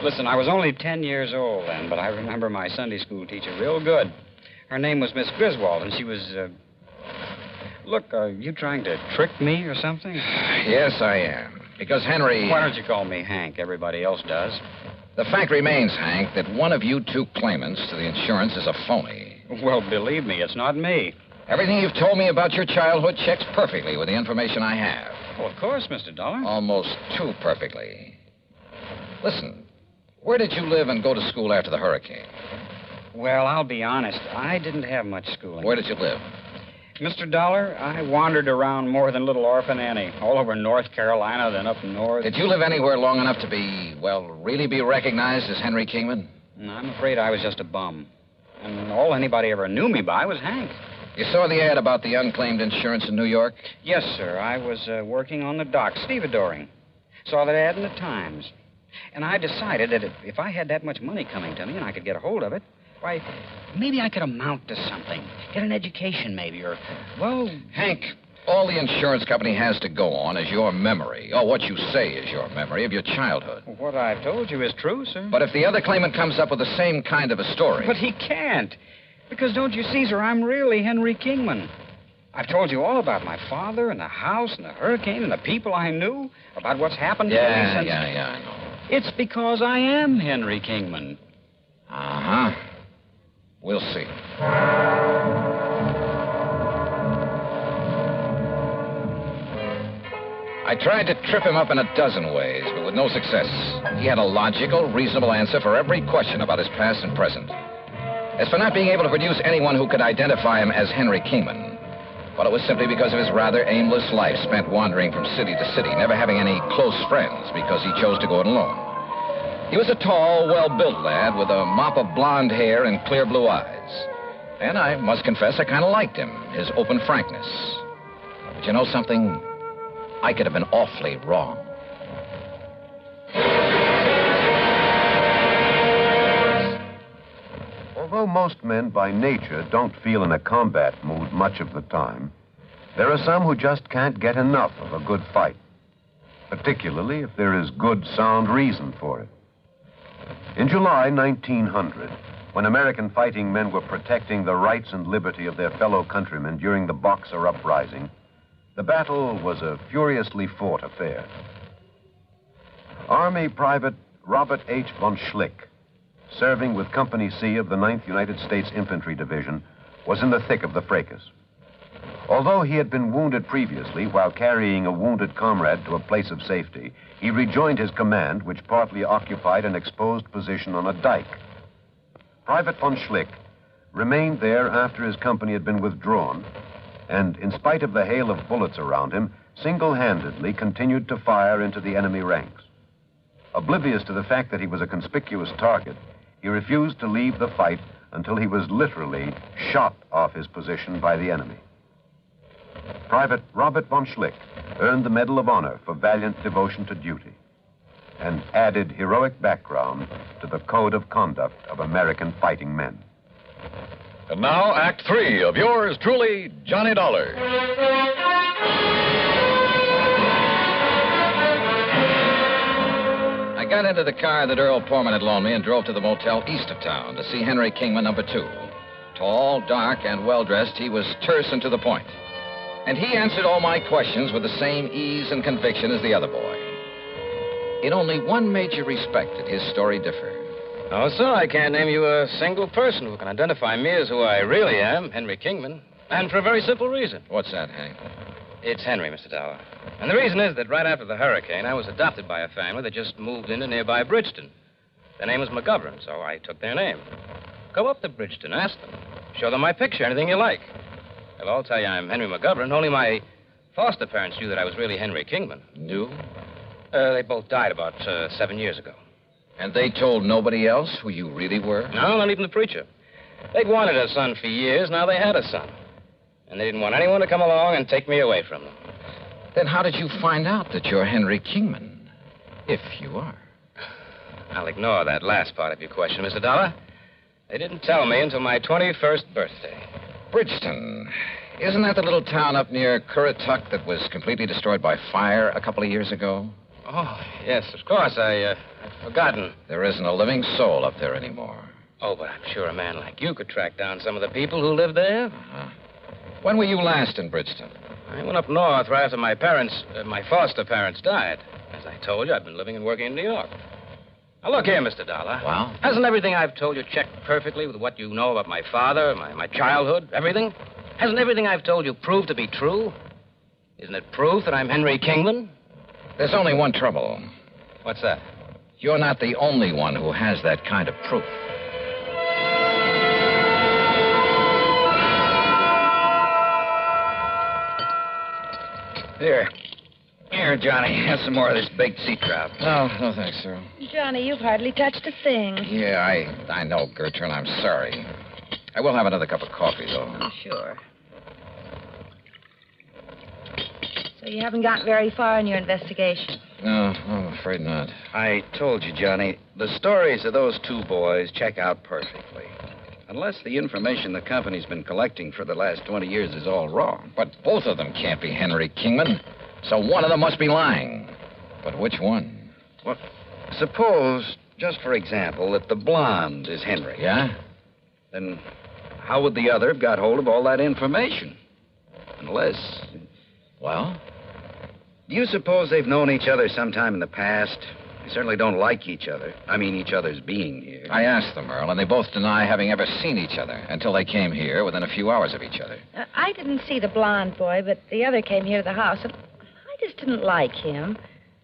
Listen, I was only 10 years old then, but I remember my Sunday school teacher real good. Her name was Miss Griswold, and she was, Look, are you trying to trick me or something? Yes, I am. Because Henry... Why don't you call me Hank? Everybody else does. The fact remains, Hank, that one of you two claimants to the insurance is a phony. Well, believe me, it's not me. Everything you've told me about your childhood checks perfectly with the information I have. Well, of course, Mr. Dollar. Almost too perfectly. Listen, where did you live and go to school after the hurricane? Well, I'll be honest. I didn't have much schooling. Where did you live? Mr. Dollar, I wandered around more than little Orphan Annie. All over North Carolina, then up north. Did you live anywhere long enough to be, well, really be recognized as Henry Kingman? No, I'm afraid I was just a bum. And all anybody ever knew me by was Hank. You saw the ad about the unclaimed insurance in New York? Yes, sir. I was working on the dock, stevedoring. Saw that ad in the Times. And I decided that if I had that much money coming to me and I could get a hold of it, why, maybe I could amount to something. Get an education, maybe, or, well... Hank, all the insurance company has to go on is your memory, or what you say is your memory of your childhood. What I've told you is true, sir. But if the other claimant comes up with the same kind of a story... But he can't. Because, don't you see, sir, I'm really Henry Kingman. I've told you all about my father and the house and the hurricane and the people I knew, about what's happened to me since... Yeah, I know. It's because I am Henry Kingman. Uh-huh. We'll see. I tried to trip him up in a dozen ways, but with no success. He had a logical, reasonable answer for every question about his past and present. As for not being able to produce anyone who could identify him as Henry Kingman, well, it was simply because of his rather aimless life spent wandering from city to city, never having any close friends because he chose to go it alone. He was a tall, well-built lad with a mop of blonde hair and clear blue eyes. And I must confess I kind of liked him, his open frankness. But you know something? I could have been awfully wrong. Although most men by nature don't feel in a combat mood much of the time, there are some who just can't get enough of a good fight, particularly if there is good, sound reason for it. In July 1900, when American fighting men were protecting the rights and liberty of their fellow countrymen during the Boxer Uprising, the battle was a furiously fought affair. Army Private Robert H. von Schlick, serving with Company C of the 9th United States Infantry Division, was in the thick of the fracas. Although he had been wounded previously while carrying a wounded comrade to a place of safety, he rejoined his command, which partly occupied an exposed position on a dike. Private von Schlick remained there after his company had been withdrawn, and in spite of the hail of bullets around him, single-handedly continued to fire into the enemy ranks. Oblivious to the fact that he was a conspicuous target, he refused to leave the fight until he was literally shot off his position by the enemy. Private Robert von Schlick earned the Medal of Honor for valiant devotion to duty and added heroic background to the code of conduct of American fighting men. And now, Act 3 of yours truly, Johnny Dollar. I got into the car that Earl Portman had loaned me and drove to the motel east of town to see Henry Kingman, number 2. Tall, dark, and well-dressed, he was terse and to the point. And he answered all my questions with the same ease and conviction as the other boy. In only one major respect did his story differ. Oh, sir, I can't name you a single person who can identify me as who I really am, Henry Kingman. And for a very simple reason. What's that, Hank? It's Henry, Mr. Dollar. And the reason is that right after the hurricane, I was adopted by a family that just moved into nearby Bridgeton. Their name was McGovern, so I took their name. Go up to Bridgeton, ask them. Show them my picture, anything you like. They'll all tell you I'm Henry McGovern. Only my foster parents knew that I was really Henry Kingman. Knew? They both died about 7 years ago. And they told nobody else who you really were? No, not even the preacher. They'd wanted a son for years. Now they had a son. And they didn't want anyone to come along and take me away from them. Then how did you find out that you're Henry Kingman? If you are. I'll ignore that last part of your question, Mr. Dollar. They didn't tell me until my 21st birthday. Bridgeton. Isn't that the little town up near Currituck that was completely destroyed by fire a couple of years ago? Oh, yes, of course. I'd forgotten. There isn't a living soul up there anymore. Oh, but I'm sure a man like you could track down some of the people who live there. Uh-huh. When were you last in Bridgeton? I went up north right after my foster parents died. As I told you, I've been living and working in New York. Now, look here, Mr. Dollar. Well? Hasn't everything I've told you checked perfectly with what you know about my father, my childhood, everything? Hasn't everything I've told you proved to be true? Isn't it proof that I'm Henry Kingman? There's only one trouble. What's that? You're not the only one who has that kind of proof. Here, Johnny. Have some more of this baked sea trout. No thanks, sir. Johnny, you've hardly touched a thing. Yeah, I know, Gertrude. I'm sorry. I will have another cup of coffee, though. Oh, sure. So you haven't gotten very far in your investigation? No, I'm afraid not. I told you, Johnny, the stories of those two boys check out perfectly. Unless the information the company's been collecting for the last 20 years is all wrong. But both of them can't be Henry Kingman. So one of them must be lying. But which one? Well, suppose, just for example, that the blonde is Henry. Yeah? Then how would the other have got hold of all that information? Unless... Well? Do you suppose they've known each other sometime in the past? You certainly don't like each other. I mean, each other's being here. I asked them, Earl, and they both deny having ever seen each other until they came here within a few hours of each other. I didn't see the blonde boy, but the other came here to the house, and I just didn't like him.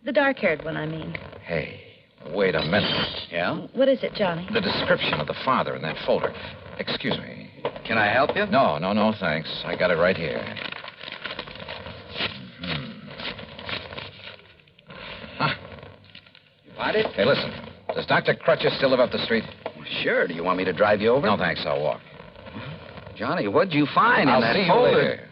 The dark-haired one, I mean. Hey, wait a minute. Yeah? What is it, Johnny? The description of the father in that folder. Excuse me. Can I help you? No, thanks. I got it right here. Huh. You find it? Hey, listen. Does Dr. Crutcher still live up the street? Well, sure. Do you want me to drive you over? No, thanks. I'll walk. Johnny, what'd you find in that I'll see folder? you later.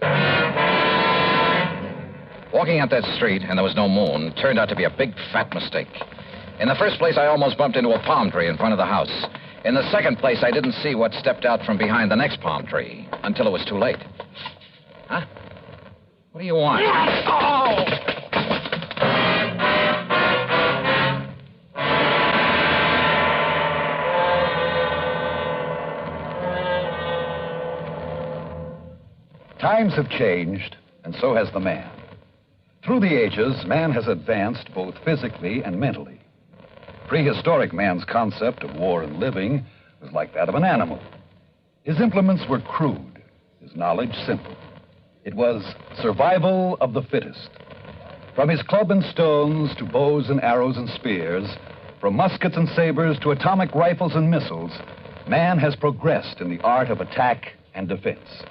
Walking out that street, and there was no moon, turned out to be a big, fat mistake. In the first place, I almost bumped into a palm tree in front of the house. In the second place, I didn't see what stepped out from behind the next palm tree until it was too late. Huh? What do you want? Oh! Times have changed, and so has the man. Through the ages, man has advanced both physically and mentally. Prehistoric man's concept of war and living was like that of an animal. His implements were crude, his knowledge simple. It was survival of the fittest. From his club and stones to bows and arrows and spears, from muskets and sabers to atomic rifles and missiles, man has progressed in the art of attack and defense.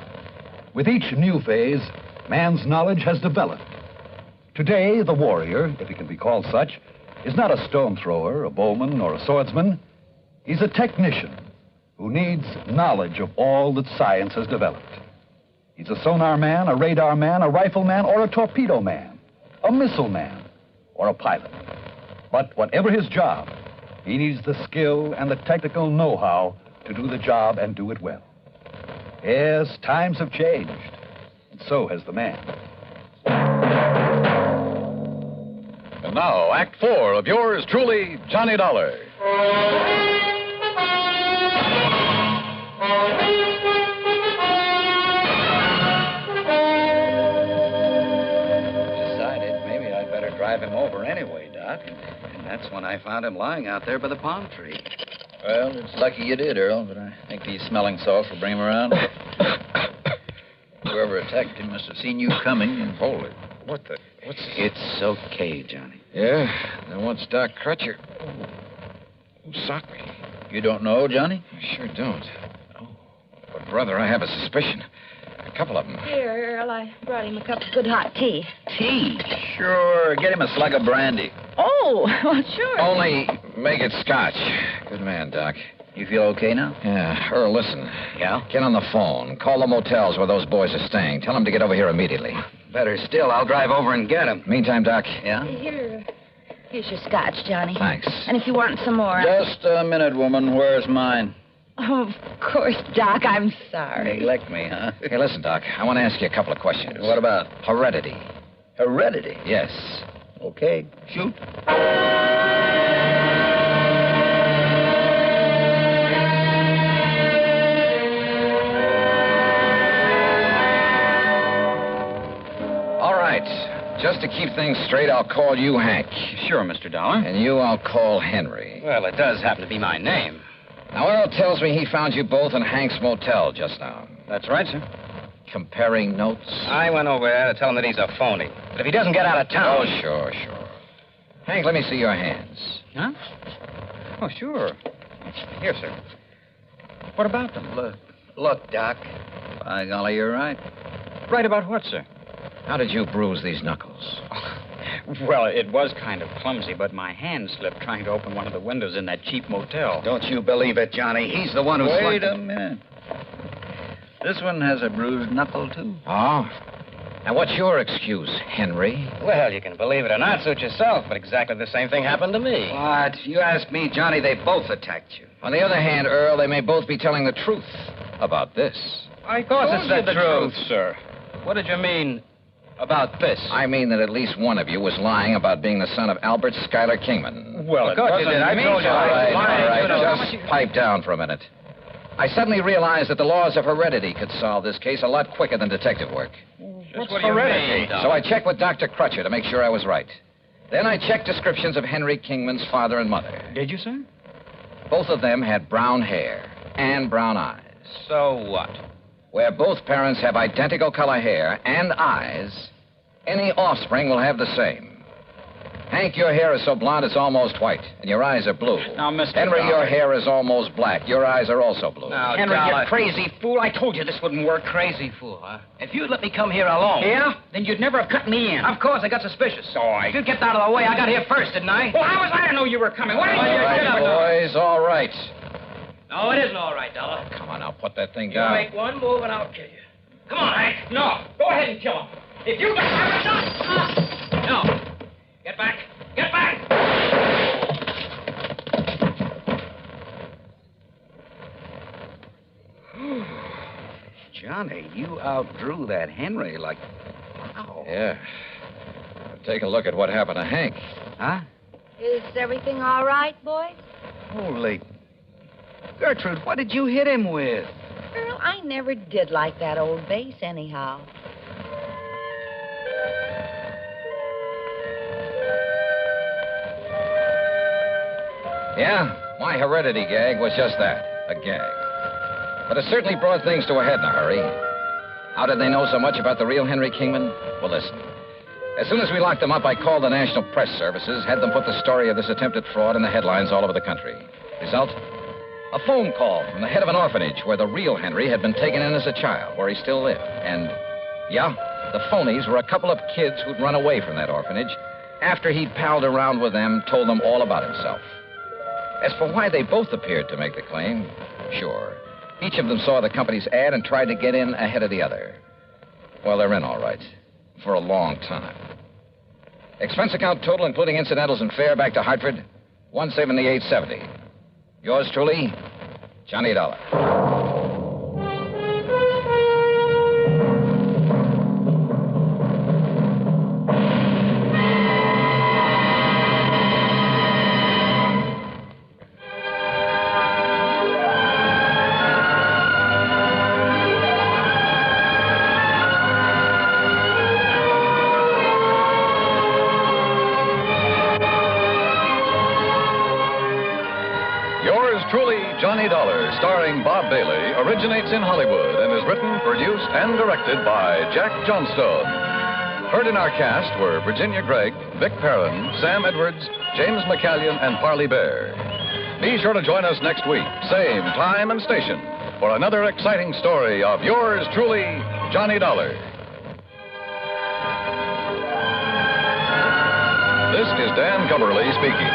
With each new phase, man's knowledge has developed. Today, the warrior, if he can be called such, is not a stone thrower, a bowman, or a swordsman. He's a technician who needs knowledge of all that science has developed. He's a sonar man, a radar man, a rifle man, or a torpedo man, a missile man, or a pilot. But whatever his job, he needs the skill and the technical know-how to do the job and do it well. Yes, times have changed, and so has the man. And now, Act 4 of yours truly, Johnny Dollar. Decided maybe I'd better drive him over anyway, Doc. And that's when I found him lying out there by the palm tree. Well, it's lucky you did, Earl, but I think these smelling salts will bring him around. Whoever attacked him must have seen you coming and hold it. What's this? It's okay, Johnny. Yeah, then what's Doc Crutcher? Who socked me? You don't know, Johnny? I sure don't. Oh, but, brother, I have a suspicion. A couple of them. Here, Earl, I brought him a cup of good hot tea. Tea? Sure. Get him a slug of brandy. Oh, well, sure. Only make it scotch. Good man, Doc. You feel okay now? Yeah. Earl, listen. Yeah? Get on the phone. Call the motels where those boys are staying. Tell them to get over here immediately. Better still, I'll drive over and get him. Meantime, Doc. Yeah? Here's your scotch, Johnny. Thanks. And if you want some more... Just a minute, woman. Where's mine? Oh, of course, Doc. I'm sorry. Neglect me, huh? Hey, listen, Doc. I want to ask you a couple of questions. What about? Heredity. Heredity? Yes. Okay, shoot. All right. Just to keep things straight, I'll call you Hank. Sure, Mr. Dollar. And you I'll call Henry. Well, it does happen to be my name. Now, Earl tells me he found you both in Hank's motel just now. That's right, sir. Comparing notes? I went over there to tell him that he's a phony. But if he doesn't get out of town... Oh, sure. Hank, let me see your hands. Huh? Oh, sure. Here, sir. What about them? Look, Doc. By golly, you're right. Right about what, sir? How did you bruise these knuckles? Well, it was kind of clumsy, but my hand slipped trying to open one of the windows in that cheap motel. Don't you believe it, Johnny. He's the one who... Wait a minute. This one has a bruised knuckle, too. Oh? Now, what's your excuse, Henry? Well, you can believe it or not, suit yourself, but exactly the same thing happened to me. What? You ask me, Johnny, they both attacked you. On the other hand, Earl, they may both be telling the truth about this. Of course it's the truth, sir. What did you mean about this? I mean that at least one of you was lying about being the son of Albert Schuyler Kingman. Well, of course you did. I told you. All right. Just pipe down for a minute. I suddenly realized that the laws of heredity could solve this case a lot quicker than detective work. What's heredity? So I checked with Dr. Crutcher to make sure I was right. Then I checked descriptions of Henry Kingman's father and mother. Did you, sir? Both of them had brown hair and brown eyes. So what? Where both parents have identical color hair and eyes, any offspring will have the same. Hank, your hair is so blonde it's almost white, and your eyes are blue. Now, Mr. Henry, Dollar. your hair is almost black. Your eyes are also blue. Now, Henry, Dollar. you crazy fool. I told you this wouldn't work. Crazy fool, huh? If you'd let me come here alone. Yeah? Then you'd never have cut me in. Of course, I got suspicious. So I... You get out of the way. I got here first, didn't I? Well, how was I to know you were coming? Why didn't All you get up? right, boys, all right. No, it isn't all right, Dollar. Come on, now, put that thing You down. make one move and I'll kill you. Come on, Hank. No. Go ahead and kill him. If you got... No. Get back. Get back. Johnny, you outdrew that Henry like... Wow. Yeah. Take a look at what happened to Hank. Huh? Is everything all right, boys? Holy... Gertrude, what did you hit him with? Girl, I never did like that old bass anyhow. Yeah, my heredity gag was just that, a gag. But it certainly brought things to a head in a hurry. How did they know so much about the real Henry Kingman? Well, listen. As soon as we locked them up, I called the National Press Services, had them put the story of this attempted fraud in the headlines all over the country. Result? A phone call from the head of an orphanage where the real Henry had been taken in as a child, where he still lived. And, yeah, the phonies were a couple of kids who'd run away from that orphanage after he'd palled around with them, told them all about himself. As for why they both appeared to make the claim, sure. Each of them saw the company's ad and tried to get in ahead of the other. Well, they're in all right. For a long time. Expense account total, including incidentals and fare back to Hartford, $178.70. Yours truly, Johnny Dollar. Johnny Dollar, starring Bob Bailey, originates in Hollywood and is written, produced, and directed by Jack Johnstone. Heard in our cast were Virginia Gregg, Vic Perrin, Sam Edwards, James McCallion, and Parley Bear. Be sure to join us next week, same time and station, for another exciting story of yours truly, Johnny Dollar. This is Dan Gubberly speaking.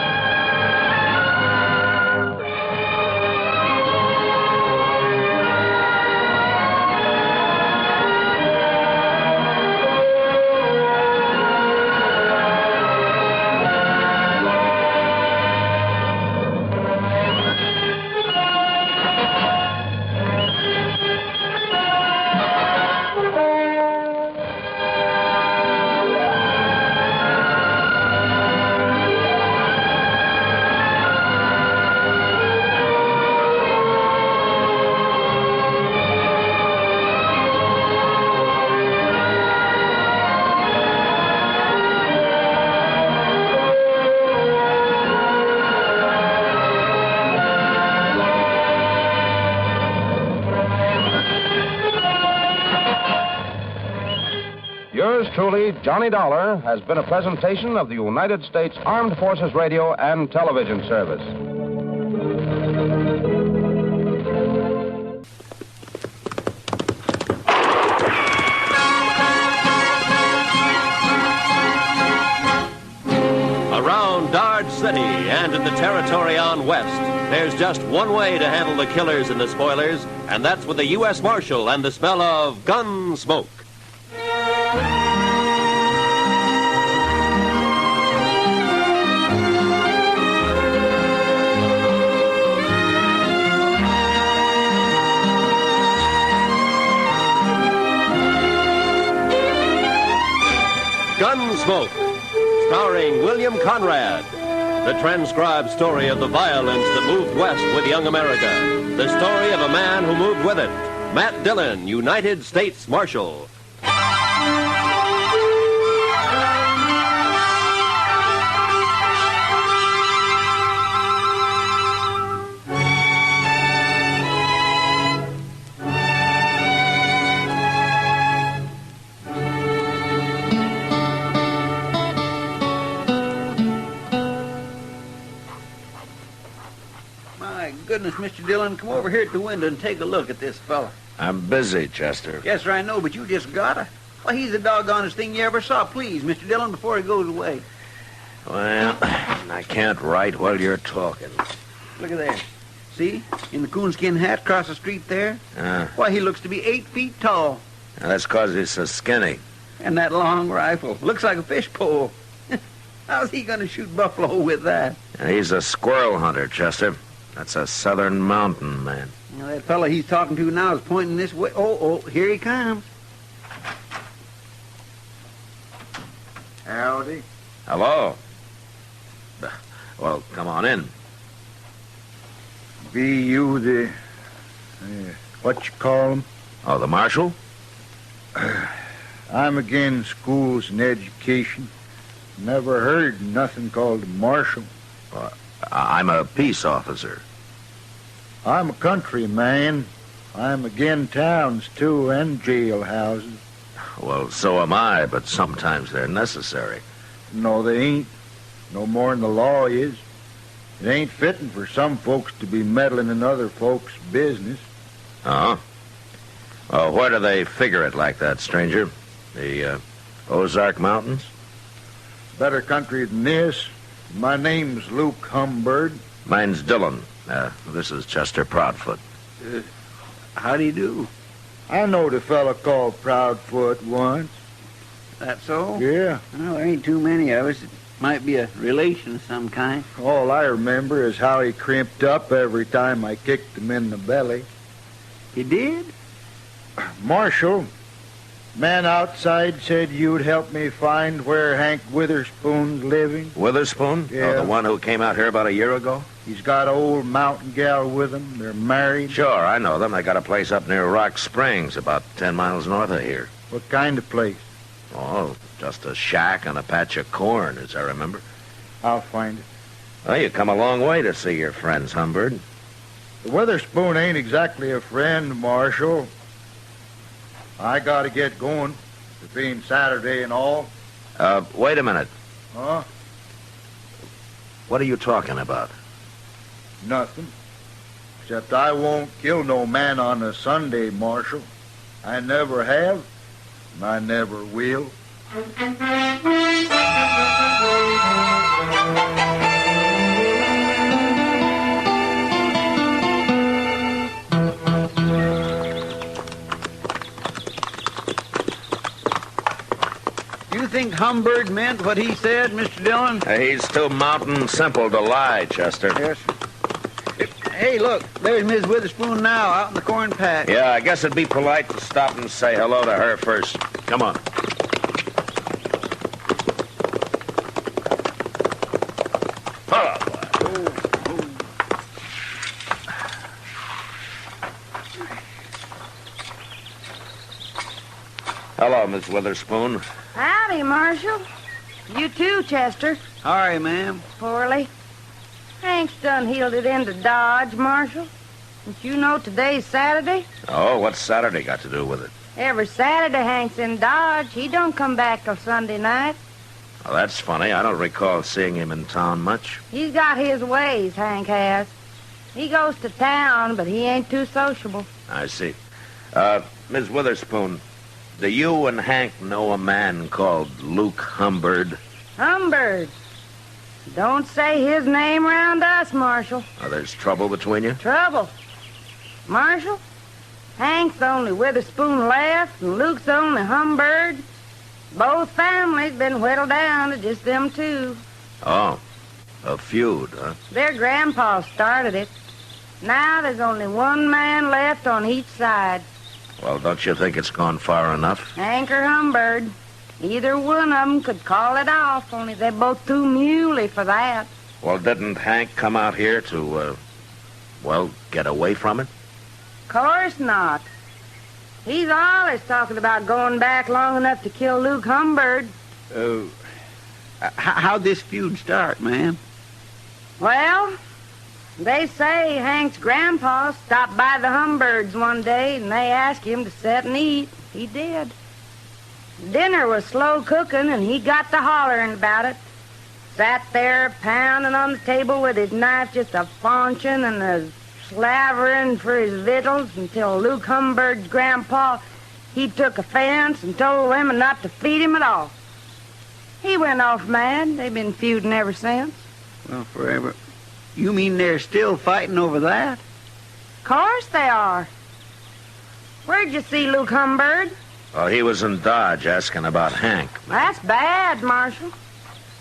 Yours truly, Johnny Dollar, has been a presentation of the United States Armed Forces Radio and Television Service. Around Dodge City and in the territory on west, there's just one way to handle the killers and the spoilers, and that's with the U.S. Marshal and the smell of Gunsmoke. Gunsmoke, starring William Conrad. The transcribed story of the violence that moved west with young America. The story of a man who moved with it. Matt Dillon, United States Marshal. My goodness, Mr. Dillon, come over here at the window and take a look at this fella. I'm busy, Chester. Yes, sir, I know, but you just gotta. Why, he's the doggonest thing you ever saw. Please, Mr. Dillon, before he goes away. Well, I can't write while you're talking. Look at there. See? In the coonskin hat across the street there? Why, he looks to be 8 feet tall. That's 'cause he's so skinny. And that long rifle. Looks like a fish pole. How's he going to shoot buffalo with that? He's a squirrel hunter, Chester. That's a southern mountain man. Now, that fella he's talking to now is pointing this way. Oh, here he comes. Howdy. Hello. Well, come on in. Be you the... what you call 'em? Oh, the marshal? I'm again schools and education. Never heard nothing called a marshal. I'm a peace officer. I'm a country man. I'm again towns, too, and jailhouses. Well, so am I, but sometimes they're necessary. No, they ain't. No more than the law is. It ain't fitting for some folks to be meddling in other folks' business. Oh? Well, where do they figure it like that, stranger? The Ozark Mountains? Better country than this. My name's Luke Humbird. Mine's Dillon. This is Chester Proudfoot. How do you do? I knowed a fella called Proudfoot once. That so? Yeah. Well, there ain't too many of us. It might be a relation of some kind. All I remember is how he crimped up every time I kicked him in the belly. You did? Marshal, man outside said you'd help me find where Hank Witherspoon's living. Witherspoon? Yeah. Oh, the one who came out here about a year ago? He's got an old mountain gal with him. They're married. Sure, I know them. They got a place up near Rock Springs, about 10 miles north of here. What kind of place? Oh, just a shack and a patch of corn, as I remember. I'll find it. Well, you come a long way to see your friends, Humbird. The Witherspoon ain't exactly a friend, Marshal. I gotta get going. It being Saturday and all. Wait a minute. Huh? What are you talking about? Nothing. Except I won't kill no man on a Sunday, Marshal. I never have, and I never will. You think Humbird meant what he said, Mr. Dillon? He's too mountain simple to lie, Chester. Yes, sir. Hey, look, there's Miss Witherspoon now, out in the corn patch. Yeah, I guess it'd be polite to stop and say hello to her first. Come on. Hello, Miss Witherspoon. Howdy, Marshal. You too, Chester. Sorry, ma'am. Poorly. Hank's done heeled it into Dodge, Marshal. Don't you know today's Saturday? Oh, what's Saturday got to do with it? Every Saturday Hank's in Dodge. He don't come back till Sunday night. Well, that's funny. I don't recall seeing him in town much. He's got his ways, Hank has. He goes to town, but he ain't too sociable. I see. Miss Witherspoon, do you and Hank know a man called Luke Humbird? Humbird. Don't say his name round us, Marshal. Oh, there's trouble between you? Trouble. Marshal, Hank's the only Witherspoon left, and Luke's the only Humbird. Both families been whittled down to just them two. Oh, a feud, huh? Their grandpa started it. Now there's only one man left on each side. Well, don't you think it's gone far enough? Hank or Humbird. Either one of them could call it off, only they're both too muley for that. Well, didn't Hank come out here to, get away from it? Course not. He's always talking about going back long enough to kill Luke Humbird. How'd this feud start, ma'am? Well, they say Hank's grandpa stopped by the Humbirds one day and they asked him to sit and eat. He did. Dinner was slow cooking and he got to hollering about it. Sat there pounding on the table with his knife just a-faunching and a-slavering for his victuals until Luke Humberg's grandpa, he took offense and told the women not to feed him at all. He went off mad. They've been feuding ever since. Well, forever. You mean they're still fighting over that? Of course they are. Where'd you see Luke Humberg? Well, he was in Dodge asking about Hank. That's bad, Marshal.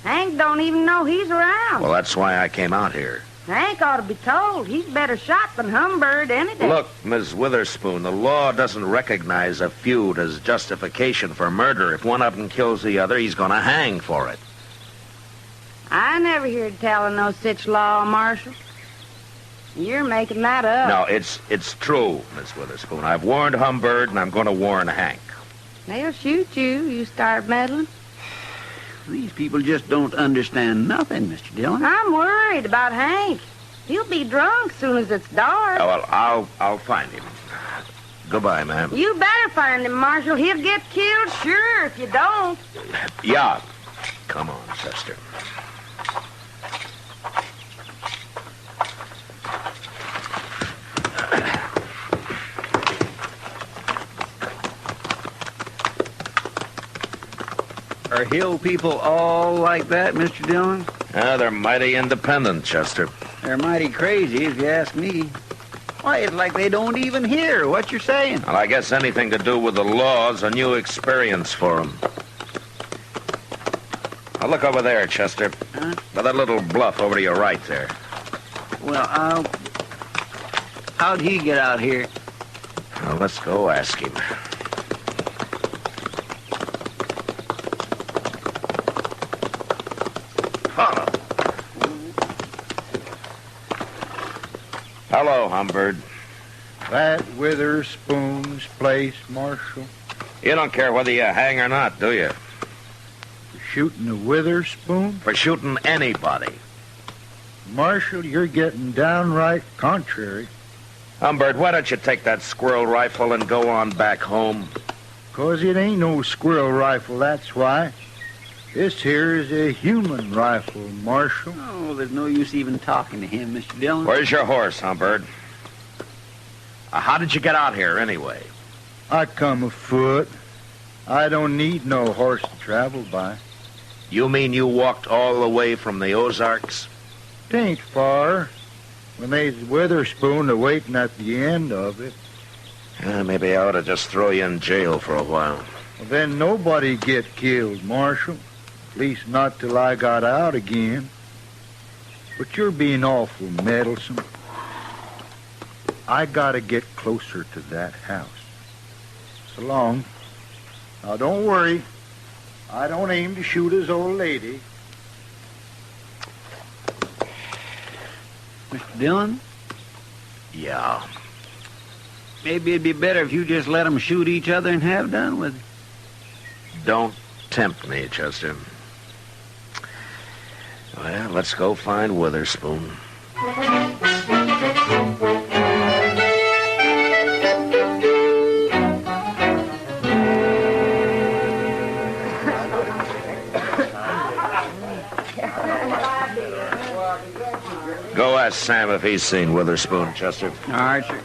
Hank don't even know he's around. Well, that's why I came out here. Hank ought to be told. He's better shot than Humberg any day. Look, Miss Witherspoon, the law doesn't recognize a feud as justification for murder. If one of them kills the other, he's going to hang for it. I never heard tell of no such law, Marshal. You're making that up. No, it's true, Miss Witherspoon. I've warned Humberg, and I'm going to warn Hank. They'll shoot you start meddling. These people just don't understand nothing, Mr. Dillon. I'm worried about Hank. He'll be drunk soon as it's dark. Oh, well, I'll find him. Goodbye, ma'am. You better find him, Marshal. He'll get killed, sure, if you don't. Yeah. Come on, Chester. Are hill people all like that, Mr. Dillon? They're mighty independent, Chester. They're mighty crazy, if you ask me. Why, it's like they don't even hear what you're saying. Well, I guess anything to do with the law is a new experience for them. Now, look over there, Chester. Huh? By that little bluff over to your right there. Well, how'd he get out here? Well, let's go ask him. Hello, Humberg. That Witherspoon's place, Marshal? You don't care whether you hang or not, do you? For shooting a Witherspoon? For shooting anybody. Marshal, you're getting downright contrary. Humberg, why don't you take that squirrel rifle and go on back home? 'Cause it ain't no squirrel rifle, that's why. This here is a human rifle, Marshal. Oh, there's no use even talking to him, Mr. Dillon. Where's your horse, Humberg? How did you get out here, anyway? I come afoot. I don't need no horse to travel by. You mean you walked all the way from the Ozarks? 'Tain't far. When they's Witherspoon a-waiting at the end of it. Maybe I ought to just throw you in jail for a while. Well, then nobody get killed, Marshal. At least not till I got out again. But you're being awful meddlesome. I gotta get closer to that house. So long. Now, don't worry. I don't aim to shoot his old lady. Mr. Dillon? Yeah. Maybe it'd be better if you just let them shoot each other and have done with it. Don't tempt me, Chester. Well, let's go find Witherspoon. Go ask Sam if he's seen Witherspoon, Chester. All right, sir.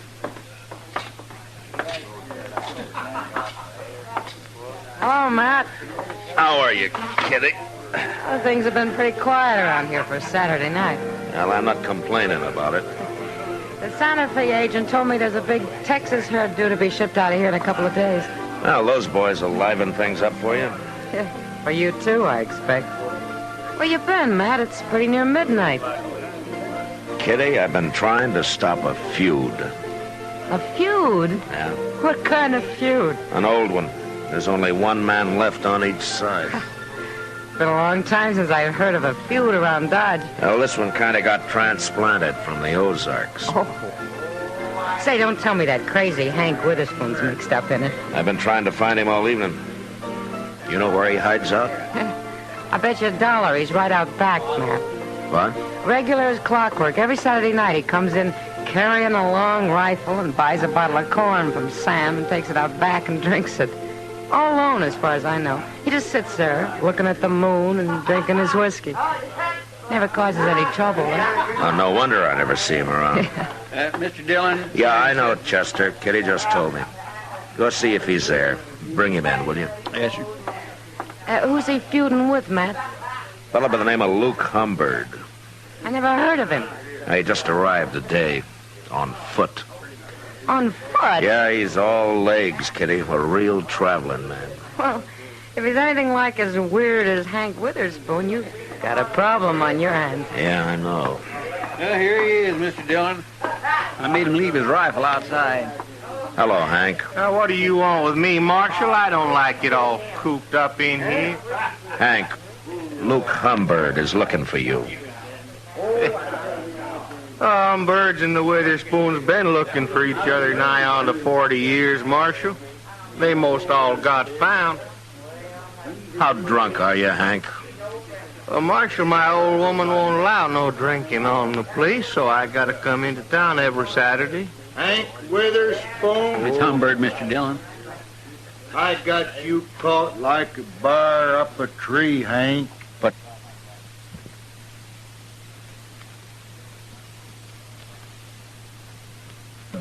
Hello, Matt. How are you, Kitty? Well, things have been pretty quiet around here for a Saturday night. Well, I'm not complaining about it. The Santa Fe agent told me there's a big Texas herd due to be shipped out of here in a couple of days. Well, those boys will liven things up for you. For you, too, I expect. Where you been, Matt? It's pretty near midnight. Kitty, I've been trying to stop a feud. A feud? Yeah. What kind of feud? An old one. There's only one man left on each side. Been a long time since I've heard of a feud around Dodge. Well, this one kind of got transplanted from the Ozarks. Oh. Say, don't tell me that crazy Hank Witherspoon's mixed up in it. I've been trying to find him all evening. You know where he hides out? I bet you $1 he's right out back, Matt. What? Regular as clockwork. Every Saturday night he comes in carrying a long rifle and buys a bottle of corn from Sam and takes it out back and drinks it. All alone, as far as I know. He just sits there, looking at the moon and drinking his whiskey. Never causes any trouble, eh? Oh, no wonder I never see him around. Mr. Dillon? Yeah, I know, Chester. Kitty just told me. Go see if he's there. Bring him in, will you? Yes, sir. Who's he feuding with, Matt? Fellow by the name of Luke Humbird. I never heard of him. He just arrived today. On foot. On foot? Yeah, he's all legs, Kitty. A real traveling man. Well, if he's anything like as weird as Hank Witherspoon, you've got a problem on your hands. Yeah, I know. Well, here he is, Mr. Dillon. I made him leave his rifle outside. Hello, Hank. What do you want with me, Marshal? I don't like it all cooped up in here. Hank, Luke Humbird is looking for you. Birds and the Witherspoons been looking for each other nigh on to 40 years, Marshal. They most all got found. How drunk are you, Hank? Marshal, my old woman won't allow no drinking on the place, so I gotta come into town every Saturday. Hank Witherspoon? It's Humbird, Mr. Dillon. I got you caught like a bear up a tree, Hank. But...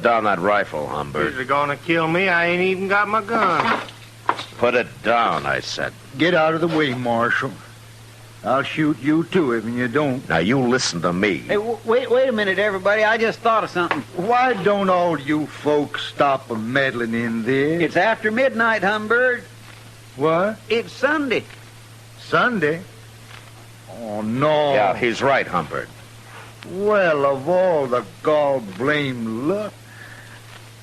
Down that rifle, Humbird. If you're gonna kill me, I ain't even got my gun. Put it down, I said. Get out of the way, Marshal. I'll shoot you, too, if you don't. Now, you listen to me. Hey, wait a minute, everybody. I just thought of something. Why don't all you folks stop meddling in this? It's after midnight, Humbird. What? It's Sunday. Sunday? Oh, no. Yeah, he's right, Humbird. Well, of all the gall-blamed luck.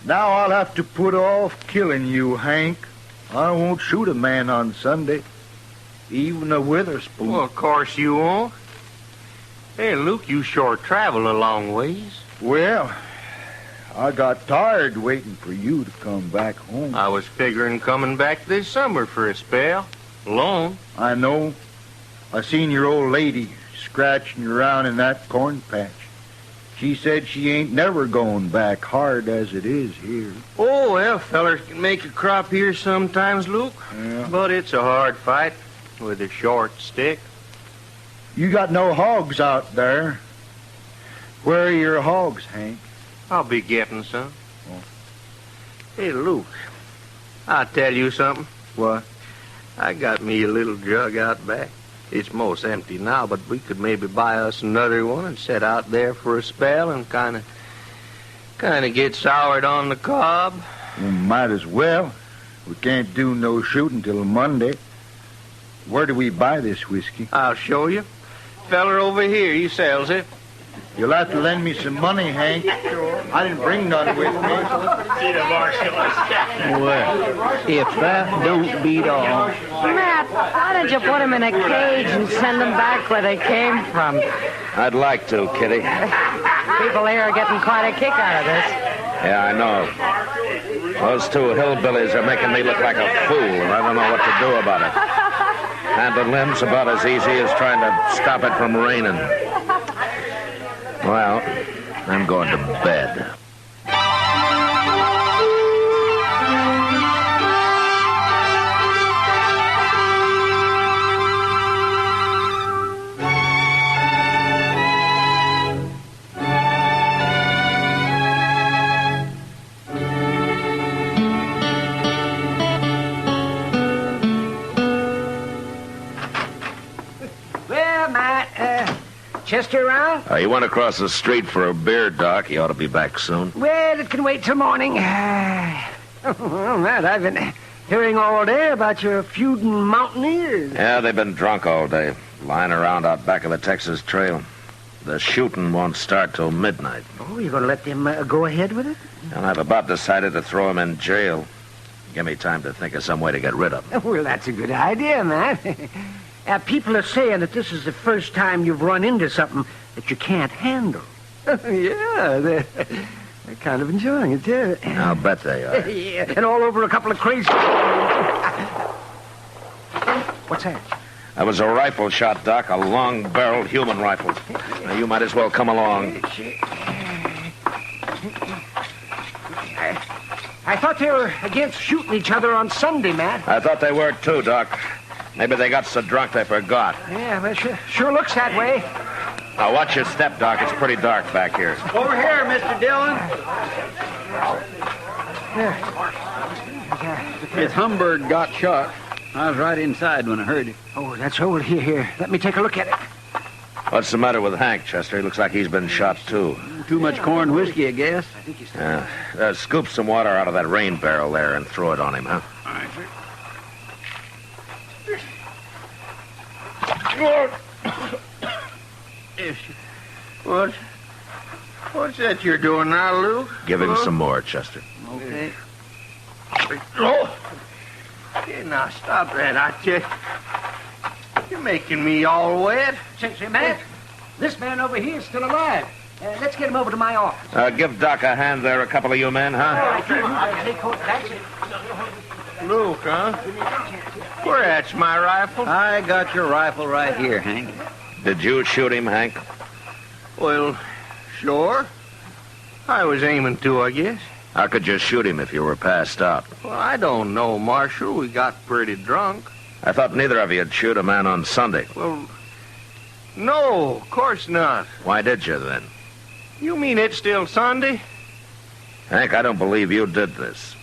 Now I'll have to put off killing you, Hank. I won't shoot a man on Sunday. Even a Witherspoon. Well, of course you won't. Hey, Luke, you sure travel a long ways. Well, I got tired waiting for you to come back home. I was figuring coming back this summer for a spell. Alone. I know. I seen your old lady scratching around in that corn patch. She said she ain't never going back, hard as it is here. Oh, well, fellers can make a crop here sometimes, Luke. Yeah. But it's a hard fight with a short stick. You got no hogs out there. Where are your hogs, Hank? I'll be getting some. Oh. Hey, Luke, I'll tell you something. What? I got me a little jug out back. It's most empty now, but we could maybe buy us another one and set out there for a spell and kind of get soured on the cob. Well, might as well. We can't do no shooting till Monday. Where do we buy this whiskey? I'll show you. Feller over here, he sells it. You'll have to lend me some money, Hank. I didn't bring none with me. See the Marshal. Well, if that don't beat all. Matt, why don't you put them in a cage and send them back where they came from? I'd like to, Kitty. People here are getting quite a kick out of this. Yeah, I know. Those two hillbillies are making me look like a fool, and I don't know what to do about it. Handling them's about as easy as trying to stop it from raining. Well, I'm going to bed. Well, Matt, Chester around? You went across the street for a beer, Doc. You ought to be back soon. Well, it can wait till morning. Well, Matt, I've been hearing all day about your feuding mountaineers. Yeah, they've been drunk all day, lying around out back of the Texas Trail. The shooting won't start till midnight. Oh, you're going to let them go ahead with it? And I've about decided to throw him in jail. Give me time to think of some way to get rid of him. Well, that's a good idea, Matt. People are saying that this is the first time you've run into something that you can't handle. Yeah, they're kind of enjoying it, too. I'll bet they are. Yeah, and all over a couple of crazy... What's that? That was a rifle shot, Doc, a long-barreled human rifle. Now, you might as well come along. I thought they were against shooting each other on Sunday, Matt. I thought they were, too, Doc. Maybe they got so drunk they forgot. Yeah, well, sure looks that way. Now, watch your step, Doc. It's pretty dark back here. Over here, Mr. Dillon. Miss Humbird got shot. I was right inside when I heard it. Oh, that's over here. Let me take a look at it. What's the matter with Hank, Chester? He looks like he's been shot, too. Too much corn whiskey, I guess. Scoop some water out of that rain barrel there and throw it on him, huh? All right, sir. What's that you're doing now, Luke? Give him some more, Chester. Okay. Oh! Here, now, stop that. You're making me all wet. Say, Matt, this man over here is still alive. Let's get him over to my office. Give Doc a hand there, a couple of you men, huh? Luke, huh? Where's my rifle? I got your rifle right here, Hank. Did you shoot him, Hank? Well, sure. I was aiming to, I guess. How could you shoot him if you were passed out? Well, I don't know, Marshal. We got pretty drunk. I thought neither of you'd shoot a man on Sunday. Well, no, of course not. Why did you, then? You mean it's still Sunday? Hank, I don't believe you did this.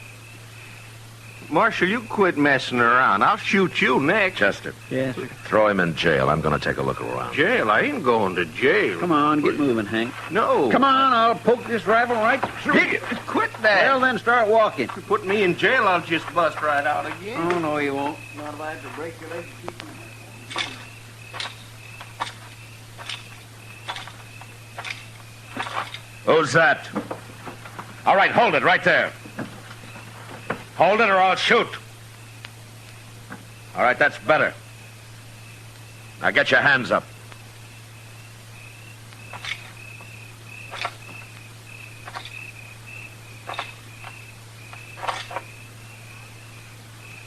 Marshal, you quit messing around. I'll shoot you next. Chester. Yes, sir. Throw him in jail. I'm going to take a look around. Jail? I ain't going to jail. Come on, get moving, Hank. No. Come on, I'll poke this rifle right through you. Quit that. Well, then start walking. If you put me in jail, I'll just bust right out again. Oh, no, you won't. Not if I have to break your leg to keep you. Who's that? All right, hold it right there. Hold it or I'll shoot. All right, that's better. Now get your hands up.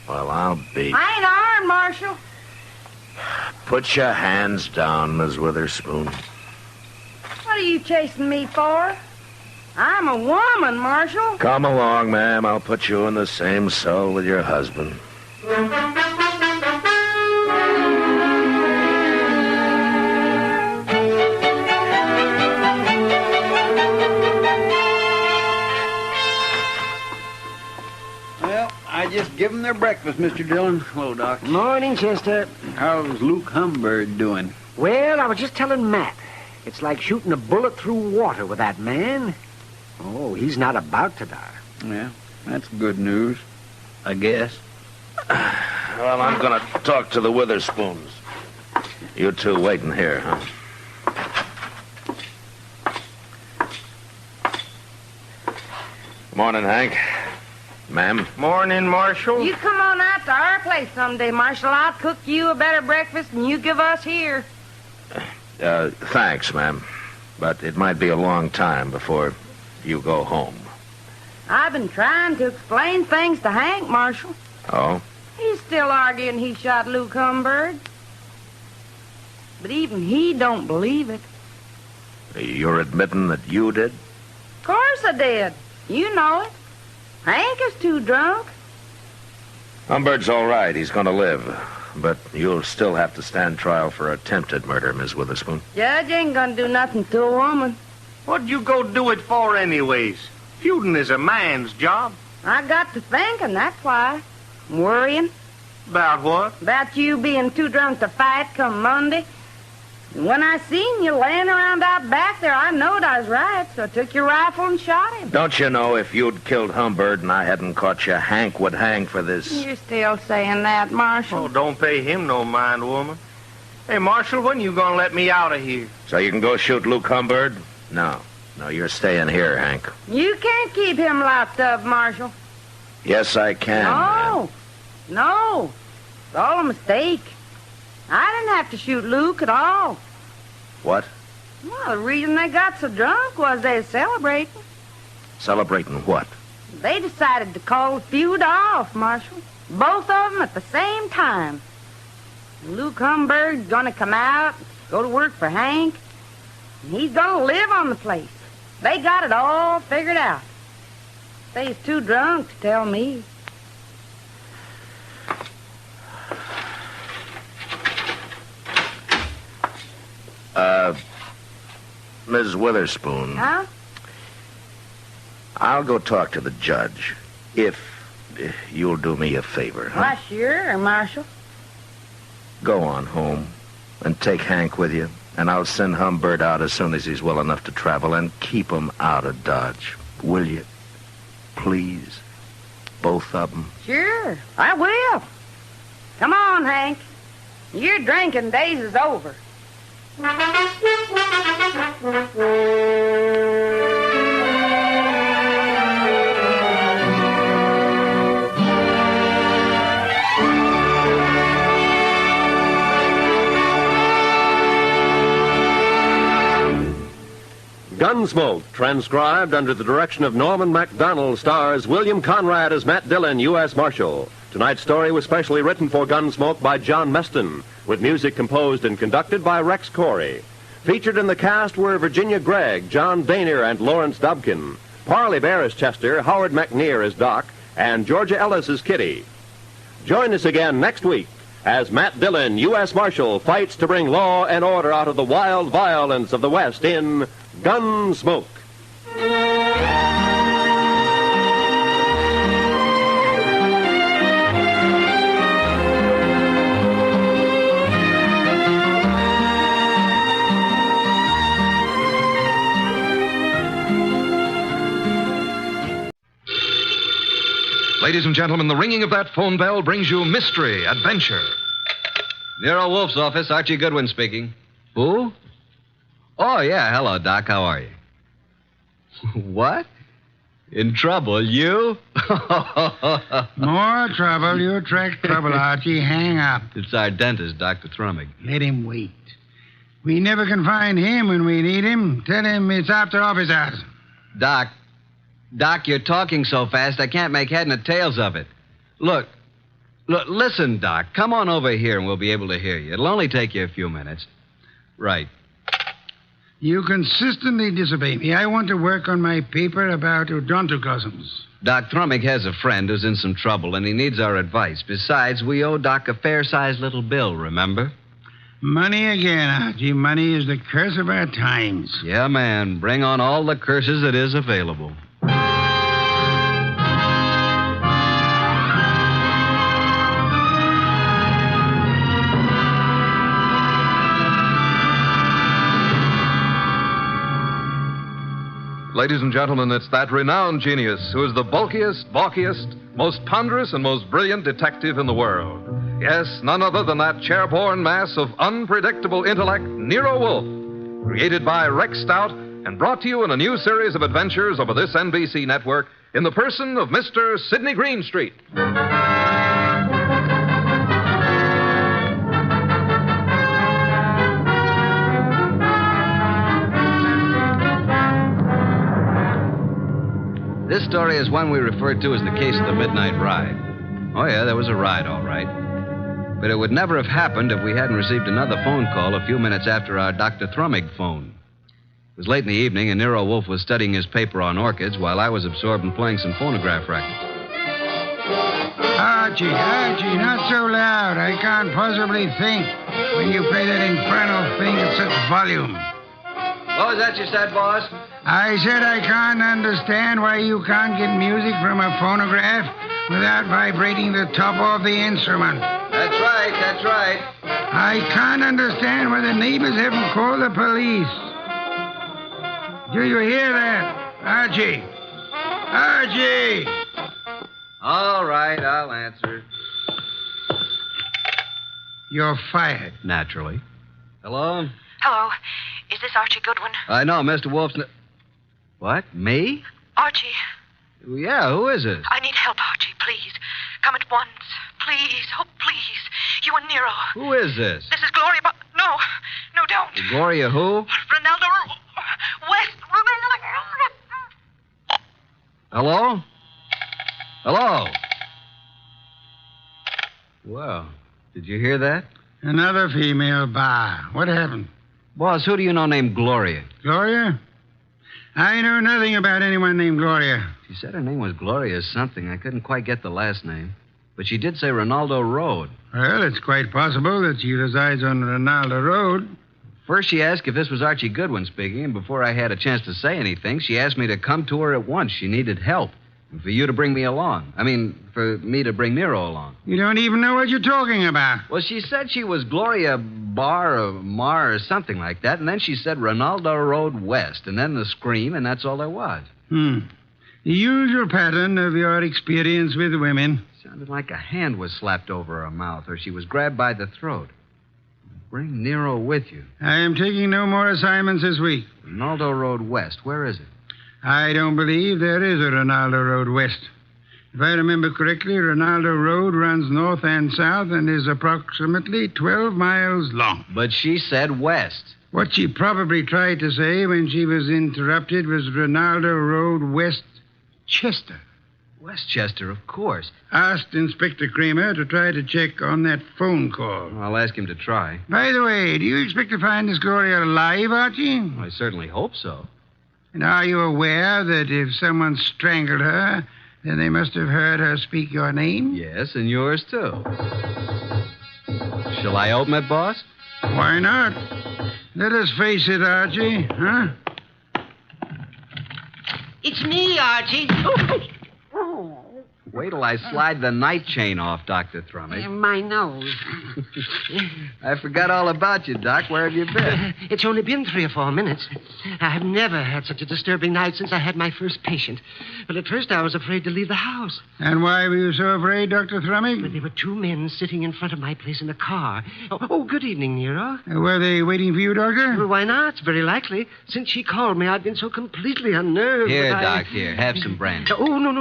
Well, I'll be... I ain't armed, Marshal. Put your hands down, Miss Witherspoon. What are you chasing me for? I'm a woman, Marshal. Come along, ma'am. I'll put you in the same cell with your husband. Well, I just give them their breakfast, Mr. Dillon. Hello, Doc. Morning, Chester. How's Luke Humbird doing? Well, I was just telling Matt. It's like shooting a bullet through water with that man. Oh, he's not about to die. Yeah, that's good news, I guess. Well, I'm going to talk to the Witherspoons. You two waiting here, huh? Morning, Hank. Ma'am. Morning, Marshal. You come on out to our place someday, Marshal. I'll cook you a better breakfast than you give us here. Thanks, ma'am. But it might be a long time before you go home. I've been trying to explain things to Hank, Marshal. Oh? He's still arguing he shot Luke Humbird. But even he don't believe it. You're admitting that you did? Of course I did. You know it. Hank is too drunk. Humbird's all right. He's going to live. But you'll still have to stand trial for attempted murder, Miss Witherspoon. Judge ain't gonna do nothing to a woman. What'd you go do it for anyways? Feuding is a man's job. I got to thinking, that's why. I'm worrying. About what? About you being too drunk to fight come Monday. And when I seen you laying around out back there, I knowed I was right, so I took your rifle and shot him. Don't you know if you'd killed Humbird and I hadn't caught you, Hank would hang for this? You're still saying that, Marshal. Oh, don't pay him no mind, woman. Hey, Marshal, when you gonna let me out of here? So you can go shoot Luke Humbird? No, you're staying here, Hank. You can't keep him locked up, Marshal. Yes, I can. No. It's all a mistake. I didn't have to shoot Luke at all. What? Well, the reason they got so drunk was they were celebrating. Celebrating what? They decided to call the feud off, Marshal. Both of them at the same time. Luke Humbird's gonna come out, go to work for Hank, and he's gonna live on the place. They got it all figured out. say he's too drunk to tell me. Ms. Witherspoon. Huh? I'll go talk to the judge. If you'll do me a favor. Huh? Why, sure, Marshal. Go on home and take Hank with you, and I'll send Humbird out as soon as he's well enough to travel, and keep him out of Dodge. Will you? Please. Both of them. Sure, I will. Come on, Hank. Your drinking days is over. Gunsmoke, transcribed under the direction of Norman MacDonald, stars William Conrad as Matt Dillon, U.S. Marshal. Tonight's story was specially written for Gunsmoke by John Meston, with music composed and conducted by Rex Corey. Featured in the cast were Virginia Gregg, John Daner, and Lawrence Dobkin. Parley Bear as Chester, Howard McNear as Doc, and Georgia Ellis as Kitty. Join us again next week as Matt Dillon, U.S. Marshal, fights to bring law and order out of the wild violence of the West in Gunsmoke. Ladies and gentlemen, the ringing of that phone bell brings you mystery, adventure. Nero Wolf's office, Archie Goodwin speaking. Who? Oh, yeah. Hello, Doc. How are you? What? In trouble, you? More trouble. You attract trouble, Archie. Hang up. It's our dentist, Dr. Thrummig. Let him wait. We never can find him when we need him. Tell him it's after office hours. Doc, you're talking so fast I can't make head nor tails of it. Look, listen, Doc. Come on over here and we'll be able to hear you. It'll only take you a few minutes. Right. You consistently disobey me. I want to work on my paper about odontocosms. Doc Thrummig has a friend who's in some trouble, and he needs our advice. Besides, we owe Doc a fair-sized little bill, remember? Money again, Archie. Money is the curse of our times. Yeah, man. Bring on all the curses that is available. Ladies and gentlemen, it's that renowned genius who is the bulkiest, balkiest, most ponderous, and most brilliant detective in the world. Yes, none other than that chairborne mass of unpredictable intellect, Nero Wolfe, created by Rex Stout and brought to you in a new series of adventures over this NBC network in the person of Mr. Sidney Greenstreet. This story is one we refer to as the case of the Midnight Ride. Oh, yeah, there was a ride, all right. But it would never have happened if we hadn't received another phone call a few minutes after our Dr. Thrummig phone. It was late in the evening, and Nero Wolfe was studying his paper on orchids while I was absorbed in playing some phonograph records. Archie, not so loud. I can't possibly think when you play that infernal thing at such volume. What was that you said, boss? I said I can't understand why you can't get music from a phonograph without vibrating the top of the instrument. That's right. I can't understand why the neighbors haven't called the police. Do you hear that? Archie! All right, I'll answer. You're fired. Naturally. Hello? Hello. Is this Archie Goodwin? I know, Mr. Wolf's... What? Me? Archie. Yeah, who is it? I need help, Archie, please. Come at once. Please. Oh, please. You and Nero. Who is this? This is Gloria... No, don't. Gloria who? Ronaldo West. Hello? Well, did you hear that? Another female bar. What happened? Boss, who do you know named Gloria? Gloria? I know nothing about anyone named Gloria. She said her name was Gloria something. I couldn't quite get the last name. But she did say Ronaldo Road. Well, it's quite possible that she resides on Ronaldo Road. First, she asked if this was Archie Goodwin speaking, and before I had a chance to say anything, she asked me to come to her at once. She needed help. And for you to bring me along. I mean, for me to bring Nero along. You don't even know what you're talking about. Well, she said she was Gloria Bar or Mar or something like that, and then she said Ronaldo Road West, and then the scream, and that's all there was. The usual pattern of your experience with women. Sounded like a hand was slapped over her mouth, or she was grabbed by the throat. Bring Nero with you. I am taking no more assignments this week. Ronaldo Road West, where is it? I don't believe there is a Ronaldo Road West. If I remember correctly, Ronaldo Road runs north and south and is approximately 12 miles long. But she said west. What she probably tried to say when she was interrupted was Ronaldo Road Westchester. Westchester, of course. Asked Inspector Kramer to try to check on that phone call. I'll ask him to try. By the way, do you expect to find this Gloria alive, Archie? Well, I certainly hope so. And are you aware that if someone strangled her, then they must have heard her speak your name? Yes, and yours, too. Shall I open it, boss? Why not? Let us face it, Archie, huh? It's me, Archie. Wait till I slide the night chain off, Dr. Thrumming. My nose. I forgot all about you, Doc. Where have you been? It's only been 3 or 4 minutes. I have never had such a disturbing night since I had my first patient. But at first I was afraid to leave the house. And why were you so afraid, Dr. Thrumming? But there were 2 men sitting in front of my place in a car. Oh, good evening, Nero. Were they waiting for you, Doctor? Well, why not? It's very likely. Since she called me, I've been so completely unnerved. Here, Doc, here. Have some brandy. Oh, no.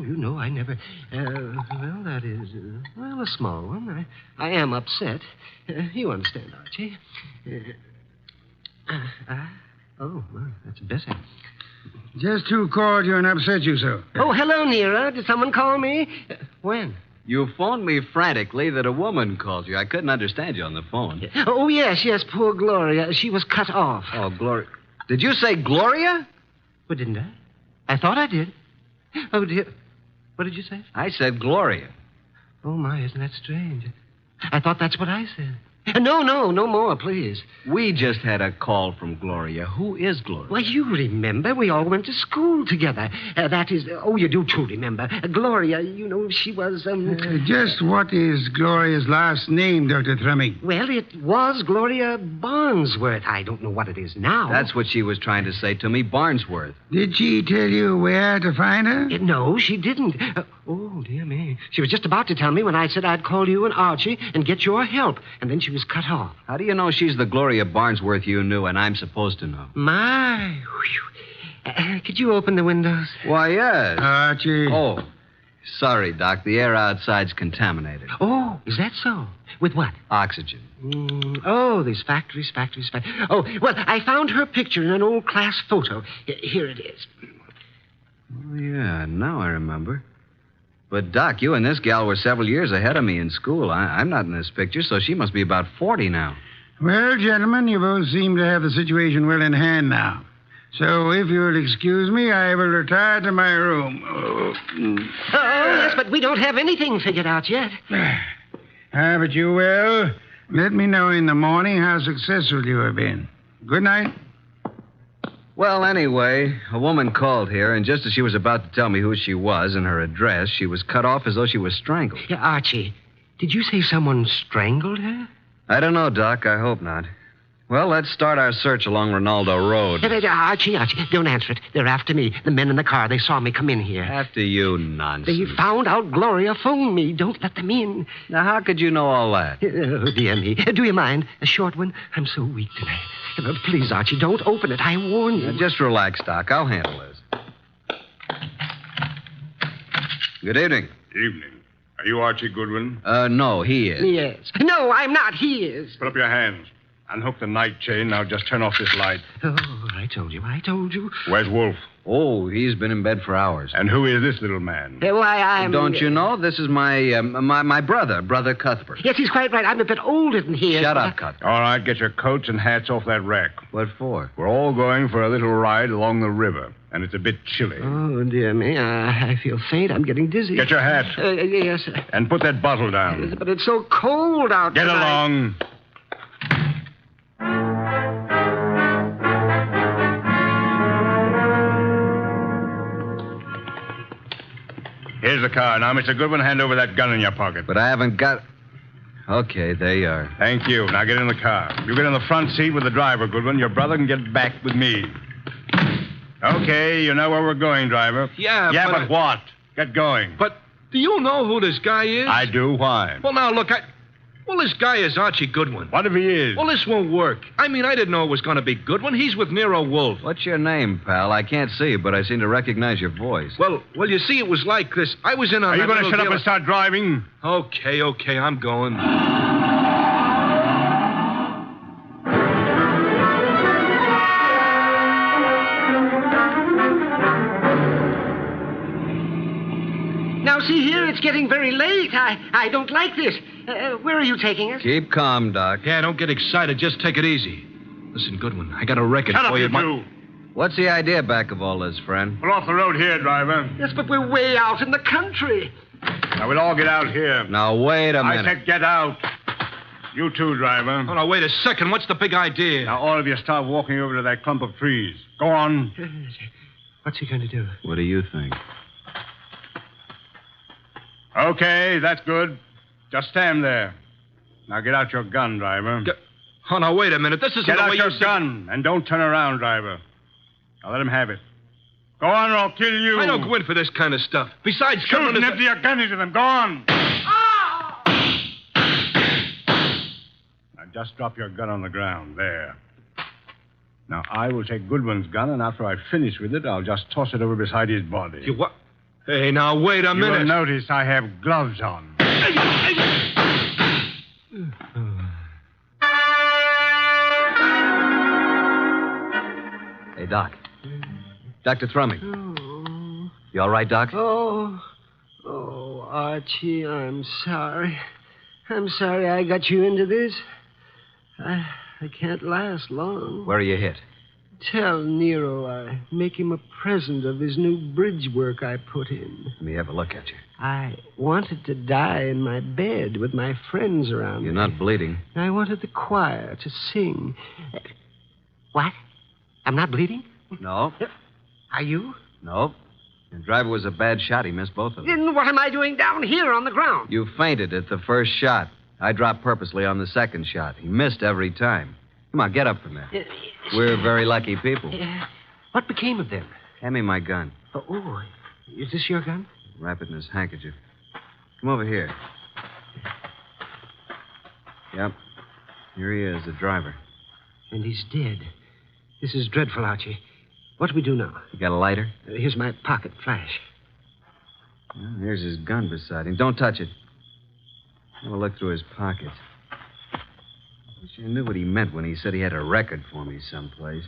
You know, I never... well, that is, a small one. I am upset. You understand, Archie. Well, that's better. Just who called you and upset you so? Oh, hello, Nero. Did someone call me? When? You phoned me frantically that a woman called you. I couldn't understand you on the phone. Oh, yes, poor Gloria. She was cut off. Oh, Gloria. Did you say Gloria? Well, didn't I? I thought I did. Oh, dear. What did you say? I said Gloria. Oh, my, isn't that strange? I thought that's what I said. No more, please. We just had a call from Gloria. Who is Gloria? Why, you remember. We all went to school together. That is... you do too remember. Gloria, you know, she was... Just what is Gloria's last name, Dr. Thrumming? Well, it was Gloria Barnsworth. I don't know what it is now. That's what she was trying to say to me, Barnsworth. Did she tell you where to find her? No, she didn't. Oh, dear me. She was just about to tell me when I said I'd call you and Archie and get your help. And then she was cut off. How do you know she's the Gloria Barnsworth you knew and I'm supposed to know? My. Could you open the windows? Why, yes. Archie. Oh, sorry, Doc. The air outside's contaminated. Oh, is that so? With what? Oxygen. These factories. Oh, well, I found her picture in an old class photo. Here it is. Oh, yeah, now I remember. But, Doc, you and this gal were several years ahead of me in school. I'm not in this picture, so she must be about 40 now. Well, gentlemen, you both seem to have the situation well in hand now. So, if you'll excuse me, I will retire to my room. Oh, yes, but we don't have anything figured out yet. But you will. Let me know in the morning how successful you have been. Good night. Well, anyway, a woman called here, and just as she was about to tell me who she was and her address, she was cut off as though she was strangled. Yeah, Archie, did you say someone strangled her? I don't know, Doc. I hope not. Well, let's start our search along Ronaldo Road. Archie, don't answer it. They're after me. The men in the car, they saw me come in here. After you, nonsense. They found out Gloria phoned me. Don't let them in. Now, how could you know all that? Oh, dear me. Do you mind? A short one? I'm so weak tonight. Please, Archie, don't open it. I warn you. Now, just relax, Doc. I'll handle this. Good evening. Evening. Are you Archie Goodwin? No, he is. Yes. No, I'm not. He is. Put up your hands. Unhook the night chain. Now just turn off this light. Oh, I told you. Where's Wolf? Oh, he's been in bed for hours. And who is this little man? I'm... Don't you know? This is my Brother Cuthbert. Yes, he's quite right. I'm a bit older than he is. Shut up, Cuthbert. All right, get your coats and hats off that rack. What for? We're all going for a little ride along the river, and it's a bit chilly. Oh, dear me. I feel faint. I'm getting dizzy. Get your hat. Yes, sir. And put that bottle down. Yes, but it's so cold out Get along. Here's the car. Now, Mr. Goodwin, hand over that gun in your pocket. But I haven't got... Okay, there you are. Thank you. Now get in the car. You get in the front seat with the driver, Goodwin. Your brother can get back with me. Okay, you know where we're going, driver. Yeah, but what? Get going. But do you know who this guy is? I do. Why? Well, now, look, Well, this guy is Archie Goodwin. What if he is? Well, this won't work. I mean, I didn't know it was going to be Goodwin. He's with Nero Wolf. What's your name, pal? I can't see you, but I seem to recognize your voice. Well, you see, it was like this. I was in a... Are you going to shut up and start driving? Okay, I'm going. Now, see here, it's getting very late. I don't like this. Where are you taking us? Keep calm, Doc. Yeah, don't get excited. Just take it easy. Listen, Goodwin, I got a record Shut for up, you. you two. What's the idea back of all this, friend? Pull off the road here, driver. Yes, but we're way out in the country. Now, we'll all get out here. Now, wait a minute. I said get out. You too, driver. Oh, now, wait a second. What's the big idea? Now, all of you start walking over to that clump of trees. Go on. What's he going to do? What do you think? Okay, that's good. Just stand there. Now get out your gun, driver. Oh, now, wait a minute. This isn't Get the out way your you gun, and don't turn around, driver. Now let him have it. Go on, or I'll kill you. I don't go in for this kind of stuff. Besides, shoot and empty your gun into them. Go on. Now just drop your gun on the ground. There. Now, I will take Goodwin's gun, and after I finish with it, I'll just toss it over beside his body. You what? Hey, now, wait a minute. You'll notice I have gloves on. Hey, Doc. Dr. Thrumming. You all right, Doc? Oh, Archie, I'm sorry. I'm sorry I got you into this. I can't last long. Where are you hit? Tell Nero I make him a present of his new bridge work I put in. Let me have a look at you. I wanted to die in my bed with my friends around You're me. not bleeding. I wanted the choir to sing. What? I'm not bleeding? No. Are you? No. Your driver was a bad shot. He missed both of them. Then what am I doing down here on the ground? You fainted at the first shot. I dropped purposely on the second shot. He missed every time. Come on, get up from there. We're very lucky people. What became of them? Hand me my gun. Oh, is this your gun? Wrap it in his handkerchief. Come over here. Yep. Here he is, the driver. And he's dead. This is dreadful, Archie. What do we do now? You got a lighter? Here's my pocket flash. Well, here's his gun beside him. Don't touch it. Have a look through his pockets. Wish I knew what he meant when he said he had a record for me someplace.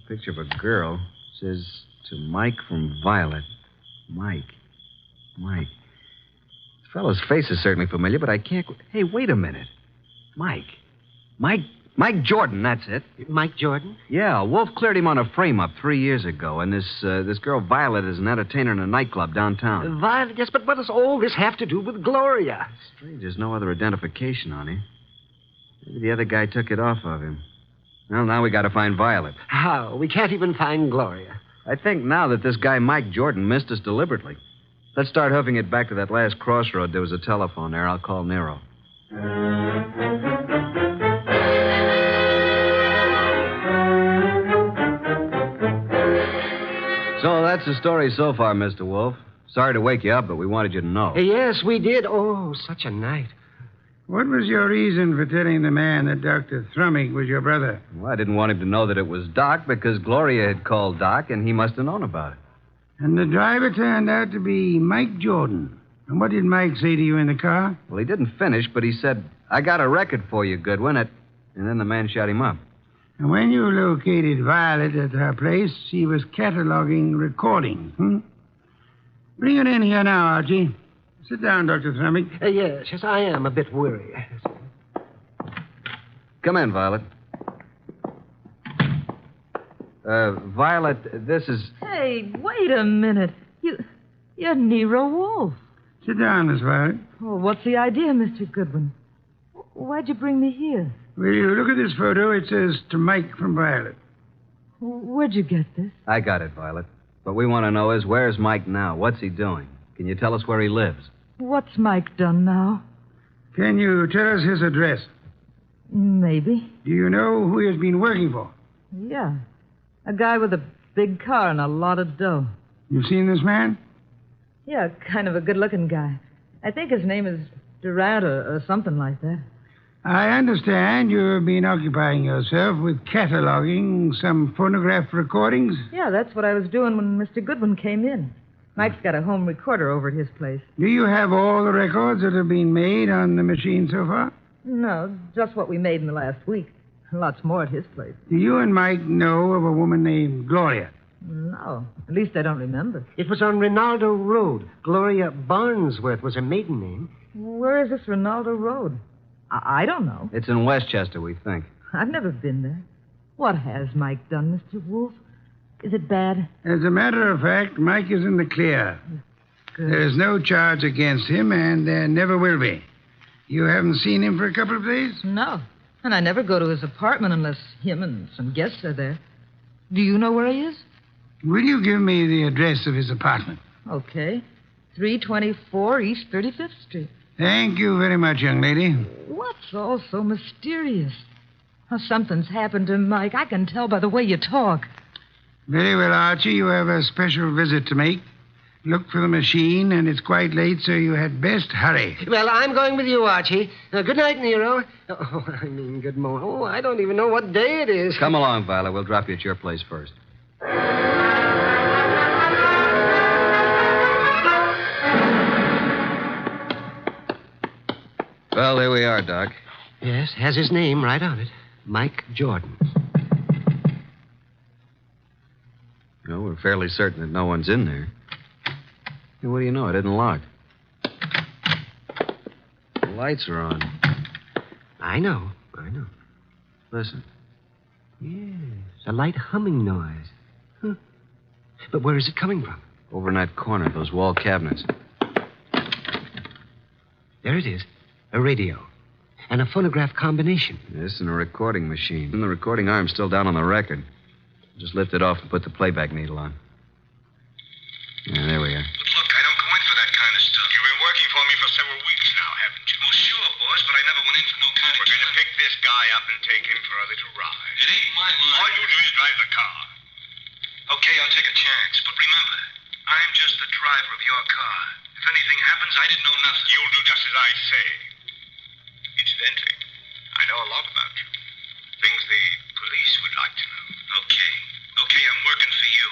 A picture of a girl. Says, to Mike from Violet. Mike. This fellow's face is certainly familiar, but I can't... Hey, wait a minute. Mike Jordan, that's it. Mike Jordan? Yeah, Wolf cleared him on a frame-up 3 years ago, and this girl Violet is an entertainer in a nightclub downtown. Violet, yes, but what does all this have to do with Gloria? Strange, there's no other identification on him. Maybe the other guy took it off of him. Well, now we got to find Violet. How? We can't even find Gloria. I think now that this guy Mike Jordan missed us deliberately. Let's start hoofing it back to that last crossroad. There was a telephone there. I'll call Nero. So that's the story so far, Mr. Wolf. Sorry to wake you up, but we wanted you to know. Yes, we did. Oh, such a night. What was your reason for telling the man that Dr. Thrumming was your brother? Well, I didn't want him to know that it was Doc because Gloria had called Doc, and he must have known about it. And the driver turned out to be Mike Jordan. And what did Mike say to you in the car? Well, he didn't finish, but he said, I got a record for you, Goodwin. And then the man shot him up. And when you located Violet at her place, she was cataloging recordings, Bring it in here now, Archie. Sit down, Dr. Thrumming. Yes, I am a bit weary. Come in, Violet. Violet, this is... Hey, wait a minute. You're Nero Wolfe. Sit down, Miss Violet. Oh, what's the idea, Mr. Goodwin? Why'd you bring me here? Will you look at this photo? It says to Mike from Violet. Where'd you get this? I got it, Violet. What we want to know is, where's Mike now? What's he doing? Can you tell us where he lives? What's Mike done now? Can you tell us his address? Maybe. Do you know who he has been working for? Yeah. A guy with a big car and a lot of dough. You've seen this man? Yeah, kind of a good-looking guy. I think his name is Durant or something like that. I understand you've been occupying yourself with cataloging some phonograph recordings. Yeah, that's what I was doing when Mr. Goodwin came in. Mike's got a home recorder over at his place. Do you have all the records that have been made on the machine so far? No, just what we made in the last week. Lots more at his place. Do you and Mike know of a woman named Gloria? No, at least I don't remember. It was on Rinaldo Road. Gloria Barnsworth was her maiden name. Where is this Rinaldo Road? I don't know. It's in Westchester, we think. I've never been there. What has Mike done, Mr. Wolfe? Is it bad? As a matter of fact, Mike is in the clear. Good. There's no charge against him, and there never will be. You haven't seen him for a couple of days? No. And I never go to his apartment unless him and some guests are there. Do you know where he is? Will you give me the address of his apartment? Okay. 324 East 35th Street. Thank you very much, young lady. What's all so mysterious? Oh, something's happened to Mike. I can tell by the way you talk. Very well, Archie. You have a special visit to make. Look for the machine, and it's quite late, so you had best hurry. Well, I'm going with you, Archie. Good night, Nero. Good morning. Oh, I don't even know what day it is. Come along, Violet. We'll drop you at your place first. Well, here we are, Doc. Yes, has his name right on it. Mike Jordan. No, we're fairly certain that no one's in there. Hey, what do you know? It isn't locked. The lights are on. I know. Listen. Yes, a light humming noise. Huh. But where is it coming from? Over in that corner, those wall cabinets. There it is. A radio. And a phonograph combination. Yes, and a recording machine. And the recording arm's still down on the record. Just lift it off and put the playback needle on. Yeah, there we are. But look, I don't go in for that kind of stuff. You've been working for me for several weeks now, haven't you? Well, sure, boss, but I never went in for no kind of... We're going to pick this guy up and take him for a little ride. It ain't my line. All you do is drive the car. Okay, I'll take a chance, but remember, I'm just the driver of your car. If anything happens, I didn't know nothing. You'll do just as I say. Incidentally, I know a lot about you. Things the police would like to know. Okay, I'm working for you.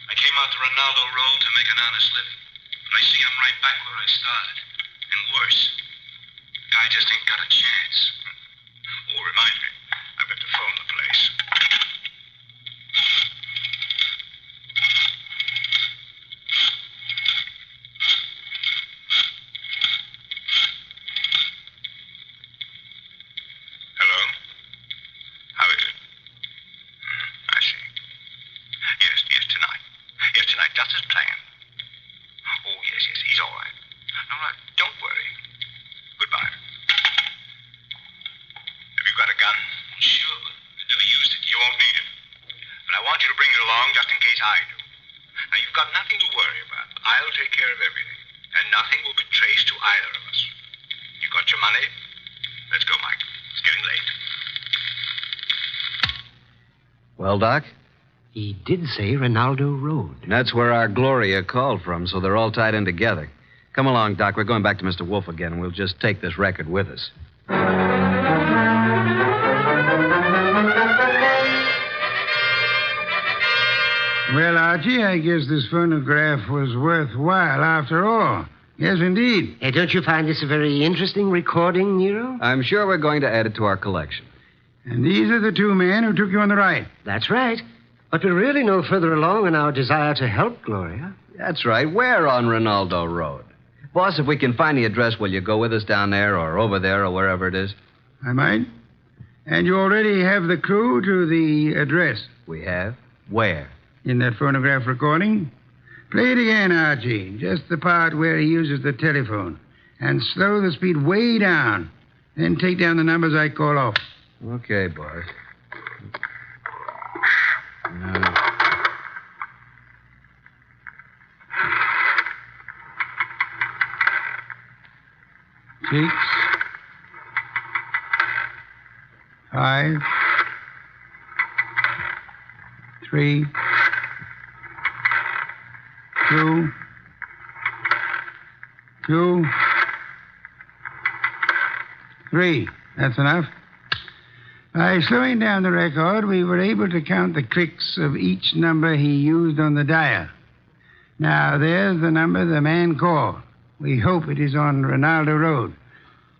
I came out to Rinaldo Road to make an honest living. But I see I'm right back where I started. And worse. The guy just ain't got a chance. Oh, remind me. I've got to phone the place. Hello? How is it? I see. Yes, tonight. Yes, tonight, just as planned. Oh, yes, he's all right. All right, don't worry. Goodbye. Have you got a gun? Sure, but I never used it. You won't need it. But I want you to bring it along just in case I do. Now, you've got nothing to worry about. I'll take care of everything. And nothing will be traced to either of us. You got your money? Let's go, Mike. It's getting late. Well, Doc? He did say Rinaldo Road. That's where our Gloria called from, so they're all tied in together. Come along, Doc. We're going back to Mr. Wolfe again, and we'll just take this record with us. Well, Archie, I guess this phonograph was worthwhile after all. Yes, indeed. Don't you find this a very interesting recording, Nero? I'm sure we're going to add it to our collection. And these are the two men who took you on the ride. That's right. But we're really no further along in our desire to help Gloria. That's right. We're on Ronaldo Road. Boss, if we can find the address, will you go with us down there or over there or wherever it is? I might. And you already have the clue to the address. We have? Where? In that phonograph recording. Play it again, Archie. Just the part where he uses the telephone. And slow the speed way down. Then take down the numbers I call off. Okay, boss. Six, 5, 3, 2, 2, 3. That's enough. By slowing down the record, we were able to count the clicks of each number he used on the dial. Now, there's the number the man called. We hope it is on Ronaldo Road.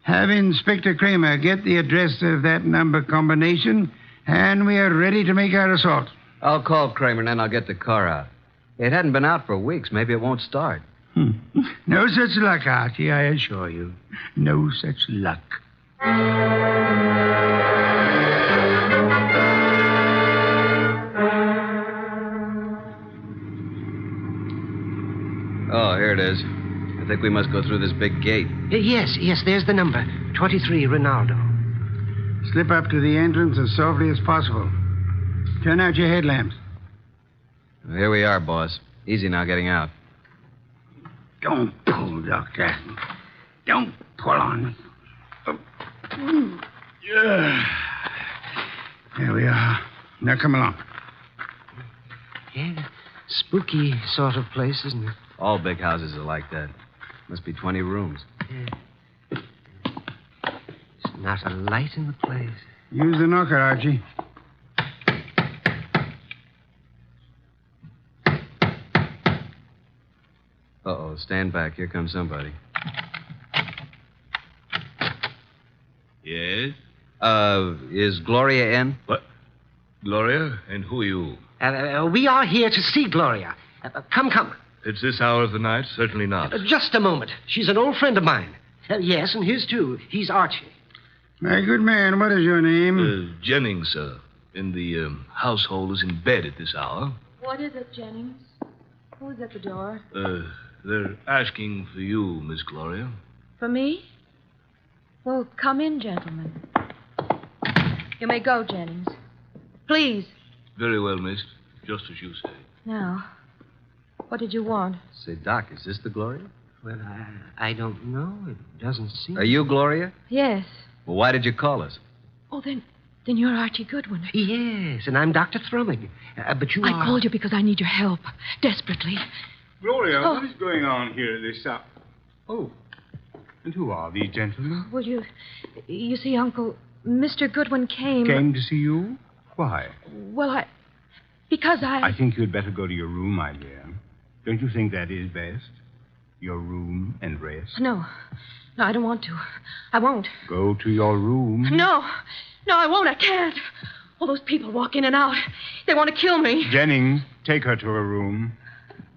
Have Inspector Kramer get the address of that number combination, and we are ready to make our assault. I'll call Kramer, and then I'll get the car out. It hadn't been out for weeks. Maybe it won't start. No such luck, Archie, I assure you. No such luck. Oh, here it is. I think we must go through this big gate. Yes, there's the number. 23 Ronaldo. Slip up to the entrance as softly as possible. Turn out your headlamps. Well, here we are, boss. Easy now getting out. Don't pull, Doctor. Don't pull on. Yeah. There we are. Now come along. Yeah, spooky sort of place, isn't it? All big houses are like that. Must be 20 rooms. Yeah. There's not a light in the place. Use the knocker, Archie. Uh-oh, stand back. Here comes somebody. Yes? Is Gloria in? What? Gloria? And who are you? We are here to see Gloria. Come. It's this hour of the night? Certainly not. Just a moment. She's an old friend of mine. Yes, and his too. He's Archie. My good man, what is your name? Jennings, sir. And the household is in bed at this hour. What is it, Jennings? Who's at the door? They're asking for you, Miss Gloria. For me? Well, come in, gentlemen. You may go, Jennings. Please. Very well, miss. Just as you say. Now, what did you want? Say, Doc, is this the Gloria? Well, I don't know. It doesn't seem... Are you Gloria? Yes. Well, why did you call us? Oh, then you're Archie Goodwin. Yes, and I'm Dr. Thrumming. But you are... I called you because I need your help. Desperately. Gloria, what is going on here at this hour? Oh, and who are these gentlemen? Well, you see, Uncle, Mr. Goodwin came... Came to see you? Why? Well, because I think you'd better go to your room, my dear. Don't you think that is best? Your room and rest? No, I don't want to. I won't. Go to your room. No, I won't. I can't. All those people walk in and out. They want to kill me. Jennings, take her to her room.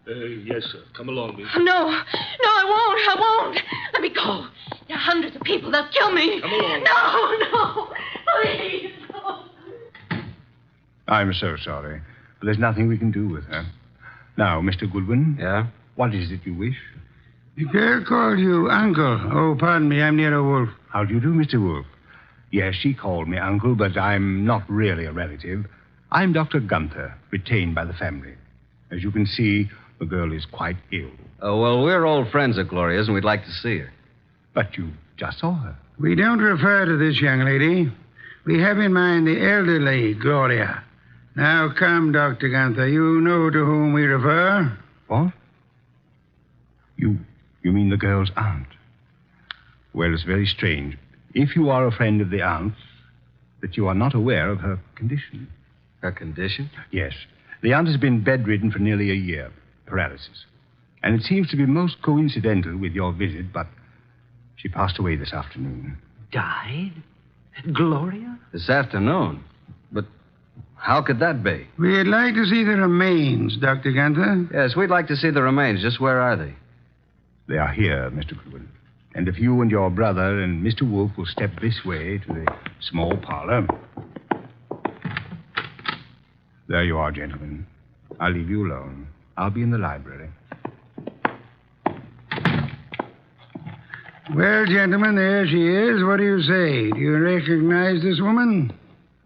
Yes, sir. Come along, miss. No, I won't. Let me go. There are hundreds of people. They'll kill me. Come along. No, please. No. I'm so sorry, but there's nothing we can do with her. Now, Mr. Goodwin. Yeah? What is it you wish? The girl called you Uncle. Oh, pardon me, I'm Nero Wolf. How do you do, Mr. Wolf? Yes, she called me Uncle, but I'm not really a relative. I'm Dr. Gunther, retained by the family. As you can see, the girl is quite ill. Oh, well, we're old friends of Gloria's, and we'd like to see her. But you just saw her. We don't refer to this young lady. We have in mind the elderly Gloria. Now, come, Dr. Gunther. You know to whom we refer. What? You mean the girl's aunt? Well, it's very strange. If you are a friend of the aunt's, that you are not aware of her condition. Her condition? Yes. The aunt has been bedridden for nearly a year. Paralysis. And it seems to be most coincidental with your visit, but she passed away this afternoon. Died? Gloria? This afternoon. But how could that be? We'd like to see the remains, Dr. Gunther. Yes, we'd like to see the remains. Just where are they? They are here, Mr. Goodwin. And if you and your brother and Mr. Wolf will step this way to the small parlor. There you are, gentlemen. I'll leave you alone. I'll be in the library. Well, gentlemen, there she is. What do you say? Do you recognize this woman?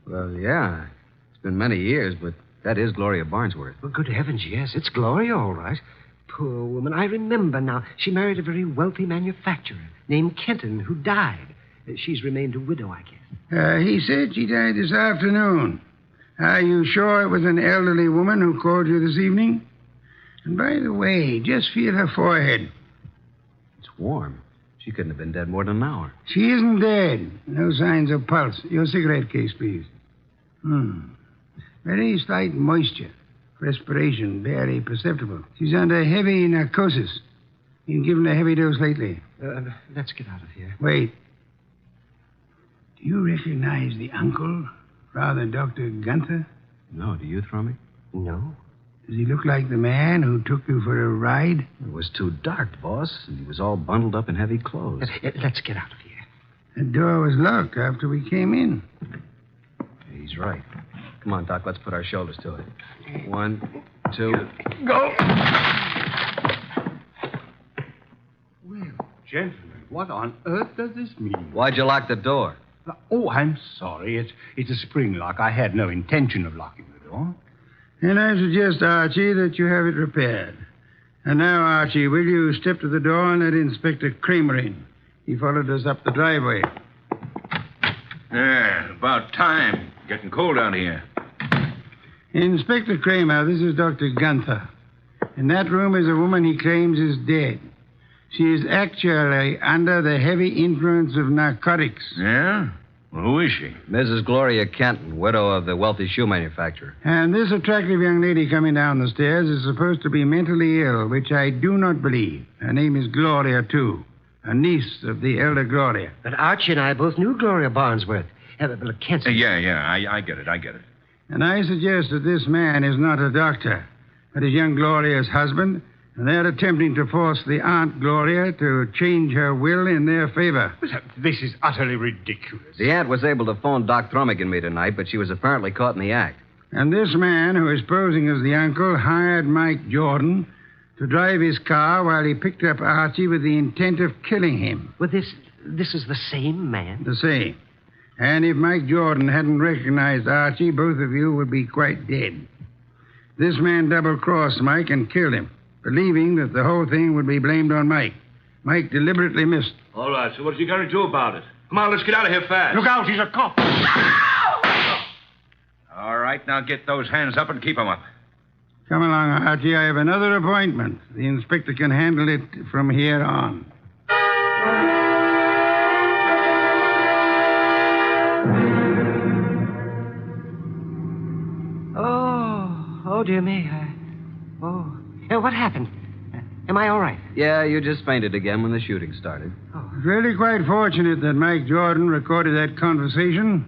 Well, yeah. It's been many years, but that is Gloria Barnsworth. Well, good heavens, yes. It's Gloria, all right. Poor woman. I remember now. She married a very wealthy manufacturer named Kenton, who died. She's remained a widow, I guess. He said she died this afternoon. Are you sure it was an elderly woman who called you this evening? And by the way, just feel her forehead. It's warm. She couldn't have been dead more than an hour. She isn't dead. No signs of pulse. Your cigarette case, please. Very slight moisture. Respiration barely perceptible. She's under heavy narcosis. Been given a heavy dose lately. Let's get out of here. Wait. Do you recognize the uncle, Father Dr. Gunther? No, do you, Thrummy? No. Does he look like the man who took you for a ride? It was too dark, boss, and he was all bundled up in heavy clothes. Let's get out of here. The door was locked after we came in. He's right. Come on, Doc, let's put our shoulders to it. 1, 2... Go! Well, gentlemen, what on earth does this mean? Why'd you lock the door? Oh, I'm sorry. It's a spring lock. I had no intention of locking the door. And I suggest, Archie, that you have it repaired. And now, Archie, will you step to the door and let Inspector Kramer in? He followed us up the driveway. Yeah, about time. Getting cold out here. Inspector Kramer, this is Dr. Gunther. In that room is a woman he claims is dead. She is actually under the heavy influence of narcotics. Yeah? Well, who is she? Mrs. Gloria Kenton, widow of the wealthy shoe manufacturer. And this attractive young lady coming down the stairs is supposed to be mentally ill, which I do not believe. Her name is Gloria, too. A niece of the elder Gloria. But Archie and I both knew Gloria Barnsworth. Kenton. Yeah, I get it. And I suggest that this man is not a doctor, but is young Gloria's husband, and they're attempting to force the Aunt Gloria to change her will in their favor. This is utterly ridiculous. The aunt was able to phone Doc Thrummig and me tonight, but she was apparently caught in the act. And this man, who is posing as the uncle, hired Mike Jordan to drive his car while he picked up Archie with the intent of killing him. Well, this is the same man? The same. And if Mike Jordan hadn't recognized Archie, both of you would be quite dead. This man double-crossed Mike and killed him, believing that the whole thing would be blamed on Mike. Mike deliberately missed. All right, so what's he going to do about it? Come on, let's get out of here fast. Look out, he's a cop. All right, now get those hands up and keep them up. Come along, Archie. I have another appointment. The inspector can handle it from here on. Oh, dear me. What happened? Am I all right? Yeah, you just fainted again when the shooting started. It's really quite fortunate that Mike Jordan recorded that conversation.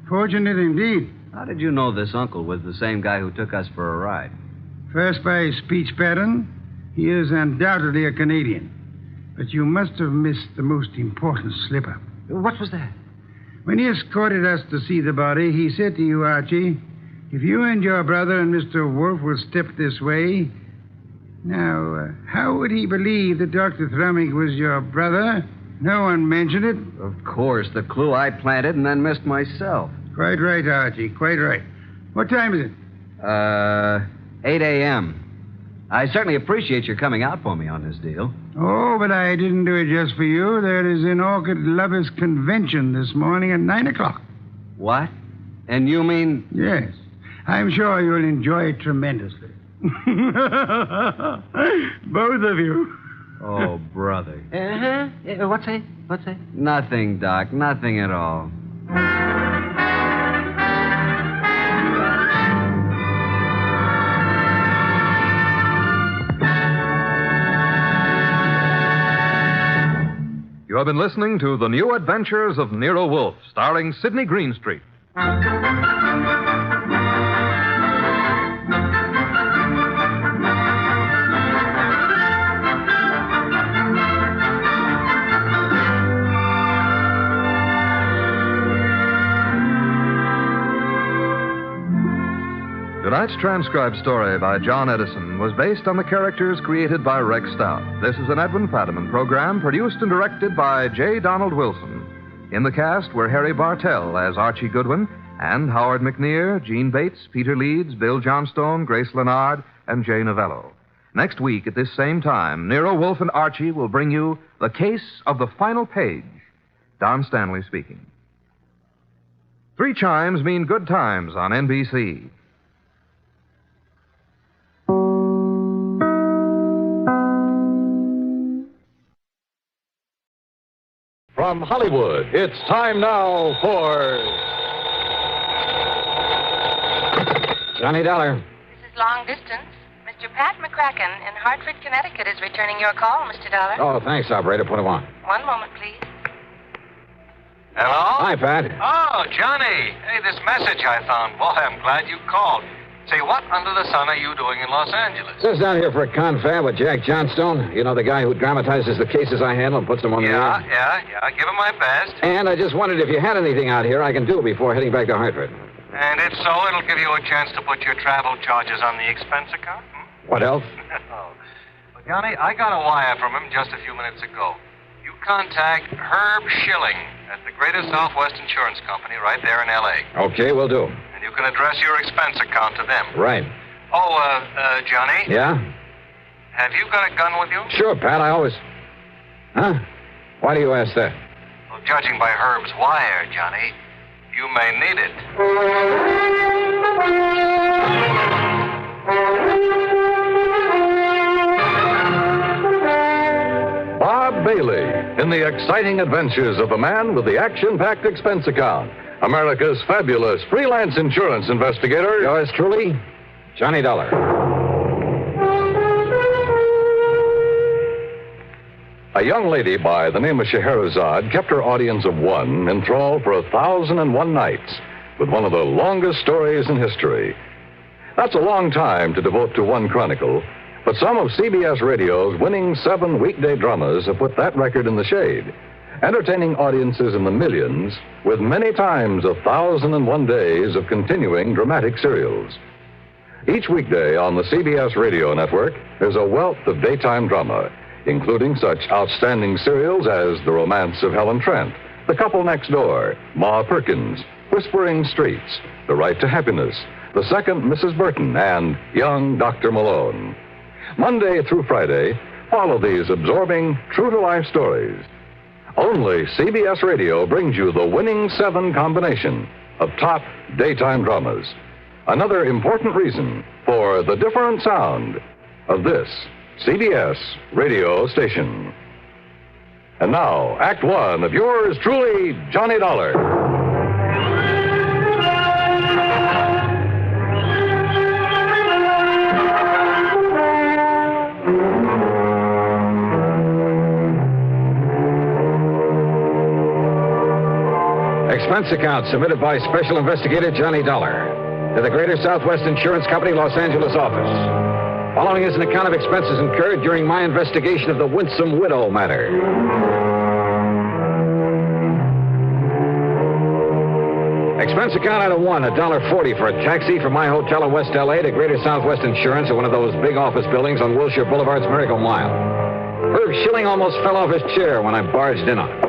Fortunate indeed. How did you know this uncle was the same guy who took us for a ride? First, by his speech pattern, he is undoubtedly a Canadian. But you must have missed the most important slip-up. What was that? When he escorted us to see the body, he said to you, Archie, if you and your brother and Mr. Wolf will step this way... Now, how would he believe that Dr. Thrummig was your brother? No one mentioned it. Of course, the clue I planted and then missed myself. Quite right, Archie, quite right. What time is it? 8 a.m. I certainly appreciate your coming out for me on this deal. Oh, but I didn't do it just for you. There is an Orchid Lovers Convention this morning at 9 o'clock. What? And you mean... Yes. I'm sure you'll enjoy it tremendously. Both of you. Oh, brother. What's that? Nothing, Doc. Nothing at all. You have been listening to The New Adventures of Nero Wolfe, starring Sidney Greenstreet. Tonight's transcribed story by John Edison was based on the characters created by Rex Stout. This is an Edwin Fadiman program produced and directed by J. Donald Wilson. In the cast were Harry Bartell as Archie Goodwin and Howard McNear, Gene Bates, Peter Leeds, Bill Johnstone, Grace Leonard, and Jay Novello. Next week at this same time, Nero Wolfe and Archie will bring you The Case of the Final Page. Don Stanley speaking. 3 chimes mean good times on NBC. From Hollywood, it's time now for Johnny Dollar. This is Long Distance. Mr. Pat McCracken in Hartford, Connecticut is returning your call, Mr. Dollar. Oh, thanks, operator. Put him on. One moment, please. Hello? Hi, Pat. Oh, Johnny. Hey, this message I found. Boy, I'm glad you called. Say, what under the sun are you doing in Los Angeles? Just down here for a confab with Jack Johnstone. You know, the guy who dramatizes the cases I handle and puts them on the air? Yeah. Give him my best. And I just wondered if you had anything out here I can do before heading back to Hartford. And if so, it'll give you a chance to put your travel charges on the expense account. What else? Well, Johnny, I got a wire from him just a few minutes ago. You contact Herb Schilling at the Greater Southwest Insurance Company right there in L.A. Okay, will do. And you can address your expense account to them. Right. Oh, Johnny? Yeah? Have you got a gun with you? Sure, Pat, I always... Huh? Why do you ask that? Well, judging by Herb's wire, Johnny, you may need it. Bob Bailey in the exciting adventures of the man with the action-packed expense account. America's fabulous freelance insurance investigator. Yours truly, Johnny Dollar. A young lady by the name of Scheherazade kept her audience of one enthralled for 1,001 nights with one of the longest stories in history. That's a long time to devote to one chronicle, but some of CBS Radio's winning 7 weekday dramas have put that record in the shade, entertaining audiences in the millions with many times 1,001 days of continuing dramatic serials. Each weekday on the CBS Radio Network, there's a wealth of daytime drama, including such outstanding serials as The Romance of Helen Trent, The Couple Next Door, Ma Perkins, Whispering Streets, The Right to Happiness, The Second Mrs. Burton, and Young Dr. Malone. Monday through Friday, follow these absorbing, true-to-life stories. Only CBS Radio brings you the winning 7 combination of top daytime dramas. Another important reason for the different sound of this CBS radio station. And now, Act 1 of yours truly, Johnny Dollar. Expense account submitted by Special Investigator Johnny Dollar to the Greater Southwest Insurance Company, Los Angeles office. Following is an account of expenses incurred during my investigation of the Winsome Widow Matter. Expense account item 1, $1.40 for a taxi from my hotel in West L.A. to Greater Southwest Insurance at one of those big office buildings on Wilshire Boulevard's Miracle Mile. Herb Schilling almost fell off his chair when I barged in on him.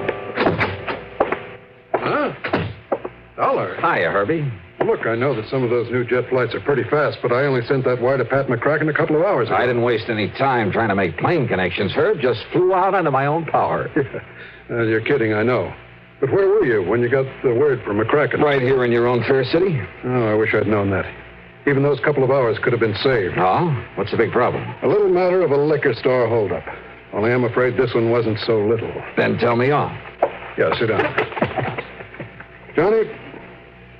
Huh? Dollar? Hiya, Herbie. Look, I know that some of those new jet flights are pretty fast, but I only sent that wire to Pat McCracken a couple of hours ago. I didn't waste any time trying to make plane connections, Herb. Just flew out under my own power. You're kidding, I know. But where were you when you got the word from McCracken? Right here in your own fair city. Oh, I wish I'd known that. Even those couple of hours could have been saved. Oh? What's the big problem? A little matter of a liquor store holdup. Only I'm afraid this one wasn't so little. Then tell me all. Yeah, sit down. Johnny,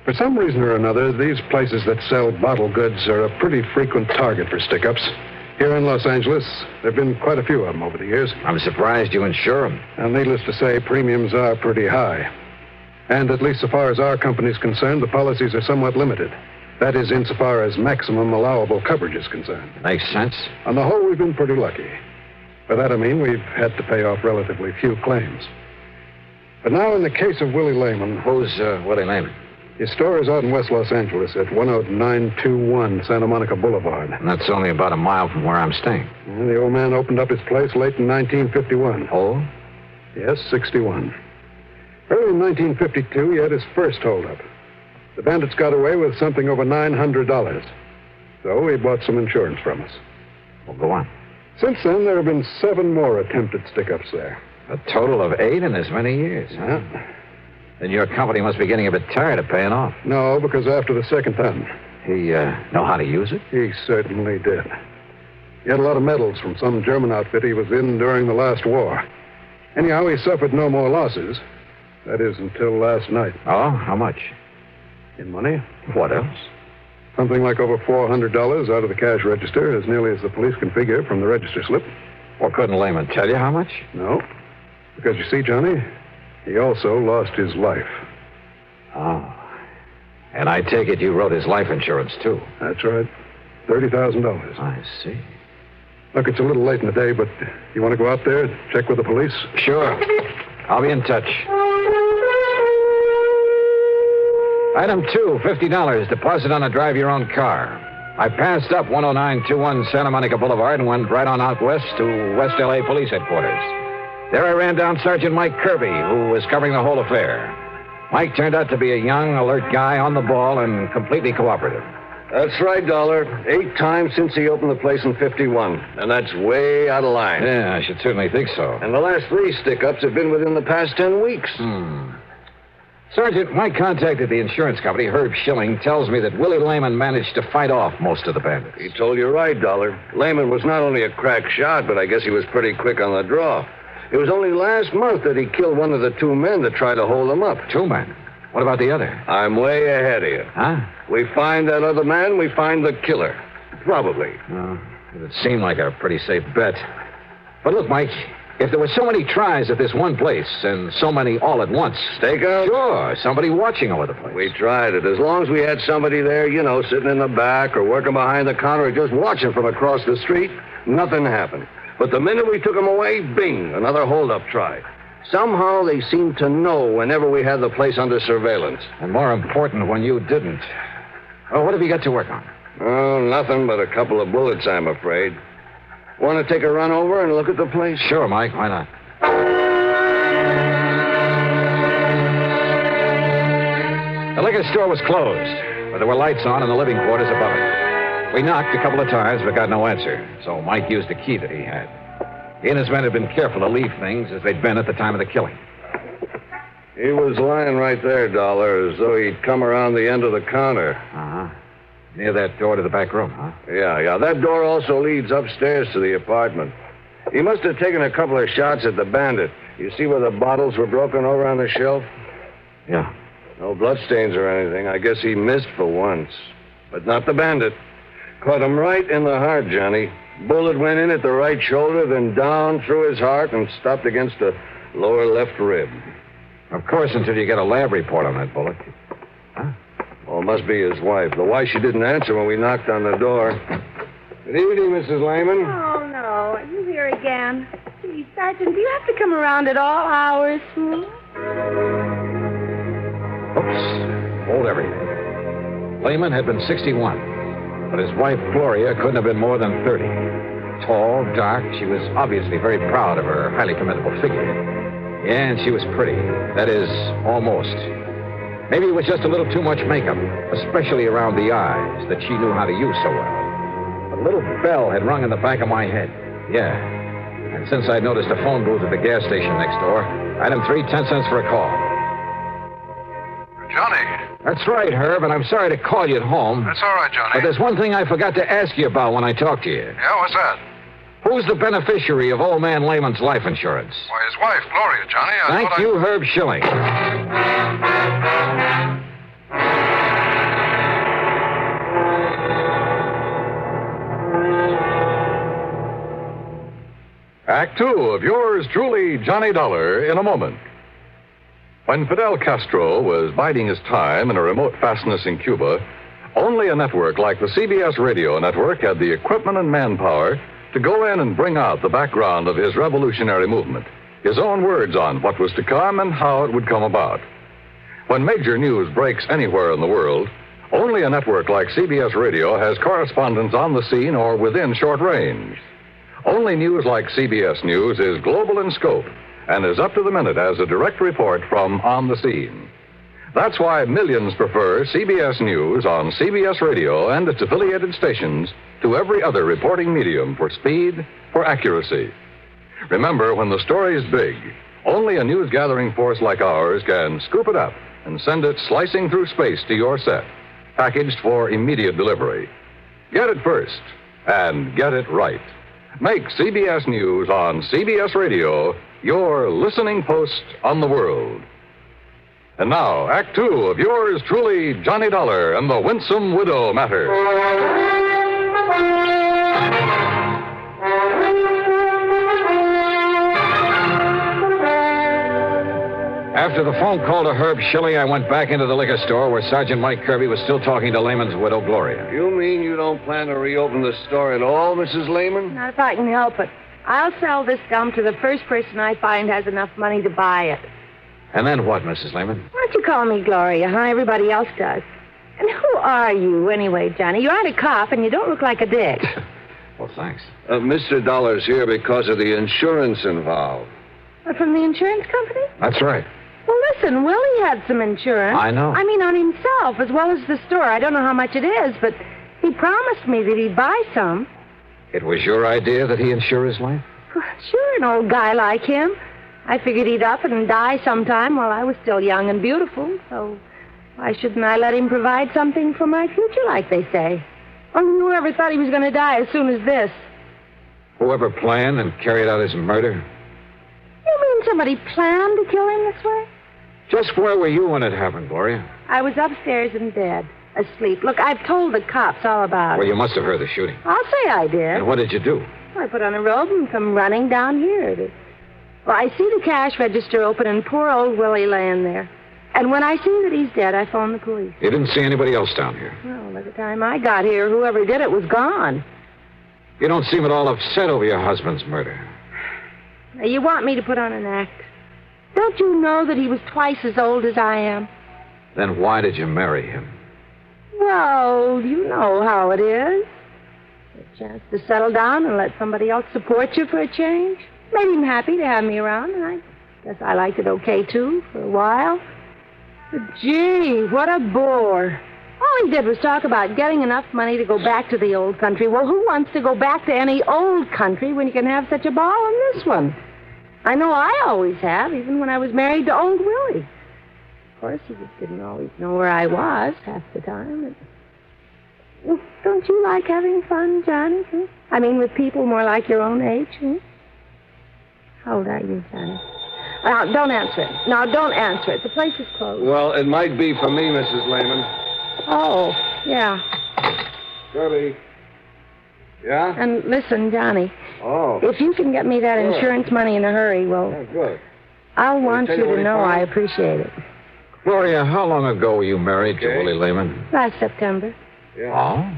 for some reason or another, these places that sell bottle goods are a pretty frequent target for stick-ups. Here in Los Angeles, there have been quite a few of them over the years. I'm surprised you insure them. And needless to say, premiums are pretty high. And at least so far as our company's concerned, the policies are somewhat limited. That is, insofar as maximum allowable coverage is concerned. Makes sense. On the whole, we've been pretty lucky. By that I mean we've had to pay off relatively few claims. But now in the case of Willie Lehman... Who's Willie Lehman? His store is out in West Los Angeles at 10921 Santa Monica Boulevard. And that's only about a mile from where I'm staying. And the old man opened up his place late in 1951. Oh? Yes, 61. Early in 1952, he had his first holdup. The bandits got away with something over $900. So he bought some insurance from us. Well, go on. Since then, there have been 7 more attempted stick-ups there. A total of 8 in as many years, huh? Yeah. Then your company must be getting a bit tired of paying off. No, because after the second time. He know how to use it? He certainly did. He had a lot of medals from some German outfit he was in during the last war. Anyhow, he suffered no more losses. That is, until last night. Oh, how much? In money? What else? Something like over $400 out of the cash register, as nearly as the police can figure from the register slip. Well, couldn't Lehman tell you how much? No. Because you see, Johnny, he also lost his life. Oh. And I take it you wrote his life insurance, too. That's right. $30,000. I see. Look, it's a little late in the day, but you want to go out there, check with the police? Sure. I'll be in touch. Item 2, $50. Deposit on a drive-your-own car. I passed up 10921 Santa Monica Boulevard and went right on out west to West L.A. Police Headquarters. There I ran down Sergeant Mike Kirby, who was covering the whole affair. Mike turned out to be a young, alert guy on the ball and completely cooperative. That's right, Dollar. 8 times since he opened the place in 51. And that's way out of line. Yeah, I should certainly think so. And the last 3 stick-ups have been within the past 10 weeks. Sergeant, Mike contacted the insurance company. Herb Schilling tells me that Willie Lehman managed to fight off most of the bandits. He told you right, Dollar. Lehman was not only a crack shot, but I guess he was pretty quick on the draw. It was only last month that he killed one of the 2 men that tried to hold him up. 2 men? What about the other? I'm way ahead of you. Huh? We find that other man, we find the killer. Probably. It seemed like a pretty safe bet. But look, Mike, if there were so many tries at this one place and so many all at once... Stakeout? Sure, somebody watching over the place. We tried it. As long as we had somebody there, sitting in the back or working behind the counter or just watching from across the street, nothing happened. But the minute we took them away, bing, another holdup try. Somehow they seemed to know whenever we had the place under surveillance. And more important, when you didn't. Oh, what have you got to work on? Oh, nothing but a couple of bullets, I'm afraid. Want to take a run over and look at the place? Sure, Mike. Why not? The liquor store was closed, but there were lights on in the living quarters above it. We knocked a couple of times, but got no answer, so Mike used the key that he had. He and his men had been careful to leave things as they'd been at the time of the killing. He was lying right there, Dollar, as though he'd come around the end of the counter. Uh-huh. Near that door to the back room, huh? Yeah. That door also leads upstairs to the apartment. He must have taken a couple of shots at the bandit. You see where the bottles were broken over on the shelf? Yeah. No bloodstains or anything. I guess he missed for once. But not the bandit. Caught him right in the heart, Johnny. Bullet went in at the right shoulder, then down through his heart and stopped against the lower left rib. Of course, until you get a lab report on that bullet. Huh? Well, it must be his wife. The wife, she didn't answer when we knocked on the door. Good evening, Mrs. Lehman. Oh, no. Are you here again? Gee, Sergeant, do you have to come around at all hours, Oops. Hold everything. Lehman had been 61, but his wife, Gloria, couldn't have been more than 30. Tall, dark, she was obviously very proud of her highly commendable figure. Yeah, and she was pretty. That is, almost. Maybe it was just a little too much makeup, especially around the eyes that she knew how to use so well. But a little bell had rung in the back of my head. Yeah. And since I'd noticed a phone booth at the gas station next door, item 3, 10 cents for a call. Johnny. That's right, Herb, and I'm sorry to call you at home. That's all right, Johnny. But there's one thing I forgot to ask you about when I talked to you. Yeah, what's that? Who's the beneficiary of old man Lehman's life insurance? Why, his wife, Gloria, Johnny. Thank you, Herb Schilling. Act Two of yours truly, Johnny Dollar, in a moment. When Fidel Castro was biding his time in a remote fastness in Cuba, only a network like the CBS radio network had the equipment and manpower to go in and bring out the background of his revolutionary movement, his own words on what was to come and how it would come about. When major news breaks anywhere in the world, only a network like CBS Radio has correspondents on the scene or within short range. Only news like CBS News is global in scope and is up to the minute as a direct report from on the scene. That's why millions prefer CBS News on CBS Radio and its affiliated stations to every other reporting medium for speed, for accuracy. Remember, when the story is big, only a news gathering force like ours can scoop it up and send it slicing through space to your set, packaged for immediate delivery. Get it first and get it right. Make CBS News on CBS Radio your listening post on the world. And now, Act Two of yours truly, Johnny Dollar and the Winsome Widow Matter. After the phone call to Herb Schilling, I went back into the liquor store where Sergeant Mike Kirby was still talking to Lehman's widow, Gloria. You mean you don't plan to reopen the store at all, Mrs. Lehman? Not if I can help it. I'll sell this gum to the first person I find has enough money to buy it. And then what, Mrs. Lehman? Why don't you call me Gloria, huh? Everybody else does. And who are you, anyway, Johnny? You aren't a cop, and you don't look like a dick. Well, thanks. Mr. Dollar's here because of the insurance involved. From the insurance company? That's right. Well, listen, Willie had some insurance. I know. I mean, on himself, as well as the store. I don't know how much it is, but he promised me that he'd buy some. It was your idea that he insure his life? Sure, an old guy like him. I figured he'd up and die sometime while I was still young and beautiful, so why shouldn't I let him provide something for my future, like they say? Only whoever thought he was going to die as soon as this? Whoever planned and carried out his murder? You mean somebody planned to kill him this way? Just where were you when it happened, Gloria? I was upstairs in bed, asleep. Look, I've told the cops all about Well, it. you must have heard the shooting. I'll say I did. And what did you do? I put on a robe and come running down here. Well, I see the cash register open and poor old Willie laying there. And when I see that he's dead, I phoned the police. You didn't see anybody else down here? Well, by the time I got here, whoever did it was gone. You don't seem at all upset over your husband's murder. Now, you want me to put on an act? Don't you know that he was twice as old as I am? Then why did you marry him? Well, you know how it is. A chance to settle down and let somebody else support you for a change. Made him happy to have me around, and I guess I liked it okay, too, for a while. But, gee, what a bore. All he did was talk about getting enough money to go back to the old country. Well, who wants to go back to any old country when you can have such a ball in this one? I know I always have, even when I was married to old Willie. Of course, he just didn't always know where I was half the time. Well, don't you like having fun, Johnny? Hmm? I mean, with people more like your own age, hmm? How old are you, Johnny? Now, don't answer it. Now, don't answer it. The place is closed. Well, it might be for me, Mrs. Lehman. Oh, yeah. Kirby. Yeah? And listen, Johnny. Oh. If you can get me that Sure. insurance money in a hurry, well, Oh, good. I'll want tell you you what to he know found? I appreciate it. Gloria, how long ago were you married to Willie Lehman? Last September. Oh?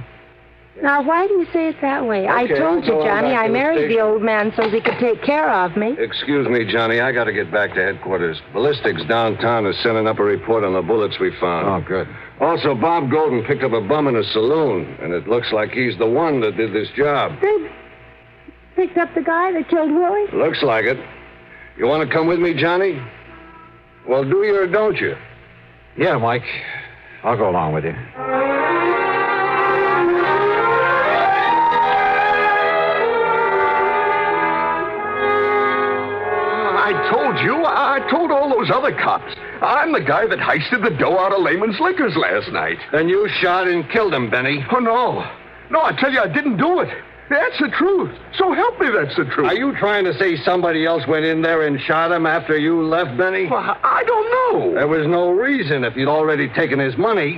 Now, why do you say it that way? I Okay, told I'll you, go on Johnny, back I to the married the station. old man so he could take care of me. Excuse me, Johnny. I got to get back to headquarters. Ballistics downtown is sending up a report on the bullets we found. Oh, good. Also, Bob Golden picked up a bum in a saloon, and it looks like he's the one that did this job. They picked up the guy that killed Willie? Looks like it. You want to come with me, Johnny? Well, do you or don't you? Yeah, Mike. I'll go along with you. I told all those other cops. I'm the guy that heisted the dough out of Lehman's Liquors last night. Then you shot and killed him, Benny. Oh, no. No, I tell you, I didn't do it. That's the truth. So help me, that's the truth. Are you trying to say somebody else went in there and shot him after you left, Benny? Well, I don't know. There was no reason if you'd already taken his money.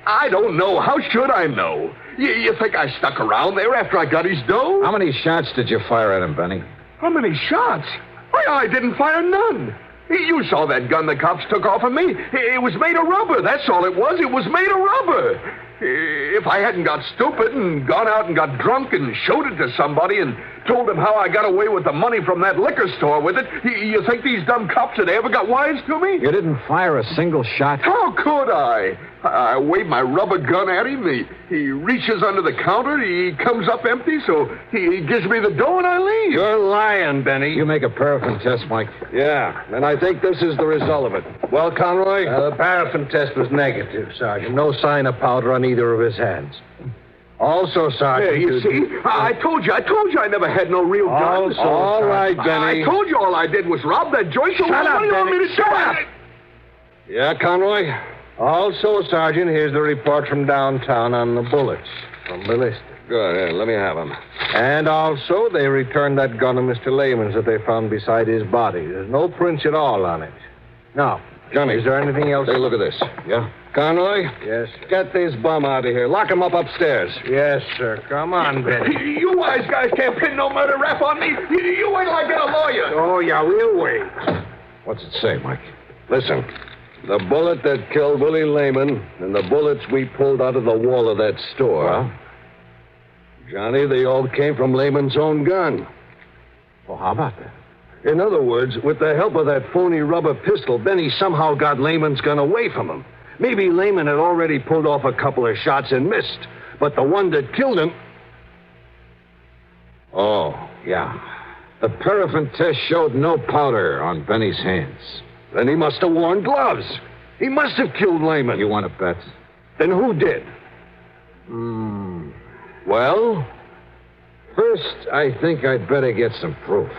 I don't know. How should I know? You think I stuck around there after I got his dough? How many shots did you fire at him, Benny? How many shots? I didn't fire none. You saw that gun the cops took off of me. It was made of rubber. That's all it was. It was made of rubber. If I hadn't got stupid and gone out and got drunk and showed it to somebody and told them how I got away with the money from that liquor store with it, you think these dumb cops had ever got wise to me? You didn't fire a single shot? How could I? I wave my rubber gun at him. He reaches under the counter. He comes up empty, so he gives me the dough and I leave. You're lying, Benny. You make a paraffin test, Mike? Yeah, and I think this is the result of it. Well, Conroy? The paraffin test was negative, Sergeant. No sign of powder on either of his hands. Also, Sergeant... Yeah, you see? I told you I never had no real gun. All right, Benny. I told you all I did was rob that joint, so Shut up, what do you want me to Shut do? up! Yeah, Conroy? Also, Sergeant, here's the report from downtown on the bullets from ballistic. Good, yeah, let me have them. And also, they returned that gun to Mr. Lehman's that they found beside his body. There's no prints at all on it. Now, Johnny, is there anything else? Take a look at this. Yeah? Conroy? Yes, sir. Get this bum out of here. Lock him up upstairs. Yes, sir. Come on, Benny. You wise guys can't pin no murder rap on me. You wait till I get a lawyer. Oh, yeah, we'll wait. What's it say, Mike? Listen, the bullet that killed Willie Lehman and the bullets we pulled out of the wall of that store, Well? Johnny, they all came from Lehman's own gun. Well, how about that? In other words, with the help of that phony rubber pistol, Benny somehow got Lehman's gun away from him. Maybe Lehman had already pulled off a couple of shots and missed, but the one that killed him... Oh, yeah. The paraffin test showed no powder on Benny's hands. Then he must have worn gloves. He must have killed Lehman. You want to bet? Then who did? Well, first, I think I'd better get some proof.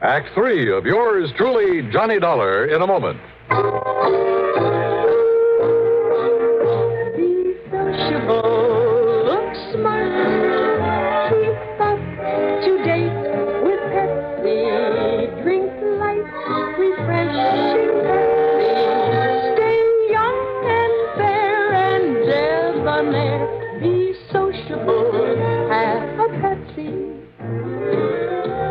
Act 3 of yours truly, Johnny Dollar, in a moment. Be sociable, look smart, keep up to date with Pepsi, drink light, refreshing Pepsi, stay young and fair and debonair. Be sociable, have a Pepsi.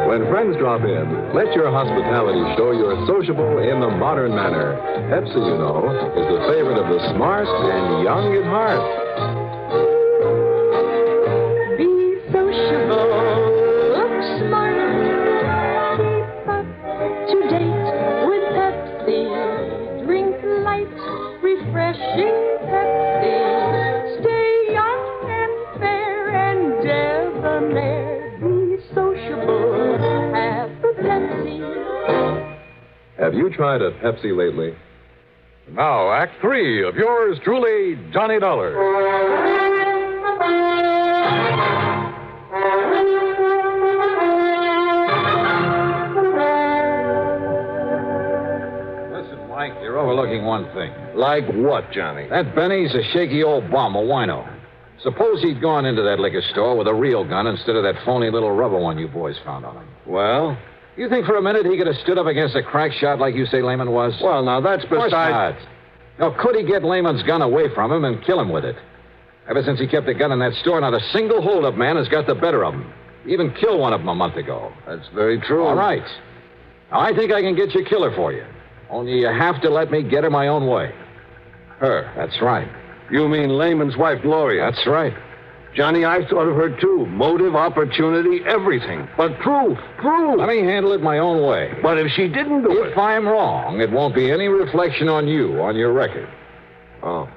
When friends drop in, let your hospitality show you're sociable in the modern manner. Pepsi, you know, is the favorite of the smart and young at heart. Be sociable, look smart, keep up to date with Pepsi, drink light, refreshing Pepsi, stay young and fair and debonair. Be sociable. Have you tried a Pepsi lately? Now, Act 3 of yours truly, Johnny Dollar. Listen, Mike, you're overlooking one thing. Like what, Johnny? That Benny's a shaky old bum, a wino. Suppose he'd gone into that liquor store with a real gun instead of that phony little rubber one you boys found on him. Well? You think for a minute he could have stood up against a crack shot like you say Lehman was? Well, now, that's besides... Now, could he get Lehman's gun away from him and kill him with it? Ever since he kept the gun in that store, not a single hold-up man has got the better of him. He even killed one of them a month ago. That's very true. All right. Now, I think I can get your killer for you. Only you have to let me get her my own way. Her? That's right. You mean Lehman's wife, Gloria? That's right. Johnny, I thought of her, too. Motive, opportunity, everything. But proof. Let me handle it my own way. But if she didn't do it... If I'm wrong, it won't be any reflection on you, on your record. Oh.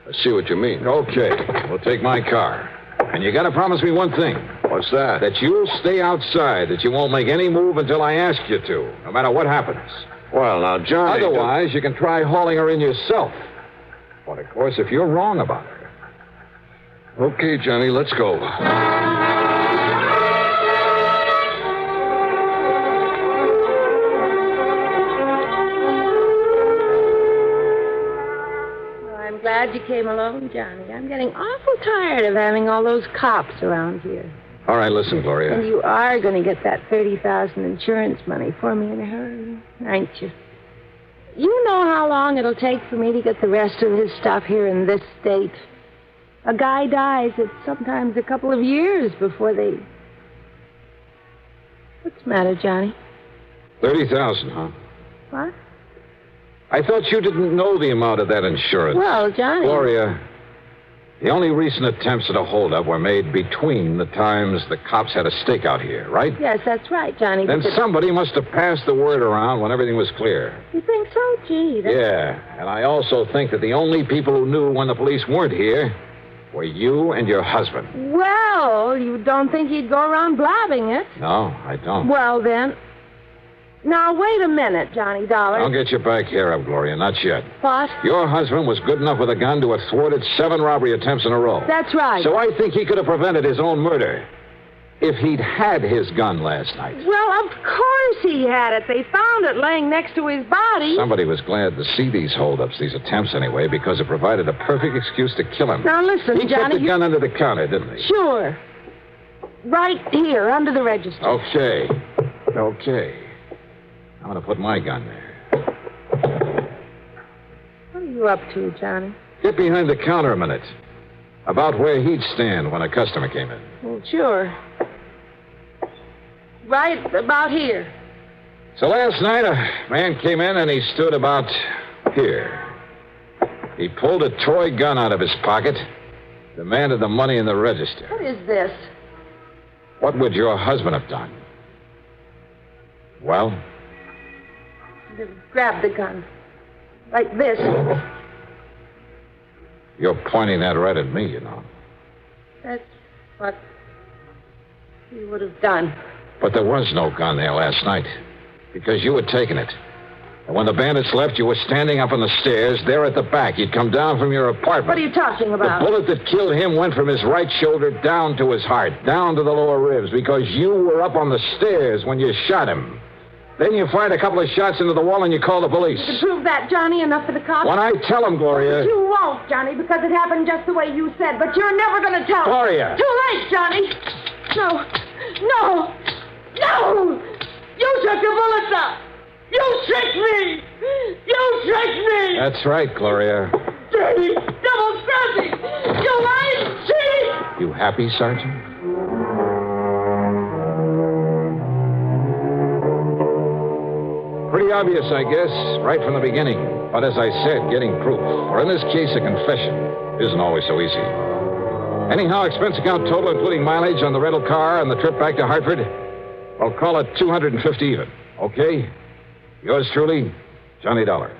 I see what you mean. Okay. We'll take my car. And you gotta promise me one thing. What's that? That you'll stay outside, that you won't make any move until I ask you to, no matter what happens. Well, now, Johnny... Otherwise, you can try hauling her in yourself. But, of course, if you're wrong about her. Okay, Johnny, let's go. I'm glad you came along, Johnny. I'm getting awful tired of having all those cops around here. All right, listen, Gloria. And you are going to get that $30,000 insurance money for me in a hurry, aren't you? You know how long it'll take for me to get the rest of his stuff here in this state? A guy dies, it's sometimes a couple of years before they... What's the matter, Johnny? 30,000, huh? What? I thought you didn't know the amount of that insurance. Well, Johnny... Gloria, the only recent attempts at a holdup were made between the times the cops had a stakeout here, right? Yes, that's right, Johnny. Then somebody must have passed the word around when everything was clear. You think so? Gee, that's... Yeah, and I also think that the only people who knew when the police weren't here were you and your husband. Well, you don't think he'd go around blabbing it? No, I don't. Well, then... Now, wait a minute, Johnny Dollar. Don't get your back hair up, Gloria, not yet. What? Your husband was good enough with a gun to have thwarted 7 robbery attempts in a row. That's right. So I think he could have prevented his own murder if he'd had his gun last night. Well, of course he had it. They found it laying next to his body. Somebody was glad to see these holdups, these attempts anyway, because it provided a perfect excuse to kill him. Now, listen, he Johnny... He kept the gun under the counter, didn't he? Sure. Right here, under the register. Okay. I'm going to put my gun there. What are you up to, Johnny? Get behind the counter a minute. About where he'd stand when a customer came in. Well, sure. Right about here. So last night, a man came in and he stood about here. He pulled a toy gun out of his pocket, demanded the money in the register. What is this? What would your husband have done? Well? Grab the gun. Like this. You're pointing that right at me, you know. That's what he would have done. But there was no gun there last night, because you had taken it. And when the bandits left, you were standing up on the stairs, there at the back. You'd come down from your apartment. What are you talking about? The bullet that killed him went from his right shoulder down to his heart, down to the lower ribs, because you were up on the stairs when you shot him. Then you fired a couple of shots into the wall and you called the police. To prove that, Johnny, enough for the cops? When I tell them, Gloria... But you won't, Johnny, because it happened just the way you said. But you're never going to tell them. Gloria! Too late, Johnny! No! You took the bullets out! You tricked me! You tricked me! That's right, Gloria. Dirty, double-crossing! You lying cheat! You happy, Sergeant? Pretty obvious, I guess, right from the beginning. But as I said, getting proof, or in this case, a confession, isn't always so easy. Anyhow, expense account total, including mileage on the rental car and the trip back to Hartford, I'll call it $250 even. Okay? Yours truly, Johnny Dollar.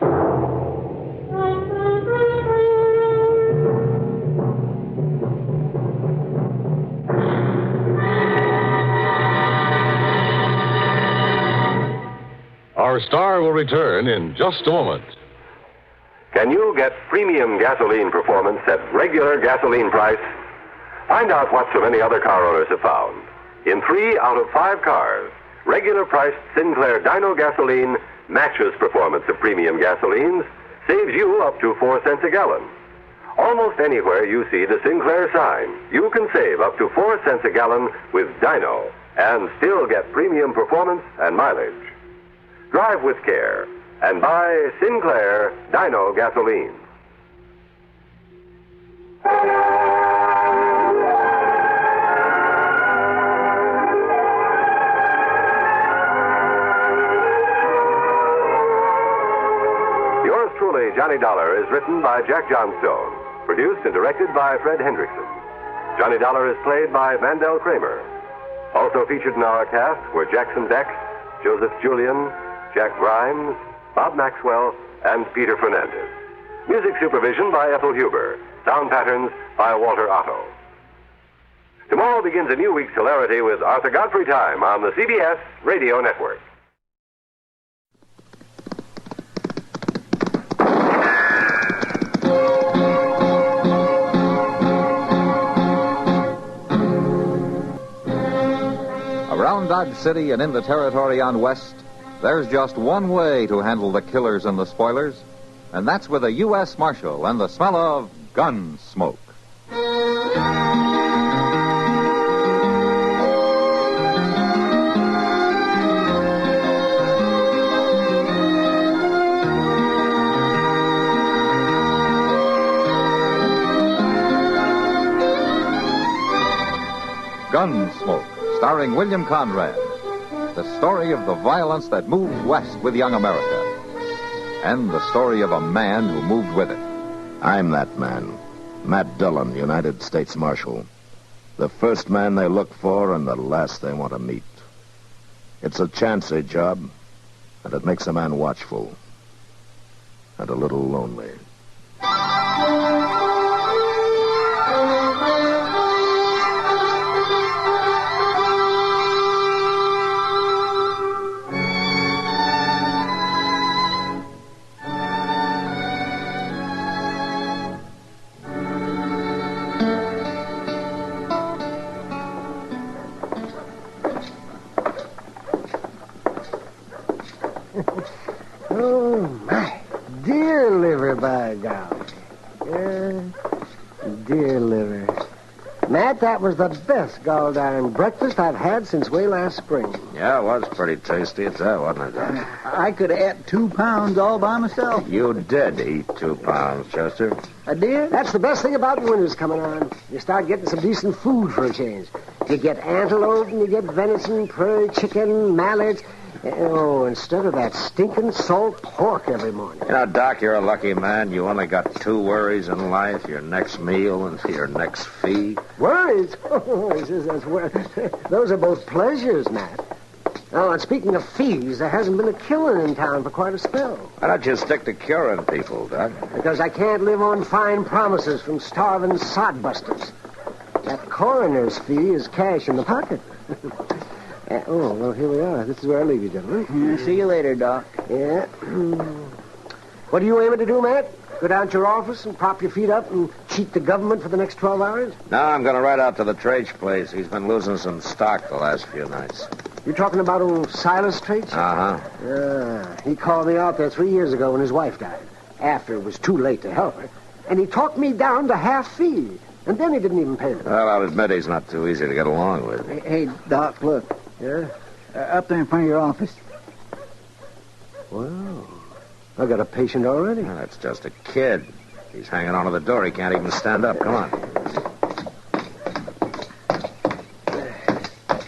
Our star will return in just a moment. Can you get premium gasoline performance at regular gasoline price? Find out what so many other car owners have found. In 3 out of 5 cars, regular priced Sinclair Dyno gasoline matches performance of premium gasolines, saves you up to 4 cents a gallon. Almost anywhere you see the Sinclair sign, you can save up to 4 cents a gallon with Dyno and still get premium performance and mileage. Drive with care and buy Sinclair Dyno gasoline. Yours truly, Johnny Dollar, is written by Jack Johnstone, produced and directed by Fred Hendrickson. Johnny Dollar is played by Mandel Kramer. Also featured in our cast were Jackson Beck, Joseph Julian, Jack Grimes, Bob Maxwell, and Peter Fernandez. Music supervision by Ethel Huber. Sound patterns by Walter Otto. Tomorrow begins a new week's hilarity with Arthur Godfrey Time on the CBS Radio Network. Around Dodge City and in the territory on West, there's just one way to handle the killers and the spoilers, and that's with a U.S. Marshal and the smell of Gunsmoke. Gunsmoke, starring William Conrad. The story of the violence that moved west with young America. And the story of a man who moved with it. I'm that man. Matt Dillon, United States Marshal. The first man they look for and the last they want to meet. It's a chancy job, and it makes a man watchful. And a little lonely. Oh, my. Deer liver, by golly. Yeah, deer liver. Matt, that was the best gall darn breakfast I've had since way last spring. Yeah, it was pretty tasty at that, wasn't it? I could have ate 2 pounds all by myself. You did eat 2 pounds, Chester. A deer? That's the best thing about winter's coming on. You start getting some decent food for a change. You get antelope and you get venison, prairie chicken, mallards. Oh, instead of that stinking salt pork every morning. You know, Doc, you're a lucky man. You only got 2 worries in life, your next meal and your next fee. Worries? Oh, those are both pleasures, Matt. Oh, and speaking of fees, there hasn't been a killing in town for quite a spell. Why don't you stick to curing people, Doc? Because I can't live on fine promises from starving sodbusters. That coroner's fee is cash in the pocket. Oh, well, here we are. This is where I leave you, gentlemen. See you later, Doc. Yeah. What are you aiming to do, Matt? Go down to your office and prop your feet up and cheat the government for the next 12 hours? No, I'm going to ride out to the Traich place. He's been losing some stock the last few nights. You talking about old Silas Traich? Uh-huh. He called me out there 3 years ago when his wife died, after it was too late to help her. And he talked me down to half fee. And then he didn't even pay me. Well, I'll admit he's not too easy to get along with. Hey, Doc, look. Yeah? Up there in front of your office. Well, I got a patient already. Well, that's just a kid. He's hanging onto the door. He can't even stand up. Come on.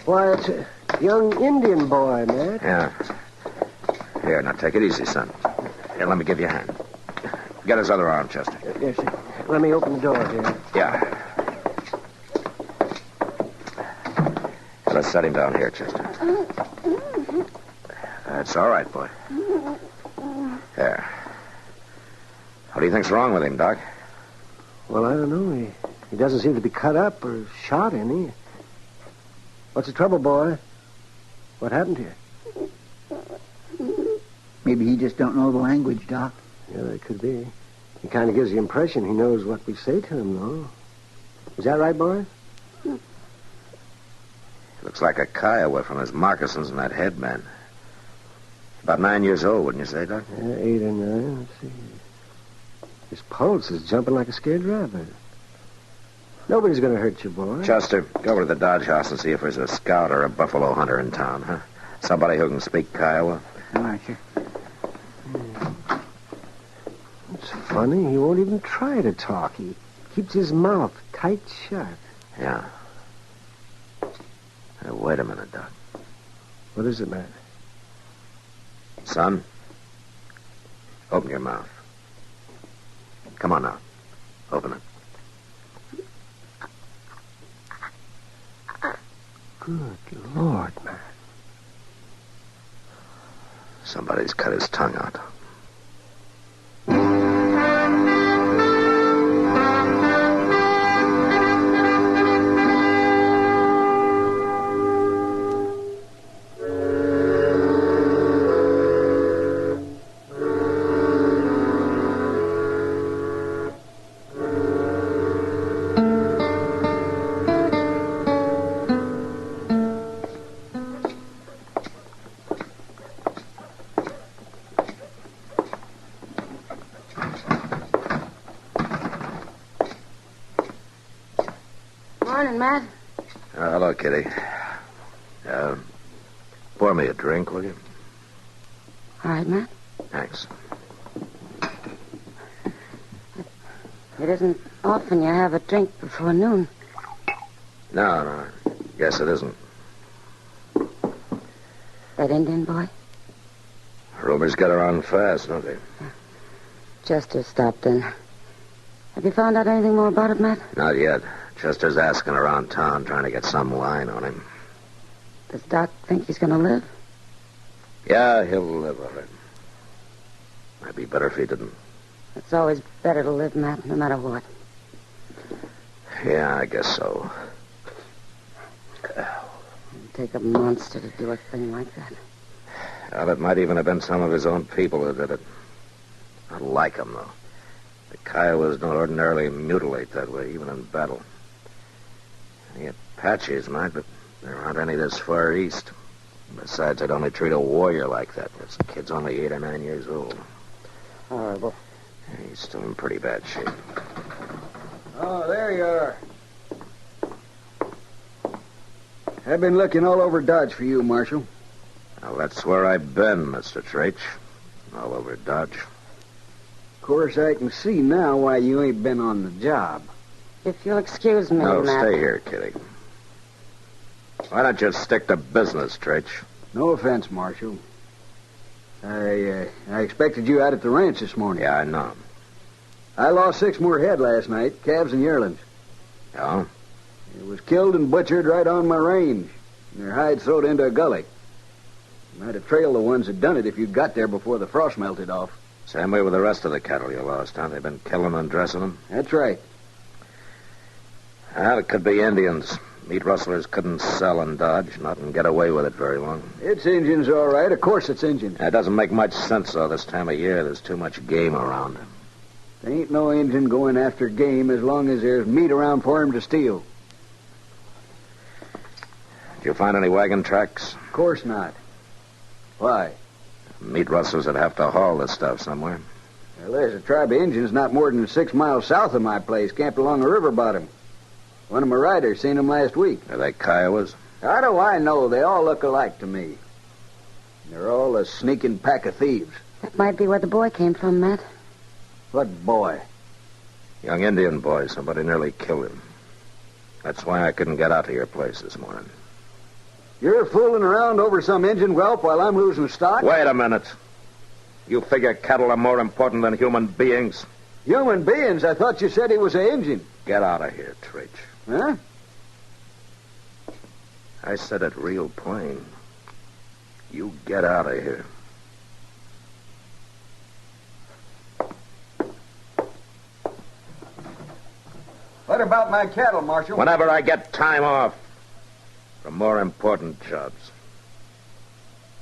Why, it's a young Indian boy, Matt. Yeah. Here, now take it easy, son. Here, let me give you a hand. Get his other arm, Chester. Yes, sir. Let me open the door here. Yeah. Let's set him down here, Chester. That's all right, boy. There. What do you think's wrong with him, Doc? Well, I don't know. He doesn't seem to be cut up or shot any. What's the trouble, boy? What happened to you? Maybe he just don't know the language, Doc. Yeah, that could be. He kind of gives the impression he knows what we say to him, though. Is that right, boy? Looks like a Kiowa from his moccasins and that headband. About 9 years old, wouldn't you say, Doc? Yeah, 8 or 9. Let's see. His pulse is jumping like a scared rabbit. Nobody's going to hurt you, boy. Chester, go over to the Dodge House and see if there's a scout or a buffalo hunter in town, huh? Somebody who can speak Kiowa. All right, sure. It's funny. He won't even try to talk. He keeps his mouth tight shut. Yeah. Hey, wait a minute, Doc. What is it, Matt? Son, open your mouth. Come on now. Open it. Good Lord, Matt. Somebody's cut his tongue out. Morning, Matt. Hello, Kitty. Pour me a drink, will you? All right, Matt. Thanks. It isn't often you have a drink before noon. No. Guess it isn't. That Indian boy? Rumors get around fast, don't they? Chester stopped in. Have you found out anything more about it, Matt? Not yet. Chester's asking around town, trying to get some line on him. Does Doc think he's going to live? Yeah, he'll live all right. Might be better if he didn't. It's always better to live, Matt, no matter what. Yeah, I guess so. It'd take a monster to do a thing like that. Well, it might even have been some of his own people who did it. I like him, though. The Kiowas don't ordinarily mutilate that way, even in battle. The Apaches might, but there aren't any this far east. Besides, I'd only treat a warrior like that. This kid's only 8 or 9 years old. Horrible. He's still in pretty bad shape. Oh, there you are. I've been looking all over Dodge for you, Marshal. Well, that's where I've been, Mr. Traich. All over Dodge. Of course, I can see now why you ain't been on the job. If you'll excuse me, No, Matt. stay here, Kitty. Why don't you stick to business, Traich? No offense, Marshal. I expected you out at the ranch this morning. Yeah, I know. I lost 6 more head last night, calves and yearlings. Oh? It was killed and butchered right on my range. And their hides thrown into a gully. You might have trailed the ones that done it if you'd got there before the frost melted off. Same way with the rest of the cattle you lost, huh? They've been killing and dressing them? That's right. Well, it could be Indians. Meat rustlers couldn't sell in Dodge, not and get away with it very long. It's Injuns, all right. Of course it's Injuns. It doesn't make much sense, though, this time of year. There's too much game around. There ain't no Injun going after game as long as there's meat around for him to steal. Did you find any wagon tracks? Of course not. Why? Meat rustlers would have to haul this stuff somewhere. Well, there's a tribe of Injuns not more than 6 miles south of my place, camped along a river bottom. One of my riders seen them last week. Are they Kiowas? How do I know? They all look alike to me. They're all a sneaking pack of thieves. That might be where the boy came from, Matt. What boy? Young Indian boy. Somebody nearly killed him. That's why I couldn't get out to your place this morning. You're fooling around over some Injun whelp while I'm losing stock? Wait a minute. You figure cattle are more important than human beings? Human beings? I thought you said he was an Injun. Get out of here, Traich. Huh? I said it real plain. You get out of here. What about my cattle, Marshal? Whenever I get time off from more important jobs.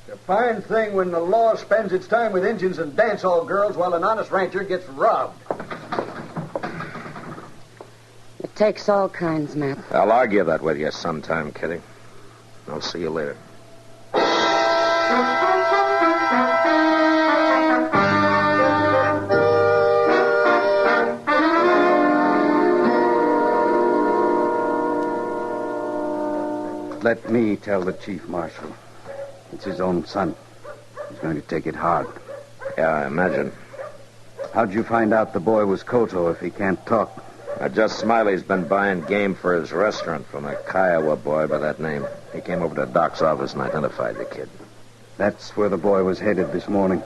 It's a fine thing when the law spends its time with Injuns and dance-hall girls while an honest rancher gets robbed. It takes all kinds, Matt. I'll argue that with you sometime, Kitty. I'll see you later. Let me tell the chief marshal. It's his own son. He's going to take it hard. Yeah, I imagine. How'd you find out the boy was Koto if he can't talk? Just Smiley's been buying game for his restaurant from a Kiowa boy by that name. He came over to Doc's office and identified the kid. That's where the boy was headed this morning.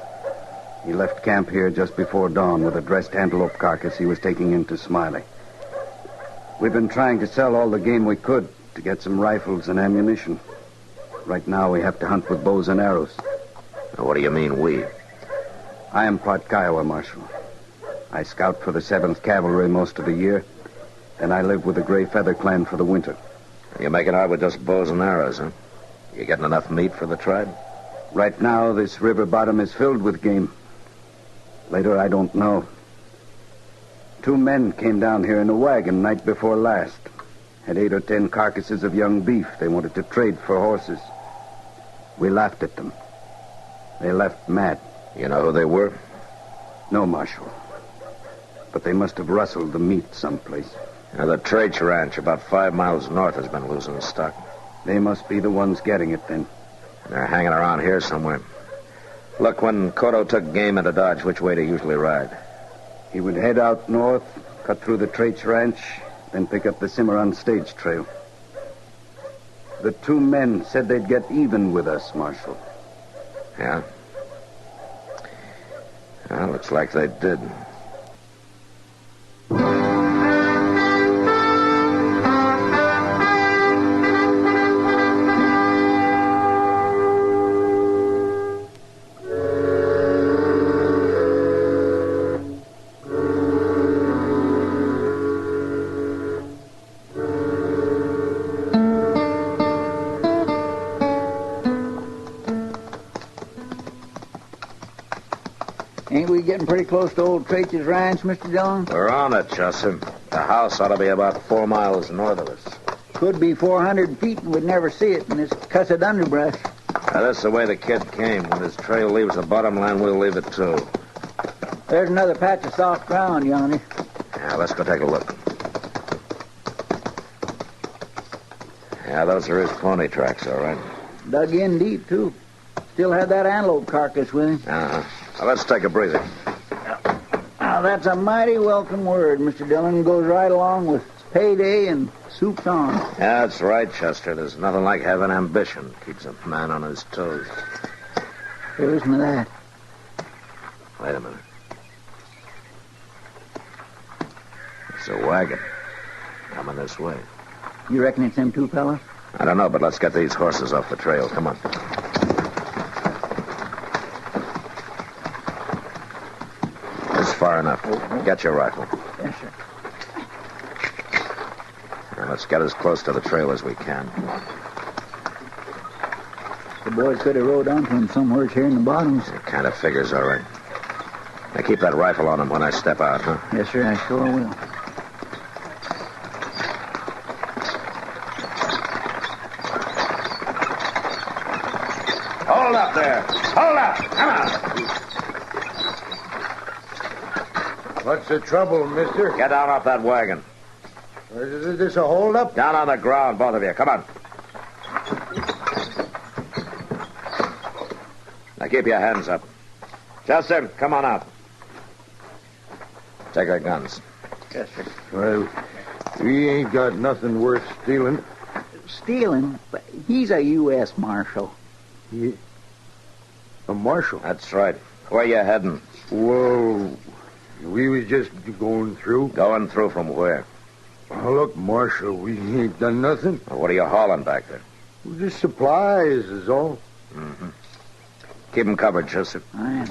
He left camp here just before dawn with a dressed antelope carcass he was taking into Smiley. We've been trying to sell all the game we could to get some rifles and ammunition. Right now we have to hunt with bows and arrows. What do you mean, we? I am part Kiowa, Marshal. I scout for the 7th Cavalry most of the year, and I live with the Gray Feather Clan for the winter. You're making out with just bows and arrows, huh? You getting enough meat for the tribe? Right now, this river bottom is filled with game. Later, I don't know. 2 men came down here in a wagon night before last. Had 8 or 10 carcasses of young beef they wanted to trade for horses. We laughed at them. They left mad. You know who they were? No, Marshal. But they must have rustled the meat someplace. Now, the Traich Ranch, about 5 miles north, has been losing stock. They must be the ones getting it, then. And they're hanging around here somewhere. Look, when Koto took game into Dodge, which way did he usually ride? He would head out north, cut through the Traich Ranch, then pick up the Cimarron stage trail. The two men said they'd get even with us, Marshal. Yeah? Well, looks like they did. Ain't we getting pretty close to old Traitch's ranch, Mr. Dillon? We're on it, Chester. The house ought to be about 4 miles north of us. Could be 400 feet and we'd never see it in this cussed underbrush. Now, that's the way the kid came. When his trail leaves the bottom line, we'll leave it too. There's another patch of soft ground yonder. Yeah, let's go take a look. Yeah, those are his pony tracks, all right. Dug in deep, too. Still had that antelope carcass with him. Uh-huh. Now, let's take a breather. Now, that's a mighty welcome word, Mr. Dillon. Goes right along with payday and soup's on. Yeah, that's right, Chester. There's nothing like having ambition. Keeps a man on his toes. Hey, listen to that. Wait a minute. It's a wagon. Coming this way. You reckon it's them two fellas? I don't know, but let's get these horses off the trail. Come on. It's far enough. Get your rifle. Yes, sir. Now, let's get as close to the trail as we can. The boys could have rode onto him somewhere here in the bottoms. It kind of figures, all right. Now, keep that rifle on him when I step out, huh? Yes, sir, I sure will. Hold up there. Hold up. Come on. What's the trouble, mister? Get down off that wagon. Is this a hold-up? Down on the ground, both of you. Come on. Now, keep your hands up. Chester, come on out. Take our guns. Yes, sir. Well, we ain't got nothing worth stealing. Stealing? But he's a U.S. Marshal. A marshal? That's right. Where you heading? Well, we was just going through. Going through from where? Oh, look, Marshal, we ain't done nothing. Well, what are you hauling back there? Just supplies is all. Mm-hmm. Keep them covered, Chester. I am.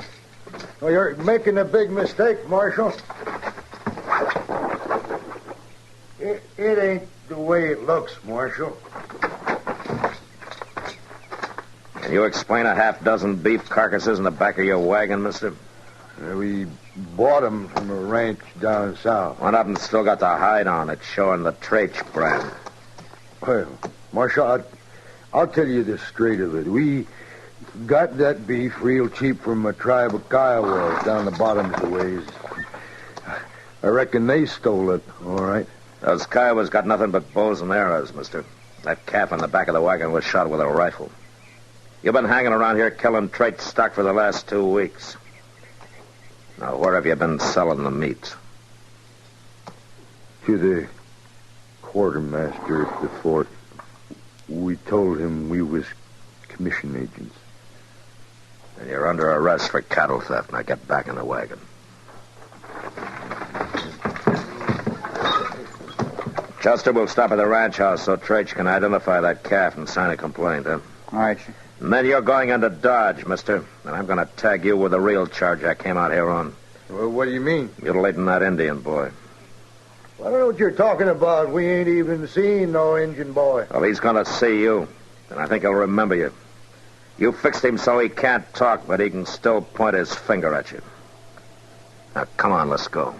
Oh, you're making a big mistake, Marshal. It ain't the way it looks, Marshal. Can you explain a half-dozen beef carcasses in the back of your wagon, mister? We bought them from a ranch down south. One of them still got the hide on it, showing the Traitch brand. Well, Marshal, I'll tell you the straight of it. We got that beef real cheap from a tribe of Kiowas down the bottom of the ways. I reckon they stole it, all right. Those Kiowas got nothing but bows and arrows, mister. That calf in the back of the wagon was shot with a rifle. You've been hanging around here killing Traitch stock for the last 2 weeks. Now, where have you been selling the meat? To the quartermaster at the fort. We told him we was commission agents. And you're under arrest for cattle theft. Now get back in the wagon. Chester will stop at the ranch house so Traitch can identify that calf and sign a complaint, huh? All right, sir. And then you're going into Dodge, mister. And I'm going to tag you with the real charge I came out here on. Well, what do you mean? Mutilating that Indian boy. I don't know what you're talking about. We ain't even seen no Indian boy. Well, he's going to see you. And I think he'll remember you. You fixed him so he can't talk, but he can still point his finger at you. Now, come on, let's go.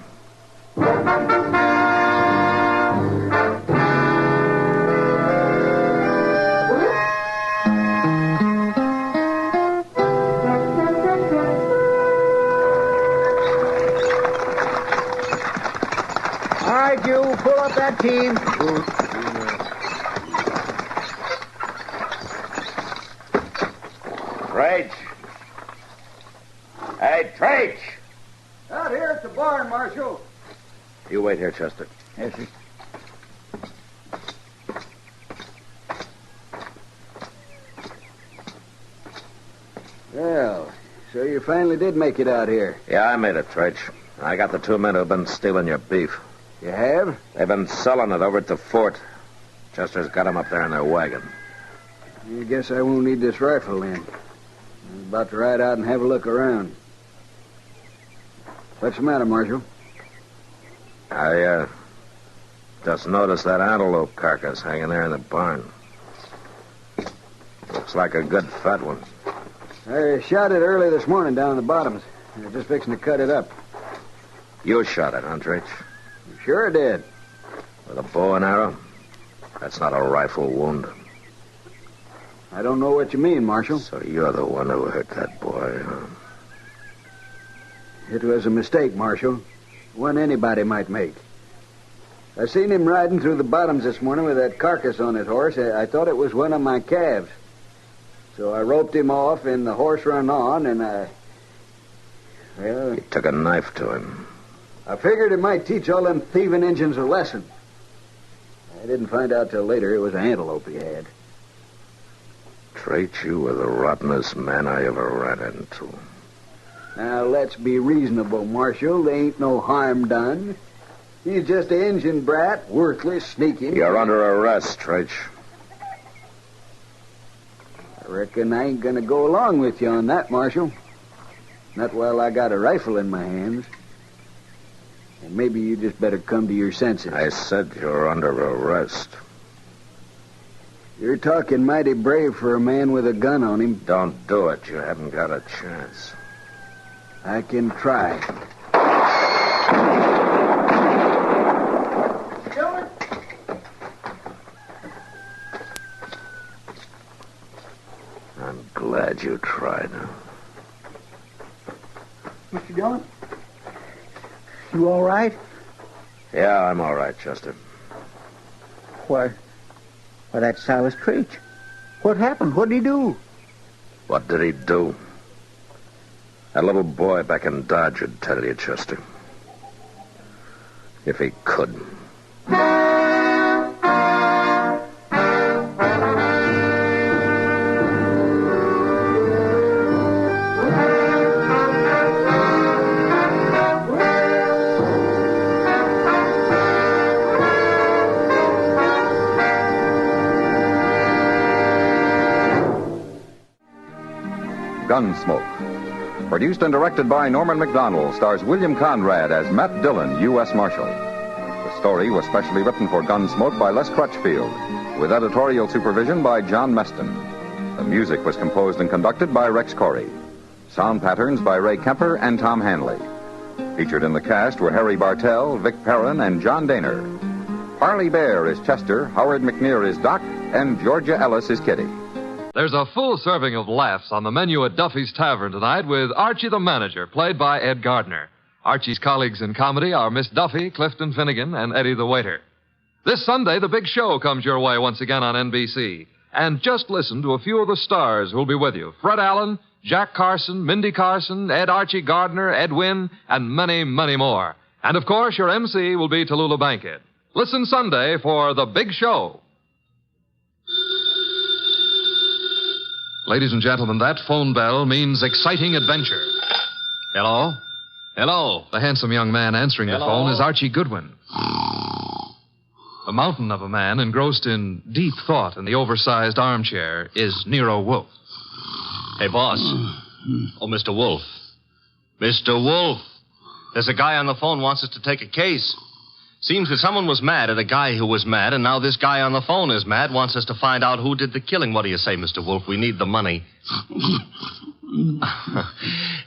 All right, you, pull up that team. Traitch. Hey, Traitch! Out here at the barn, Marshal. You wait here, Chester. Yes, sir. Well, so you finally did make it out here. Yeah, I made it, Trach. I got the two men who've been stealing your beef. You have? They've been selling it over at the fort. Chester's got them up there in their wagon. I guess I won't need this rifle then. I'm about to ride out and have a look around. What's the matter, Marshal? I, just noticed that antelope carcass hanging there in the barn. Looks like a good fat one. I shot it early this morning down in the bottoms. They're just fixing to cut it up. You shot it, huh, Trach? Sure did. With a bow and arrow? That's not a rifle wound. I don't know what you mean, Marshal. So you're the one who hurt that boy, huh? It was a mistake, Marshal. One anybody might make. I seen him riding through the bottoms this morning with that carcass on his horse. I thought it was one of my calves. So I roped him off and the horse run on, and You took a knife to him. I figured it might teach all them thieving Injuns a lesson. I didn't find out till later it was an antelope he had. Trach, you were the rottenest man I ever ran into. Now, let's be reasonable, Marshal. There ain't no harm done. He's just an Injun brat, worthless, sneaking. You're under arrest, Trach. I reckon I ain't gonna go along with you on that, Marshal. Not while I got a rifle in my hands. And maybe you just better come to your senses. I said you're under arrest. You're talking mighty brave for a man with a gun on him. Don't do it. You haven't got a chance. I can try. I'm glad you tried. Mr. Dillon? You all right? Yeah, I'm all right, Chester. Why, that's Silas Creech. What happened? What did he do? What did he do? That little boy back in Dodge would tell you, Chester. If he could. Gunsmoke. Produced and directed by Norman MacDonald, stars William Conrad as Matt Dillon, U.S. Marshal. The story was specially written for Gunsmoke by Les Crutchfield, with editorial supervision by John Meston. The music was composed and conducted by Rex Corey. Sound patterns by Ray Kemper and Tom Hanley. Featured in the cast were Harry Bartell, Vic Perrin, and John Daner. Harley Bear is Chester, Howard McNear is Doc, and Georgia Ellis is Kitty. There's a full serving of laughs on the menu at Duffy's Tavern tonight with Archie the Manager, played by Ed Gardner. Archie's colleagues in comedy are Miss Duffy, Clifton Finnegan, and Eddie the Waiter. This Sunday, The Big Show comes your way once again on NBC. And just listen to a few of the stars who'll be with you. Fred Allen, Jack Carson, Mindy Carson, Ed Archie Gardner, Ed Wynn, and many, many more. And, of course, your MC will be Tallulah Bankhead. Listen Sunday for The Big Show. Ladies and gentlemen, that phone bell means exciting adventure. Hello? Hello? The handsome young man answering the phone is Archie Goodwin. A mountain of a man engrossed in deep thought in the oversized armchair is Nero Wolfe. Hey, boss. Oh, Mr. Wolfe. Mr. Wolfe. There's a guy on the phone wants us to take a case. Seems that someone was mad at a guy who was mad, and now this guy on the phone is mad, wants us to find out who did the killing. What do you say, Mr. Wolfe? We need the money.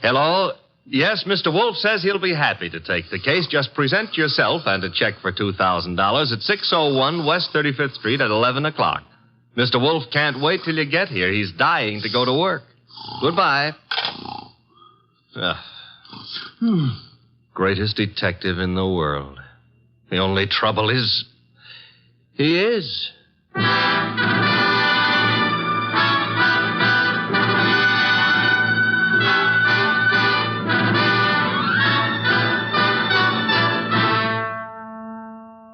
Hello? Yes, Mr. Wolfe says he'll be happy to take the case. Just present yourself and a check for $2,000 at 601 West 35th Street at 11 o'clock. Mr. Wolfe can't wait till you get here. He's dying to go to work. Goodbye. Greatest detective in the world. The only trouble is, he is.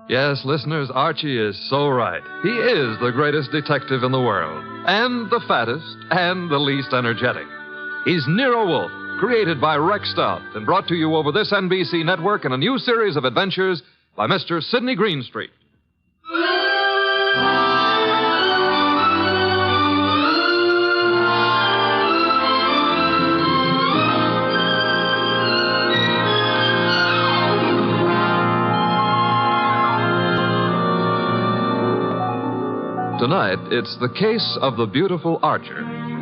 Yes, listeners, Archie is so right. He is the greatest detective in the world, and the fattest, and the least energetic. He's Nero Wolfe, created by Rex Stout and brought to you over this NBC network in a new series of adventures by Mr. Sidney Greenstreet. Tonight, it's The Case of the Beautiful Archer.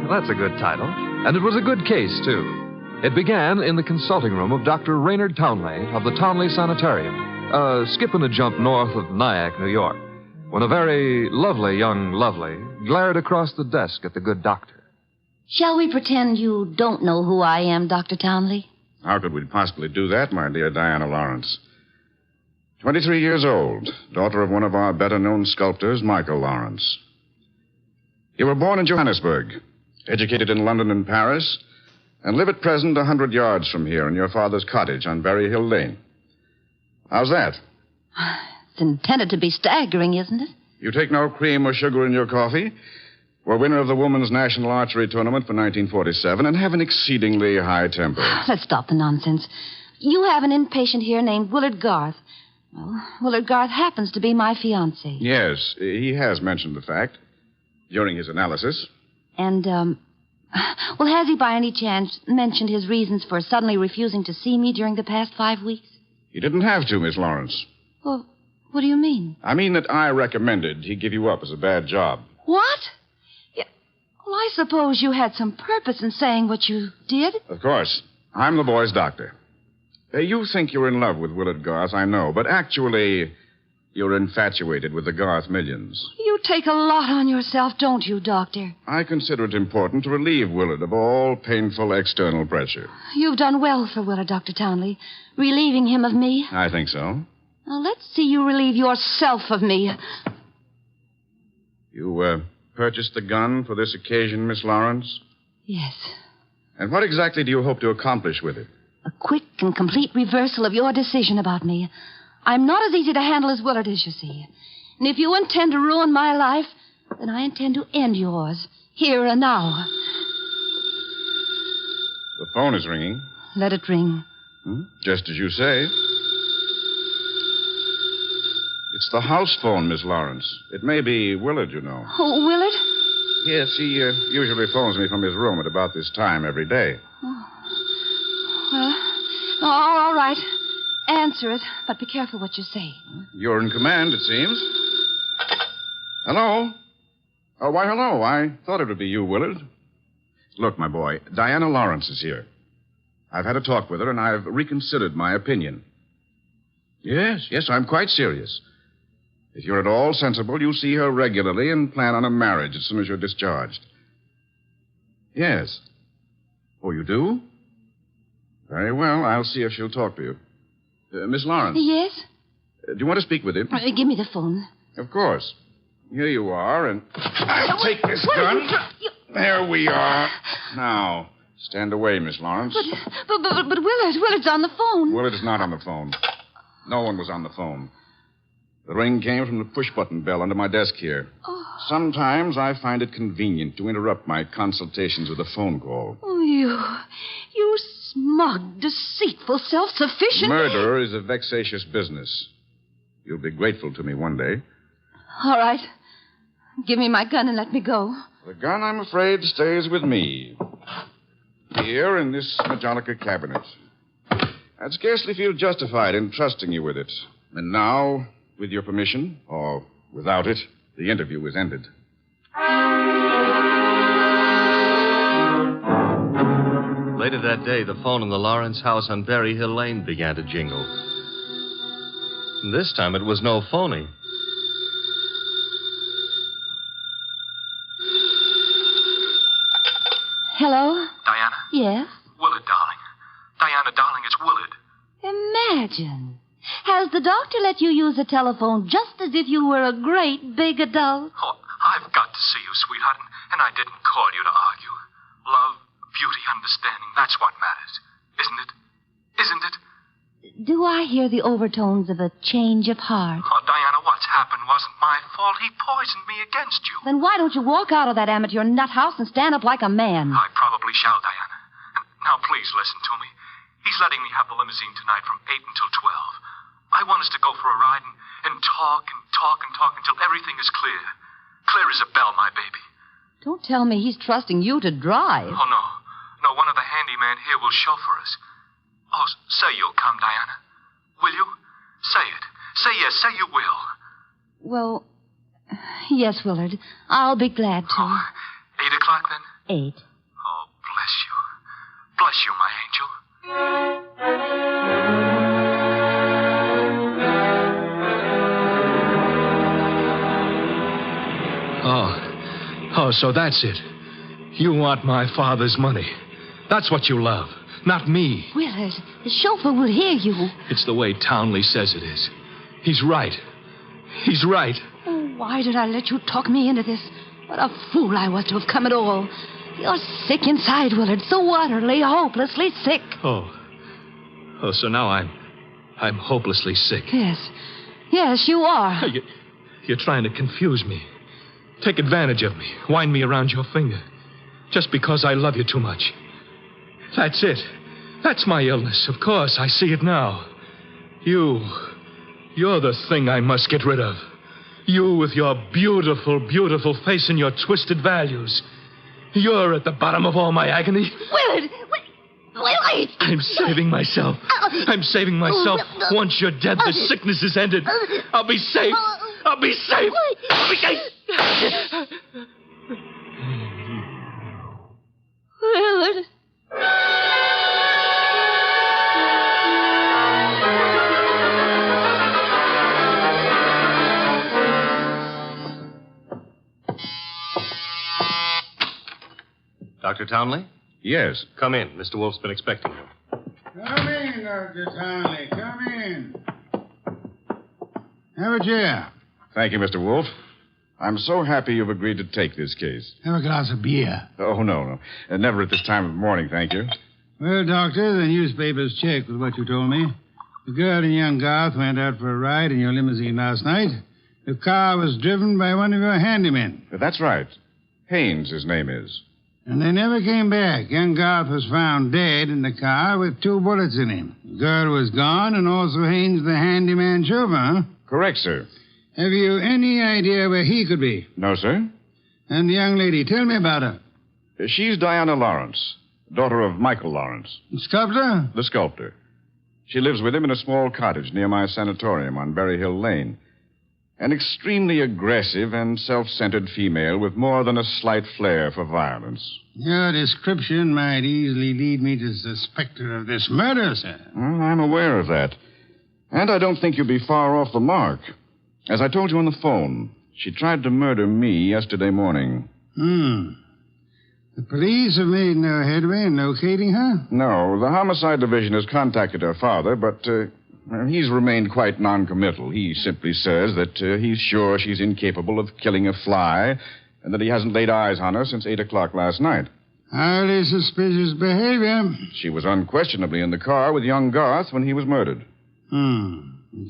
That's a good title. And it was a good case, too. It began in the consulting room of Dr. Raynard Townley of the Townley Sanitarium, skipping a jump north of Nyack, New York, when a very lovely young lovely glared across the desk at the good doctor. Shall we pretend you don't know who I am, Dr. Townley? How could we possibly do that, my dear Diana Lawrence? 23 years old, daughter of one of our better-known sculptors, Michael Lawrence. You were born in Johannesburg, educated in London and Paris, and live at present 100 yards from here in your father's cottage on Berry Hill Lane. How's that? It's intended to be staggering, isn't it? You take no cream or sugar in your coffee, were winner of the Women's National Archery Tournament for 1947, and have an exceedingly high temper. Let's stop the nonsense. You have an inpatient here named Willard Garth. Well, Willard Garth happens to be my fiancé. Yes, he has mentioned the fact during his analysis. And, well, has he by any chance mentioned his reasons for suddenly refusing to see me during the past 5 weeks? He didn't have to, Miss Lawrence. Well, what do you mean? I mean that I recommended he give you up as a bad job. What? Yeah, well, I suppose you had some purpose in saying what you did. Of course. I'm the boy's doctor. You think you're in love with Willard Garth, I know, but actually, you're infatuated with the Garth millions. You take a lot on yourself, don't you, Doctor? I consider it important to relieve Willard of all painful external pressure. You've done well for Willard, Dr. Townley, relieving him of me. I think so. Now, let's see you relieve yourself of me. You, purchased the gun for this occasion, Miss Lawrence? Yes. And what exactly do you hope to accomplish with it? A quick and complete reversal of your decision about me. I'm not as easy to handle as Willard is, you see. And if you intend to ruin my life, then I intend to end yours, here and now. The phone is ringing. Let it ring. Just as you say. It's the house phone, Miss Lawrence. It may be Willard, you know. Oh, Willard? Yes, he usually phones me from his room at about this time every day. Oh. Well, all right. Answer it, but be careful what you say. You're in command, it seems. Hello? Oh, why, hello. I thought it would be you, Willard. Look, my boy, Diana Lawrence is here. I've had a talk with her, and I've reconsidered my opinion. Yes, I'm quite serious. If you're at all sensible, you'll see her regularly and plan on a marriage as soon as you're discharged. Yes. Oh, you do? Very well. I'll see if she'll talk to you. Miss Lawrence. Yes? Do you want to speak with him? Give me the phone. Of course. Here you are, and I'll take this gun. There we are. Now, stand away, Miss Lawrence. But Willard's on the phone. Willard is not on the phone. No one was on the phone. The ring came from the push-button bell under my desk here. Oh. Sometimes I find it convenient to interrupt my consultations with a phone call. Oh, you smug, deceitful, self-sufficient... Murder is a vexatious business. You'll be grateful to me one day. All right. Give me my gun and let me go. The gun, I'm afraid, stays with me. Here in this Majolica cabinet. I'd scarcely feel justified in trusting you with it. And now, with your permission, or without it, the interview is ended. Later that day, the phone in the Lawrence house on Berry Hill Lane began to jingle. And this time it was no phony. Hello? Diana? Yes? Willard, darling. Diana, darling, it's Willard. Imagine. Has the doctor let you use the telephone just as if you were a great big adult? Oh, I've got to see you, sweetheart, and I didn't call you to argue. Love, beauty, understanding, that's what matters. Isn't it? Isn't it? Do I hear the overtones of a change of heart? Oh, Diana, what's happened wasn't my fault. He poisoned me against you. Then why don't you walk out of that amateur nut house and stand up like a man? I probably shall, Diana. please listen to me. He's letting me have the limousine tonight from 8 until 12. I want us to go for a ride and talk until everything is clear. Clear as a bell, my baby. Don't tell me he's trusting you to drive. Oh, no. No, one of the handyman here will chauffeur us. Oh, say you'll come, Diana. Will you? Say it. Say yes. Say you will. Well, yes, Willard. I'll be glad to. 8 o'clock, then? 8. Oh, bless you. Bless you, my angel. Oh, so that's it. You want my father's money. That's what you love, not me. Willard, the chauffeur will hear you. It's the way Townley says it is. He's right. He's right. Oh, why did I let you talk me into this? What a fool I was to have come at all. You're sick inside, Willard, so utterly, hopelessly sick. Oh, so now I'm hopelessly sick. Yes, you are. You're trying to confuse me. Take advantage of me. Wind me around your finger. Just because I love you too much. That's it. That's my illness. Of course, I see it now. You're the thing I must get rid of. You with your beautiful, beautiful face and your twisted values. You're at the bottom of all my agony. Willard! Willard! I'm saving myself. I'm saving myself. Once you're dead, the sickness is ended. I'll be safe. I'll be safe. I'll be safe. Willard. Dr. Townley? Yes. Come in. Mr. Wolf's been expecting you. Come in, Dr. Townley. Come in. Have a chair. Thank you, Mr. Wolf. I'm so happy you've agreed to take this case. Have a glass of beer. Oh, no. Never at this time of morning, thank you. Well, Doctor, the newspapers check with what you told me. The girl and young Garth went out for a ride in your limousine last night. The car was driven by one of your handymen. That's right. Haynes, his name is. And they never came back. Young Garth was found dead in the car with 2 bullets in him. The girl was gone, and also Haynes, the handyman chauffeur, huh? Correct, sir. Have you any idea where he could be? No, sir. And the young lady, tell me about her. She's Diana Lawrence, daughter of Michael Lawrence. The sculptor? The sculptor. She lives with him in a small cottage near my sanatorium on Berry Hill Lane. An extremely aggressive and self-centered female with more than a slight flair for violence. Your description might easily lead me to suspect her of this murder, sir. Well, I'm aware of that. And I don't think you'll be far off the mark. As I told you on the phone, she tried to murder me yesterday morning. The police have made no headway in locating her? No, the homicide division has contacted her father, but he's remained quite noncommittal. He simply says that he's sure she's incapable of killing a fly and that he hasn't laid eyes on her since 8 o'clock last night. Highly suspicious behavior. She was unquestionably in the car with young Garth when he was murdered.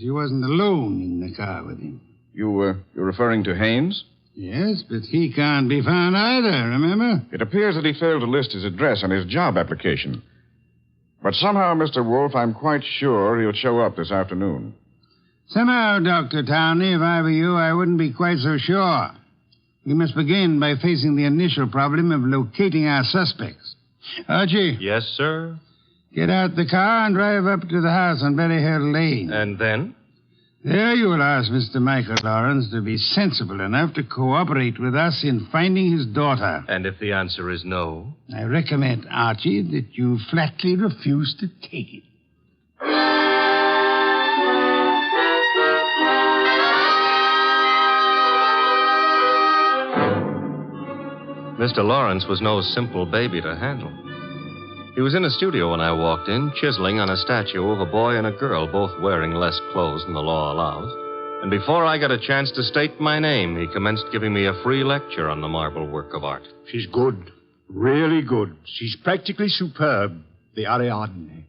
She wasn't alone in the car with him. You're referring to Haynes? Yes, but he can't be found either, remember? It appears that he failed to list his address on his job application. But somehow, Mr. Wolf, I'm quite sure he'll show up this afternoon. Somehow, Dr. Townley, if I were you, I wouldn't be quite so sure. We must begin by facing the initial problem of locating our suspects. Archie? Yes, sir? Get out the car and drive up to the house on Berry Hill Lane. And then? There you will ask Mr. Michael Lawrence to be sensible enough to cooperate with us in finding his daughter. And if the answer is no? I recommend, Archie, that you flatly refuse to take it. Mr. Lawrence was no simple baby to handle. He was in a studio when I walked in, chiseling on a statue of a boy and a girl, both wearing less clothes than the law allows. And before I got a chance to state my name, he commenced giving me a free lecture on the marble work of art. She's good. Really good. She's practically superb. The Ariadne.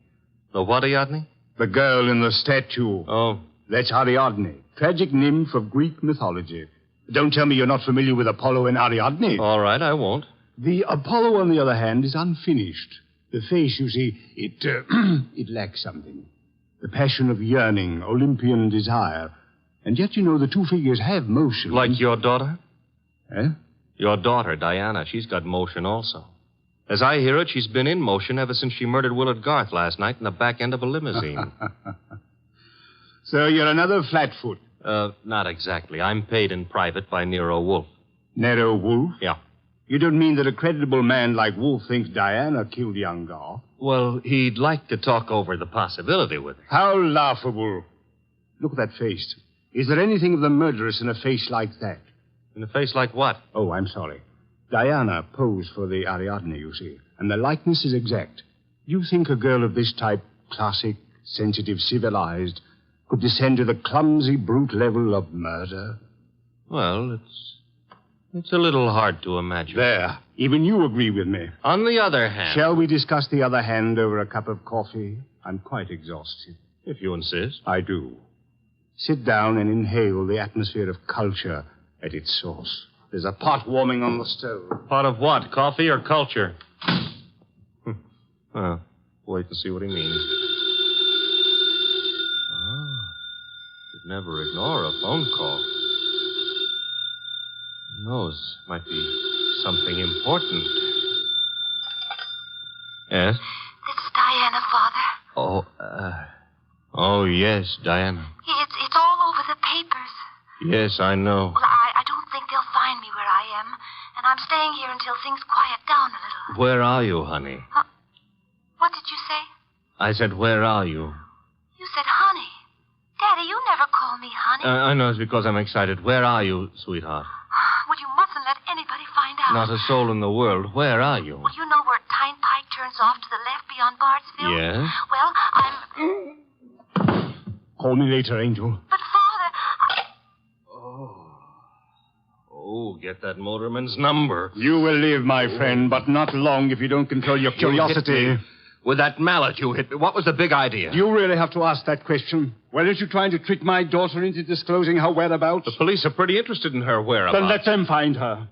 The what Ariadne? The girl in the statue. Oh. That's Ariadne, tragic nymph of Greek mythology. Don't tell me you're not familiar with Apollo and Ariadne. All right, I won't. The Apollo, on the other hand, is unfinished. The face, you see, it lacks something. The passion of yearning, Olympian desire. And yet, the two figures have motion. Like your daughter? Eh? Your daughter, Diana, she's got motion also. As I hear it, she's been in motion ever since she murdered Willard Garth last night in the back end of a limousine. So you're another flatfoot? Not exactly. I'm paid in private by Nero Wolfe. Nero Wolfe? Yeah. You don't mean that a creditable man like Wolfe thinks Diana killed young Garth? Well, he'd like to talk over the possibility with her. How laughable. Look at that face. Is there anything of the murderess in a face like that? In a face like what? Oh, I'm sorry. Diana posed for the Ariadne, you see, and the likeness is exact. Do you think a girl of this type, classic, sensitive, civilized, could descend to the clumsy, brute level of murder? Well, it's a little hard to imagine. There. Even you agree with me. On the other hand... Shall we discuss the other hand over a cup of coffee? I'm quite exhausted. If you insist. I do. Sit down and inhale the atmosphere of culture at its source. There's a pot warming on the stove. Pot of what? Coffee or culture? Well, wait and see what he means. Should never ignore a phone call. Who knows? Might be something important. Yes? This is Diana, Father. Oh, yes, Diana. It's all over the papers. Yes, I know. Well, I don't think they'll find me where I am, and I'm staying here until things quiet down a little. Where are you, honey? What did you say? I said, where are you? You said honey. Daddy, you never call me honey. I know it's because I'm excited. Where are you, sweetheart? Well, you mustn't let anybody find out. Not a soul in the world. Where are you? Well, you know where Tyne Pike turns off to the left beyond Bardsville? Yes? Well, I'm... Call me later, Angel. But, Father... Oh, get that motorman's number. You will live, my friend, but not long if you don't control your curiosity. With that mallet you hit me. What was the big idea? You really have to ask that question. Weren't you trying to trick my daughter into disclosing her whereabouts? The police are pretty interested in her whereabouts. Then let them find her.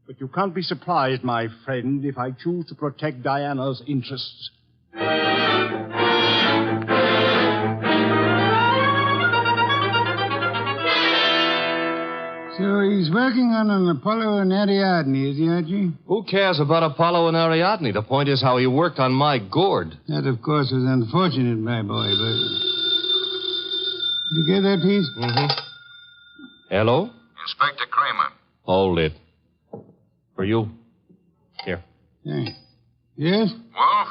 But you can't be surprised, my friend, if I choose to protect Diana's interests. So he's working on an Apollo and Ariadne, is he, Archie? Who cares about Apollo and Ariadne? The point is how he worked on my gourd. That, of course, was unfortunate, my boy, but... Did you get that piece? Mm-hmm. Hello? Inspector Kramer. Hold it. For you. Here. Thanks. Yes? Wolf?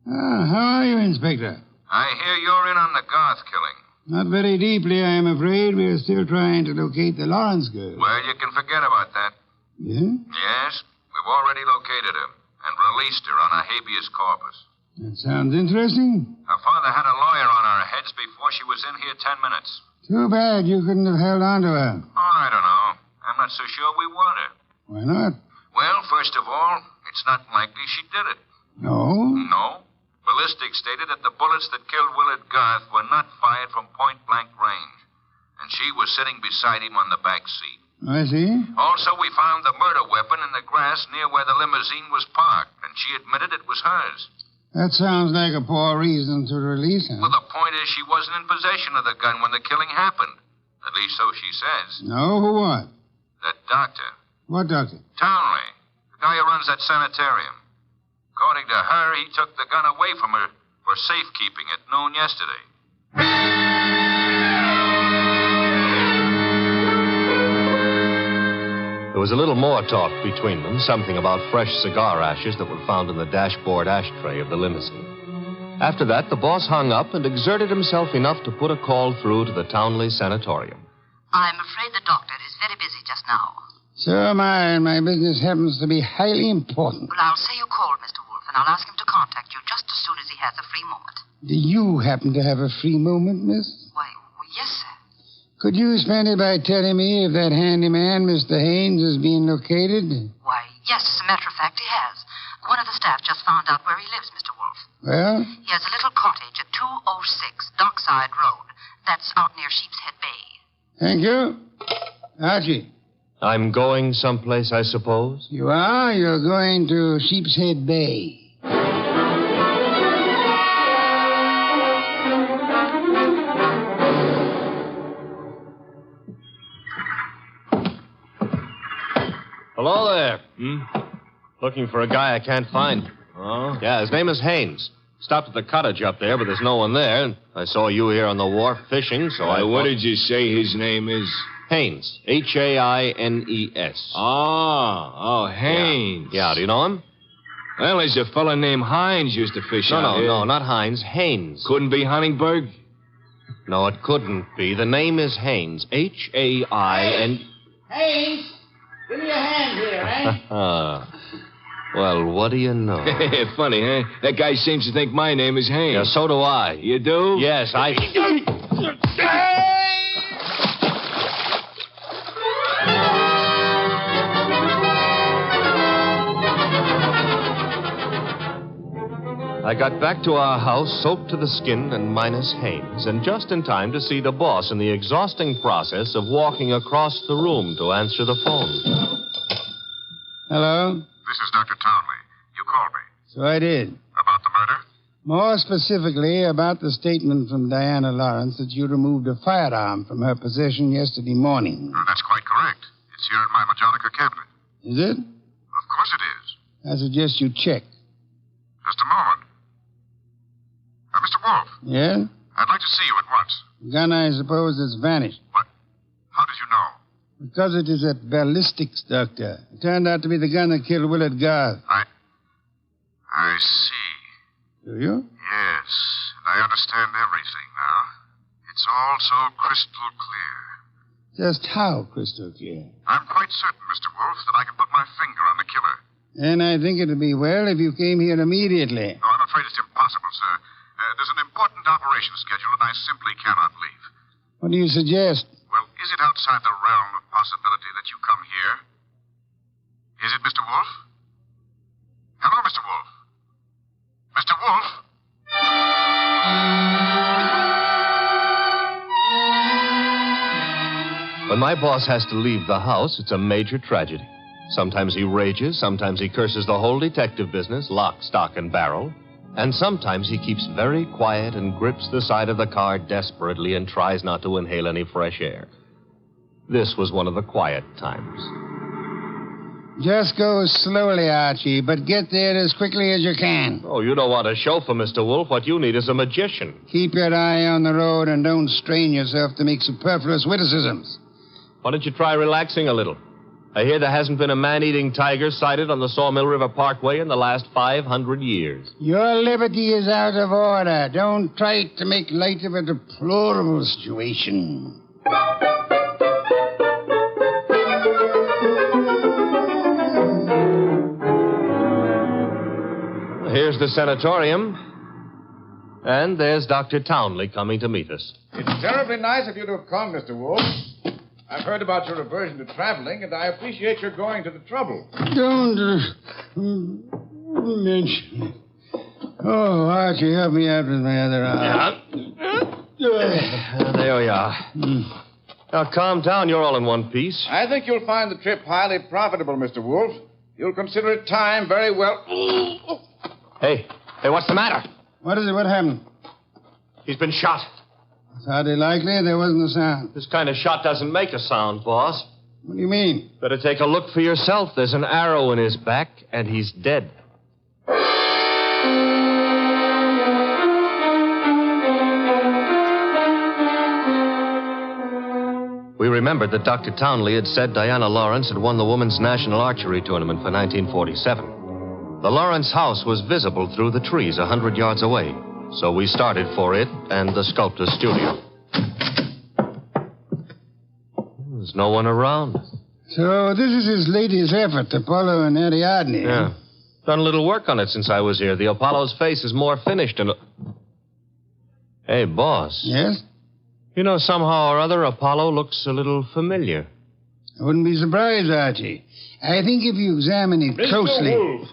How are you, Inspector? I hear you're in on the Garth killing. Not very deeply, I am afraid. We are still trying to locate the Lawrence girl. Well, you can forget about that. Yeah? Yes, we've already located her and released her on a habeas corpus. That sounds interesting. Her father had a lawyer on our heads before she was in here 10 minutes. Too bad you couldn't have held on to her. Oh, I don't know. I'm not so sure we want her. Why not? Well, first of all, it's not likely she did it. No? No. Ballistics stated that the bullets that killed Willard Garth were not fired from point-blank range. And she was sitting beside him on the back seat. I see. Also, we found the murder weapon in the grass near where the limousine was parked, and she admitted it was hers. That sounds like a poor reason to release her. Well, the point is she wasn't in possession of the gun when the killing happened. At least so she says. No, who what? That doctor. What doctor? Townley. The guy who runs that sanitarium. According to her, he took the gun away from her for safekeeping at noon yesterday. There was a little more talk between them, something about fresh cigar ashes that were found in the dashboard ashtray of the limousine. After that, the boss hung up and exerted himself enough to put a call through to the Townley Sanatorium. I'm afraid the doctor is very busy just now. So am I, and my business happens to be highly important. Well, I'll say you called, Mr. Wolfe, and I'll ask him to contact you just as soon as he has a free moment. Do you happen to have a free moment, miss? Why, well, yes, sir. Could you spend it by telling me if that handyman, Mr. Haynes, is being located? Why, yes, as a matter of fact, he has. One of the staff just found out where he lives, Mr. Wolfe. Well? He has a little cottage at 206 Dockside Road. That's out near Sheepshead Bay. Thank you. Archie. I'm going someplace, I suppose? You are? You're going to Sheepshead Bay. Hello there. Looking for a guy I can't find. Oh? Yeah, his name is Haynes. Stopped at the cottage up there, but there's no one there. I saw you here on the wharf fishing, so What did you say his name is? Haynes. Haines. Oh, Haynes. Yeah, do you know him? Well, there's a fella named Hines used to fish out here. No, not Hines. Haynes. Couldn't be Huntingburg? No, it couldn't be. The name is Haynes. Hain. Haynes, give me a hand here, eh? Well, what do you know? Funny, huh? That guy seems to think my name is Haynes. Yeah, so do I. You do? Yes, I got back to our house soaked to the skin and minus Haynes, and just in time to see the boss in the exhausting process of walking across the room to answer the phone. Hello? This is Dr. Townley. You called me. So I did. About the murder? More specifically, about the statement from Diana Lawrence that you removed a firearm from her possession yesterday morning. Oh, that's quite correct. It's here in my Majonica cabinet. Is it? Of course it is. I suggest you check. Just a moment. Mr. Wolf. Yeah? I'd like to see you at once. The gun, I suppose, has vanished. What? How did you know? Because it is at ballistics, Doctor. It turned out to be the gun that killed Willard Garth. I see. Do you? Yes. I understand everything now. It's all so crystal clear. Just how crystal clear? I'm quite certain, Mr. Wolf, that I can put my finger on the killer. And I think it would be well if you came here immediately. No, I'm afraid it's impossible, sir. There's an important operation scheduled, and I simply cannot leave. What do you suggest? Well, is it outside the realm of possibility that you come here? Is it, Mr. Wolf? Hello, Mr. Wolf. Mr. Wolf? When my boss has to leave the house, it's a major tragedy. Sometimes he rages, sometimes he curses the whole detective business, lock, stock, and barrel. And sometimes he keeps very quiet and grips the side of the car desperately and tries not to inhale any fresh air. This was one of the quiet times. Just go slowly, Archie, but get there as quickly as you can. Oh, you don't want a chauffeur, Mr. Wolf. What you need is a magician. Keep your eye on the road and don't strain yourself to make superfluous witticisms. Why don't you try relaxing a little? I hear there hasn't been a man-eating tiger sighted on the Sawmill River Parkway in the last 500 years. Your liberty is out of order. Don't try to make light of a deplorable situation. Here's the sanatorium. And there's Dr. Townley coming to meet us. It's terribly nice of you to have come, Mr. Wolf. I've heard about your aversion to traveling, and I appreciate your going to the trouble. Don't mention it. Oh, Archie, help me out with my other arm. There we are. Now, calm down. You're all in one piece. I think you'll find the trip highly profitable, Mr. Wolf. You'll consider it time very well. Hey, what's the matter? What is it? What happened? He's been shot. It's hardly likely. There wasn't a sound. This kind of shot doesn't make a sound, boss. What do you mean? Better take a look for yourself. There's an arrow in his back, and he's dead. We remembered that Dr. Townley had said Diana Lawrence had won the Women's National Archery Tournament for 1947. The Lawrence house was visible through the trees 100 yards away, so we started for it and the sculptor's studio. There's no one around. So this is his latest effort, Apollo and Ariadne. Yeah. Done a little work on it since I was here. The Apollo's face is more finished and... Hey, boss. Yes? You know, somehow or other, Apollo looks a little familiar. I wouldn't be surprised, Archie. I think if you examine it closely... Mr. Wolf.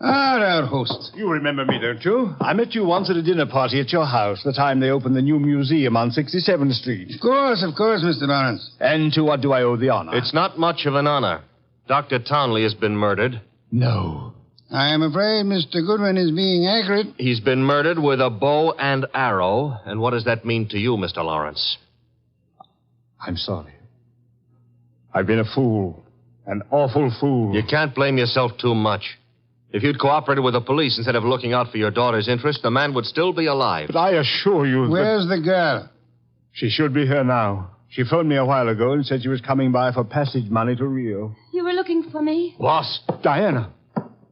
Our host. You remember me, don't you? I met you once at a dinner party at your house, the time they opened the new museum on 67th Street. Of course, Mr. Lawrence. And to what do I owe the honor? It's not much of an honor. Dr. Townley has been murdered. No. I am afraid Mr. Goodwin is being accurate. He's been murdered with a bow and arrow. And what does that mean to you, Mr. Lawrence? I'm sorry. I've been a fool. An awful fool. You can't blame yourself too much. If you'd cooperated with the police instead of looking out for your daughter's interest, the man would still be alive. But I assure you Where's the girl? She should be here now. She phoned me a while ago and said she was coming by for passage money to Rio. You were looking for me? Lost. Diana.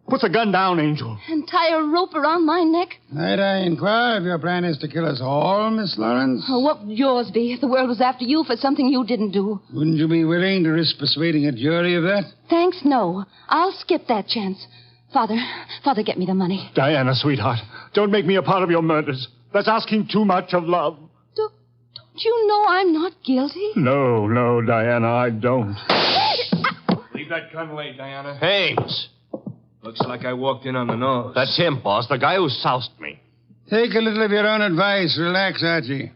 Put the gun down, Angel. And tie a rope around my neck? Might I inquire if your plan is to kill us all, Miss Lawrence? Oh, what would yours be if the world was after you for something you didn't do? Wouldn't you be willing to risk persuading a jury of that? Thanks, no. I'll skip that chance. Father, get me the money. Diana, sweetheart, don't make me a part of your murders. That's asking too much of love. Don't you know I'm not guilty? No, Diana, I don't. Leave that gun away, Diana. Haynes! Looks like I walked in on the nose. That's him, boss, the guy who soused me. Take a little of your own advice. Relax, Archie.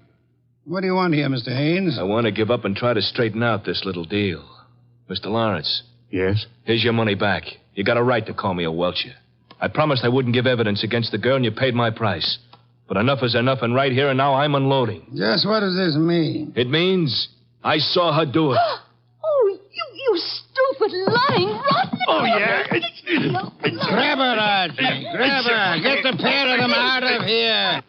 What do you want here, Mr. Haynes? I want to give up and try to straighten out this little deal. Mr. Lawrence. Yes? Here's your money back. You got a right to call me a welcher. I promised I wouldn't give evidence against the girl, and you paid my price. But enough is enough, and right here and now I'm unloading. Just what does this mean? It means I saw her do it. Oh, you stupid, lying, rotten... Oh, yeah. Grab her, Archie. Grab her. Get the pair of them out of here.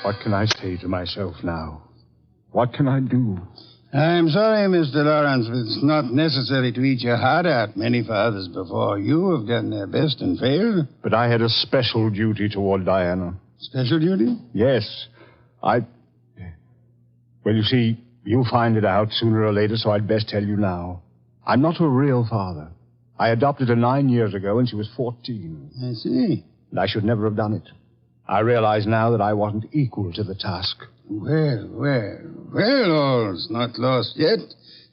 What can I say to myself now? What can I do? I'm sorry, Mr. Lawrence, but it's not necessary to eat your heart out. Many fathers before you have done their best and failed. But I had a special duty toward Diana. Special duty? Yes. Well, you see, you'll find it out sooner or later, so I'd best tell you now. I'm not a real father. I adopted her 9 years ago, and she was 14. I see. And I should never have done it. I realize now that I wasn't equal to the task. Well, all's not lost yet.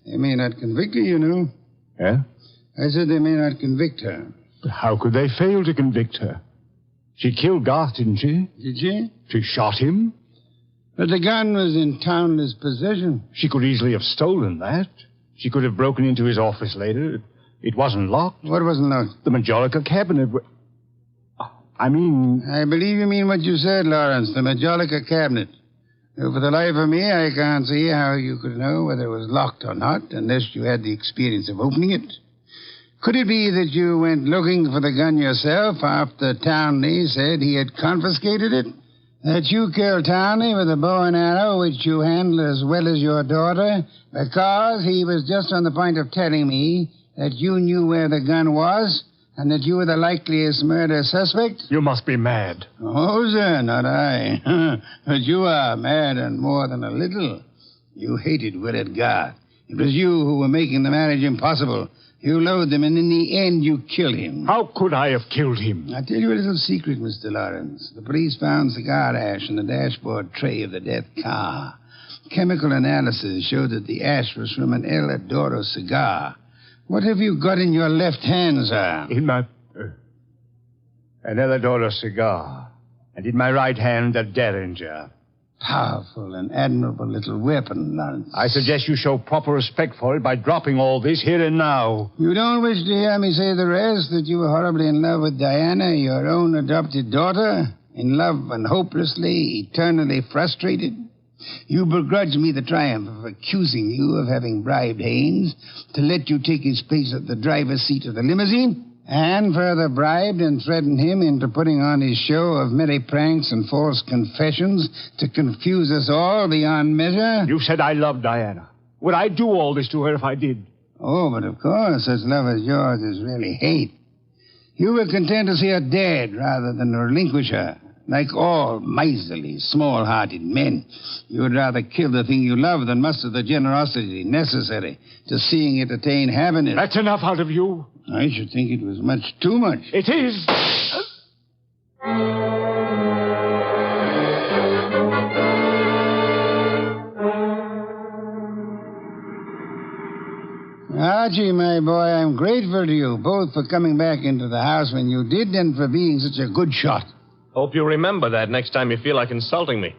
They may not convict her, you know. Yeah? I said they may not convict her. But how could they fail to convict her? She killed Garth, didn't she? Did she? She shot him. But the gun was in Townley's possession. She could easily have stolen that. She could have broken into his office later. It wasn't locked. What wasn't locked? The Majolica cabinet. I believe you mean what you said, Lawrence, the Majolica cabinet. For the life of me, I can't see how you could know whether it was locked or not unless you had the experience of opening it. Could it be that you went looking for the gun yourself after Townley said he had confiscated it? That you killed Townley with a bow and arrow, which you handled as well as your daughter, because he was just on the point of telling me that you knew where the gun was? And that you were the likeliest murder suspect? You must be mad. Oh, sir, not I. But you are mad and more than a little. You hated Willard Garth. It was you who were making the marriage impossible. You loathed him, and in the end, you killed him. How could I have killed him? I'll tell you a little secret, Mr. Lawrence. The police found cigar ash in the dashboard tray of the death car. Chemical analysis showed that the ash was from an El Adoro cigar. What have you got in your left hand, sir? In my... an El Adoro cigar. And in my right hand, a Derringer. Powerful and admirable little weapon, Lawrence. I suggest you show proper respect for it by dropping all this here and now. You don't wish to hear me say the rest, that you were horribly in love with Diana, your own adopted daughter? In love and hopelessly, eternally frustrated? You begrudge me the triumph of accusing you of having bribed Haynes to let you take his place at the driver's seat of the limousine, and further bribed and threatened him into putting on his show of merry pranks and false confessions to confuse us all beyond measure. You said I loved Diana. Would I do all this to her if I did? Oh, but of course, such love as yours is really hate. You were content to see her dead rather than relinquish her. Like all miserly, small-hearted men, you would rather kill the thing you love than muster the generosity necessary to seeing it attain happiness. That's enough out of you. I should think it was much too much. It is. Archie, my boy, I'm grateful to you, both for coming back into the house when you did and for being such a good shot. Hope you remember that next time you feel like insulting me.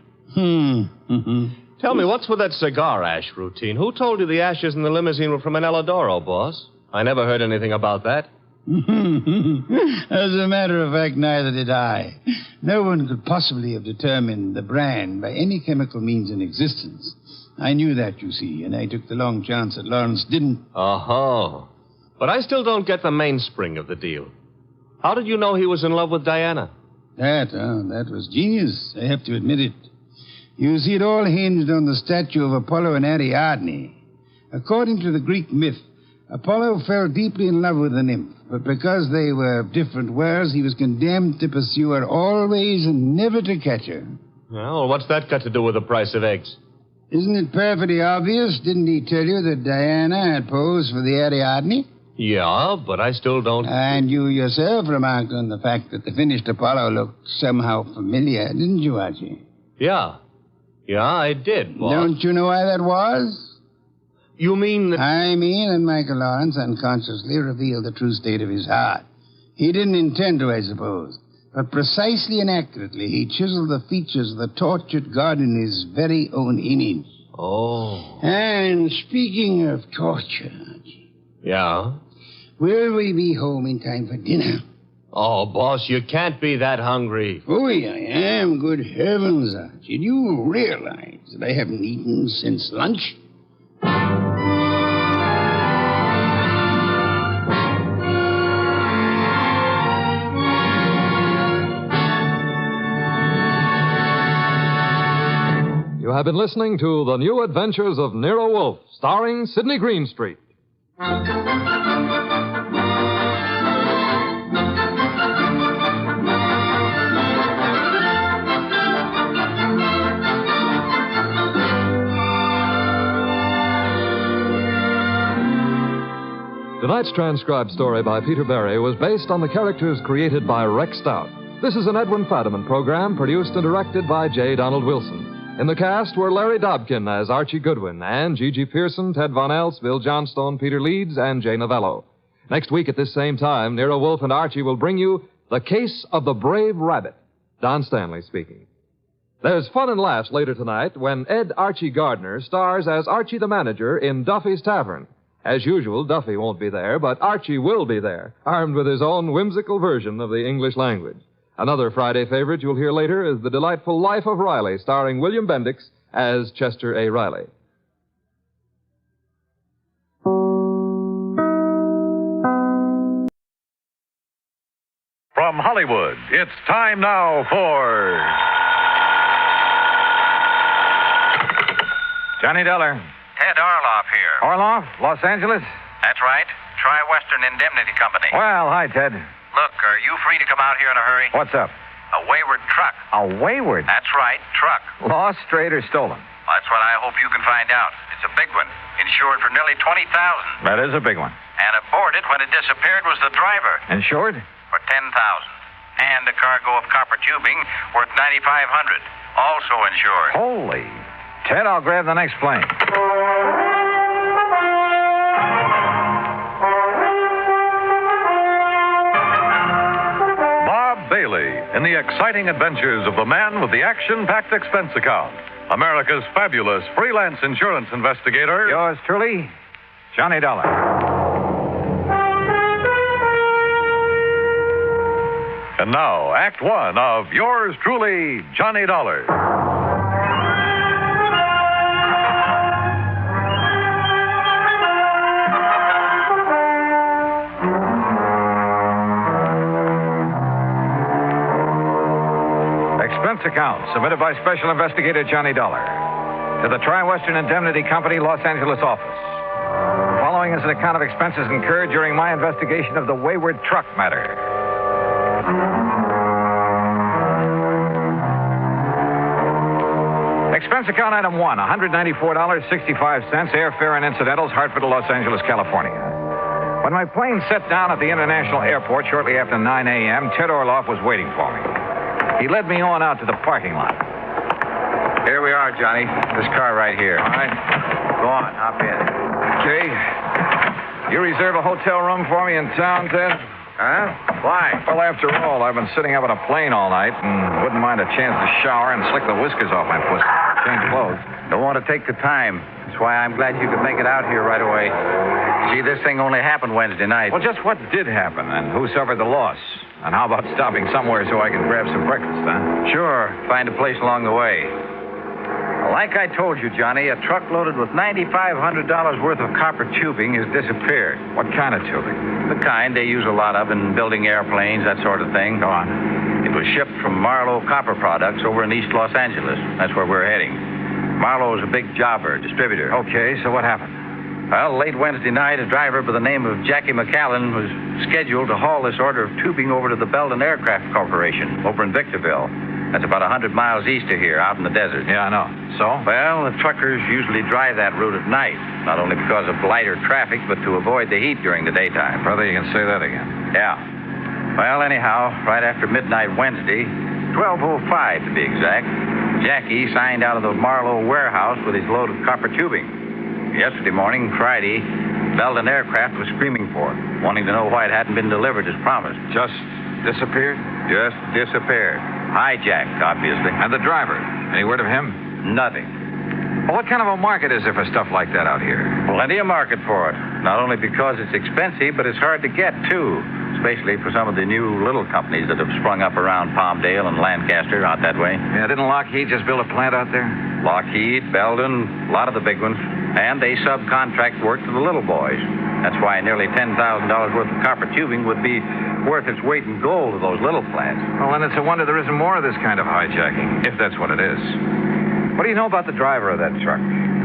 Tell me, what's with that cigar ash routine? Who told you the ashes in the limousine were from an El Adoro, boss? I never heard anything about that. As a matter of fact, neither did I. No one could possibly have determined the brand by any chemical means in existence. I knew that, you see, and I took the long chance that Lawrence didn't. Oh. But I still don't get the mainspring of the deal. How did you know he was in love with Diana? That was genius. I have to admit it. You see, it all hinged on the statue of Apollo and Ariadne. According to the Greek myth, Apollo fell deeply in love with the nymph, but because they were of different worlds, he was condemned to pursue her always and never to catch her. Well, what's that got to do with the price of eggs? Isn't it perfectly obvious? Didn't he tell you that Diana had posed for the Ariadne? Yeah, but I still don't... And you yourself remarked on the fact that the finished Apollo looked somehow familiar, didn't you, Archie? Yeah, I did, boss. Don't you know why that was? You mean that... I mean that Michael Lawrence unconsciously revealed the true state of his heart. He didn't intend to, I suppose. But precisely and accurately, he chiseled the features of the tortured God in his very own image. Oh. And speaking of torture, Archie. Yeah? Will we be home in time for dinner? Oh, boss, you can't be that hungry. Oh, I am. Good heavens, Archie. Do you realize that I haven't eaten since lunch? You have been listening to The New Adventures of Nero Wolfe, starring Sidney Greenstreet. Tonight's transcribed story by Peter Berry was based on the characters created by Rex Stout. This is an Edwin Fadiman program produced and directed by J. Donald Wilson. In the cast were Larry Dobkin as Archie Goodwin and Gigi Pearson, Ted Von Elst, Bill Johnstone, Peter Leeds, and Jay Novello. Next week at this same time, Nero Wolfe and Archie will bring you The Case of the Brave Rabbit. Don Stanley speaking. There's fun and laughs later tonight when Ed Archie Gardner stars as Archie the manager in Duffy's Tavern. As usual, Duffy won't be there, but Archie will be there, armed with his own whimsical version of the English language. Another Friday favorite you'll hear later is The Delightful Life of Riley, starring William Bendix as Chester A. Riley. From Hollywood, it's time now for... Johnny Dollar. Ted Orloff here. Orloff, Los Angeles? That's right. Tri-Western Indemnity Company. Well, hi, Ted. Look, are you free to come out here in a hurry? What's up? A wayward truck. A wayward? That's right, truck. Lost, strayed, or stolen? That's what I hope you can find out. It's a big one, insured for nearly $20,000. That is a big one. And aboard it, when it disappeared, was the driver. Insured? For $10,000. And a cargo of copper tubing worth $9,500. Also insured. Holy. Ted, I'll grab the next plane. Bailey in the exciting adventures of the man with the action-packed expense account. America's fabulous freelance insurance investigator. Yours truly, Johnny Dollar. And now, Act One of yours truly, Johnny Dollar. Expense account submitted by Special Investigator Johnny Dollar to the Tri-Western Indemnity Company, Los Angeles office. The following is an account of expenses incurred during my investigation of the Wayward Truck Matter. Expense account item 1, $194.65, airfare and incidentals, Hartford to Los Angeles, California. When my plane set down at the International Airport shortly after 9 a.m., Ted Orloff was waiting for me. He led me on out to the parking lot. Here we are, Johnny. This car right here. All right. Go on, hop in. Okay. You reserve a hotel room for me in town, Ted? Huh? Why? Well, after all, I've been sitting up in a plane all night and wouldn't mind a chance to shower and slick the whiskers off my pussy. change clothes. Don't want to take the time. That's why I'm glad you could make it out here right away. See, this thing only happened Wednesday night. Well, just what did happen, and who suffered the loss? And how about stopping somewhere so I can grab some breakfast, huh? Sure. Find a place along the way. Like I told you, Johnny, a truck loaded with $9,500 worth of copper tubing has disappeared. What kind of tubing? The kind they use a lot of in building airplanes, that sort of thing. Go on. It was shipped from Marlowe Copper Products over in East Los Angeles. That's where we're heading. Marlowe is a big jobber, distributor. Okay, so what happened? Well, late Wednesday night, a driver by the name of Jackie McAllen was scheduled to haul this order of tubing over to the Belden Aircraft Corporation over in Victorville. That's about 100 miles east of here, out in the desert. Yeah, I know. So? Well, the truckers usually drive that route at night, not only because of lighter traffic, but to avoid the heat during the daytime. Brother, you can say that again. Yeah. Well, anyhow, right after midnight Wednesday, 12:05 to be exact, Jackie signed out of the Marlowe warehouse with his load of copper tubing. Yesterday morning, Friday, Belden Aircraft was screaming for it, wanting to know why it hadn't been delivered as promised. Just disappeared? Just disappeared. Hijacked, obviously. And the driver? Any word of him? Nothing. Well, what kind of a market is there for stuff like that out here? Plenty of market for it. Not only because it's expensive, but it's hard to get, too. Especially for some of the new little companies that have sprung up around Palmdale and Lancaster out that way. Yeah, didn't Lockheed just build a plant out there? Lockheed, Belden, a lot of the big ones. And they subcontract work to the little boys. That's why nearly $10,000 worth of copper tubing would be worth its weight in gold to those little plants. Well, then it's a wonder there isn't more of this kind of hijacking, if that's what it is. What do you know about the driver of that truck?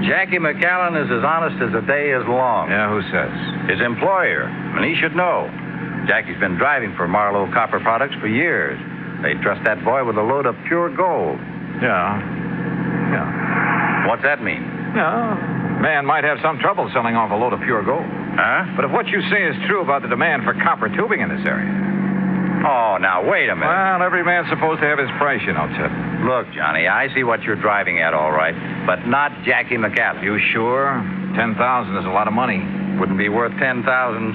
Jackie McAllen is as honest as the day is long. Yeah, who says? His employer, and he should know. Jackie's been driving for Marlowe Copper Products for years. They trust that boy with a load of pure gold. Yeah. What's that mean? Yeah. Man might have some trouble selling off a load of pure gold. Huh? But if what you say is true about the demand for copper tubing in this area... Oh, now, wait a minute. Well, every man's supposed to have his price, you know, Chet. Look, Johnny, I see what you're driving at, all right, but not Jackie McAllen. You sure? 10,000 is a lot of money. Wouldn't be worth 10,000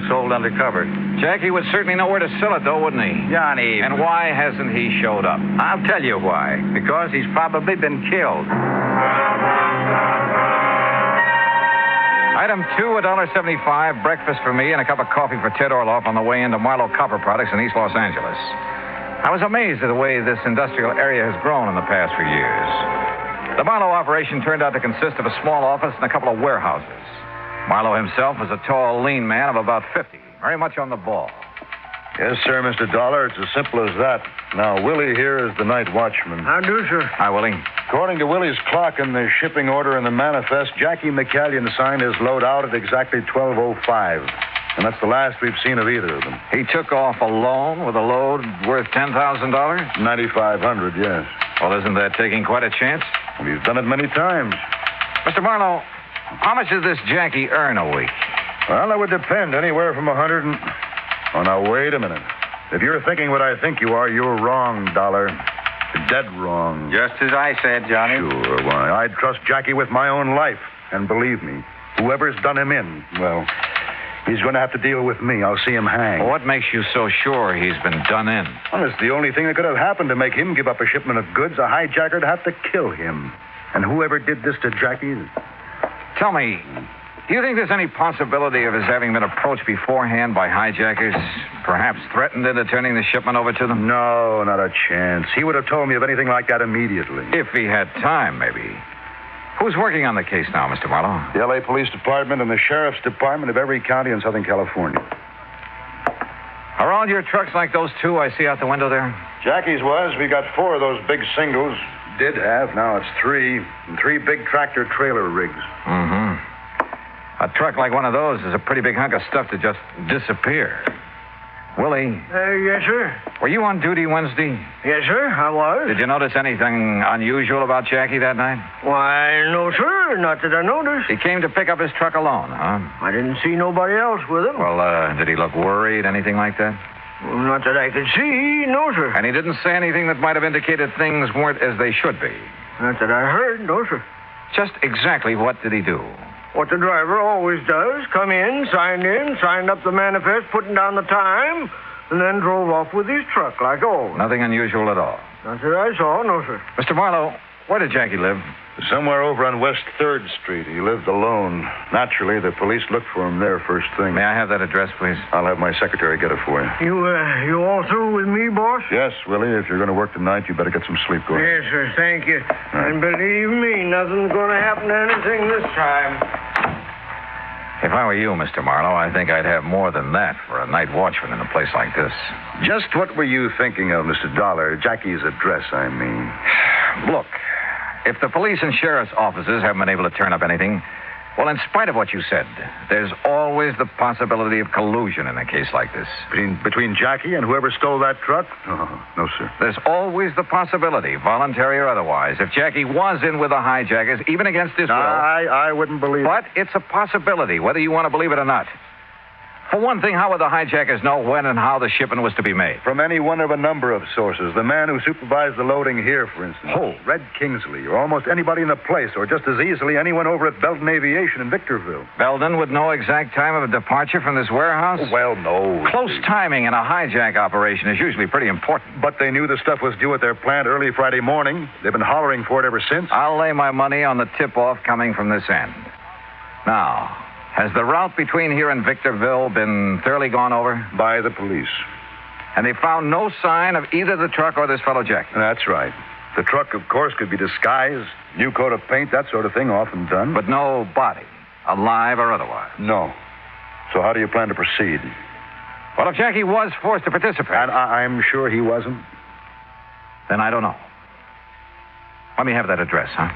sold undercover. Jackie would certainly know where to sell it, though, wouldn't he? Johnny... And why hasn't he showed up? I'll tell you why. Because he's probably been killed. Item 2, $1.75, breakfast for me, and a cup of coffee for Ted Orloff on the way into Marlowe Copper Products in East Los Angeles. I was amazed at the way this industrial area has grown in the past few years. The Marlowe operation turned out to consist of a small office and a couple of warehouses. Marlowe himself was a tall, lean man of about 50, very much on the ball. Yes, sir, Mr. Dollar. It's as simple as that. Now, Willie here is the night watchman. How do, sir? Hi, Willie. According to Willie's clock and the shipping order in the manifest, Jackie McAllen signed his load out at exactly 12:05. And that's the last we've seen of either of them. He took off alone with a load worth $10,000? $9,500, yes. Well, isn't that taking quite a chance? Well, he's done it many times. Mr. Marlowe, how much does this Jackie earn a week? Well, that would depend. Anywhere from 100 and... Oh, now, wait a minute. If you're thinking what I think you are, you're wrong, Dollar. You're dead wrong. Just as I said, Johnny. Sure, why? I'd trust Jackie with my own life. And believe me, whoever's done him in, well, he's going to have to deal with me. I'll see him hang. Well, what makes you so sure he's been done in? Well, it's the only thing that could have happened to make him give up a shipment of goods. A hijacker'd have to kill him. And whoever did this to Jackie... Tell me, do you think there's any possibility of his having been approached beforehand by hijackers? Perhaps threatened into turning the shipment over to them? No, not a chance. He would have told me of anything like that immediately. If he had time, maybe. Who's working on the case now, Mr. Marlowe? The L.A. Police Department and the Sheriff's Department of every county in Southern California. Are all your trucks like those two I see out the window there? Jackie's was. We got 4 of those big singles. Did have. Now it's 3. And 3 big tractor-trailer rigs. Mm-hmm. A truck like one of those is a pretty big hunk of stuff to just disappear. Willie. Yes, sir. Were you on duty Wednesday? Yes, sir, I was. Did you notice anything unusual about Jackie that night? Why, no, sir. Not that I noticed. He came to pick up his truck alone, huh? I didn't see nobody else with him. Well, did he look worried, anything like that? Well, not that I could see, no, sir. And he didn't say anything that might have indicated things weren't as they should be? Not that I heard, no, sir. Just exactly what did he do? What the driver always does, come in, signed up the manifest, putting down the time, and then drove off with his truck like always. Nothing unusual at all? Not that I saw, no, sir. Mr. Marlowe, Where did Jackie live? Somewhere over on West 3rd Street. He lived alone. Naturally, the police looked for him there first thing. May I have that address, please? I'll have my secretary get it for you. You all through with me, boss? Yes, Willie. If you're going to work tonight, you better get some sleep. Go ahead. Yes, sir. Thank you. And believe me, nothing's going to happen to anything this time. If I were you, Mr. Marlowe, I think I'd have more than that for a night watchman in a place like this. Just what were you thinking of, Mr. Dollar? Jackie's address, I mean. Look, if the police and sheriff's offices haven't been able to turn up anything, well, in spite of what you said, there's always the possibility of collusion in a case like this. Between Jackie and whoever stole that truck? Oh, no, sir. There's always the possibility, voluntary or otherwise, if Jackie was in with the hijackers, even against his will. I wouldn't believe it. But it's a possibility, whether you want to believe it or not. For one thing, how would the hijackers know when and how the shipment was to be made? From any one of a number of sources. The man who supervised the loading here, for instance. Who? Red Kingsley, or almost anybody in the place, or just as easily anyone over at Belden Aviation in Victorville. Belden would know exact time of departure from this warehouse? Well, no. Close timing in a hijack operation is usually pretty important. But they knew the stuff was due at their plant early Friday morning. They've been hollering for it ever since. I'll lay my money on the tip-off coming from this end. Now, has the route between here and Victorville been thoroughly gone over? By the police. And they found no sign of either the truck or this fellow Jack? That's right. The truck, of course, could be disguised, new coat of paint, that sort of thing, often done. But no body, alive or otherwise? No. So how do you plan to proceed? Well, if Jackie was forced to participate... And I'm sure he wasn't. Then I don't know. Let me have that address, huh?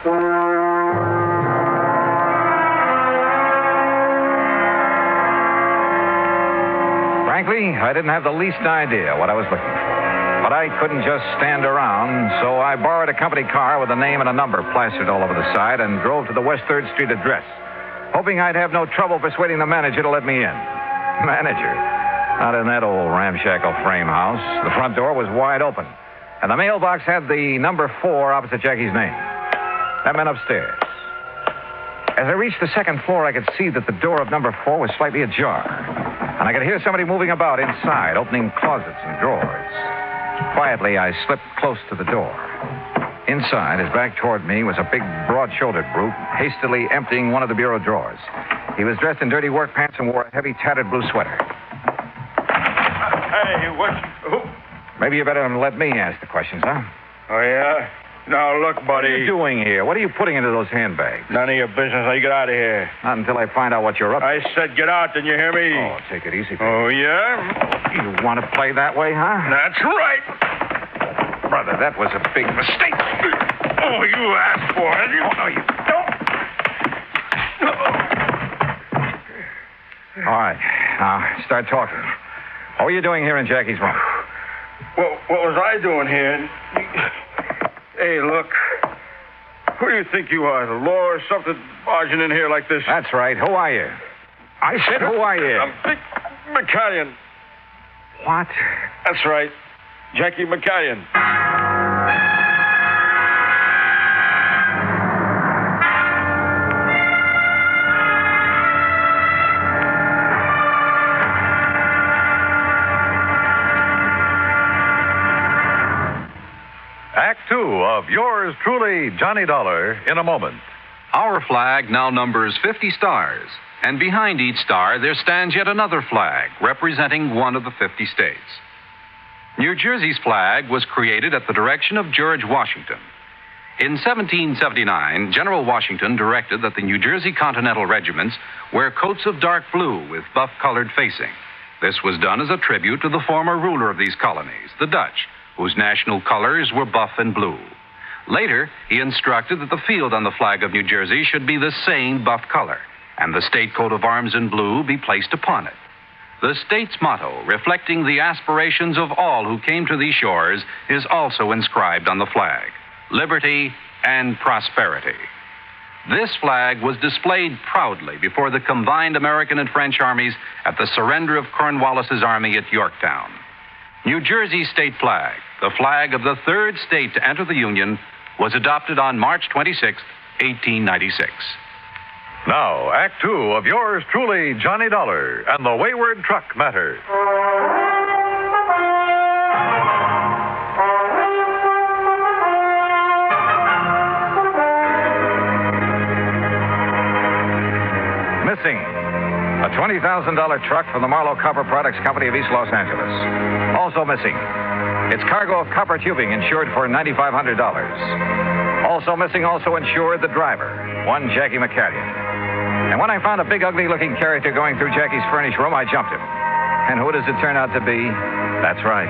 Frankly, I didn't have the least idea what I was looking for. But I couldn't just stand around, so I borrowed a company car with a name and a number plastered all over the side and drove to the West 3rd Street address, hoping I'd have no trouble persuading the manager to let me in. Manager? Not in that old ramshackle frame house. The front door was wide open, and the mailbox had the number 4 opposite Jackie's name. I went upstairs. As I reached the second floor, I could see that the door of number 4 was slightly ajar. And I could hear somebody moving about inside, opening closets and drawers. Quietly, I slipped close to the door. Inside, his back toward me, was a big, broad-shouldered brute, hastily emptying one of the bureau drawers. He was dressed in dirty work pants and wore a heavy, tattered blue sweater. Hey, who? Maybe you better let me ask the questions, huh? Oh, yeah? Now, look, buddy. What are you doing here? What are you putting into those handbags? None of your business. Now, you get out of here. Not until I find out what you're up to. I said get out. Didn't you hear me? Oh, take it easy. Oh, yeah? You want to play that way, huh? That's right. Brother, that was a big mistake. Oh, you asked for it. Oh, no, you don't. All right. Now, start talking. What were you doing here in Jackie's room? Well, what was I doing here? Hey, look. Who do you think you are, the law or something, barging in here like this? That's right. Who are you? I said, who are you? I'm Dick McCallion. What? That's right. Jackie McCallion. Act 2 of yours truly, Johnny Dollar, in a moment. Our flag now numbers 50 stars, and behind each star there stands yet another flag representing one of the 50 states. New Jersey's flag was created at the direction of George Washington. In 1779, General Washington directed that the New Jersey Continental regiments wear coats of dark blue with buff-colored facing. This was done as a tribute to the former ruler of these colonies, the Dutch, whose national colors were buff and blue. Later, he instructed that the field on the flag of New Jersey should be the same buff color, and the state coat of arms in blue be placed upon it. The state's motto, reflecting the aspirations of all who came to these shores, is also inscribed on the flag: liberty and prosperity. This flag was displayed proudly before the combined American and French armies at the surrender of Cornwallis's army at Yorktown. New Jersey's state flag, the flag of the third state to enter the Union, was adopted on March 26, 1896. Now, Act 2 of yours truly, Johnny Dollar and the Wayward Truck Matter. $20,000 truck from the Marlowe Copper Products Company of East Los Angeles. Also missing, its cargo of copper tubing insured for $9,500. Also missing, also insured, the driver, one Jackie McCallion. And when I found a big, ugly-looking character going through Jackie's furnished room, I jumped him. And who does it turn out to be? That's right,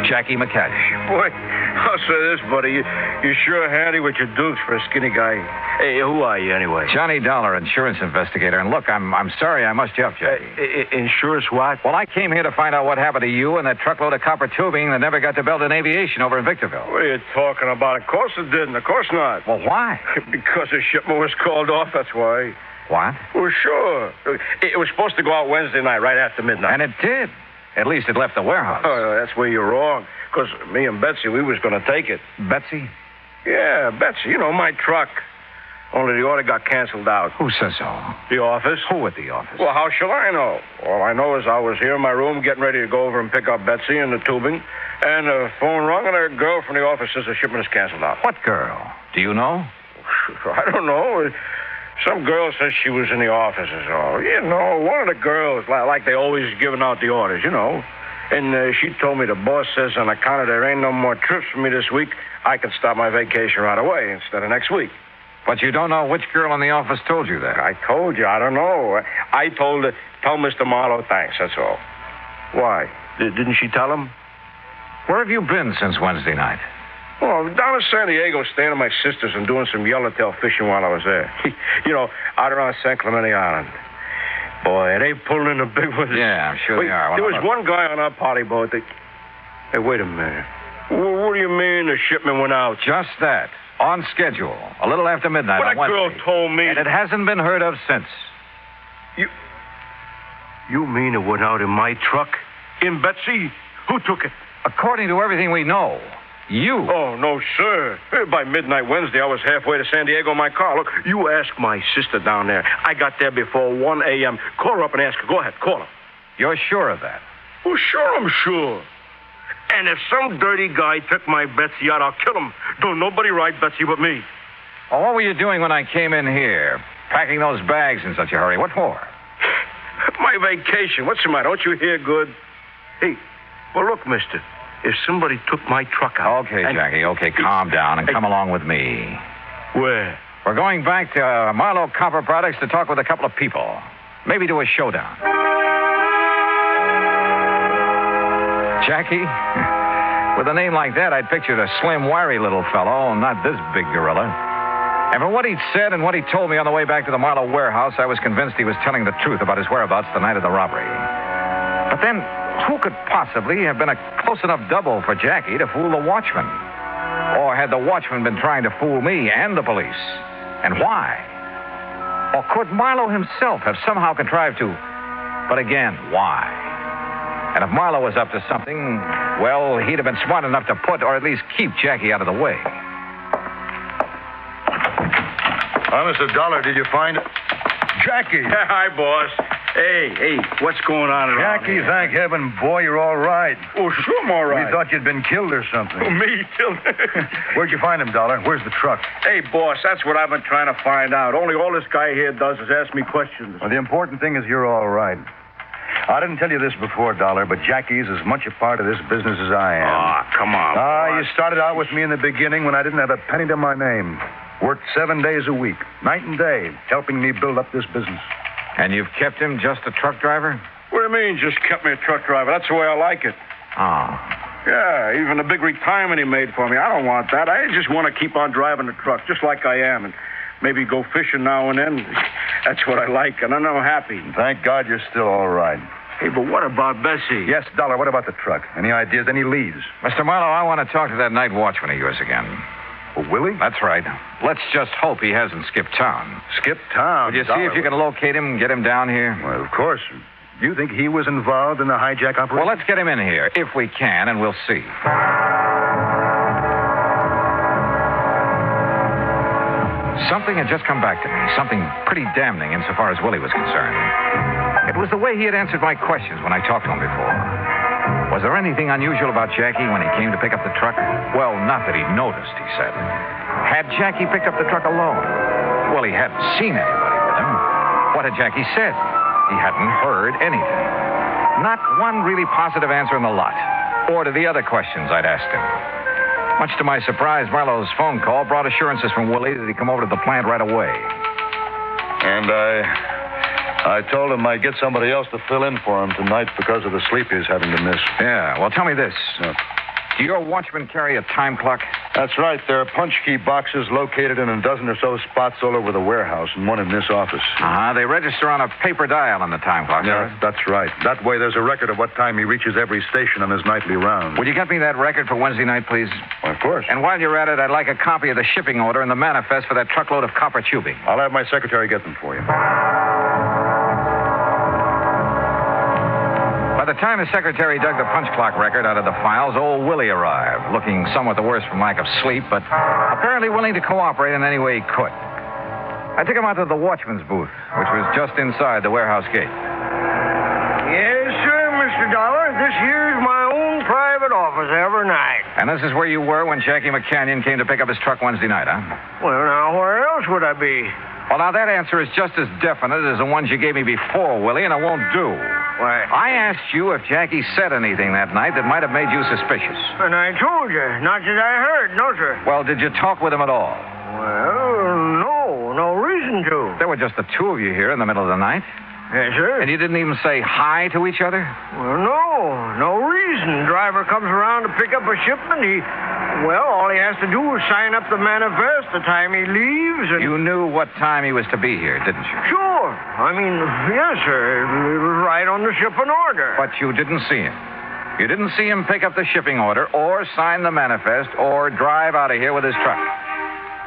Jackie McCallion. Boy, I'll say this, buddy. You sure handy with your dukes for a skinny guy. Hey, who are you, anyway? Johnny Dollar, insurance investigator. And look, I'm sorry I must jump, Jackie. Insurance what? Well, I came here to find out what happened to you and that truckload of copper tubing that never got to build an aviation over in Victorville. What are you talking about? Of course it didn't. Of course not. Well, why? Because the shipment was called off, that's why. What? Well, sure. It was supposed to go out Wednesday night, right after midnight. And it did. At least it left the warehouse. Oh, that's where you're wrong. Because me and Betsy, we was going to take it. Betsy? Yeah, Betsy. You know, my truck. Only the order got canceled out. Who says so? The office. Who at the office? Well, how shall I know? All I know is I was here in my room getting ready to go over and pick up Betsy and the tubing. And the phone rung, and a girl from the office says the shipment is canceled out. What girl? Do you know? I don't know. Some girl says she was in the office or so. You know, one of the girls, like they always giving out the orders, you know. And she told me the boss says on account of there ain't no more trips for me this week, I can start my vacation right away instead of next week. But you don't know which girl in the office told you that. I told you, I don't know. I told Mr. Marlowe thanks, that's all. Why? Didn't she tell him? Where have you been since Wednesday night? Well, down in San Diego, staying at my sister's and doing some yellowtail fishing while I was there. You know, out around San Clemente Island. Boy, they pulling in the big ones. Yeah, I'm sure they are. There was one guy on our party boat that... Hey, wait a minute. What do you mean the shipment went out? Just that. On schedule. A little after midnight on Wednesday. Well, that girl told me... And it hasn't been heard of since. You mean it went out in my truck? In Betsy? Who took it? According to everything we know... You. Oh, no, sir. By midnight Wednesday, I was halfway to San Diego in my car. Look, you ask my sister down there. I got there before 1 a.m. Call her up and ask her. Go ahead, call her. You're sure of that? Oh, sure, I'm sure. And if some dirty guy took my Betsy out, I'll kill him. Don't nobody ride Betsy but me. Well, what were you doing when I came in here? Packing those bags in such a hurry. What for? My vacation. What's the matter? Don't you hear good? Hey, well, look, mister. If somebody took my truck out... Okay, Jackie, okay, calm down and come along with me. Where? We're going back to Marlowe Copper Products to talk with a couple of people. Maybe do a showdown. Jackie, with a name like that, I'd pictured a slim, wiry little fellow, not this big gorilla. And from what he'd said and what he told me on the way back to the Marlowe warehouse, I was convinced he was telling the truth about his whereabouts the night of the robbery. But then... who could possibly have been a close enough double for Jackie to fool the watchman? Or had the watchman been trying to fool me and the police? And why? Or could Marlowe himself have somehow contrived to... But again, why? And if Marlowe was up to something, well, he'd have been smart enough to put, or at least keep, Jackie out of the way. Mr. Dollar, did you find... Jackie. Hi, boss. Hey, what's going on around Jackie, here? thank heaven, boy, you're all right. Oh, sure I'm all right. We thought you'd been killed or something. Oh, me killed? Where'd you find him, Dollar? Where's the truck? Hey, boss, that's what I've been trying to find out. Only all this guy here does is ask me questions. Well, the important thing is you're all right. I didn't tell you this before, Dollar, but Jackie's as much a part of this business as I am. Come on, boss. You started out with me in the beginning when I didn't have a penny to my name. Worked 7 days a week, night and day, helping me build up this business. And you've kept him just a truck driver? What do you mean, just kept me a truck driver? That's the way I like it. Oh. Yeah, even the big retirement he made for me. I don't want that. I just want to keep on driving the truck, just like I am, and maybe go fishing now and then. That's what I like, and I'm happy. Thank God you're still all right. Hey, but what about Bessie? Yes, Dollar, what about the truck? Any ideas, any leads? Mr. Marlowe, I want to talk to that night watchman of yours again. Oh, Willie? That's right. Let's just hope he hasn't skipped town. Skipped town? Would you see if you can locate him and get him down here? Well, of course. Do you think he was involved in the hijack operation? Well, let's get him in here, if we can, and we'll see. Something had just come back to me. Something pretty damning insofar as Willie was concerned. It was the way he had answered my questions when I talked to him before. Was there anything unusual about Jackie when he came to pick up the truck? Well, not that he'd noticed, he said. Had Jackie picked up the truck alone? Well, he hadn't seen anybody with him. What had Jackie said? he hadn't heard anything. Not one really positive answer in the lot, or to the other questions I'd asked him. Much to my surprise, Marlowe's phone call brought assurances from Willie that he'd come over to the plant right away. And I told him I'd get somebody else to fill in for him tonight because of the sleep he's having to miss. Yeah, well, tell me this. Do your watchmen carry a time clock? That's right. There are punch key boxes located in a dozen or so spots all over the warehouse and one in this office. They register on a paper dial on the time clock, Yeah, that's right. That way there's a record of what time he reaches every station on his nightly round. Would you get me that record for Wednesday night, please? Well, of course. And while you're at it, I'd like a copy of the shipping order and the manifest for that truckload of copper tubing. I'll have my secretary get them for you. By the time the secretary dug the punch clock record out of the files, old Willie arrived, looking somewhat the worse from lack of sleep, but apparently willing to cooperate in any way he could. I took him out to the watchman's booth, which was just inside the warehouse gate. Yes, sir, Mr. Dollar. This here's my own private office every night. And this is where you were when Jackie McCanyon came to pick up his truck Wednesday night, huh? Well, now, where else would I be? Well, now, that answer is just as definite as the ones you gave me before, Willie, and it won't do. Why? I asked you if Jackie said anything that night that might have made you suspicious. And I told you. Not that I heard. No, sir. Well, did you talk with him at all? Well, no. No reason to. There were just the two of you here in the middle of the night. Yes, sir. And you didn't even say hi to each other? Well, no. No reason. Driver comes around to pick up a shipment. All he has to do is sign up the manifest the time he leaves. And... You knew what time he was to be here, didn't you? Sure. I mean, yes, sir. It was right on the shipping order. But you didn't see him. You didn't see him pick up the shipping order or sign the manifest or drive out of here with his truck.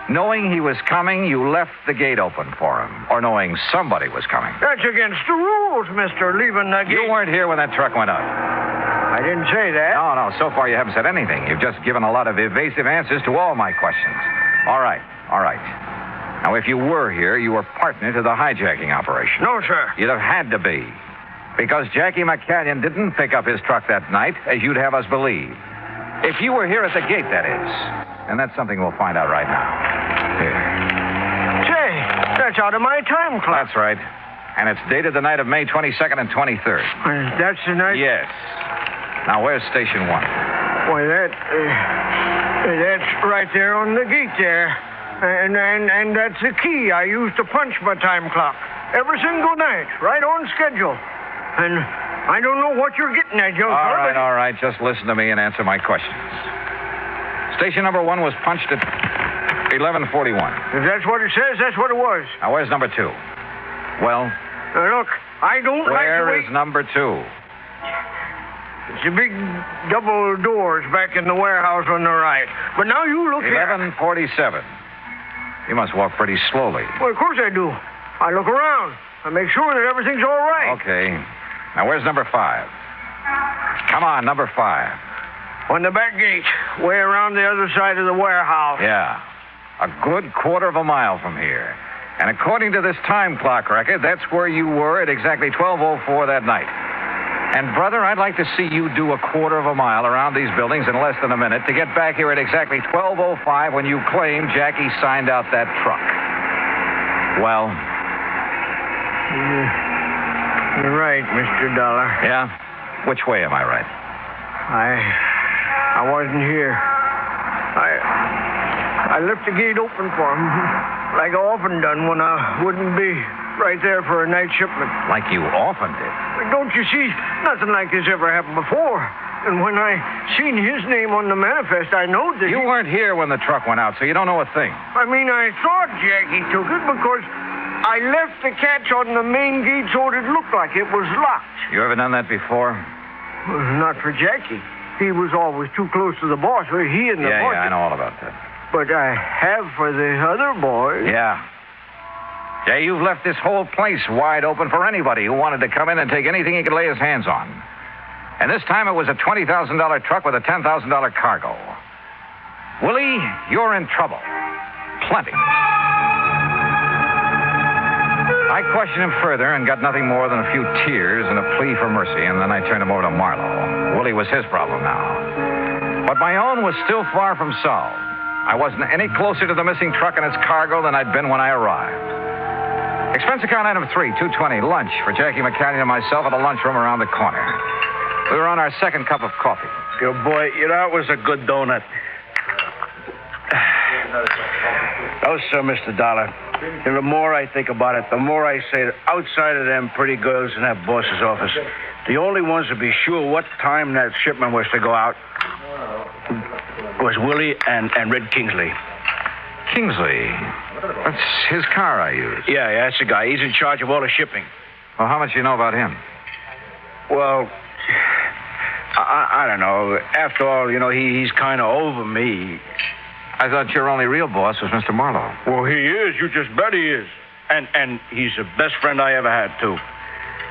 Knowing he was coming, you left the gate open for him. Or knowing somebody was coming. That's against the rules, mister, leaving the gate. You weren't here when that truck went up. I didn't say that. No. So far you haven't said anything. You've just given a lot of evasive answers to all my questions. All right. Now, if you were here, you were partner to the hijacking operation. No, sir. You'd have had to be. Because Jackie McCanyon didn't pick up his truck that night, as you'd have us believe. If you were here at the gate, that is. And that's something we'll find out right now. Here. Say, that's out of my time clock. That's right. And it's dated the night of May 22nd and 23rd. That's the night? Yes. Now, where's Station 1? Why, that's right there on the gate there. And that's the key I use to punch my time clock. Every single night, right on schedule. And I don't know what you're getting at, young fella. All right. Just listen to me and answer my questions. Station number 1 was punched at 11:41. If that's what it says, that's what it was. Now, where's number 2? Well? Look, I don't like to Where wait... is number 2? It's the big double doors back in the warehouse on the right. But now you look 11:47. You must walk pretty slowly. Well, of course I do. I look around. I make sure that everything's all right. Okay. Now, where's number 5? Come on, number 5. On the back gate, way around the other side of the warehouse. Yeah. A good quarter of a mile from here. And according to this time clock record, that's where you were at exactly 12:04 that night. And, brother, I'd like to see you do a quarter of a mile around these buildings in less than a minute to get back here at exactly 12:05 when you claim Jackie signed out that truck. Well? You're right, Mr. Dollar. Yeah? Which way am I right? I wasn't here. I left the gate open for him, like I often done when I wouldn't be right there for a night shipment. Like you often did? Don't you see? Nothing like this ever happened before. And when I seen his name on the manifest, I know that... You weren't here when the truck went out, so you don't know a thing. I mean, I thought Jackie took it because I left the catch on the main gate so it looked like it was locked. You ever done that before? Well, not for Jackie. He was always too close to the boss. He and the boss... Yeah, I know all about that. But I have for the other boys. Yeah. Jay, you've left this whole place wide open for anybody who wanted to come in and take anything he could lay his hands on. And this time it was a $20,000 truck with a $10,000 cargo. Willie, you're in trouble. Plenty. I questioned him further and got nothing more than a few tears and a plea for mercy, and then I turned him over to Marlowe. Willie was his problem now. But my own was still far from solved. I wasn't any closer to the missing truck and its cargo than I'd been when I arrived. Expense account item 3, $220. Lunch for Jackie McCann and myself at a lunchroom around the corner. We were on our second cup of coffee. Your boy, that was a good donut. Oh, sir, Mr. Dollar. And the more I think about it, the more I say that outside of them pretty girls in that boss's office, the only ones to be sure what time that shipment was to go out was Willie and Red Kingsley. Kingsley? That's his car I use. Yeah, that's the guy. He's in charge of all the shipping. Well, how much do you know about him? Well, I don't know. After all, he's kind of over me. I thought your only real boss was Mr. Marlowe. Well, he is. You just bet he is. And he's the best friend I ever had, too.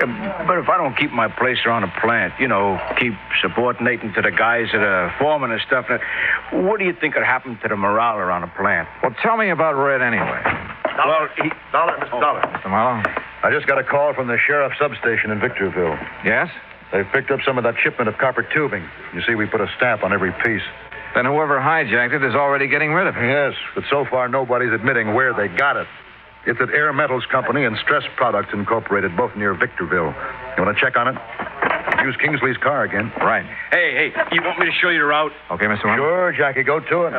But if I don't keep my place around the plant, keep subordinating to the guys that are foreman and stuff, what do you think would happen to the morale around the plant? Well, tell me about Red anyway. Dollar, Mr. Dollar. Mr. Marlowe? I just got a call from the sheriff's substation in Victorville. Yes? They've picked up some of that shipment of copper tubing. You see, we put a stamp on every piece. Then whoever hijacked it is already getting rid of it. Yes, but so far nobody's admitting where they got it. It's at Air Metals Company and Stress Products Incorporated, both near Victorville. You want to check on it? Use Kingsley's car again. Right. Hey, you want me to show you the route? Okay, Mr. Marlowe. Sure, Jackie, go to it.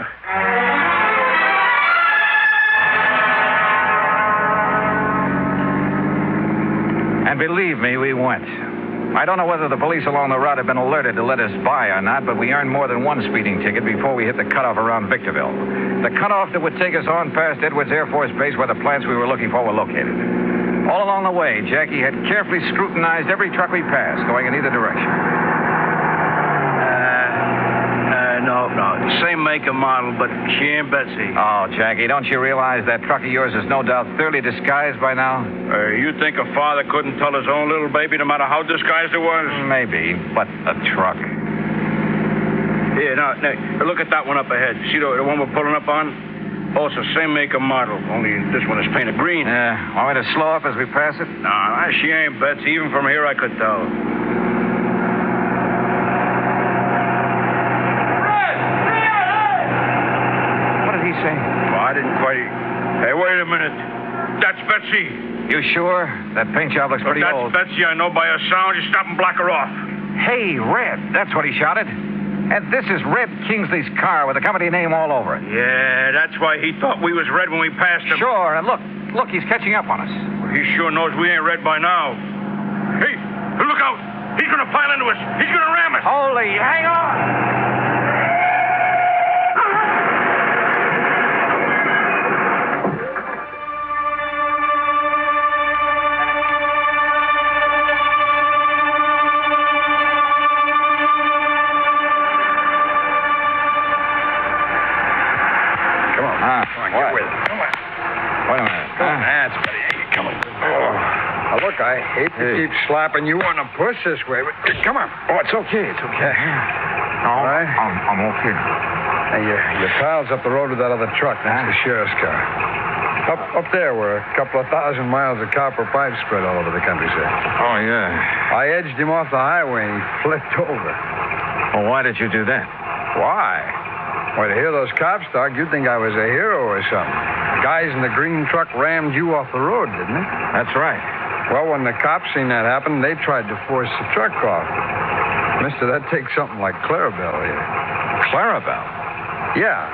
And believe me, we went. I don't know whether the police along the route have been alerted to let us by or not, but we earned more than one speeding ticket before we hit the cutoff around Victorville. The cutoff that would take us on past Edwards Air Force Base where the plants we were looking for were located. All along the way, Jackie had carefully scrutinized every truck we passed, going in either direction. No. Same make and model, but she ain't Betsy. Oh, Jackie, don't you realize that truck of yours is no doubt thoroughly disguised by now? You think a father couldn't tell his own little baby no matter how disguised it was? Maybe, but a truck. Here, now, look at that one up ahead. See the one we're pulling up on? Also, same make and model, only this one is painted green. Yeah. Want me to slow up as we pass it? No, she ain't Betsy. Even from here, I could tell. Say? Well, I didn't quite... Hey, wait a minute. That's Betsy. You sure? That paint job looks pretty old. That's Betsy. I know by her sound. You stop and block her off. Hey, Red. That's what he shouted. And this is Red Kingsley's car with the company name all over it. Yeah, that's why he thought we was Red when we passed him. Sure. And look, he's catching up on us. Well, he sure knows we ain't Red by now. Hey, look out. He's going to pile into us. He's going to ram us. Holy, hang on. Look, I hate to keep slapping you on the push this way, but come on. Oh, it's okay. It's okay. All right? I'm okay. Hey, your pal's up the road with that other truck. That's the sheriff's car. Up there where a couple of 1,000 miles of copper pipe spread all over the countryside. Oh, yeah. I edged him off the highway and he flipped over. Well, why did you do that? Why? Well, to hear those cops talk, you'd think I was a hero or something. The guys in the green truck rammed you off the road, didn't they? That's right. Well, when the cops seen that happen, they tried to force the truck off. Mister, that takes something like Clarabelle here. Clarabelle? Yeah.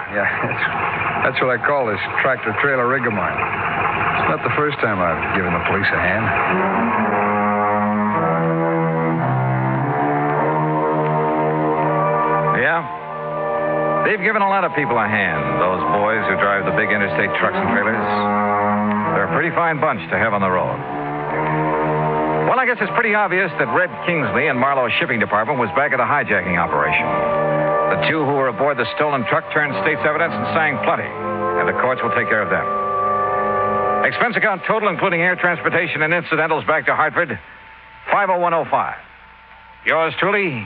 That's what I call this tractor-trailer rig of mine. It's not the first time I've given the police a hand. Yeah? They've given a lot of people a hand, those boys who drive the big interstate trucks and trailers. They're a pretty fine bunch to have on the road. Well, I guess it's pretty obvious that Red Kingsley and Marlowe's shipping department was back at a hijacking operation. The two who were aboard the stolen truck turned state's evidence and sang plenty, and the courts will take care of them. Expense account total, including air transportation and incidentals back to Hartford, $50105. Yours truly,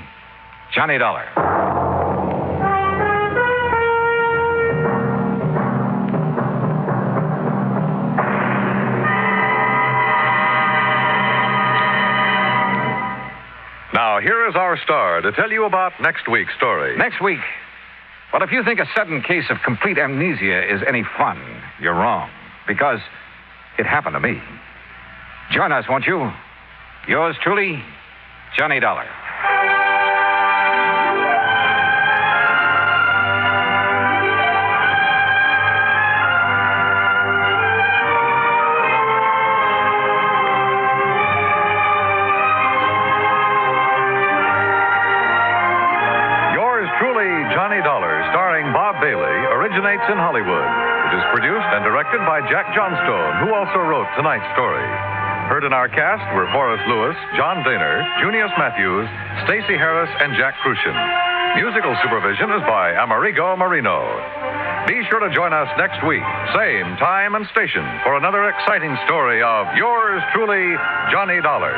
Johnny Dollar. Now, here is our star to tell you about next week's story. Next week? Well, if you think a sudden case of complete amnesia is any fun, you're wrong. Because it happened to me. Join us, won't you? Yours truly, Johnny Dollar. Johnny Dollar, starring Bob Bailey, originates in Hollywood. It is produced and directed by Jack Johnstone, who also wrote tonight's story. Heard in our cast were Forrest Lewis, John Daner, Junius Matthews, Stacey Harris, and Jack Crucian. Musical supervision is by Amerigo Marino. Be sure to join us next week, same time and station, for another exciting story of yours truly, Johnny Dollar.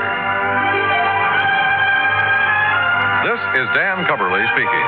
This is Dan Cubberly speaking.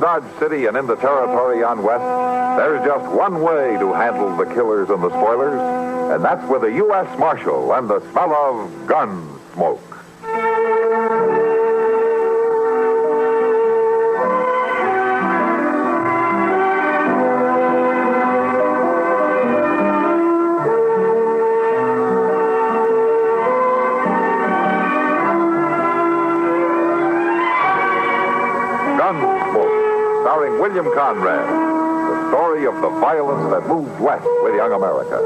Dodge City and in the territory on West, there's just one way to handle the killers and the spoilers, and that's with a U.S. Marshal and the smell of Gunsmoke. Starring William Conrad, the story of the violence that moved west with young America,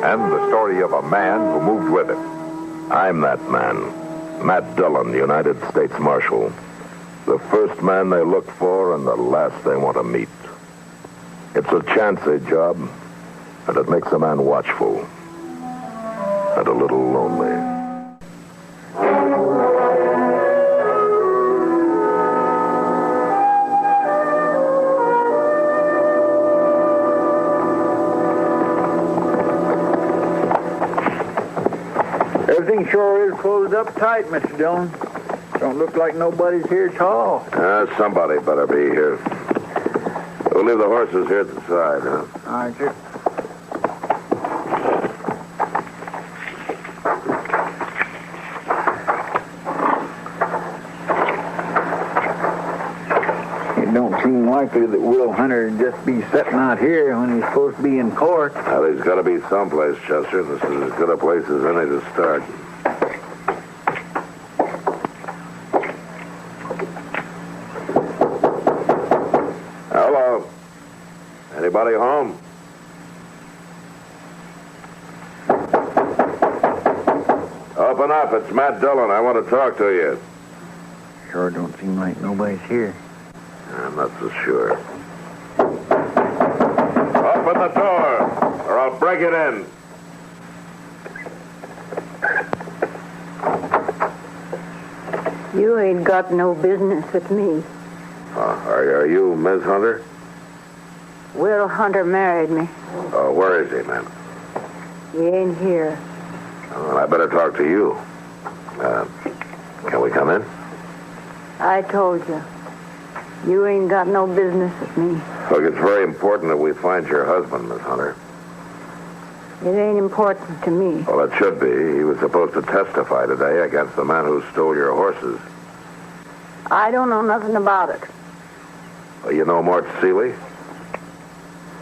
and the story of a man who moved with it. I'm that man, Matt Dillon, United States Marshal. The first man they look for and the last they want to meet. It's a chancy job, and it makes a man watchful and a little lonely. Everything sure is closed up tight, Mr. Dillon. Don't look like nobody's here at all. Somebody better be here. We'll leave the horses here at the side, huh? All right, sir. It don't seem likely that Will Hunter would just be sitting out here when he's supposed to be in court. Well, he's got to be someplace, Chester. This is as good a place as any to start. Hello? Anybody home? Open up. It's Matt Dillon. I want to talk to you. Sure don't seem like nobody's here. I'm not so sure. Open the door, or I'll break it in. You ain't got no business with me. Are you Miss Hunter? Will Hunter married me. Oh, where is he, ma'am? He ain't here. Well, I better talk to you. Can we come in? I told you. You ain't got no business with me. Look, it's very important that we find your husband, Miss Hunter. It ain't important to me. Well, it should be. He was supposed to testify today against the man who stole your horses. I don't know nothing about it. Well, you know Mort Seeley?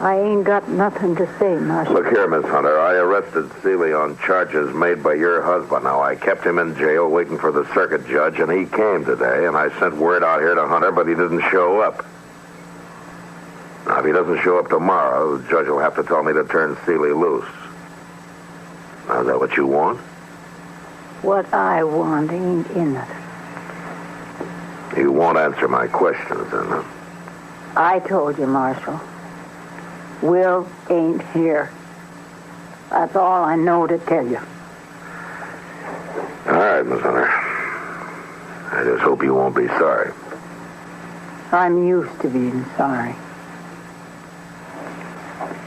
I ain't got nothing to say, Marshal. Look here, Miss Hunter. I arrested Seeley on charges made by your husband. Now, I kept him in jail waiting for the circuit judge, and he came today, and I sent word out here to Hunter, but he didn't show up. Now, if he doesn't show up tomorrow, the judge will have to tell me to turn Seeley loose. Now, is that what you want? What I want ain't in it. You won't answer my questions, then, huh? I told you, Marshal. Will ain't here. That's all I know to tell you. All right, Miss Hunter. I just hope you won't be sorry. I'm used to being sorry.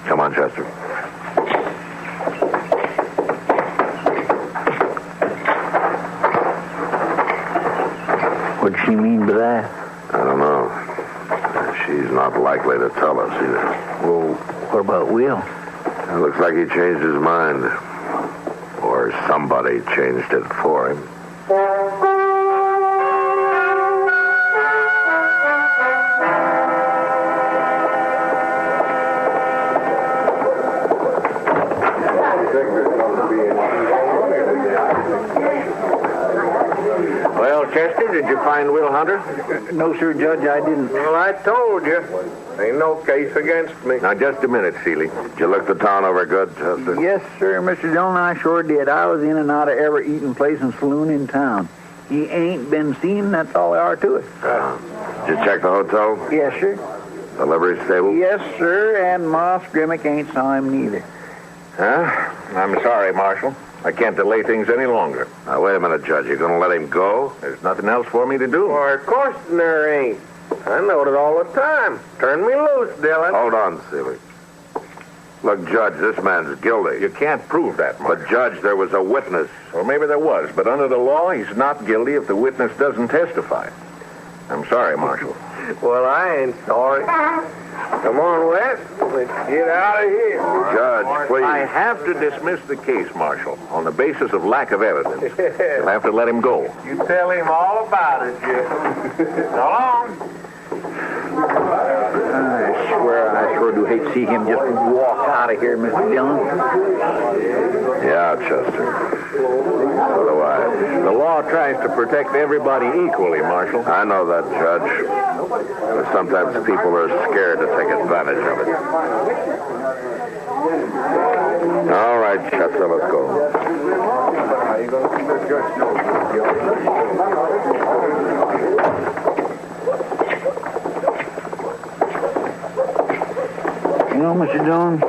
Come on, Chester. What'd she mean by that? I don't know. She's not likely to tell us either. Well, what about Will? It looks like he changed his mind. Or somebody changed it for him. Well, Chester, did you find Will Hunter? No, sir, Judge, I didn't. Well, I told you. Ain't no case against me. Now, just a minute, Seeley. Did you look the town over good, Chester? Yes, sir, Mr. Dillon, I sure did. I was in and out of every eating place and saloon in town. He ain't been seen, that's all there are to it. Did you check the hotel? Yes, sir. The livery stable? Yes, sir, and Moss Grimmick ain't saw him neither. Huh? I'm sorry, Marshal. I can't delay things any longer. Now, wait a minute, Judge. You going to let him go? There's nothing else for me to do. Well, of course there ain't. I know it all the time. Turn me loose, Dillon. Hold on, Seeley. Look, Judge, this man's guilty. You can't prove that, Marshal. But, Judge, there was a witness. Well, maybe there was, but under the law, he's not guilty if the witness doesn't testify. I'm sorry, Marshal. Well, I ain't sorry. Come on, Wes. Let's get out of here. Judge, please. I have to dismiss the case, Marshal, on the basis of lack of evidence. You'll have to let him go. You tell him all about it, Jeff. So long. I swear I sure do hate to see him just walk out of here, Mr. Dillon. Yeah, Chester. So do I. The law tries to protect everybody equally, Marshal. I know that, Judge. But sometimes people are scared to take advantage of it. All right, Chester, let's go. You know, Mr. Dillon,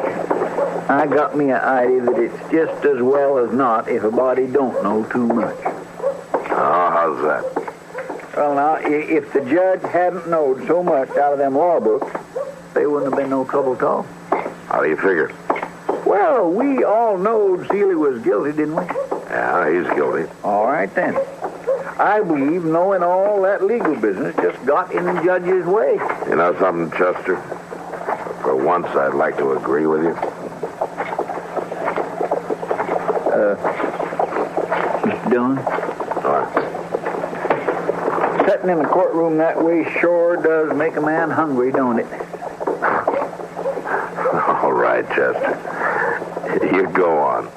I got me an idea that it's just as well as not if a body don't know too much. Oh, how's that? Well, now, if the judge hadn't knowed so much out of them law books, there wouldn't have been no trouble at all. How do you figure? Well, we all knowed Seeley was guilty, didn't we? Yeah, he's guilty. All right, then. I believe knowing all that legal business just got in the judge's way. You know something, Chester? For once, I'd like to agree with you. Mr. Dillon? What? Sitting in the courtroom that way sure does make a man hungry, don't it? All right, Chester. You go on.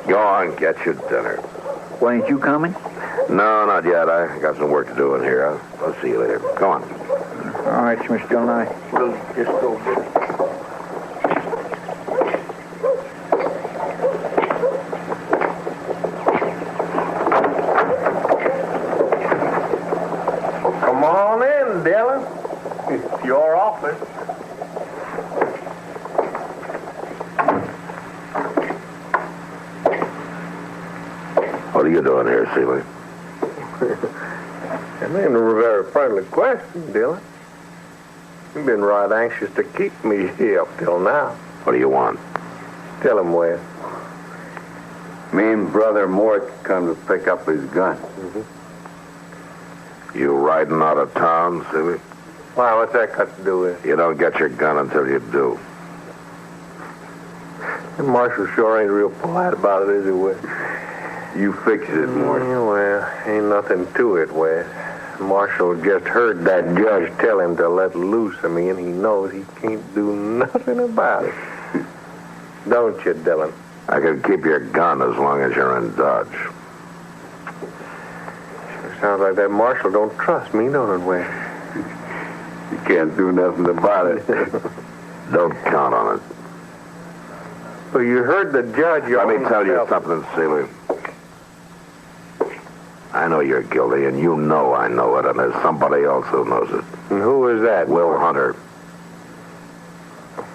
Go on, get your dinner. Why, ain't you coming? No, not yet. I got some work to do in here. I'll see you later. Go on. All right, Mr. Dillon, I will just go get it. Come on in, Dillon. It's your office. What are you doing here, Seeley? That ain't a very friendly question, Dillon. You've been right anxious to keep me here up till now. What do you want? Tell him, Wes. Me and Brother Mort come to pick up his gun. You riding out of town, Seeley? Why, what's that got to do with it? You don't get your gun until you do. The Marshal sure ain't real polite about it, is he, Wes? You fix it, Mort. Well, ain't nothing to it, Wes. Marshal just heard that judge tell him to let loose of me, and he knows he can't do nothing about it. Don't you, Dillon? I can keep your gun as long as you're in Dodge. Sure sounds like that Marshal don't trust me, don't it, Wes? You can't do nothing about it. Don't count on it. Well, you heard the judge. Let me tell you something, Seeley. I know you're guilty, and you know I know it, and there's somebody else who knows it. And who is that? Will Hunter.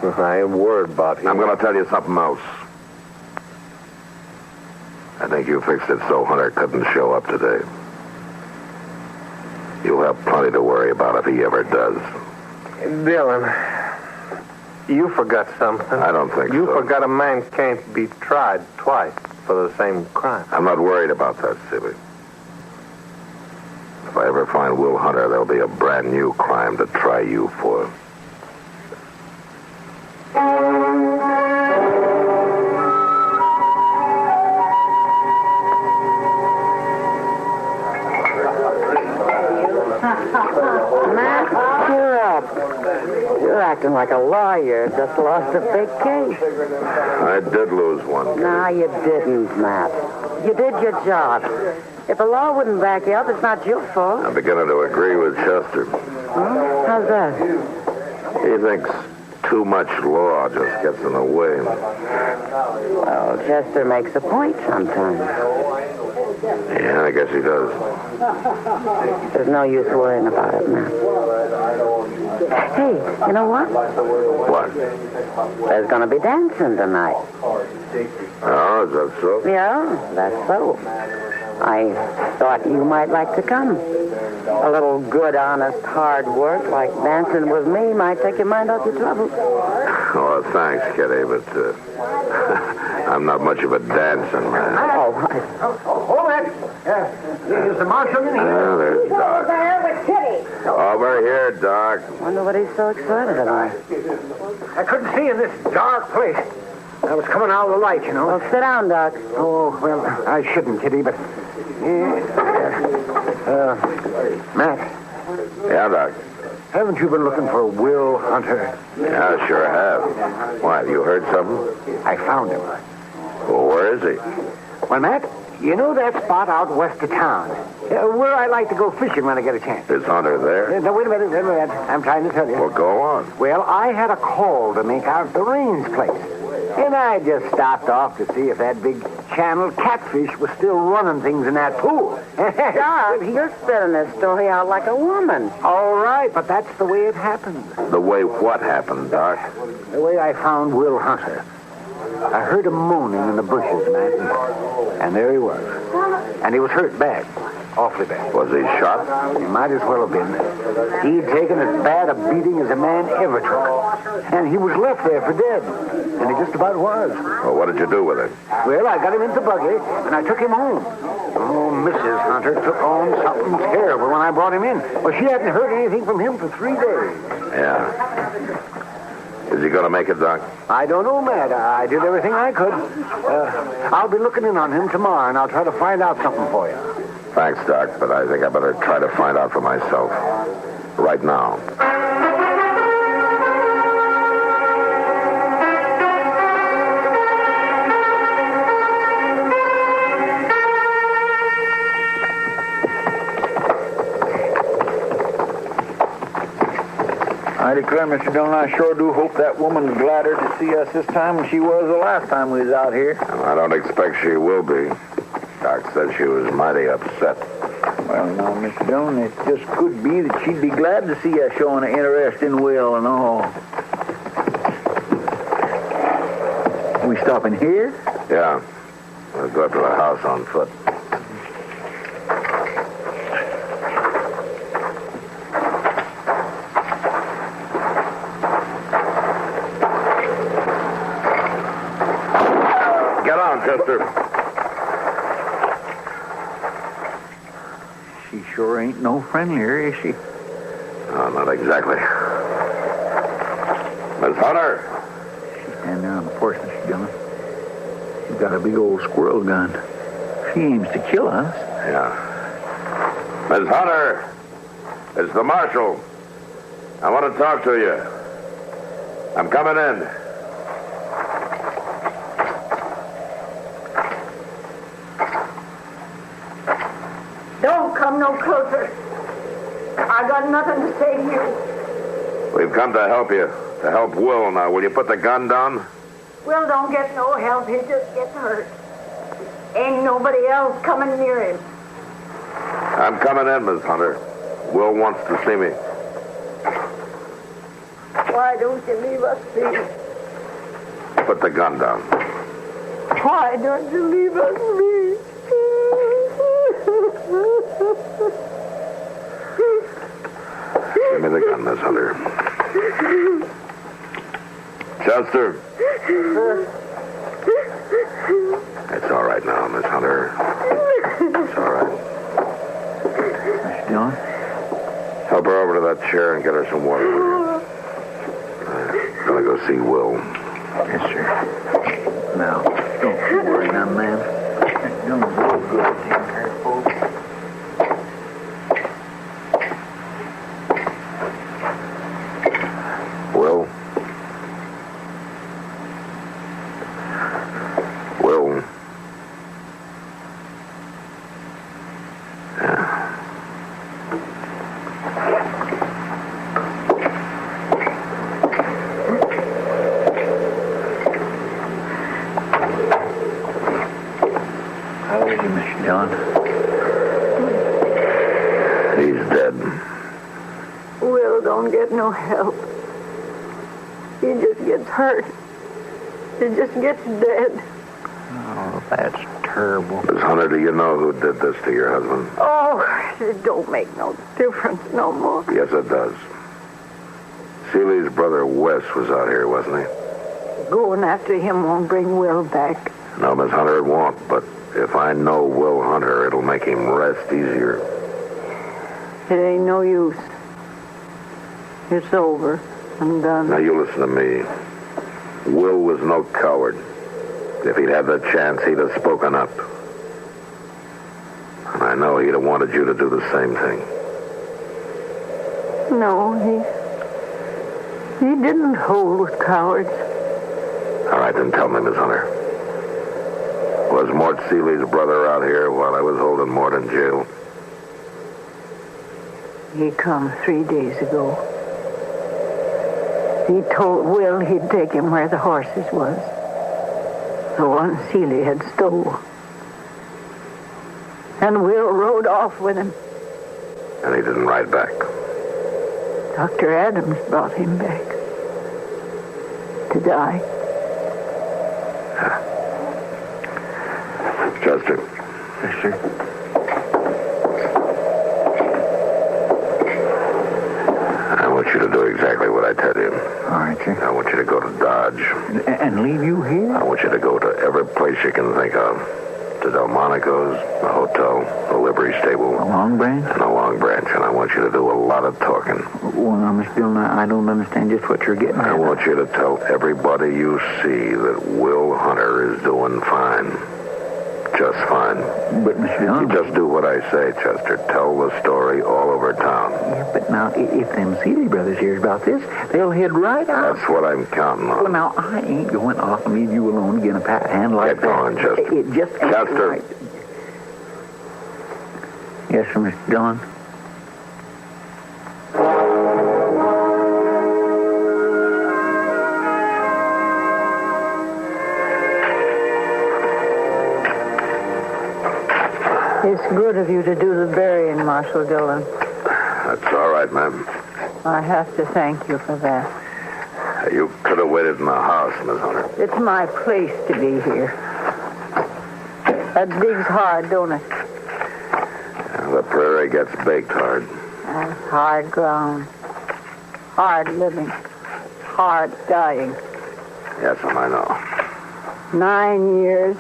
I ain't worried about him. I'm going to tell you something else. I think you fixed it so Hunter couldn't show up today. You'll have plenty to worry about if he ever does. Dillon, you forgot something. I don't think You so. forgot a man can't be tried twice for the same crime. I'm not worried about that, Seeley. If I ever find Will Hunter, there'll be a brand new crime to try you for. Matt, cheer up. You're acting like a lawyer. Just lost a big case. I did lose one. No, you didn't, Matt. You did your job. If the law wouldn't back you up, it's not your fault. I'm beginning to agree with Chester. How's that? He thinks too much law just gets in the way. Well, Chester makes a point sometimes. Yeah, I guess he does. There's no use worrying about it, Matt. Hey, you know what? What? There's going to be dancing tonight. Oh, is that so? Yeah, that's so. I thought you might like to come. A little good, honest, hard work like dancing with me might take your mind off your troubles. Oh, thanks, Kitty, but I'm not much of a dancing man. Oh, Hold it. Is the marshal in here? Oh, there's Doc. there with Kitty. Over here, Doc. Wonder what he's so excited about. I couldn't see in this dark place. I was coming out of the light, you know. Well, sit down, Doc. Oh, well, I shouldn't, Kitty, but... Matt. Yeah, Doc. Haven't you been looking for Will Hunter? Yeah, I sure have. Why, have you heard something? I found him. Well, where is he? Well, Matt, you know that spot out west of town? Where I like to go fishing when I get a chance. Is Hunter there? No, wait a minute. I'm trying to tell you. Well, go on. Well, I had a call to make out at the Rains place. And I just stopped off to see if that big channeled catfish was still running things in that pool. Doc, you're spitting this story out like a woman. All right, but that's the way it happened. The way what happened, Doc? The way I found Will Hunter. I heard him moaning in the bushes, man. And there he was. And he was hurt bad. Awfully bad. Was he shot? He might as well have been. He'd taken as bad a beating as a man ever took. And he was left there for dead. And he just about was. Well, what did you do with him? Well, I got him into the buggy, and I took him home. Oh, Mrs. Hunter took on something terrible when I brought him in. Well, she hadn't heard anything from him for 3 days. Yeah. Is he going to make it, Doc? I don't know, Matt. I did everything I could. I'll be looking in on him tomorrow, and I'll try to find out something for you. Thanks, Doc, but I think I better try to find out for myself. Right now. I declare, Mr. Dillon, I sure do hope that woman's gladder to see us this time than she was the last time we was out here. I don't expect she will be. Doc said she was mighty upset. Well, now, Mr. Dillon, it just could be that she'd be glad to see us showing an interest in Will and all. We stopping here? Yeah. We'll go up to the house on foot. Get on, Chester. She sure ain't no friendlier, is she? No, not exactly. Miss Hunter. She's standing there on the porch, Mr. Dillon. She's got a big old squirrel gun. She aims to kill us. Yeah. Miss Hunter. It's the Marshal. I want to talk to you. I'm coming in. Don't come no closer. I got nothing to say to you. We've come to help you. To help Will now. Will you put the gun down? Will don't get no help. He just gets hurt. Ain't nobody else coming near him. I'm coming in, Miss Hunter. Will wants to see me. Why don't you leave us be? Put the gun down. Why don't you leave us be? Give me the gun, Miss Hunter. Chester. It's all right now, Miss Hunter. It's all right. Mr. Dillon? Help her over to that chair and get her some water. I'm gonna go see Will. Yes, sir. Now, don't you worry now, ma'am. Don't go good. Take care of folks. Will? Will? Yeah. How is he, Mr. Dillon? He's dead. Will don't get no help. He just gets hurt. He just gets dead. Oh, that's terrible. Miss Hunter, do you know who did this to your husband? Oh, it don't make no difference no more. Yes, it does. Seeley's brother Wes was out here, wasn't he? Going after him won't bring Will back. No, Miss Hunter, it won't. But if I know Will Hunter, it'll make him rest easier. It ain't no use. It's over. I'm done. Now, you listen to me. Will was no coward. If he'd had the chance, he'd have spoken up. And I know he'd have wanted you to do the same thing. No, he didn't hold with cowards. All right, then tell me, Miss Hunter. Was Mort Seeley's brother out here while I was holding Mort in jail? He come 3 days ago. He told Will he'd take him where the horses was. The one Seeley had stole. And Will rode off with him. And he didn't ride back. Dr. Adams brought him back. To die. Chester. Yes, sir. I want you to do exactly what I tell you. All right, sir. I want you to go to Dodge. And leave you here? I want you to go to every place you can think of. To Delmonico's, the hotel, the livery stable. A Long Branch? And a Long Branch. And I want you to do a lot of talking. Well, now, Mr. Dillon, I don't understand just what you're getting at. I want you to tell everybody you see that Will Hunter is doing fine. Just fine. But, Mr. Dillon... You just do what I say, Chester. Tell the story all over town. Yeah, but now, if them Seeley brothers hears about this, they'll head right out. That's what I'm counting on. Well, now, I ain't going off and leave you alone to get a pat hand like Get that. going, Chester. It just ain't Chester. right. Yes, sir, Mr. Dillon. It's good of you to do the burying, Marshal Dillon. That's all right, ma'am. I have to thank you for that. You could have waited in the house, Miss Hunter. It's my place to be here. That digs hard, don't it? The prairie gets baked hard. That's hard ground. Hard living. Hard dying. Yes, ma'am, I know. 9 years.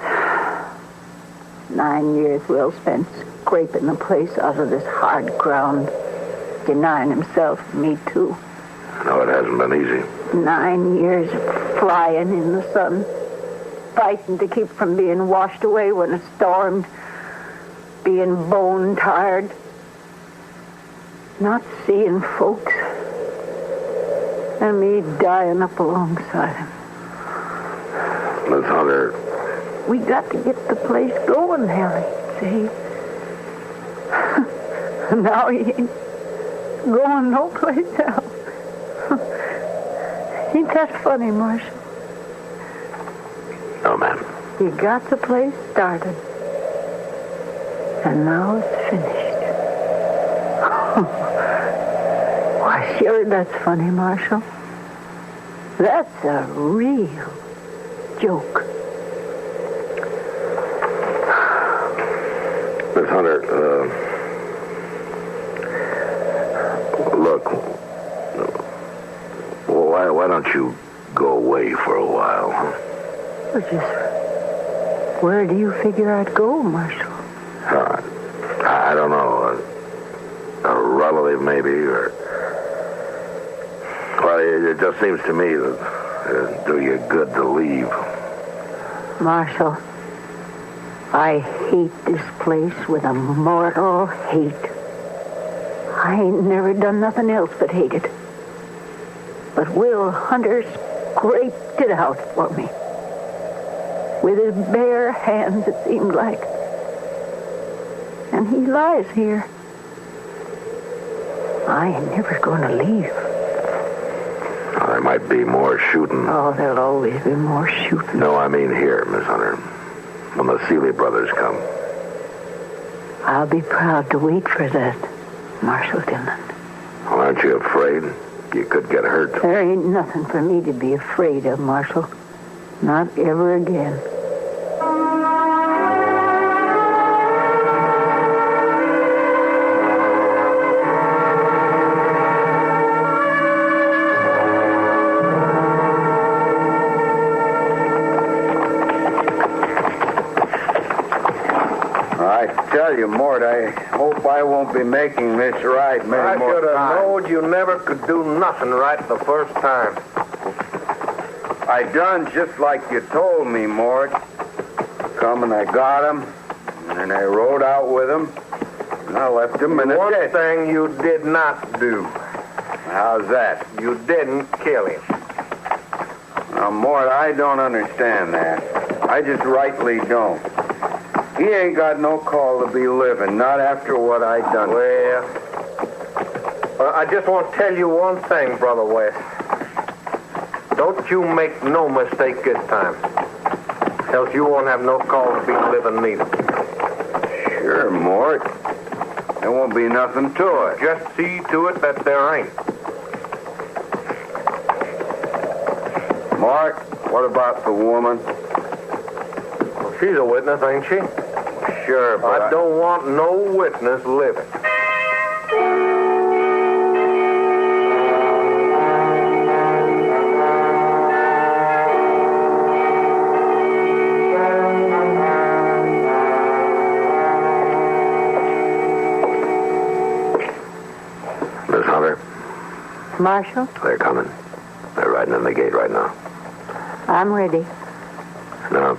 9 years Will spent scraping the place out of this hard ground. Denying himself, me too. No, it hasn't been easy. 9 years flying in the sun. Fighting to keep from being washed away when it stormed. Being bone tired. not seeing folks. And me dying up alongside him. Miss Hunter. We got to get the place going, Harry. See? Now he ain't going no place else. Ain't that funny, Marshal? No, ma'am. You got the place started. And now it's finished. Why, sure, that's funny, Marshal. That's a real joke. Miss Hunter, look, why don't you go away for a while? Well, just where do you figure I'd go, Marshal? I don't know. A relative, maybe, or... Well, it just seems to me that it'd do you good to leave. Marshal, I hate this place with a mortal hate. I ain't never done nothing else but hate it. But Will Hunter scraped it out for me. With his bare hands, it seemed like. And he lies here. I ain't never going to leave. Well, there might be more shooting. Oh, there'll always be more shooting. No, I mean here, Miss Hunter. When the Seeley brothers come. I'll be proud to wait for that, Marshal Dillon. Well, aren't you afraid? You could get hurt. There ain't nothing for me to be afraid of, Marshal. Not ever again. I tell you, Mort, I hope I won't be making this right many more times. I should have known you never could do nothing right the first time. I done just like you told me, Mort. Come and I got him, and then I rode out with him, and I left him in a One ditch. thing you did not do. How's that? You didn't kill him. Now, Mort, I don't understand that. I just rightly don't. He ain't got no call to be living, not after what I done. Well, I just want to tell you one thing, Brother West. Don't you make no mistake this time. Else you won't have no call to be living neither. Sure, Mort. There won't be nothing to it. Just see to it that there ain't. Mort, what about the woman? Well, she's a witness, ain't she? Sure, but I don't want no witness living. Miss Hunter, Marshal, they're coming. They're riding in the gate right now. I'm ready. Now,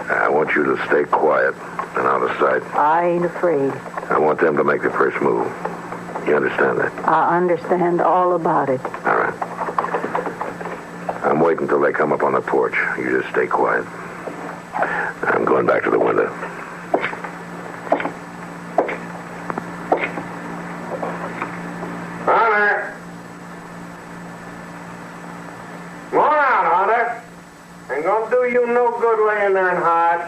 I want you to stay quiet and out of sight. I ain't afraid. I want them to make the first move. You understand that? I understand all about it. All right. I'm waiting till they come up on the porch. You just stay quiet. I'm going back to the window. Hunter! Come on out, Hunter. Ain't gonna do you no good laying there and hide.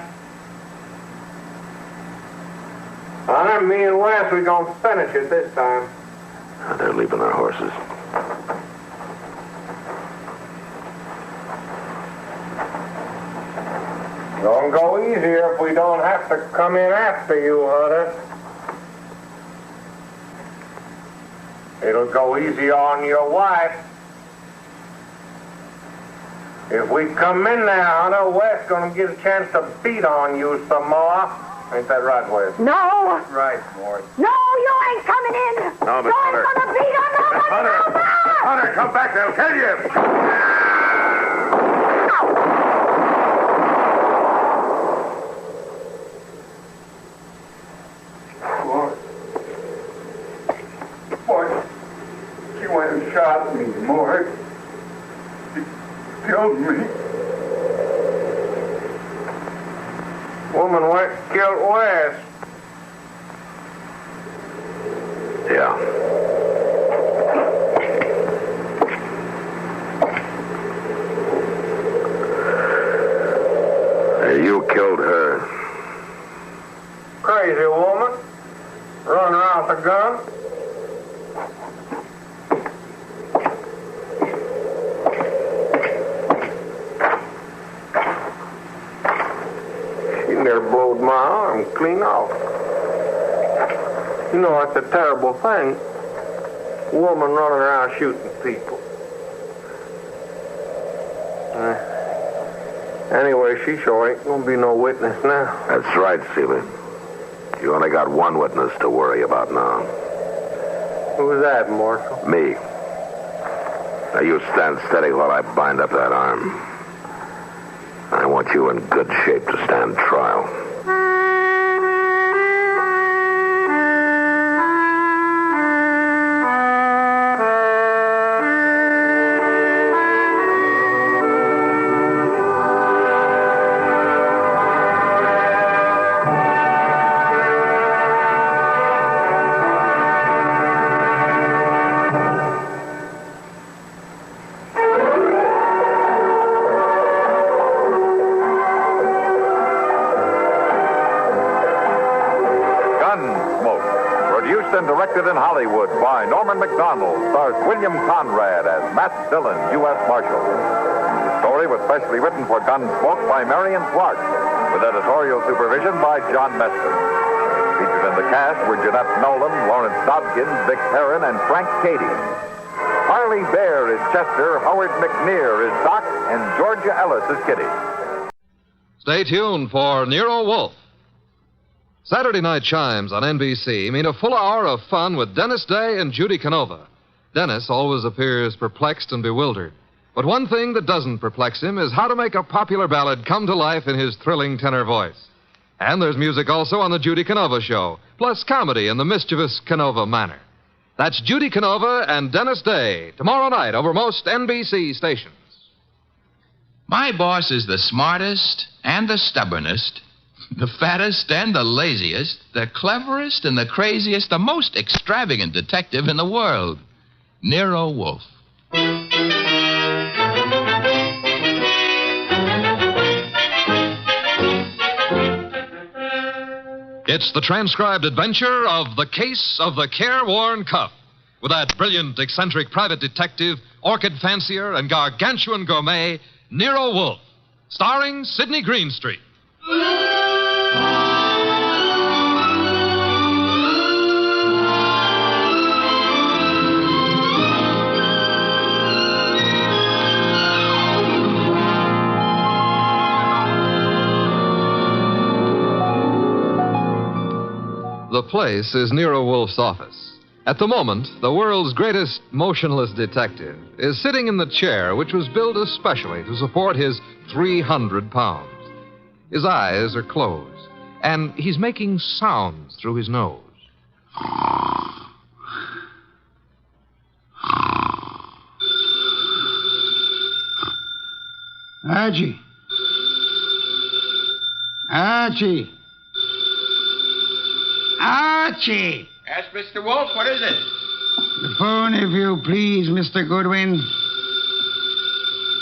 Hunter, me and Wes, we gonna finish it this time. They're leaving their horses. Don't go easier if we don't have to come in after you, Hunter. It'll go easy on your wife. If we come in there, Hunter, Wes gonna get a chance to beat on you some more. Ain't that right, Wes? No! That's right, Mort. No, you ain't coming in! No, Miss You're Hunter. gonna beat on nobody! Hunter! Hunter, come back, they'll kill you! Mort. killed me. Woman killed West. Yeah. You killed her. Crazy woman. Running around with a gun. She near blowed my arm clean off. You know, that's a terrible thing. Woman running around shooting people. Anyway, she sure ain't gonna be no witness now. That's right, Seeley. You only got one witness to worry about now. Who's that, Marshal? Me. Now you stand steady while I bind up that arm. I want you in good shape to stand trial. And directed in Hollywood by Norman Macdonald, stars William Conrad as Matt Dillon, U.S. Marshal. The story was specially written for Gunsmoke by Marion Clark, with editorial supervision by John Messer. Featured in the cast were Jeanette Nolan, Lawrence Dobkins, Vic Perrin, and Frank Cady. Harley Bear is Chester, Howard McNear is Doc, and Georgia Ellis is Kitty. Stay tuned for Nero Wolfe. Saturday night chimes on NBC mean a full hour of fun with Dennis Day and Judy Canova. Dennis always appears perplexed and bewildered. But one thing that doesn't perplex him is how to make a popular ballad come to life in his thrilling tenor voice. And there's music also on the Judy Canova Show, plus comedy in the mischievous Canova manner. That's Judy Canova and Dennis Day, tomorrow night over most NBC stations. My boss is the smartest and the stubbornest, the fattest and the laziest, the cleverest and the craziest, the most extravagant detective in the world, Nero Wolfe. It's the transcribed adventure of The Case of the Careworn Cuff, with that brilliant, eccentric private detective, orchid fancier, and gargantuan gourmet, Nero Wolfe, starring Sidney Greenstreet. The place is Nero Wolfe's office. At the moment, the world's greatest motionless detective is sitting in the chair which was built especially to support his 300 pounds. His eyes are closed, and he's making sounds through his nose. Archie. Archie. Archie! Yes, Mr. Wolfe, what is it? The phone, if you please, Mr. Goodwin.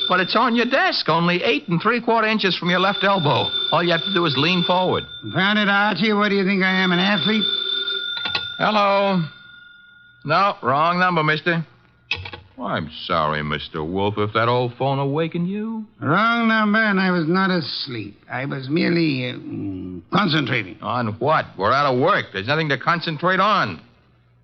Well, it's on your desk, only 8 3/4 inches from your left elbow. All you have to do is lean forward. Found it, Archie? What do you think I am, an athlete? Hello. No, wrong number, mister. Well, I'm sorry, Mr. Wolfe, if that old phone awakened you. Wrong number, and I was not asleep. I was merely concentrating. On what? We're out of work. There's nothing to concentrate on.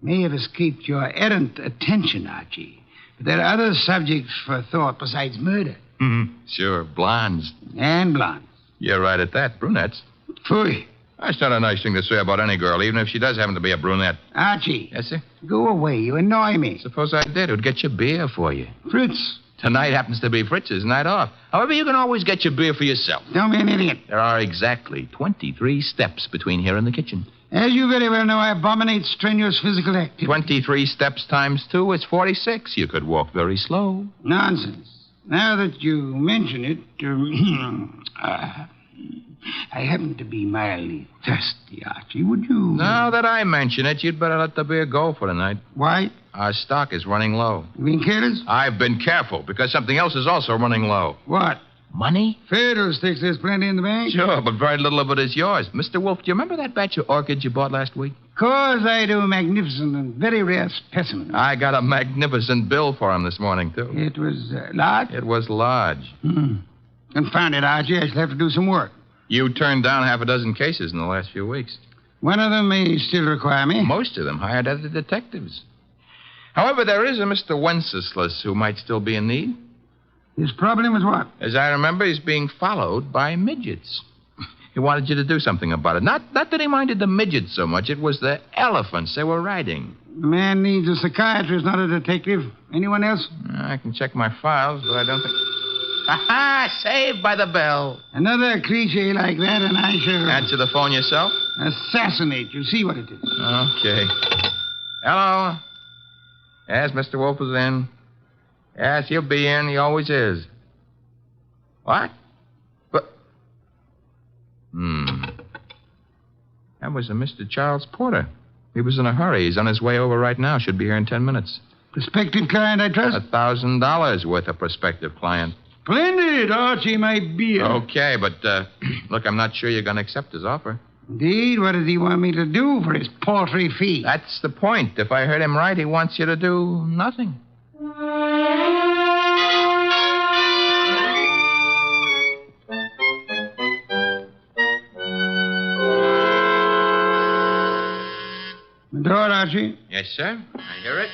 May have escaped your errant attention, Archie. But there are other subjects for thought besides murder. Mm-hmm. Sure, blondes. And blondes. You're right at that. Brunettes. Phooey. That's not a nice thing to say about any girl, even if she does happen to be a brunette. Archie. Yes, sir? Go away. You annoy me. Suppose I did. It would get you beer for you. Fritz. Tonight happens to be Fritz's night off. However, you can always get your beer for yourself. Don't be an idiot. There are exactly 23 steps between here and the kitchen. As you very well know, I abominate strenuous physical activity. 23 steps times 2 is 46. You could walk very slow. Nonsense. Now that you mention it, I happen to be mildly thirsty, Archie. Would you... Now that I mention it, you'd better let the beer go for tonight. Why? Our stock is running low. You being careless? I've been careful, because something else is also running low. What? Money? Fiddlesticks, there's plenty in the bank. Sure, but very little of it is yours. Mr. Wolf, do you remember that batch of orchids you bought last week? Of course I do. Magnificent and very rare specimen. I got a magnificent bill for him this morning, too. It was large? It was large. Confound it, Archie. I shall have to do some work. You turned down half a dozen cases in the last few weeks. One of them may still require me. Most of them hired other detectives. However, there is a Mr. Wenceslas who might still be in need. His problem is what? As I remember, he's being followed by midgets. He wanted you to do something about it. Not that he minded the midgets so much. It was the elephants they were riding. The man needs a psychiatrist, not a detective. Anyone else? I can check my files, but I don't think... Ha-ha! Saved by the bell. Another cliche like that, and I shall... Answer the phone yourself? Assassinate you. See what it is. Okay. Hello? Yes, Mr. Wolf is in. Yes, he'll be in. He always is. What? But... That was a Mr. Charles Porter. He was in a hurry. He's on his way over right now. Should be here in 10 minutes. Prospective client, I trust? $1,000 worth of prospective client. Splendid, Archie, my beer. Okay, but, look, I'm not sure you're going to accept his offer. Indeed? What does he want me to do for his paltry fee? That's the point. If I heard him right, he wants you to do nothing. The door, Archie. Yes, sir. I hear it.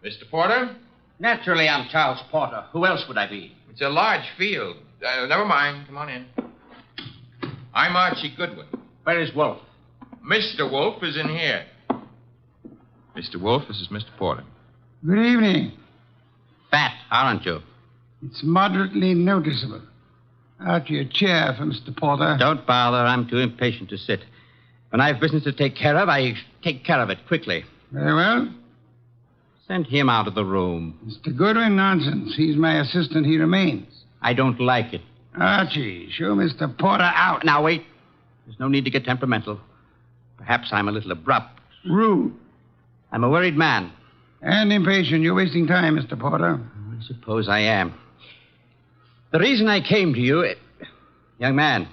Mr. Porter? Naturally, I'm Charles Porter. Who else would I be? It's a large field. Never mind. Come on in. I'm Archie Goodwin. Where is Wolf? Mr. Wolf is in here. Mr. Wolf, this is Mr. Porter. Good evening. Fat, aren't you? It's moderately noticeable. Archie, a chair for Mr. Porter. Don't bother. I'm too impatient to sit. When I have business to take care of, I take care of it quickly. Very well. Send him out of the room. Mr. Goodwin, nonsense. He's my assistant. He remains. I don't like it. Archie, show Mr. Porter out. Now, wait. There's no need to get temperamental. Perhaps I'm a little abrupt. Rude. I'm a worried man. And impatient. You're wasting time, Mr. Porter. I suppose I am. The reason I came to you... Young man,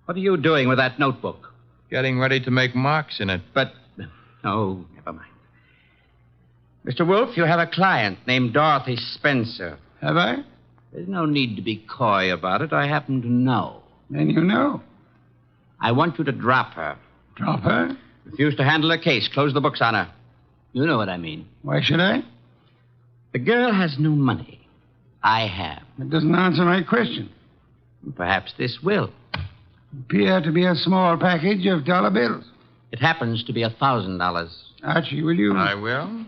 what are you doing with that notebook? Getting ready to make marks in it. But... Oh, never mind. Mr. Wolf, you have a client named Dorothy Spencer. Have I? There's no need to be coy about it. I happen to know. Then you know. I want you to drop her. Drop her? Refuse to handle her case. Close the books on her. You know what I mean. Why should I? The girl has no money. I have. It doesn't answer my question. Perhaps this will. Appear to be a small package of dollar bills. It happens to be $1,000. Archie, will you? I will.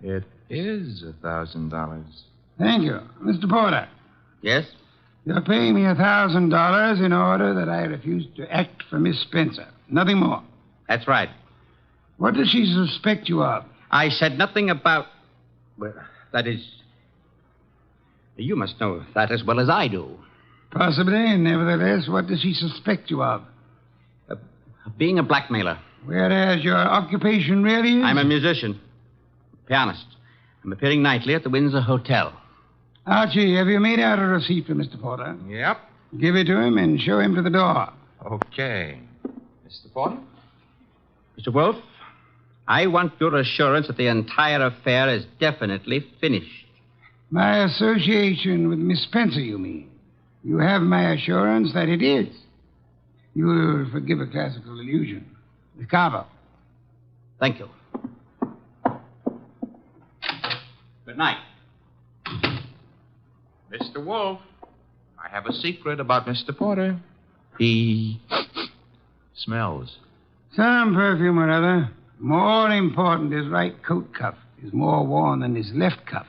It is $1,000. Thank you. Mr. Porter. Yes? You're paying me $1,000 in order that I refuse to act for Miss Spencer. Nothing more. That's right. What does she suspect you of? I said nothing about... Well, that is... You must know that as well as I do. Possibly. Nevertheless, what does she suspect you of? Being a blackmailer. Whereas your occupation really is? I'm a musician. Pianist. I'm appearing nightly at the Windsor Hotel. Archie, have you made out a receipt for Mr. Porter? Yep. Give it to him and show him to the door. Okay. Mr. Porter? Mr. Wolf, I want your assurance that the entire affair is definitely finished. My association with Miss Spencer, you mean? You have my assurance that it is. You will forgive a classical allusion. The carver. Thank you. Good night. Mr. Wolf, I have a secret about Mr. Porter. He smells. Some perfume or other. More important, his right coat cuff is more worn than his left cuff.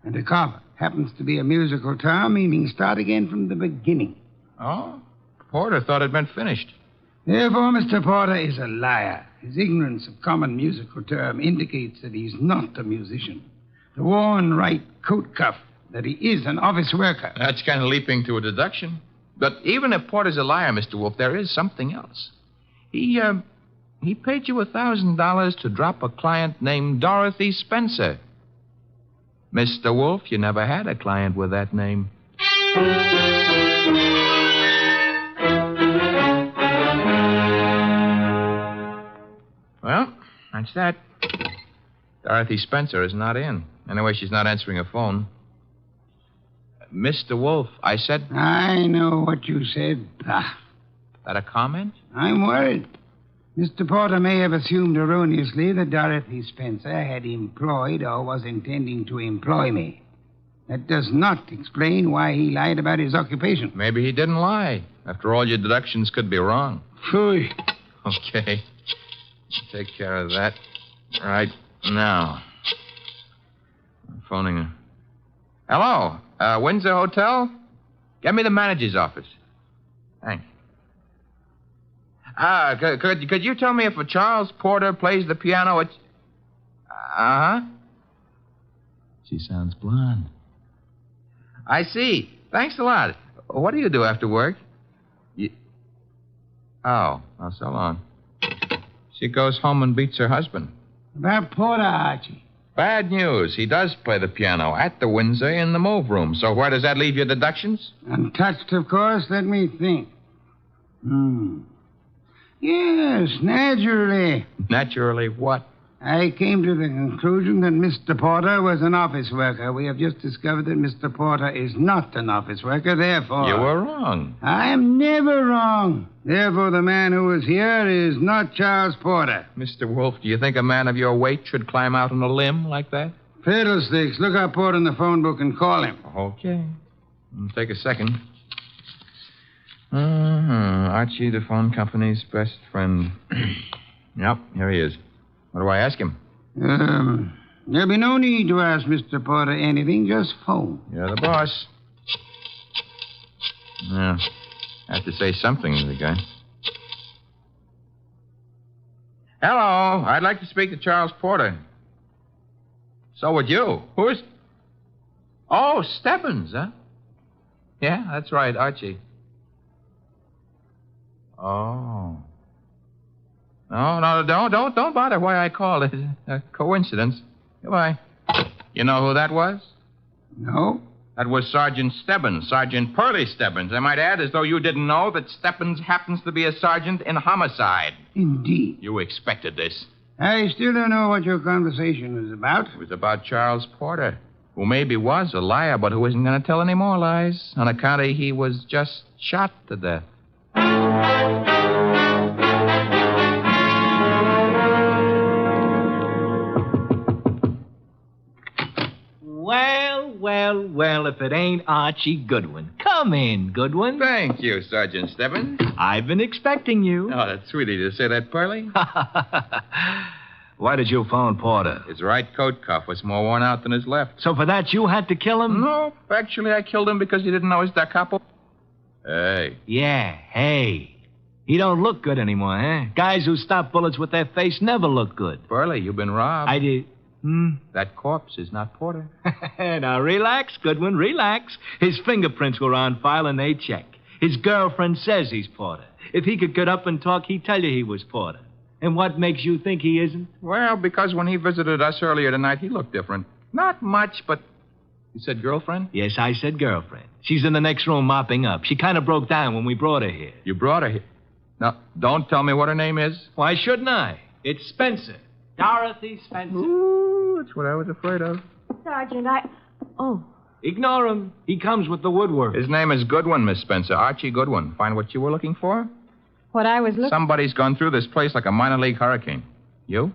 And a carver happens to be a musical term meaning start again from the beginning. Oh? Porter thought it'd been finished. Therefore, Mr. Porter is a liar. His ignorance of common musical term indicates that he's not a musician. The worn right coat cuff, that he is an office worker. That's kind of leaping to a deduction. But even if Porter's a liar, Mr. Wolf, there is something else. He paid you $1,000 to drop a client named Dorothy Spencer. Mr. Wolf, you never had a client with that name. Well, that's that. Dorothy Spencer is not in. Anyway, she's not answering her phone. Mr. Wolf, I said... I know what you said. That a comment? I'm worried. Mr. Porter may have assumed erroneously that Dorothy Spencer had employed or was intending to employ me. That does not explain why he lied about his occupation. Maybe he didn't lie. After all, your deductions could be wrong. Phooey. Okay. Take care of that right now. I'm phoning her. Hello? Windsor Hotel? Get me the manager's office. Thanks. Could you tell me if a Charles Porter plays the piano at... Uh-huh. She sounds blonde. I see. Thanks a lot. What do you do after work? Oh, so long. She goes home and beats her husband. About Porter, Archie. Bad news. He does play the piano at the Windsor in the move room. So where does that leave your deductions? Untouched, of course. Let me think. Yes, naturally. Naturally what? I came to the conclusion that Mr. Porter was an office worker. We have just discovered that Mr. Porter is not an office worker, therefore... You were wrong. I am never wrong. Therefore, the man who is here is not Charles Porter. Mr. Wolf, do you think a man of your weight should climb out on a limb like that? Fiddlesticks. Look up Porter in the phone book and call him. Okay. Take a second. Archie, the phone company's best friend. Yep, here he is. What do I ask him? There'll be no need to ask Mr. Porter anything. Just phone. You're the boss. Yeah. I have to say something to the guy. Hello. I'd like to speak to Charles Porter. So would you. Who's... Oh, Stebbins, huh? Yeah, that's right, Archie. Oh. No, don't bother why I called. It's a coincidence. Goodbye. You know who that was? No. That was Sergeant Stebbins, Sergeant Pearlie Stebbins. I might add, as though you didn't know, that Stebbins happens to be a sergeant in homicide. Indeed. You expected this. I still don't know what your conversation was about. It was about Charles Porter, who maybe was a liar, but who isn't going to tell any more lies on account of he was just shot to death. Well, if it ain't Archie Goodwin. Come in, Goodwin. Thank you, Sergeant Stebbins. I've been expecting you. Oh, that's sweet of you to say that, Pearlie. Why did you phone Porter? His right coat cuff was more worn out than his left. So for that, you had to kill him? No, actually, I killed him because you didn't know his da capo. Hey. Yeah, hey. He don't look good anymore, huh? Guys who stop bullets with their face never look good. Pearlie, you've been robbed. I did... That corpse is not Porter. Now, relax, Goodwin, relax. His fingerprints were on file and they check. His girlfriend says he's Porter. If he could get up and talk, he'd tell you he was Porter. And what makes you think he isn't? Well, because when he visited us earlier tonight, he looked different. Not much, but... You said girlfriend? Yes, I said girlfriend. She's in the next room mopping up. She kind of broke down when we brought her here. You brought her here? Now, don't tell me what her name is. Why shouldn't I? It's Spencer. Dorothy Spencer. Ooh, that's what I was afraid of. Sergeant, Oh. Ignore him. He comes with the woodwork. His name is Goodwin, Miss Spencer. Archie Goodwin. Find what you were looking for? What I was looking... Somebody's gone through this place like a minor league hurricane. You?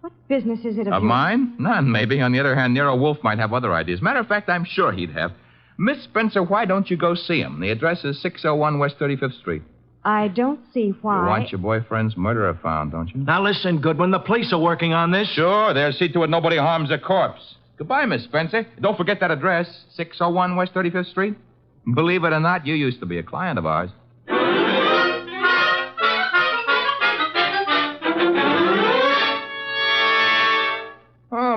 What business is it of yours? Mine? None, maybe. On the other hand, Nero Wolf might have other ideas. Matter of fact, I'm sure he'd have. Miss Spencer, why don't you go see him? The address is 601 West 35th Street. I don't see why. You want your boyfriend's murderer found, don't you? Now listen, Goodwin, the police are working on this. Sure, they'll see to it nobody harms a corpse. Goodbye, Miss Spencer. Don't forget that address, 601 West 35th Street. Believe it or not, you used to be a client of ours.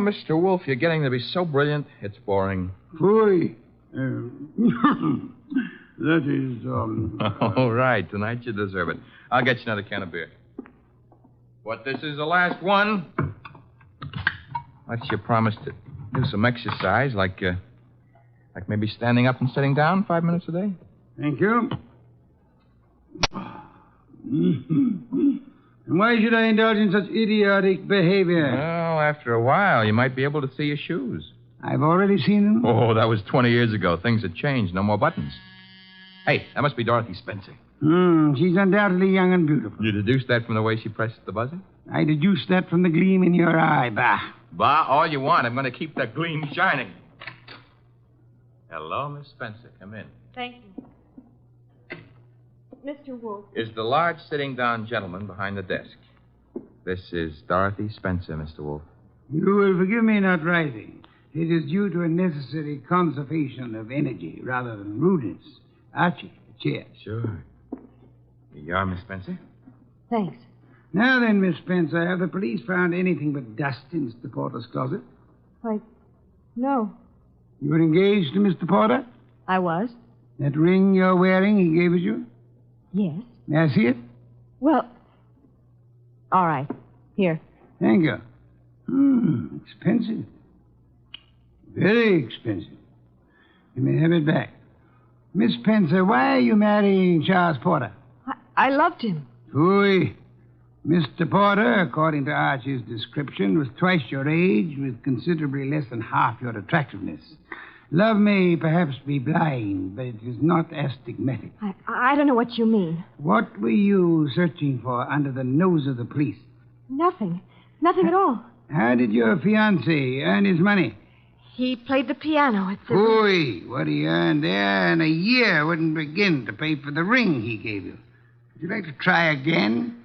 know, Mr. Wolf, you're getting to be so brilliant, it's boring. Boy. That is, All right. Tonight you deserve it. I'll get you another can of beer. But this is the last one. What's your promise to do some exercise, like maybe standing up and sitting down 5 minutes a day? Thank you. And why should I indulge in such idiotic behavior? Well, after a while, you might be able to see your shoes. I've already seen them. Oh, that was 20 years ago. Things had changed. No more buttons. Hey, that must be Dorothy Spencer. She's undoubtedly young and beautiful. You deduced that from the way she pressed the buzzer? I deduced that from the gleam in your eye, Bah. Bah, all you want. I'm going to keep that gleam shining. Hello, Miss Spencer. Come in. Thank you. Mr. Wolf. Is the large sitting-down gentleman behind the desk. This is Dorothy Spencer, Mr. Wolf. You will forgive me not rising. It is due to a necessary conservation of energy rather than rudeness. Archie, a chair. Sure. Here you are, Miss Spencer. Thanks. Now then, Miss Spencer, have the police found anything but dust in Mr. Porter's closet? Why, no. You were engaged to Mr. Porter? I was. That ring you're wearing, he gave it you? Yes. May I see it? Well, all right. Here. Thank you. Expensive. Very expensive. You may have it back. Miss Spencer, why are you marrying Charles Porter? I loved him. Phooey. Mr. Porter, according to Archie's description, was twice your age with considerably less than half your attractiveness. Love may perhaps be blind, but it is not astigmatic. I don't know what you mean. What were you searching for under the nose of the police? Nothing. Nothing at all. How did your fiancé earn his money? He played the piano at the... Phooey. What he earned there in a year wouldn't begin to pay for the ring he gave you. Would you like to try again?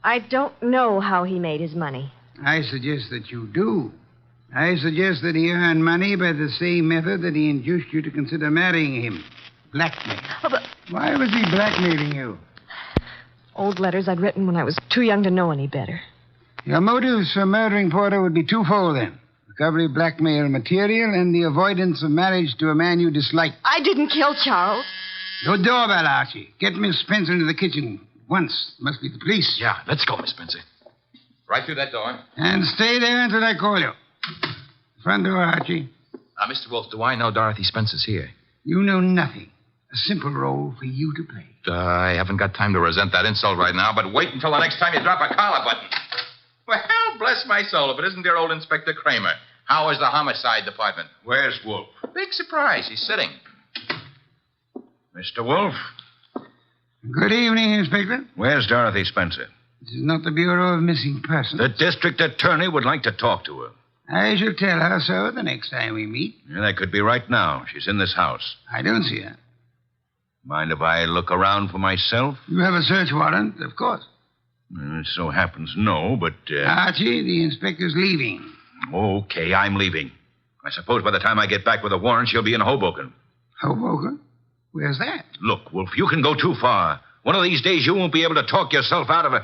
I don't know how he made his money. I suggest that you do. I suggest that he earned money by the same method that he induced you to consider marrying him. Blackmail. Oh, but... Why was he blackmailing you? Old letters I'd written when I was too young to know any better. Your motives for murdering Porter would be twofold, then. Recovery of blackmail material and the avoidance of marriage to a man you dislike. I didn't kill Charles. Your doorbell, Archie. Get Miss Spencer into the kitchen. Once. Must be the police. Yeah, let's go, Miss Spencer. Right through that door. And stay there until I call you. Front door, Archie. Mr. Wolf, do I know Dorothy Spencer's here? You know nothing. A simple role for you to play. I haven't got time to resent that insult right now, but wait until the next time you drop a collar button. Well, bless my soul, if it isn't dear old Inspector Kramer. How is the homicide department? Where's Wolf? Big surprise. He's sitting. Mr. Wolf? Good evening, Inspector. Where's Dorothy Spencer? This is not the Bureau of Missing Persons. The district attorney would like to talk to her. I shall tell her so the next time we meet. Yeah, that could be right now. She's in this house. I don't see her. Mind if I look around for myself? You have a search warrant, of course. It so happens no, but... Archie, the inspector's leaving. Okay, I'm leaving. I suppose by the time I get back with a warrant, she'll be in Hoboken. Hoboken? Where's that? Look, Wolf, you can go too far. One of these days you won't be able to talk yourself out of it.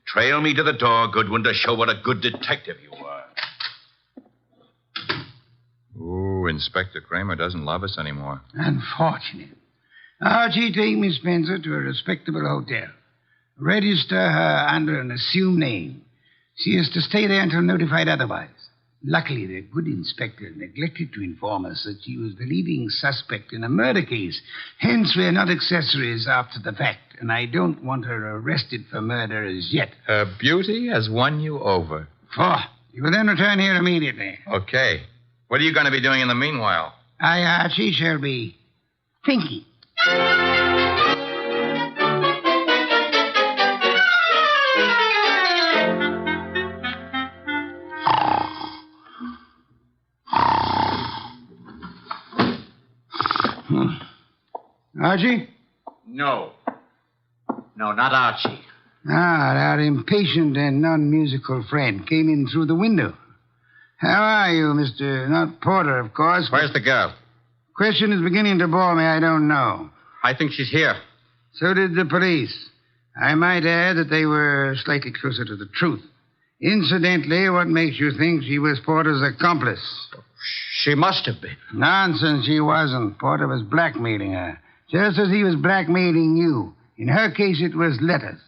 Trail me to the door, Goodwin, to show what a good detective you are. Ooh, Inspector Kramer doesn't love us anymore. Unfortunate. Archie, take Miss Spencer to a respectable hotel. Register her under an assumed name. She is to stay there until notified otherwise. Luckily, the good inspector neglected to inform us that she was the leading suspect in a murder case. Hence, we're not accessories after the fact, and I don't want her arrested for murder as yet. Her beauty has won you over. You will then return here immediately. Okay. What are you going to be doing in the meanwhile? I, Archie, shall be thinking. Archie? No. No, not Archie. Our impatient and non-musical friend came in through the window. How are you, Mr. Not Porter, of course. Where's the girl? Question is beginning to bore me. I don't know. I think she's here. So did the police. I might add that they were slightly closer to the truth. Incidentally, what makes you think she was Porter's accomplice? She must have been. Nonsense, she wasn't. Porter was blackmailing her, just as he was blackmailing you. In her case, it was letters.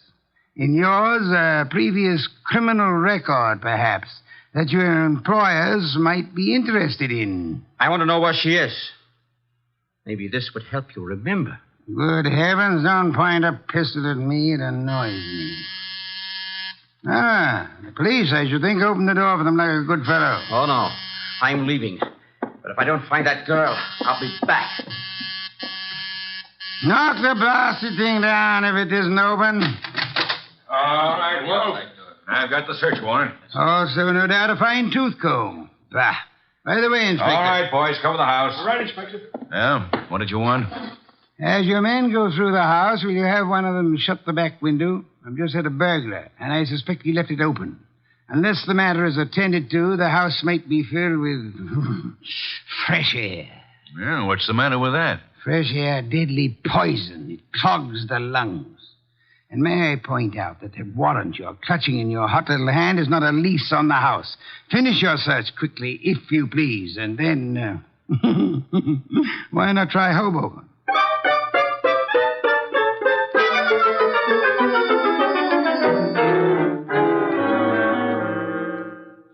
In yours, a previous criminal record, perhaps, that your employers might be interested in. I want to know where she is. Maybe this would help you remember. Good heavens, don't point a pistol at me. It annoys me. Ah, the police, I should think, opened the door for them like a good fellow. Oh, no. I'm leaving. But if I don't find that girl, I'll be back. Knock the blasted thing down if it isn't open. All right, well, I've got the search warrant. Also, no doubt, a fine tooth comb. Bah. By the way, Inspector. All right, boys, cover the house. All right, Inspector. Yeah, what did you want? As your men go through the house, will you have one of them shut the back window? I've just had a burglar, and I suspect he left it open. Unless the matter is attended to, the house might be filled with fresh air. Yeah, what's the matter with that? Fresh air, deadly poison. It clogs the lungs. And may I point out that the warrant you're clutching in your hot little hand is not a lease on the house. Finish your search quickly, if you please, and then, why not try Hoboken?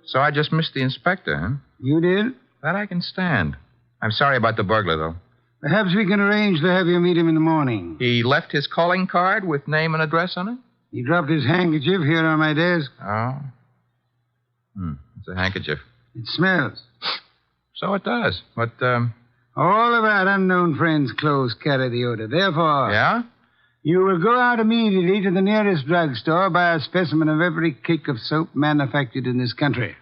So I just missed the inspector, huh? You did? That I can stand. I'm sorry about the burglar, though. Perhaps we can arrange to have you meet him in the morning. He left his calling card with name and address on it? He dropped his handkerchief here on my desk. Oh. It's a handkerchief. It smells. So it does. But, all of our unknown friends' clothes carry the odor. Therefore... Yeah? You will go out immediately to the nearest drugstore, buy a specimen of every cake of soap manufactured in this country.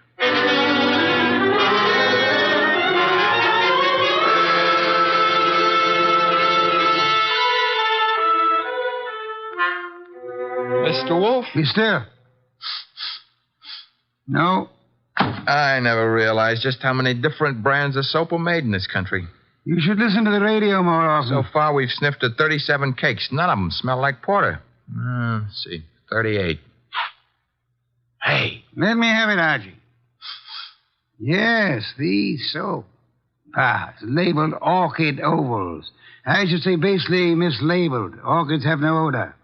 Mr. Wolf? Be still. No. I never realized just how many different brands of soap are made in this country. You should listen to the radio more often. So far, we've sniffed at 37 cakes. None of them smell like porter. Let's see. 38. Hey. Let me have it, Archie. Yes, the soap. It's labeled Orchid Ovals. I should say basely mislabeled. Orchids have no odor.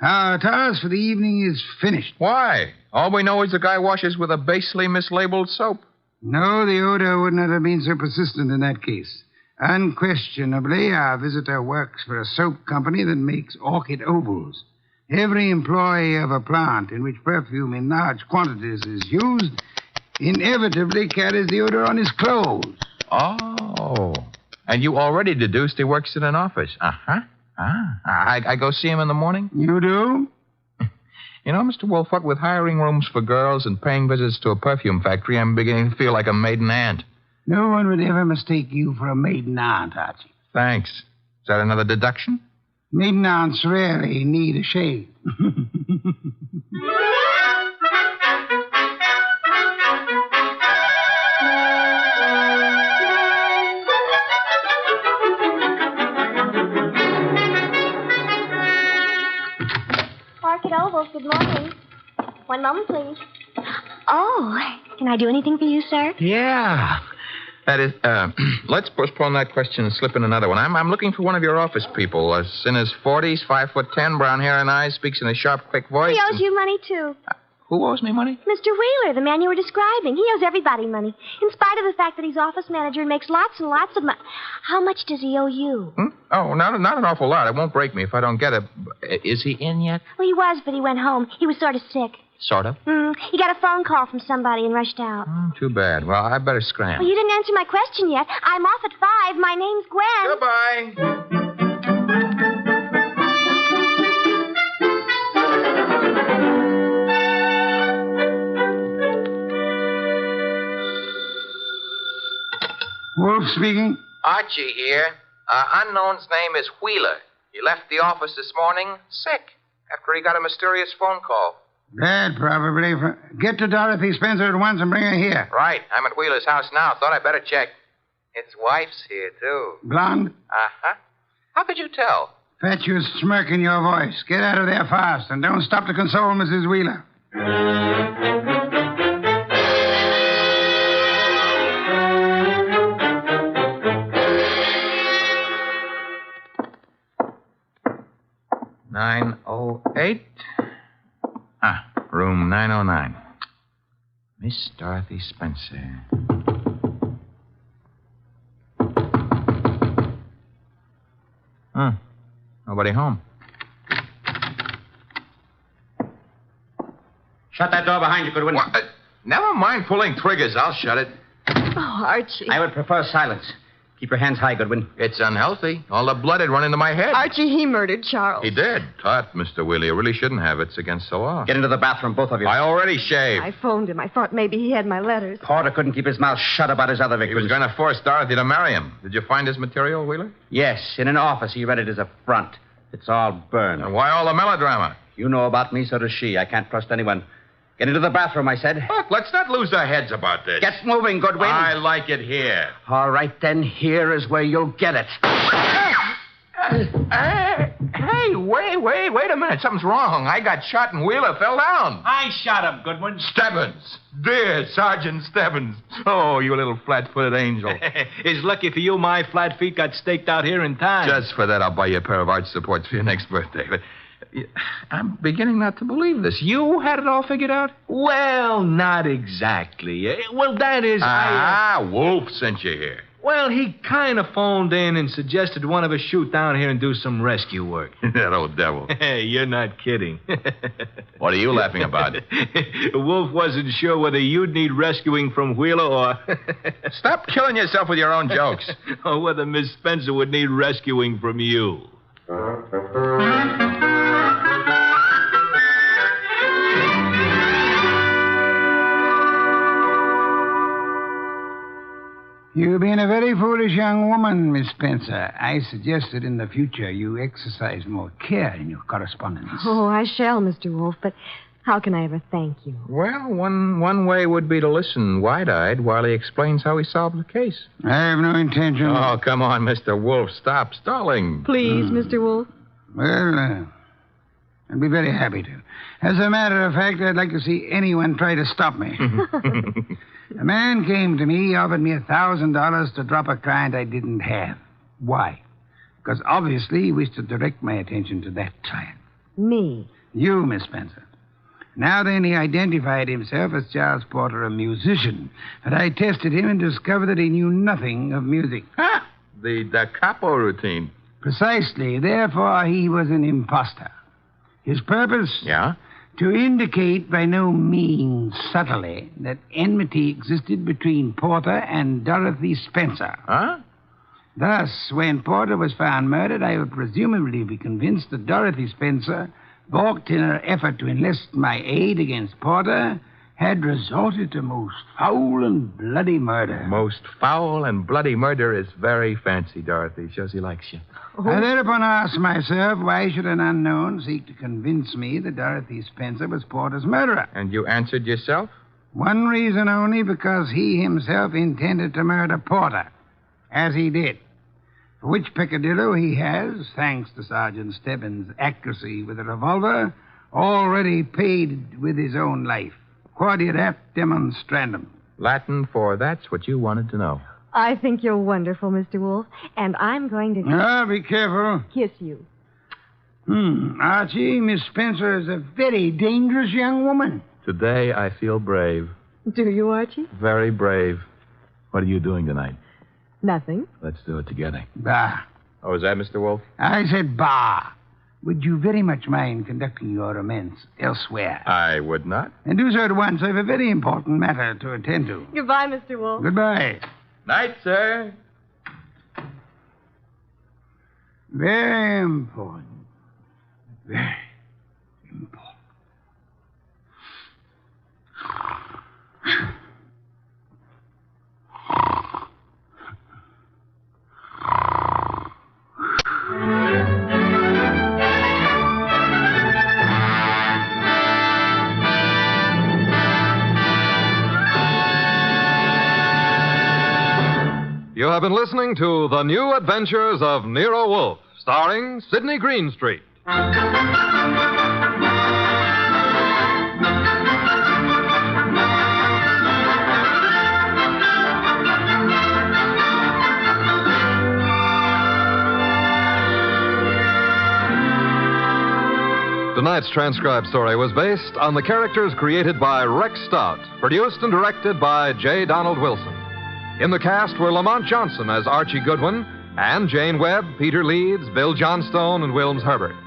Our task for the evening is finished. Why? All we know is the guy washes with a basely mislabeled soap. No, the odor would not have been so persistent in that case. Unquestionably, our visitor works for a soap company that makes orchid ovals. Every employee of a plant in which perfume in large quantities is used inevitably carries the odor on his clothes. Oh. And you already deduced he works in an office. Uh-huh. I go see him in the morning? You do? You know, Mr. Wolf, what with hiring rooms for girls and paying visits to a perfume factory, I'm beginning to feel like a maiden aunt. No one would ever mistake you for a maiden aunt, Archie. Thanks. Is that another deduction? Maiden aunts rarely need a shave. Orchid Ovals, good morning. One moment, please. Oh, can I do anything for you, sir? Yeah. That is, let's postpone that question and slip in another one. I'm looking for one of your office people. In his 40s, 5'10", brown hair and eyes, speaks in a sharp, quick voice. He owes you money, too. Who owes me money? Mr. Wheeler, the man you were describing. He owes everybody money, in spite of the fact that he's office manager and makes lots and lots of money. How much does he owe you? Oh, not an awful lot. It won't break me if I don't get it. Is he in yet? Well, he was, but he went home. He was sort of sick. Sort of? He got a phone call from somebody and rushed out. Too bad. Well, I better scram. Well, you didn't answer my question yet. I'm off at 5. My name's Gwen. Goodbye. Wolf speaking. Archie here. Unknown's name is Wheeler. He left the office this morning sick after he got a mysterious phone call. Bad, probably. Get to Dorothy Spencer at once and bring her here. Right. I'm at Wheeler's house now. Thought I'd better check. His wife's here, too. Blonde? Uh-huh. How could you tell? Fatuous smirk in your voice. Get out of there fast, and don't stop to console Mrs. Wheeler. 908. Room 909. Miss Dorothy Spencer. Nobody home. Shut that door behind you, Goodwin. Never mind pulling triggers. I'll shut it. Oh, Archie. I would prefer silence. Keep your hands high, Goodwin. It's unhealthy. All the blood had run into my head. Archie, he murdered Charles. He did. Tut, Mr. Wheeler. You really shouldn't have. It's against the law. Get into the bathroom, both of you. I already shaved. I phoned him. I thought maybe he had my letters. Porter couldn't keep his mouth shut about his other He victims. was going to force Dorothy to marry him. Did you find his material, Wheeler? Yes, in an office. He read it as a front. It's all burned. And why all the melodrama? You know about me, so does she. I can't trust anyone. Get into the bathroom, I said. Look, let's not lose our heads about this. Get moving, Goodwin. I like it here. All right, then. Here is where you'll get it. Hey, wait a minute. Something's wrong. I got shot and Wheeler fell down. I shot him, Goodwin. Stebbins. Dear Sergeant Stebbins. Oh, you little flat-footed angel. It's lucky for you my flat feet got staked out here in time. Just for that, I'll buy you a pair of arch supports for your next birthday. But I'm beginning not to believe this. You had it all figured out? Well, not exactly. Well, that is... Wolf sent you here. Well, he kind of phoned in and suggested one of us shoot down here and do some rescue work. That old devil. Hey, you're not kidding. What are you laughing about? Wolf wasn't sure whether you'd need rescuing from Wheeler or... Stop killing yourself with your own jokes. Or whether Miss Spencer would need rescuing from you. You've been a very foolish young woman, Miss Spencer. I suggested in the future you exercise more care in your correspondence. Oh, I shall, Mr. Wolf, but how can I ever thank you? Well, one way would be to listen wide-eyed while he explains how he solved the case. I have no intention. Oh, come on, Mr. Wolf. Stop stalling. Please, Mr. Wolf. Well, I'd be very happy to. As a matter of fact, I'd like to see anyone try to stop me. A man came to me, offered me $1,000 to drop a client I didn't have. Why? Because obviously he wished to direct my attention to that client. Me? You, Miss Spencer. Now then, he identified himself as Charles Porter, a musician. But I tested him and discovered that he knew nothing of music. The da capo routine. Precisely. Therefore, he was an imposter. His purpose? Yeah? To indicate by no means subtly that enmity existed between Porter and Dorothy Spencer. Huh? Thus, when Porter was found murdered, I would presumably be convinced that Dorothy Spencer, balked in her effort to enlist my aid against Porter, had resorted to most foul and bloody murder. Most foul and bloody murder is very fancy, Dorothy. Shows he likes you. I thereupon asked myself, why should an unknown seek to convince me that Dorothy Spencer was Porter's murderer? And you answered yourself? One reason only, because he himself intended to murder Porter, as he did. For which peccadillo he has, thanks to Sergeant Stebbins' accuracy with a revolver, already paid with his own life. Quodirat demonstrandum. Latin for that's what you wanted to know. I think you're wonderful, Mr. Wolf, and I'm going to... Ah, be careful. Kiss you. Archie, Miss Spencer is a very dangerous young woman. Today I feel brave. Do you, Archie? Very brave. What are you doing tonight? Nothing. Let's do it together. Bah. Oh, is that Mr. Wolf? I said bah. Would you very much mind conducting your romance elsewhere? I would not. And do so at once. I have a very important matter to attend to. Goodbye, Mr. Wolf. Goodbye. Night, sir. Very important. Very important. You have been listening to The New Adventures of Nero Wolfe, starring Sidney Greenstreet. Tonight's transcribed story was based on the characters created by Rex Stout, produced and directed by J. Donald Wilson. In the cast were Lamont Johnson as Archie Goodwin, and Jane Webb, Peter Leeds, Bill Johnstone, and Wilms Herbert.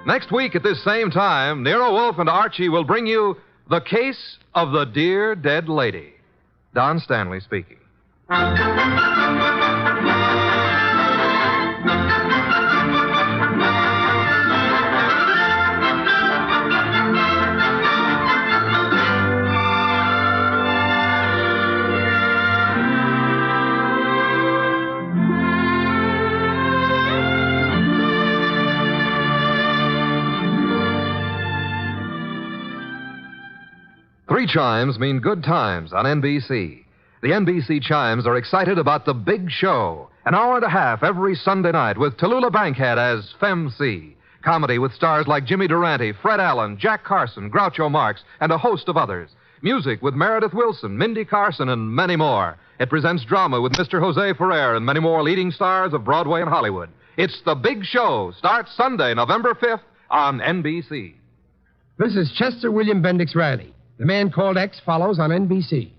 Next week at this same time, Nero Wolfe and Archie will bring you The Case of the Dear Dead Lady. Don Stanley speaking. Three chimes mean good times on NBC. The NBC chimes are excited about the big show. An hour and a half every Sunday night with Tallulah Bankhead as Femme C. Comedy with stars like Jimmy Durante, Fred Allen, Jack Carson, Groucho Marx, and a host of others. Music with Meredith Wilson, Mindy Carson, and many more. It presents drama with Mr. Jose Ferrer and many more leading stars of Broadway and Hollywood. It's The Big Show. Starts Sunday, November 5th on NBC. This is Chester William Bendix Riley. The Man Called X follows on NBC.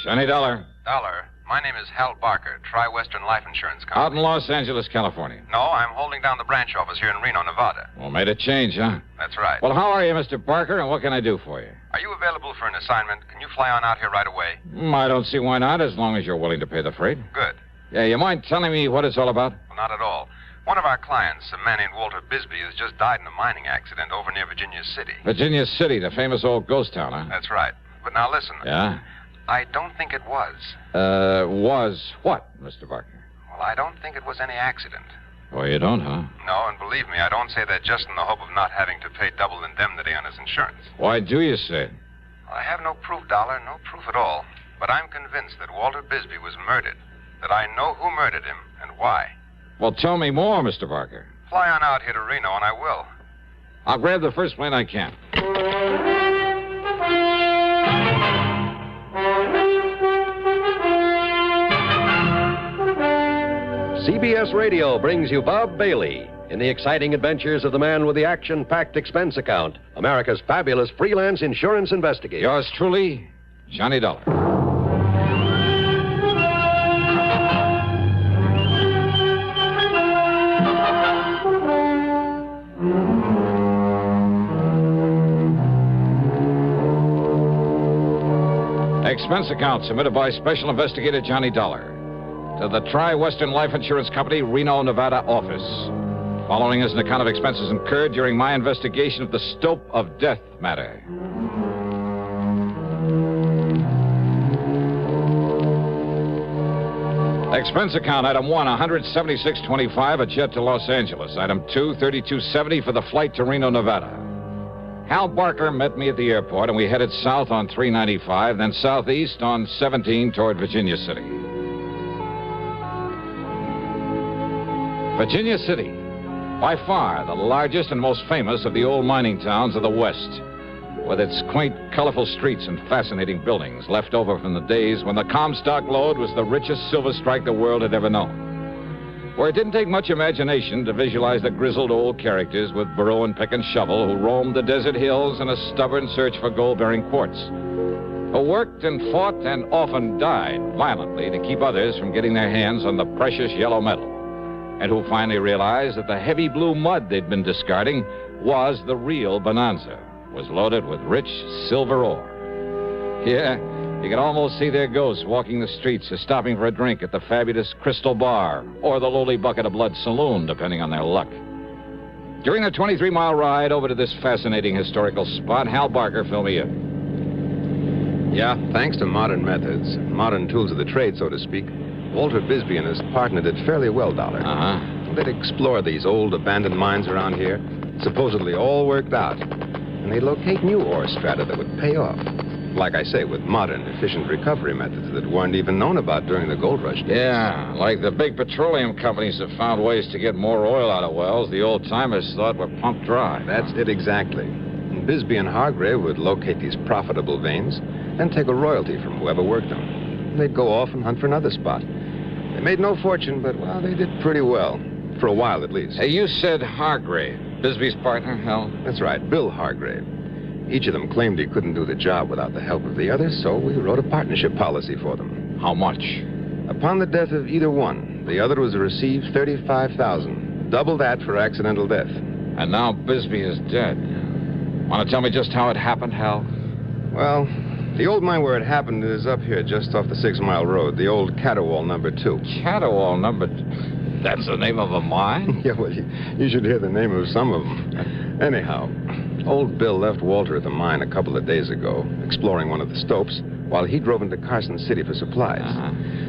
Johnny Dollar. Dollar, my name is Hal Barker, Tri-Western Life Insurance Company. Out in Los Angeles, California. No, I'm holding down the branch office here in Reno, Nevada. Well, made a change, huh? That's right. Well, how are you, Mr. Barker, and what can I do for you? Are you available for an assignment? Can you fly on out here right away? I don't see why not, as long as you're willing to pay the freight. Good. Yeah, you mind telling me what it's all about? Well, not at all. One of our clients, a man named Walter Bisbee, has just died in a mining accident over near Virginia City. Virginia City, the famous old ghost town, huh? That's right. But now listen. Yeah? I don't think it was. Was what, Mr. Barker? Well, I don't think it was any accident. Oh, you don't, huh? No, and believe me, I don't say that just in the hope of not having to pay double indemnity on his insurance. Why do you say it? Well, I have no proof, Dollar, no proof at all. But I'm convinced that Walter Bisbee was murdered. That I know who murdered him and why. Well, tell me more, Mr. Barker. Fly on out here to Reno, and I will. I'll grab the first plane I can. CBS Radio brings you Bob Bailey in the exciting adventures of the man with the action-packed expense account, America's fabulous freelance insurance investigator. Yours truly, Johnny Dollar. Expense account submitted by Special Investigator Johnny Dollar to the Tri-Western Life Insurance Company, Reno, Nevada office. Following is an account of expenses incurred during my investigation of the Stope of Death Matter. Expense account, item 1, $176.25, a jet to Los Angeles. Item 2, $32.70 for the flight to Reno, Nevada. Hal Barker met me at the airport, and we headed south on 395, then southeast on 17 toward Virginia City. Virginia City, by far the largest and most famous of the old mining towns of the West, with its quaint, colorful streets and fascinating buildings left over from the days when the Comstock Lode was the richest silver strike the world had ever known. Where it didn't take much imagination to visualize the grizzled old characters with burrow and pick and shovel who roamed the desert hills in a stubborn search for gold-bearing quartz, who worked and fought and often died violently to keep others from getting their hands on the precious yellow metal, and who finally realized that the heavy blue mud they'd been discarding was the real bonanza, was loaded with rich silver ore. Yeah, you could almost see their ghosts walking the streets or stopping for a drink at the fabulous Crystal Bar or the lowly Bucket of Blood Saloon, depending on their luck. During the 23-mile ride over to this fascinating historical spot, Hal Barker filled me in. Yeah, thanks to modern methods, modern tools of the trade, so to speak, Walter Bisbee and his partner did fairly well, Dollar. Uh-huh. They'd explore these old abandoned mines around here, supposedly all worked out, and they'd locate new ore strata that would pay off. Like I say, with modern, efficient recovery methods that weren't even known about during the gold rush days. Yeah, like the big petroleum companies have found ways to get more oil out of wells the old-timers thought were pumped dry. That's it exactly. And Bisbee and Hargrave would locate these profitable veins, then take a royalty from whoever worked them. And they'd go off and hunt for another spot. They made no fortune, but, well, they did pretty well. For a while, at least. Hey, you said Hargrave. Bisbee's partner, Hal? That's right, Bill Hargrave. Each of them claimed he couldn't do the job without the help of the other, so we wrote a partnership policy for them. How much? Upon the death of either one, the other was to receive $35,000. Double that for accidental death. And now Bisbee is dead. Want to tell me just how it happened, Hal? Well, the old mine where it happened is up here just off the 6 Mile Road, the old Caterwall number 2. Caterwall number 2? That's the name of a mine? Yeah, well, you should hear the name of some of them. Anyhow, old Bill left Walter at the mine a couple of days ago, exploring one of the stopes, while he drove into Carson City for supplies.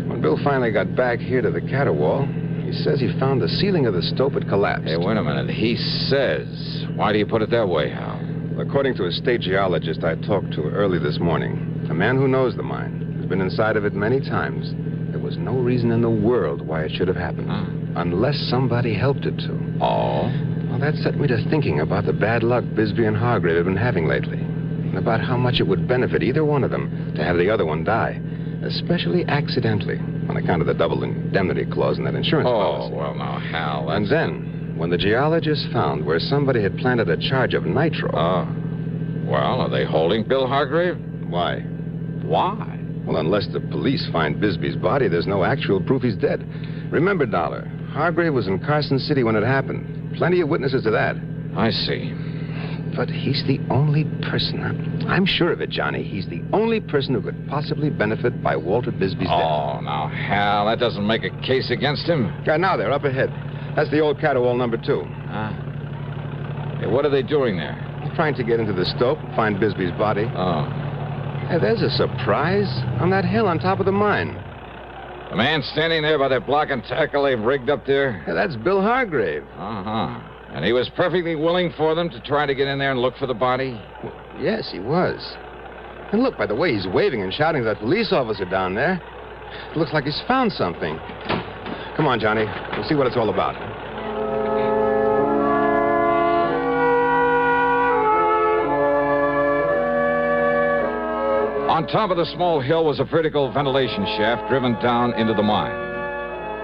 When Bill finally got back here to the Caterwall, he says he found the ceiling of the stope had collapsed. Hey, wait a minute. He says. Why do you put it that way, Hal? According to a state geologist I talked to early this morning, a man who knows the mine, has been inside of it many times. There was no reason in the world why it should have happened. Unless somebody helped it to. Oh? Well, that set me to thinking about the bad luck Bisbee and Hargrave have been having lately. And about how much it would benefit either one of them to have the other one die. Especially accidentally, on account of the double indemnity clause in that insurance policy. Oh, well, now, Hal, And then, when the geologists found where somebody had planted a charge of nitro... Well, are they holding Bill Hargrave? Why? Why? Well, unless the police find Bisbee's body, there's no actual proof he's dead. Remember, Dollar, Hargrave was in Carson City when it happened. Plenty of witnesses to that. I see. But he's the only person, I'm sure of it, Johnny, he's the only person who could possibly benefit by Walter Bisbee's death. Oh, now, Hal, that doesn't make a case against him. Yeah, now they're up ahead. That's the old Caterwall number 2. Hey, what are they doing there? Trying to get into the stope, find Bisbee's body. Oh. Hey, there's a surprise on that hill on top of the mine. The man standing there by that block and tackle they've rigged up there? Yeah, that's Bill Hargrave. Uh-huh. And he was perfectly willing for them to try to get in there and look for the body? Well, yes, he was. And look, by the way he's waving and shouting to that police officer down there, it looks like he's found something. Come on, Johnny. We'll see what it's all about. On top of the small hill was a vertical ventilation shaft driven down into the mine.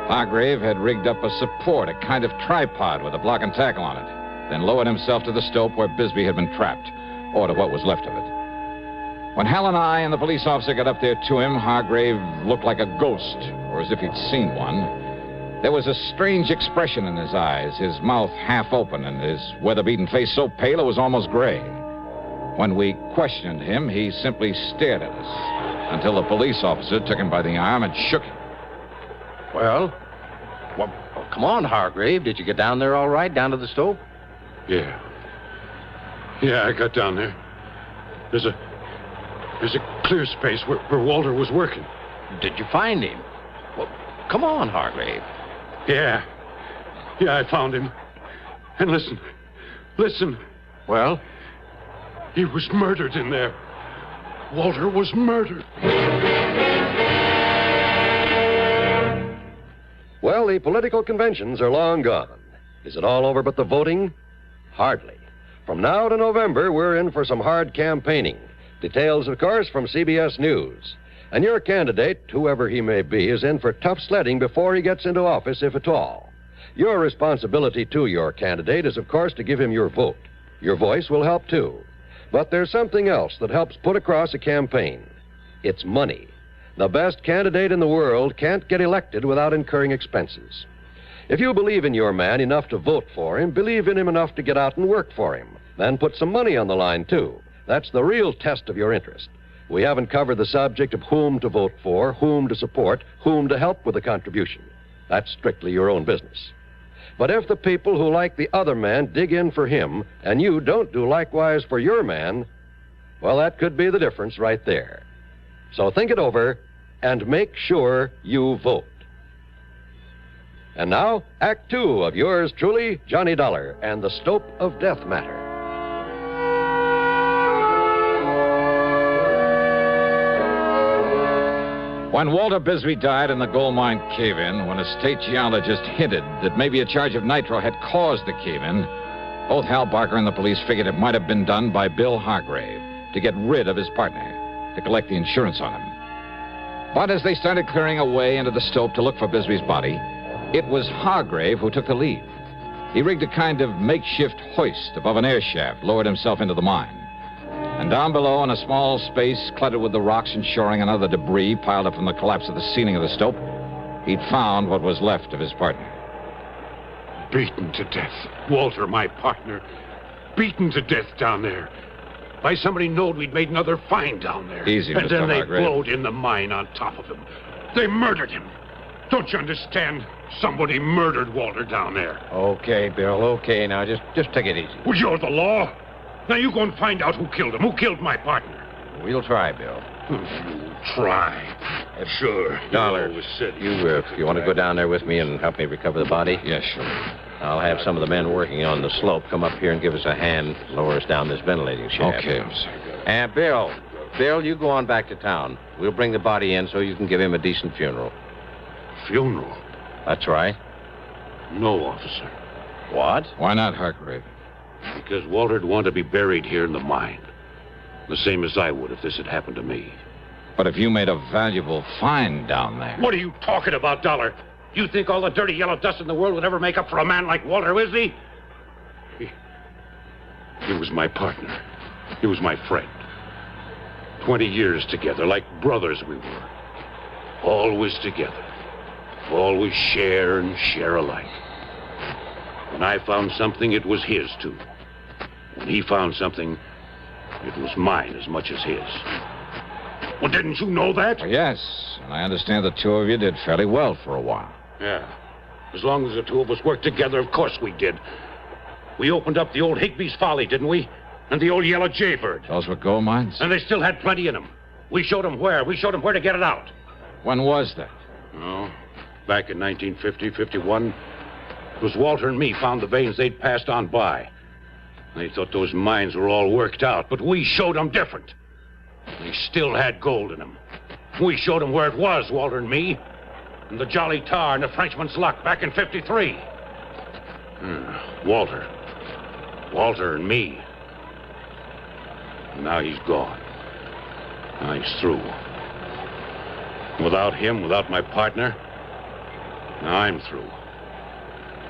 Hargrave had rigged up a support, a kind of tripod with a block and tackle on it, then lowered himself to the stope where Bisbee had been trapped, or to what was left of it. When Hal and I and the police officer got up there to him, Hargrave looked like a ghost, or as if he'd seen one. There was a strange expression in his eyes, his mouth half open, and his weather-beaten face so pale it was almost gray. When we questioned him, he simply stared at us until the police officer took him by the arm and shook him. Well, come on, Hargrave. Did you get down there all right, down to the stope? Yeah, I got down there. There's a clear space where Walter was working. Did you find him? Well, come on, Hargrave. Yeah, I found him. And listen. Well? He was murdered in there. Walter was murdered. Well, the political conventions are long gone. Is it all over but the voting? Hardly. From now to November, we're in for some hard campaigning. Details, of course, from CBS News. And your candidate, whoever he may be, is in for tough sledding before he gets into office, if at all. Your responsibility to your candidate is, of course, to give him your vote. Your voice will help, too. But there's something else that helps put across a campaign. It's money. The best candidate in the world can't get elected without incurring expenses. If you believe in your man enough to vote for him, believe in him enough to get out and work for him, then put some money on the line, too. That's the real test of your interest. We haven't covered the subject of whom to vote for, whom to support, whom to help with a contribution. That's strictly your own business. But if the people who like the other man dig in for him, and you don't do likewise for your man, well, that could be the difference right there. So think it over and make sure you vote. And now, Act 2 of yours truly, Johnny Dollar and the Stope of Death Matter. When Walter Bisbee died in the gold mine cave-in, when a state geologist hinted that maybe a charge of nitro had caused the cave-in, Both Hal Barker and the police figured it might have been done by Bill Hargrave to get rid of his partner, to collect the insurance on him. But as they started clearing away into the Stope to look for Bisbee's body, it was Hargrave who took the lead. He rigged a kind of makeshift hoist above an air shaft, lowered himself into the mine. And down below, in a small space cluttered with the rocks and shoring and other debris piled up from the collapse of the ceiling of the Stope, he'd found what was left of his partner. Beaten to death. Walter, my partner. Beaten to death down there. By somebody knowed we'd made another find down there. Easy, and Mr. then they Hargrave. blowed in the mine on top of him. They murdered him. Don't you understand? Somebody murdered Walter down there. Okay, Bill, okay. Now, just take it easy. Well, you're the law. Now you go and find out who killed him. Who killed my partner? We'll try, Bill. Try. Sure. Dollar, You always said you want to go down there with me and help me recover the body? Yes, sure. I'll have some of the men working on the slope come up here and give us a hand, lower us down this ventilating shaft. Okay, officer. And Bill, you go on back to town. We'll bring the body in so you can give him a decent funeral. Funeral? That's right. No, officer. What? Why not, Hargrave? Because Walter'd want to be buried here in the mine. The same as I would if this had happened to me. But if you made a valuable find down there... What are you talking about, Dollar? You think all the dirty yellow dust in the world would ever make up for a man like Walter Wisby? He was my partner. He was my friend. 20 years together, like brothers we were. Always together. Always share and share alike. When I found something, it was his, too. When he found something, it was mine as much as his. Well, didn't you know that? Well, yes, and I understand the two of you did fairly well for a while. Yeah. As long as the two of us worked together, of course we did. We opened up the old Higby's Folly, didn't we? And the old Yellow Jaybird. Those were gold mines? And they still had plenty in them. We showed them where. We showed them where to get it out. When was that? Oh, back in 1950, 51. It was Walter and me found the veins they'd passed on by. They thought those mines were all worked out, but we showed them different. They still had gold in them. We showed them where it was, Walter and me. And the Jolly Tar and the Frenchman's Luck back in 53. Walter and me. And now he's gone. Now he's through. Without him, without my partner, now I'm through.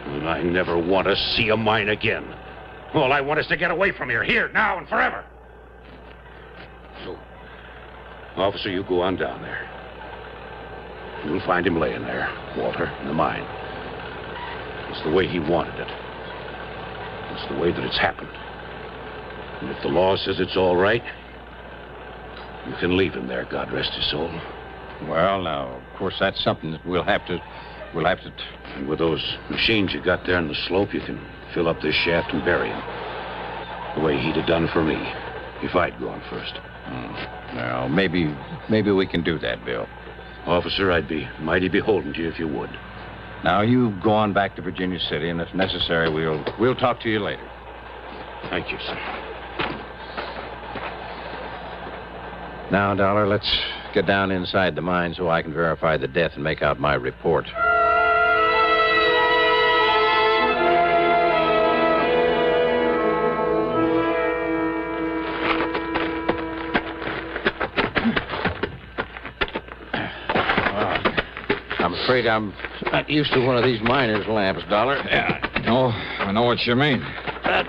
And I never want to see a mine again. All I want is to get away from here, now and forever. So, officer, you go on down there. You'll find him laying there, Walter, in the mine. It's the way he wanted it. It's the way that it's happened. And if the law says it's all right, you can leave him there, God rest his soul. Well, now, of course, that's something that we'll have to... And with those machines you got there on the slope, you can fill up this shaft and bury him. The way he'd have done for me, if I'd gone first. Well, maybe we can do that, Bill. Officer, I'd be mighty beholden to you if you would. Now, you go on back to Virginia City, and if necessary, we'll talk to you later. Thank you, sir. Now, Dollar, let's get down inside the mine so I can verify the death and make out my report. I'm afraid I'm not used to one of these miner's lamps, Dollar. Yeah, I know what you mean. But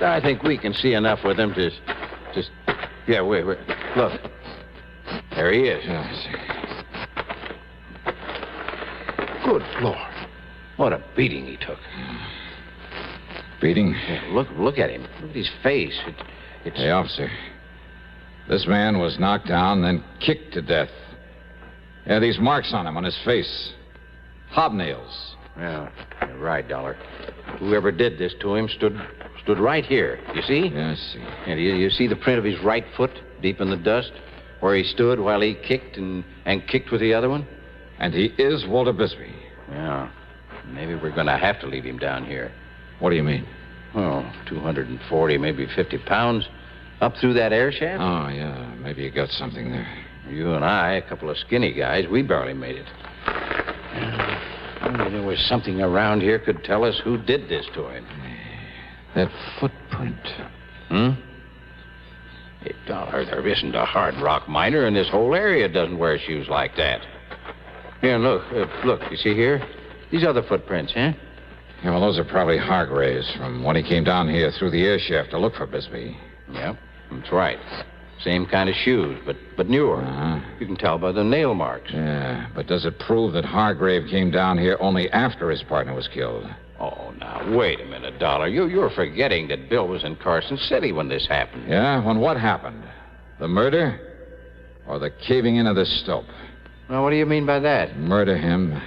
I think we can see enough with them to just... Yeah, wait. Look. There he is. Yeah, I see. Good Lord. What a beating he took. Beating? Yeah, look at him. Look at his face. It's... Hey, officer. This man was knocked down, then kicked to death. Yeah, these marks on him, on his face. Hobnails. Yeah, you're right, Dollar. Whoever did this to him stood right here. You see? Yeah, I see. And you see the print of his right foot deep in the dust? Where he stood while he kicked and kicked with the other one? And he is Walter Bisbee. Yeah. Maybe we're going to have to leave him down here. What do you mean? Oh, 240, maybe 50 pounds. Up through that air shaft? Oh, yeah. Maybe you got something there. You and I, a couple of skinny guys, we barely made it. Only there was something around here could tell us who did this to him. That footprint. There isn't a hard rock miner in this whole area doesn't wear shoes like that. Here, look. Look, you see here? These other footprints, huh? Yeah, well, those are probably Hargrave's from when he came down here through the air shaft to look for Bisbee. Yep, that's right. Same kind of shoes, but newer. You can tell by the nail marks. Yeah, but does it prove that Hargrave came down here only after his partner was killed? Oh, now, wait a minute, Dollar. You're forgetting that Bill was in Carson City when this happened. Yeah? When what happened? The murder? Or the caving in of the Stope? Now, what do you mean by that? Murder him,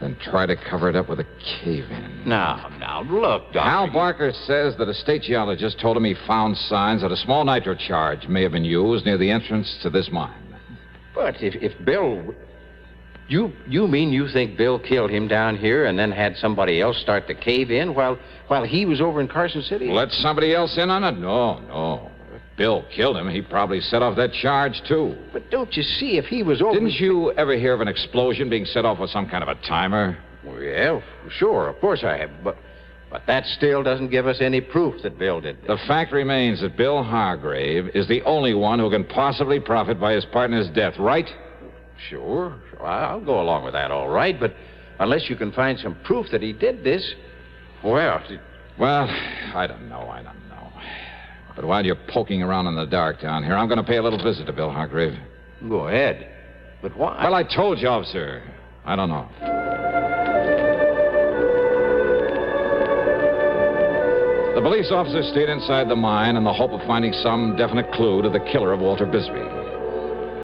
then try to cover it up with a cave-in. Now, look, Doctor. Hal Barker says that a state geologist told him he found signs that a small nitro charge may have been used near the entrance to this mine. But if Bill... You mean you think Bill killed him down here and then had somebody else start the cave-in while he was over in Carson City? Let somebody else in on it? No. If Bill killed him, he probably set off that charge, too. But don't you see, if he was over... Didn't you ever hear of an explosion being set off with some kind of a timer? Well, yeah, sure, of course I have, but that still doesn't give us any proof that Bill did this. The fact remains that Bill Hargrave is the only one who can possibly profit by his partner's death, right? Sure. I'll go along with that, all right, but unless you can find some proof that he did this, well... Well, I don't know. But while you're poking around in the dark down here, I'm going to pay a little visit to Bill Hargrave. Go ahead. But why? Well, I told you, officer. I don't know. The police officer stayed inside the mine in the hope of finding some definite clue to the killer of Walter Bisbee.